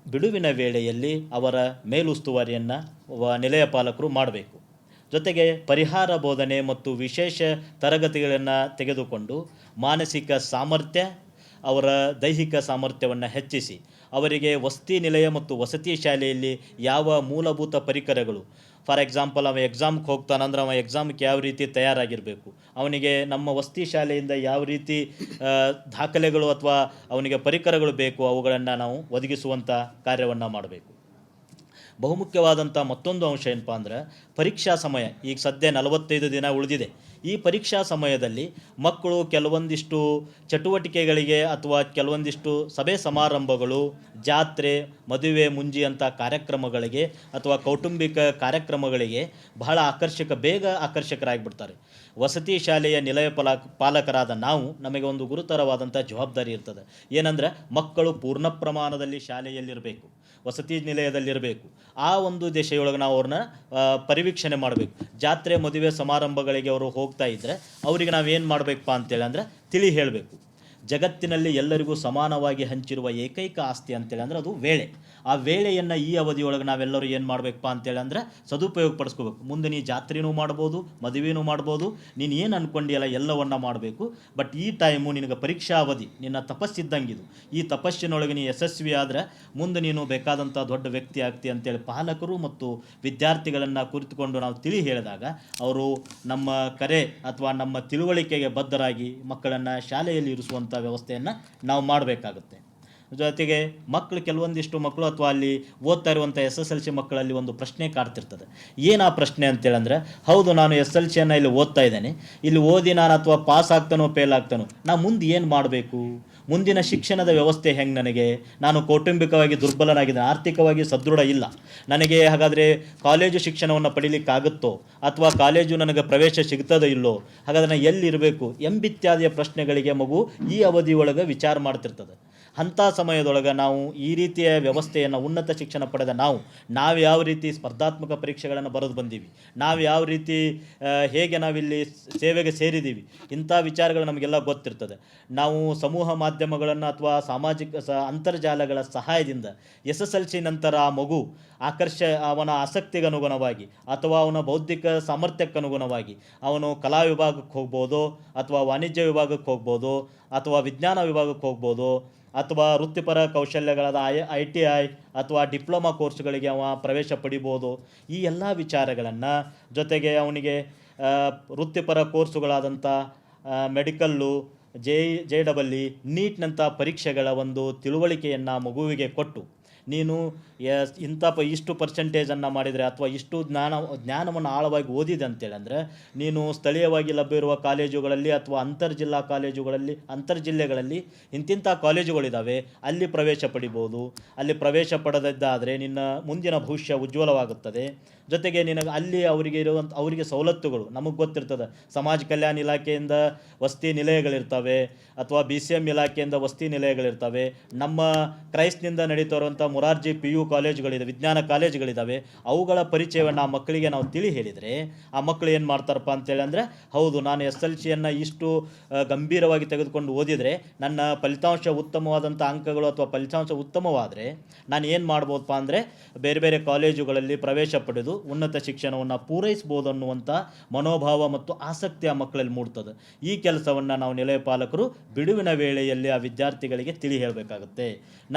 ಬಿಡುವಿನ ವೇಳೆಯಲ್ಲಿ ಅವರ ಮೇಲುಸ್ತುವಾರಿಯನ್ನು ನಿಲಯ ಪಾಲಕರು ಮಾಡಬೇಕು. ಜೊತೆಗೆ ಪರಿಹಾರ ಬೋಧನೆ ಮತ್ತು ವಿಶೇಷ ತರಗತಿಗಳನ್ನು ತೆಗೆದುಕೊಂಡು ಮಾನಸಿಕ ಸಾಮರ್ಥ್ಯ, ಅವರ ದೈಹಿಕ ಸಾಮರ್ಥ್ಯವನ್ನು ಹೆಚ್ಚಿಸಿ ಅವರಿಗೆ ವಸತಿ ನಿಲಯ ಮತ್ತು ವಸತಿ ಶಾಲೆಯಲ್ಲಿ ಯಾವ ಮೂಲಭೂತ ಪರಿಕರಗಳು, ಫಾರ್ ಎಕ್ಸಾಂಪಲ್ ಅವ ಎಕ್ಸಾಮ್ಗೆ ಹೋಗ್ತಾನಂದ್ರೆ ಅವ ಎಕ್ಸಾಮ್ಗೆ ಯಾವ ರೀತಿ ತಯಾರಾಗಿರಬೇಕು, ಅವನಿಗೆ ನಮ್ಮ ವಸತಿ ಶಾಲೆಯಿಂದ ಯಾವ ರೀತಿ ದಾಖಲೆಗಳು ಅಥವಾ ಅವನಿಗೆ ಪರಿಕರಗಳು ಬೇಕು ಅವುಗಳನ್ನು ನಾವು ಒದಗಿಸುವಂಥ ಕಾರ್ಯವನ್ನು ಮಾಡಬೇಕು. ಬಹುಮುಖ್ಯವಾದಂಥ ಮತ್ತೊಂದು ಅಂಶ ಏನಪ್ಪ ಅಂದ್ರೆ ಪರೀಕ್ಷಾ ಸಮಯ. ಈಗ ಸದ್ಯ 45 ದಿನ ಉಳಿದಿದೆ. ಈ ಪರೀಕ್ಷಾ ಸಮಯದಲ್ಲಿ ಮಕ್ಕಳು ಕೆಲವೊಂದಿಷ್ಟು ಚಟುವಟಿಕೆಗಳಿಗೆ ಅಥವಾ ಕೆಲವೊಂದಿಷ್ಟು ಸಭೆ ಸಮಾರಂಭಗಳು, ಜಾತ್ರೆ, ಮದುವೆ ಮುಂಜಿ ಅಂಥ ಕಾರ್ಯಕ್ರಮಗಳಿಗೆ ಅಥವಾ ಕೌಟುಂಬಿಕ ಕಾರ್ಯಕ್ರಮಗಳಿಗೆ ಬಹಳ ಬೇಗ ಆಕರ್ಷಕರಾಗಿಬಿಡ್ತಾರೆ. ವಸತಿ ಶಾಲೆಯ ನಿಲಯ ಪಾಲಕರಾದ ನಮಗೆ ಒಂದು ಗುರುತರವಾದಂಥ ಜವಾಬ್ದಾರಿ ಇರ್ತದೆ. ಏನಂದರೆ ಮಕ್ಕಳು ಪೂರ್ಣ ಪ್ರಮಾಣದಲ್ಲಿ ಶಾಲೆಯಲ್ಲಿರಬೇಕು, ವಸತಿ ನಿಲಯದಲ್ಲಿರಬೇಕು. ಆ ಒಂದು ದಿಶೆಯೊಳಗೆ ನಾವು ಅವ್ರನ್ನ ಪರಿವೀಕ್ಷಣೆ ಮಾಡಬೇಕು. ಜಾತ್ರೆ ಮದುವೆ ಸಮಾರಂಭಗಳಿಗೆ ಅವರು ಹೋಗ್ತಾ ಇದ್ದರೆ ಅವರಿಗೆ ನಾವೇನು ಮಾಡಬೇಕಪ್ಪ ಅಂತೇಳಿ ಅಂದರೆ ತಿಳಿ ಹೇಳಬೇಕು. ಜಗತ್ತಿನಲ್ಲಿ ಎಲ್ಲರಿಗೂ ಸಮಾನವಾಗಿ ಹಂಚಿರುವ ಏಕೈಕ ಆಸ್ತಿ ಅಂತೇಳಿ ಅಂದರೆ ಅದು ವೇಳೆ. ಆ ವೇಳೆಯನ್ನು ಈ ಅವಧಿಯೊಳಗೆ ನಾವೆಲ್ಲರೂ ಏನು ಮಾಡಬೇಕಪ್ಪ ಅಂತೇಳಿ ಅಂದರೆ ಸದುಪಯೋಗ ಪಡಿಸ್ಕೋಬೇಕು. ಮುಂದೆ ನೀ ಜಾತ್ರೆನೂ ಮಾಡ್ಬೋದು, ಮದುವೆನೂ ಮಾಡ್ಬೋದು, ನೀನು ಏನು ಅಂದ್ಕೊಂಡಿಯಲ್ಲ ಎಲ್ಲವನ್ನ ಮಾಡಬೇಕು. ಬಟ್ ಈ ಟೈಮು ನಿನಗೆ ಪರೀಕ್ಷಾ ಅವಧಿ, ನಿನ್ನ ತಪಸ್ಸಿದ್ದಂಗಿದು. ಈ ತಪಸ್ಸಿನೊಳಗೆ ನೀ ಯಶಸ್ವಿ ಆದರೆ ಮುಂದೆ ನೀನು ಬೇಕಾದಂಥ ದೊಡ್ಡ ವ್ಯಕ್ತಿ ಆಗ್ತಿ ಅಂತೇಳಿ ಪಾಲಕರು ಮತ್ತು ವಿದ್ಯಾರ್ಥಿಗಳನ್ನು ಕುರಿತುಕೊಂಡು ನಾವು ತಿಳಿ ಹೇಳಿದಾಗ ಅವರು ನಮ್ಮ ಕರೆ ಅಥವಾ ನಮ್ಮ ತಿಳುವಳಿಕೆಗೆ ಬದ್ಧರಾಗಿ ಮಕ್ಕಳನ್ನು ಶಾಲೆಯಲ್ಲಿ ಇರಿಸುವಂಥ ವ್ಯವಸ್ಥೆಯನ್ನು ನಾವು ಮಾಡಬೇಕಾಗುತ್ತೆ. ಜೊತೆಗೆ ಕೆಲವೊಂದಿಷ್ಟು ಮಕ್ಕಳು ಅಥವಾ ಅಲ್ಲಿ ಓದ್ತಾ ಇರುವಂಥ SSLC ಮಕ್ಕಳಲ್ಲಿ ಒಂದು ಪ್ರಶ್ನೆ ಕಾಡ್ತಿರ್ತದೆ. ಏನು ಆ ಪ್ರಶ್ನೆ ಅಂತೇಳಂದರೆ, ಹೌದು ನಾನು SSLCಯನ್ನು ಇಲ್ಲಿ ಓದ್ತಾ ಇದ್ದೇನೆ, ಇಲ್ಲಿ ಓದಿ ನಾನು ಅಥವಾ ಪಾಸ್ ಆಗ್ತಾನೋ ಫೇಲ್ ಆಗ್ತಾನೋ, ನಾನು ಮುಂದೆ ಏನು ಮಾಡಬೇಕು, ಮುಂದಿನ ಶಿಕ್ಷಣದ ವ್ಯವಸ್ಥೆ ಹೆಂಗೆ, ನನಗೆ ನಾನು ಕೌಟುಂಬಿಕವಾಗಿ ದುರ್ಬಲನಾಗಿದ್ದೇನೆ, ಆರ್ಥಿಕವಾಗಿ ಸದೃಢ ಇಲ್ಲ, ನನಗೆ ಹಾಗಾದರೆ ಕಾಲೇಜು ಶಿಕ್ಷಣವನ್ನು ಪಡೀಲಿಕ್ಕಾಗುತ್ತೋ ಅಥವಾ ಕಾಲೇಜು ನನಗೆ ಪ್ರವೇಶ ಸಿಗ್ತದೋ ಇಲ್ಲೋ, ಹಾಗಾದರೆ ನಾನು ಎಲ್ಲಿರಬೇಕು ಎಂಬಿತ್ಯಾದಿಯ ಪ್ರಶ್ನೆಗಳಿಗೆ ಮಗು ಈ ಅವಧಿಯೊಳಗೆ ವಿಚಾರ ಮಾಡ್ತಿರ್ತದೆ. ಅಂಥ ಸಮಯದೊಳಗೆ ನಾವು ಈ ರೀತಿಯ ವ್ಯವಸ್ಥೆಯನ್ನು ಉನ್ನತ ಶಿಕ್ಷಣ ಪಡೆದ ನಾವು ಯಾವ ರೀತಿ ಸ್ಪರ್ಧಾತ್ಮಕ ಪರೀಕ್ಷೆಗಳನ್ನು ಬರೆದು ಬಂದೀವಿ, ನಾವು ಯಾವ ರೀತಿ ಹೇಗೆ ನಾವಿಲ್ಲಿ ಸೇವೆಗೆ ಸೇರಿದ್ದೀವಿ, ಇಂಥ ವಿಚಾರಗಳು ನಮಗೆಲ್ಲ ಗೊತ್ತಿರ್ತದೆ. ನಾವು ಸಮೂಹ ಮಾಧ್ಯಮಗಳನ್ನು ಅಥವಾ ಸಾಮಾಜಿಕ ಅಂತರ್ಜಾಲಗಳ ಸಹಾಯದಿಂದ SSLC ನಂತರ ಆ ಮಗು ಅವನ ಆಸಕ್ತಿಗೆ ಅನುಗುಣವಾಗಿ ಅಥವಾ ಅವನ ಬೌದ್ಧಿಕ ಸಾಮರ್ಥ್ಯಕ್ಕನುಗುಣವಾಗಿ ಅವನು ಕಲಾ ವಿಭಾಗಕ್ಕೆ ಹೋಗ್ಬೋದು, ಅಥವಾ ವಾಣಿಜ್ಯ ವಿಭಾಗಕ್ಕೆ ಹೋಗ್ಬೋದು, ಅಥವಾ ವಿಜ್ಞಾನ ವಿಭಾಗಕ್ಕೆ ಹೋಗ್ಬೋದು, ಅಥವಾ ವೃತ್ತಿಪರ ಕೌಶಲ್ಯಗಳಾದ ITI ಅಥವಾ ಡಿಪ್ಲೊಮಾ ಕೋರ್ಸ್ಗಳಿಗೆ ಅವ ಪ್ರವೇಶ ಪಡಿಬೋದು. ಈ ಎಲ್ಲ ವಿಚಾರಗಳನ್ನು ಜೊತೆಗೆ ಅವನಿಗೆ ವೃತ್ತಿಪರ ಕೋರ್ಸುಗಳಾದಂಥ ಮೆಡಿಕಲ್ಲು, JEE, ನೀಟ್ನಂಥ ಪರೀಕ್ಷೆಗಳ ಒಂದು ತಿಳುವಳಿಕೆಯನ್ನು ಮಗುವಿಗೆ ಕೊಟ್ಟು, ನೀನು ಇಷ್ಟು ಪರ್ಸೆಂಟೇಜನ್ನು ಮಾಡಿದರೆ ಅಥವಾ ಇಷ್ಟು ಜ್ಞಾನವನ್ನು ಆಳವಾಗಿ ಓದಿದೆ ಅಂತೇಳಿ ಅಂದರೆ ನೀನು ಸ್ಥಳೀಯವಾಗಿ ಲಭ್ಯ ಇರುವ ಕಾಲೇಜುಗಳಲ್ಲಿ ಅಥವಾ ಅಂತರ್ಜಿಲ್ಲೆಗಳಲ್ಲಿ ಇಂತಿಂಥ ಕಾಲೇಜುಗಳಿದ್ದಾವೆ, ಅಲ್ಲಿ ಪ್ರವೇಶ ಪಡಿಬೋದು. ಅಲ್ಲಿ ಪ್ರವೇಶ ಪಡೆದಿದ್ದಾದರೆ ನಿನ್ನ ಮುಂದಿನ ಭವಿಷ್ಯ ಉಜ್ವಲವಾಗುತ್ತದೆ. ಜೊತೆಗೆ ನಿನಗೆ ಅಲ್ಲಿ ಅವರಿಗೆ ಸವಲತ್ತುಗಳು ನಮಗೆ ಗೊತ್ತಿರ್ತದೆ. ಸಮಾಜ ಕಲ್ಯಾಣ ಇಲಾಖೆಯಿಂದ ವಸತಿ ನಿಲಯಗಳಿರ್ತವೆ ಅಥವಾ BCM ಇಲಾಖೆಯಿಂದ ವಸತಿ ನಿಲಯಗಳಿರ್ತವೆ. ನಮ್ಮ ಕ್ರೈಸ್ಟ್ನಿಂದ ನಡೀತಾ ಇರುವಂಥ ಮೊರಾರ್ಜಿ PU ಕಾಲೇಜುಗಳಿದೆ, ವಿಜ್ಞಾನ ಕಾಲೇಜುಗಳಿದ್ದಾವೆ, ಅವುಗಳ ಪರಿಚಯವನ್ನು ಆ ಮಕ್ಕಳಿಗೆ ನಾವು ತಿಳಿ ಹೇಳಿದರೆ ಆ ಮಕ್ಕಳು ಏನು ಮಾಡ್ತಾರಪ್ಪ ಅಂತೇಳಿ ಅಂದರೆ, ಹೌದು ನಾನು SSLCಯನ್ನು ಇಷ್ಟು ಗಂಭೀರವಾಗಿ ತೆಗೆದುಕೊಂಡು ಓದಿದರೆ ನನ್ನ ಫಲಿತಾಂಶ ಉತ್ತಮವಾದಂಥ ಅಂಕಗಳು ಅಥವಾ ಫಲಿತಾಂಶ ಉತ್ತಮವಾದರೆ ನಾನು ಏನು ಮಾಡ್ಬೋದಪ್ಪ ಅಂದರೆ ಬೇರೆ ಬೇರೆ ಕಾಲೇಜುಗಳಲ್ಲಿ ಪ್ರವೇಶ ಪಡೆದು ಉನ್ನತ ಶಿಕ್ಷಣವನ್ನು ಪೂರೈಸ್ಬೋದು ಅನ್ನುವಂಥ ಮನೋಭಾವ ಮತ್ತು ಆಸಕ್ತಿ ಆ ಮಕ್ಕಳಲ್ಲಿ ಮೂಡ್ತದೆ. ಈ ಕೆಲಸವನ್ನು ನಾವು ನಿಲಯ ಪಾಲಕರು ಬಿಡುವಿನ ವೇಳೆಯಲ್ಲಿ ಆ ವಿದ್ಯಾರ್ಥಿಗಳಿಗೆ ತಿಳಿ ಹೇಳಬೇಕಾಗುತ್ತೆ.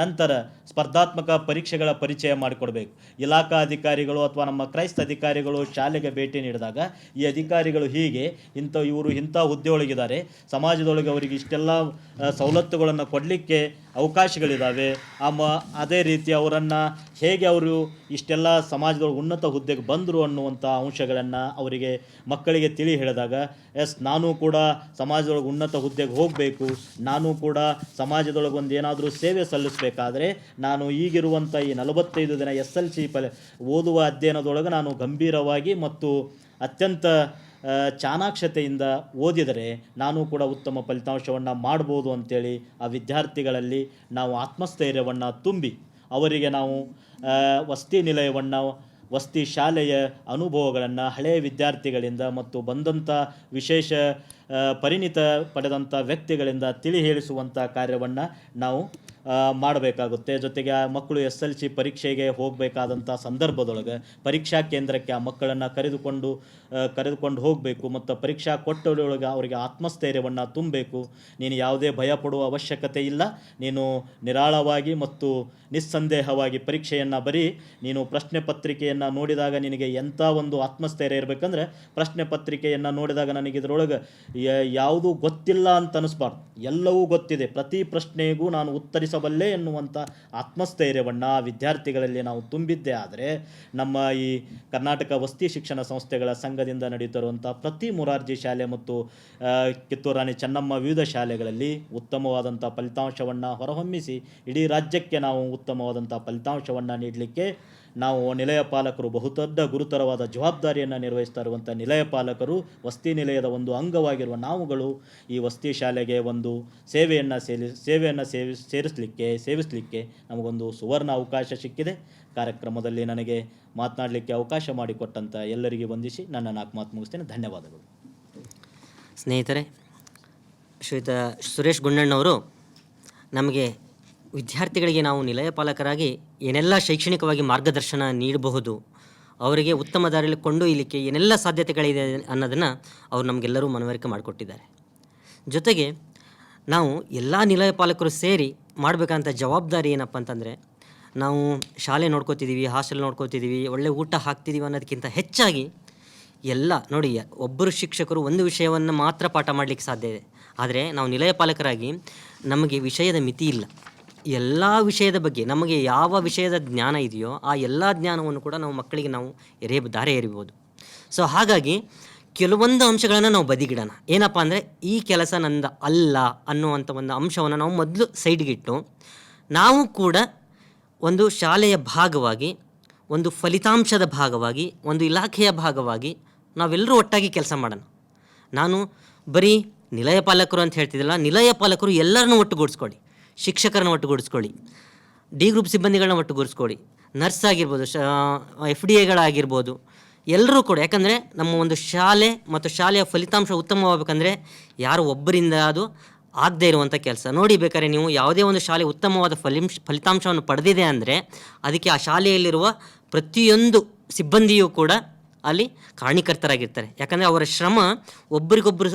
ನಂತರ ಸ್ಪರ್ಧಾತ್ಮಕ ಪರೀಕ್ಷೆಗಳ ಪರಿಚಯ ಮಾಡಿಕೊಡ್ಬೇಕು. ಇಲಾಖಾ ಅಧಿಕಾರಿಗಳು ಅಥವಾ ನಮ್ಮ ಕ್ರೈಸ್ತ ಅಧಿಕಾರಿಗಳು ಶಾಲೆಗೆ ಭೇಟಿ ನೀಡಿದಾಗ ಈ ಅಧಿಕಾರಿಗಳು ಹೀಗೆ ಇವರು ಇಂಥ ಹುದ್ದೆಯೊಳಗಿದ್ದಾರೆ, ಸಮಾಜದೊಳಗೆ ಅವರಿಗೆ ಇಷ್ಟೆಲ್ಲ ಸವಲತ್ತುಗಳನ್ನು ಕೊಡಲಿಕ್ಕೆ ಅವಕಾಶಗಳಿದ್ದಾವೆ, ಅದೇ ರೀತಿ ಅವರನ್ನು ಹೇಗೆ ಅವರು ಇಷ್ಟೆಲ್ಲ ಸಮಾಜದೊಳಗೆ ಉನ್ನತ ಹುದ್ದೆಗೆ ಬಂದರು ಅನ್ನುವಂಥ ಅಂಶಗಳನ್ನು ಅವರಿಗೆ ಮಕ್ಕಳಿಗೆ ತಿಳಿ ಹೇಳಿದಾಗ, ಎಸ್ ನಾನು ಕೂಡ ಸಮಾಜದೊಳಗೆ ಉನ್ನತ ಹುದ್ದೆಗೆ ಹೋಗಬೇಕು, ನಾನು ಕೂಡ ಸಮಾಜದೊಳಗೆ ಒಂದು ಏನಾದರೂ ಸೇವೆ ಸಲ್ಲಿಸಬೇಕಾದ್ರೆ ನಾನು ಈಗಿರುವಂಥ ಈ 45 ದಿನ SSLC ಓದುವ ಅಧ್ಯಯನದೊಳಗೆ ನಾನು ಗಂಭೀರವಾಗಿ ಮತ್ತು ಅತ್ಯಂತ ಚಾಣಾಕ್ಷತೆಯಿಂದ ಓದಿದರೆ ನಾನು ಕೂಡ ಉತ್ತಮ ಫಲಿತಾಂಶವನ್ನು ಮಾಡ್ಬೋದು ಅಂಥೇಳಿ ಆ ವಿದ್ಯಾರ್ಥಿಗಳಲ್ಲಿ ನಾವು ಆತ್ಮಸ್ಥೈರ್ಯವನ್ನು ತುಂಬಿ ಅವರಿಗೆ ನಾವು ವಸತಿ ನಿಲಯವನ್ನು, ವಸತಿ ಶಾಲೆಯ ಅನುಭವಗಳನ್ನು ಹಳೆಯ ವಿದ್ಯಾರ್ಥಿಗಳಿಂದ ಮತ್ತು ಬಂದಂಥ ವಿಶೇಷ ಪರಿಣಿತ ಪಡೆದಂಥ ವ್ಯಕ್ತಿಗಳಿಂದ ತಿಳಿ ಹೇಳಿಸುವಂಥ ಕಾರ್ಯವನ್ನು ನಾವು ಮಾಡಬೇಕಾಗುತ್ತೆ. ಜೊತೆಗೆ ಆ ಮಕ್ಕಳು SSLC ಪರೀಕ್ಷೆಗೆ ಹೋಗಬೇಕಾದಂಥ ಸಂದರ್ಭದೊಳಗೆ ಪರೀಕ್ಷಾ ಕೇಂದ್ರಕ್ಕೆ ಆ ಮಕ್ಕಳನ್ನು ಕರೆದುಕೊಂಡು ಹೋಗಬೇಕು ಮತ್ತು ಪರೀಕ್ಷಾ ಕೊಟ್ಟೊಳಗೆ ಅವರಿಗೆ ಆತ್ಮಸ್ಥೈರ್ಯವನ್ನು ತುಂಬಬೇಕು. ನೀನು ಯಾವುದೇ ಭಯ ಪಡುವ ಅವಶ್ಯಕತೆ ಇಲ್ಲ, ನೀನು ನಿರಾಳವಾಗಿ ಮತ್ತು ನಿಸ್ಸಂದೇಹವಾಗಿ ಪರೀಕ್ಷೆಯನ್ನು ಬರೀ. ನೀನು ಪ್ರಶ್ನೆ ಪತ್ರಿಕೆಯನ್ನು ನೋಡಿದಾಗ ನಿನಗೆ ಎಂಥ ಒಂದು ಆತ್ಮಸ್ಥೈರ್ಯ ಇರಬೇಕಂದ್ರೆ, ಪ್ರಶ್ನೆ ಪತ್ರಿಕೆಯನ್ನು ನೋಡಿದಾಗ ನನಗೆ ಇದರೊಳಗೆ ಯಾವುದೂ ಗೊತ್ತಿಲ್ಲ ಅಂತ ಅನಿಸ್ಬಾರ್ದು, ಎಲ್ಲವೂ ಗೊತ್ತಿದೆ, ಪ್ರತಿ ಪ್ರಶ್ನೆಗೂ ನಾನು ಉತ್ತರಿಸಬಲ್ಲೆ ಎನ್ನುವಂಥ ಆತ್ಮಸ್ಥೈರ್ಯವನ್ನು ವಿದ್ಯಾರ್ಥಿಗಳಲ್ಲಿ ನಾವು ತುಂಬಿದ್ದೇ ಆದರೆ ನಮ್ಮ ಈ ಕರ್ನಾಟಕ ವಸತಿ ಶಿಕ್ಷಣ ಸಂಸ್ಥೆಗಳ ಸಂಘದಿಂದ ನಡೆಯುತ್ತಿರುವಂಥ ಪ್ರತಿ ಮೊರಾರ್ಜಿ ಶಾಲೆ ಮತ್ತು ಕಿತ್ತೂರು ರಾಣಿ ಚೆನ್ನಮ್ಮ ವಿವಿಧ ಶಾಲೆಗಳಲ್ಲಿ ಉತ್ತಮವಾದಂಥ ಫಲಿತಾಂಶವನ್ನು ಹೊರಹೊಮ್ಮಿಸಿ ಇಡೀ ರಾಜ್ಯಕ್ಕೆ ನಾವು ಉತ್ತಮವಾದಂಥ ಫಲಿತಾಂಶವನ್ನು ನೀಡಲಿಕ್ಕೆ ನಾವು ನಿಲಯ ಪಾಲಕರು ಬಹುದೊಡ್ಡ ಗುರುತರವಾದ ಜವಾಬ್ದಾರಿಯನ್ನು ನಿರ್ವಹಿಸ್ತಾ ಇರುವಂಥ ನಿಲಯ ಪಾಲಕರು, ವಸತಿ ನಿಲಯದ ಒಂದು ಅಂಗವಾಗಿರುವ ನಾವುಗಳು ಈ ವಸತಿ ಶಾಲೆಗೆ ಒಂದು ಸೇವೆಯನ್ನು ಸೇವಿಸಲಿಕ್ಕೆ ನಮಗೊಂದು ಸುವರ್ಣ ಅವಕಾಶ ಸಿಕ್ಕಿದೆ. ಕಾರ್ಯಕ್ರಮದಲ್ಲಿ ನನಗೆ ಮಾತನಾಡಲಿಕ್ಕೆ ಅವಕಾಶ ಮಾಡಿಕೊಟ್ಟಂಥ ಎಲ್ಲರಿಗೆ ವಂದಿಸಿ ನನ್ನ 4 ಮಾತು ಮುಗಿಸ್ತೇನೆ. ಧನ್ಯವಾದಗಳು. ಸ್ನೇಹಿತರೆ, ಶ್ರೀಯುತ ಸುರೇಶ್ ಗುಂಡಣ್ಣವರು ನಮಗೆ ವಿದ್ಯಾರ್ಥಿಗಳಿಗೆ ನಾವು ನಿಲಯ ಪಾಲಕರಾಗಿ ಏನೆಲ್ಲ ಶೈಕ್ಷಣಿಕವಾಗಿ ಮಾರ್ಗದರ್ಶನ ನೀಡಬಹುದು, ಅವರಿಗೆ ಉತ್ತಮ ದಾರಿಯಲ್ಲಿ ಕೊಂಡೊಯ್ಯಲಿಕ್ಕೆ ಏನೆಲ್ಲ ಸಾಧ್ಯತೆಗಳಿದೆ ಅನ್ನೋದನ್ನು ಅವರು ನಮಗೆಲ್ಲರೂ ಮನವರಿಕೆ ಮಾಡಿಕೊಟ್ಟಿದ್ದಾರೆ. ಜೊತೆಗೆ ನಾವು ಎಲ್ಲ ನಿಲಯ ಪಾಲಕರು ಸೇರಿ ಮಾಡಬೇಕಂತ ಜವಾಬ್ದಾರಿ ಏನಪ್ಪ ಅಂತಂದರೆ, ನಾವು ಶಾಲೆ ನೋಡ್ಕೋತಿದ್ದೀವಿ, ಹಾಸ್ಟೆಲ್ ನೋಡ್ಕೋತಿದ್ದೀವಿ, ಒಳ್ಳೆ ಊಟ ಹಾಕ್ತಿದ್ದೀವಿ ಅನ್ನೋದಕ್ಕಿಂತ ಹೆಚ್ಚಾಗಿ ಎಲ್ಲ ನೋಡಿ, ಒಬ್ಬರು ಶಿಕ್ಷಕರು ಒಂದು ವಿಷಯವನ್ನು ಮಾತ್ರ ಪಾಠ ಮಾಡಲಿಕ್ಕೆ ಸಾಧ್ಯ ಇದೆ. ಆದರೆ ನಾವು ನಿಲಯ ಪಾಲಕರಾಗಿ ನಮಗೆ ವಿಷಯದ ಮಿತಿ ಇಲ್ಲ. ಎಲ್ಲ ವಿಷಯದ ಬಗ್ಗೆ ನಮಗೆ ಯಾವ ವಿಷಯದ ಜ್ಞಾನ ಇದೆಯೋ ಆ ಎಲ್ಲ ಜ್ಞಾನವನ್ನು ಕೂಡ ನಾವು ಮಕ್ಕಳಿಗೆ ನಾವು ದಾರೆ ಎರಿಬೋದು. ಸೊ ಹಾಗಾಗಿ ಕೆಲವೊಂದು ಅಂಶಗಳನ್ನು ನಾವು ಬದಿಗಿಡೋಣ. ಏನಪ್ಪ ಅಂದರೆ, ಈ ಕೆಲಸ ನಂದು ಅಲ್ಲ ಅನ್ನುವಂಥ ಒಂದು ಅಂಶವನ್ನು ನಾವು ಮೊದಲು ಸೈಡ್ಗಿಟ್ಟು, ನಾವು ಕೂಡ ಒಂದು ಶಾಲೆಯ ಭಾಗವಾಗಿ, ಒಂದು ಫಲಿತಾಂಶದ ಭಾಗವಾಗಿ, ಒಂದು ಇಲಾಖೆಯ ಭಾಗವಾಗಿ ನಾವೆಲ್ಲರೂ ಒಟ್ಟಾಗಿ ಕೆಲಸ ಮಾಡೋಣ. ನಾನು ಬರೀ ನಿಲಯ ಪಾಲಕರು ಅಂತ ಹೇಳ್ತಿದ್ದಿಲ್ಲ, ನಿಲಯ ಪಾಲಕರು ಎಲ್ಲರನ್ನೂ ಒಟ್ಟುಗೂಡಿಸ್ಕೊಳ್ಳಿ, ಶಿಕ್ಷಕರನ್ನು ಒಟ್ಟುಗೂಡಿಸ್ಕೊಳ್ಳಿ, ಡಿ ಗ್ರೂಪ್ ಸಿಬ್ಬಂದಿಗಳನ್ನ ಒಟ್ಟುಗೂಡಿಸ್ಕೊಳ್ಳಿ, ನರ್ಸ್ ಆಗಿರ್ಬೋದು, FDAಗಳಾಗಿರ್ಬೋದು, ಎಲ್ಲರೂ ಕೂಡ. ಯಾಕಂದರೆ ನಮ್ಮ ಒಂದು ಶಾಲೆ ಮತ್ತು ಶಾಲೆಯ ಫಲಿತಾಂಶ ಉತ್ತಮವಾಗಬೇಕಂದ್ರೆ ಯಾರು ಒಬ್ಬರಿಂದ ಅದು ಆಗದೇ ಇರುವಂಥ ಕೆಲಸ. ನೋಡಿ, ಬೇಕಾದ್ರೆ ನೀವು ಯಾವುದೇ ಒಂದು ಶಾಲೆ ಉತ್ತಮವಾದ ಫಲಿತಾಂಶವನ್ನು ಪಡೆದಿದೆ ಅಂದರೆ ಅದಕ್ಕೆ ಆ ಶಾಲೆಯಲ್ಲಿರುವ ಪ್ರತಿಯೊಂದು ಸಿಬ್ಬಂದಿಯೂ ಕೂಡ ಅಲ್ಲಿ ಕಾರಣೀಕರ್ತರಾಗಿರ್ತಾರೆ. ಯಾಕಂದರೆ ಅವರ ಶ್ರಮ ಒಬ್ಬರಿಗೊಬ್ಬರು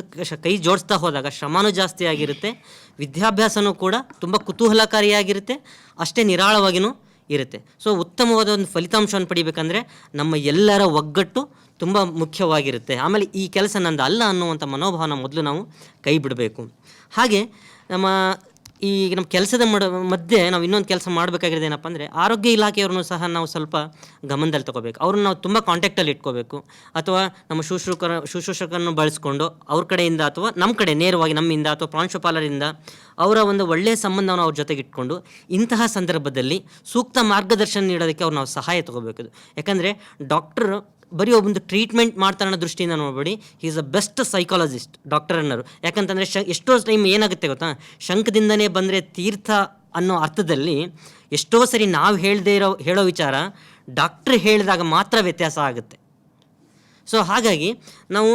ಕೈ ಜೋಡಿಸ್ತಾ ಹೋದಾಗ ಶ್ರಮನೂ ಜಾಸ್ತಿ ಆಗಿರುತ್ತೆ, ವಿದ್ಯಾಭ್ಯಾಸನೂ ಕೂಡ ತುಂಬ ಕುತೂಹಲಕಾರಿಯಾಗಿರುತ್ತೆ, ಅಷ್ಟೇ ನಿರಾಳವಾಗಿಯೂ ಇರುತ್ತೆ. ಸೊ ಉತ್ತಮವಾದ ಒಂದು ಫಲಿತಾಂಶವನ್ನು ಪಡಿಬೇಕಂದ್ರೆ ನಮ್ಮ ಎಲ್ಲರ ಒಗ್ಗಟ್ಟು ತುಂಬ ಮುಖ್ಯವಾಗಿರುತ್ತೆ. ಆಮೇಲೆ ಈ ಕೆಲಸ ನಂದು ಅಲ್ಲ ಅನ್ನುವಂಥ ಮನೋಭಾವನ ಮೊದಲು ನಾವು ಕೈ ಬಿಡಬೇಕು. ಹಾಗೆ ನಮ್ಮ ಕೆಲಸದ ಮಧ್ಯೆ ನಾವು ಇನ್ನೊಂದು ಕೆಲಸ ಮಾಡಬೇಕಾಗಿರೋದು ಏನಪ್ಪ ಅಂದರೆ, ಆರೋಗ್ಯ ಇಲಾಖೆಯವ್ರನ್ನೂ ಸಹ ನಾವು ಸ್ವಲ್ಪ ಗಮನದಲ್ಲಿ ತೊಗೋಬೇಕು. ಅವ್ರನ್ನ ನಾವು ತುಂಬ ಕಾಂಟ್ಯಾಕ್ಟಲ್ಲಿ ಇಟ್ಕೋಬೇಕು. ಅಥವಾ ನಮ್ಮ ಶುಶ್ರೂಷಕರನ್ನು ಬಳಸ್ಕೊಂಡು ಅವ್ರ ಕಡೆಯಿಂದ ಅಥವಾ ನಮ್ಮ ಕಡೆ ನೇರವಾಗಿ ನಮ್ಮಿಂದ ಅಥವಾ ಪ್ರಾಂಶುಪಾಲರಿಂದ ಅವರ ಒಂದು ಒಳ್ಳೆಯ ಸಂಬಂಧವನ್ನು ಅವ್ರ ಜೊತೆಗೆ ಇಟ್ಕೊಂಡು ಇಂತಹ ಸಂದರ್ಭದಲ್ಲಿ ಸೂಕ್ತ ಮಾರ್ಗದರ್ಶನ ನೀಡೋದಕ್ಕೆ ಅವ್ರು ನಾವು ಸಹಾಯ ತೊಗೋಬೇಕು. ಯಾಕಂದರೆ ಡಾಕ್ಟರ್ ಬರೀ ಒಬ್ಬೊಂದು ಟ್ರೀಟ್ಮೆಂಟ್ ಮಾಡ್ತಾರೆ ಅನ್ನೋ ದೃಷ್ಟಿಯಿಂದ ನೋಡಬೇಡಿ, he is a best psychologist doctor ಅನ್ನೋರು. ಯಾಕಂತಂದರೆ ಎಷ್ಟೋ ಟೈಮ್ ಏನಾಗುತ್ತೆ ಗೊತ್ತಾ, ಶಂಕದಿಂದನೇ ಬಂದರೆ ತೀರ್ಥ ಅನ್ನೋ ಅರ್ಥದಲ್ಲಿ ಎಷ್ಟೋ ಸರಿ ನಾವು ಹೇಳೋ ವಿಚಾರ ಡಾಕ್ಟ್ರ್ ಹೇಳಿದಾಗ ಮಾತ್ರ ವ್ಯತ್ಯಾಸ ಆಗುತ್ತೆ. ಸೊ ಹಾಗಾಗಿ ನಾವು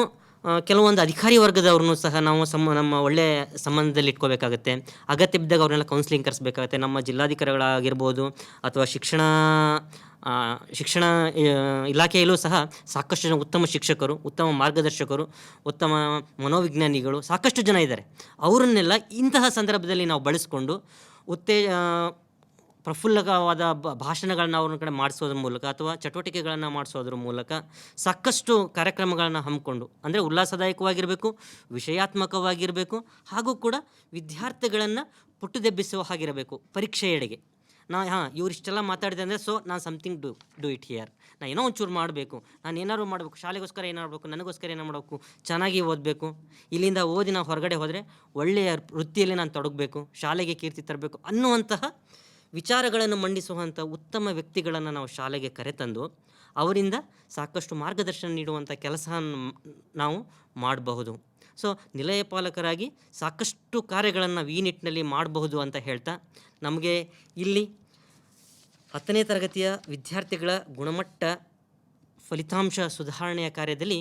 ಕೆಲವೊಂದು ಅಧಿಕಾರಿ ವರ್ಗದವ್ರನ್ನೂ ಸಹ ನಾವು ನಮ್ಮ ಒಳ್ಳೆಯ ಸಂಬಂಧದಲ್ಲಿ ಇಟ್ಕೋಬೇಕಾಗತ್ತೆ. ಅಗತ್ಯ ಬಿದ್ದಾಗ ಅವ್ರನ್ನೆಲ್ಲ ಕೌನ್ಸಿಲಿಂಗ್ ಕರೆಸಬೇಕಾಗತ್ತೆ. ನಮ್ಮ ಜಿಲ್ಲಾಧಿಕಾರಿಗಳಾಗಿರ್ಬೋದು ಅಥವಾ ಶಿಕ್ಷಣ ಇಲಾಖೆಯಲ್ಲೂ ಸಹ ಸಾಕಷ್ಟು ಜನ ಉತ್ತಮ ಶಿಕ್ಷಕರು, ಉತ್ತಮ ಮಾರ್ಗದರ್ಶಕರು, ಉತ್ತಮ ಮನೋವಿಜ್ಞಾನಿಗಳು ಸಾಕಷ್ಟು ಜನ ಇದ್ದಾರೆ. ಅವರನ್ನೆಲ್ಲ ಇಂತಹ ಸಂದರ್ಭದಲ್ಲಿ ನಾವು ಬಳಸಿಕೊಂಡು ಪ್ರಫುಲ್ಲಕವಾದ ಭಾಷಣಗಳನ್ನ ಅವ್ರ ಕಡೆ ಮಾಡಿಸೋದ್ರ ಮೂಲಕ ಅಥವಾ ಚಟುವಟಿಕೆಗಳನ್ನು ಮಾಡಿಸೋದ್ರ ಮೂಲಕ ಸಾಕಷ್ಟು ಕಾರ್ಯಕ್ರಮಗಳನ್ನು ಹಮ್ಮಿಕೊಂಡು, ಅಂದರೆ ಉಲ್ಲಾಸದಾಯಕವಾಗಿರಬೇಕು, ವಿಷಯಾತ್ಮಕವಾಗಿರಬೇಕು, ಹಾಗೂ ಕೂಡ ವಿದ್ಯಾರ್ಥಿಗಳನ್ನು ಪುಟ್ಟುದೆಬ್ಬಿಸುವ ಹಾಗಿರಬೇಕು ಪರೀಕ್ಷೆಯೆಡೆಗೆ. ಇವರಿಷ್ಟೆಲ್ಲ ಮಾತಾಡಿದೆ ಅಂದರೆ ಸೊ ನಾನು ಸಮಥಿಂಗ್ ಡೂ ಇಟ್ ಹಿಯರ್, ನಾನು ಏನೋ ಒಂಚೂರು ಮಾಡಬೇಕು, ನಾನು ಏನಾದ್ರು ಮಾಡಬೇಕು, ಶಾಲೆಗೋಸ್ಕರ ಏನೋ ಮಾಡಬೇಕು, ನನಗೋಸ್ಕರ ಏನೋ ಮಾಡಬೇಕು, ಚೆನ್ನಾಗಿ ಓದಬೇಕು, ಇಲ್ಲಿಂದ ಓದಿ ನಾವು ಹೊರಗಡೆ ಹೋದರೆ ಒಳ್ಳೆಯ ವೃತ್ತಿಯಲ್ಲಿ ನಾನು ತೊಡಗಬೇಕು, ಶಾಲೆಗೆ ಕೀರ್ತಿ ತರಬೇಕು ಅನ್ನುವಂತಹ ವಿಚಾರಗಳನ್ನು ಮಂಡಿಸುವಂಥ ಉತ್ತಮ ವ್ಯಕ್ತಿಗಳನ್ನು ನಾವು ಶಾಲೆಗೆ ಕರೆತಂದು ಅವರಿಂದ ಸಾಕಷ್ಟು ಮಾರ್ಗದರ್ಶನ ನೀಡುವಂಥ ಕೆಲಸ ನಾವು ಮಾಡಬಹುದು. ಸೊ ನಿಲಯ ಪಾಲಕರಾಗಿ ಸಾಕಷ್ಟು ಕಾರ್ಯಗಳನ್ನು ಈ ನಿಟ್ಟಿನಲ್ಲಿ ಮಾಡಬಹುದು ಅಂತ ಹೇಳ್ತಾ, ನಮಗೆ ಇಲ್ಲಿ 10ನೇ ತರಗತಿಯ ವಿದ್ಯಾರ್ಥಿಗಳ ಗುಣಮಟ್ಟ ಫಲಿತಾಂಶ ಸುಧಾರಣೆಯ ಕಾರ್ಯದಲ್ಲಿ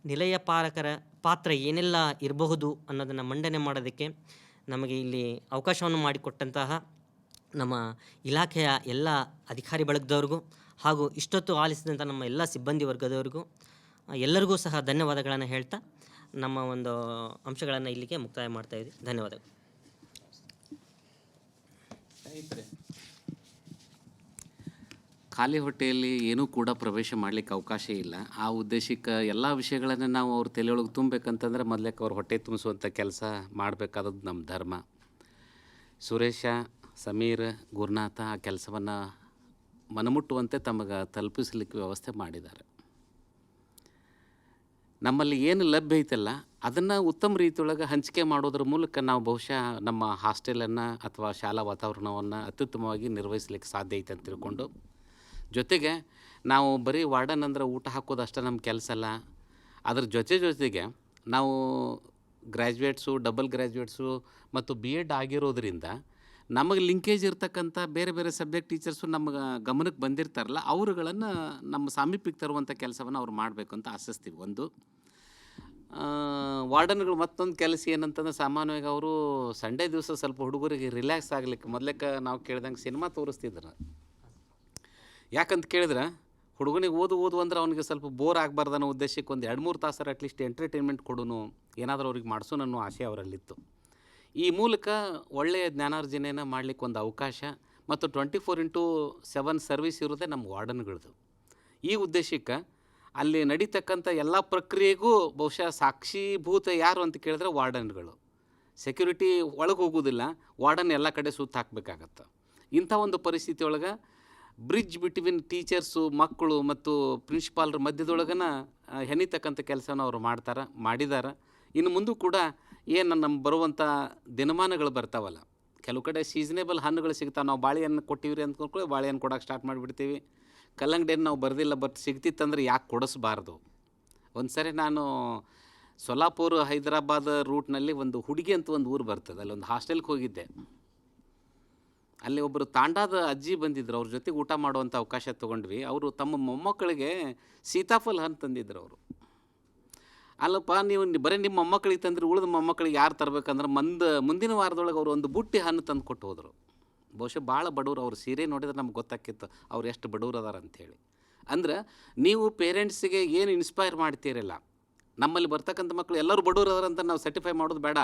ನಿಲಯ ಪಾಲಕರ ಪಾತ್ರ ಏನೆಲ್ಲ ಇರಬಹುದು ಅನ್ನೋದನ್ನು ಮಂಡನೆ ಮಾಡೋದಕ್ಕೆ ನಮಗೆ ಇಲ್ಲಿ ಅವಕಾಶವನ್ನು ಮಾಡಿಕೊಟ್ಟಂತಹ ನಮ್ಮ ಇಲಾಖೆಯ ಎಲ್ಲ ಅಧಿಕಾರಿ ಬಳಗದವ್ರಿಗೂ ಹಾಗೂ ಇಷ್ಟೊತ್ತು ಆಲಿಸಿದಂಥ ನಮ್ಮ ಎಲ್ಲ ಸಿಬ್ಬಂದಿ ವರ್ಗದವ್ರಿಗೂ ಎಲ್ಲರಿಗೂ ಸಹ ಧನ್ಯವಾದಗಳನ್ನು ಹೇಳ್ತಾ ನಮ್ಮ ಒಂದು ಅಂಶಗಳನ್ನು ಇಲ್ಲಿಗೆ ಮುಕ್ತಾಯ ಮಾಡ್ತಾಯಿದ್ದೀವಿ. ಧನ್ಯವಾದಗಳು. ಖಾಲಿ ಹೊಟ್ಟೆಯಲ್ಲಿ ಏನೂ ಕೂಡ ಪ್ರವೇಶ ಮಾಡಲಿಕ್ಕೆ ಅವಕಾಶ ಇಲ್ಲ. ಆ ಉದ್ದೇಶಕ್ಕೆ ಎಲ್ಲ ವಿಷಯಗಳನ್ನು ನಾವು ಅವ್ರ ತಲೆಯೊಳಗೆ ತುಂಬಬೇಕಂತಂದ್ರೆ ಮೊದಲಕ್ಕೆ ಅವ್ರ ಹೊಟ್ಟೆ ತುಂಬಿಸುವಂಥ ಕೆಲಸ ಮಾಡಬೇಕಾದದ್ದು ನಮ್ಮ ಧರ್ಮ. ಸುರೇಶ, ಸಮೀರ್, ಗುರುನಾಥ ಆ ಕೆಲಸವನ್ನು ಮನಮುಟ್ಟುವಂತೆ ತಮಗೆ ತಲುಪಿಸಲಿಕ್ಕೆ ವ್ಯವಸ್ಥೆ ಮಾಡಿದ್ದಾರೆ. ನಮ್ಮಲ್ಲಿ ಏನು ಲಭ್ಯ ಐತಲ್ಲ ಅದನ್ನು ಉತ್ತಮ ರೀತಿಯೊಳಗೆ ಹಂಚಿಕೆ ಮಾಡೋದ್ರ ಮೂಲಕ ನಾವು ಬಹುಶಃ ನಮ್ಮ ಹಾಸ್ಟೆಲನ್ನು ಅಥವಾ ಶಾಲಾ ವಾತಾವರಣವನ್ನು ಅತ್ಯುತ್ತಮವಾಗಿ ನಿರ್ವಹಿಸಲಿಕ್ಕೆ ಸಾಧ್ಯ ಐತೆ ಅಂತ ತಿಳ್ಕೊಂಡು, ಜೊತೆಗೆ ನಾವು ಬರೀ ವಾರ್ಡನ್ ಅಂದ್ರೆ ಊಟ ಹಾಕೋದು ಅಷ್ಟೇ ನಮ್ಮ ಕೆಲಸ ಅಲ್ಲ, ಅದ್ರ ಜೊತೆಗೆ ನಾವು ಗ್ರ್ಯಾಜುಯೇಟ್ಸು, ಡಬಲ್ ಗ್ರ್ಯಾಜುಯೇಟ್ಸು ಮತ್ತು BEd ಆಗಿರೋದ್ರಿಂದ ನಮಗೆ ಲಿಂಕೇಜ್ ಇರ್ತಕ್ಕಂಥ ಬೇರೆ ಬೇರೆ ಸಬ್ಜೆಕ್ಟ್ ಟೀಚರ್ಸು ನಮಗೆ ಗಮನಕ್ಕೆ ಬಂದಿರ್ತಾರಲ್ಲ, ಅವರುಗಳನ್ನು ನಮ್ಮ ಸಾಮೀಪ್ಯಕ್ಕೆ ತರುವಂಥ ಕೆಲಸವನ್ನು ಅವ್ರು ಮಾಡಬೇಕು ಅಂತ ಆಶಿಸ್ತೀವಿ. ಒಂದು ವಾರ್ಡನ್ಗಳು ಮತ್ತೊಂದು ಕೆಲಸ ಏನಂತಂದ್ರೆ, ಸಾಮಾನ್ಯವಾಗಿ ಅವರು ಸಂಡೇ ದಿವಸ ಸ್ವಲ್ಪ ಹುಡುಗರಿಗೆ ರಿಲ್ಯಾಕ್ಸ್ ಆಗಲಿಕ್ಕೆ ಮೊದಲಕ್ಕೆ ನಾವು ಕೇಳ್ದಂಗೆ ಸಿನಿಮಾ ತೋರಿಸ್ತಿದ್ರು. ಯಾಕಂತ ಕೇಳಿದ್ರೆ ಹುಡುಗನಿಗೆ ಓದು ಅಂದ್ರೆ ಅವನಿಗೆ ಸ್ವಲ್ಪ ಬೋರ್ ಆಗಬಾರ್ದು ಅನ್ನೋ ಉದ್ದೇಶಕ್ಕೆ ಒಂದು 2-3 ತಾಸರ ಅಟ್ಲೀಸ್ಟ್ ಎಂಟರ್ಟೈನ್ಮೆಂಟ್ ಕೊಡೋನು, ಏನಾದರೂ ಅವ್ರಿಗೆ ಮಾಡಿಸೋಣ ಅನ್ನೋ ಆಸೆ ಅವರಲ್ಲಿತ್ತು. ಈ ಮೂಲಕ ಒಳ್ಳೆಯ ಜ್ಞಾನಾರ್ಜನೆಯನ್ನು ಮಾಡಲಿಕ್ಕೆ ಒಂದು ಅವಕಾಶ ಮತ್ತು 24/7 ಸರ್ವಿಸ್ ಇರೋದೇ ನಮ್ಮ ವಾರ್ಡನ್ಗಳದ್ದು. ಈ ಉದ್ದೇಶಕ್ಕೆ ಅಲ್ಲಿ ನಡೀತಕ್ಕಂಥ ಎಲ್ಲ ಪ್ರಕ್ರಿಯೆಗೂ ಬಹುಶಃ ಸಾಕ್ಷೀಭೂತ ಯಾರು ಅಂತ ಕೇಳಿದ್ರೆ ವಾರ್ಡನ್ಗಳು. ಸೆಕ್ಯೂರಿಟಿ ಒಳಗೆ ಹೋಗೋದಿಲ್ಲ, ವಾರ್ಡನ್ ಎಲ್ಲ ಕಡೆ ಸುತ್ತ ಹಾಕಬೇಕಾಗತ್ತೆ. ಇಂಥ ಒಂದು ಪರಿಸ್ಥಿತಿ ಒಳಗೆ ಬ್ರಿಡ್ಜ್ ಬಿಟ್ವೀನ್ ಟೀಚರ್ಸು, ಮಕ್ಕಳು ಮತ್ತು ಪ್ರಿನ್ಸಿಪಾಲ್ರ ಮಧ್ಯದೊಳಗನ ಹೆಣಿತಕ್ಕಂಥ ಕೆಲಸನ ಅವರು ಮಾಡಿದ್ದಾರೆ. ಇನ್ನು ಮುಂದೂ ಕೂಡ ಏನು ನಮ್ಮ ಬರುವಂಥ ದಿನಮಾನಗಳು ಬರ್ತಾವಲ್ಲ, ಕೆಲವು ಕಡೆ ಸೀಸನೇಬಲ್ ಹಣ್ಣುಗಳು ಸಿಗ್ತಾವೆ. ನಾವು ಬಾಳೆಹಣ್ಣು ಕೊಟ್ಟಿವ್ರಿ ಅಂದ್ಕೊಂಡು ಬಾಳೆಹಣ್ಣು ಕೊಡೋಕೆ ಸ್ಟಾರ್ಟ್ ಮಾಡಿಬಿಡ್ತೀವಿ. ಕಲ್ಲಂಗಡಿಯನ್ನು ನಾವು ಬರೆದಿಲ್ಲ, ಬಟ್ ಸಿಗ್ತಿತ್ತಂದ್ರೆ ಯಾಕೆ ಕೊಡಿಸ್ಬಾರ್ದು. ಒಂದು ಸರಿ ನಾನು ಸೊಲ್ಲಾಪುರ ಹೈದರಾಬಾದ್ ರೂಟ್ನಲ್ಲಿ ಒಂದು ಹುಡುಗಿ ಅಂತ ಒಂದು ಊರು ಬರ್ತದೆ, ಅಲ್ಲಿ ಒಂದು ಹಾಸ್ಟೆಲ್ಗೆ ಹೋಗಿದ್ದೆ. ಅಲ್ಲಿ ಒಬ್ಬರು ತಾಂಡಾದ ಅಜ್ಜಿ ಬಂದಿದ್ದರು, ಅವ್ರ ಜೊತೆಗೆ ಊಟ ಮಾಡುವಂಥ ಅವಕಾಶ ತೊಗೊಂಡ್ವಿ. ಅವರು ತಮ್ಮ ಮೊಮ್ಮಕ್ಕಳಿಗೆ ಸೀತಾಫಲ ಹಣ್ಣು ತಂದಿದ್ರು. ಅವರು ಅಲ್ಲಪ್ಪ, ನೀವು ಬರೀ ನಿಮ್ಮ ಮೊಮ್ಮಕ್ಕಳಿಗೆ ತಂದ್ರೆ ಉಳಿದ ಮೊಮ್ಮಕ್ಕಳಿಗೆ ಯಾರು ತರಬೇಕಂದ್ರೆ ಮುಂದಿನ ವಾರದೊಳಗೆ ಅವರು ಒಂದು ಬುಟ್ಟಿ ಹಣ್ಣು ತಂದು ಕೊಟ್ಟು ಹೋದರು. ಬಹುಶಃ ಭಾಳ ಬಡವರು, ಅವ್ರು ಸೀರೆ ನೋಡಿದ್ರೆ ನಮ್ಗೆ ಗೊತ್ತಾಕಿತ್ತು ಅವ್ರು ಎಷ್ಟು ಬಡವರು ಅದಾರ ಅಂಥೇಳಿ. ಅಂದ್ರೆ ನೀವು ಪೇರೆಂಟ್ಸಿಗೆ ಏನು ಇನ್ಸ್ಪೈರ್ ಮಾಡ್ತೀರಲ್ಲ, ನಮ್ಮಲ್ಲಿ ಬರ್ತಕ್ಕಂಥ ಮಕ್ಕಳು ಎಲ್ಲರೂ ಬಡವರು ಅದಾರ ಅಂತ ನಾವು ಸರ್ಟಿಫೈ ಮಾಡೋದು ಬೇಡ.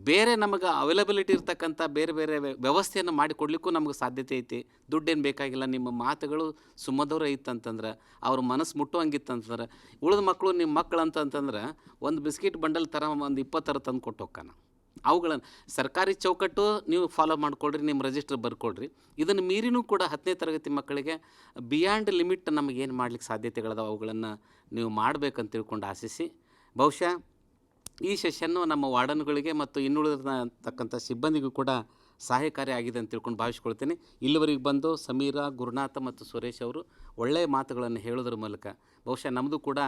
ಬೇರೆ ನಮಗೆ ಅವೈಲಬಿಲಿಟಿ ಇರ್ತಕ್ಕಂಥ ಬೇರೆ ಬೇರೆ ವ್ಯವಸ್ಥೆಯನ್ನು ಮಾಡಿಕೊಡ್ಲಿಕ್ಕೂ ನಮಗೆ ಸಾಧ್ಯತೆ ಐತಿ. ದುಡ್ಡೇನು ಬೇಕಾಗಿಲ್ಲ, ನಿಮ್ಮ ಮಾತುಗಳು ಸುಮಧುರ ಇತ್ತಂತಂದ್ರೆ, ಅವ್ರ ಮನಸ್ಸು ಮುಟ್ಟುವಂಗಿತ್ತಂತಂದ್ರೆ, ಉಳಿದ ಮಕ್ಕಳು ನಿಮ್ಮ ಮಕ್ಕಳು ಅಂತಂತಂದ್ರೆ ಒಂದು ಬಿಸ್ಕಿಟ್ ಬಂಡಲ್ ಥರ ಒಂದು 20 ಥರ ತಂದು ಕೊಟ್ಟು ಹೋಗ್ತಾನೆ. ಅವುಗಳನ್ನು ಸರ್ಕಾರಿ ಚೌಕಟ್ಟು ನೀವು ಫಾಲೋ ಮಾಡಿಕೊಡ್ರಿ, ನಿಮ್ಮ ರಿಜಿಸ್ಟರ್ ಬರ್ಕೊಡ್ರಿ. ಇದನ್ನು ಮೀರಿನೂ ಕೂಡ 10ನೇ ತರಗತಿ ಮಕ್ಕಳಿಗೆ ಬಿಯಾಂಡ್ ಲಿಮಿಟ್ ನಮಗೇನು ಮಾಡ್ಲಿಕ್ಕೆ ಸಾಧ್ಯತೆಗಳದಾವೆ ಅವುಗಳನ್ನು ನೀವು ಮಾಡಬೇಕಂತ ತಿಳ್ಕೊಂಡು ಆಶಿಸಿ, ಬಹುಶಃ ಈ ಸೆಷನ್ನು ನಮ್ಮ ವಾರ್ಡನ್ಗಳಿಗೆ ಮತ್ತು ಇನ್ನುಳಿದಿರ್ತಕ್ಕಂಥ ಸಿಬ್ಬಂದಿಗೂ ಕೂಡ ಸಹಾಯಕಾರಿ ಆಗಿದೆ ಅಂತ ತಿಳ್ಕೊಂಡು ಭಾವಿಸ್ಕೊಳ್ತೀನಿ. ಇಲ್ಲಿವರೆಗೆ ಬಂದು ಸಮೀರ, ಗುರುನಾಥ ಮತ್ತು ಸುರೇಶ್ ಅವರು ಒಳ್ಳೆಯ ಮಾತುಗಳನ್ನು ಹೇಳೋದ್ರ ಮೂಲಕ ಬಹುಶಃ ನಮ್ಮದು ಕೂಡ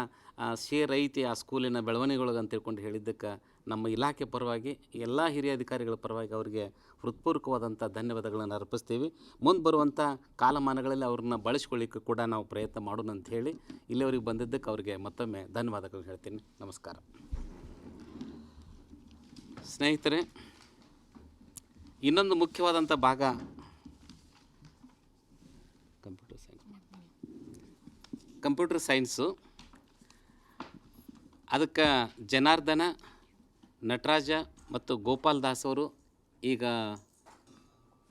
ಶೇರ್ ಐತಿ ಆ ಸ್ಕೂಲಿನ ಬೆಳವಣಿಗೆಗಳಿಗೆ ಅಂತ ತಿಳ್ಕೊಂಡು ಹೇಳಿದ್ದಕ್ಕೆ ನಮ್ಮ ಇಲಾಖೆ ಪರವಾಗಿ ಎಲ್ಲ ಹಿರಿಯ ಅಧಿಕಾರಿಗಳ ಪರವಾಗಿ ಅವರಿಗೆ ಹೃತ್ಪೂರ್ವಕವಾದಂಥ ಧನ್ಯವಾದಗಳನ್ನು ಅರ್ಪಿಸ್ತೀವಿ. ಮುಂದೆ ಬರುವಂಥ ಕಾಲಮಾನಗಳಲ್ಲಿ ಅವ್ರನ್ನ ಬಳಸ್ಕೊಳ್ಳಿಕ್ಕೆ ಕೂಡ ನಾವು ಪ್ರಯತ್ನ ಮಾಡೋಣ ಅಂತ ಹೇಳಿ ಇಲ್ಲಿವರೆಗೆ ಬಂದಿದ್ದಕ್ಕೆ ಅವರಿಗೆ ಮತ್ತೊಮ್ಮೆ ಧನ್ಯವಾದಗಳು ಹೇಳ್ತೀನಿ. ನಮಸ್ಕಾರ. ಸ್ನೇಹಿತರೆ, ಇನ್ನೊಂದು ಮುಖ್ಯವಾದಂಥ ಭಾಗ ಕಂಪ್ಯೂಟರ್ ಸೈನ್ಸು. ಅದಕ್ಕೆ ಜನಾರ್ದನ, ನಟರಾಜ ಮತ್ತು ಗೋಪಾಲ್ ದಾಸ್ ಅವರು ಈಗ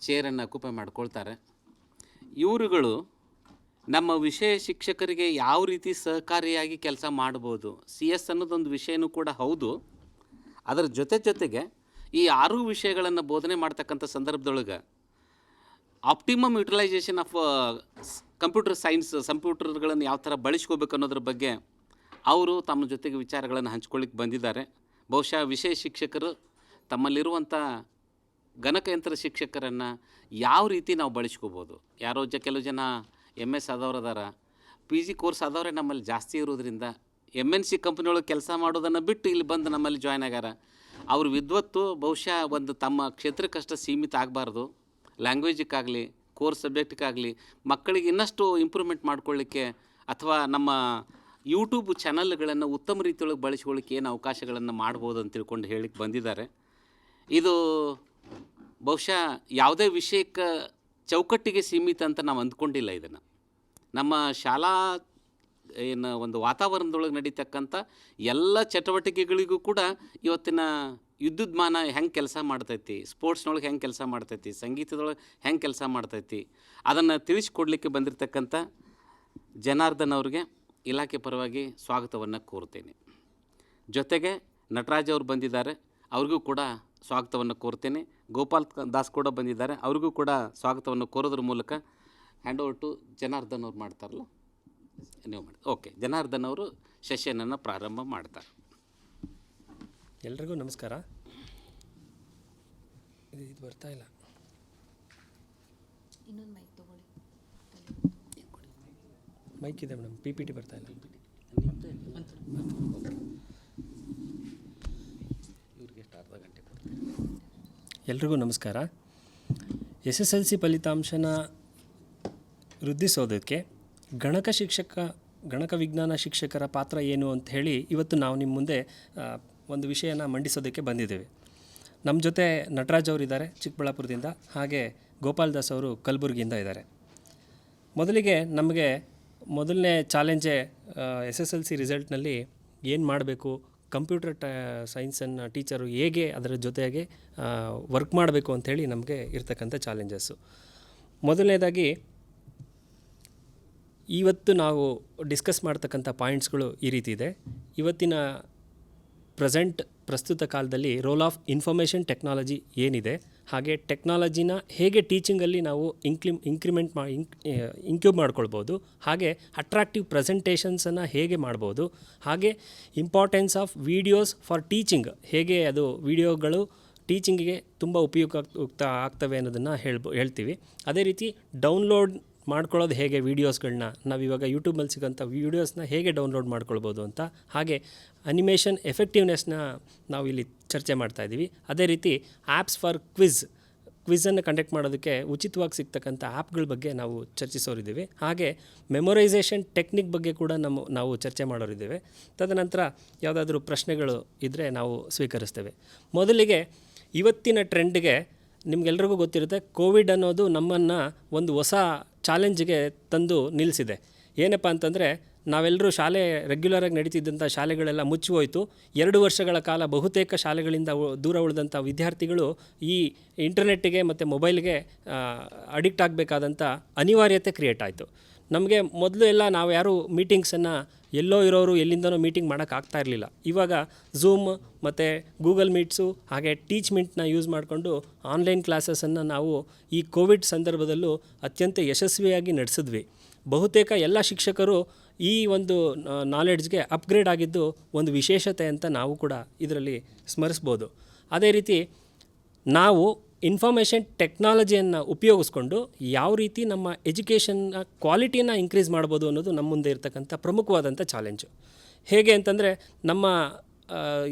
ಚೇರನ್ನು ಅಕ್ಯುಪೈ ಮಾಡ್ಕೊಳ್ತಾರೆ. ಇವರುಗಳು ನಮ್ಮ ವಿಷಯ ಶಿಕ್ಷಕರಿಗೆ ಯಾವ ರೀತಿ ಸಹಕಾರಿಯಾಗಿ ಕೆಲಸ ಮಾಡ್ಬೋದು, CS ಅನ್ನೋದೊಂದು ವಿಷಯನೂ ಕೂಡ ಹೌದು. ಅದರ ಜೊತೆಗೆ ಈ 6 ವಿಷಯಗಳನ್ನು ಬೋಧನೆ ಮಾಡ್ತಕ್ಕಂಥ ಸಂದರ್ಭದೊಳಗೆ optimum utilisation of computer science, ಕಂಪ್ಯೂಟರ್ಗಳನ್ನು ಯಾವ ಥರ ಬಳಸ್ಕೋಬೇಕು ಅನ್ನೋದ್ರ ಬಗ್ಗೆ ಅವರು ತಮ್ಮ ಜೊತೆಗೆ ವಿಚಾರಗಳನ್ನು ಹಂಚ್ಕೊಳ್ಳಿಕ್ಕೆ ಬಂದಿದ್ದಾರೆ. ಬಹುಶಃ ವಿಷಯ ಶಿಕ್ಷಕರು ತಮ್ಮಲ್ಲಿರುವಂಥ ಗಣಕಯಂತ್ರ ಶಿಕ್ಷಕರನ್ನು ಯಾವ ರೀತಿ ನಾವು ಬಳಸ್ಕೋಬೋದು. ಕೆಲವು ಜನ MS ಆದವ್ರು ಅದಾರ, PG ಕೋರ್ಸ್ ಆದವರೇ ನಮ್ಮಲ್ಲಿ ಜಾಸ್ತಿ ಇರೋದ್ರಿಂದ MNC ಕಂಪ್ನಿಯೊಳಗೆ ಕೆಲಸ ಮಾಡೋದನ್ನು ಬಿಟ್ಟು ಇಲ್ಲಿ ಬಂದು ನಮ್ಮಲ್ಲಿ ಜಾಯ್ನ್ ಆಗ್ಯಾರ. ಅವ್ರ ವಿದ್ವತ್ತು ಬಹುಶಃ ಒಂದು ತಮ್ಮ ಕ್ಷೇತ್ರಕ್ಕಷ್ಟು ಸೀಮಿತ ಆಗಬಾರ್ದು. ಲ್ಯಾಂಗ್ವೇಜಿಗಾಗಲಿ, ಕೋರ್ಸ್ ಸಬ್ಜೆಕ್ಟಿಗಾಗಲಿ ಮಕ್ಕಳಿಗೆ ಇನ್ನಷ್ಟು ಇಂಪ್ರೂವ್ಮೆಂಟ್ ಮಾಡ್ಕೊಳ್ಳಿಕ್ಕೆ ಅಥವಾ ನಮ್ಮ ಯೂಟ್ಯೂಬ್ ಚಾನಲ್ಗಳನ್ನು ಉತ್ತಮ ರೀತಿಯೊಳಗೆ ಬಳಸ್ಕೊಳ್ಳಿಕ್ಕೆ ಏನು ಅವಕಾಶಗಳನ್ನು ಮಾಡ್ಬೋದು ಅಂತ ತಿಳ್ಕೊಂಡು ಹೇಳಿಕ್ಕೆ ಬಂದಿದ್ದಾರೆ. ಇದು ಬಹುಶಃ ಯಾವುದೇ ವಿಷಯಕ್ಕೆ ಚೌಕಟ್ಟಿಗೆ ಸೀಮಿತ ಅಂತ ನಾವು ಅಂದ್ಕೊಂಡಿಲ್ಲ. ಇದನ್ನು ನಮ್ಮ ಶಾಲಾ ಏನು ಒಂದು ವಾತಾವರಣದೊಳಗೆ ನಡೀತಕ್ಕಂಥ ಎಲ್ಲ ಚಟುವಟಿಕೆಗಳಿಗೂ ಕೂಡ ಇವತ್ತಿನ ವಿದ್ಯುನ್ಮಾನ ಹೆಂಗೆ ಕೆಲಸ ಮಾಡ್ತೈತಿ, ಸ್ಪೋರ್ಟ್ಸ್ನೊಳಗೆ ಹೆಂಗೆ ಕೆಲಸ ಮಾಡ್ತೈತಿ, ಸಂಗೀತದೊಳಗೆ ಹೆಂಗೆ ಕೆಲಸ ಮಾಡ್ತೈತಿ, ಅದನ್ನು ತಿಳಿಸ್ಕೊಡ್ಲಿಕ್ಕೆ ಬಂದಿರತಕ್ಕಂಥ ಜನಾರ್ದನ್ ಅವ್ರಿಗೆ ಇಲಾಖೆ ಪರವಾಗಿ ಸ್ವಾಗತವನ್ನು ಕೋರ್ತೇನೆ. ಜೊತೆಗೆ ನಟರಾಜ್ ಅವರು ಬಂದಿದ್ದಾರೆ, ಅವ್ರಿಗೂ ಕೂಡ ಸ್ವಾಗತವನ್ನು ಕೋರ್ತೇನೆ. ಗೋಪಾಲ್ ದಾಸ್ ಕೂಡ ಬಂದಿದ್ದಾರೆ, ಅವ್ರಿಗೂ ಕೂಡ ಸ್ವಾಗತವನ್ನು ಕೋರೋದ್ರ ಮೂಲಕ ಹ್ಯಾಂಡ್ ಓವರ್ ಟು ಜನಾರ್ದನ್ ಅವ್ರು ಮಾಡ್ತಾರಲ್ಲ, ನೀವು ಮಾಡಿ. ಓಕೆ, ಜನಾರ್ದನ್ ಅವರು ಸೆಷನನ್ನು ಪ್ರಾರಂಭ ಮಾಡ್ತಾರೆ. ಎಲ್ರಿಗೂ ನಮಸ್ಕಾರ. ಇದು ಬರ್ತಾ ಇಲ್ಲ. ಇನ್ನೊಂದು ಮೈಕ್ ತಗೊಳ್ಳಿ. ಮೈಕ್ ಇದೆ ಮೇಡಮ್, PPT ಬರ್ತಾ ಇಲ್ಲ. ಎಲ್ರಿಗೂ ನಮಸ್ಕಾರ. SSLC ಫಲಿತಾಂಶನ ವೃದ್ಧಿಸೋದಕ್ಕೆ ಗಣಕ ವಿಜ್ಞಾನ ಶಿಕ್ಷಕರ ಪಾತ್ರ ಏನು ಅಂತ ಹೇಳಿ ಇವತ್ತು ನಾವು ನಿಮ್ಮ ಮುಂದೆ ಒಂದು ವಿಷಯನ ಮಂಡಿಸೋದಕ್ಕೆ ಬಂದಿದ್ದೇವೆ. ನಮ್ಮ ಜೊತೆ ನಟರಾಜ್ ಅವರಿದ್ದಾರೆ ಚಿಕ್ಕಬಳ್ಳಾಪುರದಿಂದ, ಹಾಗೆ ಗೋಪಾಲ್ ದಾಸ್ ಅವರು ಕಲಬುರಗಿಯಿಂದ ಇದ್ದಾರೆ. ಮೊದಲಿಗೆ ನಮಗೆ ಮೊದಲನೇ ಚಾಲೆಂಜೇ SSLC ರಿಸಲ್ಟ್ನಲ್ಲಿ ಏನು ಮಾಡಬೇಕು, ಕಂಪ್ಯೂಟರ್ ಸೈನ್ಸನ್ನು ಟೀಚರು ಹೇಗೆ ಅದರ ಜೊತೆಗೆ ವರ್ಕ್ ಮಾಡಬೇಕು ಅಂಥೇಳಿ ನಮಗೆ ಇರ್ತಕ್ಕಂಥ ಚಾಲೆಂಜಸ್ಸು. ಮೊದಲನೇದಾಗಿ ಇವತ್ತು ನಾವು ಡಿಸ್ಕಸ್ ಮಾಡ್ತಕ್ಕಂಥ ಪಾಯಿಂಟ್ಸ್ಗಳು ಈ ರೀತಿ ಇದೆ. ಇವತ್ತಿನ ಪ್ರಸ್ತುತ ಕಾಲದಲ್ಲಿ ರೋಲ್ ಆಫ್ ಇನ್ಫಾರ್ಮೇಷನ್ ಟೆಕ್ನಾಲಜಿ ಏನಿದೆ, ಹಾಗೆ ಟೆಕ್ನಾಲಜಿನ ಹೇಗೆ ಟೀಚಿಂಗಲ್ಲಿ ನಾವು ಇನ್ಕ್ಯೂಬ್ ಮಾಡ್ಕೊಳ್ಬೋದು, ಹಾಗೆ ಅಟ್ರಾಕ್ಟಿವ್ ಪ್ರೆಸೆಂಟೇಷನ್ಸನ್ನು ಹೇಗೆ ಮಾಡ್ಬೋದು, ಹಾಗೆ importance of videos for teaching, ಹೇಗೆ ಅದು ವೀಡಿಯೋಗಳು ಟೀಚಿಂಗಿಗೆ ತುಂಬ ಉಪಯುಕ್ತ ಆಗ್ತವೆ ಅನ್ನೋದನ್ನು ಹೇಳ್ತೀವಿ. ಅದೇ ರೀತಿ ಡೌನ್ಲೋಡ್ ಮಾಡ್ಕೊಳ್ಳೋದು ಹೇಗೆ, ವೀಡಿಯೋಸ್ಗಳನ್ನ ನಾವಿವಾಗ ಯೂಟ್ಯೂಬಲ್ಲಿ ಸಿಗೋಂಥ ವೀಡಿಯೋಸ್ನ ಹೇಗೆ ಡೌನ್ಲೋಡ್ ಮಾಡ್ಕೊಳ್ಬೋದು ಅಂತ, ಹಾಗೆ ಅನಿಮೇಷನ್ ಎಫೆಕ್ಟಿವ್ನೆಸ್ನ ನಾವು ಇಲ್ಲಿ ಚರ್ಚೆ ಮಾಡ್ತಾಯಿದ್ದೀವಿ. ಅದೇ ರೀತಿ ಆ್ಯಪ್ಸ್ ಫಾರ್ ಕ್ವಿಝನ್ನು ಕಂಡಕ್ಟ್ ಮಾಡೋದಕ್ಕೆ ಉಚಿತವಾಗಿ ಸಿಗ್ತಕ್ಕಂಥ ಆ್ಯಪ್ಗಳ ಬಗ್ಗೆ ನಾವು ಚರ್ಚಿಸೋರಿದ್ದೀವಿ. ಹಾಗೆ ಮೆಮೊರೈಸೇಷನ್ ಟೆಕ್ನಿಕ್ ಬಗ್ಗೆ ಕೂಡ ನಾವು ಚರ್ಚೆ ಮಾಡೋರಿದ್ದೇವೆ. ತದನಂತರ ಯಾವುದಾದ್ರೂ ಪ್ರಶ್ನೆಗಳು ಇದ್ದರೆ ನಾವು ಸ್ವೀಕರಿಸ್ತೇವೆ. ಮೊದಲಿಗೆ ಇವತ್ತಿನ ಟ್ರೆಂಡ್ಗೆ ನಿಮಗೆಲ್ರಿಗೂ ಗೊತ್ತಿರುತ್ತೆ, ಕೋವಿಡ್ ಅನ್ನೋದು ನಮ್ಮನ್ನು ಒಂದು ಹೊಸ ಚಾಲೆಂಜಿಗೆ ತಂದು ನಿಲ್ಲಿಸಿದೆ. ಏನಪ್ಪ ಅಂತಂದರೆ, ನಾವೆಲ್ಲರೂ ರೆಗ್ಯುಲರಾಗಿ ನಡೀತಿದ್ದಂಥ ಶಾಲೆಗಳೆಲ್ಲ ಮುಚ್ಚಿ ಹೋಯಿತು. 2 ವರ್ಷಗಳ ಕಾಲ ಬಹುತೇಕ ಶಾಲೆಗಳಿಂದ ದೂರ ಉಳಿದಂಥ ವಿದ್ಯಾರ್ಥಿಗಳು ಈ ಇಂಟರ್ನೆಟ್ಟಿಗೆ ಮತ್ತು ಮೊಬೈಲ್ಗೆ ಅಡಿಕ್ಟ್ ಆಗಬೇಕಾದಂಥ ಅನಿವಾರ್ಯತೆ ಕ್ರಿಯೇಟ್ ಆಯಿತು. ನಮಗೆ ಮೊದಲು ಎಲ್ಲ ನಾವು ಯಾರು ಮೀಟಿಂಗ್ಸನ್ನು ಎಲ್ಲೋ ಇರೋರು ಎಲ್ಲಿಂದನೋ ಮೀಟಿಂಗ್ ಮಾಡೋಕ್ಕಾಗ್ತಾ ಇರಲಿಲ್ಲ. ಇವಾಗ ಝೂಮ್ ಮತ್ತು ಗೂಗಲ್ ಮೀಟ್ಸು ಹಾಗೆ ಟೀಚ್ ಮಿಂಟ್ನ ಯೂಸ್ ಮಾಡಿಕೊಂಡು ಆನ್ಲೈನ್ ಕ್ಲಾಸಸನ್ನು ನಾವು ಈ ಕೋವಿಡ್ ಸಂದರ್ಭದಲ್ಲೂ ಅತ್ಯಂತ ಯಶಸ್ವಿಯಾಗಿ ನಡೆಸಿದ್ವಿ. ಬಹುತೇಕ ಎಲ್ಲ ಶಿಕ್ಷಕರು ಈ ಒಂದು ನಾಲೆಡ್ಜ್ಗೆ ಅಪ್ಗ್ರೇಡ್ ಆಗಿದ್ದು ಒಂದು ವಿಶೇಷತೆ ಅಂತ ನಾವು ಕೂಡ ಇದರಲ್ಲಿ ಸ್ಮರಿಸ್ಬೋದು. ಅದೇ ರೀತಿ ನಾವು ಇನ್ಫಾರ್ಮೇಷನ್ ಟೆಕ್ನಾಲಜಿಯನ್ನು ಉಪಯೋಗಿಸ್ಕೊಂಡು ಯಾವ ರೀತಿ ನಮ್ಮ ಎಜುಕೇಷನ್ನ ಕ್ವಾಲಿಟಿಯನ್ನು ಇನ್ಕ್ರೀಸ್ ಮಾಡ್ಬೋದು ಅನ್ನೋದು ನಮ್ಮ ಮುಂದೆ ಇರತಕ್ಕಂಥ ಪ್ರಮುಖವಾದಂಥ ಚಾಲೆಂಜು. ಹೇಗೆ ಅಂತಂದರೆ, ನಮ್ಮ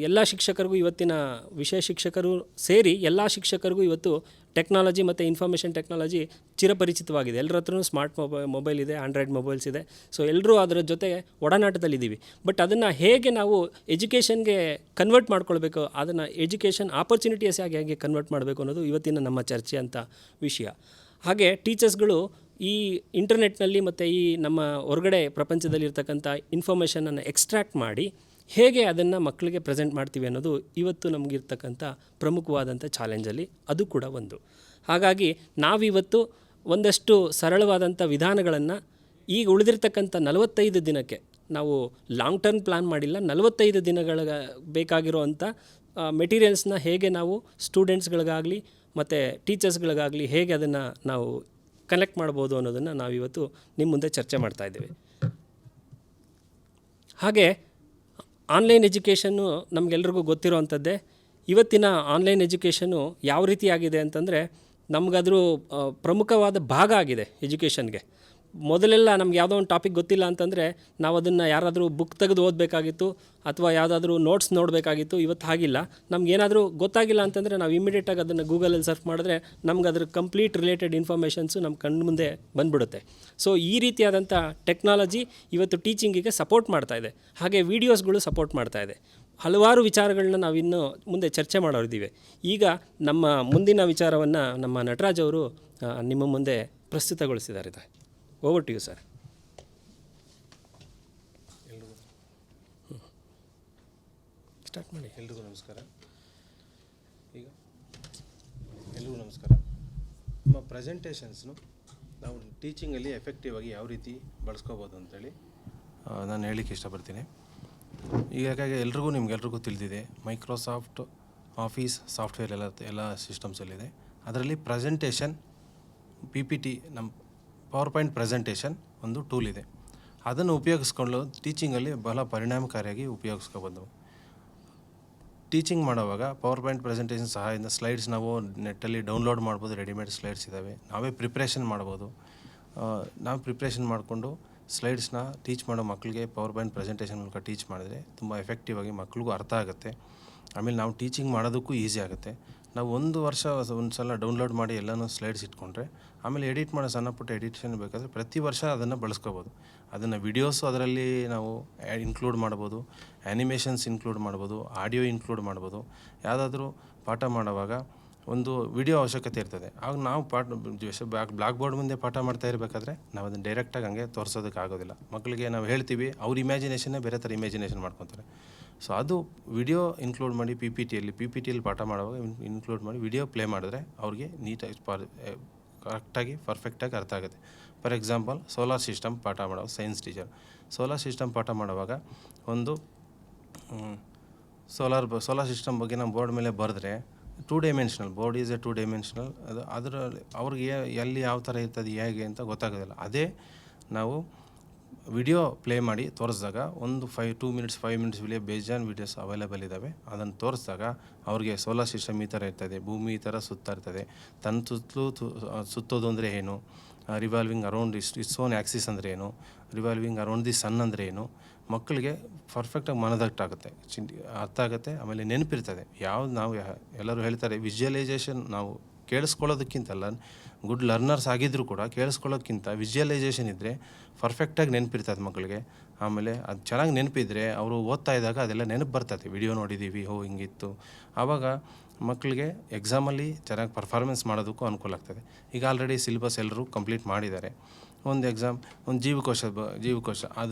ಎಲ್ಲ ಶಿಕ್ಷಕರಿಗೂ ಇವತ್ತಿನ ವಿಷಯ ಶಿಕ್ಷಕರು ಸೇರಿ ಎಲ್ಲ ಶಿಕ್ಷಕರಿಗೂ ಇವತ್ತು ಟೆಕ್ನಾಲಜಿ ಮತ್ತು ಇನ್ಫಾರ್ಮೇಷನ್ ಟೆಕ್ನಾಲಜಿ ಚಿರಪರಿಚಿತವಾಗಿದೆ. ಎಲ್ಲರ ಹತ್ರನೂ ಸ್ಮಾರ್ಟ್ ಮೊಬೈಲ್ ಇದೆ, ಆಂಡ್ರಾಯ್ಡ್ ಮೊಬೈಲ್ಸ್ ಇದೆ. ಸೊ ಎಲ್ಲರೂ ಅದರ ಜೊತೆ ಒಡನಾಟದಲ್ಲಿದ್ದೀವಿ. ಬಟ್ ಅದನ್ನು ಹೇಗೆ ನಾವು ಎಜುಕೇಷನ್ಗೆ ಕನ್ವರ್ಟ್ ಮಾಡ್ಕೊಳ್ಬೇಕು, ಅದನ್ನು ಎಜುಕೇಷನ್ ಆಪರ್ಚುನಿಟೀಸ್ ಆಗಿ ಹೇಗೆ ಕನ್ವರ್ಟ್ ಮಾಡಬೇಕು ಅನ್ನೋದು ಇವತ್ತಿನ ನಮ್ಮ ಚರ್ಚೆ ಅಂತ ವಿಷಯ. ಹಾಗೆ ಟೀಚರ್ಸ್ಗಳು ಈ ಇಂಟರ್ನೆಟ್ನಲ್ಲಿ ಮತ್ತು ಈ ನಮ್ಮ ಹೊರಗಡೆ ಪ್ರಪಂಚದಲ್ಲಿರ್ತಕ್ಕಂಥ ಇನ್ಫಾರ್ಮೇಷನನ್ನು ಎಕ್ಸ್ಟ್ರಾಕ್ಟ್ ಮಾಡಿ ಹೇಗೆ ಅದನ್ನು ಮಕ್ಕಳಿಗೆ ಪ್ರೆಸೆಂಟ್ ಮಾಡ್ತೀವಿ ಅನ್ನೋದು ಇವತ್ತು ನಮಗಿರ್ತಕ್ಕಂಥ ಪ್ರಮುಖವಾದಂಥ ಚಾಲೆಂಜಲ್ಲಿ ಅದು ಕೂಡ ಒಂದು. ಹಾಗಾಗಿ ನಾವಿವತ್ತು ಒಂದಷ್ಟು ಸರಳವಾದಂಥ ವಿಧಾನಗಳನ್ನು ಈಗ ಉಳಿದಿರ್ತಕ್ಕಂಥ 45 ದಿನಕ್ಕೆ ನಾವು ಲಾಂಗ್ ಟರ್ಮ್ ಪ್ಲ್ಯಾನ್ ಮಾಡಿಲ್ಲ, 45 ದಿನಗಳ ಬೇಕಾಗಿರೋವಂಥ ಮೆಟೀರಿಯಲ್ಸ್ನ ಹೇಗೆ ನಾವು ಸ್ಟೂಡೆಂಟ್ಸ್ಗಳಿಗಾಗಲಿ ಮತ್ತು ಟೀಚರ್ಸ್ಗಳಿಗಾಗಲಿ ಹೇಗೆ ಅದನ್ನು ನಾವು ಕನೆಕ್ಟ್ ಮಾಡ್ಬೋದು ಅನ್ನೋದನ್ನು ನಾವಿವತ್ತು ನಿಮ್ಮ ಮುಂದೆ ಚರ್ಚೆ ಮಾಡ್ತಾಯಿದ್ದೇವೆ. ಹಾಗೆ ಆನ್ಲೈನ್ ಎಜುಕೇಷನ್ನು ನಮಗೆಲ್ರಿಗೂ ಗೊತ್ತಿರೋವಂಥದ್ದೇ. ಇವತ್ತಿನ ಆನ್ಲೈನ್ ಎಜುಕೇಷನ್ನು ಯಾವ ರೀತಿಯಾಗಿದೆ ಅಂತಂದರೆ ನಮಗದ್ರ ಪ್ರಮುಖವಾದ ಭಾಗ ಆಗಿದೆ ಎಜುಕೇಷನ್ಗೆ. ಮೊದಲೆಲ್ಲ ನಮ್ಗೆ ಯಾವುದೋ ಒಂದು ಟಾಪಿಕ್ ಗೊತ್ತಿಲ್ಲ ಅಂತಂದರೆ ನಾವು ಅದನ್ನು ಯಾರಾದರೂ ಬುಕ್ ತೆಗೆದು ಓದಬೇಕಾಗಿತ್ತು ಅಥವಾ ಯಾವುದಾದ್ರೂ ನೋಟ್ಸ್ ನೋಡಬೇಕಾಗಿತ್ತು. ಇವತ್ತು ಹಾಗಿಲ್ಲ. ನಮಗೇನಾದರೂ ಗೊತ್ತಾಗಿಲ್ಲ ಅಂತಂದರೆ ನಾವು ಇಮಿಡಿಯೇಟಾಗಿ ಅದನ್ನು ಗೂಗಲಲ್ಲಿ ಸರ್ಚ್ ಮಾಡಿದ್ರೆ ನಮ್ಗೆ ಅದ್ರ ಕಂಪ್ಲೀಟ್ ರಿಲೇಟೆಡ್ ಇನ್ಫಾರ್ಮೇಷನ್ಸು ನಮ್ಮ ಕಣ್ಣು ಮುಂದೆ ಬಂದ್ಬಿಡುತ್ತೆ. ಸೊ ಈ ರೀತಿಯಾದಂಥ ಟೆಕ್ನಾಲಜಿ ಇವತ್ತು ಟೀಚಿಂಗಿಗೆ ಸಪೋರ್ಟ್ ಮಾಡ್ತಾ ಇದೆ. ಹಾಗೆ ವೀಡಿಯೋಸ್ಗಳು ಸಪೋರ್ಟ್ ಮಾಡ್ತಾ ಇದೆ. ಹಲವಾರು ವಿಚಾರಗಳನ್ನ ನಾವಿನ್ನು ಮುಂದೆ ಚರ್ಚೆ ಮಾಡೋರಿದ್ದೀವಿ. ಈಗ ನಮ್ಮ ಮುಂದಿನ ವಿಚಾರವನ್ನು ನಮ್ಮ ನಟರಾಜ್ ಅವರು ನಿಮ್ಮ ಮುಂದೆ ಪ್ರಸ್ತುತಗೊಳಿಸಿದ್ದಾರೆ. Over to you sir. Start ಮಾಡಿ. ಎಲ್ರಿಗೂ ನಮಸ್ಕಾರ. ಎಲ್ರಿಗೂ ನಮಸ್ಕಾರ. ನಮ್ಮ ಪ್ರೆಸೆಂಟೇಷನ್ಸ್ನು ನಾವು ಟೀಚಿಂಗಲ್ಲಿ ಎಫೆಕ್ಟಿವ್ ಆಗಿ ಯಾವ ರೀತಿ ಬಳಸ್ಕೋಬೋದು ಅಂತೇಳಿ ನಾನು ಹೇಳಲಿಕ್ಕೆ ಇಷ್ಟಪಡ್ತೀನಿ. ಈಗ ಯಾಕಾಗಿ ನಿಮಗೆಲ್ರಿಗೂ ತಿಳಿದಿದೆ, ಮೈಕ್ರೋಸಾಫ್ಟ್ ಆಫೀಸ್ ಸಾಫ್ಟ್ವೇರ್ ಎಲ್ಲ ಸಿಸ್ಟಮ್ಸಲ್ಲಿದೆ. ಅದರಲ್ಲಿ ಪ್ರೆಸೆಂಟೇಷನ್ PPT ನಮ್ಮ ಪವರ್ ಪಾಯಿಂಟ್ ಪ್ರೆಸೆಂಟೇಷನ್ ಒಂದು ಟೂಲ್ ಇದೆ. ಅದನ್ನು ಉಪಯೋಗಿಸ್ಕೊಂಡು ಟೀಚಿಂಗಲ್ಲಿ ಬಹಳ ಪರಿಣಾಮಕಾರಿಯಾಗಿ ಉಪಯೋಗಿಸ್ಕೋಬೋದು. ಟೀಚಿಂಗ್ ಮಾಡುವಾಗ ಪವರ್ ಪಾಯಿಂಟ್ ಪ್ರೆಸೆಂಟೇಷನ್ ಸಹಾಯದಿಂದ ಸ್ಲೈಡ್ಸ್ ನಾವು ನೆಟ್ಟಲ್ಲಿ ಡೌನ್ಲೋಡ್ ಮಾಡ್ಬೋದು. ರೆಡಿಮೇಡ್ ಸ್ಲೈಡ್ಸ್ ಇದ್ದಾವೆ. ನಾವೇ ಪ್ರಿಪ್ರೇಷನ್ ಮಾಡ್ಬೋದು. ನಾವು ಪ್ರಿಪ್ರೇಷನ್ ಮಾಡಿಕೊಂಡು ಸ್ಲೈಡ್ಸ್ನ ಟೀಚ್ ಮಾಡೋ ಮಕ್ಕಳಿಗೆ ಪವರ್ ಪಾಯಿಂಟ್ ಪ್ರೆಸೆಂಟೇಷನ್ ಮೂಲಕ ಟೀಚ್ ಮಾಡಿದ್ರೆ ತುಂಬ ಎಫೆಕ್ಟಿವ್ ಆಗಿ ಮಕ್ಳಿಗೂ ಅರ್ಥ ಆಗುತ್ತೆ. ಆಮೇಲೆ ನಾವು ಟೀಚಿಂಗ್ ಮಾಡೋದಕ್ಕೂ ಈಸಿ ಆಗುತ್ತೆ. ನಾವು ಒಂದು ವರ್ಷ ಒಂದು ಸಲ ಡೌನ್ಲೋಡ್ ಮಾಡಿ ಎಲ್ಲನೂ ಸ್ಲೈಡ್ಸ್ ಇಟ್ಕೊಂಡ್ರೆ ಆಮೇಲೆ ಎಡಿಟ್ ಮಾಡೋ ಸಣ್ಣ ಪುಟ್ಟ ಎಡಿಟೇಷನ್ ಬೇಕಾದರೆ ಪ್ರತಿ ವರ್ಷ ಅದನ್ನು ಬಳಸ್ಕೋಬೋದು. ಅದನ್ನು ವಿಡಿಯೋಸು ಅದರಲ್ಲಿ ನಾವು ಇನ್ಕ್ಲೂಡ್ ಮಾಡ್ಬೋದು, ಆ್ಯನಿಮೇಷನ್ಸ್ ಇನ್ಕ್ಲೂಡ್ ಮಾಡ್ಬೋದು, ಆಡಿಯೋ ಇನ್ಕ್ಲೂಡ್ ಮಾಡ್ಬೋದು. ಯಾವುದಾದ್ರೂ ಪಾಠ ಮಾಡುವಾಗ ಒಂದು ವಿಡಿಯೋ ಅವಶ್ಯಕತೆ ಇರ್ತದೆ. ಆಗ ನಾವು ಬ್ಲಾಕ್ ಬೋರ್ಡ್ ಮುಂದೆ ಪಾಠ ಮಾಡ್ತಾ ಇರಬೇಕಾದ್ರೆ ನಾವು ಅದನ್ನು ಡೈರೆಕ್ಟಾಗಿ ಹಂಗೆ ತೋರಿಸೋದಕ್ಕೆ ಆಗೋದಿಲ್ಲ. ಮಕ್ಕಳಿಗೆ ನಾವು ಹೇಳ್ತೀವಿ, ಅವ್ರ ಇಮ್ಯಾಜಿನೇಷನ್ನೇ ಬೇರೆ ಥರ ಇಮ್ಯಾಜಿನೇಷನ್ ಮಾಡ್ಕೊತಾರೆ. ಸೊ ಅದು ವಿಡಿಯೋ ಇನ್ಕ್ಲೂಡ್ ಮಾಡಿ PPTಯಲ್ಲಿ ಪಾಠ ಮಾಡುವಾಗ ಇನ್ಕ್ಲೂಡ್ ಮಾಡಿ ವಿಡಿಯೋ ಪ್ಲೇ ಮಾಡಿದ್ರೆ ಅವ್ರಿಗೆ ನೀಟಾಗಿ ಕರೆಕ್ಟಾಗಿ ಪರ್ಫೆಕ್ಟಾಗಿ ಅರ್ಥ ಆಗುತ್ತೆ. ಫಾರ್ ಎಕ್ಸಾಂಪಲ್ ಸೋಲಾರ್ ಸಿಸ್ಟಮ್ ಪಾಠ ಮಾಡುವಾಗ ಸೈನ್ಸ್ ಟೀಚರ್ ಸೋಲಾರ್ ಸಿಸ್ಟಮ್ ಪಾಠ ಮಾಡುವಾಗ ಒಂದು ಸೋಲಾರ್ ಸಿಸ್ಟಮ್ ಬಗ್ಗೆ ನಾವು ಬೋರ್ಡ್ ಮೇಲೆ ಬರೆದ್ರೆ 2 dimensional board is A 2 dimensional ಅದರಲ್ಲಿ ಅವ್ರಿಗೆ ಎಲ್ಲಿ ಯಾವ ಥರ ಇರ್ತದೆ ಹೇಗೆ ಅಂತ ಗೊತ್ತಾಗೋದಿಲ್ಲ. ಅದೇ ನಾವು ವಿಡಿಯೋ ಪ್ಲೇ ಮಾಡಿ ತೋರಿಸಿದಾಗ ಒಂದು 5 ಮಿನಿಟ್ಸ್ ವಿಡಿಯೋ ಬೇಜಾನ್ ವೀಡಿಯೋಸ್ ಅವೈಲೇಬಲ್ ಇದ್ದಾವೆ. ಅದನ್ನು ತೋರಿಸಿದಾಗ ಅವ್ರಿಗೆ ಸೋಲಾರ್ ಸಿಸ್ಟಮ್ ಈ ಥರ ಇರ್ತದೆ, ಭೂಮಿ ಈ ಥರ ಸುತ್ತಾ ಇರ್ತದೆ, ತನ್ನ ಸುತ್ತಲೂ ಸುತ್ತೋದು ಅಂದರೆ ಏನು, revolving around its own Axis ಅಂದರೆ ಏನು, ರಿವಾಲ್ವಿಂಗ್ ಅರೌಂಡ್ ದಿ ಸನ್ ಅಂದರೆ ಏನು, ಮಕ್ಕಳಿಗೆ ಪರ್ಫೆಕ್ಟಾಗಿ ಮನದಟ್ಟಾಗುತ್ತೆ, ಅರ್ಥ ಆಗುತ್ತೆ. ಆಮೇಲೆ ನೆನಪಿರ್ತದೆ. ಯಾವ್ದು ನಾವು ಎಲ್ಲರೂ ಹೇಳ್ತಾರೆ ವಿಜುವಲೈಸೇಷನ್ ನಾವು ಕೇಳಿಸ್ಕೊಳ್ಳೋದಕ್ಕಿಂತಲ್ಲ, ಗುಡ್ ಲರ್ನರ್ಸ್ ಆಗಿದ್ದರೂ ಕೂಡ ಕೇಳಿಸ್ಕೊಳ್ಳೋಕ್ಕಿಂತ ವಿಜುವಲೈಸೇಷನ್ ಇದ್ದರೆ ಪರ್ಫೆಕ್ಟಾಗಿ ನೆನಪಿರ್ತದೆ ಮಕ್ಕಳಿಗೆ. ಆಮೇಲೆ ಅದು ಚೆನ್ನಾಗಿ ನೆನಪಿದ್ರೆ ಅವರು ಓದ್ತಾ ಇದ್ದಾಗ ಅದೆಲ್ಲ ನೆನಪು ಬರ್ತದೆ. ವಿಡಿಯೋ ನೋಡಿದ್ದೀವಿ, ಹಿಂಗಿತ್ತು. ಆವಾಗ ಮಕ್ಕಳಿಗೆ ಎಕ್ಸಾಮಲ್ಲಿ ಚೆನ್ನಾಗಿ ಪರ್ಫಾರ್ಮೆನ್ಸ್ ಮಾಡೋದಕ್ಕೂ ಅನುಕೂಲ ಆಗ್ತದೆ. ಈಗ ಆಲ್ರೆಡಿ ಸಿಲೆಬಸ್ ಎಲ್ಲರೂ ಕಂಪ್ಲೀಟ್ ಮಾಡಿದ್ದಾರೆ. ಒಂದು ಎಕ್ಸಾಮ್ ಒಂದು ಜೀವಕೋಶ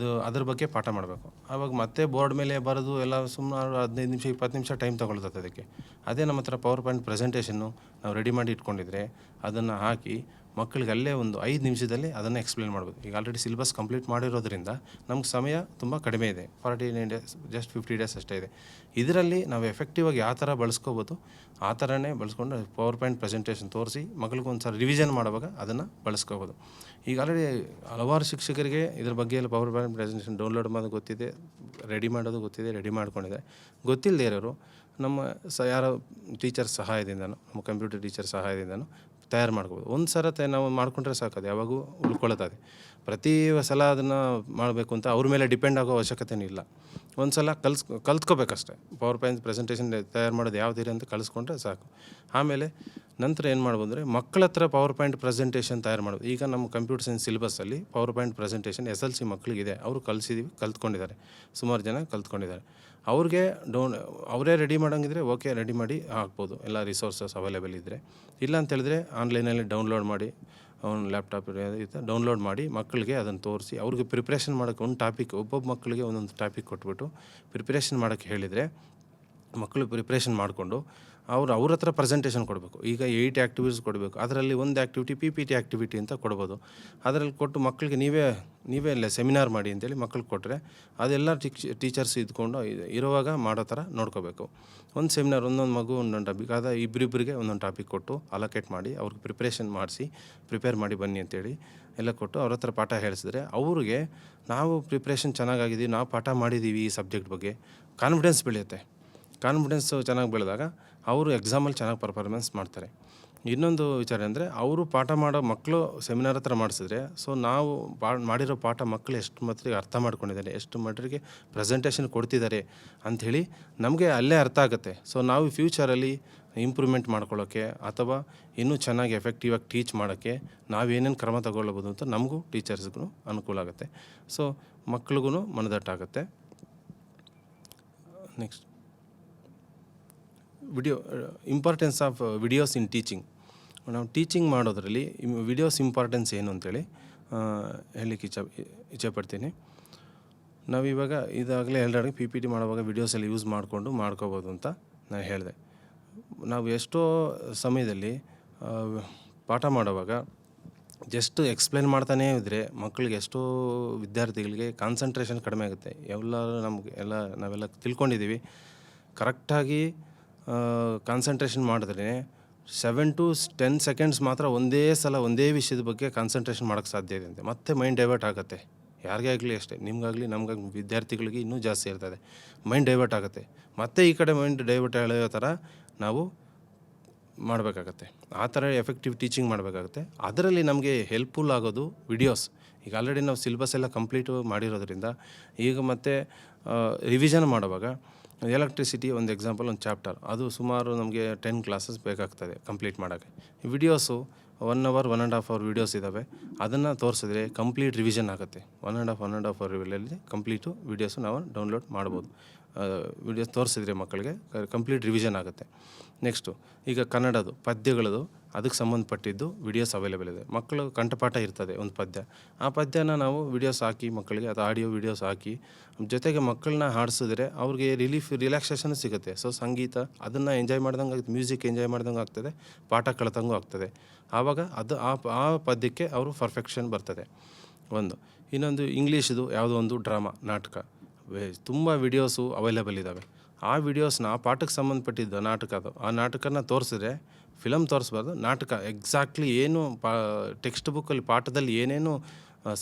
ಅದ್ರ ಬಗ್ಗೆ ಪಾಠ ಮಾಡಬೇಕು. ಆವಾಗ ಮತ್ತೆ ಬೋರ್ಡ್ ಮೇಲೆ ಬರೋದು ಎಲ್ಲ ಸುಮಾರು 15 ನಿಮಿಷ 20 ನಿಮಿಷ ಟೈಮ್ ತೊಗೊಳ್ತದೆ ಅದಕ್ಕೆ. ಅದೇ ನಮ್ಮ ಹತ್ರ ಪವರ್ ಪಾಯಿಂಟ್ ಪ್ರೆಸೆಂಟೇಷನ್ನು ನಾವು ರೆಡಿ ಮಾಡಿ ಇಟ್ಕೊಂಡಿದ್ರೆ ಅದನ್ನು ಹಾಕಿ ಮಕ್ಕಳಿಗೆ ಅಲ್ಲೇ ಒಂದು 5 ನಿಮಿಷದಲ್ಲಿ ಅದನ್ನು ಎಕ್ಸ್ಪ್ಲೇನ್ ಮಾಡ್ಬೋದು. ಈಗ ಆಲ್ರೆಡಿ ಸಿಲೆಬಸ್ ಕಂಪ್ಲೀಟ್ ಮಾಡಿರೋದ್ರಿಂದ ನಮ್ಗೆ ಸಮಯ ತುಂಬ ಕಡಿಮೆ ಇದೆ. 49 ಡೇಸ್ ಜಸ್ಟ್ 50 ಡೇಸ್ ಅಷ್ಟೇ ಇದೆ. ಇದರಲ್ಲಿ ನಾವು ಎಫೆಕ್ಟಿವ್ ಆಗಿ ಯಾವ ಥರ ಬಳಸ್ಕೋಬೋದು ಆ ಥರನೇ ಬಳಸ್ಕೊಂಡು ಪವರ್ ಪಾಯಿಂಟ್ ಪ್ರೆಸೆಂಟೇಷನ್ ತೋರಿಸಿ ಮಕ್ಕಳಿಗೆ ಒಂದು ಸಲ ರಿವಿಷನ್ ಮಾಡುವಾಗ ಅದನ್ನು ಬಳಸ್ಕೋಬೋದು. ಈಗ ಆಲ್ರೆಡಿ ಹಲವಾರು ಶಿಕ್ಷಕರಿಗೆ ಇದ್ರ ಬಗ್ಗೆ ಎಲ್ಲ ಪವರ್ ಪಾಯಿಂಟ್ ಪ್ರೆಸೆಂಟೇಷನ್ ಡೌನ್ಲೋಡ್ ಮಾಡೋದು ಗೊತ್ತಿದೆ, ರೆಡಿ ಮಾಡೋದು ಗೊತ್ತಿದೆ, ರೆಡಿ ಮಾಡ್ಕೊಂಡಿದ್ದಾರೆ. ಗೊತ್ತಿಲ್ಲದೆ ಇರೋರು ನಮ್ಮ ಯಾರೋ ಟೀಚರ್ ಸಹಾಯದಿಂದನೂ, ನಮ್ಮ ಕಂಪ್ಯೂಟರ್ ಟೀಚರ್ ಸಹಾಯದಿಂದನೂ ತಯಾರು ಮಾಡ್ಬೋದು. ಒಂದು ಸಲ ನಾವು ಮಾಡ್ಕೊಂಡ್ರೆ ಸಾಕದು ಯಾವಾಗೂ ಉಳ್ಕೊಳ್ಳುತ್ತದೆ. ಪ್ರತಿ ಸಲ ಅದನ್ನು ಮಾಡಬೇಕು ಅಂತ ಅವ್ರ ಮೇಲೆ ಡಿಪೆಂಡ್ ಆಗೋ ಅವಶ್ಯಕತೆಯೂ ಇಲ್ಲ. ಒಂದು ಸಲ ಕಲ್ತ್ಕೋಬೇಕಷ್ಟೆ. ಪವರ್ ಪಾಯಿಂಟ್ ಪ್ರೆಸೆಂಟೇಷನ್ ತಯಾರು ಮಾಡೋದು ಯಾವುದಿದೆ ಅಂತ ಕಲಿಸ್ಕೊಂಡ್ರೆ ಸಾಕು. ಆಮೇಲೆ ನಂತರ ಏನು ಮಾಡ್ಬೋದು ಅಂದರೆ ಮಕ್ಕಳ ಹತ್ರ ಪವರ್ ಪಾಯಿಂಟ್ ಪ್ರೆಸೆಂಟೇಷನ್ ತಯಾರು ಮಾಡೋದು. ಈಗ ನಮ್ಮ ಕಂಪ್ಯೂಟರ್ ಸೈನ್ಸ್ ಸಿಲೆಬಸ್ಸಲ್ಲಿ ಪವರ್ ಪಾಯಿಂಟ್ ಪ್ರೆಸೆಂಟೇಷನ್ SSLC ಮಕ್ಕಳಿಗಿದೆ. ಅವರು ಕಲ್ತ್ಕೊಂಡಿದ್ದಾರೆ, ಸುಮಾರು ಜನ ಕಲ್ತ್ಕೊಂಡಿದ್ದಾರೆ. ಅವ್ರಿಗೆ ಅವರೇ ರೆಡಿ ಮಾಡೋಂಗಿದ್ರೆ ಓಕೆ, ರೆಡಿ ಮಾಡಿ ಹಾಕ್ಬೋದು, ಎಲ್ಲ ರಿಸೋರ್ಸಸ್ ಅವೈಲೇಬಲ್ ಇದ್ದರೆ. ಇಲ್ಲ ಅಂತೇಳಿದ್ರೆ ಆನ್ಲೈನಲ್ಲಿ ಡೌನ್ಲೋಡ್ ಮಾಡಿ, ಅವ್ನು ಲ್ಯಾಪ್ಟಾಪ್ ಡೌನ್ಲೋಡ್ ಮಾಡಿ ಮಕ್ಕಳಿಗೆ ಅದನ್ನು ತೋರಿಸಿ ಅವ್ರಿಗೆ ಪ್ರಿಪ್ರೇಷನ್ ಮಾಡೋಕ್ಕೆ ಒಂದು ಟಾಪಿಕ್, ಒಬ್ಬೊಬ್ಬ ಮಕ್ಕಳಿಗೆ ಒಂದೊಂದು ಟಾಪಿಕ್ ಕೊಟ್ಬಿಟ್ಟು ಪ್ರಿಪ್ರೇಷನ್ ಮಾಡೋಕ್ಕೆ ಹೇಳಿದರೆ ಮಕ್ಕಳು ಪ್ರಿಪ್ರೇಷನ್ ಮಾಡಿಕೊಂಡು ಅವ್ರ ಹತ್ರ ಪ್ರೆಸೆಂಟೇಷನ್ ಕೊಡಬೇಕು. ಈಗ 8 ಆ್ಯಕ್ಟಿವಿಟೀಸ್ ಕೊಡಬೇಕು. ಅದರಲ್ಲಿ ಒಂದು ಆ್ಯಕ್ಟಿವಿಟಿ PPT ಆ್ಯಕ್ಟಿವಿಟಿ ಅಂತ ಕೊಡ್ಬೋದು. ಅದರಲ್ಲಿ ಕೊಟ್ಟು ಮಕ್ಕಳಿಗೆ ನೀವೇ ಅಲ್ಲೇ ಸೆಮಿನಾರ್ ಮಾಡಿ ಅಂತೇಳಿ ಮಕ್ಕಳಿಗೆ ಕೊಟ್ಟರೆ ಅದೆಲ್ಲ ಟೀಚರ್ಸ್ ಇದ್ಕೊಂಡು ಇರುವಾಗ ಮಾಡೋ ಥರ ನೋಡ್ಕೋಬೇಕು. ಒಂದು ಸೆಮಿನಾರ್ ಒಂದೊಂದು ಮಗು ಒಂದೊಂದು ಟಾಪಿಕ್, ಅದ ಇಬ್ಬರಿಬ್ಬರಿಗೆ ಒಂದೊಂದು ಟಾಪಿಕ್ ಕೊಟ್ಟು ಅಲೋಕೇಟ್ ಮಾಡಿ ಅವ್ರಿಗೆ ಪ್ರಿಪೇರ್ ಮಾಡಿ ಬನ್ನಿ ಅಂತೇಳಿ ಎಲ್ಲ ಕೊಟ್ಟು ಅವ್ರ ಹತ್ರ ಪಾಠ ಹೇಳಿಸಿದ್ರೆ ಅವ್ರಿಗೆ ನಾವು ಪ್ರಿಪ್ರೇಷನ್ ಚೆನ್ನಾಗಿದ್ದೀವಿ, ನಾವು ಪಾಠ ಮಾಡಿದ್ದೀವಿ ಈ ಸಬ್ಜೆಕ್ಟ್ ಬಗ್ಗೆ, ಕಾನ್ಫಿಡೆನ್ಸ್ ಬೆಳೆಯುತ್ತೆ. ಕಾನ್ಫಿಡೆನ್ಸು ಚೆನ್ನಾಗಿ ಬೆಳೆದಾಗ ಅವರು ಎಕ್ಸಾಮಲ್ಲಿ ಚೆನ್ನಾಗಿ ಪರ್ಫಾರ್ಮೆನ್ಸ್ ಮಾಡ್ತಾರೆ. ಇನ್ನೊಂದು ವಿಚಾರ ಅಂದರೆ ಅವರು ಪಾಠ ಮಾಡೋ ಮಕ್ಕಳು ಸೆಮಿನಾರ್ ಹತ್ರ ಮಾಡಿಸಿದ್ರೆ ನಾವು ಮಾಡಿರೋ ಪಾಠ ಮಕ್ಕಳು ಎಷ್ಟು ಮಟ್ಟಿಗೆ ಅರ್ಥ ಮಾಡ್ಕೊಂಡಿದ್ದಾರೆ, ಎಷ್ಟು ಮಟ್ಟಿಗೆ ಪ್ರೆಸೆಂಟೇಷನ್ ಕೊಡ್ತಿದ್ದಾರೆ ಅಂಥೇಳಿ ನಮಗೆ ಅಲ್ಲೇ ಅರ್ಥ ಆಗುತ್ತೆ. ನಾವು ಫ್ಯೂಚರಲ್ಲಿ ಇಂಪ್ರೂವ್ಮೆಂಟ್ ಮಾಡ್ಕೊಳ್ಳೋಕ್ಕೆ ಅಥವಾ ಇನ್ನೂ ಚೆನ್ನಾಗಿ ಎಫೆಕ್ಟಿವಾಗಿ ಟೀಚ್ ಮಾಡೋಕ್ಕೆ ನಾವೇನೇನು ಕ್ರಮ ತಗೊಳ್ಬೋದು ಅಂತ ನಮಗೂ ಟೀಚರ್ಸ್ಗೂ ಅನುಕೂಲ ಆಗುತ್ತೆ. ಮಕ್ಳಿಗೂ ಮನದಟ್ಟಾಗುತ್ತೆ. Next importance of videos in teaching. ನಾವು ಟೀಚಿಂಗ್ ಮಾಡೋದ್ರಲ್ಲಿ ವಿಡಿಯೋಸ್ ಇಂಪಾರ್ಟೆನ್ಸ್ ಏನು ಅಂತೇಳಿ ಹೇಳಲಿಕ್ಕೆ ಇಚ್ಛೆಪಡ್ತೀನಿ. ನಾವಿವಾಗ ಇದಾಗಲೇ ಎಲ್ಲರಿಗೆ PPT ಮಾಡುವಾಗ ವಿಡಿಯೋಸಲ್ಲಿ ಯೂಸ್ ಮಾಡ್ಕೋಬೋದು ಅಂತ ನಾನು ಹೇಳಿದೆ. ನಾವು ಎಷ್ಟೋ ಸಮಯದಲ್ಲಿ ಪಾಠ ಮಾಡುವಾಗ ಜಸ್ಟ್ ಎಕ್ಸ್ಪ್ಲೇನ್ ಮಾಡ್ತಾನೇ ಇದ್ದರೆ ಮಕ್ಕಳಿಗೆ ಎಷ್ಟೋ ವಿದ್ಯಾರ್ಥಿಗಳಿಗೆ ಕಾನ್ಸಂಟ್ರೇಷನ್ ಕಡಿಮೆ ಆಗುತ್ತೆ. ನಾವೆಲ್ಲ ತಿಳ್ಕೊಂಡಿದ್ದೀವಿ. ಕರೆಕ್ಟಾಗಿ ಕಾನ್ಸಂಟ್ರೇಷನ್ ಮಾಡಿದ್ರೆ 7 to 10 ಸೆಕೆಂಡ್ಸ್ ಮಾತ್ರ ಒಂದೇ ವಿಷಯದ ಬಗ್ಗೆ ಕಾನ್ಸಂಟ್ರೇಷನ್ ಮಾಡೋಕ್ಕೆ ಸಾಧ್ಯ ಇದೆ ಅಂತೆ. ಮತ್ತೆ ಮೈಂಡ್ ಡೈವರ್ಟ್ ಆಗುತ್ತೆ. ಯಾರಿಗೇ ಆಗಲಿ ಅಷ್ಟೇ, ನಿಮಗಾಗಲಿ ನಮಗಾಗಲಿ ವಿದ್ಯಾರ್ಥಿಗಳಿಗೆ ಇನ್ನೂ ಜಾಸ್ತಿ ಇರ್ತದೆ. ಮೈಂಡ್ ಡೈವರ್ಟ್ ಆಗುತ್ತೆ. ಮತ್ತೆ ಈ ಕಡೆ ಮೈಂಡ್ ಡೈವರ್ಟ್ ಎಳೆಯೋ ಥರ ನಾವು ಮಾಡಬೇಕಾಗತ್ತೆ. ಆ ಥರ ಎಫೆಕ್ಟಿವ್ ಟೀಚಿಂಗ್ ಮಾಡಬೇಕಾಗತ್ತೆ. ಅದರಲ್ಲಿ ನಮಗೆ ಹೆಲ್ಪ್ಫುಲ್ ಆಗೋದು ವಿಡಿಯೋಸ್. ಈಗ ಆಲ್ರೆಡಿ ನಾವು ಸಿಲೆಬಸ್ ಎಲ್ಲ ಕಂಪ್ಲೀಟು ಮಾಡಿರೋದ್ರಿಂದ ಈಗ ಮತ್ತೆ ರಿವಿಷನ್ ಮಾಡುವಾಗ ಎಲೆಕ್ಟ್ರಿಸಿಟಿ ಒಂದು ಎಕ್ಸಾಂಪಲ್, ಒಂದು ಚಾಪ್ಟರ್, ಅದು ಸುಮಾರು ನಮಗೆ 10 ಕ್ಲಾಸಸ್ ಬೇಕಾಗ್ತದೆ ಕಂಪ್ಲೀಟ್ ಮಾಡೋಕ್ಕೆ. ವಿಡಿಯೋಸು 1 hour 1.5 hour ವೀಡಿಯೋಸ್ ಇದ್ದಾವೆ. ಅದನ್ನು ತೋರಿಸಿದ್ರೆ ಕಂಪ್ಲೀಟ್ ರಿವಿಷನ್ ಆಗುತ್ತೆ. 1.5 hour ರಿವಿಷನಲ್ಲಿ ಕಂಪ್ಲೀಟು ವೀಡಿಯೋಸು ನಾವು ಡೌನ್ಲೋಡ್ ಮಾಡ್ಬೋದು. ವೀಡಿಯೋಸ್ ತೋರಿಸಿದ್ರೆ ಮಕ್ಕಳಿಗೆ ಕಂಪ್ಲೀಟ್ ರಿವಿಷನ್ ಆಗುತ್ತೆ. ನೆಕ್ಸ್ಟು ಈಗ ಕನ್ನಡದು ಪದ್ಯಗಳದು ಅದಕ್ಕೆ ಸಂಬಂಧಪಟ್ಟಿದ್ದು ವಿಡಿಯೋಸ್ ಅವೈಲೇಬಲ್ ಇದೆ. ಮಕ್ಕಳು ಕಂಠಪಾಠ ಇರ್ತದೆ ಒಂದು ಪದ್ಯ, ಆ ಪದ್ಯನ ನಾವು ವಿಡಿಯೋಸ್ ಹಾಕಿ ಮಕ್ಕಳಿಗೆ ಅದು ಆಡಿಯೋ ವಿಡಿಯೋಸ್ ಹಾಕಿ ಜೊತೆಗೆ ಮಕ್ಕಳನ್ನ ಹಾಡಿಸಿದ್ರೆ ಅವ್ರಿಗೆ ರಿಲ್ಯಾಕ್ಸೇಷನ್ ಸಿಗುತ್ತೆ. ಸಂಗೀತ ಅದನ್ನು ಎಂಜಾಯ್ ಮಾಡ್ದಂಗೆ ಆಗುತ್ತೆ, ಮ್ಯೂಸಿಕ್ ಎಂಜಾಯ್ ಮಾಡ್ದಂಗೆ ಆಗ್ತದೆ, ಪಾಠ ಕಲಿತಂಗೂ ಆಗ್ತದೆ. ಆವಾಗ ಅದು ಆ ಪದ್ಯಕ್ಕೆ ಅವರು ಪರ್ಫೆಕ್ಷನ್ ಬರ್ತದೆ. ಇನ್ನೊಂದು ಇಂಗ್ಲೀಷ್ದು ಯಾವುದೋ ಒಂದು ಡ್ರಾಮಾ, ನಾಟಕ, ತುಂಬ ವಿಡಿಯೋಸು ಅವೈಲೇಬಲ್ ಇದ್ದಾವೆ. ಆ ವಿಡಿಯೋಸ್ನ ಆ ಪಾಠಕ್ಕೆ ಸಂಬಂಧಪಟ್ಟಿದ್ದು ಆ ನಾಟಕನ ತೋರಿಸಿದ್ರೆ, ಫಿಲಮ್ ತೋರಿಸ್ಬಾರ್ದು, ನಾಟಕ ಎಕ್ಸಾಕ್ಟ್ಲಿ ಏನು ಟೆಕ್ಸ್ಟ್ ಬುಕ್ಕಲ್ಲಿ ಪಾಠದಲ್ಲಿ ಏನೇನು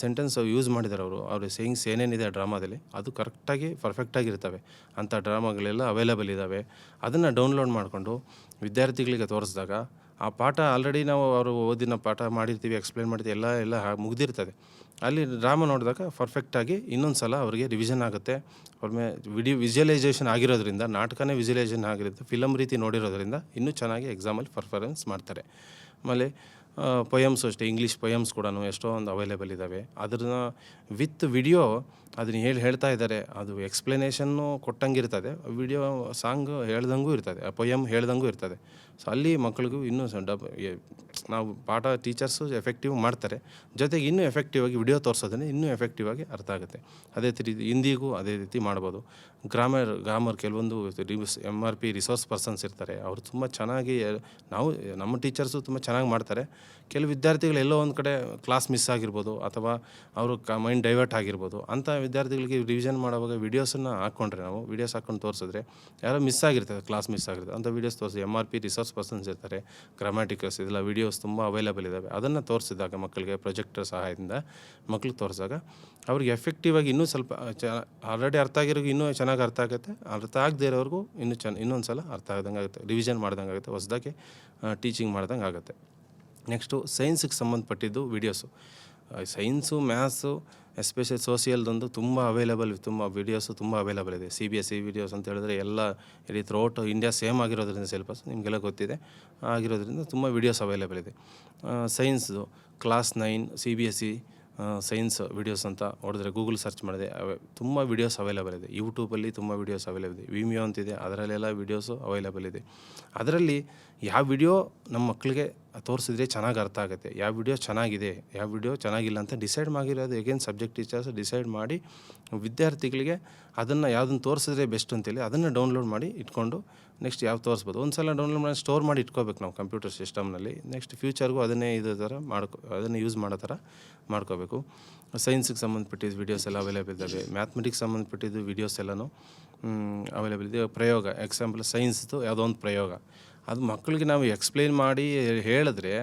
ಸೆಂಟೆನ್ಸ್ ಯೂಸ್ ಮಾಡಿದ್ದಾರೆ ಅವ್ರ ಸೇಯಿಂಗ್ಸ್ ಏನೇನಿದೆ ಆ ಡ್ರಾಮಾದಲ್ಲಿ ಅದು ಕರೆಕ್ಟಾಗಿ ಪರ್ಫೆಕ್ಟಾಗಿರ್ತವೆ. ಅಂಥ ಡ್ರಾಮಾಗಳೆಲ್ಲ ಅವೈಲೇಬಲ್ ಇದ್ದಾವೆ. ಅದನ್ನು ಡೌನ್ಲೋಡ್ ಮಾಡಿಕೊಂಡು ವಿದ್ಯಾರ್ಥಿಗಳಿಗೆ ತೋರಿಸಿದಾಗ ಆ ಪಾಠ ಆಲ್ರೆಡಿ ನಾವು ಅವರು ಓದಿನ ಪಾಠ ಮಾಡಿರ್ತೀವಿ, ಎಕ್ಸ್ಪ್ಲೇನ್ ಮಾಡ್ತೀವಿ, ಎಲ್ಲ ಮುಗ್ದಿರ್ತದೆ. ಅಲ್ಲಿ ಡ್ರಾಮಾ ನೋಡಿದಾಗ ಪರ್ಫೆಕ್ಟಾಗಿ ಇನ್ನೊಂದು ಸಲ ಅವರಿಗೆ ರಿವಿಷನ್ ಆಗುತ್ತೆ. ಅವ್ರ ಮೇಲೆ ವಿಜುವಲೈಸೇಷನ್ ಆಗಿರೋದ್ರಿಂದ, ನಾಟಕನೇ ವಿಜುವಲೈಸೇಷನ್ ಆಗಿರುತ್ತೆ, ಫಿಲಮ್ ರೀತಿ ನೋಡಿರೋದ್ರಿಂದ ಇನ್ನೂ ಚೆನ್ನಾಗಿ ಎಕ್ಸಾಮಲ್ಲಿ ಪರ್ಫಾರ್ಮೆನ್ಸ್ ಮಾಡ್ತಾರೆ. ಆಮೇಲೆ ಪೊಯಮ್ಸು ಅಷ್ಟೇ, ಇಂಗ್ಲೀಷ್ ಪೊಯಮ್ಸ್ ಕೂಡ ಎಷ್ಟೊಂದು ಅವೈಲೇಬಲ್ ಇದ್ದಾವೆ. ಅದನ್ನ ವಿತ್ ವಿಡಿಯೋ ಅದನ್ನು ಹೇಳ್ತಾ ಇದ್ದಾರೆ, ಅದು ಎಕ್ಸ್ಪ್ಲನೇಷನ್ನು ಕೊಟ್ಟಂಗಿರ್ತದೆ, ವಿಡಿಯೋ ಸಾಂಗ್ ಹೇಳ್ದಂಗೂ ಇರ್ತದೆ, ಪೊಯಮ್ ಹೇಳ್ದಂಗೂ ಇರ್ತದೆ. ಅಲ್ಲಿ ಮಕ್ಕಳಿಗೂ ಇನ್ನೂ ನಾವು ಪಾಠ ಟೀಚರ್ಸು ಎಫೆಕ್ಟಿವ್ ಮಾಡ್ತಾರೆ, ಜೊತೆಗೆ ಇನ್ನೂ ಎಫೆಕ್ಟಿವ್ ಆಗಿ ವಿಡಿಯೋ ತೋರಿಸೋದನ್ನೇ ಇನ್ನೂ ಎಫೆಕ್ಟಿವ್ ಆಗಿ ಅರ್ಥ ಆಗುತ್ತೆ. ಅದೇ ರೀತಿ ಹಿಂದಿಗೂ ಅದೇ ರೀತಿ ಮಾಡ್ಬೋದು. ಗ್ರಾಮರ್ ಕೆಲವೊಂದು MRP ರಿಸೋರ್ಸ್ ಪರ್ಸನ್ಸ್ ಇರ್ತಾರೆ, ಅವರು ತುಂಬ ಚೆನ್ನಾಗಿ ನಮ್ಮ ಟೀಚರ್ಸು ತುಂಬ ಚೆನ್ನಾಗಿ ಮಾಡ್ತಾರೆ. ಕೆಲವು ವಿದ್ಯಾರ್ಥಿಗಳು ಎಲ್ಲೋ ಒಂದು ಕಡೆ ಕ್ಲಾಸ್ ಮಿಸ್ ಆಗಿರ್ಬೋದು ಅಥವಾ ಅವರು ಮೈಂಡ್ ಡೈವರ್ಟ್ ಆಗಿರ್ಬೋದು. ಅಂಥ ವಿದ್ಯಾರ್ಥಿಗಳಿಗೆ ರಿವಿಷನ್ ಮಾಡುವಾಗ ವೀಡಿಯೋಸನ್ನು ಹಾಕ್ಕೊಂಡ್ರೆ, ನಾವು ವೀಡಿಯೋಸ್ ಹಾಕ್ಕೊಂಡು ತೋರಿಸಿದ್ರೆ ಯಾರೋ ಮಿಸ್ ಆಗಿರ್ತದೆ, ಕ್ಲಾಸ್ ಮಿಸ್ ಆಗಿರ್ತದೆ, ಅಂಥ ವೀಡಿಯೋಸ್ ತೋರಿಸಿ MRP ರಿಸೋರ್ಸ್ ಪರ್ಸನ್ಸ್ ಇರ್ತಾರೆ, ಗ್ರಾಮ್ಯಾಟಿಕಲ್ಸ್ ಇದೆಲ್ಲ ವೀಡಿಯೋಸ್ ತುಂಬ ಅವೈಲೇಬಲ್ ಇದ್ದಾವೆ. ಅದನ್ನು ತೋರಿಸಿದಾಗ ಮಕ್ಕಳಿಗೆ ಪ್ರೊಜೆಕ್ಟರ್ ಸಹಾಯದಿಂದ ಮಕ್ಕಳಿಗೆ ತೋರಿಸಿದಾಗ ಅವ್ರಿಗೆ ಎಫೆಕ್ಟಿವ್ ಆಗಿ ಇನ್ನೂ ಸ್ವಲ್ಪ ಆಲ್ರೆಡಿ ಅರ್ಥ ಆಗಿರೋರಿಗೆ ಇನ್ನೂ ಚೆನ್ನಾಗಿ ಅರ್ಥ ಆಗುತ್ತೆ, ಅರ್ಥ ಆಗದೇ ಇರೋರಿಗೂ ಇನ್ನೊಂದು ಸಲ ಅರ್ಥ ಆಗ್ದಂಗೆ ಆಗುತ್ತೆ, ರಿವಿಷನ್ ಮಾಡ್ದಂಗೆ ಆಗುತ್ತೆ, ಹೊಸದಾಗಿ ಟೀಚಿಂಗ್ ಮಾಡ್ದಂಗೆ ಆಗುತ್ತೆ. ನೆಕ್ಸ್ಟು ಸೈನ್ಸಿಗೆ ಸಂಬಂಧಪಟ್ಟಿದ್ದು ವೀಡಿಯೋಸು, ಸೈನ್ಸು, ಮ್ಯಾಥ್ಸು, ಎಸ್ಪೆಷಲಿ ಸೋಷಿಯಲ್ದೊಂದು ತುಂಬ ಅವೈಲೇಬಲ್, ತುಂಬ ವೀಡಿಯೋಸು ತುಂಬ ಅವೈಲೇಬಲ್ ಇದೆ. CBSE ವೀಡಿಯೋಸ್ ಅಂತ ಹೇಳಿದ್ರೆ ಎಲ್ಲ ಇಡೀ ಥ್ರೂಔಟ್ ಇಂಡಿಯಾ ಸೇಮ್ ಆಗಿರೋದ್ರಿಂದ ಸಿಲೆಬಸ್ ನಿಮಗೆಲ್ಲ ಗೊತ್ತಿದೆ, ಆಗಿರೋದ್ರಿಂದ ತುಂಬ ವೀಡಿಯೋಸ್ ಅವೈಲೇಬಲ್ ಇದೆ. ಸೈನ್ಸ್ದು ಕ್ಲಾಸ್ 9 CBSE ಸೈನ್ಸ್ ವೀಡಿಯೋಸ್ ಅಂತ ಹೊಡೆದ್ರೆ ಗೂಗಲ್ ಸರ್ಚ್ ಮಾಡಿದೆ ತುಂಬ ವೀಡಿಯೋಸ್ ಅವೈಲೇಬಲ್ ಇದೆ. ಯೂಟ್ಯೂಬಲ್ಲಿ ತುಂಬ ವೀಡಿಯೋಸ್ ಅವೈಲೇಬಲ್ ಇದೆ. ವಿಮಿಯೋ ಅಂತಿದೆ, ಅದರಲ್ಲೆಲ್ಲ ವೀಡಿಯೋಸು ಅವೈಲೇಬಲ್ ಇದೆ. ಅದರಲ್ಲಿ ಯಾವ ವಿಡಿಯೋ ನಮ್ಮ ಮಕ್ಕಳಿಗೆ ತೋರಿಸಿದ್ರೆ ಚೆನ್ನಾಗಿ ಅರ್ಥ ಆಗುತ್ತೆ, ಯಾವ ವಿಡಿಯೋ ಚೆನ್ನಾಗಿದೆ, ಯಾವ ವಿಡಿಯೋ ಚೆನ್ನಾಗಿಲ್ಲ ಅಂತ ಡಿಸೈಡ್ ಮಾಡಿರೋದು ಎಗೇನ್ ಸಬ್ಜೆಕ್ಟ್ ಟೀಚರ್ಸ್ ಡಿಸೈಡ್ ಮಾಡಿ ವಿದ್ಯಾರ್ಥಿಗಳಿಗೆ ಅದನ್ನು ಯಾವುದನ್ನು ತೋರಿಸಿದ್ರೆ ಬೆಸ್ಟ್ ಅಂತೇಳಿ ಅದನ್ನು ಡೌನ್ಲೋಡ್ ಮಾಡಿ ಇಟ್ಕೊಂಡು ನೆಕ್ಸ್ಟ್ ಯಾವ ತೋರಿಸ್ಬೋದು. ಒಂದು ಸಲ ಡೌನ್ಲೋಡ್ ಮಾಡಿ ಸ್ಟೋರ್ ಮಾಡಿ ಇಟ್ಕೋಬೇಕು ನಾವು ಕಂಪ್ಯೂಟರ್ ಸಿಸ್ಟಮ್ನಲ್ಲಿ. ನೆಕ್ಸ್ಟ್ ಫ್ಯೂಚರ್ಗೂ ಅದನ್ನೇ ಇದು ಥರ ಅದನ್ನು ಯೂಸ್ ಮಾಡೋ ಥರ ಮಾಡ್ಕೋಬೇಕು. ಸೈನ್ಸಿಗೆ ಸಂಬಂಧಪಟ್ಟಿದ್ದು ವೀಡಿಯೋಸ್ ಎಲ್ಲ ಅವೈಲೇಬಲ್ ಇದ್ದಾವೆ. ಮ್ಯಾಥಮೆಟಿಕ್ಸ್ ಸಂಬಂಧಪಟ್ಟಿದ್ದು ವೀಡಿಯೋಸ್ ಎಲ್ಲನೂ ಅವೈಲೇಬಲ್ ಇದೆ. ಪ್ರಯೋಗ ಎಕ್ಸಾಂಪಲ್ ಸೈನ್ಸ್ದು ಯಾವುದೋ ಒಂದು ಪ್ರಯೋಗ, ಅದು ಮಕ್ಕಳಿಗೆ ನಾವು ಎಕ್ಸ್ಪ್ಲೇನ್ ಮಾಡಿ ಹೇಳಿದ್ರೆ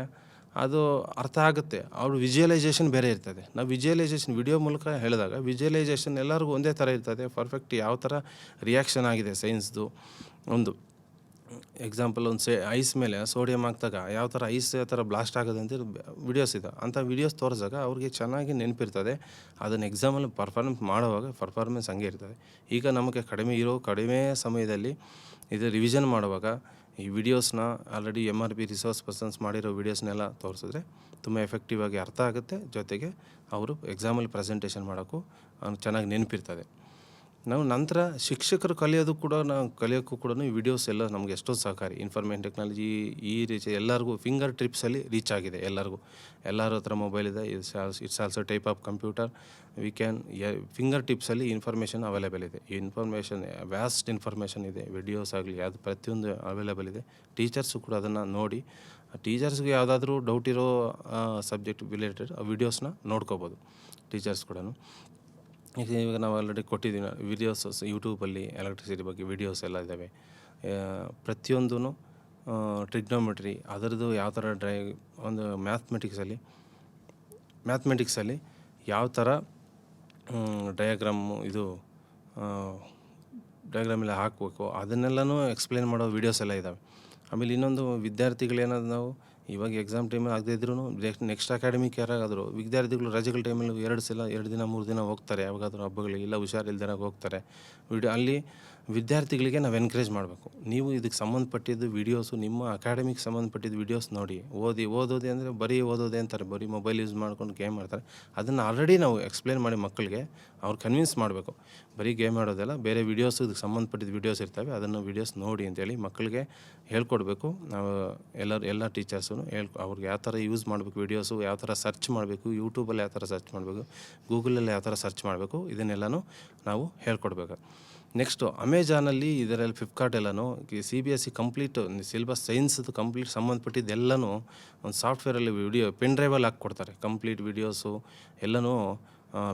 ಅದು ಅರ್ಥ ಆಗುತ್ತೆ. ಅವ್ರ ವಿಜುವಲೈಸೇಷನ್ ಬೇರೆ ಇರ್ತದೆ. ನಾವು ವಿಜುವಲೈಸೇಷನ್ ವಿಡಿಯೋ ಮೂಲಕ ಹೇಳಿದಾಗ ವಿಜುವಲೈಸೇಷನ್ ಎಲ್ಲರಿಗೂ ಒಂದೇ ಥರ ಇರ್ತದೆ. ಪರ್ಫೆಕ್ಟ್ ಯಾವ ಥರ ರಿಯಾಕ್ಷನ್ ಆಗಿದೆ ಸೈನ್ಸ್ದು ಒಂದು ಎಕ್ಸಾಂಪಲ್, ಒಂದು ಐಸ್ ಮೇಲೆ ಸೋಡಿಯಂ ಹಾಕಿದಾಗ ಯಾವ ಥರ ಐಸ್ ಯಾವ ಥರ ಬ್ಲಾಸ್ಟ್ ಆಗೋದು ಅಂತ ವೀಡಿಯೋಸ್ ಇದೆ. ಅಂಥ ವೀಡಿಯೋಸ್ ತೋರಿಸಿದಾಗ ಅವ್ರಿಗೆ ಚೆನ್ನಾಗಿ ನೆನಪಿರ್ತದೆ. ಅದನ್ನು ಎಕ್ಸಾಮಲ್ಲಿ ಪರ್ಫಾರ್ಮೆನ್ಸ್ ಹಂಗೆ ಇರ್ತದೆ. ಈಗ ನಮಗೆ ಕಡಿಮೆ ಸಮಯದಲ್ಲಿ ಇದು ರಿವಿಷನ್ ಮಾಡುವಾಗ ಈ ವಿಡಿಯೋಸ್ನ ಆಲ್ರೆಡಿ MRP ರಿಸೋರ್ಸ್ ಪರ್ಸನ್ಸ್ ಮಾಡಿರೋ ವೀಡಿಯೋಸ್ನೆಲ್ಲ ತೋರಿಸಿದ್ರೆ ತುಂಬ ಎಫೆಕ್ಟಿವ್ ಆಗಿ ಅರ್ಥ ಆಗುತ್ತೆ. ಜೊತೆಗೆ ಅವರು ಎಕ್ಸಾಮಲ್ಲಿ ಪ್ರೆಸೆಂಟೇಷನ್ ಮಾಡೋಕ್ಕೂ ಅವ್ನು ಚೆನ್ನಾಗಿ ನೆನಪಿರ್ತದೆ. ನಾವು ನಂತರ ಶಿಕ್ಷಕರು ಕಲಿಯೋಕ್ಕೂ ಕೂಡ ಈ ವಿಡಿಯೋಸ್ ಎಲ್ಲ ನಮಗೆ ಎಷ್ಟೊಂದು ಸಹಕಾರಿ. ಇನ್ಫಾರ್ಮೇಷನ್ ಟೆಕ್ನಾಲಜಿ ಈ ರೀತಿ ಎಲ್ಲರಿಗೂ ಫಿಂಗರ್ ಟಿಪ್ಸಲ್ಲಿ ರೀಚ್ ಆಗಿದೆ. ಎಲ್ಲರ ಹತ್ರ ಮೊಬೈಲ್ ಇದೆ. It's also type of computer. Finger ಟಿಪ್ಸಲ್ಲಿ ಇನ್ಫಾರ್ಮೇಷನ್ ಅವೈಲೇಬಲ್ ಇದೆ. ಈ ಇನ್ಫಾರ್ಮೇಷನ್ ವ್ಯಾಸ್ಟ್ ಇನ್ಫಾರ್ಮೇಷನ್ ಇದೆ. ವಿಡಿಯೋಸ್ ಆಗಲಿ ಯಾವುದು ಪ್ರತಿಯೊಂದು ಅವೈಲೇಬಲ್ ಇದೆ. ಟೀಚರ್ಸು ಕೂಡ ಅದನ್ನು ನೋಡಿ ಟೀಚರ್ಸ್ಗೆ ಯಾವುದಾದ್ರೂ ಡೌಟ್ ಇರೋ ಸಬ್ಜೆಕ್ಟ್ ರಿಲೇಟೆಡ್ ಆ ವಿಡಿಯೋಸ್ನ ನೋಡ್ಕೋಬೋದು ಟೀಚರ್ಸ್ ಕೂಡ. ಈಗ ನಾವು ಆಲ್ರೆಡಿ ಕೊಟ್ಟಿದ್ದೀವಿ ವಿಡಿಯೋಸ್ ಯೂಟ್ಯೂಬಲ್ಲಿ ಎಲೆಕ್ಟ್ರಿಸಿಟಿ ಬಗ್ಗೆ ವಿಡಿಯೋಸ್ ಎಲ್ಲ ಇದ್ದಾವೆ. ಪ್ರತಿಯೊಂದೂ ಟ್ರಿಗ್ನೋಮೆಟ್ರಿ ಅದರದ್ದು ಯಾವ ಥರ ಒಂದು ಮ್ಯಾಥಮೆಟಿಕ್ಸಲ್ಲಿ ಯಾವ ಥರ ಡಯಾಗ್ರಾಮ್ ಎಲ್ಲ ಹಾಕಬೇಕು ಅದನ್ನೆಲ್ಲನೂ ಎಕ್ಸ್ಪ್ಲೇನ್ ಮಾಡೋ ವೀಡಿಯೋಸ್ ಎಲ್ಲ ಇದ್ದಾವೆ. ಆಮೇಲೆ ಇನ್ನೊಂದು ವಿದ್ಯಾರ್ಥಿಗಳೇನಾದ್ರು ನಾವು ಇವಾಗ ಎಕ್ಸಾಮ್ ಟೈಮಲ್ಲಿ ಆಗದೇ ಇದ್ರೂ ನೆಕ್ಸ್ಟ್ ಅಕಾಡೆಮಿಕ್ ಯಾರಾಗಾದರೂ ವಿದ್ಯಾರ್ಥಿಗಳು ರಜೆಗಳ ಟೈಮಲ್ಲಿ 2 ದಿನ 3 ದಿನ ಹೋಗ್ತಾರೆ, ಯಾವಾಗಾದ್ರೂ ಹಬ್ಬಗಳಿಗೆ ಇಲ್ಲ ಹುಷಾರಿಲ್ದಾಗ ಹೋಗ್ತಾರೆ. ಅಲ್ಲಿ ವಿದ್ಯಾರ್ಥಿಗಳಿಗೆ ನಾವು ಎನ್ಕರೇಜ್ ಮಾಡಬೇಕು. ನೀವು ಇದಕ್ಕೆ ಸಂಬಂಧಪಟ್ಟಿದ್ದು ವೀಡಿಯೋಸು ನಿಮ್ಮ ಅಕಾಡೆಮಿಗೆ ಸಂಬಂಧಪಟ್ಟಿದ್ದು ವೀಡಿಯೋಸ್ ನೋಡಿ ಓದೋದೇ ಅಂದರೆ ಬರೀ ಓದೋದೇ ಅಂತಾರೆ, ಬರೀ ಮೊಬೈಲ್ ಯೂಸ್ ಮಾಡ್ಕೊಂಡು ಗೇಮ್ ಮಾಡ್ತಾರೆ. ಅದನ್ನು ಆಲ್ರೆಡಿ ನಾವು ಎಕ್ಸ್ಪ್ಲೇನ್ ಮಾಡಿ ಮಕ್ಕಳಿಗೆ ಅವ್ರು ಕನ್ವಿನ್ಸ್ ಮಾಡಬೇಕು. ಬರೀ ಗೇಮ್ ಆಡೋದೆಲ್ಲ ಬೇರೆ ವೀಡಿಯೋಸು ಇದಕ್ಕೆ ಸಂಬಂಧಪಟ್ಟಿದ್ದು ವೀಡಿಯೋಸ್ ಇರ್ತವೆ, ಅದನ್ನು ವೀಡಿಯೋಸ್ ನೋಡಿ ಅಂತೇಳಿ ಮಕ್ಕಳಿಗೆ ಹೇಳ್ಕೊಡ್ಬೇಕು. ನಾವು ಎಲ್ಲ ಟೀಚರ್ಸು ಅವ್ರಿಗೆ ಯಾವ ಥರ ಯೂಸ್ ಮಾಡಬೇಕು ವೀಡಿಯೋಸು, ಯಾವ ಥರ ಸರ್ಚ್ ಮಾಡಬೇಕು, ಯೂಟ್ಯೂಬಲ್ಲಿ ಯಾವ ಥರ ಸರ್ಚ್ ಮಾಡಬೇಕು, ಗೂಗಲಲ್ಲಿ ಯಾವ ಥರ ಸರ್ಚ್ ಮಾಡಬೇಕು, ಇದನ್ನೆಲ್ಲನೂ ನಾವು ಹೇಳ್ಕೊಡ್ಬೇಕು. ನೆಕ್ಸ್ಟು ಅಮೆಜಾನಲ್ಲಿ ಇದರಲ್ಲಿ ಫ್ಲಿಪ್ಕಾರ್ಟ್ ಎಲ್ಲನೂ CBSE ಕಂಪ್ಲೀಟ್ ಸಿಲೆಬಸ್ ಸೈನ್ಸ್ದು ಕಂಪ್ಲೀಟ್ ಸಂಬಂಧಪಟ್ಟಿದ್ದೆಲ್ಲನೂ ಒಂದು ಸಾಫ್ಟ್ವೇರಲ್ಲಿ ಪೆನ್ ಡ್ರೈವಲ್ಲಿ ಹಾಕಿ ಕೊಡ್ತಾರೆ. ಕಂಪ್ಲೀಟ್ ವೀಡಿಯೋಸು ಎಲ್ಲನೂ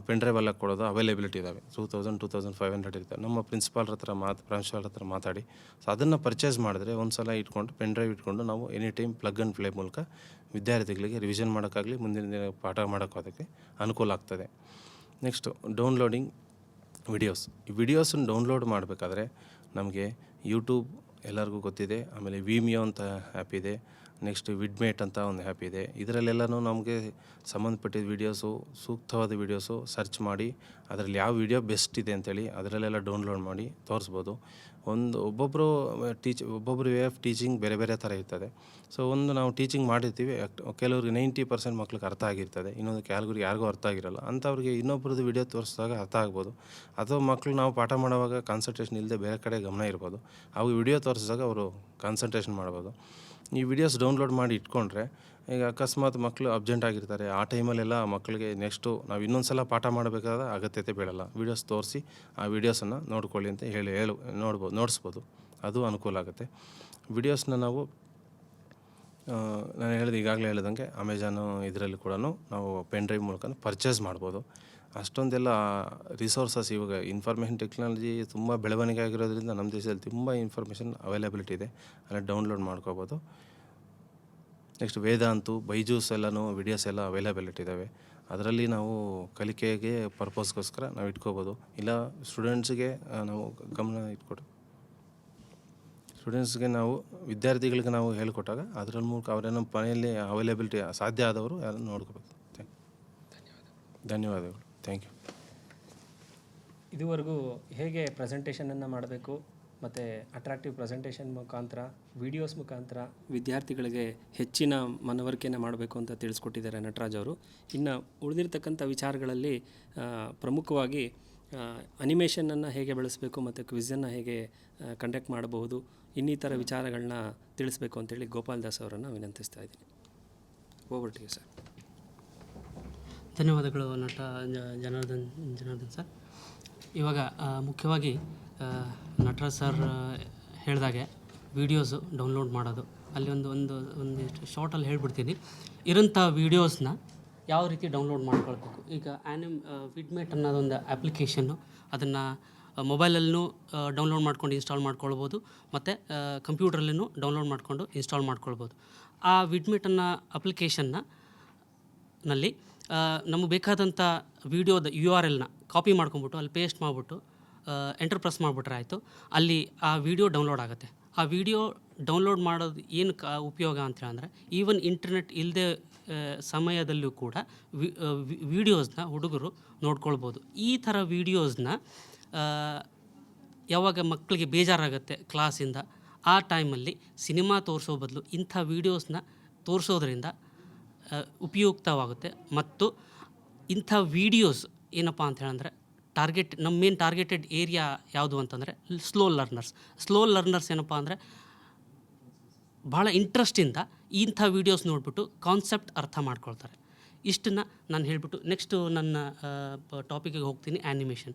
ಪೆನ್ ಡ್ರೈವಲ್ಲಿ ಹಾಕಿ ಕೊಡೋದು ಅವೈಲೇಬಿಲಿಟಿ ಇದ್ದಾವೆ. 2,500 ಇರ್ತವೆ. ನಮ್ಮ ಪ್ರಿನ್ಸಿಪಾಲ್ ಹತ್ರ ಮಾತಾಡಿ ಅದನ್ನು ಪರ್ಚೇಸ್ ಮಾಡಿದ್ರೆ ಒಂದು ಸಲ ಇಟ್ಕೊಂಡು ಪೆನ್ ಡ್ರೈವ್ ಇಟ್ಕೊಂಡು ನಾವು any time plug and play ಮೂಲಕ ವಿದ್ಯಾರ್ಥಿಗಳಿಗೆ ರಿವಿಷನ್ ಮಾಡೋಕ್ಕಾಗಲಿ ಮುಂದಿನ ದಿನ ಪಾಠ ಮಾಡೋಕ್ಕೋದಕ್ಕೆ ಅನುಕೂಲ ಆಗ್ತದೆ. ನೆಕ್ಸ್ಟು ಡೌನ್ಲೋಡಿಂಗ್ ಈ ವಿಡಿಯೋಸನ್ನು ಡೌನ್ಲೋಡ್ ಮಾಡಬೇಕಾದ್ರೆ ನಮಗೆ ಯೂಟ್ಯೂಬ್ ಎಲ್ಲರಿಗೂ ಗೊತ್ತಿದೆ. ಆಮೇಲೆ ವಿಮಿಯೋ ಅಂತ ಆ್ಯಪ್ ಇದೆ. ನೆಕ್ಸ್ಟ್ ವಿಡ್ಮೇಟ್ ಅಂತ ಒಂದು ಆ್ಯಪ್ ಇದೆ. ಇದರಲ್ಲೆಲ್ಲನೂ ನಮಗೆ ಸಂಬಂಧಪಟ್ಟಿದ್ದ ವೀಡಿಯೋಸು, ಸೂಕ್ತವಾದ ವೀಡಿಯೋಸು ಸರ್ಚ್ ಮಾಡಿ ಅದರಲ್ಲಿ ಯಾವ ವೀಡಿಯೋ ಬೆಸ್ಟ್ ಇದೆ ಅಂತೇಳಿ ಅದರಲ್ಲೆಲ್ಲ ಡೌನ್ಲೋಡ್ ಮಾಡಿ ತೋರಿಸ್ಬೋದು. ಒಬ್ಬೊಬ್ಬರು ವೇ ಆಫ್ ಟೀಚಿಂಗ್ ಬೇರೆ ಬೇರೆ ಥರ ಇರ್ತದೆ. ಸೊ ನಾವು ಟೀಚಿಂಗ್ ಮಾಡಿರ್ತೀವಿ, ಕೆಲವ್ರಿಗೆ 90% ಮಕ್ಳಿಗೆ ಅರ್ಥ ಆಗಿರ್ತದೆ, ಇನ್ನೊಂದು ಕೆಲವ್ರಿಗೆ ಯಾರಿಗೂ ಅರ್ಥ ಆಗಿರಲ್ಲ. ಅಂಥವ್ರಿಗೆ ಇನ್ನೊಬ್ಬರದ್ದು ವೀಡಿಯೋ ತೋರಿಸಿದಾಗ ಅರ್ಥ ಆಗ್ಬೋದು. ಅಥವಾ ಮಕ್ಕಳು ನಾವು ಪಾಠ ಮಾಡುವಾಗ ಕಾನ್ಸಂಟ್ರೇಷನ್ ಇಲ್ಲದೆ ಬೇರೆ ಕಡೆ ಗಮನ ಇರ್ಬೋದು. ಅವಾಗ ವಿಡಿಯೋ ತೋರಿಸಿದಾಗ ಅವರು ಕಾನ್ಸಂಟ್ರೇಷನ್ ಮಾಡ್ಬೋದು. ಈ ವಿಡಿಯೋಸ್ ಡೌನ್ಲೋಡ್ ಮಾಡಿ ಇಟ್ಕೊಂಡ್ರೆ ಈಗ ಅಕಸ್ಮಾತ್ ಮಕ್ಕಳು ಅಬ್ಸೆಂಟ್ ಆಗಿರ್ತಾರೆ, ಆ ಟೈಮಲ್ಲೆಲ್ಲ ಮಕ್ಕಳಿಗೆ ನೆಕ್ಸ್ಟು ನಾವು ಇನ್ನೊಂದು ಸಲ ಪಾಠ ಮಾಡಬೇಕಾದ ಅಗತ್ಯತೆ ಬೀಳಲ್ಲ. ವೀಡಿಯೋಸ್ ತೋರಿಸಿ ಆ ವೀಡಿಯೋಸನ್ನು ನೋಡ್ಕೊಳ್ಳಿ ಅಂತ ನೋಡಿಸ್ಬೋದು. ಅದು ಅನುಕೂಲ ಆಗುತ್ತೆ. ವಿಡಿಯೋಸ್ನ ನಾವು ನಾನು ಈಗಾಗಲೇ ಹೇಳಿದಂಗೆ ಅಮೆಜಾನು ಇದರಲ್ಲಿ ಕೂಡ ನಾವು ಪೆನ್ ಡ್ರೈವ್ ಮೂಲಕ ಪರ್ಚೇಸ್ ಮಾಡ್ಬೋದು. ಅಷ್ಟೊಂದೆಲ್ಲ ರಿಸೋರ್ಸಸ್ ಇವಾಗ ಇನ್ಫಾರ್ಮೇಷನ್ ಟೆಕ್ನಾಲಜಿ ತುಂಬ ಬೆಳವಣಿಗೆ ಆಗಿರೋದ್ರಿಂದ ನಮ್ಮ ದೇಶದಲ್ಲಿ ತುಂಬ ಇನ್ಫಾರ್ಮೇಷನ್ ಅವೈಲೇಬಿಲಿಟಿ ಇದೆ, ಅಲ್ಲಿ ಡೌನ್ಲೋಡ್ ಮಾಡ್ಕೋಬೋದು. ನೆಕ್ಸ್ಟ್ ವೇದಾಂತು, ಬೈಜೂಸ್ ಎಲ್ಲನೂ ವಿಡಿಯೋಸ್ ಎಲ್ಲ ಅವೈಲೇಬಿಲಿಟಿ ಇದ್ದಾವೆ. ಅದರಲ್ಲಿ ನಾವು ಕಲಿಕೆಗೆ ಪರ್ಪಸ್ಗೋಸ್ಕರ ನಾವು ಇಟ್ಕೋಬೋದು. ಇಲ್ಲ ಸ್ಟೂಡೆಂಟ್ಸ್ಗೆ ನಾವು ಗಮನ ಇಟ್ಕೊಡು ಸ್ಟೂಡೆಂಟ್ಸ್ಗೆ ನಾವು ವಿದ್ಯಾರ್ಥಿಗಳಿಗೆ ನಾವು ಹೇಳಿಕೊಟ್ಟಾಗ ಅದರ ಮೂಲಕ ಅವರೇನೋ ಮನೆಯಲ್ಲಿ ಅವೈಲೇಬಿಲಿಟಿ ಸಾಧ್ಯ ಆದವರು ಯಾರನ್ನು ನೋಡ್ಕೋಬೇಕು. ಧನ್ಯವಾದಗಳು. Thank you. ಇದುವರೆಗೂ ಹೇಗೆ ಪ್ರೆಸೆಂಟೇಷನನ್ನು ಮಾಡಬೇಕು ಮತ್ತು ಅಟ್ರಾಕ್ಟಿವ್ ಪ್ರೆಸೆಂಟೇಷನ್ ಮುಖಾಂತರ ವಿಡಿಯೋಸ್ ಮುಖಾಂತರ ವಿದ್ಯಾರ್ಥಿಗಳಿಗೆ ಹೆಚ್ಚಿನ ಮನವರಿಕೆಯನ್ನು ಮಾಡಬೇಕು ಅಂತ ತಿಳಿಸ್ಕೊಟ್ಟಿದ್ದಾರೆ ನಟರಾಜ್ ಅವರು. ಇನ್ನು ಉಳಿದಿರ್ತಕ್ಕಂಥ ವಿಚಾರಗಳಲ್ಲಿ ಪ್ರಮುಖವಾಗಿ ಅನಿಮೇಷನನ್ನು ಹೇಗೆ ಬೆಳೆಸಬೇಕು ಮತ್ತು ಕ್ವಿಝನ್ನು ಹೇಗೆ ಕಂಡಕ್ಟ್ ಮಾಡಬಹುದು ಇನ್ನಿತರ ವಿಚಾರಗಳನ್ನ ತಿಳಿಸ್ಬೇಕು ಅಂತೇಳಿ ಗೋಪಾಲ್ ದಾಸ್ ಅವರನ್ನು ವಿನಂತಿಸ್ತಾ ಇದ್ದೀನಿ. Over to you sir. ಧನ್ಯವಾದಗಳು ಜನಾರ್ದನ್ ಸರ್. ಇವಾಗ ಮುಖ್ಯವಾಗಿ ನಟರಾಜ್ ಸರ್ ಹೇಳಿದಾಗೆ ವೀಡಿಯೋಸು ಡೌನ್ಲೋಡ್ ಮಾಡೋದು, ಅಲ್ಲಿ ಒಂದಿಷ್ಟು ಶಾರ್ಟಲ್ಲಿ ಹೇಳ್ಬಿಡ್ತೀನಿ. ಇರೋಂಥ ವೀಡಿಯೋಸ್ನ ಯಾವ ರೀತಿ ಡೌನ್ಲೋಡ್ ಮಾಡ್ಕೊಳ್ಬೇಕು. ಈಗ ವಿಡ್ಮೇಟ್ ಅನ್ನೋದೊಂದು ಅಪ್ಲಿಕೇಶನ್ನು, ಅದನ್ನು ಮೊಬೈಲಲ್ಲೂ ಡೌನ್ಲೋಡ್ ಮಾಡ್ಕೊಂಡು ಇನ್ಸ್ಟಾಲ್ ಮಾಡ್ಕೊಳ್ಬೋದು ಮತ್ತು ಕಂಪ್ಯೂಟ್ರಲ್ಲೂ ಡೌನ್ಲೋಡ್ ಮಾಡಿಕೊಂಡು ಇನ್ಸ್ಟಾಲ್ ಮಾಡ್ಕೊಳ್ಬೋದು. ಆ ವಿಡ್ಮೇಟ್ ಅನ್ನೋ ಅಪ್ಲಿಕೇಶನ್ನಲ್ಲಿ ನಮಗೆ ಬೇಕಾದಂಥ ವೀಡಿಯೋದ URLನ ಕಾಪಿ ಮಾಡ್ಕೊಂಬಿಟ್ಟು ಅಲ್ಲಿ ಪೇಸ್ಟ್ ಮಾಡಿಬಿಟ್ಟು ಎಂಟರ್ ಪ್ರೆಸ್ ಮಾಡಿಬಿಟ್ರೆ ಆಯಿತು, ಅಲ್ಲಿ ಆ ವಿಡಿಯೋ ಡೌನ್ಲೋಡ್ ಆಗುತ್ತೆ. ಆ ವಿಡಿಯೋ ಡೌನ್ಲೋಡ್ ಮಾಡೋದು ಏನು ಉಪಯೋಗ ಅಂತ ಹೇಳಿದ್ರೆ, ಈವನ್ ಇಂಟರ್ನೆಟ್ ಇಲ್ಲದೆ ಸಮಯದಲ್ಲೂ ಕೂಡ ವೀಡಿಯೋಸ್ನ ಹುಡುಗರು ನೋಡ್ಕೊಳ್ಬೋದು. ಈ ಥರ ವೀಡಿಯೋಸ್ನ ಯಾವಾಗ ಮಕ್ಕಳಿಗೆ ಬೇಜಾರಾಗುತ್ತೆ ಕ್ಲಾಸಿಂದ, ಆ ಟೈಮಲ್ಲಿ ಸಿನಿಮಾ ತೋರಿಸೋ ಬದಲು ಇಂಥ ವೀಡಿಯೋಸ್ನ ತೋರಿಸೋದ್ರಿಂದ ಉಪಯುಕ್ತವಾಗುತ್ತೆ. ಮತ್ತು ಇಂಥ ವೀಡಿಯೋಸ್ ಏನಪ್ಪ ಅಂತ ಹೇಳಿದ್ರೆ ನಮ್ಮ ಮೇನ್ ಟಾರ್ಗೆಟೆಡ್ ಏರಿಯಾ ಯಾವುದು ಅಂತಂದರೆ ಸ್ಲೋ ಲರ್ನರ್ಸ್ ಏನಪ್ಪ ಅಂದರೆ ಭಾಳ ಇಂಟ್ರೆಸ್ಟಿಂದ ಇಂಥ ವೀಡಿಯೋಸ್ ನೋಡಿಬಿಟ್ಟು ಕಾನ್ಸೆಪ್ಟ್ ಅರ್ಥ ಮಾಡ್ಕೊಳ್ತಾರೆ. ಇಷ್ಟನ್ನು ನಾನು ಹೇಳಿಬಿಟ್ಟು ನೆಕ್ಸ್ಟು ನನ್ನ ಟಾಪಿಕಿಗೆ ಹೋಗ್ತೀನಿ.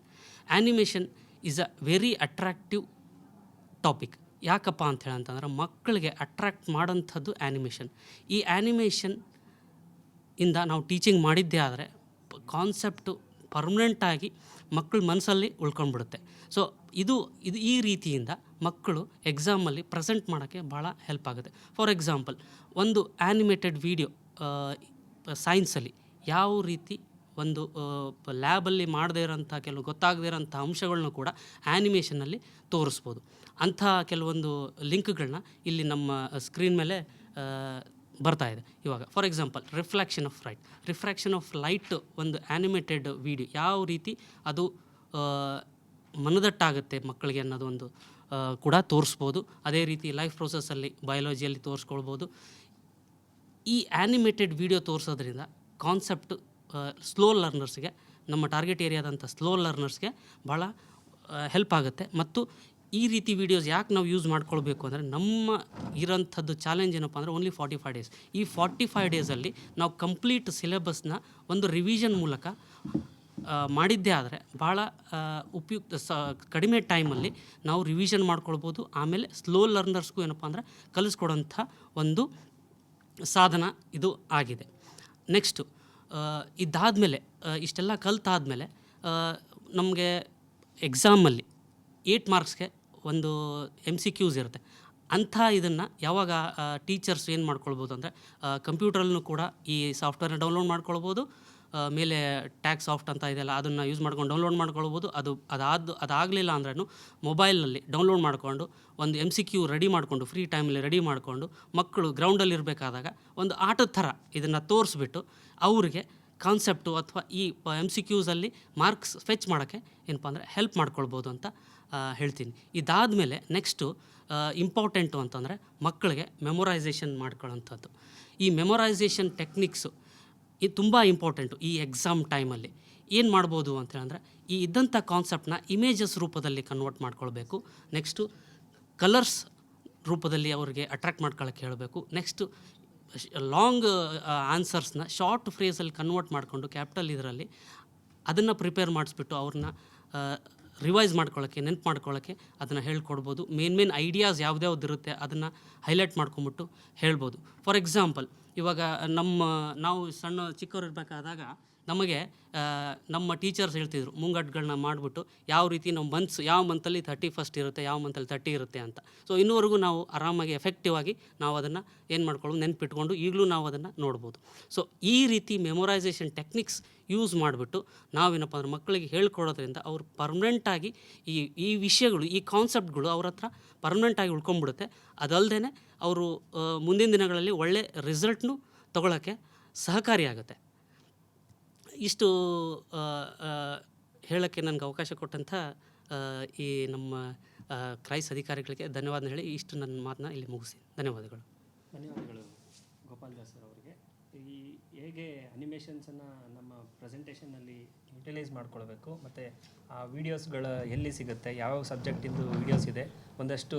Animation is a very attractive topic. ಯಾಕಪ್ಪ ಅಂತ ಹೇಳಂತಂದ್ರೆ ಮಕ್ಕಳಿಗೆ ಅಟ್ರಾಕ್ಟ್ ಮಾಡೋಂಥದ್ದು ಆ್ಯನಿಮೇಷನ್. ಈ ಆ್ಯನಿಮೇಷನ್ ಇಂದ ನಾವು ಟೀಚಿಂಗ್ ಮಾಡಿದ್ದೇ ಆದರೆ ಕಾನ್ಸೆಪ್ಟು ಪರ್ಮನೆಂಟಾಗಿ ಮಕ್ಕಳ ಮನಸ್ಸಲ್ಲಿ ಉಳ್ಕೊಂಡ್ಬಿಡುತ್ತೆ. ಸೊ ಇದು ಈ ರೀತಿಯಿಂದ ಮಕ್ಕಳು ಎಕ್ಸಾಮಲ್ಲಿ ಪ್ರೆಸೆಂಟ್ ಮಾಡೋಕ್ಕೆ ಭಾಳ ಹೆಲ್ಪ್ ಆಗುತ್ತೆ. ಫಾರ್ ಎಕ್ಸಾಂಪಲ್, ಒಂದು ಆ್ಯನಿಮೇಟೆಡ್ ವಿಡಿಯೋ ಸೈನ್ಸಲ್ಲಿ ಯಾವ ರೀತಿ ಒಂದು ಲ್ಯಾಬಲ್ಲಿ ಮಾಡದೇ ಇರೋಂಥ ಕೆಲವು ಗೊತ್ತಾಗದೇ ಇರೋಂಥ ಅಂಶಗಳನ್ನೂ ಕೂಡ ಆ್ಯನಿಮೇಷನಲ್ಲಿ ತೋರಿಸ್ಬೋದು. ಅಂಥ ಕೆಲವೊಂದು ಲಿಂಕ್ಗಳನ್ನ ಇಲ್ಲಿ ನಮ್ಮ ಸ್ಕ್ರೀನ್ ಮೇಲೆ ಬರ್ತಾ ಇದೆ. ಇವಾಗ for example refraction of light ಒಂದು ಆ್ಯನಿಮೇಟೆಡ್ ವಿಡಿಯೋ ಯಾವ ರೀತಿ ಅದು ಮನದಟ್ಟಾಗುತ್ತೆ ಮಕ್ಕಳಿಗೆ ಅನ್ನೋದು ಒಂದು ಕೂಡ ತೋರಿಸ್ಬೋದು. ಅದೇ ರೀತಿ ಲೈಫ್ ಪ್ರೋಸೆಸ್ಸಲ್ಲಿ ಬಯಾಲಜಿಯಲ್ಲಿ ತೋರಿಸ್ಕೊಳ್ಬೋದು. ಈ ಆ್ಯನಿಮೇಟೆಡ್ ವಿಡಿಯೋ ತೋರಿಸೋದ್ರಿಂದ ಕಾನ್ಸೆಪ್ಟು ಸ್ಲೋ ಲರ್ನರ್ಸ್ಗೆ, ನಮ್ಮ ಟಾರ್ಗೆಟ್ ಏರಿಯಾದಂಥ ಸ್ಲೋ ಲರ್ನರ್ಸ್ಗೆ ಭಾಳ ಹೆಲ್ಪ್ ಆಗುತ್ತೆ. ಮತ್ತು ಈ ರೀತಿ ವೀಡಿಯೋಸ್ ಯಾಕೆ ನಾವು ಯೂಸ್ ಮಾಡ್ಕೊಳ್ಬೇಕು ಅಂದರೆ, ನಮ್ಮ ಇರೋಂಥದ್ದು ಚಾಲೆಂಜ್ ಏನಪ್ಪ ಅಂದರೆ ಓನ್ಲಿ 45 ಡೇಸ್. ಈ 45 ಡೇಸಲ್ಲಿ ನಾವು ಕಂಪ್ಲೀಟ್ ಸಿಲೆಬಸ್ನ ಒಂದು ರಿವಿಷನ್ ಮೂಲಕ ಮಾಡಿದ್ದೇ ಆದರೆ ಭಾಳ ಉಪಯುಕ್ತ ಕಡಿಮೆ ಟೈಮಲ್ಲಿ ನಾವು ರಿವಿಷನ್ ಮಾಡ್ಕೊಳ್ಬೋದು. ಆಮೇಲೆ ಸ್ಲೋ ಲರ್ನರ್ಸ್ಗೂ ಏನಪ್ಪ ಅಂದರೆ ಕಲಿಸ್ಕೊಡೋಂಥ ಒಂದು ಸಾಧನ ಇದು ಆಗಿದೆ. ನೆಕ್ಸ್ಟು ಇದಾದಮೇಲೆ ಇಷ್ಟೆಲ್ಲ ಕಲ್ತಾದಮೇಲೆ ನಮಗೆ ಎಕ್ಸಾಮಲ್ಲಿ 8 ಮಾರ್ಕ್ಸ್ಗೆ ಒಂದು MCQs ಇರುತ್ತೆ. ಅಂಥ ಇದನ್ನು ಯಾವಾಗ ಟೀಚರ್ಸ್ ಏನು ಮಾಡ್ಕೊಳ್ಬೋದು ಅಂದರೆ, ಕಂಪ್ಯೂಟ್ರಲ್ಲೂ ಕೂಡ ಈ ಸಾಫ್ಟ್ವೇರ್ನ ಡೌನ್ಲೋಡ್ ಮಾಡ್ಕೊಳ್ಬೋದು. ಮೇಲೆ ಟ್ಯಾಕ್ಸ್ ಸಾಫ್ಟ್ ಅಂತ ಇದೆಯಲ್ಲ, ಅದನ್ನು ಯೂಸ್ ಮಾಡ್ಕೊಂಡು ಡೌನ್ಲೋಡ್ ಮಾಡ್ಕೊಳ್ಬೋದು. ಅದಾಗಲಿಲ್ಲ ಅಂದ್ರೂ ಮೊಬೈಲಲ್ಲಿ ಡೌನ್ಲೋಡ್ ಮಾಡಿಕೊಂಡು ಒಂದು MCQ ರೆಡಿ ಮಾಡಿಕೊಂಡು ಫ್ರೀ ಟೈಮಲ್ಲಿ ರೆಡಿ ಮಾಡಿಕೊಂಡು ಮಕ್ಕಳು ಗ್ರೌಂಡಲ್ಲಿ ಇರಬೇಕಾದಾಗ ಒಂದು ಆಟದ ಥರ ಇದನ್ನು ತೋರಿಸ್ಬಿಟ್ಟು ಅವ್ರಿಗೆ ಕಾನ್ಸೆಪ್ಟು ಅಥವಾ ಈ MCQಸಲ್ಲಿ ಮಾರ್ಕ್ಸ್ ಫೆಚ್ ಮಾಡೋಕ್ಕೆ ಏನಪ್ಪ ಅಂದರೆ ಹೆಲ್ಪ್ ಮಾಡ್ಕೊಳ್ಬೋದು ಅಂತ ಹೇಳ್ತೀನಿ. ಇದಾದಮೇಲೆ ನೆಕ್ಸ್ಟು ಇಂಪಾರ್ಟೆಂಟು ಅಂತಂದರೆ ಮಕ್ಕಳಿಗೆ ಮೆಮೊರೈಸೇಷನ್ ಮಾಡ್ಕೊಳ್ಳೋಂಥದ್ದು. ಈ ಮೆಮೊರೈಸೇಷನ್ ಟೆಕ್ನಿಕ್ಸು ಇದು ತುಂಬ ಇಂಪಾರ್ಟೆಂಟು. ಈ ಎಕ್ಸಾಮ್ ಟೈಮಲ್ಲಿ ಏನು ಮಾಡ್ಬೋದು ಅಂತೇಳಿದ್ರೆ, ಈ ಇದ್ದಂಥ ಕಾನ್ಸೆಪ್ಟನ್ನ ಇಮೇಜಸ್ ರೂಪದಲ್ಲಿ ಕನ್ವರ್ಟ್ ಮಾಡ್ಕೊಳ್ಬೇಕು. ನೆಕ್ಸ್ಟು ಕಲರ್ಸ್ ರೂಪದಲ್ಲಿ ಅವ್ರಿಗೆ ಅಟ್ರ್ಯಾಕ್ಟ್ ಮಾಡ್ಕೊಳ್ಳೋಕ್ಕೆ ಹೇಳಬೇಕು. ನೆಕ್ಸ್ಟು ಲಾಂಗ್ ಆನ್ಸರ್ಸ್ನ ಶಾರ್ಟ್ ಫ್ರೇಸಲ್ಲಿ ಕನ್ವರ್ಟ್ ಮಾಡಿಕೊಂಡು ಕ್ಯಾಪಿಟಲ್ ಇದರಲ್ಲಿ ಅದನ್ನು ಪ್ರಿಪೇರ್ ಮಾಡಿಸ್ಬಿಟ್ಟು ಅವ್ರನ್ನ ರಿವೈಸ್ ಮಾಡ್ಕೊಳ್ಳೋಕ್ಕೆ, ನೆನ್ಪು ಮಾಡ್ಕೊಳ್ಳೋಕ್ಕೆ ಅದನ್ನು ಹೇಳ್ಕೊಡ್ಬೋದು. ಮೇನ್ ಐಡಿಯಾಸ್ ಯಾವ್ದ್ಯಾವ್ದು ಇರುತ್ತೆ ಅದನ್ನು ಹೈಲೈಟ್ ಮಾಡ್ಕೊಂಬಿಟ್ಟು ಹೇಳ್ಬೋದು. ಫಾರ್ ಎಕ್ಸಾಂಪಲ್, ಇವಾಗ ನಾವು ಚಿಕ್ಕವ್ರು ಇರಬೇಕಾದಾಗ ನಮಗೆ ನಮ್ಮ ಟೀಚರ್ಸ್ ಹೇಳ್ತಿದ್ರು ಮುಂಗಟ್ಟುಗಳನ್ನ ಮಾಡಿಬಿಟ್ಟು ಯಾವ ರೀತಿ ನಾವು ಯಾವ ಮಂತಲ್ಲಿ 31st ಇರುತ್ತೆ, ಯಾವ ಮಂತಲ್ಲಿ 30 ಇರುತ್ತೆ ಅಂತ. ಸೊ ಇನ್ನೂವರೆಗೂ ನಾವು ಆರಾಮಾಗಿ ಎಫೆಕ್ಟಿವ್ ಆಗಿ ನಾವು ಅದನ್ನು ಏನು ಮಾಡ್ಕೊಳ್ಳೋದು, ನೆನ್ಪಿಟ್ಕೊಂಡು ಈಗಲೂ ನಾವು ಅದನ್ನು ನೋಡ್ಬೋದು. ಸೊ ಈ ರೀತಿ ಮೆಮೊರೈಸೇಷನ್ ಟೆಕ್ನಿಕ್ಸ್ ಯೂಸ್ ಮಾಡಿಬಿಟ್ಟು ನಾವೇನಪ್ಪ ಅಂದ್ರೆ ಮಕ್ಕಳಿಗೆ ಹೇಳ್ಕೊಡೋದ್ರಿಂದ ಅವ್ರು ಪರ್ಮನೆಂಟಾಗಿ ಈ ವಿಷಯಗಳು, ಈ ಕಾನ್ಸೆಪ್ಟ್ಗಳು ಅವ್ರ ಹತ್ರ ಪರ್ಮನೆಂಟಾಗಿ ಉಳ್ಕೊಂಡ್ಬಿಡುತ್ತೆ. ಅದಲ್ಲದೆ ಅವರು ಮುಂದಿನ ದಿನಗಳಲ್ಲಿ ಒಳ್ಳೆ ರಿಸಲ್ಟ್ನು ತಗೊಳ್ಳೋಕ್ಕೆ ಸಹಕಾರಿಯಾಗುತ್ತೆ. ಇಷ್ಟು ಹೇಳೋಕ್ಕೆ ನನಗೆ ಅವಕಾಶ ಕೊಟ್ಟಂಥ ಈ ನಮ್ಮ ಕ್ರೈಸ್ ಅಧಿಕಾರಿಗಳಿಗೆ ಧನ್ಯವಾದ ಹೇಳಿ ಇಷ್ಟು ನನ್ನ ಮಾತನ್ನ ಇಲ್ಲಿ ಮುಗಿಸಿ. ಧನ್ಯವಾದಗಳು. ಧನ್ಯವಾದಗಳು ಗೋಪಾಲ್ ದಾಸ್ ಸರ್ ಅವರಿಗೆ. ಈ ಹೇಗೆ ಅನಿಮೇಷನ್ಸನ್ನು ನಮ್ಮ ಪ್ರೆಸೆಂಟೇಷನ್ನಲ್ಲಿ ಯುಟಿಲೈಸ್ ಮಾಡ್ಕೊಳ್ಬೇಕು ಮತ್ತು ಆ ವೀಡಿಯೋಸ್ಗಳ ಎಲ್ಲಿ ಸಿಗುತ್ತೆ, ಯಾವ್ಯಾವ ಸಬ್ಜೆಕ್ಟಿಂದು ವೀಡಿಯೋಸ್ ಇದೆ, ಒಂದಷ್ಟು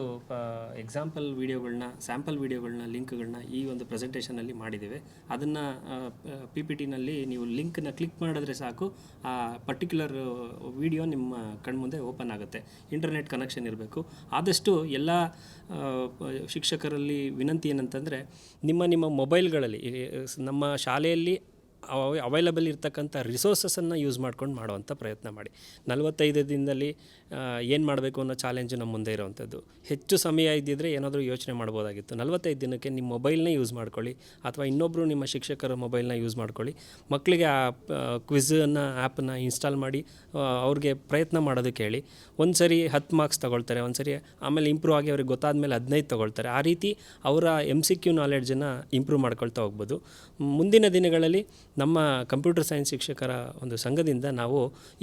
ಎಕ್ಸಾಂಪಲ್ ವೀಡಿಯೋಗಳನ್ನ, ಸ್ಯಾಂಪಲ್ ವೀಡಿಯೋಗಳನ್ನ, ಲಿಂಕ್ಗಳನ್ನ ಈ ಒಂದು ಪ್ರೆಸೆಂಟೇಷನಲ್ಲಿ ಮಾಡಿದ್ದೇವೆ. ಅದನ್ನು ಪಿ ಪಿ ಟಿನಲ್ಲಿ ನೀವು ಲಿಂಕನ್ನ ಕ್ಲಿಕ್ ಮಾಡಿದ್ರೆ ಸಾಕು, ಆ ಪರ್ಟಿಕ್ಯುಲರ್ ವೀಡಿಯೋ ನಿಮ್ಮ ಕಣ್ಮುಂದೆ ಓಪನ್ ಆಗುತ್ತೆ. ಇಂಟರ್ನೆಟ್ ಕನೆಕ್ಷನ್ ಇರಬೇಕು. ಆದಷ್ಟು ಎಲ್ಲ ಶಿಕ್ಷಕರಲ್ಲಿ ವಿನಂತಿ ಏನಂತಂದರೆ, ನಿಮ್ಮ ಮೊಬೈಲ್ಗಳಲ್ಲಿ ನಮ್ಮ ಶಾಲೆಯಲ್ಲಿ ಅವೈಲಬಲ್ ಇರ್ತಕ್ಕಂಥ ರಿಸೋರ್ಸಸನ್ನು ಯೂಸ್ ಮಾಡ್ಕೊಂಡು ಮಾಡುವಂಥ ಪ್ರಯತ್ನ ಮಾಡಿ. 45 ದಿನದಲ್ಲಿ ಏನು ಮಾಡಬೇಕು ಅನ್ನೋ ಚಾಲೆಂಜು ನಮ್ಮ ಮುಂದೆ ಇರೋವಂಥದ್ದು. ಹೆಚ್ಚು ಸಮಯ ಇದ್ದಿದ್ದರೆ ಏನಾದರೂ ಯೋಚನೆ ಮಾಡ್ಬೋದಾಗಿತ್ತು. 45 ದಿನಕ್ಕೆ ನಿಮ್ಮ ಮೊಬೈಲ್ನೇ ಯೂಸ್ ಮಾಡ್ಕೊಳ್ಳಿ, ಅಥವಾ ಇನ್ನೊಬ್ಬರು ನಿಮ್ಮ ಶಿಕ್ಷಕರ ಮೊಬೈಲ್ನ ಯೂಸ್ ಮಾಡ್ಕೊಳ್ಳಿ. ಮಕ್ಕಳಿಗೆ ಆ ಕ್ವಿಝನ್ನು ಆ್ಯಪನ್ನು ಇನ್ಸ್ಟಾಲ್ ಮಾಡಿ ಅವ್ರಿಗೆ ಪ್ರಯತ್ನ ಮಾಡೋದಕ್ಕೆ ಹೇಳಿ. ಒಂದು ಸರಿ 10 ಮಾರ್ಕ್ಸ್ ತೊಗೊಳ್ತಾರೆ, ಒಂದು ಸರಿ ಆಮೇಲೆ ಇಂಪ್ರೂವ್ ಆಗಿ ಅವ್ರಿಗೆ ಗೊತ್ತಾದ ಮೇಲೆ 15 ತೊಗೊಳ್ತಾರೆ. ಆ ರೀತಿ ಅವರ MCQ ನಾಲೆಡ್ಜನ್ನು ಇಂಪ್ರೂವ್ ಮಾಡ್ಕೊಳ್ತಾ ಹೋಗ್ಬೋದು. ಮುಂದಿನ ದಿನಗಳಲ್ಲಿ ನಮ್ಮ ಕಂಪ್ಯೂಟರ್ ಸೈನ್ಸ್ ಶಿಕ್ಷಕರ ಒಂದು ಸಂಘದಿಂದ ನಾವು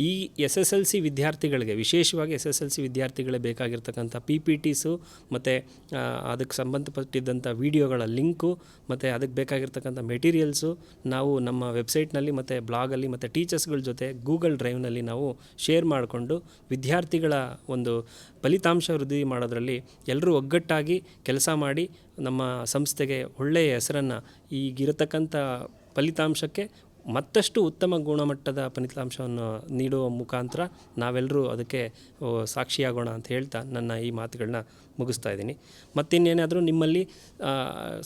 ಈ SSLC ವಿದ್ಯಾರ್ಥಿಗಳಿಗೆ, ವಿಶೇಷವಾಗಿ SSLC ವಿದ್ಯಾರ್ಥಿಗಳೇ ಬೇಕಾಗಿರ್ತಕ್ಕಂಥ PPTಸು ಮತ್ತು ಅದಕ್ಕೆ ಸಂಬಂಧಪಟ್ಟಿದ್ದಂಥ ವಿಡಿಯೋಗಳ ಲಿಂಕು ಮತ್ತು ಅದಕ್ಕೆ ಬೇಕಾಗಿರ್ತಕ್ಕಂಥ ಮೆಟೀರಿಯಲ್ಸು ನಾವು ನಮ್ಮ ವೆಬ್ಸೈಟ್ನಲ್ಲಿ ಮತ್ತು ಬ್ಲಾಗಲ್ಲಿ ಮತ್ತು ಟೀಚರ್ಸ್ಗಳ ಜೊತೆ ಗೂಗಲ್ ಡ್ರೈವ್ನಲ್ಲಿ ನಾವು ಶೇರ್ ಮಾಡಿಕೊಂಡು ವಿದ್ಯಾರ್ಥಿಗಳ ಒಂದು ಫಲಿತಾಂಶ ವೃದ್ಧಿ ಮಾಡೋದರಲ್ಲಿ ಎಲ್ಲರೂ ಒಗ್ಗಟ್ಟಾಗಿ ಕೆಲಸ ಮಾಡಿ ನಮ್ಮ ಸಂಸ್ಥೆಗೆ ಒಳ್ಳೆಯ ಹೆಸರನ್ನು, ಈಗಿರತಕ್ಕಂಥ ಫಲಿತಾಂಶಕ್ಕೆ ಮತ್ತಷ್ಟು ಉತ್ತಮ ಗುಣಮಟ್ಟದ ಫಲಿತಾಂಶವನ್ನು ನೀಡುವ ಮುಖಾಂತರ ನಾವೆಲ್ಲರೂ ಅದಕ್ಕೆ ಸಾಕ್ಷಿಯಾಗೋಣ ಅಂತ ಹೇಳ್ತಾ ನನ್ನ ಈ ಮಾತುಗಳನ್ನ ಮುಗಿಸ್ತಾ ಇದ್ದೀನಿ. ಮತ್ತಿನ್ನೇನಾದರೂ ನಿಮ್ಮಲ್ಲಿ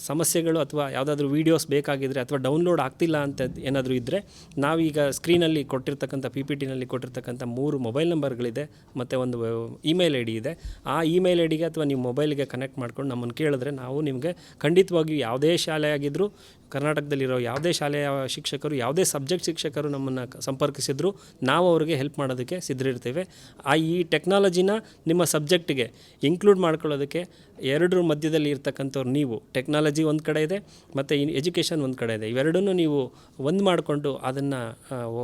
ಸಮಸ್ಯೆಗಳು ಅಥವಾ ಯಾವುದಾದ್ರೂ ವೀಡಿಯೋಸ್ ಬೇಕಾಗಿದ್ದರೆ ಅಥವಾ ಡೌನ್ಲೋಡ್ ಆಗ್ತಿಲ್ಲ ಅಂತ ಏನಾದರೂ ಇದ್ದರೆ, ನಾವೀಗ ಸ್ಕ್ರೀನಲ್ಲಿ ಕೊಟ್ಟಿರ್ತಕ್ಕಂಥ PPTನಲ್ಲಿ ಕೊಟ್ಟಿರ್ತಕ್ಕಂಥ 3 ಮೊಬೈಲ್ ನಂಬರ್ಗಳಿದೆ ಮತ್ತು ಒಂದು ಇಮೇಲ್ ID ಇದೆ. ಆ ಇಮೇಲ್ IDಗೆ ಅಥವಾ ನಿಮ್ಮ ಮೊಬೈಲ್ಗೆ ಕನೆಕ್ಟ್ ಮಾಡ್ಕೊಂಡು ನಮ್ಮನ್ನು ಕೇಳಿದ್ರೆ ನಾವು ನಿಮಗೆ ಖಂಡಿತವಾಗಿಯೂ ಯಾವುದೇ ಶಾಲೆ ಆಗಿದ್ದರೂ, ಕರ್ನಾಟಕದಲ್ಲಿರೋ ಯಾವುದೇ ಶಾಲೆಯ ಶಿಕ್ಷಕರು, ಯಾವುದೇ ಸಬ್ಜೆಕ್ಟ್ ಶಿಕ್ಷಕರು ನಮ್ಮನ್ನು ಸಂಪರ್ಕಿಸಿದ್ರು ನಾವು ಅವರಿಗೆ ಹೆಲ್ಪ್ ಮಾಡೋದಕ್ಕೆ ಸಿದ್ಧರಿರ್ತೇವೆ. ಈ ಟೆಕ್ನಾಲಜಿನ ನಿಮ್ಮ ಸಬ್ಜೆಕ್ಟಿಗೆ ಇನ್ಕ್ಲೂಡ್ ಮಾಡ್ಕೊಳ್ಳೋದಕ್ಕೆ ಎರಡರ ಮಧ್ಯದಲ್ಲಿ ಇರ್ತಕ್ಕಂಥವ್ರು ನೀವು. ಟೆಕ್ನಾಲಜಿ ಒಂದು ಕಡೆ ಇದೆ ಮತ್ತು ಎಜುಕೇಷನ್ ಒಂದು ಕಡೆ ಇದೆ. ಇವೆರಡನ್ನೂ ನೀವು ಒಂದು ಮಾಡಿಕೊಂಡು ಅದನ್ನು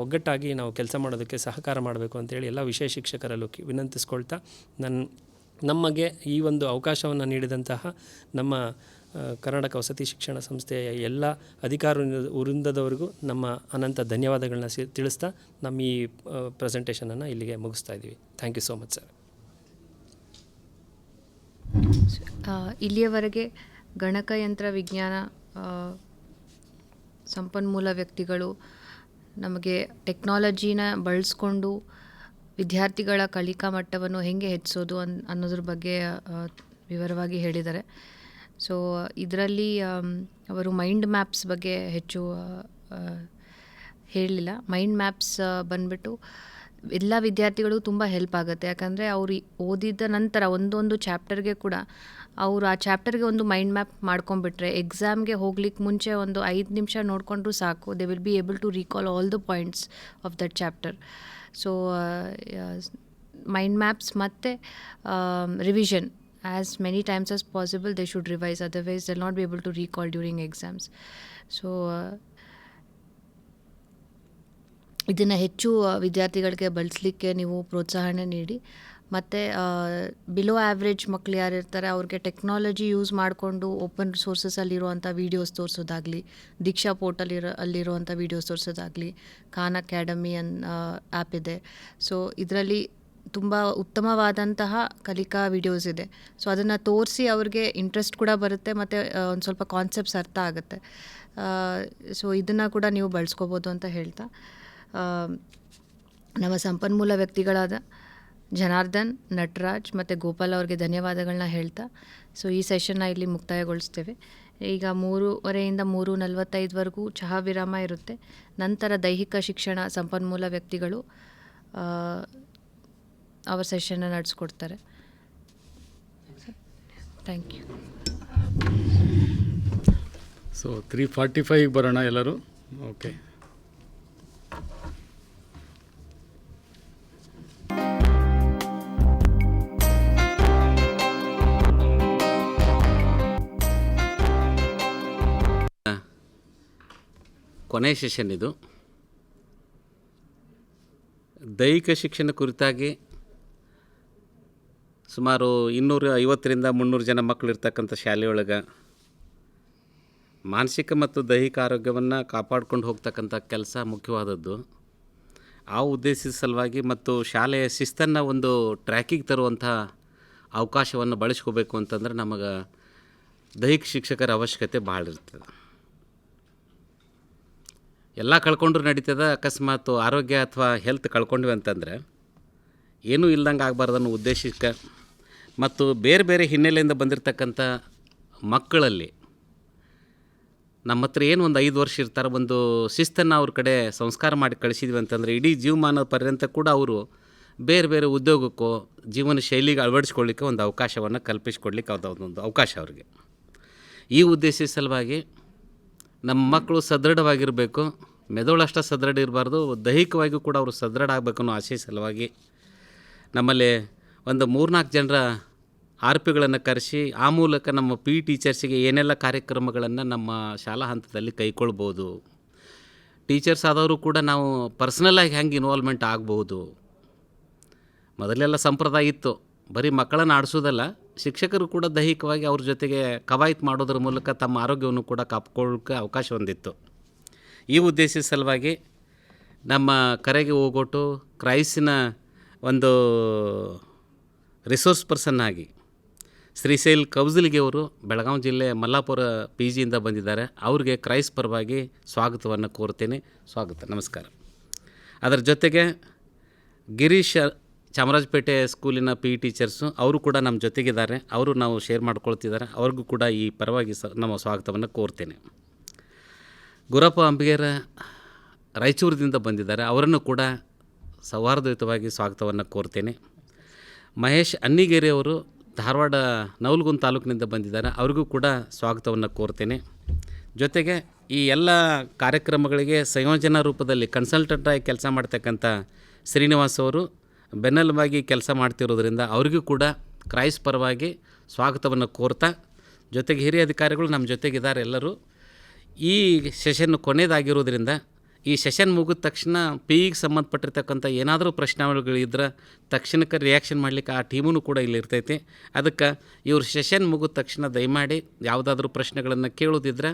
ಒಗ್ಗಟ್ಟಾಗಿ ನಾವು ಕೆಲಸ ಮಾಡೋದಕ್ಕೆ ಸಹಕಾರ ಮಾಡಬೇಕು ಅಂತೇಳಿ ಎಲ್ಲ ವಿಷಯ ಶಿಕ್ಷಕರಲ್ಲೂ ವಿನಂತಿಸ್ಕೊಳ್ತಾ, ನಮಗೆ ಈ ಒಂದು ಅವಕಾಶವನ್ನು ನೀಡಿದಂತಹ ನಮ್ಮ ಕರ್ನಾಟಕ ವಸತಿ ಶಿಕ್ಷಣ ಸಂಸ್ಥೆಯ ಎಲ್ಲ ಅಧಿಕಾರಿ ವೃಂದದವರಿಗೂ ನಮ್ಮ ಅನಂತ ಧನ್ಯವಾದಗಳನ್ನ ತಿಳಿಸ್ತಾ ನಮ್ಮ ಈ ಪ್ರೆಸೆಂಟೇಷನನ್ನು ಇಲ್ಲಿಗೆ ಮುಗಿಸ್ತಾ ಇದ್ದೀವಿ. Thank you so much sir. ಇಲ್ಲಿಯವರೆಗೆ ಗಣಕಯಂತ್ರ ವಿಜ್ಞಾನ ಸಂಪನ್ಮೂಲ ವ್ಯಕ್ತಿಗಳು ನಮಗೆ ಟೆಕ್ನಾಲಜಿನ ಬಳಸ್ಕೊಂಡು ವಿದ್ಯಾರ್ಥಿಗಳ ಕಲಿಕಾ ಮಟ್ಟವನ್ನು ಹೇಗೆ ಹೆಚ್ಚಿಸೋದು ಅನ್ನೋದ್ರ ಬಗ್ಗೆ ವಿವರವಾಗಿ ಹೇಳಿದ್ದಾರೆ. ಸೊ ಇದರಲ್ಲಿ ಅವರು ಮೈಂಡ್ ಮ್ಯಾಪ್ಸ್ ಬಗ್ಗೆ ಹೆಚ್ಚು ಹೇಳಲಿಲ್ಲ. ಮೈಂಡ್ ಮ್ಯಾಪ್ಸ್ ಬಂದುಬಿಟ್ಟು ಎಲ್ಲ ವಿದ್ಯಾರ್ಥಿಗಳು ತುಂಬ ಹೆಲ್ಪ್ ಆಗುತ್ತೆ. ಯಾಕಂದರೆ ಅವರು ಓದಿದ ನಂತರ ಒಂದೊಂದು ಚಾಪ್ಟರ್ಗೆ ಕೂಡ ಅವರು ಆ ಚಾಪ್ಟರ್ಗೆ ಒಂದು ಮೈಂಡ್ ಮ್ಯಾಪ್ ಮಾಡ್ಕೊಂಡ್ಬಿಟ್ರೆ ಎಕ್ಸಾಮ್ಗೆ ಹೋಗ್ಲಿಕ್ಕೆ ಮುಂಚೆ ಒಂದು 5 ನಿಮಿಷ ನೋಡಿಕೊಂಡ್ರೂ ಸಾಕು, they will be able to recall all the points of that chapter. So mind maps ಮತ್ತು revision as many times as possible they should revise, otherwise they'll not be able to recall during exams. So ಇದನ್ನು ಹೆಚ್ಚು ವಿದ್ಯಾರ್ಥಿಗಳಿಗೆ ಬಳಸಲಿಕ್ಕೆ ನೀವು ಪ್ರೋತ್ಸಾಹನೆ ನೀಡಿ. ಮತ್ತು below average ಮಕ್ಕಳು ಯಾರಿರ್ತಾರೆ ಅವ್ರಿಗೆ ಟೆಕ್ನಾಲಜಿ ಯೂಸ್ ಮಾಡಿಕೊಂಡು ಓಪನ್ ಸೋರ್ಸಸಲ್ಲಿರುವಂಥ ವೀಡಿಯೋಸ್ ತೋರಿಸೋದಾಗಲಿ, ದೀಕ್ಷಾ ಪೋರ್ಟಲ್ಲಿರುವಂಥ ವೀಡಿಯೋಸ್ ತೋರಿಸೋದಾಗಲಿ, ಖಾನ್ ಅಕಾಡೆಮಿ ಆ್ಯಪ್ ಇದೆ. ಸೊ ಇದರಲ್ಲಿ ತುಂಬ ಉತ್ತಮವಾದಂತಹ ಕಲಿಕಾ ವಿಡಿಯೋಸ್ ಇದೆ. ಸೊ ಅದನ್ನು ತೋರಿಸಿ ಅವ್ರಿಗೆ ಇಂಟ್ರೆಸ್ಟ್ ಕೂಡ ಬರುತ್ತೆ ಮತ್ತು ಒಂದು ಸ್ವಲ್ಪ ಕಾನ್ಸೆಪ್ಟ್ಸ್ ಅರ್ಥ ಆಗುತ್ತೆ. ಸೊ ಇದನ್ನು ಕೂಡ ನೀವು ಬಳಸ್ಕೋಬೋದು ಅಂತ ಹೇಳ್ತಾ, ನಮ್ಮ ಸಂಪನ್ಮೂಲ ವ್ಯಕ್ತಿಗಳಾದ ಜನಾರ್ದನ್, ನಟರಾಜ್ ಮತ್ತು ಗೋಪಾಲ್ ಅವ್ರಿಗೆ ಧನ್ಯವಾದಗಳನ್ನ ಹೇಳ್ತಾ, ಸೊ ಈ ಸೆಷನ್ನ ಇಲ್ಲಿ ಮುಕ್ತಾಯಗೊಳಿಸ್ತೇವೆ. ಈಗ 3:15 3:45ವರೆಗೂ ಚಹಾ ವಿರಾಮ ಇರುತ್ತೆ. ನಂತರ ದೈಹಿಕ ಶಿಕ್ಷಣ ಸಂಪನ್ಮೂಲ ವ್ಯಕ್ತಿಗಳು ಅವರ ಸೆಷನ್ನ ನಡೆಸ್ಕೊಡ್ತಾರೆ. Thank you. ಸೊ 3:45 ಬರೋಣ ಎಲ್ಲರೂ. ಓಕೆ. ಕೊನೆಯ ಸೆಷನ್ ಇದು. ದೈಹಿಕ ಶಿಕ್ಷಣ ಕುರಿತಾಗಿ ಸುಮಾರು 250ರಿಂದ 300 ಜನ ಮಕ್ಕಳು ಇರ್ತಕ್ಕಂಥ ಶಾಲೆಯೊಳಗೆ ಮಾನಸಿಕ ಮತ್ತು ದೈಹಿಕ ಆರೋಗ್ಯವನ್ನು ಕಾಪಾಡ್ಕೊಂಡು ಹೋಗ್ತಕ್ಕಂಥ ಕೆಲಸ ಮುಖ್ಯವಾದದ್ದು. ಆ ಉದ್ದೇಶದ ಸಲುವಾಗಿ ಮತ್ತು ಶಾಲೆಯ ಶಿಸ್ತನ್ನು ಒಂದು ಟ್ರ್ಯಾಕಿಗೆ ತರುವಂಥ ಅವಕಾಶವನ್ನು ಬಳಸ್ಕೋಬೇಕು ಅಂತಂದ್ರೆ ನಮಗೆ ದೈಹಿಕ ಶಿಕ್ಷಕರ ಅವಶ್ಯಕತೆ ಭಾಳ ಇರ್ತದೆ. ಎಲ್ಲ ಕಳ್ಕೊಂಡ್ರು ನಡೀತದೆ. ಅಕಸ್ಮಾತ್ ಆರೋಗ್ಯ ಅಥವಾ ಹೆಲ್ತ್ ಕಳ್ಕೊಂಡ್ವಿ ಅಂತಂದರೆ ಏನೂ ಇಲ್ದಂಗೆ ಆಗಬಾರ್ದು ಅನ್ನೋ ಉದ್ದೇಶಕ್ಕೆ ಮತ್ತು ಬೇರೆ ಬೇರೆ ಹಿನ್ನೆಲೆಯಿಂದ ಬಂದಿರತಕ್ಕಂಥ ಮಕ್ಕಳಲ್ಲಿ ನಮ್ಮ ಹತ್ರ ಏನು ಒಂದು 5 ವರ್ಷ ಇರ್ತಾರೆ, ಒಂದು ಶಿಸ್ತನ್ನು ಅವ್ರ ಕಡೆ ಸಂಸ್ಕಾರ ಮಾಡಿ ಕಳಿಸಿದ್ವಿ ಅಂತಂದರೆ ಇಡೀ ಜೀವಮಾನ ಪರ್ಯಂತ ಕೂಡ ಅವರು ಬೇರೆ ಬೇರೆ ಉದ್ಯೋಗಕ್ಕೋ ಜೀವನ ಶೈಲಿಗೆ ಅಳವಡಿಸ್ಕೊಳ್ಳಿಕ್ಕೆ ಒಂದು ಅವಕಾಶವನ್ನು ಕಲ್ಪಿಸಿಕೊಡ್ಲಿಕ್ಕೆ ಅದೊಂದು ಅವಕಾಶ ಅವ್ರಿಗೆ. ಈ ಉದ್ದೇಶದ ಸಲುವಾಗಿ ನಮ್ಮ ಮಕ್ಕಳು ಸದೃಢವಾಗಿರಬೇಕು. ಮೆದುಳಷ್ಟು ಸದೃಢ ಇರಬಾರ್ದು, ದೈಹಿಕವಾಗಿಯೂ ಕೂಡ ಅವರು ಸದೃಢ ಆಗಬೇಕು ಅನ್ನೋ ಆಸೆ ಸಲುವಾಗಿ ನಮ್ಮಲ್ಲಿ ಒಂದು 3-4 ಜನರ ಆರ್ಪಿಗಳನ್ನು ಕರೆಸಿ ಆ ಮೂಲಕ ನಮ್ಮ ಟೀಚರ್ಸಿಗೆ ಏನೆಲ್ಲ ಕಾರ್ಯಕ್ರಮಗಳನ್ನು ನಮ್ಮ ಶಾಲಾ ಹಂತದಲ್ಲಿ ಕೈಗೊಳ್ಬೋದು, ಟೀಚರ್ಸ್ ಆದವರು ಕೂಡ ನಾವು ಪರ್ಸ್ನಲ್ಲಾಗಿ ಹೆಂಗೆ ಇನ್ವಾಲ್ವ್ಮೆಂಟ್ ಆಗ್ಬೋದು. ಮೊದಲೆಲ್ಲ ಸಂಪ್ರದಾಯ ಇತ್ತು, ಬರೀ ಮಕ್ಕಳನ್ನು ಆಡಿಸೋದಲ್ಲ, ಶಿಕ್ಷಕರು ಕೂಡ ದೈಹಿಕವಾಗಿ ಅವ್ರ ಜೊತೆಗೆ ಕವಾಯತ್ ಮಾಡೋದ್ರ ಮೂಲಕ ತಮ್ಮ ಆರೋಗ್ಯವನ್ನು ಕೂಡ ಕಾಪಾಡ್ಕೊಳ್ಳೋಕ್ಕೆ ಅವಕಾಶ ಹೊಂದಿತ್ತು. ಈ ಉದ್ದೇಶದ ಸಲುವಾಗಿ ನಮ್ಮ ಕರೆಗೆ ಹೋಗೊಟ್ಟು ಕ್ರೈಸ್ನ ಒಂದು ರಿಸೋರ್ಸ್ ಪರ್ಸನ್ ಆಗಿ ಶ್ರೀಶೈಲ್ ಕೌಜಲಗಿ ಅವರು ಬೆಳಗಾವಿ ಜಿಲ್ಲೆ ಮಲ್ಲಾಪುರ PGಯಿಂದ ಬಂದಿದ್ದಾರೆ. ಅವ್ರಿಗೆ ಕ್ರೈಸ್ ಪರವಾಗಿ ಸ್ವಾಗತವನ್ನು ಕೋರ್ತೇನೆ. ಸ್ವಾಗತ, ನಮಸ್ಕಾರ. ಅದರ ಜೊತೆಗೆ ಗಿರೀಶ್ ಚಾಮರಾಜಪೇಟೆ ಸ್ಕೂಲಿನ PE ಟೀಚರ್ಸು ಅವರು ಕೂಡ ನಮ್ಮ ಜೊತೆಗಿದ್ದಾರೆ. ಅವರು ನಾವು ಶೇರ್ ಮಾಡ್ಕೊಳ್ತಿದ್ದಾರೆ. ಅವ್ರಿಗೂ ಕೂಡ ಈ ಪರವಾಗಿ ನಮ್ಮ ಸ್ವಾಗತವನ್ನು ಕೋರ್ತೇನೆ. ಗುರಪ್ಪ ಅಂಬಿಗರ ರಾಯಚೂರಿನಿಂದ ಬಂದಿದ್ದಾರೆ. ಅವರನ್ನು ಕೂಡ ಸೌಹಾರ್ದಯುತವಾಗಿ ಸ್ವಾಗತವನ್ನು ಕೋರ್ತೇನೆ. ಮಹೇಶ್ ಅನ್ನಿಗೇರಿ ಅವರು ಧಾರವಾಡ ನವಲಗುಂದ ತಾಲೂಕಿನಿಂದ ಬಂದಿದ್ದಾರೆ. ಅವ್ರಿಗೂ ಕೂಡ ಸ್ವಾಗತವನ್ನು ಕೋರ್ತೇನೆ. ಜೊತೆಗೆ ಈ ಎಲ್ಲ ಕಾರ್ಯಕ್ರಮಗಳಿಗೆ ಸಂಯೋಜನಾ ರೂಪದಲ್ಲಿ ಕನ್ಸಲ್ಟೆಂಟಾಗಿ ಕೆಲಸ ಮಾಡ್ತಕ್ಕಂಥ ಶ್ರೀನಿವಾಸ್ ಅವರು ಬೆನ್ನೆಲುಬಾಗಿ ಕೆಲಸ ಮಾಡ್ತಿರೋದ್ರಿಂದ ಅವರಿಗೂ ಕೂಡ ಕ್ರೈಸ್ ಪರವಾಗಿ ಸ್ವಾಗತವನ್ನು ಕೋರ್ತಾ, ಜೊತೆಗೆ ಹಿರಿಯ ಅಧಿಕಾರಿಗಳು ನಮ್ಮ ಜೊತೆಗಿದ್ದಾರೆ ಎಲ್ಲರೂ. ಈ ಸೆಷನ್ ಕೊನೆಯದಾಗಿರೋದ್ರಿಂದ ಈ ಸೆಷನ್ ಮುಗಿದ ತಕ್ಷಣ PEಗೆ ಸಂಬಂಧಪಟ್ಟಿರ್ತಕ್ಕಂಥ ಏನಾದರೂ ಪ್ರಶ್ನಾವಳಿಗಳಿದ್ರೆ ತಕ್ಷಣಕ್ಕೆ ರಿಯಾಕ್ಷನ್ ಮಾಡಲಿಕ್ಕೆ ಆ ಟೀಮೂ ಕೂಡ ಇಲ್ಲಿ ಇರ್ತೈತಿ. ಅದಕ್ಕೆ ಇವ್ರ ಸೆಷನ್ ಮುಗಿದ ತಕ್ಷಣ ದಯಮಾಡಿ ಯಾವುದಾದ್ರೂ ಪ್ರಶ್ನೆಗಳನ್ನು ಕೇಳೋದಿದ್ರೆ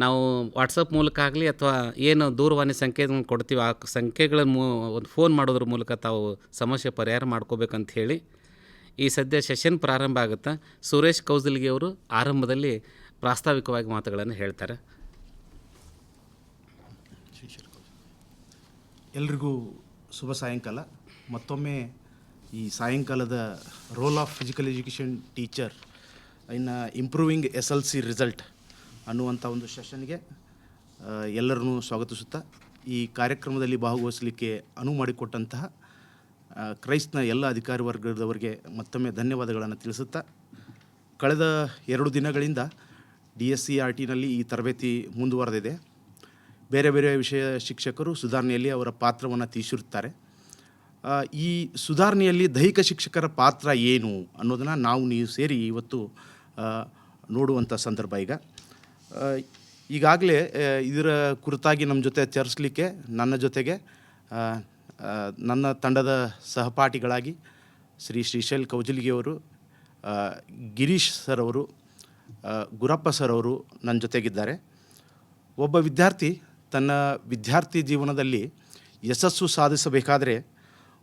ನಾವು ವಾಟ್ಸಪ್ ಮೂಲಕ ಆಗಲಿ ಅಥವಾ ಏನು ದೂರವಾಣಿ ಸಂಖ್ಯೆಗಳನ್ನು ಕೊಡ್ತೀವಿ ಆ ಸಂಖ್ಯೆಗಳನ್ನು ಒಂದು ಫೋನ್ ಮಾಡೋದ್ರ ಮೂಲಕ ತಾವು ಸಮಸ್ಯೆ ಪರಿಹಾರ ಮಾಡ್ಕೋಬೇಕಂತ ಹೇಳಿ ಈ ಸದ್ಯ ಸೆಷನ್ ಪ್ರಾರಂಭ ಆಗುತ್ತೆ. ಸುರೇಶ್ ಕೌಜಲಗಿ ಅವರು ಆರಂಭದಲ್ಲಿ ಪ್ರಾಸ್ತಾವಿಕವಾಗಿ ಮಾತುಗಳನ್ನು ಹೇಳ್ತಾರೆ. ಎಲ್ರಿಗೂ ಶುಭ ಸಾಯಂಕಾಲ. ಮತ್ತೊಮ್ಮೆ ಈ ಸಾಯಂಕಾಲದ role of physical education teacher in improving SSLC result ಅನ್ನುವಂಥ ಒಂದು ಸೆಷನ್ಗೆ ಎಲ್ಲರನ್ನೂ ಸ್ವಾಗತಿಸುತ್ತಾ, ಈ ಕಾರ್ಯಕ್ರಮದಲ್ಲಿ ಭಾಗವಹಿಸಲಿಕ್ಕೆ ಅನುವು ಮಾಡಿಕೊಟ್ಟಂತಹ ಕ್ರೈಸ್ಟ್ನ ಎಲ್ಲ ಅಧಿಕಾರಿ ವರ್ಗದವರಿಗೆ ಮತ್ತೊಮ್ಮೆ ಧನ್ಯವಾದಗಳನ್ನು ತಿಳಿಸುತ್ತಾ, ಕಳೆದ 2 ದಿನಗಳಿಂದ DSCRTನಲ್ಲಿ ಈ ತರಬೇತಿ ಮುಂದುವರೆದಿದೆ. ಬೇರೆ ಬೇರೆ ವಿಷಯ ಶಿಕ್ಷಕರು ಸುಧಾರಣೆಯಲ್ಲಿ ಅವರ ಪಾತ್ರವನ್ನು ತೀರಿಸಿರುತ್ತಾರೆ. ಈ ಸುಧಾರಣೆಯಲ್ಲಿ ದೈಹಿಕ ಶಿಕ್ಷಕರ ಪಾತ್ರ ಏನು ಅನ್ನೋದನ್ನು ನೀವು ಸೇರಿ ಇವತ್ತು ನೋಡುವಂಥ ಸಂದರ್ಭ. ಈಗಾಗಲೇ ಇದರ ಕುರಿತಾಗಿ ನಮ್ಮ ಜೊತೆ ಚರ್ಚಿಸಲಿಕ್ಕೆ ನನ್ನ ಜೊತೆಗೆ ನನ್ನ ತಂಡದ ಸಹಪಾಠಿಗಳಾಗಿ ಶ್ರೀಶೈಲ್ ಕೌಜಲಗಿ ಅವರು, ಗಿರೀಶ್ ಸರ್ ಅವರು, ಗುರಪ್ಪ ಸರ್ ಅವರು ನನ್ನ ಜೊತೆಗಿದ್ದಾರೆ. ಒಬ್ಬ ವಿದ್ಯಾರ್ಥಿ ತನ್ನ ವಿದ್ಯಾರ್ಥಿ ಜೀವನದಲ್ಲಿ ಯಶಸ್ಸು ಸಾಧಿಸಬೇಕಾದರೆ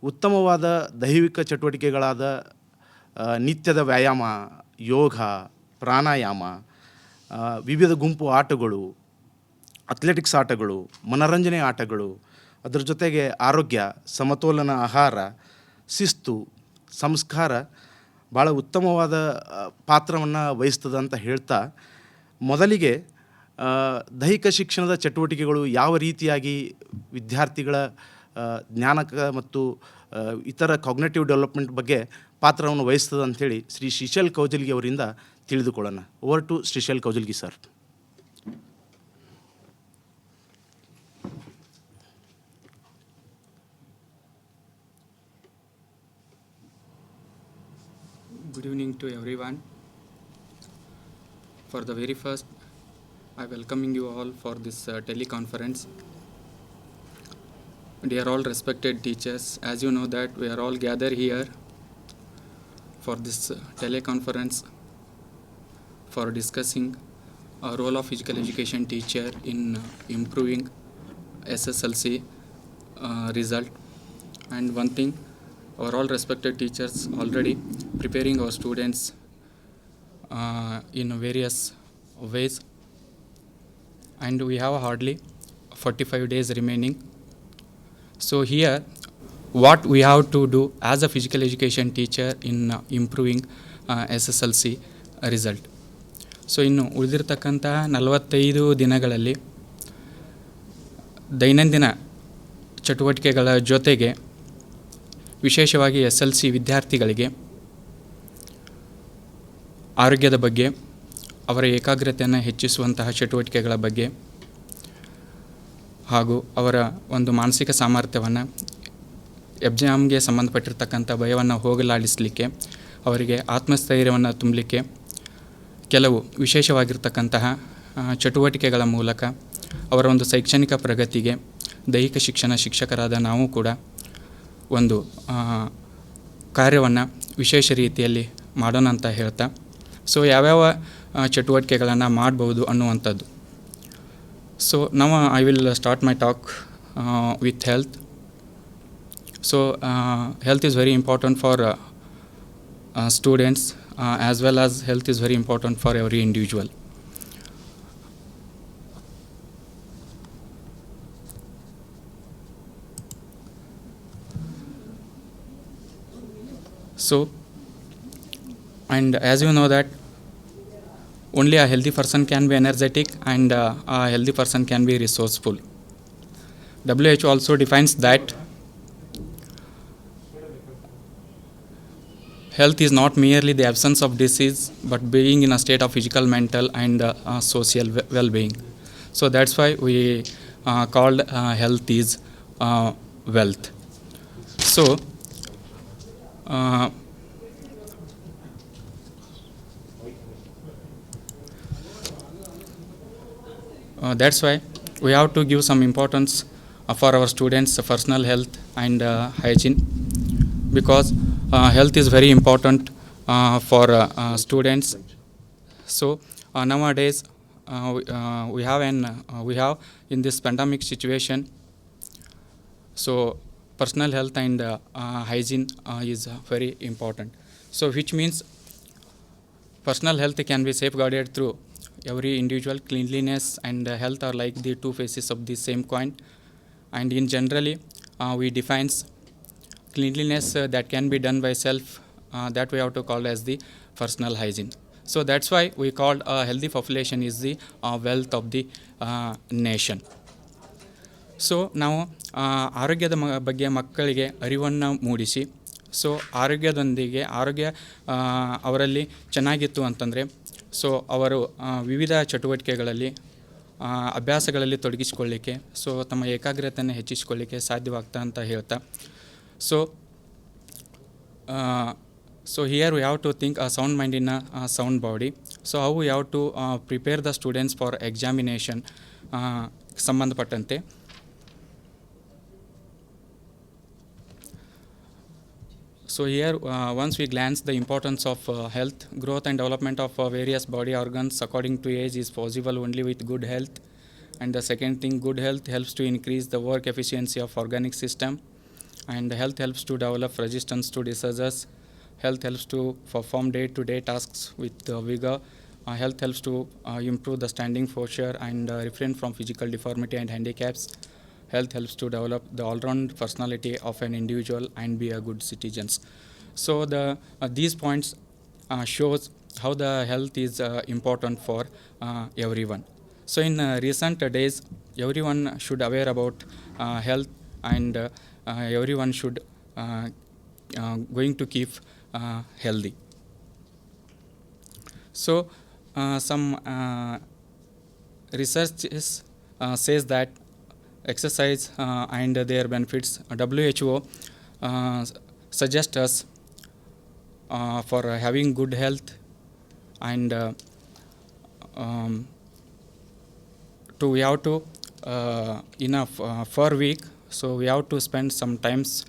ಉತ್ತಮವಾದ ದೈಹಿಕ ಚಟುವಟಿಕೆಗಳಾದ ನಿತ್ಯದ ವ್ಯಾಯಾಮ, ಯೋಗ, ಪ್ರಾಣಾಯಾಮ, ವಿವಿಧ ಗುಂಪು ಆಟಗಳು, ಅಥ್ಲೆಟಿಕ್ಸ್ ಆಟಗಳು, ಮನರಂಜನೆ ಆಟಗಳು, ಅದರ ಜೊತೆಗೆ ಆರೋಗ್ಯ, ಸಮತೋಲನ ಆಹಾರ, ಶಿಸ್ತು, ಸಂಸ್ಕಾರ ಭಾಳ ಉತ್ತಮವಾದ ಪಾತ್ರವನ್ನು ವಹಿಸ್ತದೆ ಅಂತ ಹೇಳ್ತಾ, ಮೊದಲಿಗೆ ದೈಹಿಕ ಶಿಕ್ಷಣದ ಚಟುವಟಿಕೆಗಳು ಯಾವ ರೀತಿಯಾಗಿ ವಿದ್ಯಾರ್ಥಿಗಳ ಜ್ಞಾನಕ ಮತ್ತು ಇತರ ಕಾಗ್ನೇಟಿವ್ ಡೆವಲಪ್ಮೆಂಟ್ ಬಗ್ಗೆ ಪಾತ್ರವನ್ನು ವಹಿಸ್ತದೆ ಅಂಥೇಳಿ ಶ್ರೀ ಶ್ರೀಶೈಲ್ ಕೌಜಲ್ಗಿ ಅವರಿಂದ ತಿಳಿದುಕೊಳ್ಳೋಣ. Over to Shrishail Kaujalgi sir. Good evening to everyone. For the very first, I welcoming you all for this teleconference. Dear all respected teachers, as you know that we are all gathered here for this teleconference for discussing a role of physical education teacher in improving SSLC result. And one thing, our all respected teachers already preparing our students in various ways, and we have hardly 45 days remaining. So here what we have to do as a physical education teacher in improving SSLC result. So ಇನ್ನು ಉಳಿದಿರ್ತಕ್ಕಂತಹ 45 ದಿನಗಳಲ್ಲಿ ದೈನಂದಿನ ಚಟುವಟಿಕೆಗಳ ಜೊತೆಗೆ ವಿಶೇಷವಾಗಿ SSLC ವಿದ್ಯಾರ್ಥಿಗಳಿಗೆ ಆರೋಗ್ಯದ ಬಗ್ಗೆ, ಅವರ ಏಕಾಗ್ರತೆಯನ್ನು ಹೆಚ್ಚಿಸುವಂತಹ ಚಟುವಟಿಕೆಗಳ ಬಗ್ಗೆ ಹಾಗೂ ಅವರ ಒಂದು ಮಾನಸಿಕ ಸಾಮರ್ಥ್ಯವನ್ನು, ಎಕ್ಸಾಮ್ಗೆ ಸಂಬಂಧಪಟ್ಟಿರ್ತಕ್ಕಂಥ ಭಯವನ್ನು ಹೋಗಲಾಡಿಸಲಿಕ್ಕೆ, ಅವರಿಗೆ ಆತ್ಮಸ್ಥೈರ್ಯವನ್ನು ತುಂಬಲಿಕ್ಕೆ ಕೆಲವು ವಿಶೇಷವಾಗಿರ್ತಕ್ಕಂತಹ ಚಟುವಟಿಕೆಗಳ ಮೂಲಕ ಅವರ ಒಂದು ಶೈಕ್ಷಣಿಕ ಪ್ರಗತಿಗೆ ದೈಹಿಕ ಶಿಕ್ಷಣ ಶಿಕ್ಷಕರಾದ ನಾವು ಕೂಡ ಒಂದು ಕಾರ್ಯವನ್ನು ವಿಶೇಷ ರೀತಿಯಲ್ಲಿ ಮಾಡೋಣ ಅಂತ ಹೇಳ್ತಾ, ಸೊ ಯಾವ್ಯಾವ ಚಟುವಟಿಕೆಗಳನ್ನು ಮಾಡ್ಬೋದು ಅನ್ನುವಂಥದ್ದು. ಸೊ ನಾವು I will start my talk with health. So health is very important for students as well as health is very important for every individual. So, and as you know that only a healthy person can be energetic and a healthy person can be resourceful. WHO also defines that health is not merely the absence of disease, but being in a state of physical, mental, and social well-being. So that's why we called health is wealth. So that's why we have to give some importance for our students' personal health and hygiene, because health is very important for students. So nowadays we have in this pandemic situation, so personal health and hygiene is very important. So which means personal health can be safeguarded through every individual. Cleanliness and health are like the two faces of the same coin, and in generally we defines cleanliness that can be done by self, that we have to call as the personal hygiene. So that's why we called a healthy population is the wealth of the nation. So ನಾವು ಆರೋಗ್ಯದ ಬಗ್ಗೆ ಮಕ್ಕಳಿಗೆ ಅರಿವನ್ನು ಮೂಡಿಸಿ, so ಆರೋಗ್ಯದೊಂದಿಗೆ ಅವರಲ್ಲಿ ಚೆನ್ನಾಗಿತ್ತು ಅಂತಂದರೆ, so ಅವರು ವಿವಿಧ ಚಟುವಟಿಕೆಗಳಲ್ಲಿ ಅಭ್ಯಾಸಗಳಲ್ಲಿ ತೊಡಗಿಸಿಕೊಳ್ಳಿಕ್ಕೆ, ಸೊ ತಮ್ಮ ಏಕಾಗ್ರತೆಯನ್ನು ಹೆಚ್ಚಿಸಿಕೊಳ್ಳಿಕ್ಕೆ ಸಾಧ್ಯವಾಗ್ತಾ ಅಂತ ಹೇಳ್ತಾ, so here we have to think a sound mind in a sound body. So how we have to prepare the students for examination ಸಂಬಂಧಪಟ್ಟಂತೆ. So here once we glance the importance of health, growth and development of various body organs according to age is possible only with good health. And the second thing, good health helps to increase the work efficiency of organic system, and health helps to develop resistance to diseases. Health helps to perform day-to-day tasks with vigor. Health helps to improve the standing posture and refrain from physical deformity and handicaps. Health helps to develop the all-round personality of an individual and be a good citizens. So these points shows how the health is important for everyone. So in recent days, everyone should aware about health, and everyone should going to keep healthy. So some research says that exercise and their benefits. WHO suggest us for having good health, and we have to enough per week, so we have to spend some times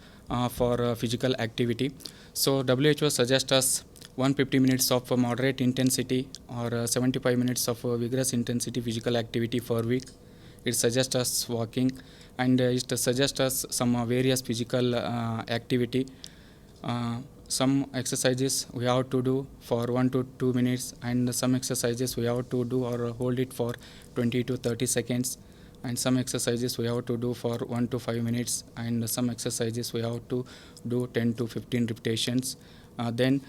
for physical activity. So WHO suggests us 150 minutes of moderate intensity or 75 minutes of vigorous intensity physical activity per week. It suggests us walking, and it suggests us some various physical activity. Some exercises we have to do for 1 to 2 minutes, and some exercises we have to do or hold it for 20 to 30 seconds, and some exercises we have to do for 1 to 5 minutes, and some exercises we have to do 10 to 15 repetitions. Then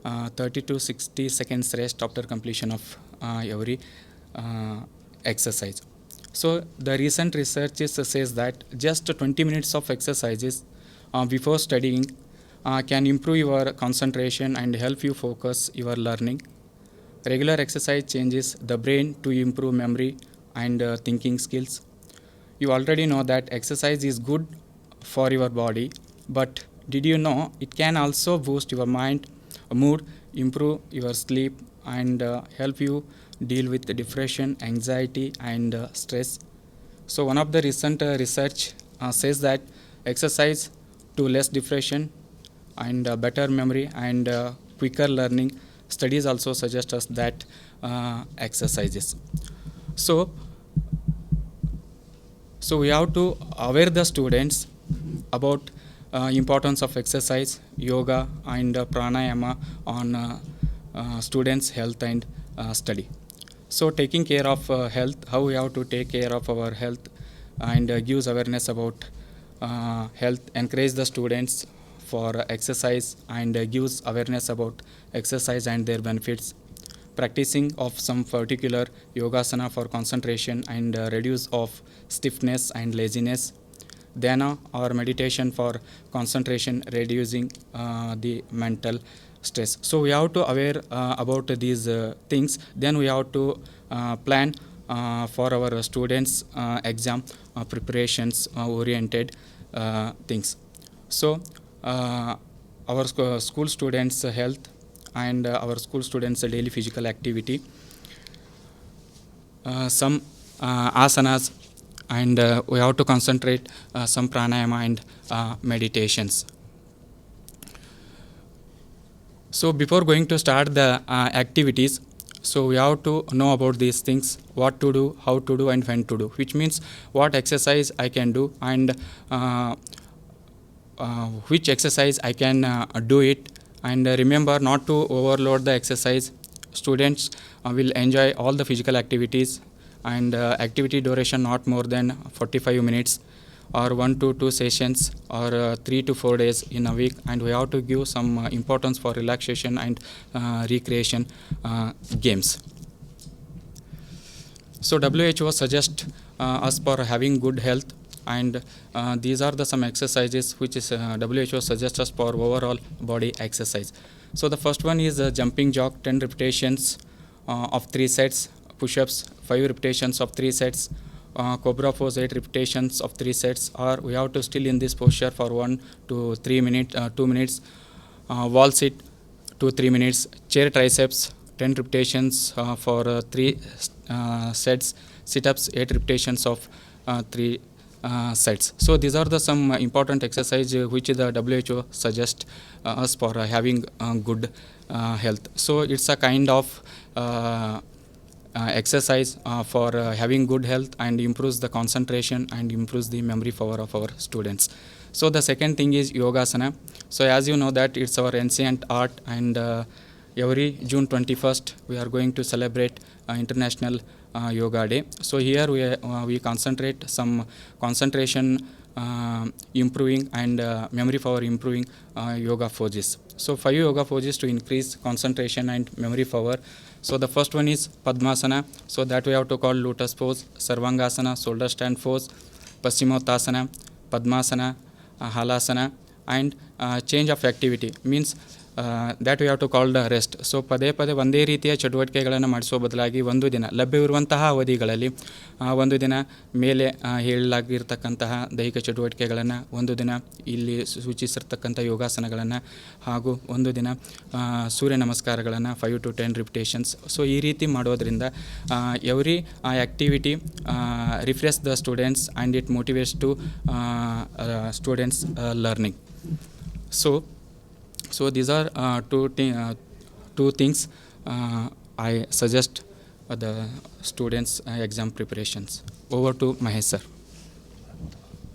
30 to 60 seconds rest after completion of every exercise. So the recent research says that just 20 minutes of exercises before studying can improve your concentration and help you focus your learning. Regular exercise changes the brain to improve memory and thinking skills. You already know that exercise is good for your body, but did you know it can also boost your mind, mood, improve your sleep, and help you deal with depression, anxiety, and stress? So one of the recent research says that exercise to less depression and better memory and quicker learning. Studies also suggest us that exercises. So we have to aware the students about importance of exercise, yoga, and pranayama on students' health and study. So taking care of health, how we have to take care of our health, and gives awareness about health, encourage the students for exercise, and gives awareness about exercise and their benefits. Practicing of some particular yogasana for concentration and reduce of stiffness and laziness. Dhyana or meditation for concentration, reducing the mental stress. So we have to aware about these things. Then we have to plan for our students exam preparations oriented things. So our school students health and our school students daily physical activity, some asanas, and we have to concentrate some pranayama and meditations. So before going to start the activities, so we have to know about these things, what to do, how to do, and when to do, which means what exercise I can do, and which exercise I can do it. And remember not to overload the exercise. Students will enjoy all the physical activities, and activity duration not more than 45 minutes or 1 to 2 sessions or 3 to 4 days in a week. And we have to give some importance for relaxation and recreation games. So WHO suggests us for having good health, and these are the some exercises which is WHO suggests us for overall body exercise. So the first one is jumping jack, 10 repetitions of 3 sets, push-ups 5 repetitions of 3 sets, cobra pose 8 repetitions of 3 sets, or we have to still in this posture for 1 to 2 minutes, wall sit 2-3 minutes, chair triceps 10 repetitions for 3 sets, sit-ups 8 repetitions of 3 sets. So these are the some important exercise which the WHO suggests us for having good health. So it's a kind of exercise for having good health, and improves the concentration and improves the memory power of our students. So the second thing is yogasana. So as you know that it's our ancient art, and every June 21st we are going to celebrate International Yoga Day. So here we concentrate some concentration improving and memory power improving yoga poses. So 5 yoga poses to increase concentration and memory power. So the first one is Padmasana. So that we have to call lotus pose, Sarvangasana, shoulder stand pose, Paschimottanasana, Padmasana, Halasana, and change of activity means that we have to call the rest. So ಪದೇ ಪದೇ ಒಂದೇ ರೀತಿಯ ಚಟುವಟಿಕೆಗಳನ್ನು ಮಾಡಿಸೋ ಬದಲಾಗಿ ಒಂದು ದಿನ ಲಭ್ಯವಿರುವಂತಹ ಅವಧಿಗಳಲ್ಲಿ ಒಂದು ದಿನ ಮೇಲೆ ಹೇಳಲಾಗಿರ್ತಕ್ಕಂತಹ ದೈಹಿಕ ಚಟುವಟಿಕೆಗಳನ್ನು, ಒಂದು ದಿನ ಇಲ್ಲಿ ಸೂಚಿಸಿರ್ತಕ್ಕಂಥ ಯೋಗಾಸನಗಳನ್ನು, ಹಾಗೂ ಒಂದು ದಿನ ಸೂರ್ಯ ನಮಸ್ಕಾರಗಳನ್ನು 5 to 10 ರಿಪಿಟೇಷನ್ಸ್. ಸೊ ಈ ರೀತಿ ಮಾಡೋದ್ರಿಂದ every activity refresh the students and it motivates to students learning. So these are two things I suggest the students' exam preparations. Over to Mahesh sir.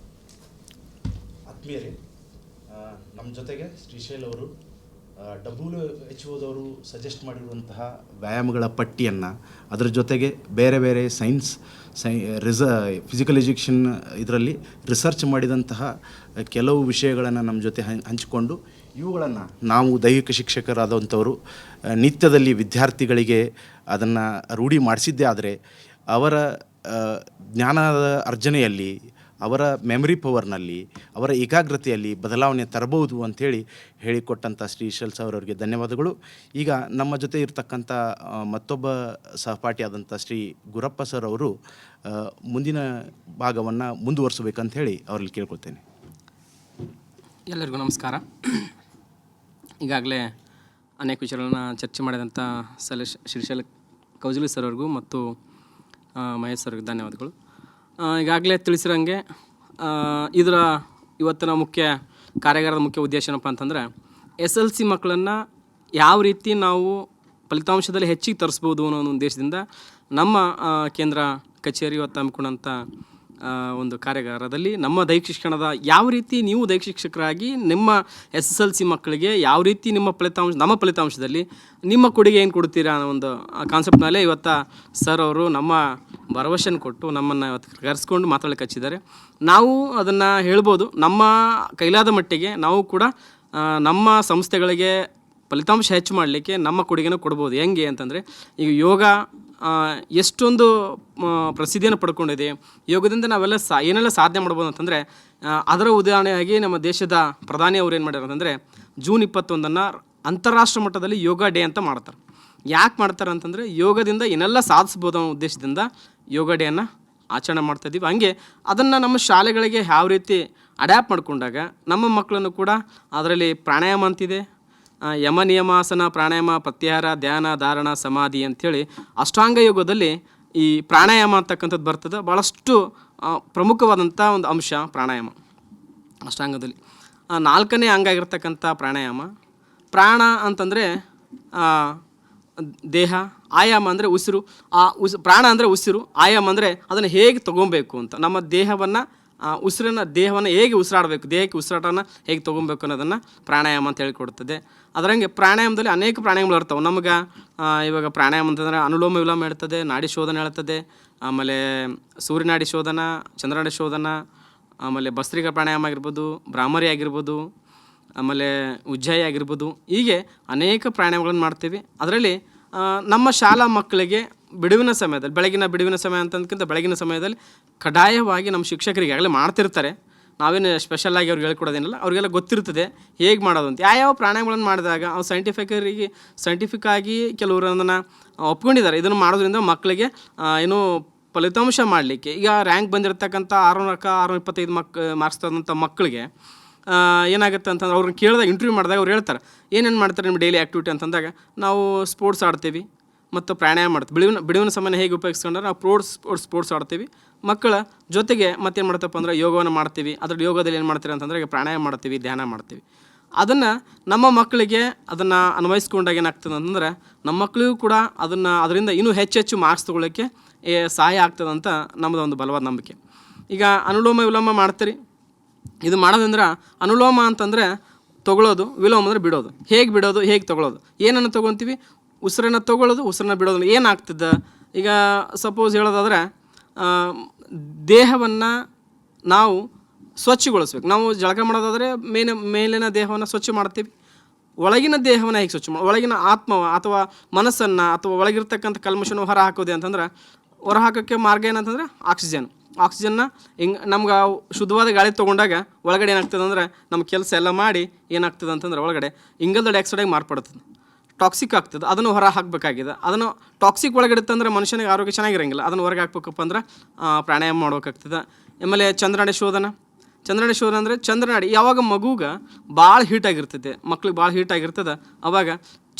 ಆತ್ಮೀಯರೇ, ನಮ್ಮ ಜೊತೆಗೆ ಶ್ರೀಶೈಲ್ ಅವರು WHO ಸಜೆಸ್ಟ್ ಮಾಡಿರುವಂತಹ ವ್ಯಾಯಾಮಗಳ ಪಟ್ಟಿಯನ್ನು, ಅದರ ಜೊತೆಗೆ ಬೇರೆ ಬೇರೆ ಸೈನ್ಸ್ ಫಿಸಿಕಲ್ ಎಜುಕೇಷನ್ ಇದರಲ್ಲಿ ರಿಸರ್ಚ್ ಮಾಡಿದಂತಹ ಕೆಲವು ವಿಷಯಗಳನ್ನು ನಮ್ಮ ಜೊತೆ ಹಂಚಿಕೊಂಡು ಇವುಗಳನ್ನು ನಾವು ದೈಹಿಕ ಶಿಕ್ಷಕರಾದಂಥವರು ನಿತ್ಯದಲ್ಲಿ ವಿದ್ಯಾರ್ಥಿಗಳಿಗೆ ಅದನ್ನು ರೂಢಿ ಮಾಡಿಸಿದ್ದೇ ಆದರೆ ಅವರ ಜ್ಞಾನದ ಅರ್ಜನೆಯಲ್ಲಿ, ಅವರ ಮೆಮರಿ ಪವರ್ನಲ್ಲಿ, ಅವರ ಏಕಾಗ್ರತೆಯಲ್ಲಿ ಬದಲಾವಣೆ ತರಬಹುದು ಅಂಥೇಳಿ ಹೇಳಿಕೊಟ್ಟಂಥ ಶ್ರೀಶೈಲ್ ಸರ್ ಅವರಿಗೆ ಧನ್ಯವಾದಗಳು. ಈಗ ನಮ್ಮ ಜೊತೆ ಇರತಕ್ಕಂಥ ಮತ್ತೊಬ್ಬ ಸಹಪಾಠಿಯಾದಂಥ ಶ್ರೀ ಗುರಪ್ಪ ಸರ್ ಅವರು ಮುಂದಿನ ಭಾಗವನ್ನು ಮುಂದುವರಿಸಬೇಕಂತ ಹೇಳಿ ಅವರಲ್ಲಿ ಕೇಳ್ಕೊಳ್ತೇನೆ. ಎಲ್ಲರಿಗೂ ನಮಸ್ಕಾರ. ಈಗಾಗಲೇ ಅನೇಕ ವಿಷಯಗಳನ್ನ ಚರ್ಚೆ ಮಾಡಿದಂಥ ಶ್ರೀಶೈಲ ಕೌಜಲಿ ಸರ್ ಅವ್ರಿಗೂ ಮತ್ತು ಮಹೇಶ್ ಸರ್ಗೆ ಧನ್ಯವಾದಗಳು. ಈಗಾಗಲೇ ತಿಳಿಸಿರಂಗೆ ಇದರ ಇವತ್ತಿನ ಮುಖ್ಯ ಕಾರ್ಯಾಗಾರದ ಮುಖ್ಯ ಉದ್ದೇಶ ಏನಪ್ಪ ಅಂತಂದರೆ SSLC ಮಕ್ಕಳನ್ನು ಯಾವ ರೀತಿ ನಾವು ಫಲಿತಾಂಶದಲ್ಲಿ ಹೆಚ್ಚಿಗೆ ತರಿಸ್ಬೋದು ಅನ್ನೋ ಒಂದು ಉದ್ದೇಶದಿಂದ ನಮ್ಮ ಕೇಂದ್ರ ಕಚೇರಿ ಇವತ್ತು ಹಮ್ಮಿಕೊಂಡಂಥ ಒಂದು ಕಾರ್ಯಾಗಾರದಲ್ಲಿ ನಮ್ಮ ದೈಹಿಕ ಶಿಕ್ಷಣದ ಯಾವ ರೀತಿ ನೀವು ದೈಹಿಕ ಶಿಕ್ಷಕರಾಗಿ ನಿಮ್ಮ SSLC ಮಕ್ಕಳಿಗೆ ಯಾವ ರೀತಿ ನಮ್ಮ ಫಲಿತಾಂಶದಲ್ಲಿ ನಿಮ್ಮ ಕೊಡುಗೆ ಏನು ಕೊಡ್ತೀರಾ ಅನ್ನೋ ಒಂದು ಕಾನ್ಸೆಪ್ಟ್ನಲ್ಲೇ ಇವತ್ತು ಸರ್ ಅವರು ನಮ್ಮ ಭರವಸೆಯನ್ನು ಕೊಟ್ಟು ನಮ್ಮನ್ನು ಇವತ್ತು ಕರೆಸ್ಕೊಂಡು ಮಾತಾಡಲಿಕ್ಕೆ ಹಚ್ಚಿದ್ದಾರೆ. ನಾವು ಅದನ್ನು ಹೇಳ್ಬೋದು, ನಮ್ಮ ಕೈಲಾದ ಮಟ್ಟಿಗೆ ನಾವು ಕೂಡ ನಮ್ಮ ಸಂಸ್ಥೆಗಳಿಗೆ ಫಲಿತಾಂಶ ಹೆಚ್ಚು ಮಾಡಲಿಕ್ಕೆ ನಮ್ಮ ಕೊಡುಗೆನ ಕೊಡ್ಬೋದು. ಹೆಂಗೆ ಅಂತಂದರೆ, ಈಗ ಯೋಗ ಎಷ್ಟೊಂದು ಪ್ರಸಿದ್ಧಿಯನ್ನು ಪಡ್ಕೊಂಡಿದೆ. ಯೋಗದಿಂದ ನಾವೆಲ್ಲ ಏನೆಲ್ಲ ಸಾಧನೆ ಮಾಡ್ಬೋದು ಅಂತಂದರೆ, ಅದರ ಉದಾಹರಣೆಯಾಗಿ ನಮ್ಮ ದೇಶದ ಪ್ರಧಾನಿ ಅವರು ಏನು ಮಾಡ್ಯಾರ ಅಂತಂದರೆ ಜೂನ್ 21 ಅಂತಾರಾಷ್ಟ್ರೀಯ ಮಟ್ಟದಲ್ಲಿ ಯೋಗ ಡೇ ಅಂತ ಮಾಡ್ತಾರೆ. ಯಾಕೆ ಮಾಡ್ತಾರೆ ಅಂತಂದರೆ ಯೋಗದಿಂದ ಏನೆಲ್ಲ ಸಾಧಿಸ್ಬೋದು ಅನ್ನೋ ಉದ್ದೇಶದಿಂದ ಯೋಗ ಡೇಯನ್ನು ಆಚರಣೆ ಮಾಡ್ತಾಯಿದ್ದೀವಿ. ಹಂಗೆ ಅದನ್ನು ನಮ್ಮ ಶಾಲೆಗಳಿಗೆ ಯಾವ ರೀತಿ ಅಡ್ಯಾಪ್ಟ್ ಮಾಡಿಕೊಂಡಾಗ ನಮ್ಮ ಮಕ್ಕಳನ್ನು ಕೂಡ ಅದರಲ್ಲಿ ಪ್ರಾಣಾಯಾಮ ಅಂತಿದೆ, ಯಮ ನಿಯಮಾಸನ, ಪ್ರಾಣಾಯಾಮ, ಪ್ರತ್ಯಾಹಾರ, ಧ್ಯಾನ, ಧಾರಣ, ಸಮಾಧಿ ಅಂಥೇಳಿ ಅಷ್ಟಾಂಗ ಯೋಗದಲ್ಲಿ ಈ ಪ್ರಾಣಾಯಾಮ ಅಂತಕ್ಕಂಥದ್ದು ಬರ್ತದೆ. ಭಾಳಷ್ಟು ಪ್ರಮುಖವಾದಂಥ ಒಂದು ಅಂಶ ಪ್ರಾಣಾಯಾಮ ಅಷ್ಟಾಂಗದಲ್ಲಿ. 4ನೇ ಅಂಗ ಆಗಿರ್ತಕ್ಕಂಥ ಪ್ರಾಣಾಯಾಮ. ಪ್ರಾಣ ಅಂತಂದರೆ ದೇಹ, ಆಯಾಮ ಅಂದರೆ ಉಸಿರು. ಪ್ರಾಣ ಅಂದರೆ ಉಸಿರು, ಆಯಾಮ ಅಂದರೆ ಅದನ್ನು ಹೇಗೆ ತೊಗೊಬೇಕು ಅಂತ, ನಮ್ಮ ದೇಹವನ್ನು ದೇಹವನ್ನು ಹೇಗೆ ಉಸಿರಾಡಬೇಕು, ದೇಹಕ್ಕೆ ಉಸಿರಾಟನ ಹೇಗೆ ತೊಗೊಬೇಕು ಅನ್ನೋದನ್ನು ಪ್ರಾಣಾಯಾಮ ಅಂತ ಹೇಳಿಕೊಡ್ತದೆ. ಅದರಂಗೆ ಪ್ರಾಣಾಯಾಮದಲ್ಲಿ ಅನೇಕ ಪ್ರಾಣಾಯಾಮಗಳು ಇರ್ತವೆ. ನಮಗೆ ಇವಾಗ ಪ್ರಾಣಾಯಾಮ ಅಂತಂದರೆ ಅನುಲೋಮ ವಿಲೋಮ ಹೇಳ್ತದೆ, ನಾಡಿ ಶೋಧನ ಹೇಳ್ತದೆ, ಆಮೇಲೆ ಸೂರ್ಯನಾಡಿ ಶೋಧನ, ಚಂದ್ರನಾಡಿ ಶೋಧನ, ಆಮೇಲೆ ಭಸ್ತ್ರಿಕಾ ಪ್ರಾಣಾಯಾಮ ಆಗಿರ್ಬೋದು, ಭ್ರಾಮರಿ ಆಗಿರ್ಬೋದು, ಆಮೇಲೆ ಉಜ್ಜಾಯಿ ಆಗಿರ್ಬೋದು. ಹೀಗೆ ಅನೇಕ ಪ್ರಾಣಾಯಾಮಗಳನ್ನು ಮಾಡ್ತೀವಿ. ಅದರಲ್ಲಿ ನಮ್ಮ ಶಾಲಾ ಮಕ್ಕಳಿಗೆ ಬಿಡುವಿನ ಸಮಯದಲ್ಲಿ, ಬೆಳಗಿನ ಬಿಡುವಿನ ಸಮಯ ಅಂತಂದಕ್ಕಿಂತ ಬೆಳಗಿನ ಸಮಯದಲ್ಲಿ ಕಡ್ಡಾಯವಾಗಿ ನಮ್ಮ ಶಿಕ್ಷಕರಿಗೆ ಆಗಲೇ ಮಾಡ್ತಿರ್ತಾರೆ. ನಾವೇನು ಸ್ಪೆಷಲಾಗಿ ಅವ್ರಿಗೆ ಹೇಳ್ಕೊಡೋದೇನಿಲ್ಲ, ಅವ್ರಿಗೆಲ್ಲ ಗೊತ್ತಿರ್ತದೆ ಹೇಗೆ ಮಾಡೋದು ಅಂತ. ಯಾವ ಪ್ರಾಣಾಯಾಮಗಳನ್ನು ಮಾಡಿದಾಗ ಅವ್ರು ಸೈಂಟಿಫಿಕ್ ಆಗಿ ಕೆಲವರು ಅದನ್ನು ಒಪ್ಕೊಂಡಿದ್ದಾರೆ. ಇದನ್ನು ಮಾಡೋದ್ರಿಂದ ಮಕ್ಕಳಿಗೆ ಏನು ಫಲಿತಾಂಶ ಮಾಡಲಿಕ್ಕೆ, ಈಗ ರ್ಯಾಂಕ್ ಬಂದಿರತಕ್ಕಂಥ 625 ಮಾರ್ಕ್ಸ್ ತಂದಂಥ ಮಕ್ಕಳಿಗೆ ಏನಾಗುತ್ತೆ ಅಂತಂದ್ರೆ ಅವ್ರನ್ನ ಕೇಳಿದಾಗ, ಇಂಟರ್ವ್ಯೂ ಮಾಡಿದಾಗ ಅವ್ರು ಹೇಳ್ತಾರೆ ಏನೇನು ಮಾಡ್ತಾರೆ ನಿಮ್ಮ ಡೈಲಿ ಆ್ಯಕ್ಟಿವಿಟಿ ಅಂತಂದಾಗ, ನಾವು ಸ್ಪೋರ್ಟ್ಸ್ ಆಡ್ತೀವಿ ಮತ್ತು ಪ್ರಾಣಾಯಾಮ ಮಾಡ್ತೀವಿ. ಬಿಡುವಿನ ಸಮಯ ಹೇಗೆ ಉಪಯೋಗಿಸ್ಕೊಂಡ್ರೆ ನಾವು ಸ್ಪೋರ್ಟ್ಸ್ ಆಡ್ತೀವಿ. ಮಕ್ಕಳ ಜೊತೆಗೆ ಮತ್ತೇನು ಮಾಡ್ತಪ್ಪ ಅಂದರೆ ಯೋಗವನ್ನು ಮಾಡ್ತೀವಿ. ಅದ್ರಲ್ಲಿ ಯೋಗದಲ್ಲಿ ಏನು ಮಾಡ್ತೀವಿ ಅಂತಂದರೆ ಈಗ ಪ್ರಾಣಾಯಾಮ ಮಾಡ್ತೀವಿ, ಧ್ಯಾನ ಮಾಡ್ತೀವಿ. ಅದನ್ನು ನಮ್ಮ ಮಕ್ಕಳಿಗೆ ಅದನ್ನು ಅನ್ವಯಿಸ್ಕೊಂಡಾಗ ಏನಾಗ್ತದೆ ಅಂತಂದರೆ ನಮ್ಮ ಮಕ್ಕಳಿಗೂ ಕೂಡ ಅದರಿಂದ ಇನ್ನೂ ಹೆಚ್ಚು ಮಾರ್ಕ್ಸ್ ತೊಗೊಳ್ಳೋಕ್ಕೆ ಸಹಾಯ ಆಗ್ತದಂತ ನಮ್ಮದು ಒಂದು ಬಲವಾದ ನಂಬಿಕೆ. ಈಗ ಅನುಲೋಮ ವಿಲೋಮ ಮಾಡ್ತೀರಿ. ಇದು ಮಾಡೋದಂದ್ರೆ ಅನುಲೋಮ ಅಂತಂದರೆ ತೊಗೊಳ್ಳೋದು, ವಿಲೋಮ ಅಂದರೆ ಬಿಡೋದು. ಹೇಗೆ ಬಿಡೋದು, ಹೇಗೆ ತೊಗೊಳ್ಳೋದು, ಏನನ್ನು ತೊಗೊತೀವಿ, ಉಸಿರನ್ನು ತೊಗೊಳ್ಳೋದು, ಉಸಿರನ್ನ ಬಿಡೋದು. ಏನಾಗ್ತದೆ ಈಗ ಸಪೋಸ್ ಹೇಳೋದಾದ್ರೆ, ದೇಹವನ್ನು ನಾವು ಸ್ವಚ್ಛಗೊಳಿಸ್ಬೇಕು. ನಾವು ಜಳಕ ಮಾಡೋದಾದರೆ ಮೇಲಿನ ದೇಹವನ್ನು ಸ್ವಚ್ಛ ಮಾಡ್ತೀವಿ, ಒಳಗಿನ ದೇಹವನ್ನು ಹೇಗೆ ಸ್ವಚ್ಛ ಒಳಗಿನ ಆತ್ಮ ಅಥವಾ ಮನಸ್ಸನ್ನು ಅಥವಾ ಒಳಗಿರ್ತಕ್ಕಂಥ ಕಲ್ಮಶನ ಹೊರ ಹಾಕೋದೆ ಅಂತಂದ್ರೆ ಹೊರ ಹಾಕೋಕ್ಕೆ ಮಾರ್ಗ ಏನಂತಂದ್ರೆ ಆಕ್ಸಿಜನ್ನ ಹಿಂಗೆ ನಮ್ಗೆ ಶುದ್ಧವಾದ ಗಾಳಿ ತೊಗೊಂಡಾಗ ಒಳಗಡೆ ಏನಾಗ್ತದೆ ಅಂದರೆ ನಮ್ಮ ಕೆಲಸ ಎಲ್ಲ ಮಾಡಿ ಏನಾಗ್ತದೆ ಅಂತಂದ್ರೆ ಒಳಗಡೆ ಇಂಗಾಲದ ಡೈಆಕ್ಸೈಡಾಗಿ ಮಾರ್ಪಡ್ತದೆ, ಟಾಕ್ಸಿಕ್ ಆಗ್ತದೆ. ಅದನ್ನು ಹೊರ ಹಾಕಬೇಕಾಗಿದೆ. ಅದನ್ನು ಟಾಕ್ಸಿಕ್ ಒಳಗಡೆ ಇತ್ತಂದ್ರೆ ಮನುಷ್ಯನಿಗೆ ಆರೋಗ್ಯ ಚೆನ್ನಾಗಿರಂಗಿಲ್ಲ. ಅದನ್ನು ಹೊರಗೆ ಹಾಕ್ಬೇಕಪ್ಪ ಅಂದ್ರೆ ಪ್ರಾಣಾಯಾಮ ಮಾಡ್ಬೇಕಾಗ್ತದೆ. ಆಮೇಲೆ ಚಂದ್ರನಾಡಿ ಶೋಧನ ಅಂದರೆ ಚಂದ್ರನಾಡಿ ಯಾವಾಗ ಮಗುಗೆ ಭಾಳ ಹೀಟಾಗಿರ್ತದೆ, ಮಕ್ಳಿಗೆ ಭಾಳ ಹೀಟಾಗಿರ್ತದೆ, ಅವಾಗ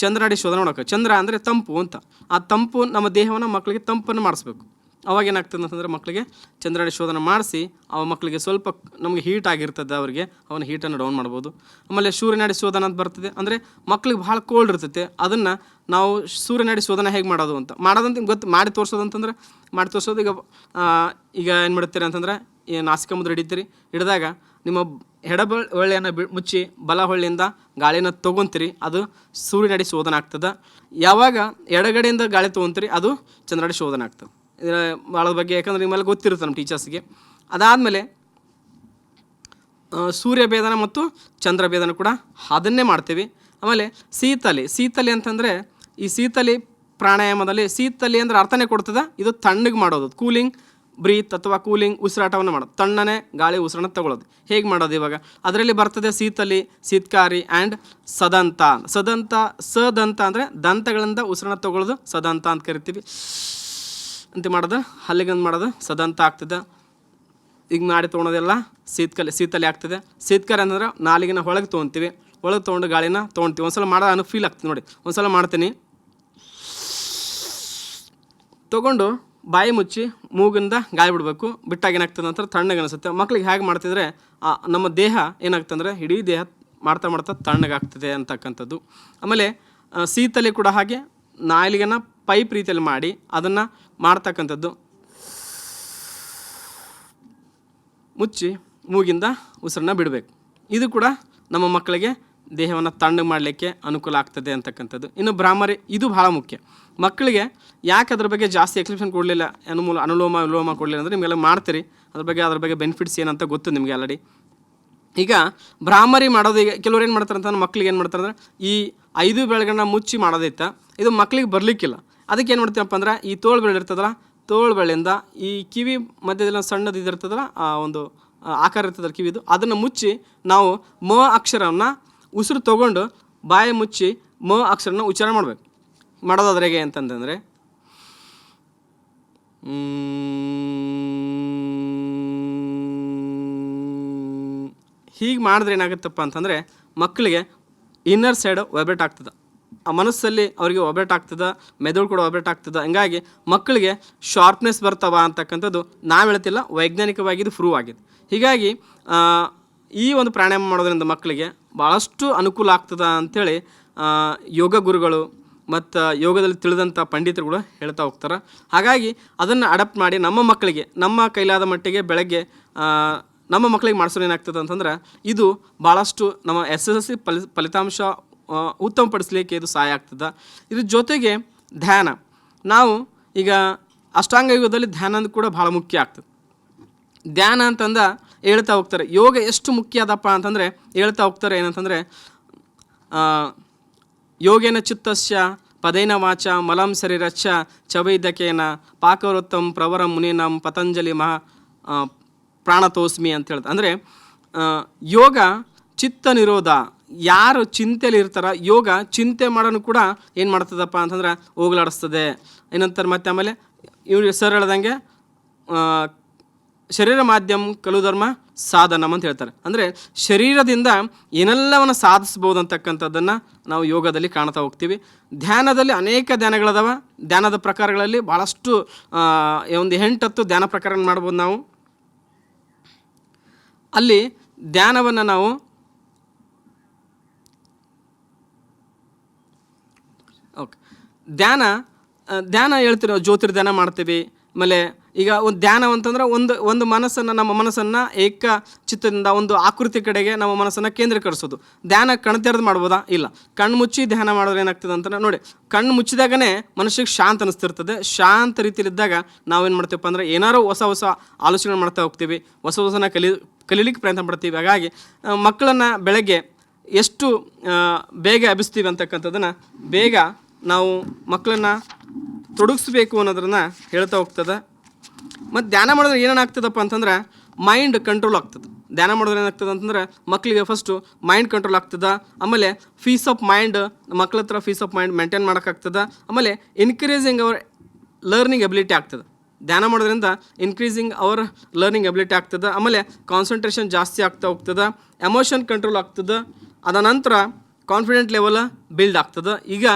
ಚಂದ್ರನಾಡಿ ಶೋಧನ ಮಾಡೋಕೆ. ಚಂದ್ರ ಅಂದರೆ ತಂಪು ಅಂತ, ಆ ತಂಪು ನಮ್ಮ ದೇಹವನ್ನು ಮಕ್ಕಳಿಗೆ ತಂಪನ್ನು ಮಾಡಿಸ್ಬೇಕು. ಅವಾಗ ಏನಾಗ್ತದೆ ಅಂತಂದರೆ ಮಕ್ಕಳಿಗೆ ಚಂದ್ರನಾಡಿ ಶೋಧನ ಮಾಡಿಸಿ ಆ ಮಕ್ಕಳಿಗೆ ಸ್ವಲ್ಪ ನಮಗೆ ಹೀಟ್ ಆಗಿರ್ತದೆ, ಅವರಿಗೆ ಅವನ ಹೀಟನ್ನು ಡೌನ್ ಮಾಡ್ಬೋದು. ಆಮೇಲೆ ಸೂರ್ಯನಾಡಿ ಶೋಧನ ಅಂತ ಬರ್ತದೆ, ಅಂದರೆ ಮಕ್ಳಿಗೆ ಭಾಳ ಕೋಲ್ಡ್ ಇರ್ತೈತೆ, ಅದನ್ನು ನಾವು ಸೂರ್ಯನಾಡಿ ಶೋಧನ ಹೇಗೆ ಮಾಡೋದು ಮಾಡೋದಂತ ಗೊತ್ತು, ಮಾಡಿ ತೋರಿಸೋದು. ಈಗ ಏನು ಮಾಡ್ತೀರಿ ಅಂತಂದ್ರೆ ಈ ನಾಸಿಕ ಮುದ್ರೆ ಹಿಡಿತೀರಿ, ಹಿಡಿದಾಗ ನಿಮ್ಮ ಹೊಳ್ಳೆಯನ್ನು ಮುಚ್ಚಿ ಬಲ ಹೊಳ್ಳಿಯಿಂದ ಗಾಳಿನ ತೊಗೊತೀರಿ, ಅದು ಸೂರ್ಯನಾಡಿ ಶೋಧನ ಆಗ್ತದೆ. ಯಾವಾಗ ಎಡಗಡೆಯಿಂದ ಗಾಳಿ ತೊಗೊತೀರಿ ಅದು ಚಂದ್ರನಾಡಿ ಶೋಧನ ಆಗ್ತದೆ. ಭಾಳ ಬಗ್ಗೆ ಯಾಕಂದ್ರೆ ನಿಮ್ಮೆಲ್ಲ ಗೊತ್ತಿರುತ್ತೆ ನಮ್ಮ ಟೀಚರ್ಸ್ಗೆ. ಅದಾದಮೇಲೆ ಸೂರ್ಯಭೇದನ ಮತ್ತು ಚಂದ್ರಭೇದನ ಕೂಡ ಅದನ್ನೇ ಮಾಡ್ತೀವಿ. ಆಮೇಲೆ ಶೀತಲಿ ಅಂತಂದರೆ ಈ ಶೀತಲಿ ಪ್ರಾಣಾಯಾಮದಲ್ಲಿ ಶೀತಲಿ ಅಂದರೆ ಅರ್ಥನೇ ಕೊಡ್ತದೆ, ಇದು ತಣ್ಣಗೆ ಮಾಡೋದು, ಕೂಲಿಂಗ್ ಬ್ರೀತ್ ಅಥವಾ ಕೂಲಿಂಗ್ ಉಸಿರಾಟವನ್ನು ಮಾಡೋದು, ತಣ್ಣನೆ ಗಾಳಿ ಉಸಿರಾಟ ತಗೊಳ್ಳೋದು. ಹೇಗೆ ಮಾಡೋದು ಇವಾಗ ಅದರಲ್ಲಿ ಬರ್ತದೆ ಶೀತಲಿ, ಶೀತ್ಕಾರಿ ಆ್ಯಂಡ್ ಸದಂತ. ಸದಂತ ಅಂದರೆ ದಂತಗಳಿಂದ ಉಸಿರಾಟ ತಗೊಳ್ಳೋದು ಸದಂತ ಅಂತ ಕರಿತೀವಿ. ಅಂತ ಮಾಡೋದು ಹಲ್ಲಿಗಂದು ಮಾಡೋದು ಸದಂತ ಆಗ್ತದೆ. ಈಗ ಮಾಡಿ ತೊಗೊಳೋದೆಲ್ಲ ಶೀತಲಿ ಆಗ್ತದೆ. ಶೀತ್ಕಾರಿ ಅಂತಂದ್ರೆ ನಾಲಿಗೆನ ಒಳಗೆ ತೊಗೊತೀವಿ, ಒಳಗೆ ತೊಗೊಂಡು ಗಾಳಿನ ತೊಗೊಳ್ತೀವಿ. ಒಂದ್ಸಲ ಮಾಡೋ ಅನ್ನೋ ಫೀಲ್ ಆಗ್ತದೆ ನೋಡಿ. ಒಂದ್ಸಲ ಮಾಡ್ತೀನಿ, ತೊಗೊಂಡು ಬಾಯಿ ಮುಚ್ಚಿ ಮೂಗಿಂದ ಗಾಳಿ ಬಿಡಬೇಕು. ಬಿಟ್ಟಾಗ ಏನಾಗ್ತದೆ ಅಂತ ತಣ್ಣಗೆ ಅನಿಸುತ್ತೆ. ಮಕ್ಳಿಗೆ ಹೇಗೆ ಮಾಡ್ತಿದ್ರೆ ನಮ್ಮ ದೇಹ ಏನಾಗ್ತಂದ್ರೆ ಇಡೀ ದೇಹ ಮಾಡ್ತಾ ತಣ್ಣಗಾಗ್ತದೆ ಅಂತಕ್ಕಂಥದ್ದು. ಆಮೇಲೆ ಶೀತಲಿ ಕೂಡ ಹಾಗೆ ನಾಲಿಗೆನ ಪೈಪ್ ರೀತಿಯಲ್ಲಿ ಮಾಡಿ ಅದನ್ನು ಮಾಡ್ತಕ್ಕಂಥದ್ದು. ಮುಚ್ಚಿ ಮೂಗಿಂದ ಉಸಿರನ್ನ ಬಿಡಬೇಕು. ಇದು ಕೂಡ ನಮ್ಮ ಮಕ್ಕಳಿಗೆ ದೇಹವನ್ನು ತಣ್ಣಗೆ ಮಾಡಲಿಕ್ಕೆ ಅನುಕೂಲ ಆಗ್ತದೆ ಅಂತಕ್ಕಂಥದ್ದು. ಇನ್ನು ಭ್ರಾಮರಿ, ಇದು ಭಾಳ ಮುಖ್ಯ. ಮಕ್ಕಳಿಗೆ ಯಾಕೆ ಅದ್ರ ಬಗ್ಗೆ ಜಾಸ್ತಿ ಎಕ್ಸ್ಪ್ಲೇಷನ್ ಕೊಡಲಿಲ್ಲ, ಅನುಲೋಮ ವಿಲೋಮ ಕೊಡಲಿಲ್ಲ ಅಂದರೆ ನಿಮಗೆಲ್ಲ ಮಾಡ್ತೀರಿ, ಅದ್ರ ಬಗ್ಗೆ ಬೆನಿಫಿಟ್ಸ್ ಏನಂತ ಗೊತ್ತು ನಿಮಗೆ ಆಲ್ರೆಡಿ. ಈಗ ಭ್ರಾಮರಿ ಮಾಡೋದು, ಈಗ ಕೆಲವ್ರು ಏನು ಮಾಡ್ತಾರೆ ಅಂತ ಮಕ್ಳಿಗೆ ಏನು ಮಾಡ್ತಾರೆ ಅಂದರೆ ಈ 5 ಬೆಳೆಗಳನ್ನ ಮುಚ್ಚಿ ಮಾಡೋದೈತ, ಇದು ಮಕ್ಳಿಗೆ ಬರಲಿಕ್ಕಿಲ್ಲ. ಅದಕ್ಕೆ ಏನು ಮಾಡ್ತೀವಪ್ಪ ಅಂದ್ರೆ ಈ ತೋಳು ಬೆಳೆ ಇರ್ತದಲ್ಲ, ತೋಳು ಬೆಳೆಯಿಂದ ಈ ಕಿವಿ ಮಧ್ಯದಲ್ಲಿ ಸಣ್ಣದು ಇದಿರ್ತದಲ್ಲ, ಆ ಒಂದು ಆಕಾರ ಇರ್ತದಲ್ಲ ಕಿವಿದು, ಅದನ್ನು ಮುಚ್ಚಿ ನಾವು ಮ ಅಕ್ಷರವನ್ನು ಉಸಿರು ತೊಗೊಂಡು ಬಾಯಿ ಮುಚ್ಚಿ ಮ ಅಕ್ಷರನ ಉಚ್ಚಾರ ಮಾಡಬೇಕು. ಮಾಡೋದಾದ್ರಾಗೆ ಅಂತಂದರೆ ಹೀಗೆ ಮಾಡಿದ್ರೆ ಏನಾಗುತ್ತಪ್ಪ ಅಂತಂದರೆ ಮಕ್ಕಳಿಗೆ ಇನ್ನರ್ ಸೈಡ್ ವೈಬ್ರೇಟ್ ಆಗ್ತದೆ, ಆ ಮನಸ್ಸಲ್ಲಿ ಅವರಿಗೆ ವೈಬ್ರೇಟ್ ಆಗ್ತದೆ, ಮೆದುಳು ಕೂಡ ವೈಬ್ರೇಟ್ ಆಗ್ತದೆ. ಹಂಗಾಗಿ ಮಕ್ಕಳಿಗೆ ಶಾರ್ಪ್ನೆಸ್ ಬರ್ತಾವ ಅಂತಕ್ಕಂಥದ್ದು ನಾವು ಹೇಳ್ತಿಲ್ಲ, ವೈಜ್ಞಾನಿಕವಾಗಿ ಇದು ಪ್ರೂವ್ ಆಗಿದೆ. ಹೀಗಾಗಿ ಈ ಒಂದು ಪ್ರಾಣಾಯಾಮ ಮಾಡೋದ್ರಿಂದ ಮಕ್ಕಳಿಗೆ ಭಾಳಷ್ಟು ಅನುಕೂಲ ಆಗ್ತದೆ ಅಂಥೇಳಿ ಯೋಗ ಗುರುಗಳು ಮತ್ತು ಯೋಗದಲ್ಲಿ ತಿಳಿದಂಥ ಪಂಡಿತರುಗಳು ಹೇಳ್ತಾ ಹೋಗ್ತಾರೆ. ಹಾಗಾಗಿ ಅದನ್ನು ಅಡಾಪ್ಟ್ ಮಾಡಿ ನಮ್ಮ ಮಕ್ಕಳಿಗೆ ನಮ್ಮ ಕೈಲಾದ ಮಟ್ಟಿಗೆ ಬೆಳಗ್ಗೆ ನಮ್ಮ ಮಕ್ಕಳಿಗೆ ಮಾಡಿಸೋದು ಏನಾಗ್ತದೆ ಅಂತಂದ್ರೆ ಇದು ಭಾಳಷ್ಟು ನಮ್ಮ SSLC ಫಲಿತಾಂಶ ಉತ್ತಮಪಡಿಸಲಿಕ್ಕೆ ಇದು ಸಹಾಯ ಆಗ್ತದೆ. ಇದ್ರ ಜೊತೆಗೆ ಧ್ಯಾನ, ನಾವು ಈಗ ಅಷ್ಟಾಂಗ ಯೋಗದಲ್ಲಿ ಧ್ಯಾನ ಕೂಡ ಭಾಳ ಮುಖ್ಯ ಆಗ್ತದೆ. ಧ್ಯಾನ ಅಂತಂದ ಹೇಳ್ತಾ ಹೋಗ್ತಾರೆ, ಯೋಗ ಎಷ್ಟು ಮುಖ್ಯ ಅದಪ್ಪ ಅಂತಂದರೆ ಹೇಳ್ತಾ ಹೋಗ್ತಾರೆ ಏನಂತಂದರೆ ಯೋಗೇನ ಚಿತ್ತಸ್ಯ ಪದೈನ ವಾಚ ಮಲಂ ಶರೀರಚ್ಚ ಚವೈದಕೇನ ಪಾಕವೃತ್ತಂ ಪ್ರವರಂ ಮುನಿನಂ ಪತಂಜಲಿ ಪ್ರಾಣತೋಸ್ಮಿ ಅಂತ ಹೇಳ್ತಾರೆ. ಅಂದರೆ ಯೋಗ ಚಿತ್ತ ನಿರೋಧ, ಯಾರು ಚಿಂತೆಯಲ್ಲಿ ಇರ್ತಾರ ಯೋಗ ಚಿಂತೆ ಮಾಡೋನು ಕೂಡ ಏನು ಮಾಡ್ತದಪ್ಪ ಅಂತಂದ್ರೆ ಹೋಗಲಾಡಿಸ್ತದೆ. ಏನಂತಾರೆ ಮತ್ತೆ ಆಮೇಲೆ ಇವ್ರು ಸರ್ ಹೇಳ್ದಂಗೆ ಶರೀರ ಮಾಧ್ಯಮ ಕಲು ಧರ್ಮ ಸಾಧನಂ ಅಂತ ಹೇಳ್ತಾರೆ. ಅಂದರೆ ಶರೀರದಿಂದ ಏನೆಲ್ಲವನ್ನು ಸಾಧಿಸ್ಬೋದು ಅಂತಕ್ಕಂಥದ್ದನ್ನು ನಾವು ಯೋಗದಲ್ಲಿ ಕಾಣ್ತಾ ಹೋಗ್ತೀವಿ. ಧ್ಯಾನದಲ್ಲಿ ಅನೇಕ ಧ್ಯಾನಗಳದಾವ. ಧ್ಯಾನದ ಪ್ರಕಾರಗಳಲ್ಲಿ ಭಾಳಷ್ಟು ಒಂದು 8-10 ಧ್ಯಾನ ಪ್ರಕಾರ ಮಾಡ್ಬೋದು ನಾವು. ಅಲ್ಲಿ ಧ್ಯಾನವನ್ನು ನಾವು ಧ್ಯಾನ ಹೇಳ್ತೀವಿ, ಜ್ಯೋತಿರ್ಧ್ಯಾನ ಮಾಡ್ತೀವಿ, ಆಮೇಲೆ ಈಗ ಒಂದು ಧ್ಯಾನ ಅಂತಂದ್ರೆ ಒಂದು ಮನಸ್ಸನ್ನು, ನಮ್ಮ ಮನಸ್ಸನ್ನು ಏಕ ಚಿತ್ತದಿಂದ ಒಂದು ಆಕೃತಿ ಕಡೆಗೆ ನಮ್ಮ ಮನಸ್ಸನ್ನು ಕೇಂದ್ರೀಕರಿಸೋದು. ಧ್ಯಾನ ಕಣ್ಣು ತೆರೆದು ಮಾಡ್ಬೋದಾ? ಇಲ್ಲ. ಕಣ್ಣು ಮುಚ್ಚಿ ಧ್ಯಾನ ಮಾಡೋದು ಏನಾಗ್ತದೆ ಅಂತಂದ್ರೆ ನೋಡಿ, ಕಣ್ಣು ಮುಚ್ಚಿದಾಗನೇ ಮನುಷ್ಯಗೆ ಶಾಂತ ಅನಿಸ್ತಿರ್ತದೆ. ಶಾಂತ ರೀತಿಯಲ್ಲಿದ್ದಾಗ ನಾವೇನು ಮಾಡ್ತೀವಪ್ಪ ಅಂದ್ರೆ ಏನಾರೋ ಹೊಸ ಹೊಸ ಆಲೋಚನೆ ಮಾಡ್ತಾ ಹೋಗ್ತೀವಿ, ಹೊಸ ಹೊಸನ ಕಲೀಲಿಕ್ಕೆ ಪ್ರಯತ್ನ ಪಡ್ತೀವಿ. ಹಾಗಾಗಿ ಮಕ್ಕಳನ್ನು ಬೆಳಗ್ಗೆ ಎಷ್ಟು ಬೇಗ ಎಬ್ಬಿಸ್ತೀವಿ ಅಂತಕ್ಕಂಥದ್ದನ್ನು ಬೇಗ ನಾವು ಮಕ್ಕಳನ್ನು ತೊಡಗಿಸ್ಬೇಕು ಅನ್ನೋದನ್ನು ಹೇಳ್ತಾ ಹೋಗ್ತದೆ. ಮತ್ತು ಧ್ಯಾನ ಮಾಡಿದ್ರೆ ಏನೇನಾಗ್ತದಪ್ಪ ಅಂತಂದ್ರೆ ಮೈಂಡ್ ಕಂಟ್ರೋಲ್ ಆಗ್ತದೆ. ಧ್ಯಾನ ಮಾಡಿದ್ರೆ ಏನಾಗ್ತದೆ ಅಂತಂದ್ರೆ ಮಕ್ಕಳಿಗೆ ಫಸ್ಟು ಮೈಂಡ್ ಕಂಟ್ರೋಲ್ ಆಗ್ತದೆ. ಆಮೇಲೆ ಪೀಸ್ ಆಫ್ ಮೈಂಡ್, ಮಕ್ಕಳ ಹತ್ರ ಪೀಸ್ ಆಫ್ ಮೈಂಡ್ ಮೇಂಟೈನ್ ಮಾಡೋಕ್ಕಾಗ್ತದೆ. ಆಮೇಲೆ ಇನ್ಕ್ರೀಸಿಂಗ್ ಅವರ್ ಲರ್ನಿಂಗ್ ಎಬಿಲಿಟಿ ಆಗ್ತದೆ. ಧ್ಯಾನ ಮಾಡೋದ್ರಿಂದ ಇನ್ಕ್ರೀಸಿಂಗ್ ಅವರ್ ಲರ್ನಿಂಗ್ ಎಬಿಲಿಟಿ ಆಗ್ತದೆ. ಆಮೇಲೆ ಕಾನ್ಸಂಟ್ರೇಷನ್ ಜಾಸ್ತಿ ಆಗ್ತಾ ಹೋಗ್ತದೆ, ಎಮೋಷನ್ ಕಂಟ್ರೋಲ್ ಆಗ್ತದೆ. ಅದ ನಂತರ ಕಾನ್ಫಿಡೆಂಟ್ ಲೆವೆಲ್ ಬಿಲ್ಡ್ ಆಗ್ತದೆ. ಈಗ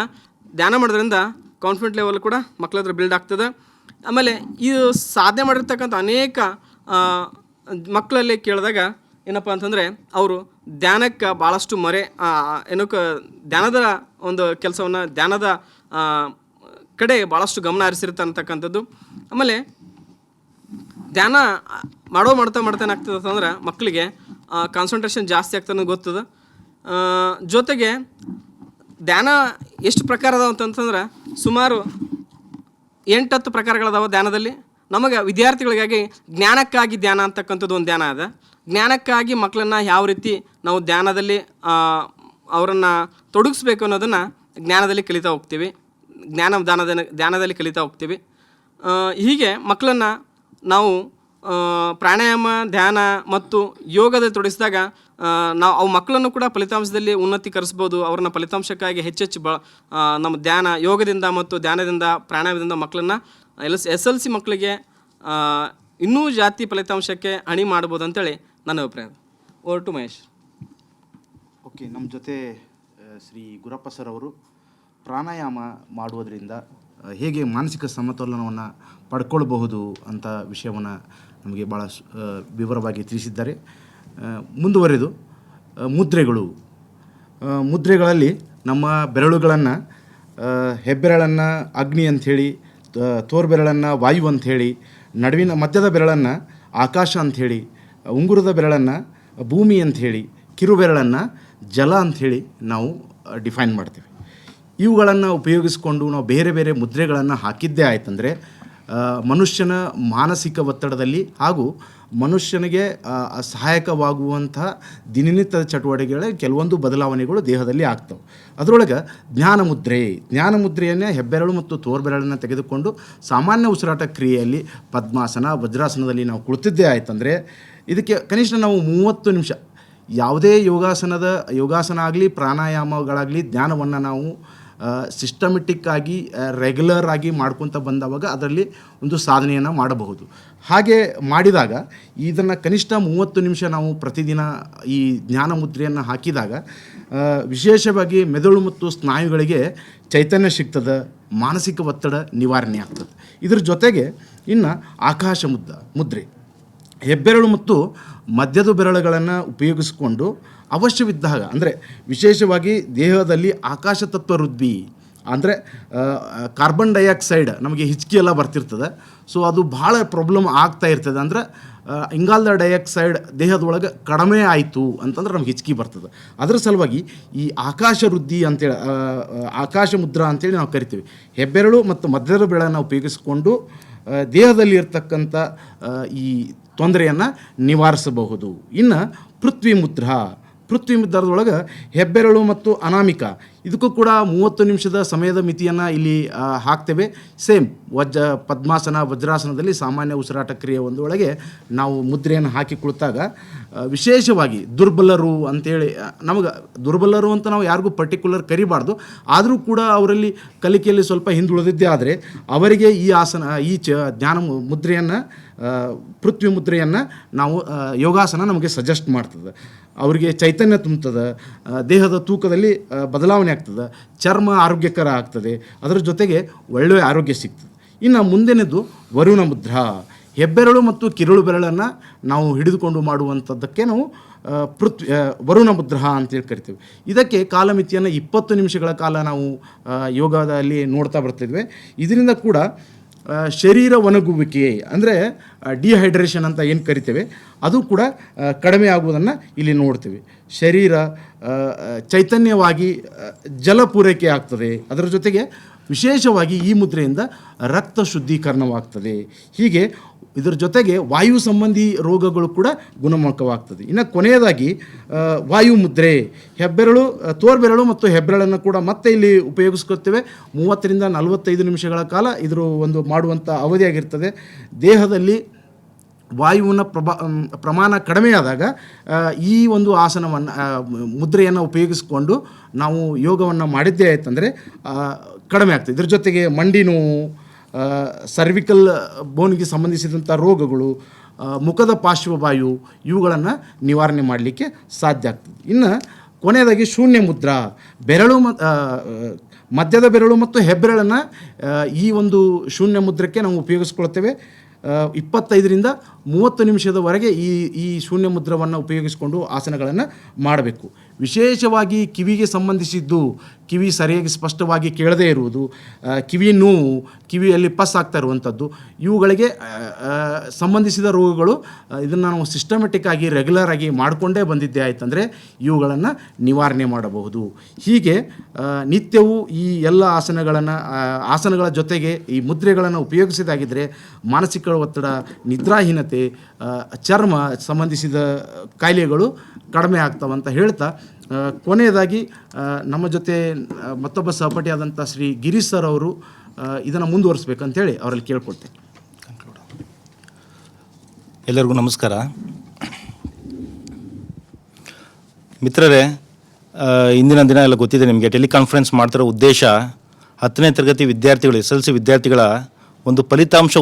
ಧ್ಯಾನ ಮಾಡೋದ್ರಿಂದ ಕಾನ್ಫಿಡೆಂಟ್ ಲೆವೆಲ್ ಕೂಡ ಮಕ್ಕಳ ಹತ್ರ ಬಿಲ್ಡ್ ಆಗ್ತದೆ. ಆಮೇಲೆ ಇದು ಸಾಧನೆ ಮಾಡಿರ್ತಕ್ಕಂಥ ಅನೇಕ ಮಕ್ಕಳಲ್ಲಿ ಕೇಳಿದಾಗ ಏನಪ್ಪ ಅಂತಂದರೆ ಅವರು ಧ್ಯಾನಕ್ಕೆ ಭಾಳಷ್ಟು ಧ್ಯಾನದ ಒಂದು ಕೆಲಸವನ್ನು, ಧ್ಯಾನದ ಕಡೆ ಭಾಳಷ್ಟು ಗಮನ ಹರಿಸಿರ್ತಾರೆ ಅಂತಕ್ಕಂಥದ್ದು. ಆಮೇಲೆ ಧ್ಯಾನ ಮಾಡ್ತಾ ಏನಾಗ್ತದೆ ಅಂತಂದ್ರೆ ಮಕ್ಕಳಿಗೆ ಕಾನ್ಸಂಟ್ರೇಷನ್ ಜಾಸ್ತಿ ಆಗ್ತದೆ ಗೊತ್ತದ. ಜೊತೆಗೆ ಧ್ಯಾನ ಎಷ್ಟು ಪ್ರಕಾರ ಅದಾವ ಅಂತಂತಂದ್ರೆ ಸುಮಾರು 8-10 ಪ್ರಕಾರಗಳದಾವ ಧ್ಯಾನದಲ್ಲಿ. ನಮಗೆ ವಿದ್ಯಾರ್ಥಿಗಳಿಗಾಗಿ ಜ್ಞಾನಕ್ಕಾಗಿ ಧ್ಯಾನ ಅಂತಕ್ಕಂಥದ್ದು ಒಂದು ಧ್ಯಾನ ಅದ. ಜ್ಞಾನಕ್ಕಾಗಿ ಮಕ್ಕಳನ್ನು ಯಾವ ರೀತಿ ನಾವು ಅವರನ್ನು ತೊಡಗಿಸ್ಬೇಕು ಅನ್ನೋದನ್ನು ಜ್ಞಾನದಲ್ಲಿ ಕಲಿತಾ ಹೋಗ್ತೀವಿ, ಧ್ಯಾನದಲ್ಲಿ ಕಲಿತಾ ಹೋಗ್ತೀವಿ. ಹೀಗೆ ಮಕ್ಕಳನ್ನು ನಾವು ಪ್ರಾಣಾಯಾಮ, ಧ್ಯಾನ ಮತ್ತು ಯೋಗದಲ್ಲಿ ತೊಡಗಿಸಿದಾಗ ಅವು ಮಕ್ಕಳನ್ನು ಕೂಡ ಫಲಿತಾಂಶದಲ್ಲಿ ಉನ್ನತೀಕರಿಸ್ಬೋದು. ಅವ್ರನ್ನ ಫಲಿತಾಂಶಕ್ಕಾಗಿ ಹೆಚ್ಚೆಚ್ಚು ನಮ್ಮ ಯೋಗದಿಂದ ಮತ್ತು ಧ್ಯಾನದಿಂದ, ಪ್ರಾಣಾಯಾಮದಿಂದ ಮಕ್ಕಳನ್ನು SSLC ಮಕ್ಕಳಿಗೆ ಇನ್ನೂ ಜಾಸ್ತಿ ಫಲಿತಾಂಶಕ್ಕೆ ಹಣಿ ಮಾಡ್ಬೋದು ಅಂತೇಳಿ ನನ್ನ ಅಭಿಪ್ರಾಯ. Over to Mahesh. ಓಕೆ, ನಮ್ಮ ಜೊತೆ ಶ್ರೀ ಗುರಪ್ಪ ಸರ್ ಅವರು ಪ್ರಾಣಾಯಾಮ ಮಾಡುವುದರಿಂದ ಹೇಗೆ ಮಾನಸಿಕ ಸಮತೋಲನವನ್ನು ಪಡ್ಕೊಳ್ಬಹುದು ಅಂತ ವಿಷಯವನ್ನು ನಮಗೆ ಭಾಳ ವಿವರವಾಗಿ ತಿಳಿಸಿದ್ದಾರೆ. ಮುಂದುವರೆದು ಮುದ್ರೆಗಳಲ್ಲಿ ನಮ್ಮ ಬೆರಳುಗಳನ್ನು, ಹೆಬ್ಬೆರಳನ್ನು ಅಗ್ನಿ ಅಂಥೇಳಿ, ತೋರ್ಬೆರಳನ್ನು ವಾಯು ಅಂಥೇಳಿ, ಮಧ್ಯದ ಬೆರಳನ್ನು ಆಕಾಶ ಅಂಥೇಳಿ, ಉಂಗುರದ ಬೆರಳನ್ನು ಭೂಮಿ ಅಂಥೇಳಿ, ಕಿರುಬೆರಳನ್ನು ಜಲ ಅಂಥೇಳಿ ನಾವು ಡಿಫೈನ್ ಮಾಡ್ತೀವಿ. ಇವುಗಳನ್ನು ಉಪಯೋಗಿಸಿಕೊಂಡು ನಾವು ಬೇರೆ ಬೇರೆ ಮುದ್ರೆಗಳನ್ನು ಹಾಕಿದ್ದೇ ಆಯ್ತಂದರೆ ಮನುಷ್ಯನ ಮಾನಸಿಕ ಒತ್ತಡದಲ್ಲಿ ಹಾಗೂ ಮನುಷ್ಯನಿಗೆ ಸಹಾಯಕವಾಗುವಂಥ ದಿನನಿತ್ಯದ ಚಟುವಟಿಕೆಗಳ ಕೆಲವೊಂದು ಬದಲಾವಣೆಗಳು ದೇಹದಲ್ಲಿ ಆಗ್ತವೆ. ಅದರೊಳಗೆ ಜ್ಞಾನ ಮುದ್ರೆಯನ್ನೇ ಹೆಬ್ಬೆರಳು ಮತ್ತು ತೋರ್ಬೆರಳನ್ನು ತೆಗೆದುಕೊಂಡು ಸಾಮಾನ್ಯ ಉಸಿರಾಟ ಕ್ರಿಯೆಯಲ್ಲಿ ಪದ್ಮಾಸನ, ವಜ್ರಾಸನದಲ್ಲಿ ನಾವು ಕುಳಿತಿದ್ದೇ ಆಯ್ತಂದರೆ ಇದಕ್ಕೆ ಕನಿಷ್ಠ ನಾವು 30 ನಿಮಿಷ ಯಾವುದೇ ಯೋಗಾಸನ ಆಗಲಿ, ಪ್ರಾಣಾಯಾಮಗಳಾಗಲಿ, ಧ್ಯಾನವನ್ನು ನಾವು ಸಿಸ್ಟಮೆಟಿಕ್ ಆಗಿ ರೆಗ್ಯುಲರ್ ಆಗಿ ಮಾಡ್ಕೊತ ಬಂದವಾಗ ಅದರಲ್ಲಿ ಒಂದು ಸಾಧನೆಯನ್ನು ಮಾಡಬಹುದು. ಹಾಗೆ ಮಾಡಿದಾಗ ಇದನ್ನು ಕನಿಷ್ಠ 30 ನಿಮಿಷ ನಾವು ಪ್ರತಿದಿನ ಈ ಜ್ಞಾನ ಮುದ್ರೆಯನ್ನು ಹಾಕಿದಾಗ ವಿಶೇಷವಾಗಿ ಮೆದುಳು ಮತ್ತು ಸ್ನಾಯುಗಳಿಗೆ ಚೈತನ್ಯ ಸಿಗ್ತದೆ, ಮಾನಸಿಕ ಒತ್ತಡ ನಿವಾರಣೆ ಆಗ್ತದೆ. ಇದ್ರ ಜೊತೆಗೆ ಇನ್ನು ಆಕಾಶ ಮುದ್ರೆ, ಹೆಬ್ಬೆರಳು ಮತ್ತು ಮಧ್ಯದ ಬೆರಳುಗಳನ್ನು ಉಪಯೋಗಿಸಿಕೊಂಡು ಅವಶ್ಯವಿದ್ದಾಗ, ಅಂದರೆ ವಿಶೇಷವಾಗಿ ದೇಹದಲ್ಲಿ ಆಕಾಶ ತತ್ವ ವೃದ್ಧಿ ಅಂದರೆ ಕಾರ್ಬನ್ ಡೈಆಕ್ಸೈಡ್ ನಮಗೆ ಹಿಚ್ಕಿ ಎಲ್ಲ ಬರ್ತಿರ್ತದೆ. ಸೊ ಅದು ಭಾಳ ಪ್ರಾಬ್ಲಮ್ ಆಗ್ತಾ ಇರ್ತದೆ. ಅಂದರೆ ಇಂಗಾಲದ ಡೈಆಕ್ಸೈಡ್ ದೇಹದೊಳಗೆ ಕಡಿಮೆ ಆಯಿತು ಅಂತಂದ್ರೆ ನಮ್ಗೆ ಹಿಚ್ಕಿ ಬರ್ತದೆ. ಅದರ ಸಲುವಾಗಿ ಈ ಆಕಾಶ ವೃದ್ಧಿ ಅಂತೇಳಿ, ಆಕಾಶ ಮುದ್ರಾ ಅಂತೇಳಿ ನಾವು ಕರಿತೀವಿ. ಹೆಬ್ಬೆರಳು ಮತ್ತು ಮಧ್ಯದ ಬೆರಳನ್ನು ಉಪಯೋಗಿಸಿಕೊಂಡು ದೇಹದಲ್ಲಿ ಇರ್ತಕ್ಕಂಥ ಈ ತೊಂದರೆಯನ್ನು ನಿವಾರಿಸಬಹುದು. ಇನ್ನು ಪೃಥ್ವಿ ಮುದ್ರದೊಳಗೆ ಹೆಬ್ಬೆರಳು ಮತ್ತು ಅನಾಮಿಕ ಇದಕ್ಕೂ ಕೂಡ 30 ನಿಮಿಷದ ಸಮಯದ ಮಿತಿಯನ್ನು ಇಲ್ಲಿ ಹಾಕ್ತೇವೆ. ಸೇಮ್ ಪದ್ಮಾಸನ, ವಜ್ರಾಸನದಲ್ಲಿ ಸಾಮಾನ್ಯ ಉಸಿರಾಟ ಕ್ರಿಯೆ ಒಂದೊಳಗೆ ನಾವು ಮುದ್ರೆಯನ್ನು ಹಾಕಿ ಕುಳಿತಾಗ ವಿಶೇಷವಾಗಿ ದುರ್ಬಲರು ಅಂತೇಳಿ, ದುರ್ಬಲರು ಅಂತ ನಾವು ಯಾರಿಗೂ ಪರ್ಟಿಕ್ಯುಲರ್ ಕರಿಬಾರ್ದು, ಆದರೂ ಕೂಡ ಅವರಲ್ಲಿ ಕಲಿಕೆಯಲ್ಲಿ ಸ್ವಲ್ಪ ಹಿಂದುಳಿದಿದ್ದೇ ಆದರೆ ಅವರಿಗೆ ಈ ಧ್ಯಾನ ಮುದ್ರೆಯನ್ನು, ಪೃಥ್ವಿ ಮುದ್ರೆಯನ್ನು ನಾವು ಯೋಗಾಸನ ನಮಗೆ ಸಜೆಸ್ಟ್ ಮಾಡ್ತದೆ. ಅವರಿಗೆ ಚೈತನ್ಯ ತುಂಬುತ್ತದೆ, ದೇಹದ ತೂಕದಲ್ಲಿ ಬದಲಾವಣೆ ಆಗ್ತದೆ, ಚರ್ಮ ಆರೋಗ್ಯಕರ ಆಗ್ತದೆ, ಅದರ ಜೊತೆಗೆ ಒಳ್ಳೆಯ ಆರೋಗ್ಯ ಸಿಗ್ತದೆ. ಇನ್ನು ಮುಂದಿನದು ವರುಣ ಮುದ್ರಾ, ಹೆಬ್ಬೆರಳು ಮತ್ತು ಕಿರುಳು ಬೆರಳನ್ನು ನಾವು ಹಿಡಿದುಕೊಂಡು ಮಾಡುವಂಥದ್ದಕ್ಕೆ ನಾವು ವರುಣ ಮುದ್ರಾ ಅಂತೇಳಿ ಕರಿತೀವಿ. ಇದಕ್ಕೆ ಕಾಲಮಿತಿಯನ್ನು 20 ನಿಮಿಷಗಳ ಕಾಲ ನಾವು ಯೋಗದಲ್ಲಿ ನೋಡ್ತಾ ಬರ್ತಿದ್ವಿ. ಇದರಿಂದ ಕೂಡ ಶರೀರ ಒಣಗುವಿಕೆ ಅಂದರೆ ಡಿಹೈಡ್ರೇಷನ್ ಅಂತ ಏನು ಕರಿತೇವೆ ಅದು ಕೂಡ ಕಡಿಮೆ ಆಗುವುದನ್ನು ಇಲ್ಲಿ ನೋಡ್ತೀವಿ. ಶರೀರ ಚೈತನ್ಯವಾಗಿ ಜಲ ಪೂರೈಕೆ ಆಗ್ತದೆ. ಅದರ ಜೊತೆಗೆ ವಿಶೇಷವಾಗಿ ಈ ಮುದ್ರೆಯಿಂದ ರಕ್ತ ಶುದ್ಧೀಕರಣವಾಗ್ತದೆ. ಹೀಗೆ ಇದರ ಜೊತೆಗೆ ವಾಯು ಸಂಬಂಧಿ ರೋಗಗಳು ಕೂಡ ಗುಣಮುಖವಾಗ್ತದೆ. ಇನ್ನು ಕೊನೆಯದಾಗಿ ವಾಯು ಮುದ್ರೆ, ಹೆಬ್ಬೆರಳು, ತೋರ್ಬೆರಳು ಮತ್ತು ಹೆಬ್ಬೆರಳನ್ನು ಕೂಡ ಮತ್ತೆ ಇಲ್ಲಿ ಉಪಯೋಗಿಸ್ಕೊಳ್ತೇವೆ. 30ರಿಂದ 45 ನಿಮಿಷಗಳ ಕಾಲ ಇದರ ಒಂದು ಮಾಡುವಂಥ ಅವಧಿಯಾಗಿರ್ತದೆ. ದೇಹದಲ್ಲಿ ವಾಯುವಿನ ಪ್ರಮಾಣ ಕಡಿಮೆಯಾದಾಗ ಈ ಒಂದು ಆಸನವನ್ನು ಮುದ್ರೆಯನ್ನು ಉಪಯೋಗಿಸಿಕೊಂಡು ನಾವು ಯೋಗವನ್ನು ಮಾಡಿದ್ದೇ ಆಯ್ತಂದರೆ ಕಡಿಮೆ ಆಗ್ತದೆ. ಇದ್ರ ಜೊತೆಗೆ ಮಂಡಿ ನೋವು, ಸರ್ವಿಕಲ್ ಬೋನ್ಗೆ ಸಂಬಂಧಿಸಿದಂಥ ರೋಗಗಳು, ಮುಖದ ಪಾರ್ಶ್ವವಾಯು ಇವುಗಳನ್ನು ನಿವಾರಣೆ ಮಾಡಲಿಕ್ಕೆ ಸಾಧ್ಯ ಆಗ್ತದೆ. ಇನ್ನು ಕೊನೆಯದಾಗಿ ಶೂನ್ಯ ಮುದ್ರಾ, ಬೆರಳು ಮಧ್ಯದ ಬೆರಳು ಮತ್ತು ಹೆಬ್ಬೆರಳನ್ನು ಈ ಒಂದು ಶೂನ್ಯ ಮುದ್ರಕ್ಕೆ ನಾವು ಉಪಯೋಗಿಸ್ಕೊಳ್ತೇವೆ. 25ರಿಂದ 30 ನಿಮಿಷದವರೆಗೆ ಈ ಶೂನ್ಯ ಮುದ್ರವನ್ನು ಉಪಯೋಗಿಸಿಕೊಂಡು ಆಸನಗಳನ್ನು ಮಾಡಬೇಕು. ವಿಶೇಷವಾಗಿ ಕಿವಿಗೆ ಸಂಬಂಧಿಸಿದ್ದು, ಕಿವಿ ಸರಿಯಾಗಿ ಸ್ಪಷ್ಟವಾಗಿ ಕೇಳದೇ ಇರುವುದು, ಕಿವಿ ನೋವು, ಕಿವಿಯಲ್ಲಿ ಪಸ್ ಆಗ್ತಾ ಇರುವಂಥದ್ದು, ಇವುಗಳಿಗೆ ಸಂಬಂಧಿಸಿದ ರೋಗಗಳು ಇದನ್ನು ನಾವು ಸಿಸ್ಟಮೆಟಿಕ್ ಆಗಿ ರೆಗ್ಯುಲರ್ ಆಗಿ ಮಾಡಿಕೊಂಡೇ ಬಂದಿದ್ದೇ ಆಯ್ತಂದರೆ ಇವುಗಳನ್ನು ನಿವಾರಣೆ ಮಾಡಬಹುದು. ಹೀಗೆ ನಿತ್ಯವೂ ಈ ಎಲ್ಲ ಆಸನಗಳ ಜೊತೆಗೆ ಈ ಮುದ್ರೆಗಳನ್ನು ಉಪಯೋಗಿಸಿದಾಗಿದ್ದರೆ ಮಾನಸಿಕ ಒತ್ತಡ, ನಿದ್ರಾಹೀನತೆ, ಚರ್ಮ ಸಂಬಂಧಿಸಿದ ಕಾಯಿಲೆಗಳು ಕಡಿಮೆ ಆಗ್ತಾವಂತ ಹೇಳ್ತಾ, ಕೊನೆಯದಾಗಿ ನಮ್ಮ ಜೊತೆ ಮತ್ತೊಬ್ಬ ಸಹಪಾಠಿಯಾದಂಥ ಶ್ರೀ ಗಿರೀಶ್ ಸರ್ ಅವರು ಇದನ್ನು ಮುಂದುವರಿಸ್ಬೇಕಂತೇಳಿ ಅವರಲ್ಲಿ ಕೇಳ್ಕೊಳ್ತೇನೆ. ಎಲ್ಲರಿಗೂ ನಮಸ್ಕಾರ. ಮಿತ್ರರೇ, ಇಂದಿನ ದಿನ ಎಲ್ಲ ಗೊತ್ತಿದೆ ನಿಮಗೆ. ಟೆಲಿಕಾನ್ಫರೆನ್ಸ್ ಮಾಡ್ತಿರೋ ಉದ್ದೇಶ 10ನೇ ತರಗತಿ ವಿದ್ಯಾರ್ಥಿಗಳು, SSLC ವಿದ್ಯಾರ್ಥಿಗಳ ಒಂದು ಫಲಿತಾಂಶ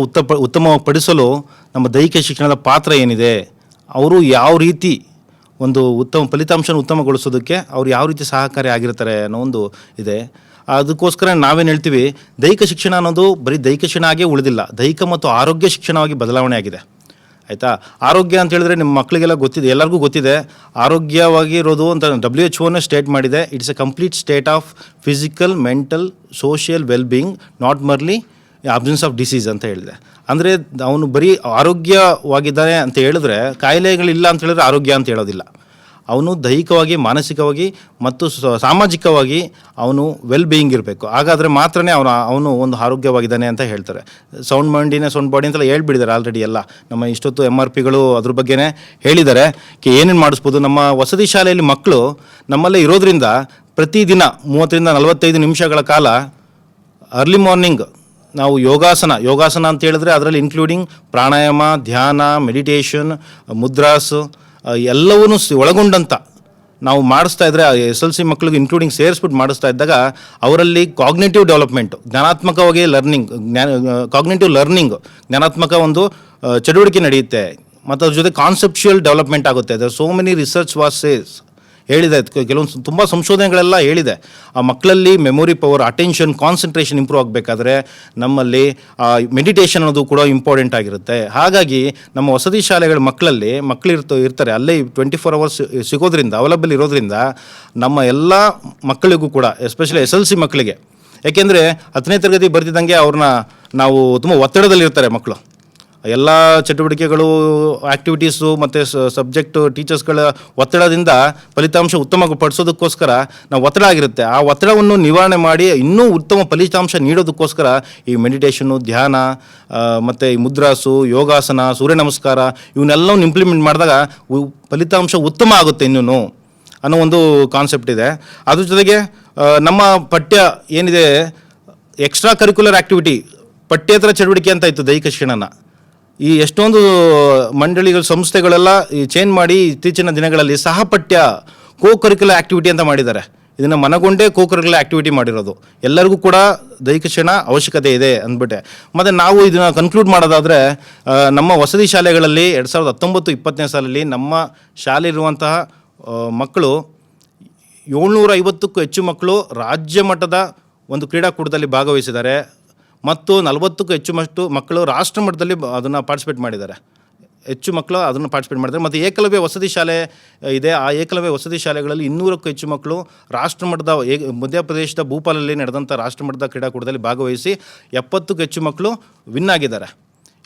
ಉತ್ತಮಪಡಿಸಲು ನಮ್ಮ ದೈಹಿಕ ಶಿಕ್ಷಣದ ಪಾತ್ರ ಏನಿದೆ, ಅವರು ಯಾವ ರೀತಿ ಒಂದು ಫಲಿತಾಂಶನ ಉತ್ತಮಗೊಳಿಸೋದಕ್ಕೆ ಅವ್ರು ಯಾವ ರೀತಿ ಸಹಕಾರಿ ಆಗಿರ್ತಾರೆ ಅನ್ನೋ ಒಂದು ಇದೆ. ಅದಕ್ಕೋಸ್ಕರ ನಾವೇನು ಹೇಳ್ತೀವಿ, ದೈಹಿಕ ಶಿಕ್ಷಣ ಅನ್ನೋದು ಬರೀ ದೈಹಿಕ ಶಿಕ್ಷಣ ಆಗೇ ಉಳಿದಿಲ್ಲ, ದೈಹಿಕ ಮತ್ತು ಆರೋಗ್ಯ ಶಿಕ್ಷಣವಾಗಿ ಬದಲಾವಣೆ ಆಗಿದೆ. ಆಯಿತಾ? ಆರೋಗ್ಯ ಅಂತ ಹೇಳಿದ್ರೆ ನಿಮ್ಮ ಮಕ್ಕಳಿಗೆಲ್ಲ ಗೊತ್ತಿದೆ, ಎಲ್ಲರಿಗೂ ಗೊತ್ತಿದೆ. ಆರೋಗ್ಯವಾಗಿ ಇರೋದು ಅಂತ WHO ಸ್ಟೇಟ್ ಮಾಡಿದೆ. It's a complete state of physical, mental, social wellbeing, not merely absence of disease ಅಂತ ಹೇಳಿದೆ. ಅಂದರೆ ಅವನು ಬರೀ ಆರೋಗ್ಯವಾಗಿದ್ದಾನೆ ಅಂತ ಹೇಳಿದ್ರೆ, ಕಾಯಿಲೆಗಳಿಲ್ಲ ಅಂತ ಹೇಳಿದ್ರೆ ಆರೋಗ್ಯ ಅಂತ ಹೇಳೋದಿಲ್ಲ. ಅವನು ದೈಹಿಕವಾಗಿ, ಮಾನಸಿಕವಾಗಿ ಮತ್ತು ಸಾಮಾಜಿಕವಾಗಿ ಅವನು ವೆಲ್ ಬೀಯಿಂಗ್ ಇರಬೇಕು. ಹಾಗಾದರೆ ಮಾತ್ರನೇ ಅವನು ಒಂದು ಆರೋಗ್ಯವಾಗಿದ್ದಾನೆ ಅಂತ ಹೇಳ್ತಾರೆ. ಸೌಂಡ್ ಮೈಂಡಿನೇ ಸೌಂಡ್ ಬಾಡಿ ಅಂತೆಲ್ಲ ಹೇಳ್ಬಿಟ್ಟಿದ್ದಾರೆ ಆಲ್ರೆಡಿ. ಎಲ್ಲ ನಮ್ಮ ಇಷ್ಟೊತ್ತು MRPಗಳು ಅದ್ರ ಬಗ್ಗೆನೇ ಹೇಳಿದ್ದಾರೆ. ಏನೇನು ಮಾಡಿಸ್ಬೋದು. ನಮ್ಮ ವಸತಿ ಶಾಲೆಯಲ್ಲಿ ಮಕ್ಕಳು ನಮ್ಮಲ್ಲೇ ಇರೋದ್ರಿಂದ ಪ್ರತಿದಿನ 30ರಿಂದ 45 ನಿಮಿಷಗಳ ಕಾಲ ಅರ್ಲಿ ಮಾರ್ನಿಂಗ್ ನಾವು ಯೋಗಾಸನ ಅಂತ ಹೇಳಿದ್ರೆ ಅದರಲ್ಲಿ ಇನ್ಕ್ಲೂಡಿಂಗ್ ಪ್ರಾಣಾಯಾಮ, ಧ್ಯಾನ, ಮೆಡಿಟೇಷನ್, ಮುದ್ರಾಸ್ ಎಲ್ಲವನ್ನೂ ಒಳಗೊಂಡಂಥ ನಾವು ಮಾಡಿಸ್ತಾ ಇದ್ದರೆ SSLC ಮಕ್ಕಳಿಗೆ ಇನ್ಕ್ಲೂಡಿಂಗ್ ಸೇರಿಸ್ಬಿಟ್ಟು ಮಾಡಿಸ್ತಾ ಇದ್ದಾಗ ಅವರಲ್ಲಿ ಕಾಗ್ನೇಟಿವ್ ಡೆವಲಪ್ಮೆಂಟು, ಜ್ಞಾನಾತ್ಮಕವಾಗಿ ಕಾಗ್ನೇಟಿವ್ ಲರ್ನಿಂಗ್, ಜ್ಞಾನಾತ್ಮಕ ಒಂದು ಚಟುವಟಿಕೆ ನಡೆಯುತ್ತೆ. ಮತ್ತು ಅದ್ರ ಜೊತೆ ಕಾನ್ಸೆಪ್ಚುಯಲ್ ಡೆವಲಪ್ಮೆಂಟ್ ಆಗುತ್ತೆ. ಸೋ ಮೆನಿ ರಿಸರ್ಚ್ ಹೇಳಿದೆ, ಕೆಲವೊಂದು ತುಂಬ ಸಂಶೋಧನೆಗಳೆಲ್ಲ ಹೇಳಿದೆ. ಆ ಮಕ್ಕಳಲ್ಲಿ memory power, attention, concentration improve ಆಗಬೇಕಾದ್ರೆ ನಮ್ಮಲ್ಲಿ ಮೆಡಿಟೇಷನ್ ಅನ್ನೋದು ಕೂಡ ಇಂಪಾರ್ಟೆಂಟ್ ಆಗಿರುತ್ತೆ. ಹಾಗಾಗಿ ನಮ್ಮ ವಸತಿ ಶಾಲೆಗಳ ಮಕ್ಕಳು ಇರ್ತಾರೆ ಅಲ್ಲೇ 24 hours ಸಿಗೋದ್ರಿಂದ, ಅವೈಲಬಲ್ ಇರೋದ್ರಿಂದ ನಮ್ಮ ಎಲ್ಲ ಮಕ್ಕಳಿಗೂ ಕೂಡ, ಎಸ್ಪೆಷಲಿ SSLC ಮಕ್ಕಳಿಗೆ, ಯಾಕೆಂದರೆ 10ನೇ ತರಗತಿ ಬರ್ತಿದ್ದಂಗೆ ಅವ್ರನ್ನ ನಾವು ತುಂಬ ಒತ್ತಡದಲ್ಲಿರ್ತಾರೆ ಮಕ್ಕಳು. ಎಲ್ಲ ಚಟುವಟಿಕೆಗಳು, ಆ್ಯಕ್ಟಿವಿಟೀಸು ಮತ್ತು ಸಬ್ಜೆಕ್ಟು, ಟೀಚರ್ಸ್ಗಳ ಒತ್ತಡದಿಂದ ಫಲಿತಾಂಶ ಉತ್ತಮಪಡಿಸೋದಕ್ಕೋಸ್ಕರ ನಾವು ಒತ್ತಡ ಆಗಿರುತ್ತೆ. ಆ ಒತ್ತಡವನ್ನು ನಿವಾರಣೆ ಮಾಡಿ ಇನ್ನೂ ಉತ್ತಮ ಫಲಿತಾಂಶ ನೀಡೋದಕ್ಕೋಸ್ಕರ ಈ ಮೆಡಿಟೇಷನ್ನು, ಧ್ಯಾನ ಮತ್ತು ಈ ಮುದ್ರಾಸು, ಯೋಗಾಸನ, ಸೂರ್ಯ ನಮಸ್ಕಾರ ಇವನ್ನೆಲ್ಲವನ್ನು ಇಂಪ್ಲಿಮೆಂಟ್ ಮಾಡಿದಾಗ ಫಲಿತಾಂಶ ಉತ್ತಮ ಆಗುತ್ತೆ ಇನ್ನೂ ಅನ್ನೋ ಒಂದು ಕಾನ್ಸೆಪ್ಟ್ ಇದೆ. ಅದ್ರ ಜೊತೆಗೆ ನಮ್ಮ ಪಠ್ಯ ಏನಿದೆ, ಎಕ್ಸ್ಟ್ರಾ ಕರಿಕ್ಯುಲರ್ ಆ್ಯಕ್ಟಿವಿಟಿ, ಪಠ್ಯೇತರ ಚಟುವಟಿಕೆ ಅಂತ ಇತ್ತು ದೈಹಿಕ ಶಿಕ್ಷಣನ. ಈ ಎಷ್ಟೊಂದು ಮಂಡಳಿಗಳು, ಸಂಸ್ಥೆಗಳೆಲ್ಲ ಈ ಚೇಂಜ್ ಮಾಡಿ ಇತ್ತೀಚಿನ ದಿನಗಳಲ್ಲಿ ಸಹಪಠ್ಯ, ಕರಿಕ್ಯುಲರ್ ಆ್ಯಕ್ಟಿವಿಟಿ ಅಂತ ಮಾಡಿದ್ದಾರೆ. ಇದನ್ನು ಮನಗೊಂಡೇ ಕರಿಕ್ಯುಲರ್ ಆ್ಯಕ್ಟಿವಿಟಿ ಮಾಡಿರೋದು. ಎಲ್ಲರಿಗೂ ಕೂಡ ದೈಹಿಕ ಶಿಕ್ಷಣ ಅವಶ್ಯಕತೆ ಇದೆ ಅಂದ್ಬಿಟ್ಟೆ. ಮತ್ತು ನಾವು ಇದನ್ನು ಕನ್ಕ್ಲೂಡ್ ಮಾಡೋದಾದರೆ, ನಮ್ಮ ವಸತಿ ಶಾಲೆಗಳಲ್ಲಿ 2019-20ನೇ ಸಾಲಲ್ಲಿ ನಮ್ಮ ಶಾಲೆ ಇರುವಂತಹ ಮಕ್ಕಳು 750ಕ್ಕೂ ಹೆಚ್ಚು ಮಕ್ಕಳು ರಾಜ್ಯ ಮಟ್ಟದ ಒಂದು ಕ್ರೀಡಾಕೂಟದಲ್ಲಿ ಭಾಗವಹಿಸಿದ್ದಾರೆ. ಮತ್ತು 40ಕ್ಕೂ ಹೆಚ್ಚು ಮಕ್ಕಳು ರಾಷ್ಟ್ರ ಮಟ್ಟದಲ್ಲಿ ಅದನ್ನು ಪಾರ್ಟಿಸಿಪೇಟ್ ಮಾಡಿದ್ದಾರೆ. ಹೆಚ್ಚು ಮಕ್ಕಳು ಅದನ್ನು ಪಾರ್ಟಿಸಿಪೇಟ್ ಮಾಡ್ತಾರೆ. ಮತ್ತು ಏಕಲವ್ಯ ವಸತಿ ಶಾಲೆ ಇದೆ. ಆ ಏಕಲವ್ಯ ವಸತಿ ಶಾಲೆಗಳಲ್ಲಿ 200ಕ್ಕೂ ಹೆಚ್ಚು ಮಕ್ಕಳು ರಾಷ್ಟ್ರಮಟ್ಟದ ಮಧ್ಯಪ್ರದೇಶದ ಭೂಪಾಲಲ್ಲಿ ನಡೆದಂಥ ರಾಷ್ಟ್ರಮಟ್ಟದ ಕ್ರೀಡಾಕೂಟದಲ್ಲಿ ಭಾಗವಹಿಸಿ 70ಕ್ಕೂ ಹೆಚ್ಚು ಮಕ್ಕಳು ವಿನ್ ಆಗಿದ್ದಾರೆ.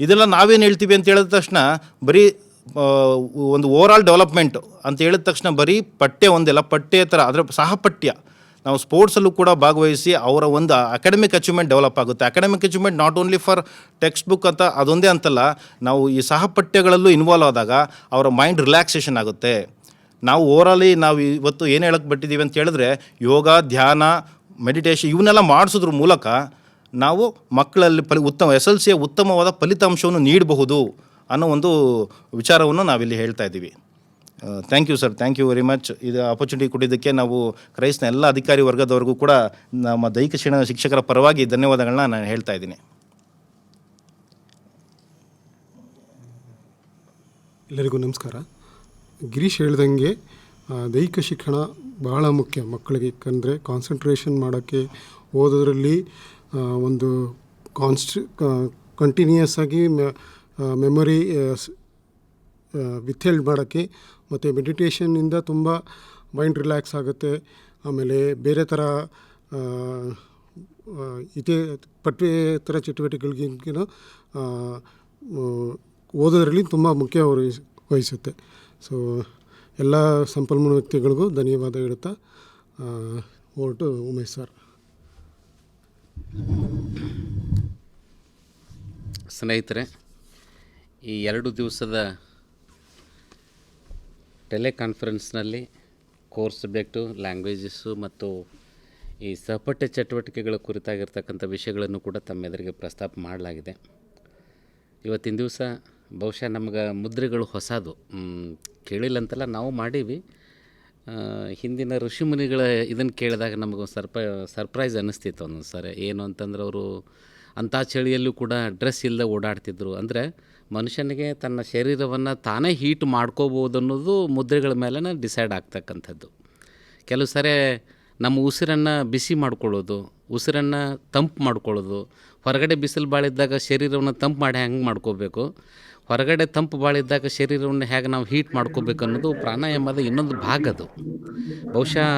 ಇದೆಲ್ಲ ನಾವೇನು ಹೇಳ್ತೀವಿ ಅಂತ ಹೇಳಿದ ತಕ್ಷಣ ಬರೀ ಒಂದು ಓವರಾಲ್ ಡೆವಲಪ್ಮೆಂಟ್ ಅಂತ ಹೇಳಿದ ತಕ್ಷಣ ಬರೀ ಪಠ್ಯ ಒಂದಿಲ್ಲ, ಪಠ್ಯೇತರ ಅದರ ಸಹಪಠ್ಯ ನಾವು ಸ್ಪೋರ್ಟ್ಸಲ್ಲೂ ಕೂಡ ಭಾಗವಹಿಸಿ ಅವರ ಒಂದು ಅಕಾಡೆಮಿಕ್ ಅಚೀವ್ಮೆಂಟ್ ಡೆವಲಪ್ ಆಗುತ್ತೆ. Academic achievement not only for text book ಅಂತ ಅದೊಂದೇ ಅಂತಲ್ಲ, ನಾವು ಈ ಸಹಪಠ್ಯಗಳಲ್ಲೂ ಇನ್ವಾಲ್ವ್ ಆದಾಗ ಅವರ ಮೈಂಡ್ ರಿಲ್ಯಾಕ್ಸೇಷನ್ ಆಗುತ್ತೆ. ನಾವು ಓವರಾಲಿ ನಾವು ಇವತ್ತು ಏನು ಹೇಳಕ್ಕೆ ಬಿಟ್ಟಿದ್ದೀವಿ ಅಂತ ಹೇಳಿದ್ರೆ, ಯೋಗ, ಧ್ಯಾನ, ಮೆಡಿಟೇಷನ್ ಇವನ್ನೆಲ್ಲ ಮಾಡಿಸೋದ್ರ ಮೂಲಕ ನಾವು ಮಕ್ಕಳಲ್ಲಿ ಉತ್ತಮ SSLCಯ ಉತ್ತಮವಾದ ಫಲಿತಾಂಶವನ್ನು ನೀಡಬಹುದು ಅನ್ನೋ ಒಂದು ವಿಚಾರವನ್ನು ನಾವಿಲ್ಲಿ ಹೇಳ್ತಾ ಇದ್ದೀವಿ. Thank you sir, thank you very much. ಇದು ಆಪರ್ಚುನಿಟಿ ಕೊಟ್ಟಿದ್ದಕ್ಕೆ ನಾವು ಕ್ರೈಸ್ನ ಎಲ್ಲ ಅಧಿಕಾರಿ ವರ್ಗದವರೆಗೂ ಕೂಡ ನಮ್ಮ ದೈಹಿಕ ಶಿಕ್ಷಕರ ಪರವಾಗಿ ಧನ್ಯವಾದಗಳನ್ನ ನಾನು ಹೇಳ್ತಾ ಇದ್ದೀನಿ. ಎಲ್ಲರಿಗೂ ನಮಸ್ಕಾರ. ಗಿರೀಶ್ ಹೇಳ್ದಂಗೆ ದೈಹಿಕ ಶಿಕ್ಷಣ ಬಹಳ ಮುಖ್ಯ ಮಕ್ಕಳಿಗೆ. ಯಾಕಂದರೆ ಕಾನ್ಸಂಟ್ರೇಷನ್ ಮಾಡೋಕ್ಕೆ, ಓದೋದ್ರಲ್ಲಿ ಒಂದು ಕಂಟಿನ್ಯೂಯಸ್ ಆಗಿ ಮೆಮೊರಿ ವಿಥೆಲ್ಡ್ ಮಾಡೋಕ್ಕೆ, ಮತ್ತು ಮೆಡಿಟೇಷನ್ನಿಂದ ತುಂಬ ಮೈಂಡ್ ರಿಲ್ಯಾಕ್ಸ್ ಆಗುತ್ತೆ. ಆಮೇಲೆ ಬೇರೆ ಥರ ಇದೇ ಪಠ್ಯೇತರ ಚಟುವಟಿಕೆಗಳಿಗಿಂತ ಓದೋದ್ರಲ್ಲಿ ತುಂಬ ಮುಖ್ಯ ವಹಿಸುತ್ತೆ. ಸೊ ಎಲ್ಲ ಸಂಪನ್ಮೂಲ ವ್ಯಕ್ತಿಗಳಿಗೂ ಧನ್ಯವಾದ ಹೇಳುತ್ತಾ ಹೊರಟು ಉಮೇಶ್ ಸರ್. ಸ್ನೇಹಿತರೆ, ಈ 2 ದಿವಸದ ಟೆಲಿಕಾನ್ಫರೆನ್ಸ್ನಲ್ಲಿ ಕೋರ್ಸ್ ಸಬ್ಜೆಕ್ಟು, ಲ್ಯಾಂಗ್ವೇಜಸ್ಸು ಮತ್ತು ಈ ಸಹಪಠ್ಯ ಚಟುವಟಿಕೆಗಳ ಕುರಿತಾಗಿರ್ತಕ್ಕಂಥ ವಿಷಯಗಳನ್ನು ಕೂಡ ತಮ್ಮೆದುರಿಗೆ ಪ್ರಸ್ತಾಪ ಮಾಡಲಾಗಿದೆ. ಇವತ್ತಿನ ದಿವಸ ಬಹುಶಃ ನಮ್ಗೆ ಮುದ್ರೆಗಳು ಹೊಸದು, ಕೇಳಿಲ್ಲ ಅಂತಲ್ಲ, ನಾವು ಮಾಡೀವಿ. ಹಿಂದಿನ ಋಷಿಮುನಿಗಳ ಇದನ್ನು ಕೇಳಿದಾಗ ನಮಗೊಂದು ಸರ್ಪ್ರೈಸ್ ಅನ್ನಿಸ್ತಿತ್ತು ಒಂದೊಂದು ಸಾರಿ. ಏನು ಅಂತಂದ್ರೆ ಅವರು ಅಂಥ ಚಳಿಯಲ್ಲೂ ಕೂಡ ಡ್ರೆಸ್ ಇಲ್ಲದೆ ಓಡಾಡ್ತಿದ್ರು. ಅಂದರೆ ಮನುಷ್ಯನಿಗೆ ತನ್ನ ಶರೀರವನ್ನು ತಾನೇ ಹೀಟ್ ಮಾಡ್ಕೋಬೋದು ಅನ್ನೋದು ಮುದ್ರೆಗಳ ಮೇಲೆ ಡಿಸೈಡ್ ಆಗ್ತಕ್ಕಂಥದ್ದು. ಕೆಲವು ಸಾರಿ ನಮ್ಮ ಉಸಿರನ್ನು ಬಿಸಿ ಮಾಡ್ಕೊಳ್ಳೋದು, ಉಸಿರನ್ನು ತಂಪು ಮಾಡ್ಕೊಳ್ಳೋದು, ಹೊರಗಡೆ ಬಿಸಿಲು ಭಾಳಿದ್ದಾಗ ಶರೀರವನ್ನು ತಂಪು ಮಾಡಿ ಹೆಂಗೆ ಮಾಡ್ಕೋಬೇಕು, ಹೊರಗಡೆ ತಂಪು ಭಾಳಿದ್ದಾಗ ಶರೀರವನ್ನು ಹೇಗೆ ನಾವು ಹೀಟ್ ಮಾಡ್ಕೋಬೇಕು ಅನ್ನೋದು ಪ್ರಾಣಾಯಾಮದ ಇನ್ನೊಂದು ಭಾಗ. ಅದು ಬಹುಶಃ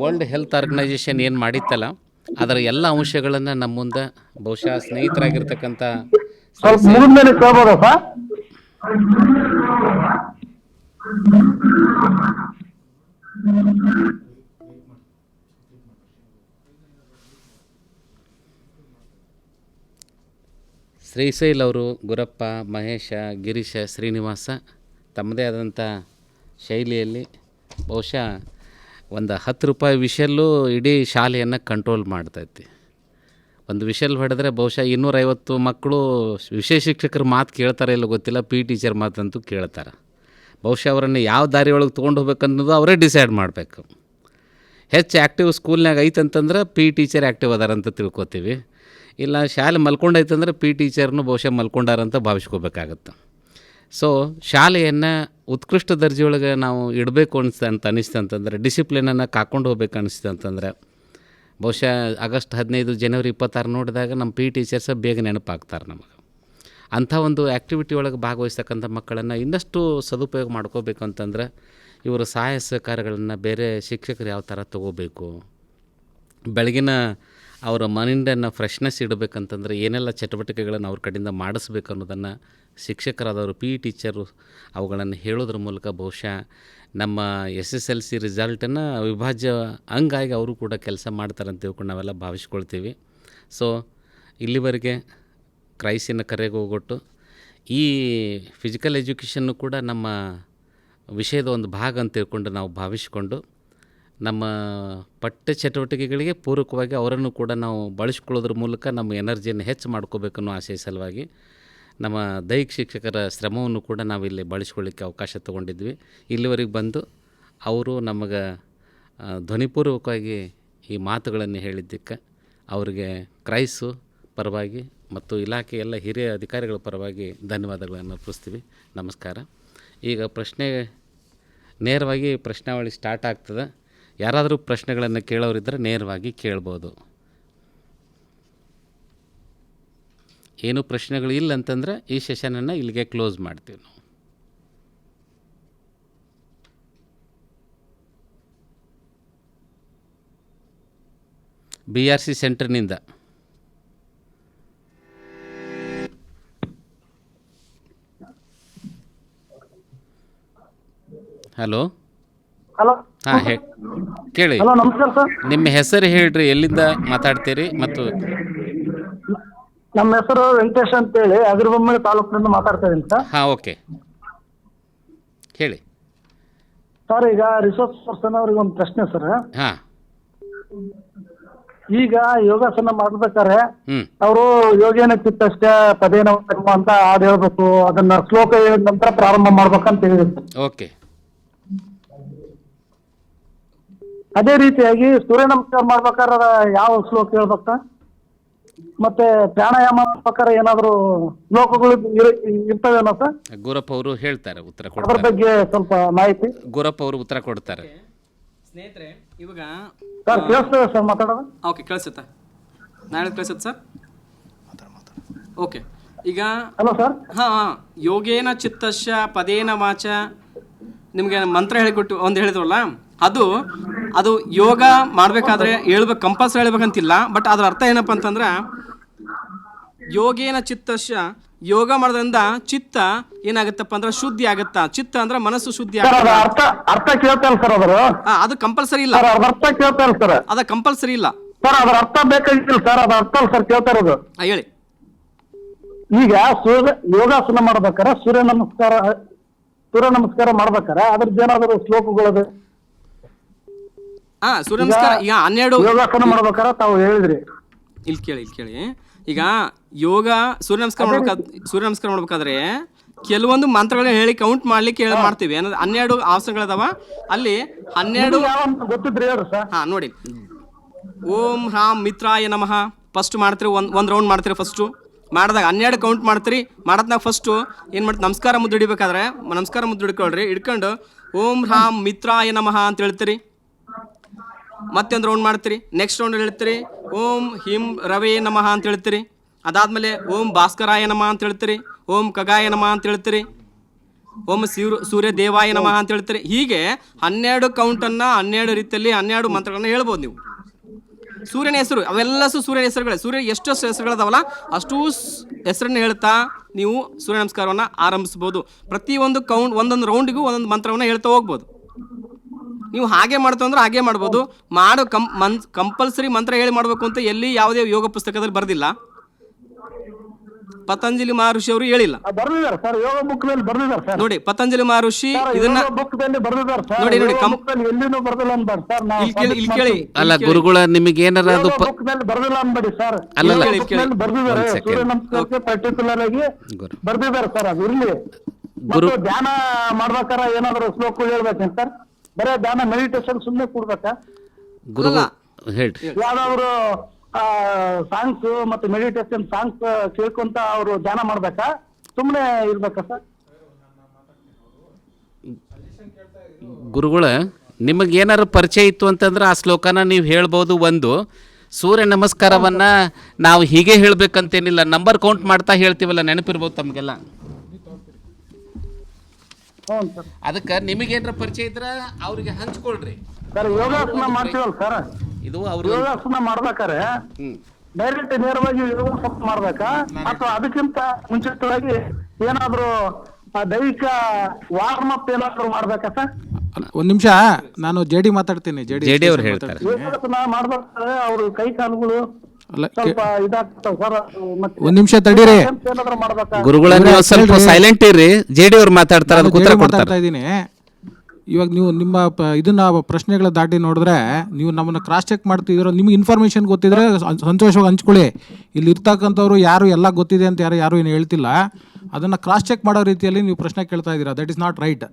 ವರ್ಲ್ಡ್ ಹೆಲ್ತ್ ಆರ್ಗನೈಜೇಷನ್ ಏನು ಮಾಡಿತ್ತಲ್ಲ, ಅದರ ಎಲ್ಲ ಅಂಶಗಳನ್ನು ನಮ್ಮ ಮುಂದೆ ಬಹುಶಃ ಸ್ನೇಹಿತರಾಗಿರ್ತಕ್ಕಂಥ ಶ್ರೀಶೈಲ್ ಅವರು, ಗುರಪ್ಪ, ಮಹೇಶ, ಗಿರೀಶ, ಶ್ರೀನಿವಾಸ ತಮ್ಮದೇ ಆದಂಥ ಶೈಲಿಯಲ್ಲಿ ಬಹುಶಃ ಒಂದು 10 ರೂಪಾಯಿ ವಿಷಲ್ಲೂ ಇಡೀ ಶಾಲೆಯನ್ನು ಕಂಟ್ರೋಲ್ ಮಾಡ್ತೈತಿ. ಒಂದು ವಿಷಲ್ ಹೊಡೆದ್ರೆ ಬಹುಶಃ 250 ಮಕ್ಕಳು ವಿಷಯ ಶಿಕ್ಷಕರ ಮಾತು ಕೇಳ್ತಾರೆ ಇಲ್ಲ ಗೊತ್ತಿಲ್ಲ, ಟೀಚರ್ ಮಾತಂತೂ ಕೇಳ್ತಾರೆ. ಬಹುಶಃ ಅವರನ್ನು ಯಾವ ದಾರಿ ಒಳಗೆ ತೊಗೊಂಡು ಹೋಗ್ಬೇಕು ಅನ್ನೋದು ಅವರೇ ಡಿಸೈಡ್ ಮಾಡಬೇಕು. ಹೆಚ್ಚು ಆ್ಯಕ್ಟಿವ್ ಸ್ಕೂಲ್ನಾಗ ಐತಂತಂದ್ರೆ ಟೀಚರ್ ಆ್ಯಕ್ಟಿವ್ ಅದಾರಂತ ತಿಳ್ಕೊತೀವಿ, ಇಲ್ಲ ಶಾಲೆ ಮಲ್ಕೊಂಡೈತಂದ್ರೆ ಟೀಚರ್ನು ಬಹುಶಃ ಮಲ್ಕೊಂಡಾರಂತ ಭಾವಿಸ್ಕೋಬೇಕಾಗತ್ತೆ. ಸೊ ಶಾಲೆಯನ್ನು ಉತ್ಕೃಷ್ಟ ದರ್ಜೆಯೊಳಗೆ ನಾವು ಇಡಬೇಕು ಅಂತ ಅನ್ನಿಸ್ತಂತಂದ್ರೆ, ಡಿಸಿಪ್ಲಿನನ್ನು ಕಾಕೊಂಡು ಹೋಗ್ಬೇಕು ಅನ್ನಿಸ್ತಂತಂದ್ರೆ ಬಹುಶಃ ಆಗಸ್ಟ್ 15 ಜನವರಿ 26 ನೋಡಿದಾಗ ನಮ್ಮ ಟೀಚರ್ಸ ಬೇಗ ನೆನಪಾಗ್ತಾರೆ ನಮಗೆ. ಅಂಥ ಒಂದು ಆ್ಯಕ್ಟಿವಿಟಿ ಒಳಗೆ ಭಾಗವಹಿಸ್ತಕ್ಕಂಥ ಮಕ್ಕಳನ್ನು ಇನ್ನಷ್ಟು ಸದುಪಯೋಗ ಮಾಡ್ಕೋಬೇಕು ಅಂತಂದ್ರೆ ಇವರು ಸಹಾಯ ಸಹಕಾರಗಳನ್ನು ಬೇರೆ ಶಿಕ್ಷಕರು ಯಾವ ಥರ ತೊಗೋಬೇಕು, ಬೆಳಗಿನ ಅವರ ಮೈಂಡನ್ನು ಫ್ರೆಶ್ನೆಸ್ ಇಡಬೇಕಂತಂದ್ರೆ ಏನೆಲ್ಲ ಚಟುವಟಿಕೆಗಳನ್ನು ಅವ್ರ ಕಡೆಯಿಂದ ಮಾಡಿಸ್ಬೇಕು ಅನ್ನೋದನ್ನು ಶಿಕ್ಷಕರಾದವರು ಟೀಚರು ಅವುಗಳನ್ನು ಹೇಳೋದ್ರ ಮೂಲಕ ಬಹುಶಃ ನಮ್ಮ SSLC ರಿಸಲ್ಟನ್ನು ಅವಿಭಾಜ್ಯ ಹಂಗಾಗಿ ಅವರು ಕೂಡ ಕೆಲಸ ಮಾಡ್ತಾರೆ ಅಂತ ತಿಳ್ಕೊಂಡು ನಾವೆಲ್ಲ ಭಾವಿಸ್ಕೊಳ್ತೀವಿ. ಸೊ ಇಲ್ಲಿವರೆಗೆ ಕ್ರೈಸಿನ ಕರೆಗೆ ಹೋಗೊಟ್ಟು ಈ ಫಿಸಿಕಲ್ ಎಜುಕೇಷನ್ನು ಕೂಡ ನಮ್ಮ ವಿಷಯದ ಒಂದು ಭಾಗ ಅಂತ ತಿಳ್ಕೊಂಡು ನಾವು ಭಾವಿಸಿಕೊಂಡು ನಮ್ಮ ಪಠ್ಯ ಚಟುವಟಿಕೆಗಳಿಗೆ ಪೂರಕವಾಗಿ ಅವರನ್ನು ಕೂಡ ನಾವು ಬಳಸ್ಕೊಳ್ಳೋದ್ರ ಮೂಲಕ ನಮ್ಮ ಎನರ್ಜಿಯನ್ನು ಹೆಚ್ಚು ಮಾಡ್ಕೋಬೇಕನ್ನೋ ಆಶಯ ಸಲುವಾಗಿ ನಮ್ಮ ದೈಹಿಕ ಶಿಕ್ಷಕರ ಶ್ರಮವನ್ನು ಕೂಡ ನಾವಿಲ್ಲಿ ಬಳಸ್ಕೊಳ್ಳಿಕ್ಕೆ ಅವಕಾಶ ತೊಗೊಂಡಿದ್ವಿ. ಇಲ್ಲಿವರೆಗೆ ಬಂದು ಅವರು ನಮಗೆ ಧ್ವನಿಪೂರ್ವಕವಾಗಿ ಈ ಮಾತುಗಳನ್ನು ಹೇಳಿದ್ದಕ್ಕೆ ಅವರಿಗೆ ಕ್ರೈಸು ಪರವಾಗಿ ಮತ್ತು ಇಲಾಖೆ ಎಲ್ಲ ಹಿರಿಯ ಅಧಿಕಾರಿಗಳ ಪರವಾಗಿ ಧನ್ಯವಾದಗಳನ್ನು ಅರ್ಪಿಸ್ತೀವಿ. ನಮಸ್ಕಾರ. ಈಗ ನೇರವಾಗಿ ಪ್ರಶ್ನಾವಳಿ ಸ್ಟಾರ್ಟ್ ಆಗ್ತದೆ. ಯಾರಾದರೂ ಪ್ರಶ್ನೆಗಳನ್ನು ಕೇಳೋರಿದ್ದರೆ ನೇರವಾಗಿ ಕೇಳ್ಬೋದು. ಏನು ಪ್ರಶ್ನೆಗಳು ಇಲ್ಲ ಅಂತಂದ್ರೆ ಈ ಸೆಷನನ್ನು ಇಲ್ಲಿಗೆ ಕ್ಲೋಸ್ ಮಾಡ್ತೀವಿ ನಾವು. BRC ಸೆಂಟರ್ನಿಂದ ಹಲೋ. ಹಲೋ. ಹಾಂ ಕೇಳಿ. ಹಲೋ, ನಮಸ್ಕಾರ ಸರ್. ನಿಮ್ಮ ಹೆಸರು ಹೇಳ್ರಿ, ಎಲ್ಲಿಂದ ಮಾತಾಡ್ತೀರಿ? ಮತ್ತು ನಮ್ಮ ಹೆಸರು ವೆಂಕಟೇಶ್ ಅಂತೇಳಿ ಅಗ್ರಬೊಮ್ಮೆ ತಾಲೂಕಿನಿಂದ ಮಾತಾಡ್ತಾ ಇದ್ದೀನಿ ಸರ್. ಹಾಂ, ಓಕೆ, ಹೇಳಿ ಸರ್. ಈಗ ರಿಸೋರ್ಸ್ ಪರ್ಸನ್ ಅವ್ರಿಗೆ ಒಂದು ಪ್ರಶ್ನೆ ಸರ್. ಹಾಂ. ಈಗ ಯೋಗಾಸನ ಮಾಡ್ಬೇಕಾದ್ರೆ ಹ್ಮ್. ಅವರು ಯೋಗೇನ ಚಿತ್ತಷ್ಟೇ ಪದೇನ ಅಂತ ಹಾಡು ಹೇಳ್ಬೇಕು, ಅದನ್ನ ಶ್ಲೋಕ ಹೇಳಿದ ನಂತರ ಪ್ರಾರಂಭ ಮಾಡ್ಬೇಕಂತ ಹೇಳಿದ್ರು. ಓಕೆ. ಅದೇ ರೀತಿಯಾಗಿ ಸೂರ್ಯ ನಮಸ್ಕಾರ ಮಾಡ್ಬೇಕಾದ್ರೆ ಯಾವ ಶ್ಲೋಕ ಹೇಳ್ಬೇಕ, ಮತ್ತೆ ಪ್ರಾಣಾಯಾಮ ಮಾಡ್ಬೇಕಾದ್ರೆ ಏನಾದ್ರು ಶ್ಲೋಕಗಳು ಇರ್ತವೇನೋ ಸರ್? ಗುರಪ್ಪ ಅವರು ಹೇಳ್ತಾರೆ, ಉತ್ತರ ಅದ್ರ ಕೊಡ್ತಾರೆ. ಬಗ್ಗೆ ಸ್ವಲ್ಪ ಮಾಹಿತಿ. ಗುರಪ್ಪ ಅವರು ಉತ್ತರ ಕೊಡ್ತಾರೆ. ಸ್ನೇಹಿತರೆ, ಇವಾಗ ಸರ್ ಕೇಳಿಸ್ತದೆ ಸರ್ ಮಾತಾಡೋದು? ಓಕೆ, ಕೇಳಿಸುತ್ತಾ? ನಾಳೆ ಕೇಳಿಸುತ್ತೆ ಸರ್? ಓಕೆ. ಈಗ ಹಲೋ ಸರ್. ಹಾಂ, ಯೋಗೇನ ಚಿತ್ತಸ್ಯ ಪದೇನ ವಾಚ ನಿಮಗೆ ಮಂತ್ರ ಹೇಳಿಕೊಟ್ಟು ಒಂದು ಹೇಳಿದ್ರಲ್ಲ, ಅದು ಯೋಗ ಮಾಡಬೇಕಾದ್ರೆ ಹೇಳ್ಬೇಕು, ಕಂಪಲ್ಸರಿ ಹೇಳ್ಬೇಕಂತಿಲ್ಲ. ಬಟ್ ಅದ್ರ ಅರ್ಥ ಏನಪ್ಪ ಅಂತಂದ್ರೆ, ಯೋಗೇನ ಚಿತ್ತಸ್ಯ ಯೋಗ ಮಾಡೋದ್ರಿಂದ ಚಿತ್ತ ಏನಾಗುತ್ತಪ್ಪ ಅಂದ್ರೆ ಶುದ್ಧಿ ಆಗುತ್ತಾ. ಚಿತ್ತ ಅಂದ್ರೆ ಮನಸ್ಸು ಶುದ್ಧಿ ಆಗುತ್ತೆ. ಅರ್ಥ ಕೇಳ್ತಾ ಸರ್ ಅದ್ರ? ಅದು ಕಂಪಲ್ಸರಿ ಇಲ್ಲ. ಅರ್ಥ ಕೇಳ್ತಾ ಸರ್? ಅದ ಕಂಪಲ್ಸರಿ ಇಲ್ಲ ಸರ್, ಅದ್ರ ಅರ್ಥ ಬೇಕಾಗಿಲ್ಲ ಸರ್. ಅದ್ರ ಅರ್ಥ ಅಲ್ಲ ಸರ್ ಕೇಳ್ತಾ ಇರೋದು. ಹೇಳಿ. ಈಗ ಯೋಗಾಸನ ಮಾಡ್ಬೇಕಾರೆ ಸೂರ್ಯ ನಮಸ್ಕಾರ ಮಾಡ್ಬೇಕಾರೆ ಅದ್ರದ್ದು ಏನಾದ್ರು ಶ್ಲೋಕಗಳದು? ಸೂರ್ಯ ನಮಸ್ಕಾರ ಈಗ 12 ಯೋಗಾಸನ ಮಾಡ್ಬೇಕಾರೆ ತಾವು ಹೇಳಿದ್ರಿ. ಇಲ್ಲಿ ಕೇಳಿ. ಈಗ ಯೋಗ ಸೂರ್ಯ ನಮಸ್ಕಾರ ಮಾಡ್ಬೇಕಾದ್ರೆ ಕೆಲವೊಂದು ಮಂತ್ರಗಳನ್ನ ಹೇಳಿ ಕೌಂಟ್ ಮಾಡ್ಲಿಕ್ಕೆ ಮಾಡ್ತೀವಿ. 12 ಆಸನಗಳದಾವ. ಅಲ್ಲಿ 12 ಗೊತ್ತಿದ್ರಿ ಹೇಳ್ರಿ ಸರ್. ಹಾ, ನೋಡಿ. ಓಂ ಹ್ರಾಂ ಮಿತ್ರಾಯ ನಮಃ ಫಸ್ಟ್ ಮಾಡ್ತೀರಿ, ಒಂದು ರೌಂಡ್ ಮಾಡ್ತೀರಿ. ಫಸ್ಟು ಮಾಡಿದಾಗ 12 ಕೌಂಟ್ ಮಾಡ್ತೀರಿ. ಮಾಡೋದ್ನಾಗ ಫಸ್ಟು ಏನು ಮಾಡ್ತೀವಿ, ನಮಸ್ಕಾರ ಮುದ್ದು ಹಿಡಿಬೇಕಾದ್ರೆ ನಮಸ್ಕಾರ ಮುದ್ದು ಹಿಡ್ಕೊಳ್ರಿ. ಹಿಡ್ಕೊಂಡು ಓಂ ಹ್ರಾಂ ಮಿತ್ರಾಯ ನಮಃ ಅಂತ ಹೇಳ್ತೀರಿ. ಮತ್ತೆ ಒಂದು ರೌಂಡ್ ಮಾಡ್ತೀರಿ. ನೆಕ್ಸ್ಟ್ ರೌಂಡ್ ಹೇಳ್ತೀರಿ ಓಂ ಹಿಂ ರವೇ ನಮಃ ಅಂತ ಹೇಳ್ತೀರಿ. ಅದಾದಮೇಲೆ ಓಂ ಭಾಸ್ಕರಾಯ ನಮಃ ಅಂತ ಹೇಳ್ತೀರಿ. ಓಂ ಖಗಾಯ ನಮಃ ಅಂತ ಹೇಳ್ತೀರಿ. ಓಂ ಸೂರ್ಯ ದೇವಾಯ ನಮಃ ಅಂತ ಹೇಳ್ತೀರಿ. ಹೀಗೆ 12 ಕೌಂಟನ್ನು 12 ರೀತಿಯಲ್ಲಿ 12 ಮಂತ್ರಗಳನ್ನ ಹೇಳ್ಬೋದು ನೀವು. ಸೂರ್ಯನ ಹೆಸರು ಅವೆಲ್ಲ ಸೂರ್ಯನ ಹೆಸರುಗಳೇ. ಸೂರ್ಯ ಎಷ್ಟು ಹೆಸರುಗಳದಾವಲ್ಲ ಅಷ್ಟೂ ಹೆಸರನ್ನ ಹೇಳ್ತಾ ನೀವು ಸೂರ್ಯ ನಮಸ್ಕಾರವನ್ನು ಆರಂಭಿಸ್ಬೋದು. ಪ್ರತಿಯೊಂದು ಒಂದೊಂದು ರೌಂಡಿಗೂ ಒಂದೊಂದು ಮಂತ್ರವನ್ನು ಹೇಳ್ತಾ ಹೋಗ್ಬೋದು. ನೀವು ಹಾಗೆ ಮಾಡ್ತಾ ಅಂದ್ರೆ ಹಾಗೆ ಮಾಡ್ಬೋದು. ಕಂಪಲ್ಸರಿ ಮಂತ್ರ ಹೇಳಿ ಮಾಡಬೇಕು ಅಂತ ಎಲ್ಲಿ ಯಾವುದೇ ಯೋಗ ಪುಸ್ತಕದಲ್ಲಿ ಬರೆದಿಲ್ಲ. ಪತಂಜಲಿ ಮಹರ್ಷಿ ಅವರು ಹೇಳಿಲ್ಲ. ಬರ್ದಿದ್ದಾರೆ ಸರ್, ಯೋಗ ಬುಕ್ ನಲ್ಲಿ ಬರ್ದಿದ್ದಾರೆ ಸರ್. ನೋಡಿ, ಪತಂಜಲಿ ಮಹರ್ಷಿ ಇದನ್ನ ಬುಕ್ ನಲ್ಲಿ ಬರ್ದಿದ್ದಾರೆ ಸರ್. ನೋಡಿ ಎಲ್ಲಿನೂ ಬರ್ದಿಲ್ಲ ಅನ್ಬೇಡಿ ಸರ್. ಇಲ್ಲಿ ಕೇಳಿ. ಅಲ್ಲ ಗುರುಗಳ, ನಿಮಗೆ ಏನಾರ ಅದು ಬುಕ್ ನಲ್ಲಿ ಬರ್ದಿಲ್ಲ ಅನ್ಬೇಡಿ ಸರ್. ಅಲ್ಲಲ್ಲ, ಬರ್ದಿದ್ದಾರೆ ಸೂರ್ಯ ನಮಸ್ಕಾರಕ್ಕೆ ಪರ್ಟಿಕ್ಯುಲರ್ ಆಗಿ ಬರ್ದಿದ್ದಾರೆ ಸರ್. ಅದು ಇರ್ಲಿ. ಧ್ಯಾನ ಮಾಡ್ಬೇಕಾರೆ ಏನಾದ್ರು ಶ್ಲೋಕ ಹೇಳ್ಬೇಕೇನ್ ಸರ್? ಬರೇ ಧ್ಯಾನ ಮೆಡಿಟೇಷನ್ ಸುಮ್ಮನೆ ಕೂಡ್ಬೇಕಾ? ಯಾವ್ದಾದ್ರು ಸಾಂಗ್ಸ್ ಮತ್ತೆ ಮೆಡಿಟೇಷನ್ ಸಾಂಗ್ಸ್ ಕೇಳ್ಕೊಂತ ಅವರು ಧ್ಯಾನ ಮಾಡ್ಬೇಕಾ, ಸುಮ್ಮನೆ ಇರ್ಬೇಕಾ ಸರ್? ಗುರುಗಳ, ನಿಮಗೆ ಏನಾದ್ರು ಪರಿಚಯ ಇತ್ತು ಅಂತಂದ್ರೆ ಆ ಶ್ಲೋಕನ ನೀವು ಹೇಳ್ಬೋದು. ಒಂದು ಸೂರ್ಯ ನಮಸ್ಕಾರವನ್ನು ನಾವು ಹೀಗೆ ಹೇಳ್ಬೇಕಂತೇನಿಲ್ಲ, ನಂಬರ್ ಕೌಂಟ್ ಮಾಡ್ತಾ ಹೇಳ್ತೀವಲ್ಲ, ನೆನಪಿರ್ಬೋದು ತಮಗೆಲ್ಲ. ಅದಕ್ಕೆ ನಿಮಗೇನಾರ ಪರಿಚಯ ಇದ್ರೆ ಅವ್ರಿಗೆ ಹಂಚ್ಕೊಳ್ರಿ ಸರ್. ಯೋಗಾಸನ ಮಾಡ್ತೀವಲ್ಲ ಸರ್, ಇದು ಯೋಗಾಸನ ಮಾಡ್ಬೇಕಾರೆ ಡೈರೆಕ್ಟ್ ನೇರವಾಗಿ ಯೋಗಾಸನ ಮಾಡ್ಬೇಕಾ, ಅಥವಾ ಅದಕ್ಕಿಂತ ಮುಂಚಿತವಾಗಿ ಏನಾದ್ರು ದೈಹಿಕ ವಾರ್ಮ್ ಅಪ್ ಏನಾದ್ರು ಮಾಡ್ಬೇಕಾ ಸರ್? ಒಂದು ನಿಮಿಷ, ನಾನು ಜೆಡಿ ಮಾತಾಡ್ತೀನಿ. ಜೆಡಿ ಅವ್ರು ಹೇಳ್ತಾರೆ. ಯೋಗಾಸನ ಮಾಡ್ಬೇಕಾದ್ರೆ ಅವ್ರ ಕೈ ಕಾಲುಗಳು ಸ್ವಲ್ಪ ಇದಾಗ್ತಾವ ಸರ್. ಒಂದ್ ನಿಮಿಷ ತಡೀರಿ ಗುರುಗಳ, ನೀವು ಸ್ವಲ್ಪ ಸೈಲೆಂಟ್ ಇರ್ರಿ. ಜೆಡಿ ಅವ್ರು ಮಾತಾಡ್ತಾರೆ, ಅದಕ್ಕೆ ಉತ್ತರ ಕೊಡ್ತಾ ಇದ್ದೀನಿ. ಇವಾಗ ನೀವು ನಿಮ್ಮ ಇದನ್ನ ಪ್ರಶ್ನೆಗಳ ದಾಟಿ ನೋಡಿದ್ರೆ ನೀವು ನಮ್ಮನ್ನ ಕ್ರಾಸ್ ಚೆಕ್ ಮಾಡ್ತಿದ್ದೀರೋ, ನಿಮ್ಗೆ ಇನ್ಫಾರ್ಮೇಷನ್ ಗೊತ್ತಿದ್ರೆ ಸಂತೋಷವಾಗಿ ಹಂಚ್ಕೊಳ್ಳಿ. ಇಲ್ಲಿ ಇರ್ತಕ್ಕಂಥವ್ರು ಯಾರು ಎಲ್ಲ ಗೊತ್ತಿದೆ ಅಂತ ಯಾರು ಏನು ಹೇಳ್ತಿಲ್ಲ. ಅದನ್ನು ಕ್ರಾಸ್ ಚೆಕ್ ಮಾಡೋ ರೀತಿಯಲ್ಲಿ ನೀವು ಪ್ರಶ್ನೆ ಕೇಳ್ತಾ ಇದ್ದೀರಾ. That is not right.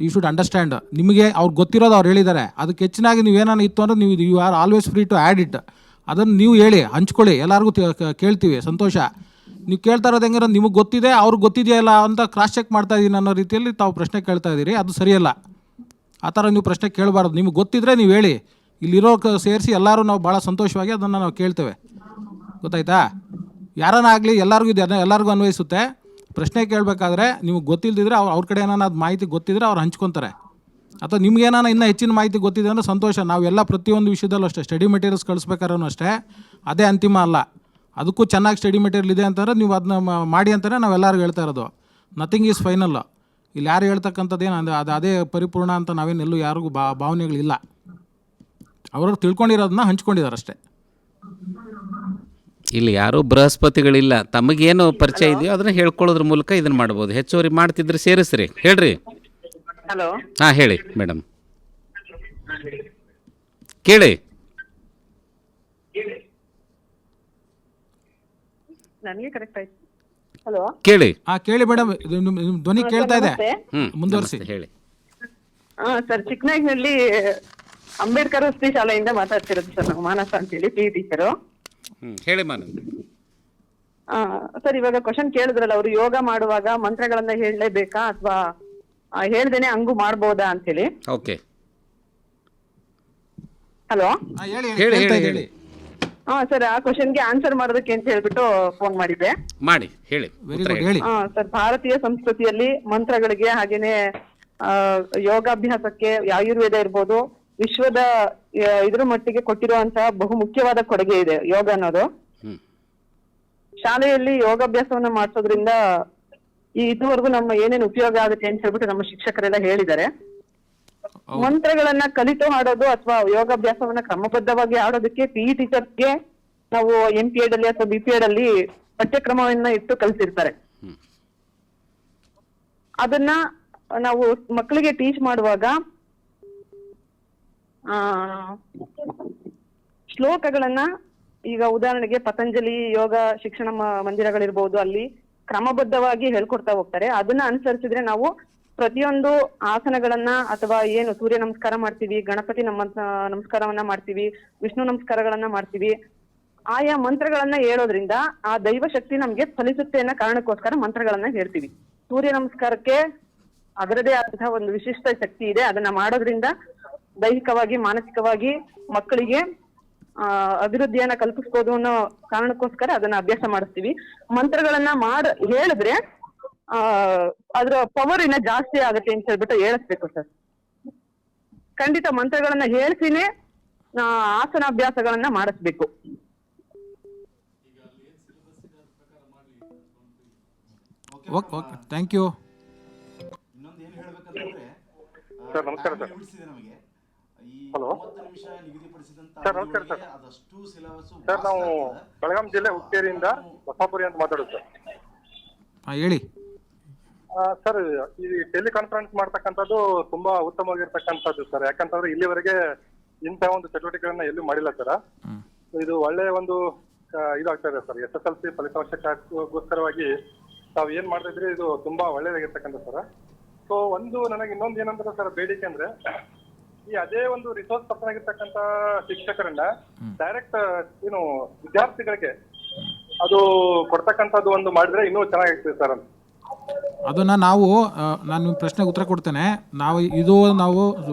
You should understand. ನಿಮಗೆ ಅವ್ರು ಗೊತ್ತಿರೋದು ಅವ್ರು ಹೇಳಿದ್ದಾರೆ. ಅದಕ್ಕೆ ಹೆಚ್ಚಿನಾಗಿ ನೀವೇನಾನು ಇತ್ತು ಅಂದರೆ ನೀವು you are always free to add it. ಅದನ್ನು ನೀವು ಹೇಳಿ, ಹಂಚ್ಕೊಳ್ಳಿ. ಎಲ್ಲರಿಗೂ ಕೇಳ್ತೀವಿ, ಸಂತೋಷ. ನೀವು ಕೇಳ್ತಾ ಇರೋದು ಹೆಂಗಾರ ನಿಮಗೆ ಗೊತ್ತಿದೆ, ಅವ್ರಿಗೆ ಗೊತ್ತಿದೆಯಲ್ಲ ಅಂತ ಕ್ರಾಸ್ ಚೆಕ್ ಮಾಡ್ತಾ ಇದ್ದೀನಿ ಅನ್ನೋ ರೀತಿಯಲ್ಲಿ ತಾವು ಪ್ರಶ್ನೆ ಕೇಳ್ತಾ ಇದ್ದೀರಿ. ಅದು ಸರಿಯಲ್ಲ. ಆ ಥರ ನೀವು ಪ್ರಶ್ನೆ ಕೇಳಬಾರ್ದು. ನಿಮಗೆ ಗೊತ್ತಿದ್ರೆ ನೀವು ಹೇಳಿ. ಇಲ್ಲಿರೋ ಸೇರಿಸಿ ಎಲ್ಲರೂ ನಾವು ಭಾಳ ಸಂತೋಷವಾಗಿ ಅದನ್ನು ನಾವು ಕೇಳ್ತೇವೆ. ಗೊತ್ತಾಯ್ತಾ? ಯಾರನ್ನ ಆಗಲಿ ಎಲ್ಲರಿಗೂ ಎಲ್ಲರಿಗೂ ಅನ್ವಯಿಸುತ್ತೆ. ಪ್ರಶ್ನೆ ಕೇಳಬೇಕಾದ್ರೆ ನಿಮಗೆ ಗೊತ್ತಿಲ್ಲದಿದ್ರೆ ಅವ್ರ ಕಡೆ ಏನಾನ ಅದು ಮಾಹಿತಿ ಗೊತ್ತಿದ್ರೆ ಅವ್ರು ಹಂಚ್ಕೊತಾರೆ. ಅಥವಾ ನಿಮ್ಗೇನಾನ ಇನ್ನೂ ಹೆಚ್ಚಿನ ಮಾಹಿತಿ ಗೊತ್ತಿದೆ ಅಂದರೆ ಸಂತೋಷ. ನಾವೆಲ್ಲ ಪ್ರತಿಯೊಂದು ವಿಷಯದಲ್ಲೂ ಅಷ್ಟೇ, ಸ್ಟಡಿ ಮೆಟೀರಿಯಲ್ಸ್ ಕಳಿಸ್ಬೇಕಾದ್ರೂ ಅಷ್ಟೇ ಅದೇ ಅಂತಿಮ ಅಲ್ಲ. ಅದಕ್ಕೂ ಚೆನ್ನಾಗಿ ಸ್ಟಡಿ ಮೆಟೀರಿಯಲ್ ಇದೆ ಅಂತಂದರೆ ನೀವು ಅದನ್ನ ಮಾಡಿ ಅಂತಲೇ ನಾವೆಲ್ಲರಿಗೂ ಹೇಳ್ತಾ ಇರೋದು. Nothing is final. ಇಲ್ಲಿ ಯಾರು ಹೇಳ್ತಕ್ಕಂಥದ್ದೇನು ಅದೇ ಪರಿಪೂರ್ಣ ಅಂತ ನಾವೇನೆಲ್ಲೂ ಯಾರಿಗೂ ಭಾವನೆಗಳಿಲ್ಲ. ಅವರು ತಿಳ್ಕೊಂಡಿರೋದನ್ನ ಹಂಚ್ಕೊಂಡಿದ್ದಾರೆ ಅಷ್ಟೇ. ಇಲ್ಲಿ ಯಾರೂ ಬೃಹಸ್ಪತಿಗಳಿಲ್ಲ. ತಮಗೇನು ಪರಿಚಯ ಇದೆಯೋ ಅದನ್ನ ಹೇಳ್ಕೊಳ್ಳೋದ್ರ ಮೂಲಕ ಇದನ್ನು ಮಾಡ್ಬೋದು. ಹೆಚ್ಚುವರಿ ಮಾಡ್ತಿದ್ರೆ ಸೇರಿಸ್ರಿ. ಹೇಳ್ರಿ. ಹಲೋ. ಹಾಂ ಹೇಳಿ ಮೇಡಮ್, ಕೇಳಿ. ನನಗೆ ಕರೆಕ್ಟ್ ಆಯ್ತು. ಹಲೋ ಕೇಳಿ. ಕೇಳಿ ಮೇಡಮ್, ನಿಮ್ಮ ಧ್ವನಿ ಕೇಳ್ತಾ ಇದೆ. ಮುಂದುವರಿಸಿ ಹೇಳಿ. ಸರ್, ಚಿಕ್ಕನಾಗಿನಲ್ಲಿ ಅಂಬೇಡ್ಕರ್ ವಸತಿ ಶಾಲೆಯಿಂದ ಮಾತಾಡ್ತಿರೋದು ಸರ್. ನಾವು ಮಾನಸ ಅಂತೇಳಿ PE ಟೀಚರು. ಹೇಳಿ ಮಾನಸ. ಸರ್, ಇವಾಗ ಕ್ವಶನ್ ಕೇಳಿದ್ರಲ್ಲ, ಅವರು ಯೋಗ ಮಾಡುವಾಗ ಮಂತ್ರಗಳನ್ನ ಹೇಳಲೇಬೇಕಾ ಅಥವಾ ಹೇಳ್ದೇನೆ ಹಂಗೂ ಮಾಡ್ಬೋದಾ ಅಂತೇಳಿ. Okay, hello. ಹೇಳಿ. ಸರ್, ಆ ಕ್ವಶನ್ಗೆ ಆನ್ಸರ್ ಮಾಡೋದಕ್ಕೆ ಅಂತ ಹೇಳ್ಬಿಟ್ಟು ಫೋನ್ ಮಾಡಿದ್ದೆ. ಮಾಡಿ ಹೇಳಿ. ಸರ್, ಭಾರತೀಯ ಸಂಸ್ಕೃತಿಯಲ್ಲಿ ಮಂತ್ರಗಳಿಗೆ ಹಾಗೇನೆ ಯೋಗಾಭ್ಯಾಸಕ್ಕೆ ಆಯುರ್ವೇದ ಇರ್ಬೋದು, ವಿಶ್ವದ ಇದ್ರ ಮಟ್ಟಿಗೆ ಕೊಟ್ಟಿರುವಂತಹ ಬಹು ಮುಖ್ಯವಾದ ಕೊಡುಗೆ ಇದೆ ಯೋಗ ಅನ್ನೋದು. ಶಾಲೆಯಲ್ಲಿ ಯೋಗಾಭ್ಯಾಸವನ್ನ ಮಾಡಿಸೋದ್ರಿಂದ ಇದುವರೆಗೂ ನಮ್ಮ ಏನೇನು ಉಪಯೋಗ ಆಗುತ್ತೆ ಅಂತ ಹೇಳ್ಬಿಟ್ಟು ನಮ್ಮ ಶಿಕ್ಷಕರೆಲ್ಲ ಹೇಳಿದ್ದಾರೆ. ಮಂತ್ರಗಳನ್ನ ಕಲಿತು ಆಡೋದು ಅಥವಾ ಯೋಗಾಭ್ಯಾಸವನ್ನ ಕ್ರಮಬದ್ಧವಾಗಿ ಆಡೋದಕ್ಕೆ PE ಟೀಚರ್ಸ್ಗೆ ನಾವು MPED ಅಲ್ಲಿ ಅಥವಾ BPED ಅಲ್ಲಿ ಪಠ್ಯಕ್ರಮವನ್ನ ಇಟ್ಟು ಕಲಿಸಿರ್ತಾರೆ. ಅದನ್ನ ನಾವು ಮಕ್ಕಳಿಗೆ ಟೀಚ್ ಮಾಡುವಾಗ ಶ್ಲೋಕಗಳನ್ನ, ಈಗ ಉದಾಹರಣೆಗೆ ಪತಂಜಲಿ ಯೋಗ ಶಿಕ್ಷಣ ಮಂದಿರಗಳಿರ್ಬೋದು, ಅಲ್ಲಿ ಕ್ರಮಬದ್ಧವಾಗಿ ಹೇಳ್ಕೊಡ್ತಾ ಹೋಗ್ತಾರೆ. ಅದನ್ನ ಅನುಸರಿಸಿದ್ರೆ ನಾವು ಪ್ರತಿಯೊಂದು ಆಸನಗಳನ್ನ ಅಥವಾ ಏನು ಸೂರ್ಯ ನಮಸ್ಕಾರ ಮಾಡ್ತೀವಿ, ಗಣಪತಿ ನಮಸ್ಕಾರವನ್ನ ಮಾಡ್ತೀವಿ, ವಿಷ್ಣು ನಮಸ್ಕಾರಗಳನ್ನ ಮಾಡ್ತೀವಿ, ಆಯಾ ಮಂತ್ರಗಳನ್ನ ಹೇಳೋದ್ರಿಂದ ಆ ದೈವ ಶಕ್ತಿ ನಮ್ಗೆ ಫಲಿಸುತ್ತೆ ಅನ್ನೋ ಕಾರಣಕ್ಕೋಸ್ಕರ ಮಂತ್ರಗಳನ್ನ ಹೇಳ್ತೀವಿ. ಸೂರ್ಯ ನಮಸ್ಕಾರಕ್ಕೆ ಅದರದೇ ಆದಂತಹ ಒಂದು ವಿಶಿಷ್ಟ ಶಕ್ತಿ ಇದೆ. ಅದನ್ನ ಮಾಡೋದ್ರಿಂದ ದೈಹಿಕವಾಗಿ ಮಾನಸಿಕವಾಗಿ ಮಕ್ಕಳಿಗೆ ಅಭಿವೃದ್ಧಿಯನ್ನ ಕಲ್ಪಿಸ್ಬೋದು ಅನ್ನೋ ಕಾರಣಕ್ಕೋಸ್ಕರ ಅದನ್ನ ಅಭ್ಯಾಸ ಮಾಡಿಸ್ತೀವಿ. ಮಂತ್ರಗಳನ್ನ ಹೇಳಿದ್ರೆ ಅದ್ರ ಪವರ್ ಇನ್ನ ಜಾಸ್ತಿ ಆಗುತ್ತೆ ಅಂತ ಹೇಳ್ಬಿಟ್ಟು ಹೇಳಿಸ್ಬೇಕು ಸರ್. ಖಂಡಿತ ಮಂತ್ರಗಳನ್ನ ಹೇಳ್ತೀನಿ ಆಸನಾಭ್ಯಾಸಗಳನ್ನ ಮಾಡಿಸ್ಬೇಕು. Okay, thank you. ಸರ್, ನಮಸ್ಕಾರ ಸರ್. ಹಲೋ ಸರ್, ನಮಸ್ಕಾರ ಸರ್. ಸರ್, ನಾವು ಬೆಳಗಾಂ ಜಿಲ್ಲೆ ಹುಕ್ಕೇರಿಯಿಂದ ಬಸಾಪುರಿ ಅಂತ ಮಾತಾಡೋದು ಸರ್. ಹೇಳಿ ಸರ್. ಈ ಟೆಲಿಕಾನ್ಫರೆನ್ಸ್ ಮಾಡ್ತಕ್ಕಂಥದ್ದು ತುಂಬಾ ಉತ್ತಮವಾಗಿರ್ತಕ್ಕಂಥದ್ದು ಸರ್. ಯಾಕಂತಂದ್ರೆ ಇಲ್ಲಿವರೆಗೆ ಇಂತಹ ಒಂದು ಚಟುವಟಿಕೆಗಳನ್ನ ಎಲ್ಲೂ ಮಾಡಿಲ್ಲ ಸರ್. ಇದು ಒಳ್ಳೆಯ ಒಂದು ಇದಾಗ್ತಾ ಇದೆ ಸರ್. SSLC ಫಲಿತಾಂಶಕ್ಕೋಸ್ಕರವಾಗಿ ತಾವು ಏನ್ ಮಾಡ್ತಾ ಇದ್ರಿ, ಇದು ತುಂಬಾ ಒಳ್ಳೇದಾಗಿರ್ತಕ್ಕಂಥ ಸರ್. ಸೊ ನನಗೆ ಇನ್ನೊಂದು ಏನಂದ್ರೆ ಸರ್, ಬೇಡಿಕೆ ಅಂದ್ರೆ ಈ ಅದೇ ಒಂದು ರಿಸೋರ್ಸ್ ಪರ್ಸನ್ ಆಗಿರ್ತಕ್ಕಂಥ ಶಿಕ್ಷಕರನ್ನ ಡೈರೆಕ್ಟ್ ವಿದ್ಯಾರ್ಥಿಗಳಿಗೆ ಅದು ಕೊಡ್ತಕ್ಕಂಥದ್ದು ಒಂದು ಮಾಡಿದ್ರೆ ಇನ್ನೂ ಚೆನ್ನಾಗಿರ್ತದೆ ಸರ್ ಅಂತ. ಅದನ್ನು ನಾನು ನಿಮ್ಮ ಪ್ರಶ್ನೆಗೆ ಉತ್ತರ ಕೊಡ್ತೇನೆ. ನಾವು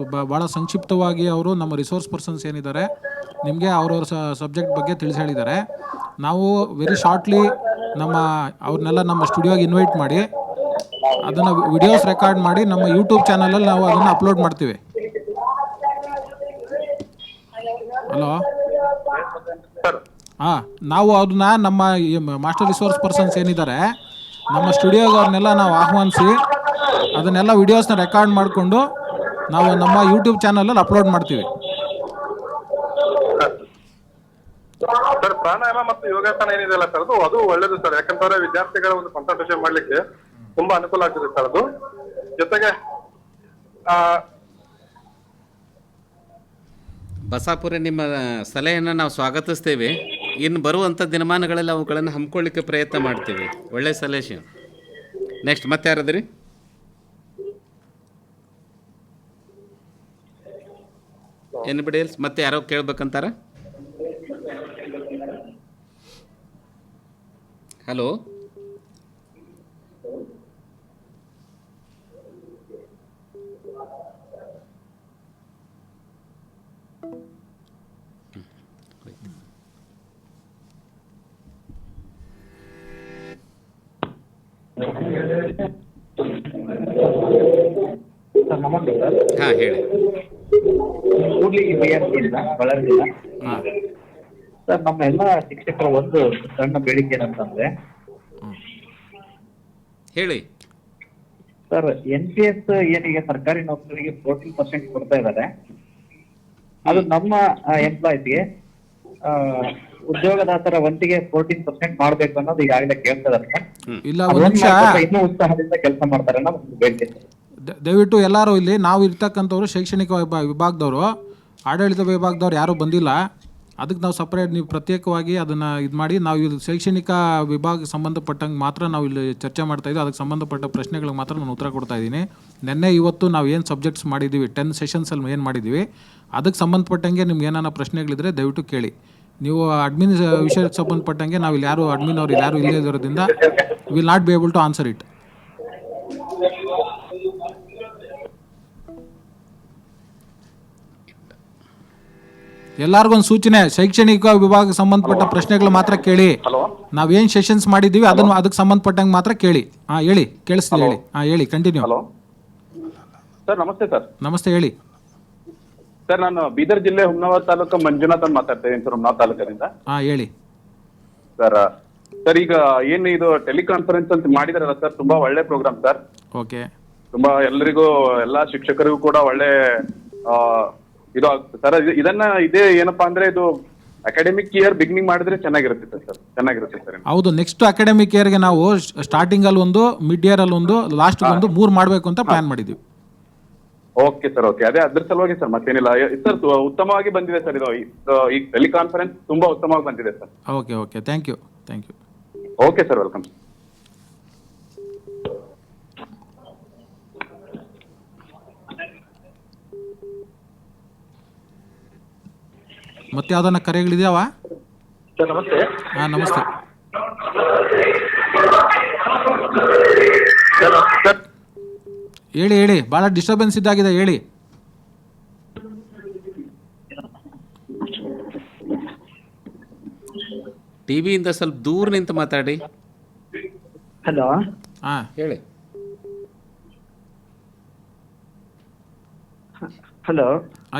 ಭಾಳ ಸಂಕ್ಷಿಪ್ತವಾಗಿ ಅವರು ನಮ್ಮ ರಿಸೋರ್ಸ್ ಪರ್ಸನ್ಸ್ ಏನಿದ್ದಾರೆ ನಿಮಗೆ ಅವ್ರವ್ರ ಸಬ್ಜೆಕ್ಟ್ ಬಗ್ಗೆ ತಿಳಿಸಿ ಹೇಳಿದ್ದಾರೆ. ನಾವು ವೆರಿ ಶಾರ್ಟ್ಲಿ ಅವ್ರನ್ನೆಲ್ಲ ನಮ್ಮ ಸ್ಟುಡಿಯೋಗೆ ಇನ್ವೈಟ್ ಮಾಡಿ ಅದನ್ನು ವಿಡಿಯೋಸ್ ರೆಕಾರ್ಡ್ ಮಾಡಿ ನಮ್ಮ ಯೂಟ್ಯೂಬ್ ಚಾನಲಲ್ಲಿ ನಾವು ಅದನ್ನು ಅಪ್ಲೋಡ್ ಮಾಡ್ತೀವಿ. ಹಲೋ, ನಾವು ಅದನ್ನ ನಮ್ಮ ಮಾಸ್ಟರ್ ರಿಸೋರ್ಸ್ ಪರ್ಸನ್ಸ್ ಏನಿದ್ದಾರೆ ನಮ್ಮ ಸ್ಟುಡಿಯೋಗೆ ಅವ್ರನ್ನೆಲ್ಲ ನಾವು ಆಹ್ವಾನಿಸಿ ಅದನ್ನೆಲ್ಲ ವಿಡಿಯೋಸ್ನ ರೆಕಾರ್ಡ್ ಮಾಡಿಕೊಂಡು ನಾವು ನಮ್ಮ ಯೂಟ್ಯೂಬ್ ಚಾನಲಲ್ಲಿ ಅಪ್ಲೋಡ್ ಮಾಡ್ತೀವಿ. ಸರ್, ಪ್ರಾಣಾಯಾಮ ಮತ್ತು ಯೋಗಾಸನ ಏನಿದೆಯಲ್ಲ ಸರ್, ಅದು ಒಳ್ಳೇದು ಸರ್. ಯಾಕಂತಂದ್ರೆ ವಿದ್ಯಾರ್ಥಿಗಳ ಒಂದು ಕಾನ್ಸಂಟ್ರೇಷನ್ ಮಾಡ್ಲಿಕ್ಕೆ ತುಂಬಾ ಅನುಕೂಲ ಆಗ್ತದೆ ಸರ್. ಅದು ಜೊತೆಗೆ ಬಸಾಪುರ, ನಿಮ್ಮ ಸಲಹೆಯನ್ನು ನಾವು ಸ್ವಾಗತಿಸ್ತೇವೆ. ಇನ್ನು ಬರುವಂಥ ದಿನಮಾನಗಳಲ್ಲಿ ಅವುಗಳನ್ನು ಹಮ್ಮಿಕೊಳ್ಳಿಕ್ಕೆ ಪ್ರಯತ್ನ ಮಾಡ್ತೀವಿ. ಒಳ್ಳೆಯ ಸಲಹೆ. ನೆಕ್ಸ್ಟ್ ಮತ್ತೆ ಯಾರದ್ರಿ? Anybody else? ಮತ್ತೆ ಯಾರೋ ಕೇಳ್ಬೇಕಂತಾರ? ಹಲೋ, ನಮಸ್ತೆ ಸರ್. ಹಾಂ ಹೇಳಿ. ಕೂಡ್ಲಿಗಿ BSc ಬಳ್ಳಾರಿಯಿಂದ. ಸರ್ ನಮ್ಮ ಎಲ್ಲ ಶಿಕ್ಷಕರ ಒಂದು ಸಣ್ಣ ಬೇಡಿಕೆ ಏನಂತಂದ್ರೆ ಹೇಳಿ ಸರ್, NPS ಏನೀಗ ಸರ್ಕಾರಿ ನೌಕರರಿಗೆ 14% ಕೊಡ್ತಾ ಇದ್ದಾರೆ, ಅದು ನಮ್ಮ ಎಂಪ್ಲಾಯ್ಸ್ಗೆ ಉದ್ಯೋಗದಾತರ ವಂತಿಗೆ 14% ಮಾಡ್ಬೇಕು ಅನ್ನೋದು ಈಗಾಗಲೇ ಕೇಳ್ತಾ ಇದ್ದಾರೆ. ಇಲ್ಲ, ಒಂದು ನಿಮಿಷ, ಇನ್ನೂ ಉತ್ಸಾಹದಿಂದ ಕೆಲಸ ಮಾಡ್ತಾರೆ ಅನ್ನೋ ಒಂದು ಬೇಡಿಕೆ. ದಯವಿಟ್ಟು ಎಲ್ಲರೂ ಇಲ್ಲಿ ನಾವು ಇರ್ತಕ್ಕಂಥವ್ರು ಶೈಕ್ಷಣಿಕ ವಿಭಾಗದವರು, ಆಡಳಿತ ವಿಭಾಗದವ್ರು ಯಾರೂ ಬಂದಿಲ್ಲ. ಅದಕ್ಕೆ ನಾವು ಸಪ್ರೇಟ್, ನೀವು ಪ್ರತ್ಯೇಕವಾಗಿ ಅದನ್ನು ಇದು ಮಾಡಿ, ನಾವು ಇದು ಶೈಕ್ಷಣಿಕ ವಿಭಾಗ ಸಂಬಂಧಪಟ್ಟಂಗೆ ಮಾತ್ರ ನಾವು ಇಲ್ಲಿ ಚರ್ಚೆ ಮಾಡ್ತಾಯಿದ್ದೀವಿ. ಅದಕ್ಕೆ ಸಂಬಂಧಪಟ್ಟ ಪ್ರಶ್ನೆಗಳಿಗೆ ಮಾತ್ರ ನಾನು ಉತ್ತರ ಕೊಡ್ತಾ ಇದ್ದೀನಿ. ನಿನ್ನೆ ಇವತ್ತು ನಾವು ಏನು ಸಬ್ಜೆಕ್ಟ್ಸ್ ಮಾಡಿದ್ದೀವಿ, 10 ಸೆಷನ್ಸಲ್ಲಿ ಏನು ಮಾಡಿದ್ದೀವಿ, ಅದಕ್ಕೆ ಸಂಬಂಧಪಟ್ಟಂಗೆ ನಿಮ್ಗೆ ಏನಾರ ಪ್ರಶ್ನೆಗಳಿದ್ರೆ ದಯವಿಟ್ಟು ಕೇಳಿ. ನೀವು ಅಡ್ಮಿನ್ ವಿಷಯಕ್ಕೆ ಸಂಬಂಧಪಟ್ಟಂಗೆ ನಾವು ಇಲ್ಲಿ ಯಾರು ಅಡ್ಮಿನ್ ಅವ್ರು ಯಾರು ಇಲ್ಲೇ ಇರೋದ್ರಿಂದ will not be able to answer it. ಎಲ್ಲರಿಗೊಂದು ಸೂಚನೆ, ಶೈಕ್ಷಣಿಕ ವಿಭಾಗಕ್ಕೆ ಸಂಬಂಧಪಟ್ಟ ಪ್ರಶ್ನೆಗಳು ಮಾತ್ರ ಕೇಳಿ. ನಾವೇನು ಸೆಷನ್ಸ್ ಮಾಡಿದ್ದೀವಿ ಅದನ್ನು ಅದಕ್ಕೆ ಸಂಬಂಧಪಟ್ಟಂಗೆ ಮಾತ್ರ ಕೇಳಿ. ಹಾಂ ಹೇಳಿ, ಕೇಳಿಸ್ತೀವಿ, ಹೇಳಿ. ಹಾಂ ಹೇಳಿ, ಕಂಟಿನ್ಯೂ. ಸರ್ ನಮಸ್ತೆ ಸರ್. ನಮಸ್ತೆ, ಹೇಳಿ ಸರ್. ನಾನು ಬೀದರ್ ಜಿಲ್ಲೆ ಹುಮ್ನಾಬಾದ್ ತಾಲೂಕು ಮಂಜುನಾಥ್ ಅಂತ ಮಾತಾಡ್ತಾ ಇದ್ದೀನಿ ಸರ್, ಹುಮ್ನಾಬಾದ್ ತಾಲೂಕಿನಿಂದ. ಹಾಂ ಹೇಳಿ ಸರ್. ಸರ್ ಈಗ ಏನು ಇದು ಟೆಲಿಕಾನ್ಫರೆನ್ಸ್ ಅಂತ ಮಾಡಿದಾರಲ್ಲ ಸರ್, ತುಂಬಾ ಒಳ್ಳೆ ಪ್ರೋಗ್ರಾಮ್ ಸರ್. ಓಕೆ. ತುಂಬಾ ಎಲ್ಲರಿಗೂ, ಎಲ್ಲಾ ಶಿಕ್ಷಕರಿಗೂ ಕೂಡ ಒಳ್ಳೆ ಇದು ಆಗುತ್ತೆ ಸರ್. ಇದನ್ನ ಇದೇ ಏನಪ್ಪಾ ಅಂದ್ರೆ ಇದು ಅಕಾಡೆಮಿಕ್ ಇಯರ್ ಬಿಗಿನಿಂಗ್ ಮಾಡಿದ್ರೆ ಚೆನ್ನಾಗಿರುತ್ತೆ ಸರ್. ಚೆನ್ನಾಗಿರುತ್ತೆ ಸರ್. ಹೌದು, ನೆಕ್ಸ್ಟ್ ಅಕಾಡೆಮಿಕ್ ಇಯರ್ಗೆ ನಾವು ಸ್ಟಾರ್ಟಿಂಗ್ ಅಲ್ಲಿ ಒಂದು, ಮಿಡ್ ಇಯರ್ ಅಲ್ಲಿ ಒಂದು, ಲಾಸ್ಟ್ ಒಂದು 3 ಮಾಡಬೇಕು ಅಂತ ಪ್ಲಾನ್ ಮಾಡಿದ್ದೀವಿ. Okay sir, okay. ಅದೇ ಅದ್ರ ಸಲುವಾಗಿ ಸರ್, ಮತ್ತೇನಿಲ್ಲ ಸರ್. ಉತ್ತಮವಾಗಿ ಬಂದಿದೆ ಸರ್ ಇದು, ಈ ಟೆಲಿಕಾನ್ಫರೆನ್ಸ್ ತುಂಬಾ ಉತ್ತಮವಾಗಿ ಬಂದಿದೆ sir. Okay okay, thank you. Okay sir, welcome. ಮತ್ತೆ ಯಾವ್ದನ್ನ ಕರೆಗಳಿದಾವ? ಸರ್ ನಮಸ್ತೆ. ಹಾಂ ನಮಸ್ತೆ. ಹೇಳಿ ಹೇಳಿ, ಭಾಳ ಡಿಸ್ಟರ್ಬೆನ್ಸ್ ಇದ್ದಾಗಿದೆ, ಹೇಳಿ. ಟಿವಿಯಿಂದ ಸ್ವಲ್ಪ ದೂರ ನಿಂತು ಮಾತಾಡಿ. ಹಲೋ. ಹಾಂ ಹೇಳಿ. ಹಲೋ.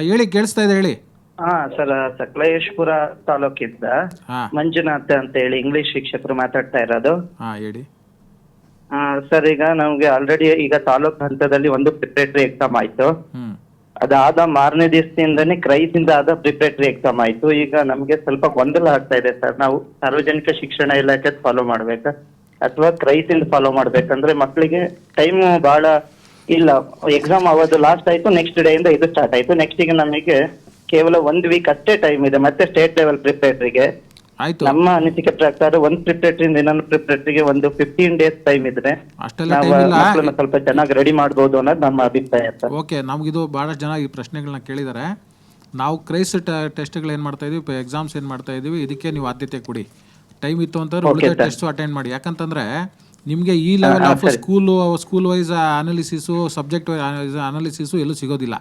ಹೇಳಿ, ಕೇಳಿಸ್ತಾ ಇದೆ, ಹೇಳಿ. ಹಾ ಸರ್, ಸಕಲೇಶ್ಪುರ ತಾಲೂಕಿಂದ ಮಂಜುನಾಥ್ ಅಂತ ಹೇಳಿ ಇಂಗ್ಲಿಷ್ ಶಿಕ್ಷಕರು ಮಾತಾಡ್ತಾ ಇರೋದು. ಹಾಂ ಹೇಳಿ. ಸರ್, ಈಗ ನಮ್ಗೆ ಆಲ್ರೆಡಿ ಈಗ ತಾಲೂಕ್ ಹಂತದಲ್ಲಿ ಒಂದು ಪ್ರಿಪರೇಟರಿ ಎಕ್ಸಾಮ್ ಆಯ್ತು. ಅದಾದ ಮಾರನೇ ದಿವಸದಿಂದನೇ ಕ್ರೈಸಿಂದ ಆದ ಪ್ರಿಪರೇಟರಿ ಎಕ್ಸಾಮ್ ಆಯ್ತು. ಈಗ ನಮ್ಗೆ ಸ್ವಲ್ಪ ಗೊಂದಲ ಆಗ್ತಾ ಇದೆ ಸರ್. ನಾವು ಸಾರ್ವಜನಿಕ ಶಿಕ್ಷಣ ಇಲಾಖೆ ಫಾಲೋ ಮಾಡ್ಬೇಕಾ ಅಥವಾ ಕ್ರೈಸಿಂದ ಫಾಲೋ ಮಾಡ್ಬೇಕಂದ್ರೆ ಮಕ್ಕಳಿಗೆ ಟೈಮ್ ಬಹಳ ಇಲ್ಲ. ಎಕ್ಸಾಮ್ ಆಗೋದು ಲಾಸ್ಟ್ ಆಯ್ತು, ನೆಕ್ಸ್ಟ್ ಡೇ ಇಂದ ಇದು ಸ್ಟಾರ್ಟ್ ಆಯ್ತು. ನೆಕ್ಸ್ಟ್ ಈಗ ನಮಗೆ ಕೇವಲ 1 ವೀಕ್ ಅಷ್ಟೇ ಟೈಮ್ ಇದೆ. ಮತ್ತೆ ಸ್ಟೇಟ್ ಲೆವೆಲ್ ಪ್ರಿಪರೇಟರಿಗೆ ನಮ್ಮ ಅನಿಸಿಕೆ ಪ್ರಕಾರ ಒಂದು ಪ್ರಿಪರೇಟರಿಂದ ಇನ್ನೊಂದು ಪ್ರಿಪರೇಟರಿಗೆ ಒಂದು 15 ಡೇಸ್ ಟೈಮ್ ಇದ್ರೆ ನಾವು ಮಕ್ಕಳನ್ನ ಸ್ವಲ್ಪ ಚೆನ್ನಾಗಿ ರೆಡಿ ಮಾಡ್ಬೋದು ಅನ್ನೋದು ನಮ್ಮ ಅಭಿಪ್ರಾಯ ಸರ್. ಓಕೆ, ನಮಗಿದು ಬಹಳಷ್ಟು ಜನ ಈ ಪ್ರಶ್ನೆಗಳನ್ನ ಕೇಳಿದ್ದಾರೆ. ನಾವು ಕ್ರೈಸ್ ಟೆಸ್ಟ್ಗಳು ಏನು ಮಾಡ್ತಾ ಇದೀವಿ, ಎಕ್ಸಾಮ್ಸ್ ಏನು ಮಾಡ್ತಾ ಇದೀವಿ, ಇದಕ್ಕೆ ನೀವು ಆದ್ಯತೆ ಕೊಡಿ. ಟೈಮ್ ಇತ್ತು ಅಂತಂದ್ರೆ ಉಳಿದ ಟೆಸ್ಟ್ ಅಟೆಂಡ್ ಮಾಡಿ. ಯಾಕಂತಂದ್ರೆ ನಿಮಗೆ ಈ level of school wise analysis, subject wise analysis ಎಲ್ಲೂ ಸಿಗೋದಿಲ್ಲ.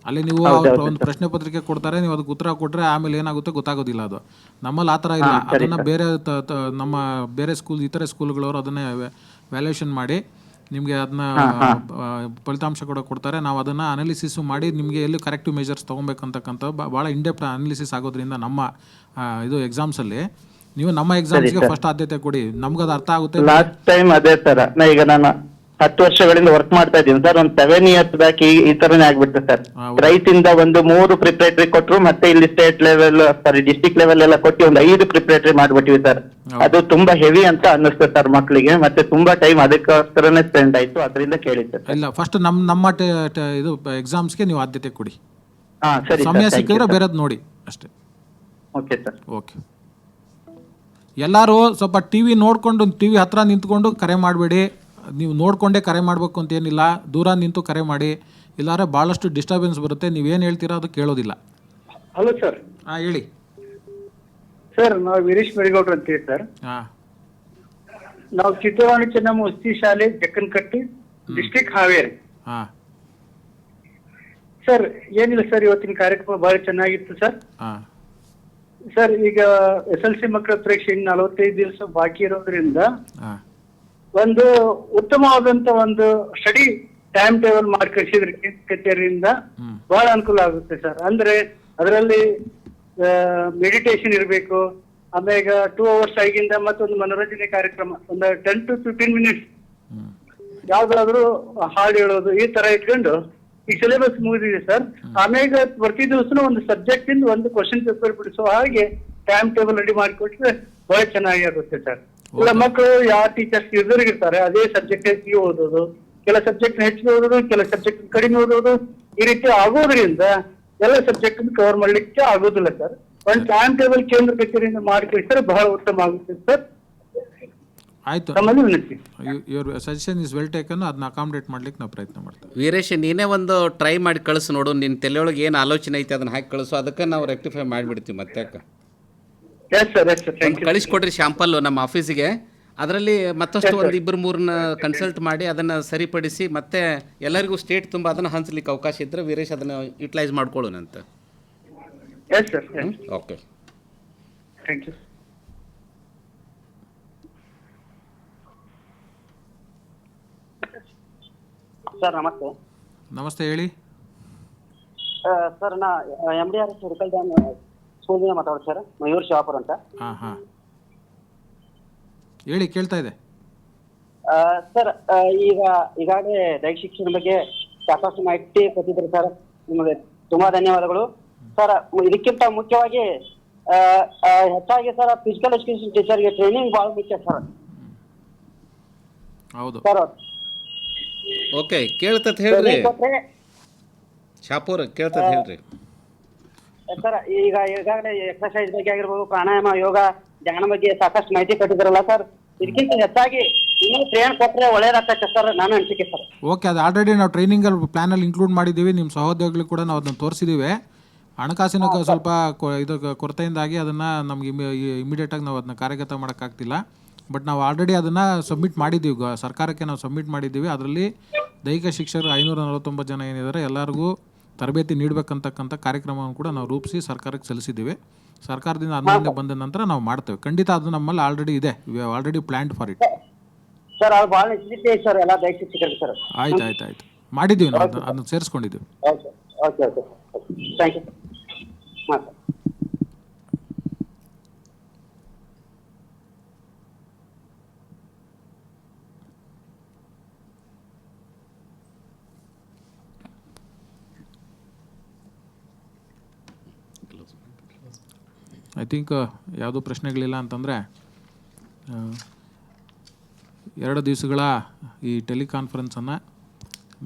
ಅಲ್ಲಿ ನೀವು ಒಂದು ಪ್ರಶ್ನೆ ಪತ್ರಿಕೆ ಕೊಡ್ತಾರೆ, ನೀವು ಅದಕ್ಕೆ ಉತ್ತರ ಕೊಟ್ಟರೆ ಆಮೇಲೆ ಏನಾಗುತ್ತೆ ಗೊತ್ತಾಗೋದಿಲ್ಲ. ಅದು ನಮ್ಮಲ್ಲಿ ಆ ಥರ ಇಲ್ಲ. ಅದನ್ನು ಬೇರೆ ನಮ್ಮ ಬೇರೆ ಸ್ಕೂಲ್, ಇತರೆ ಸ್ಕೂಲ್ಗಳವರು ಅದನ್ನೇ ವ್ಯಾಲ್ಯೂಯೇಷನ್ ಮಾಡಿ ನಿಮಗೆ ಅದನ್ನ ಫಲಿತಾಂಶ ಕೂಡ ಕೊಡ್ತಾರೆ. ನಾವು ಅದನ್ನು ಅನಾಲಿಸಿಸು ಮಾಡಿ ನಿಮಗೆ ಎಲ್ಲಿ ಕರೆಕ್ಟಿವ್ ಮೆಜರ್ಸ್ ತೊಗೊಬೇಕಂತಕ್ಕಂಥ ಭಾಳ ಇಂಡೆಪ್ಟ್ ಅನಾಲಿಸಿಸ್ ಆಗೋದ್ರಿಂದ ನಮ್ಮ ಇದು ಎಕ್ಸಾಮ್ಸಲ್ಲಿ ನೀವು ನಮ್ಮ ಎಕ್ಸಾಮ್ಸ್ಗೆ ಫಸ್ಟ್ ಆದ್ಯತೆ ಕೊಡಿ. ನಮ್ಗೆ ಅದು ಅರ್ಥ ಆಗುತ್ತೆ. ಲಾಸ್ಟ್ ಟೈಮ್ ಅದೇ ತರ ಈಗ ನಾನು 10 ವರ್ಷಗಳಿಂದ ವರ್ಕ್ ಮಾಡ್ತಾ ಇದ್ದೀನಿ ಸರ್. ಒಂದು 7 ಇಯರ್ಸ್ ಬ್ಯಾಕ್ ಈ ತರನೇ ಆಗ್ಬಿಟ್ಟು ಸರ್. ರೈತಿಂದ ಒಂದು 3 ಪ್ರಿಪರೇಟರಿ ಕೊಟ್ಟರು, ಮತ್ತೆ ಇಲ್ಲಿ ಸ್ಟೇಟ್ ಲೆವೆಲ್ ಡಿಸ್ಟ್ರಿಕ್ಟ್ ಲೆವೆಲ್ ಎಲ್ಲ ಕೊಟ್ಟು ಒಂದು 5 ಪ್ರಿಪರೇಟರಿ ಮಾಡ್ಬಿಟ್ಟಿವಿ ಸರ್. ಅದು ತುಂಬಾ ಹೆವಿ ಅಂತ ಅನ್ನಿಸ್ತು ಸರ್ ಮಕ್ಕಳಿಗೆ. ಮತ್ತೆ ತುಂಬಾ ಟೈಮ್ ಅದಕ್ಕೋಸ್ಕರನೇ ಸ್ಪೆಂಡ್ ಆಯ್ತು, ಅದರಿಂದ ಕೇಳಿದ್ದೆ ಸರ್. ಇಲ್ಲ, ಫಸ್ಟ್ ನಮ್ಮ ಇದು ಎಕ್ಸಾಮ್ಸ್ಗೆ ನೀವು ಆದ್ಯತೆ ಕೊಡಿ. ಸರಿ, ಸಮಯ ಸಿಕ್ಕಿದ್ರೆ ಬೇರೆದು ನೋಡಿ ಅಷ್ಟೇ. Okay sir. ಓಕೆ. ಎಲ್ಲರೂ ಸ್ವಲ್ಪ ಟಿವಿ ನೋಡ್ಕೊಂಡು, ಟಿವಿ ಹತ್ರ ನಿಂತ್ಕೊಂಡು ಕರೆ ಮಾಡಬೇಡಿ. ನೀವು ನೋಡಿಕೊಂಡೇ ಕರೆ ಮಾಡಬೇಕು ಅಂತೇನಿಲ್ಲ, ದೂರ ನಿಂತು ಕರೆ ಮಾಡಿ. ಇಲ್ಲಾಂದರೆ ಭಾಳಷ್ಟು ಡಿಸ್ಟರ್ಬೆನ್ಸ್ ಬರುತ್ತೆ, ನೀವೇನು ಹೇಳ್ತೀರಾ ಅದು ಕೇಳೋದಿಲ್ಲ. Hello sir. ಹಾಂ ಹೇಳಿ ಸರ್. ನಾವು ವೀರೇಶ್ ಮೇರಿಗೌಡ್ರು ಅಂತೀವಿ ಸರ್. ಹಾಂ. ನಾವು ಚಿತ್ರವಾಣಿ ಚೆನ್ನಮ್ಮ ವಸತಿ ಶಾಲೆ, ಜಕ್ಕನಕಟ್ಟಿ, ಡಿಸ್ಟ್ರಿಕ್ಟ್ ಹಾವೇರಿ. ಹಾಂ ಸರ್. ಏನಿಲ್ಲ ಸರ್, ಇವತ್ತಿನ ಕಾರ್ಯಕ್ರಮ ಬಹಳ ಚೆನ್ನಾಗಿತ್ತು ಸರ್. ಹಾಂ ಸರ್, ಈಗ SSLC ಮಕ್ಕಳ ಪರೀಕ್ಷೆ 45 ದಿವಸ ಬಾಕಿ ಇರೋದ್ರಿಂದ ಒಂದು ಉತ್ತಮವಾದಂತ ಒಂದು ಸ್ಟಡಿ ಟೈಮ್ ಟೇಬಲ್ ಮಾಡಿ ಕಳಿಸಿದ್ರೆ ಕಚೇರಿಯಿಂದ ಬಹಳ ಅನುಕೂಲ ಆಗುತ್ತೆ ಸರ್. ಅಂದ್ರೆ ಅದರಲ್ಲಿ ಮೆಡಿಟೇಷನ್ ಇರಬೇಕು, ಆಮೇಲೆ 2 hours ಆಗಿಂದ ಮತ್ತೊಂದು ಮನೋರಂಜನೆ ಕಾರ್ಯಕ್ರಮ ಒಂದು 10 to 15 minutes ಯಾವ್ದಾದ್ರು ಹಾಡು ಹೇಳೋದು ಈ ತರ ಇಟ್ಕೊಂಡು ಈ ಸಿಲೆಬಸ್ ಮುಗಿದಿದೆ ಸರ್. ಆಮೇಲೆ ಪ್ರತಿ ದಿವಸನೂ ಒಂದು ಸಬ್ಜೆಕ್ಟ್ ಇಂದ ಒಂದು ಕ್ವಶನ್ ಪೇಪರ್ ಬಿಡಿಸೋ ಹಾಗೆ ಟೈಮ್ ಟೇಬಲ್ ರೆಡಿ ಮಾಡಿಕೊಟ್ರೆ ಬಹಳ ಚೆನ್ನಾಗಿ ಆಗುತ್ತೆ ಸರ್. ಇಲ್ಲ ಮಕ್ಕಳು ಯಾವ ಟೀಚರ್ಸ್ ಎದುರಿಗಿರ್ತಾರೆ ಅದೇ ಸಬ್ಜೆಕ್ಟ್ ಓದೋದು, ಕೆಲ ಸಬ್ಜೆಕ್ಟ್ ಹೆಚ್ಚಿಗೆ ಓದೋದು, ಕೆಲ ಸಬ್ಜೆಕ್ಟ್ ಕಡಿಮೆ ಓದೋದು, ಈ ರೀತಿ ಆಗೋದ್ರಿಂದ ಎಲ್ಲ ಸಬ್ಜೆಕ್ಟ್ ಕವರ್ ಮಾಡ್ಲಿಕ್ಕೆ ಆಗೋದಿಲ್ಲ ಸರ್. ಒಂದು ಟೈಮ್ ಟೇಬಲ್ ಕೇಂದ್ರ ಕಚೇರಿಯಿಂದ ಮಾಡಿ ಕಳಿಸಿದ್ರೆ ಬಹಳ ಉತ್ತಮ ಆಗುತ್ತೆ ಸರ್. ಆಯಿತು, your suggestion is well taken. ಅದನ್ನ ಅಕಾಮಡೇಟ್ ಮಾಡ್ಲಿಕ್ಕೆ ನಾವು ಪ್ರಯತ್ನ ಮಾಡ್ತೀವಿ. ವೀರೇಶ್, ನೀನೇ ಒಂದು ಟ್ರೈ ಮಾಡಿ ಕಳಿಸು ನೋಡು. ನಿನ್ನ ತಲೆಯೊಳಗೆ ಏನು ಆಲೋಚನೆ ಐತೆ ಅದನ್ನ ಹಾಕಿ ಕಳಿಸು, ಅದಕ್ಕೆ ನಾವು ರೆಕ್ಟಿಫೈ ಮಾಡಿಬಿಡ್ತೀವಿ. ಮತ್ತೆ ಕಳಿಸ್ಕೊಡ್ರಿ ಶಾಂಪಲ್ಲು ನಮ್ಮ ಆಫೀಸಿಗೆ. ಅದರಲ್ಲಿ ಮತ್ತಷ್ಟು ಒಂದು 2-3 ಕನ್ಸಲ್ಟ್ ಮಾಡಿ ಅದನ್ನು ಸರಿಪಡಿಸಿ ಮತ್ತೆ ಎಲ್ಲರಿಗೂ ಸ್ಟೇಟ್ ತುಂಬ ಅದನ್ನು ಹಂಚಲಿಕ್ಕೆ ಅವಕಾಶ ಇದ್ದರೆ ವೀರೇಶ್ ಅದನ್ನು ಯುಟಿಲೈಸ್ ಮಾಡ್ಕೊಳ್ಳೋಣಂತ. Okay, thank you sir. ನಮಸ್ತೆ. ನಮಸ್ತೆ, ಹೇಳಿ ಸರ್. ನಾ MDR ಸರ್ಕಲ್ ಡ್ಯಾಮ್ ಸ್ಕೂಲಿಂದ ಮಾತಾಡೋದು ಸರ್, ಮಯೂರ್ ಶಿವಾಪುರ ಅಂತ. ಹೇಳಿ, ಕೇಳ್ತಾ ಇದೆ ಸರ್. ಈಗಾಗಲೇ ದೈಹಿಕ ಶಿಕ್ಷಣ ಬಗ್ಗೆ ಸಾಕಷ್ಟು ಮಾಹಿತಿ ಕೊಟ್ಟಿದ್ದೀರಿ ಸರ್, ನಿಮಗೆ ತುಂಬಾ ಧನ್ಯವಾದಗಳು ಸರ್. ಇದಕ್ಕಿಂತ ಮುಖ್ಯವಾಗಿ ಹೆಚ್ಚಾಗಿ ಸರ್ ಫಿಸಿಕಲ್ ಎಜುಕೇಶನ್ ಟೀಚರ್ಗೆ ಟ್ರೈನಿಂಗ್ ಬಹಳ ಮುಖ್ಯ ಸರ್. ಹೌದು ಸರ್. ಓಕೆ, ಕೇಳ್ತತ್ ಹೇಳ್ರಿ ಶಾಪೂರ್, ಕೇಳ್ತತ್ ಹೇಳ್ರಿ ಸರ್. ಈಗಾಗಲೇ ಎಕ್ಸರ್ಸೈಸ್ ಬಗ್ಗೆ ಆಗಿರ್ಬೋದು, ಪ್ರಾಣಾಯಾಮ, ಯೋಗ, ಧ್ಯಾನ ಬಗ್ಗೆ ಸಾಕಷ್ಟು ಮಾಹಿತಿ ಕೊಟ್ಟಿದ್ದಾರಲ್ಲ ಸರ್. ಇದಕ್ಕಿಂತ ಹೆಚ್ಚಾಗಿ ಇನ್ನೂ ಟ್ರೈನ್ ಕೊಟ್ಟರೆ ಒಳ್ಳೇದಾಗ್ತೈತೆ ಸರ್, ನಾನು ಅನಿಸಿಕೆ ಸರ್. ಓಕೆ, ಅದು ಆಲ್ರೆಡಿ ನಾವು ಟ್ರೈನಿಂಗಲ್ಲಿ ಪ್ಲ್ಯಾನಲ್ಲಿ ಇನ್ಕ್ಲೂಡ್ ಮಾಡಿದ್ದೀವಿ. ನಿಮ್ಮ ಸಹೋದ್ಯೋಗಿಗಳು ಕೂಡ ನಾವು ಅದನ್ನು ತೋರಿಸಿದ್ದೀವಿ. ಹಣಕಾಸಿನ ಸ್ವಲ್ಪ ಇದು ಕೊರತೆಯಿಂದಾಗಿ ಅದನ್ನು ನಮ್ಗೆ ಇಮಿಡಿಯೇಟಾಗಿ ನಾವು ಅದನ್ನ ಕಾರ್ಯಗತ ಮಾಡೋಕ್ಕಾಗ್ತಿಲ್ಲ. ಬಟ್ ನಾವು ಆಲ್ರೆಡಿ ಅದನ್ನು ಸಬ್ಮಿಟ್ ಮಾಡಿದ್ದೀವಿ, ಸರ್ಕಾರಕ್ಕೆ ನಾವು ಸಬ್ಮಿಟ್ ಮಾಡಿದ್ದೀವಿ. ಅದರಲ್ಲಿ ದೈಹಿಕ ಶಿಕ್ಷಕರು 549 ಜನ ಏನಿದ್ದಾರೆ ಎಲ್ಲರಿಗೂ ತರಬೇತಿ ನೀಡಬೇಕಂತಕ್ಕಂಥ ಕಾರ್ಯಕ್ರಮವನ್ನು ಕೂಡ ನಾವು ರೂಪಿಸಿ ಸರ್ಕಾರಕ್ಕೆ ಸಲ್ಲಿಸಿದ್ದೀವಿ. ಸರ್ಕಾರದಿಂದ ಅನುಮೋದನೆ ಬಂದ ನಂತರ ನಾವು ಮಾಡ್ತೇವೆ. ಖಂಡಿತ ಅದು ನಮ್ಮಲ್ಲಿ ಆಲ್ರೆಡಿ ಇದೆ. We have already planned for it sir. ಅದು ಭಾಳ ನೆಸಿಟಿ ಸರ್ ಎಲ್ಲ ದೈಹಿಕ ಶಿಕ್ಷಕರಿಗೆ ಸರ್. ಆಯ್ತು ಮಾಡಿದ್ದೀವಿ, ನಾವು ಅದನ್ನು ಸೇರಿಸ್ಕೊಂಡಿದ್ದೀವಿ. Okay okay okay, thank you. ಹಾಂ ಸರ್. ಐ ಥಿಂಕ್ ಯಾವುದೂ ಪ್ರಶ್ನೆಗಳಿಲ್ಲ ಅಂತಂದರೆ 2 ದಿವಸಗಳ ಈ ಟೆಲಿಕಾನ್ಫರೆನ್ಸನ್ನು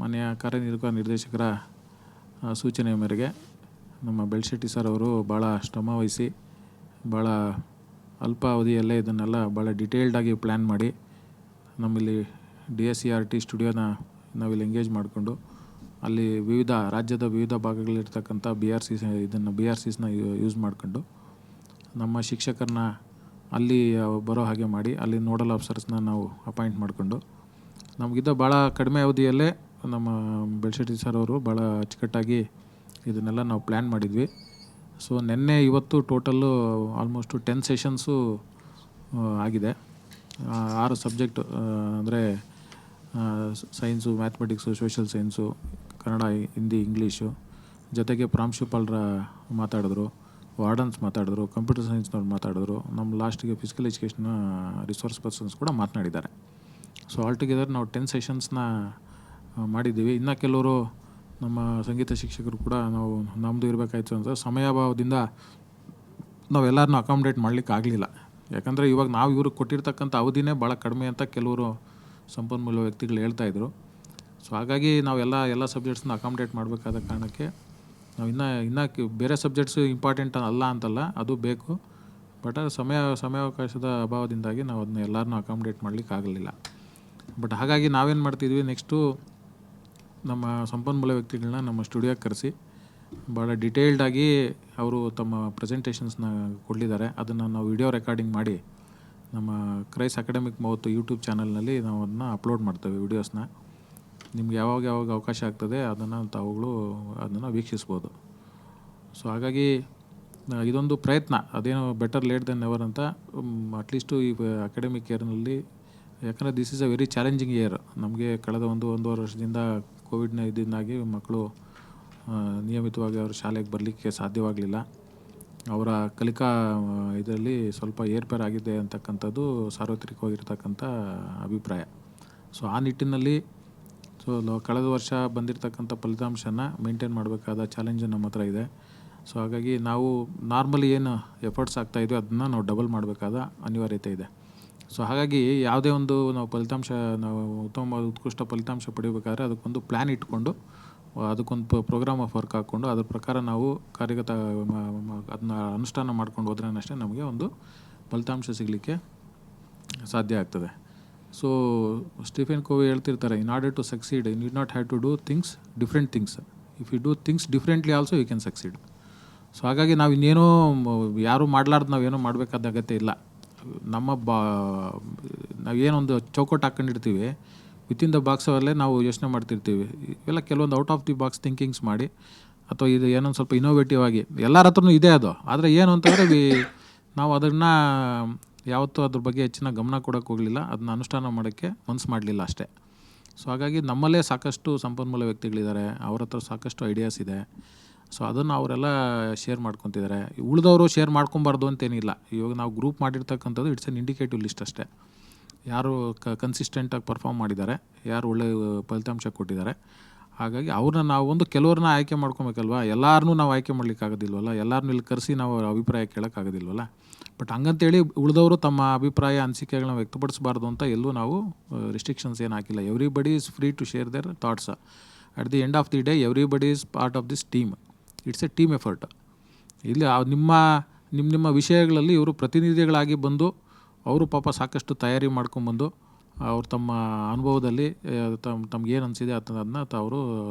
ಮಾನ್ಯ ಕಾರ್ಯನಿರ್ವಾಹಕ ನಿರ್ದೇಶಕರ ಸೂಚನೆಯ ಮೇರೆಗೆ ನಮ್ಮ ಬೆಳ್ಶೆಟ್ಟಿ ಸರ್ ಅವರು ಭಾಳ ಶ್ರಮ ವಹಿಸಿ ಭಾಳ ಅಲ್ಪ ಅವಧಿಯಲ್ಲೇ ಇದನ್ನೆಲ್ಲ ಭಾಳ ಡಿಟೇಲ್ಡಾಗಿ ಪ್ಲ್ಯಾನ್ ಮಾಡಿ ನಮ್ಮಲ್ಲಿ DSCRT ಸ್ಟುಡಿಯೋನ ನಾವಿಲ್ಲಿ ಎಂಗೇಜ್ ಮಾಡಿಕೊಂಡು ಅಲ್ಲಿ ರಾಜ್ಯದ ವಿವಿಧ ಭಾಗಗಳಿರ್ತಕ್ಕಂಥ BRCsನ ಯೂಸ್ ಮಾಡಿಕೊಂಡು ನಮ್ಮ ಶಿಕ್ಷಕರನ್ನ ಅಲ್ಲಿ ಬರೋ ಹಾಗೆ ಮಾಡಿ ಅಲ್ಲಿ ನೋಡಲ್ ಆಫೀಸರ್ಸ್ನ ನಾವು ಅಪಾಯಿಂಟ್ ಮಾಡಿಕೊಂಡು ನಮಗಿದ್ದ ಭಾಳ ಕಡಿಮೆ ಅವಧಿಯಲ್ಲೇ ನಮ್ಮ ಬೆಳ್ಶೆಟ್ಟಿ ಸರ್ ಅವರು ಭಾಳ ಅಚ್ಚುಕಟ್ಟಾಗಿ ಇದನ್ನೆಲ್ಲ ನಾವು ಪ್ಲ್ಯಾನ್ ಮಾಡಿದ್ವಿ. ಸೊ ನಿನ್ನೆ ಇವತ್ತು ಟೋಟಲ್ಲು ಆಲ್ಮೋಸ್ಟು 10 ಸೆಷನ್ಸು ಆಗಿದೆ. 6 ಸಬ್ಜೆಕ್ಟು ಅಂದರೆ science, mathematics, social science, Kannada, Hindi, English, ಜೊತೆಗೆ ಪ್ರಾಂಶುಪಾಲರ ಮಾತಾಡಿದ್ರು, ವಾರ್ಡನ್ಸ್ ಮಾತಾಡಿದ್ರು, ಕಂಪ್ಯೂಟರ್ ಸೈನ್ಸ್ನವ್ರು ಮಾತಾಡಿದ್ರು, ನಮ್ಮ ಲಾಸ್ಟಿಗೆ ಫಿಸಿಕಲ್ ಎಜುಕೇಷನ್ನ ರಿಸೋರ್ಸ್ ಪರ್ಸನ್ಸ್ ಕೂಡ ಮಾತನಾಡಿದ್ದಾರೆ. ಸೊ ಆಲ್ ಟುಗೆದರ್ ನಾವು 10 ಸೆಷನ್ಸ್ನ ಮಾಡಿದ್ದೀವಿ. ಇನ್ನು ಕೆಲವರು ನಮ್ಮ ಸಂಗೀತ ಶಿಕ್ಷಕರು ಕೂಡ ನಮ್ಮದು ಇರಬೇಕಾಯ್ತು ಅಂತ ಸಮಯಾಭಾವದಿಂದ ನಾವೆಲ್ಲರನ್ನೂ ಅಕಾಮಡೇಟ್ ಮಾಡಲಿಕ್ಕೆ ಆಗಲಿಲ್ಲ. ಯಾಕಂದರೆ ಇವಾಗ ನಾವು ಇವ್ರಿಗೆ ಕೊಟ್ಟಿರ್ತಕ್ಕಂಥ ಅವಧಿನೇ ಭಾಳ ಕಡಿಮೆ ಅಂತ ಕೆಲವರು ಸಂಪನ್ಮೂಲ ವ್ಯಕ್ತಿಗಳು ಹೇಳ್ತಾಯಿದ್ರು. ಸೊ ಹಾಗಾಗಿ ನಾವೆಲ್ಲ ಸಬ್ಜೆಕ್ಟ್ಸ್ನ ಅಕಾಮಡೇಟ್ ಮಾಡಬೇಕಾದ ಕಾರಣಕ್ಕೆ ನಾವು ಇನ್ನೂ ಬೇರೆ ಸಬ್ಜೆಕ್ಟ್ಸು ಇಂಪಾರ್ಟೆಂಟ್ ಅಲ್ಲ ಅಂತಲ್ಲ, ಅದು ಬೇಕು. ಬಟ್ ಸಮಯಾವಕಾಶದ ಅಭಾವದಿಂದಾಗಿ ನಾವು ಅದನ್ನ ಎಲ್ಲರನ್ನೂ ಅಕಾಮಡೇಟ್ ಮಾಡಲಿಕ್ಕೆ ಆಗಲಿಲ್ಲ. ಬಟ್ ಹಾಗಾಗಿ ನಾವೇನು ಮಾಡ್ತಿದ್ವಿ, ನೆಕ್ಸ್ಟು ನಮ್ಮ ಸಂಪನ್ಮೂಲ ವ್ಯಕ್ತಿಗಳನ್ನ ನಮ್ಮ ಸ್ಟುಡಿಯೋಕ್ಕೆ ಕರೆಸಿ ಭಾಳ ಡಿಟೇಲ್ಡಾಗಿ ಅವರು ತಮ್ಮ ಪ್ರೆಸೆಂಟೇಷನ್ಸ್ನ ಕೊಡಲಿದ್ದಾರೆ. ಅದನ್ನು ನಾವು ವಿಡಿಯೋ ರೆಕಾರ್ಡಿಂಗ್ ಮಾಡಿ ನಮ್ಮ ಕ್ರೈಸ್ ಅಕಾಡೆಮಿಕ್ ಮೌತ್ ಯೂಟ್ಯೂಬ್ ಚಾನಲ್ನಲ್ಲಿ ನಾವು ಅದನ್ನು ಅಪ್ಲೋಡ್ ಮಾಡ್ತೇವೆ ವಿಡಿಯೋಸ್ನ. ನಿಮ್ಗೆ ಯಾವಾಗ ಅವಕಾಶ ಆಗ್ತದೆ ಅದನ್ನು ವೀಕ್ಷಿಸ್ಬೋದು. ಸೊ ಹಾಗಾಗಿ ಇದೊಂದು ಪ್ರಯತ್ನ, ಅದೇನೋ ಬೆಟರ್ ಲೇಟ್ ದೆನ್ ನೆವರ್ ಅಂತ. ಅಟ್ಲೀಸ್ಟು ಈ ಅಕಾಡೆಮಿಕ್ ಇಯರ್ನಲ್ಲಿ ಯಾಕಂದರೆ this is a very challenging year. ನಮಗೆ ಕಳೆದ ಒಂದೂವರೆ ವರ್ಷದಿಂದ ಕೋವಿಡ್ನ ಇದರಿಂದಾಗಿ ಮಕ್ಕಳು ನಿಯಮಿತವಾಗಿ ಅವರು ಶಾಲೆಗೆ ಬರಲಿಕ್ಕೆ ಸಾಧ್ಯವಾಗಲಿಲ್ಲ. ಅವರ ಕಲಿಕಾ ಇದರಲ್ಲಿ ಸ್ವಲ್ಪ ಏರ್ಪೇರ್ ಆಗಿದೆ ಅಂತಕ್ಕಂಥದ್ದು ಸಾರ್ವತ್ರಿಕವಾಗಿರ್ತಕ್ಕಂಥ ಅಭಿಪ್ರಾಯ. ಸೊ ಆ ನಿಟ್ಟಿನಲ್ಲಿ ಕಳೆದ ವರ್ಷ ಬಂದಿರತಕ್ಕಂಥ ಫಲಿತಾಂಶನ ಮೇಂಟೈನ್ ಮಾಡಬೇಕಾದ ಚಾಲೆಂಜ್ ನಮ್ಮ ಹತ್ರ ಇದೆ. ಸೊ ಹಾಗಾಗಿ ನಾವು ನಾರ್ಮಲಿ ಏನು ಎಫರ್ಟ್ಸ್ ಆಗ್ತಾಯಿದ್ವಿ ಅದನ್ನು ನಾವು ಡಬಲ್ ಮಾಡಬೇಕಾದ ಅನಿವಾರ್ಯತೆ ಇದೆ. ಸೊ ಹಾಗಾಗಿ ಯಾವುದೇ ಒಂದು ನಾವು ಉತ್ಕೃಷ್ಟ ಫಲಿತಾಂಶ ಪಡಿಬೇಕಾದ್ರೆ ಅದಕ್ಕೊಂದು ಪ್ಲ್ಯಾನ್ ಇಟ್ಕೊಂಡು ಅದಕ್ಕೊಂದು ಪ್ರೋಗ್ರಾಮ್ ಆಫ್ ವರ್ಕ್ ಹಾಕ್ಕೊಂಡು ಅದ್ರ ಪ್ರಕಾರ ನಾವು ಅದನ್ನ ಅನುಷ್ಠಾನ ಮಾಡ್ಕೊಂಡು ಹೋದ್ರೆ ಅಷ್ಟೇ ನಮಗೆ ಒಂದು ಫಲಿತಾಂಶ ಸಿಗಲಿಕ್ಕೆ ಸಾಧ್ಯ ಆಗ್ತದೆ. ಸೊ ಸ್ಟೀಫನ್ ಕೋವಿ ಹೇಳ್ತಿರ್ತಾರೆ, in order to succeed you need not have to do different things. If you do things differently also you can succeed. So ಹಾಗಾಗಿ ನಾವು ಇನ್ನೇನೋ ಯಾರೂ ಮಾಡಲಾರ್ದು ನಾವೇನೋ ಮಾಡಬೇಕಾದ ಅಗತ್ಯ ಇಲ್ಲ. ನಾವೇನೊಂದು ಚೌಕಟ್ಟು ಹಾಕ್ಕೊಂಡಿರ್ತೀವಿ, ವಿತಿನ್ ದ ಬಾಕ್ಸಲ್ಲೇ ನಾವು ಯೋಚನೆ ಮಾಡ್ತಿರ್ತೀವಿ. ಇವೆಲ್ಲ ಕೆಲವೊಂದು out of the box thinkings ಮಾಡಿ, ಅಥವಾ ಇದು ಏನೊಂದು ಸ್ವಲ್ಪ ಇನೋವೇಟಿವ್ ಆಗಿ ಎಲ್ಲರ ಹತ್ರನೂ ಇದೆ ಅದು. ಆದರೆ ಏನು ಅಂತಂದರೆ ನಾವು ಅದನ್ನು ಯಾವತ್ತೂ ಅದ್ರ ಬಗ್ಗೆ ಹೆಚ್ಚಿನ ಗಮನ ಕೊಡೋಕ್ಕೆ ಹೋಗಲಿಲ್ಲ, ಅದನ್ನ ಅನುಷ್ಠಾನ ಮಾಡೋಕ್ಕೆ ಮನಸ್ಸು ಮಾಡಲಿಲ್ಲ ಅಷ್ಟೇ. ಸೊ ಹಾಗಾಗಿ ನಮ್ಮಲ್ಲೇ ಸಾಕಷ್ಟು ಸಂಪನ್ಮೂಲ ವ್ಯಕ್ತಿಗಳಿದ್ದಾರೆ, ಅವ್ರ ಹತ್ರ ಸಾಕಷ್ಟು ಐಡಿಯಾಸ್ ಇದೆ. ಸೊ ಅದನ್ನು ಅವರೆಲ್ಲ ಶೇರ್ ಮಾಡ್ಕೊತಿದ್ದಾರೆ. ಉಳಿದವರು ಶೇರ್ ಮಾಡ್ಕೊಬಾರ್ದು ಅಂತೇನಿಲ್ಲ. ಇವಾಗ ನಾವು ಗ್ರೂಪ್ ಮಾಡಿರ್ತಕ್ಕಂಥದ್ದು ಇಟ್ಸ್ ಎನ್ ಇಂಡಿಕೇಟಿವ್ ಲಿಸ್ಟ್ ಅಷ್ಟೇ. ಯಾರು ಕನ್ಸಿಸ್ಟೆಂಟಾಗಿ ಪರ್ಫಾರ್ಮ್ ಮಾಡಿದ್ದಾರೆ, ಯಾರು ಒಳ್ಳೆ ಫಲಿತಾಂಶ ಕೊಟ್ಟಿದ್ದಾರೆ, ಹಾಗಾಗಿ ಅವ್ರನ್ನ ನಾವು ಕೆಲವ್ರನ್ನ ಆಯ್ಕೆ ಮಾಡ್ಕೊಬೇಕಲ್ವ. ಎಲ್ಲರನ್ನೂ ನಾವು ಆಯ್ಕೆ ಮಾಡಲಿಕ್ಕಾಗೋದಿಲ್ವಲ್ಲ, ಎಲ್ಲರನ್ನೂ ಇಲ್ಲಿ ಕರೆಸಿ ನಾವು ಅಭಿಪ್ರಾಯ ಕೇಳೋಕ್ಕಾಗೋದಿಲ್ವಲ್ಲ. ಬಟ್ ಹಂಗಂತೇಳಿ ಉಳಿದವರು ತಮ್ಮ ಅಭಿಪ್ರಾಯ ಅನಿಸಿಕೆಗಳನ್ನ ವ್ಯಕ್ತಪಡಿಸಬಾರ್ದು ಅಂತ ಎಲ್ಲೂ ನಾವು ರಿಸ್ಟ್ರಿಕ್ಷನ್ಸ್ ಏನು ಹಾಕಿಲ್ಲ. Everybody is free to share their thoughts. At the end of the day everybody is part of this team. It's a team effort. ಇಲ್ಲಿ ನಿಮ್ಮ ವಿಷಯಗಳಲ್ಲಿ ಇವರು ಪ್ರತಿನಿಧಿಗಳಾಗಿ ಬಂದು ಅವರು ಪಾಪ ಸಾಕಷ್ಟು ತಯಾರಿ ಮಾಡ್ಕೊಂಬಂದು ಅವ್ರು ತಮ್ಮ ಅನುಭವದಲ್ಲಿ ತಮ್ಗೇನು ಅನಿಸಿದೆ ಅದನ್ನ ಅವ್ರ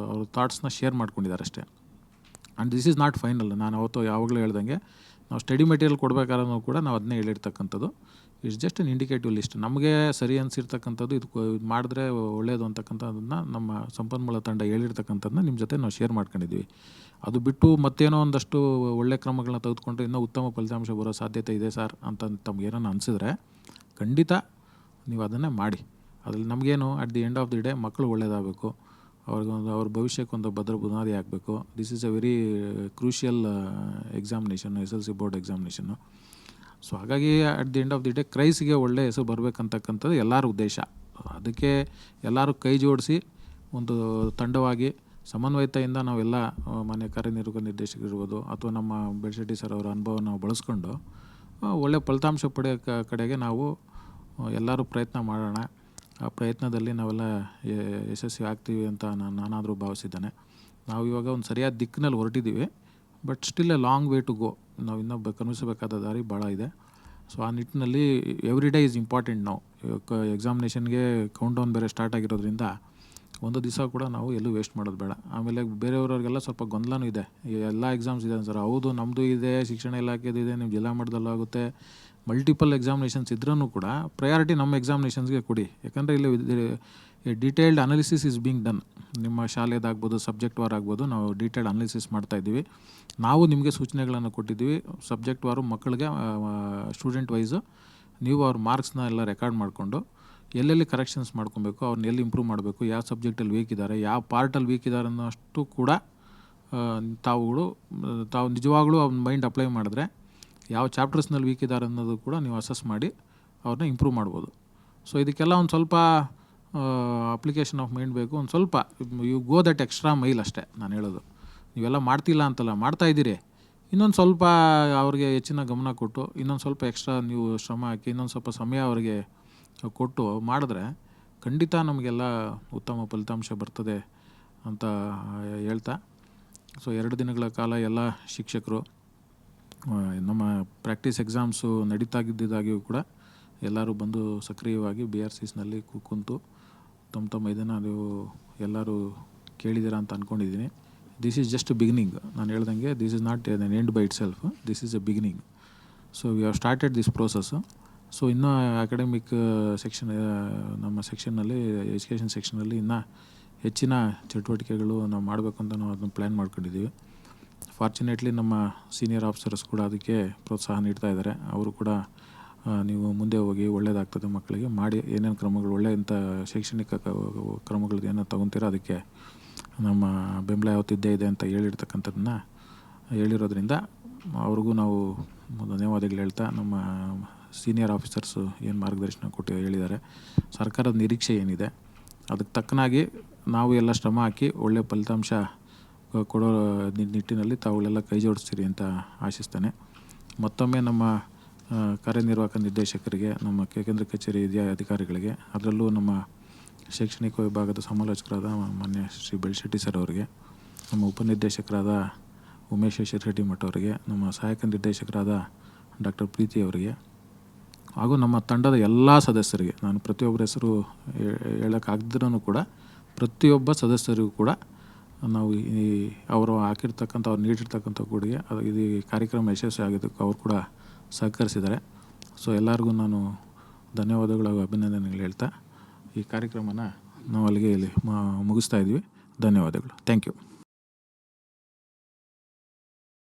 ಥಾಟ್ಸ್ನ ಶೇರ್ ಮಾಡ್ಕೊಂಡಿದ್ದಾರೆ ಅಷ್ಟೇ. And this is not final. ನಾನು ಅವತ್ತು ಯಾವಾಗಲೂ ಹೇಳ್ದಂಗೆ ನಾವು ಸ್ಟಡಿ ಮೆಟೀರಿಯಲ್ ಕೊಡಬೇಕಾದ್ರೂ ಕೂಡ ನಾವು ಅದನ್ನೇ ಹೇಳಿರ್ತಕ್ಕಂಥದ್ದು. It's just an indicative list. ನಮಗೆ ಸರಿ ಅನಿಸಿರ್ತಕ್ಕಂಥದ್ದು ಇದು ಮಾಡಿದ್ರೆ ಒಳ್ಳೆಯದು ಅಂತಕ್ಕಂಥದ್ದನ್ನು ನಮ್ಮ ಸಂಪನ್ಮೂಲ ತಂಡ ಹೇಳಿರ್ತಕ್ಕಂಥದ್ದನ್ನ ನಿಮ್ಮ ಜೊತೆ ನಾವು ಶೇರ್ ಮಾಡ್ಕೊಂಡಿದ್ವಿ. ಅದು ಬಿಟ್ಟು ಮತ್ತೇನೋ ಒಂದಷ್ಟು ಒಳ್ಳೆ ಕ್ರಮಗಳನ್ನ ತೆಗೆದುಕೊಂಡ್ರೆ ಇನ್ನೂ ಉತ್ತಮ ಫಲಿತಾಂಶ ಬರೋ ಸಾಧ್ಯತೆ ಇದೆ ಸರ್ ಅಂತ ತಮಗೇನೋ ಅನಿಸಿದ್ರೆ ಖಂಡಿತ ನೀವು ಅದನ್ನೇ ಮಾಡಿ. ಅದ್ರಲ್ಲಿ ನಮಗೇನು at the end of the day ಮಕ್ಕಳು ಒಳ್ಳೆಯದಾಗಬೇಕು, ಅವ್ರ ಭವಿಷ್ಯಕ್ಕೊಂದು ಭದ್ರ ಬುನಾದಿ ಆಗಬೇಕು. This is a very crucial examination, SSLC board ಎಕ್ಸಾಮಿನೇಷನ್ನು. ಸೊ ಹಾಗಾಗಿ at the end of the day ಕ್ರೈಸ್ಗೆ ಒಳ್ಳೆಯ ಹೆಸರು ಬರಬೇಕಂತಕ್ಕಂಥದ್ದು ಎಲ್ಲರ ಉದ್ದೇಶ. ಅದಕ್ಕೆ ಎಲ್ಲರೂ ಕೈ ಜೋಡಿಸಿ ಒಂದು ತಂಡವಾಗಿ ಸಮನ್ವಯತೆಯಿಂದ ನಾವೆಲ್ಲ ಮಾನ್ಯ ಕಾರ್ಯನಿರ್ವಾಹಕ ನಿರ್ದೇಶಕರಿರ್ಬೋದು ಅಥವಾ ನಮ್ಮ ಬೆಳಶೆಟ್ಟಿ ಸರ್ ಅವರ ಅನುಭವ ನಾವು ಬಳಸ್ಕೊಂಡು ಒಳ್ಳೆಯ ಫಲಿತಾಂಶ ಪಡೆಯೋ ಕಡೆಗೆ ನಾವು ಎಲ್ಲರೂ ಪ್ರಯತ್ನ ಮಾಡೋಣ. ಆ ಪ್ರಯತ್ನದಲ್ಲಿ ನಾವೆಲ್ಲ ಯಶಸ್ವಿ ಆಗ್ತೀವಿ ಅಂತ ನಾನಾದರೂ ಭಾವಿಸಿದ್ದೇನೆ. ನಾವು ಇವಾಗ ಒಂದು ಸರಿಯಾದ ದಿಕ್ಕಿನಲ್ಲಿ ಹೊರಟಿದ್ದೀವಿ, but still a long way to go. ನಾವು ಇನ್ನೂ ಕನ್ವಿಸಬೇಕಾದ ದಾರಿ ಭಾಳ ಇದೆ. ಸೊ ಆ ನಿಟ್ಟಿನಲ್ಲಿ ಎವ್ರಿ ಡೇ ಈಸ್ ಇಂಪಾರ್ಟೆಂಟ್. ನಾವು ಎಕ್ಸಾಮಿನೇಷನ್ಗೆ ಕೌಂಟ್ ಡೌನ್ ಬೇರೆ ಸ್ಟಾರ್ಟ್ ಆಗಿರೋದ್ರಿಂದ ಒಂದು ದಿವಸ ಕೂಡ ನಾವು ಎಲ್ಲೂ ವೇಸ್ಟ್ ಮಾಡೋದು ಬೇಡ. ಆಮೇಲೆ ಬೇರೆಯವ್ರಿಗೆಲ್ಲ ಸ್ವಲ್ಪ ಗೊಂದಲನೂ ಇದೆ, ಎಲ್ಲ ಎಕ್ಸಾಮ್ಸ್ ಇದೆ ಸರ್. ಹೌದು, ನಮ್ಮದು ಇದೆ, ಶಿಕ್ಷಣ ಇಲಾಖೆದು ಇದೆ, ನಿಮ್ಮ ಜಿಲ್ಲಾ ಮಟ್ಟದಲ್ಲಾಗುತ್ತೆ. ಮಲ್ಟಿಪಲ್ ಎಕ್ಸಾಮಿನೇಷನ್ಸ್ ಇದ್ರೂ ಕೂಡ ಪ್ರಯಾರಿಟಿ ನಮ್ಮ ಎಕ್ಸಾಮಿನೇಷನ್ಸ್ಗೆ ಕೊಡಿ. ಯಾಕಂದರೆ ಇಲ್ಲಿ detailed analysis is being done. ನಿಮ್ಮ ಶಾಲೆದಾಗ್ಬೋದು, ಸಬ್ಜೆಕ್ಟ್ ವಾರ್ ಆಗ್ಬೋದು, ನಾವು ಡೀಟೇಲ್ಡ್ ಅನಾಲಿಸಿಸ್ ಮಾಡ್ತಾಯಿದ್ದೀವಿ. ನಾವು ನಿಮಗೆ ಸೂಚನೆಗಳನ್ನು ಕೊಟ್ಟಿದ್ದೀವಿ. ಸಬ್ಜೆಕ್ಟ್ ವಾರು ಮಕ್ಕಳಿಗೆ ಸ್ಟೂಡೆಂಟ್ ವೈಸು ನೀವು ಅವ್ರ ಮಾರ್ಕ್ಸ್ನ ಎಲ್ಲ ರೆಕಾರ್ಡ್ ಮಾಡಿಕೊಂಡು ಎಲ್ಲೆಲ್ಲಿ ಕರೆಕ್ಷನ್ಸ್ ಮಾಡ್ಕೊಬೇಕು, ಅವ್ರನ್ನ ಎಲ್ಲಿ ಇಂಪ್ರೂವ್ ಮಾಡಬೇಕು, ಯಾವ ಸಬ್ಜೆಕ್ಟಲ್ಲಿ ವೀಕ್ ಇದ್ದಾರೆ, ಯಾವ ಪಾರ್ಟಲ್ಲಿ ವೀಕ್ ಇದ್ದಾರೆ ಅನ್ನೋಷ್ಟು ಕೂಡ ತಾವು ನಿಜವಾಗ್ಲೂ ಅವ್ನ ಮೈಂಡ್ ಅಪ್ಲೈ ಮಾಡಿದ್ರೆ ಯಾವ ಚಾಪ್ಟರ್ಸ್ನಲ್ಲಿ ವೀಕ್ ಇದ್ದಾರೆ ಅನ್ನೋದು ಕೂಡ ನೀವು ಅಸೆಸ್ ಮಾಡಿ ಅವ್ರನ್ನ ಇಂಪ್ರೂವ್ ಮಾಡ್ಬೋದು. ಸೊ ಇದಕ್ಕೆಲ್ಲ ಒಂದು ಸ್ವಲ್ಪ ಅಪ್ಲಿಕೇಶನ್ ಆಫ್ ಮೈಂಡ್ ಬೇಕು. ಒಂದು ಸ್ವಲ್ಪ you go that extra mile ಅಷ್ಟೇ ನಾನು ಹೇಳೋದು. ನೀವೆಲ್ಲ ಮಾಡ್ತಿಲ್ಲ ಅಂತಲ್ಲ, ಮಾಡ್ತಾಯಿದ್ದೀರಿ. ಇನ್ನೊಂದು ಸ್ವಲ್ಪ ಅವ್ರಿಗೆ ಹೆಚ್ಚಿನ ಗಮನ ಕೊಟ್ಟು ಇನ್ನೊಂದು ಸ್ವಲ್ಪ ಎಕ್ಸ್ಟ್ರಾ ನೀವು ಶ್ರಮ ಹಾಕಿ ಇನ್ನೊಂದು ಸ್ವಲ್ಪ ಸಮಯ ಅವರಿಗೆ ಕೊಟ್ಟು ಮಾಡಿದ್ರೆ ಖಂಡಿತ ನಮಗೆಲ್ಲ ಉತ್ತಮ ಫಲಿತಾಂಶ ಬರ್ತದೆ ಅಂತ ಹೇಳ್ತಾ, ಸೊ 2 ದಿನಗಳ ಕಾಲ ಎಲ್ಲ ಶಿಕ್ಷಕರು ನಮ್ಮ ಪ್ರಾಕ್ಟೀಸ್ ಎಕ್ಸಾಮ್ಸು ನಡೀತಾಗಿದ್ದಾಗಿಯೂ ಕೂಡ ಎಲ್ಲರೂ ಬಂದು ಸಕ್ರಿಯವಾಗಿ BRCಸ್ನಲ್ಲಿ ಕುಂತು ತಮ್ಮ ಇದನ್ನು ನೀವು ಎಲ್ಲರೂ ಕೇಳಿದ್ದೀರಾ ಅಂತ ಅಂದ್ಕೊಂಡಿದ್ದೀನಿ. This is just beginning. ನಾನು ಹೇಳ್ದಂಗೆ this is not an end by it self, this is A beginning. So we have started this process. So ಇನ್ನೂ ಅಕಾಡೆಮಿಕ್ ಸೆಕ್ಷನ್, ನಮ್ಮ ಸೆಕ್ಷನ್ನಲ್ಲಿ, ಎಜುಕೇಷನ್ ಸೆಕ್ಷನಲ್ಲಿ ಇನ್ನೂ ಹೆಚ್ಚಿನ ಚಟುವಟಿಕೆಗಳು ನಾವು ಮಾಡಬೇಕು ಅಂತ ನಾವು ಅದನ್ನು ಪ್ಲ್ಯಾನ್ ಮಾಡ್ಕೊಂಡಿದ್ದೀವಿ. ಫಾರ್ಚುನೇಟ್ಲಿ ನಮ್ಮ ಸೀನಿಯರ್ ಆಫೀಸರ್ಸ್ ಕೂಡ ಅದಕ್ಕೆ ಪ್ರೋತ್ಸಾಹ ನೀಡ್ತಾ ಇದ್ದಾರೆ. ಅವರು ಕೂಡ ನೀವು ಮುಂದೆ ಹೋಗಿ ಒಳ್ಳೆಯದಾಗ್ತದೆ ಮಕ್ಕಳಿಗೆ ಮಾಡಿ ಏನೇನು ಕ್ರಮಗಳು ಒಳ್ಳೆಯಂಥ ಶೈಕ್ಷಣಿಕ ಕ್ರಮಗಳು ಏನೋ ತೊಗೊತೀರೋ ಅದಕ್ಕೆ ನಮ್ಮ ಬೆಂಬಲ ಯಾವತ್ತಿದ್ದೇ ಇದೆ ಅಂತ ಹೇಳಿರ್ತಕ್ಕಂಥದ್ದನ್ನ ಹೇಳಿರೋದ್ರಿಂದ ಅವ್ರಿಗೂ ನಾವು ಧನ್ಯವಾದಗಳು ಹೇಳ್ತಾ ನಮ್ಮ ಸೀನಿಯರ್ ಆಫೀಸರ್ಸು ಏನು ಮಾರ್ಗದರ್ಶನ ಕೊಟ್ಟು ಹೇಳಿದ್ದಾರೆ, ಸರ್ಕಾರದ ನಿರೀಕ್ಷೆ ಏನಿದೆ ಅದಕ್ಕೆ ತಕ್ಕನಾಗಿ ನಾವು ಎಲ್ಲ ಶ್ರಮ ಹಾಕಿ ಒಳ್ಳೆಯ ಫಲಿತಾಂಶ ಕೊಡೋ ನಿಟ್ಟಿನಲ್ಲಿ ತಾವುಗಳೆಲ್ಲ ಕೈ ಜೋಡಿಸ್ತೀರಿ ಅಂತ ಆಶಿಸ್ತೇನೆ. ಮತ್ತೊಮ್ಮೆ ನಮ್ಮ ಕಾರ್ಯನಿರ್ವಾಹಕ ನಿರ್ದೇಶಕರಿಗೆ, ನಮ್ಮ ಕೇಂದ್ರ ಕಚೇರಿ ಅಧಿಕಾರಿಗಳಿಗೆ, ಅದರಲ್ಲೂ ನಮ್ಮ ಶೈಕ್ಷಣಿಕ ವಿಭಾಗದ ಸಮಾಲೋಚಕರಾದ ಮಾನ್ಯ ಶ್ರೀ ಬೆಳ್ಶೆಟ್ಟಿ ಸರ್ ಅವರಿಗೆ, ನಮ್ಮ ಉಪನಿರ್ದೇಶಕರಾದ ಉಮೇಶ್ ಶಿರಹಟ್ಟಿ ಮಠ ಅವರಿಗೆ, ನಮ್ಮ ಸಹಾಯಕ ನಿರ್ದೇಶಕರಾದ ಡಾಕ್ಟರ್ ಪ್ರೀತಿ ಅವರಿಗೆ ಹಾಗೂ ನಮ್ಮ ತಂಡದ ಎಲ್ಲ ಸದಸ್ಯರಿಗೆ, ನಾನು ಪ್ರತಿಯೊಬ್ಬರ ಹೆಸರು ಹೇಳೋಕ್ಕಾಗದ್ರೂ ಕೂಡ ಪ್ರತಿಯೊಬ್ಬ ಸದಸ್ಯರಿಗೂ ಕೂಡ ನಾವು ಈ ಅವರು ಹಾಕಿರ್ತಕ್ಕಂಥ ಅವ್ರು ನೀಡಿರ್ತಕ್ಕಂಥ ಕೊಡುಗೆ ಇದು ಕಾರ್ಯಕ್ರಮ ಯಶಸ್ವಿ ಆಗೋದಕ್ಕೆ ಅವ್ರು ಕೂಡ ಸಹಕರಿಸಿದ್ದಾರೆ. ಸೊ ಎಲ್ಲರಿಗೂ ನಾನು ಧನ್ಯವಾದಗಳು ಹಾಗೂ ಅಭಿನಂದನೆಗಳು ಹೇಳ್ತಾ ಈ ಕಾರ್ಯಕ್ರಮನ ನಾವು ಅಲ್ಲಿಗೆ ಇಲ್ಲಿ ಮುಗಿಸ್ತಾ ಇದ್ವಿ. ಧನ್ಯವಾದಗಳು. Thank you.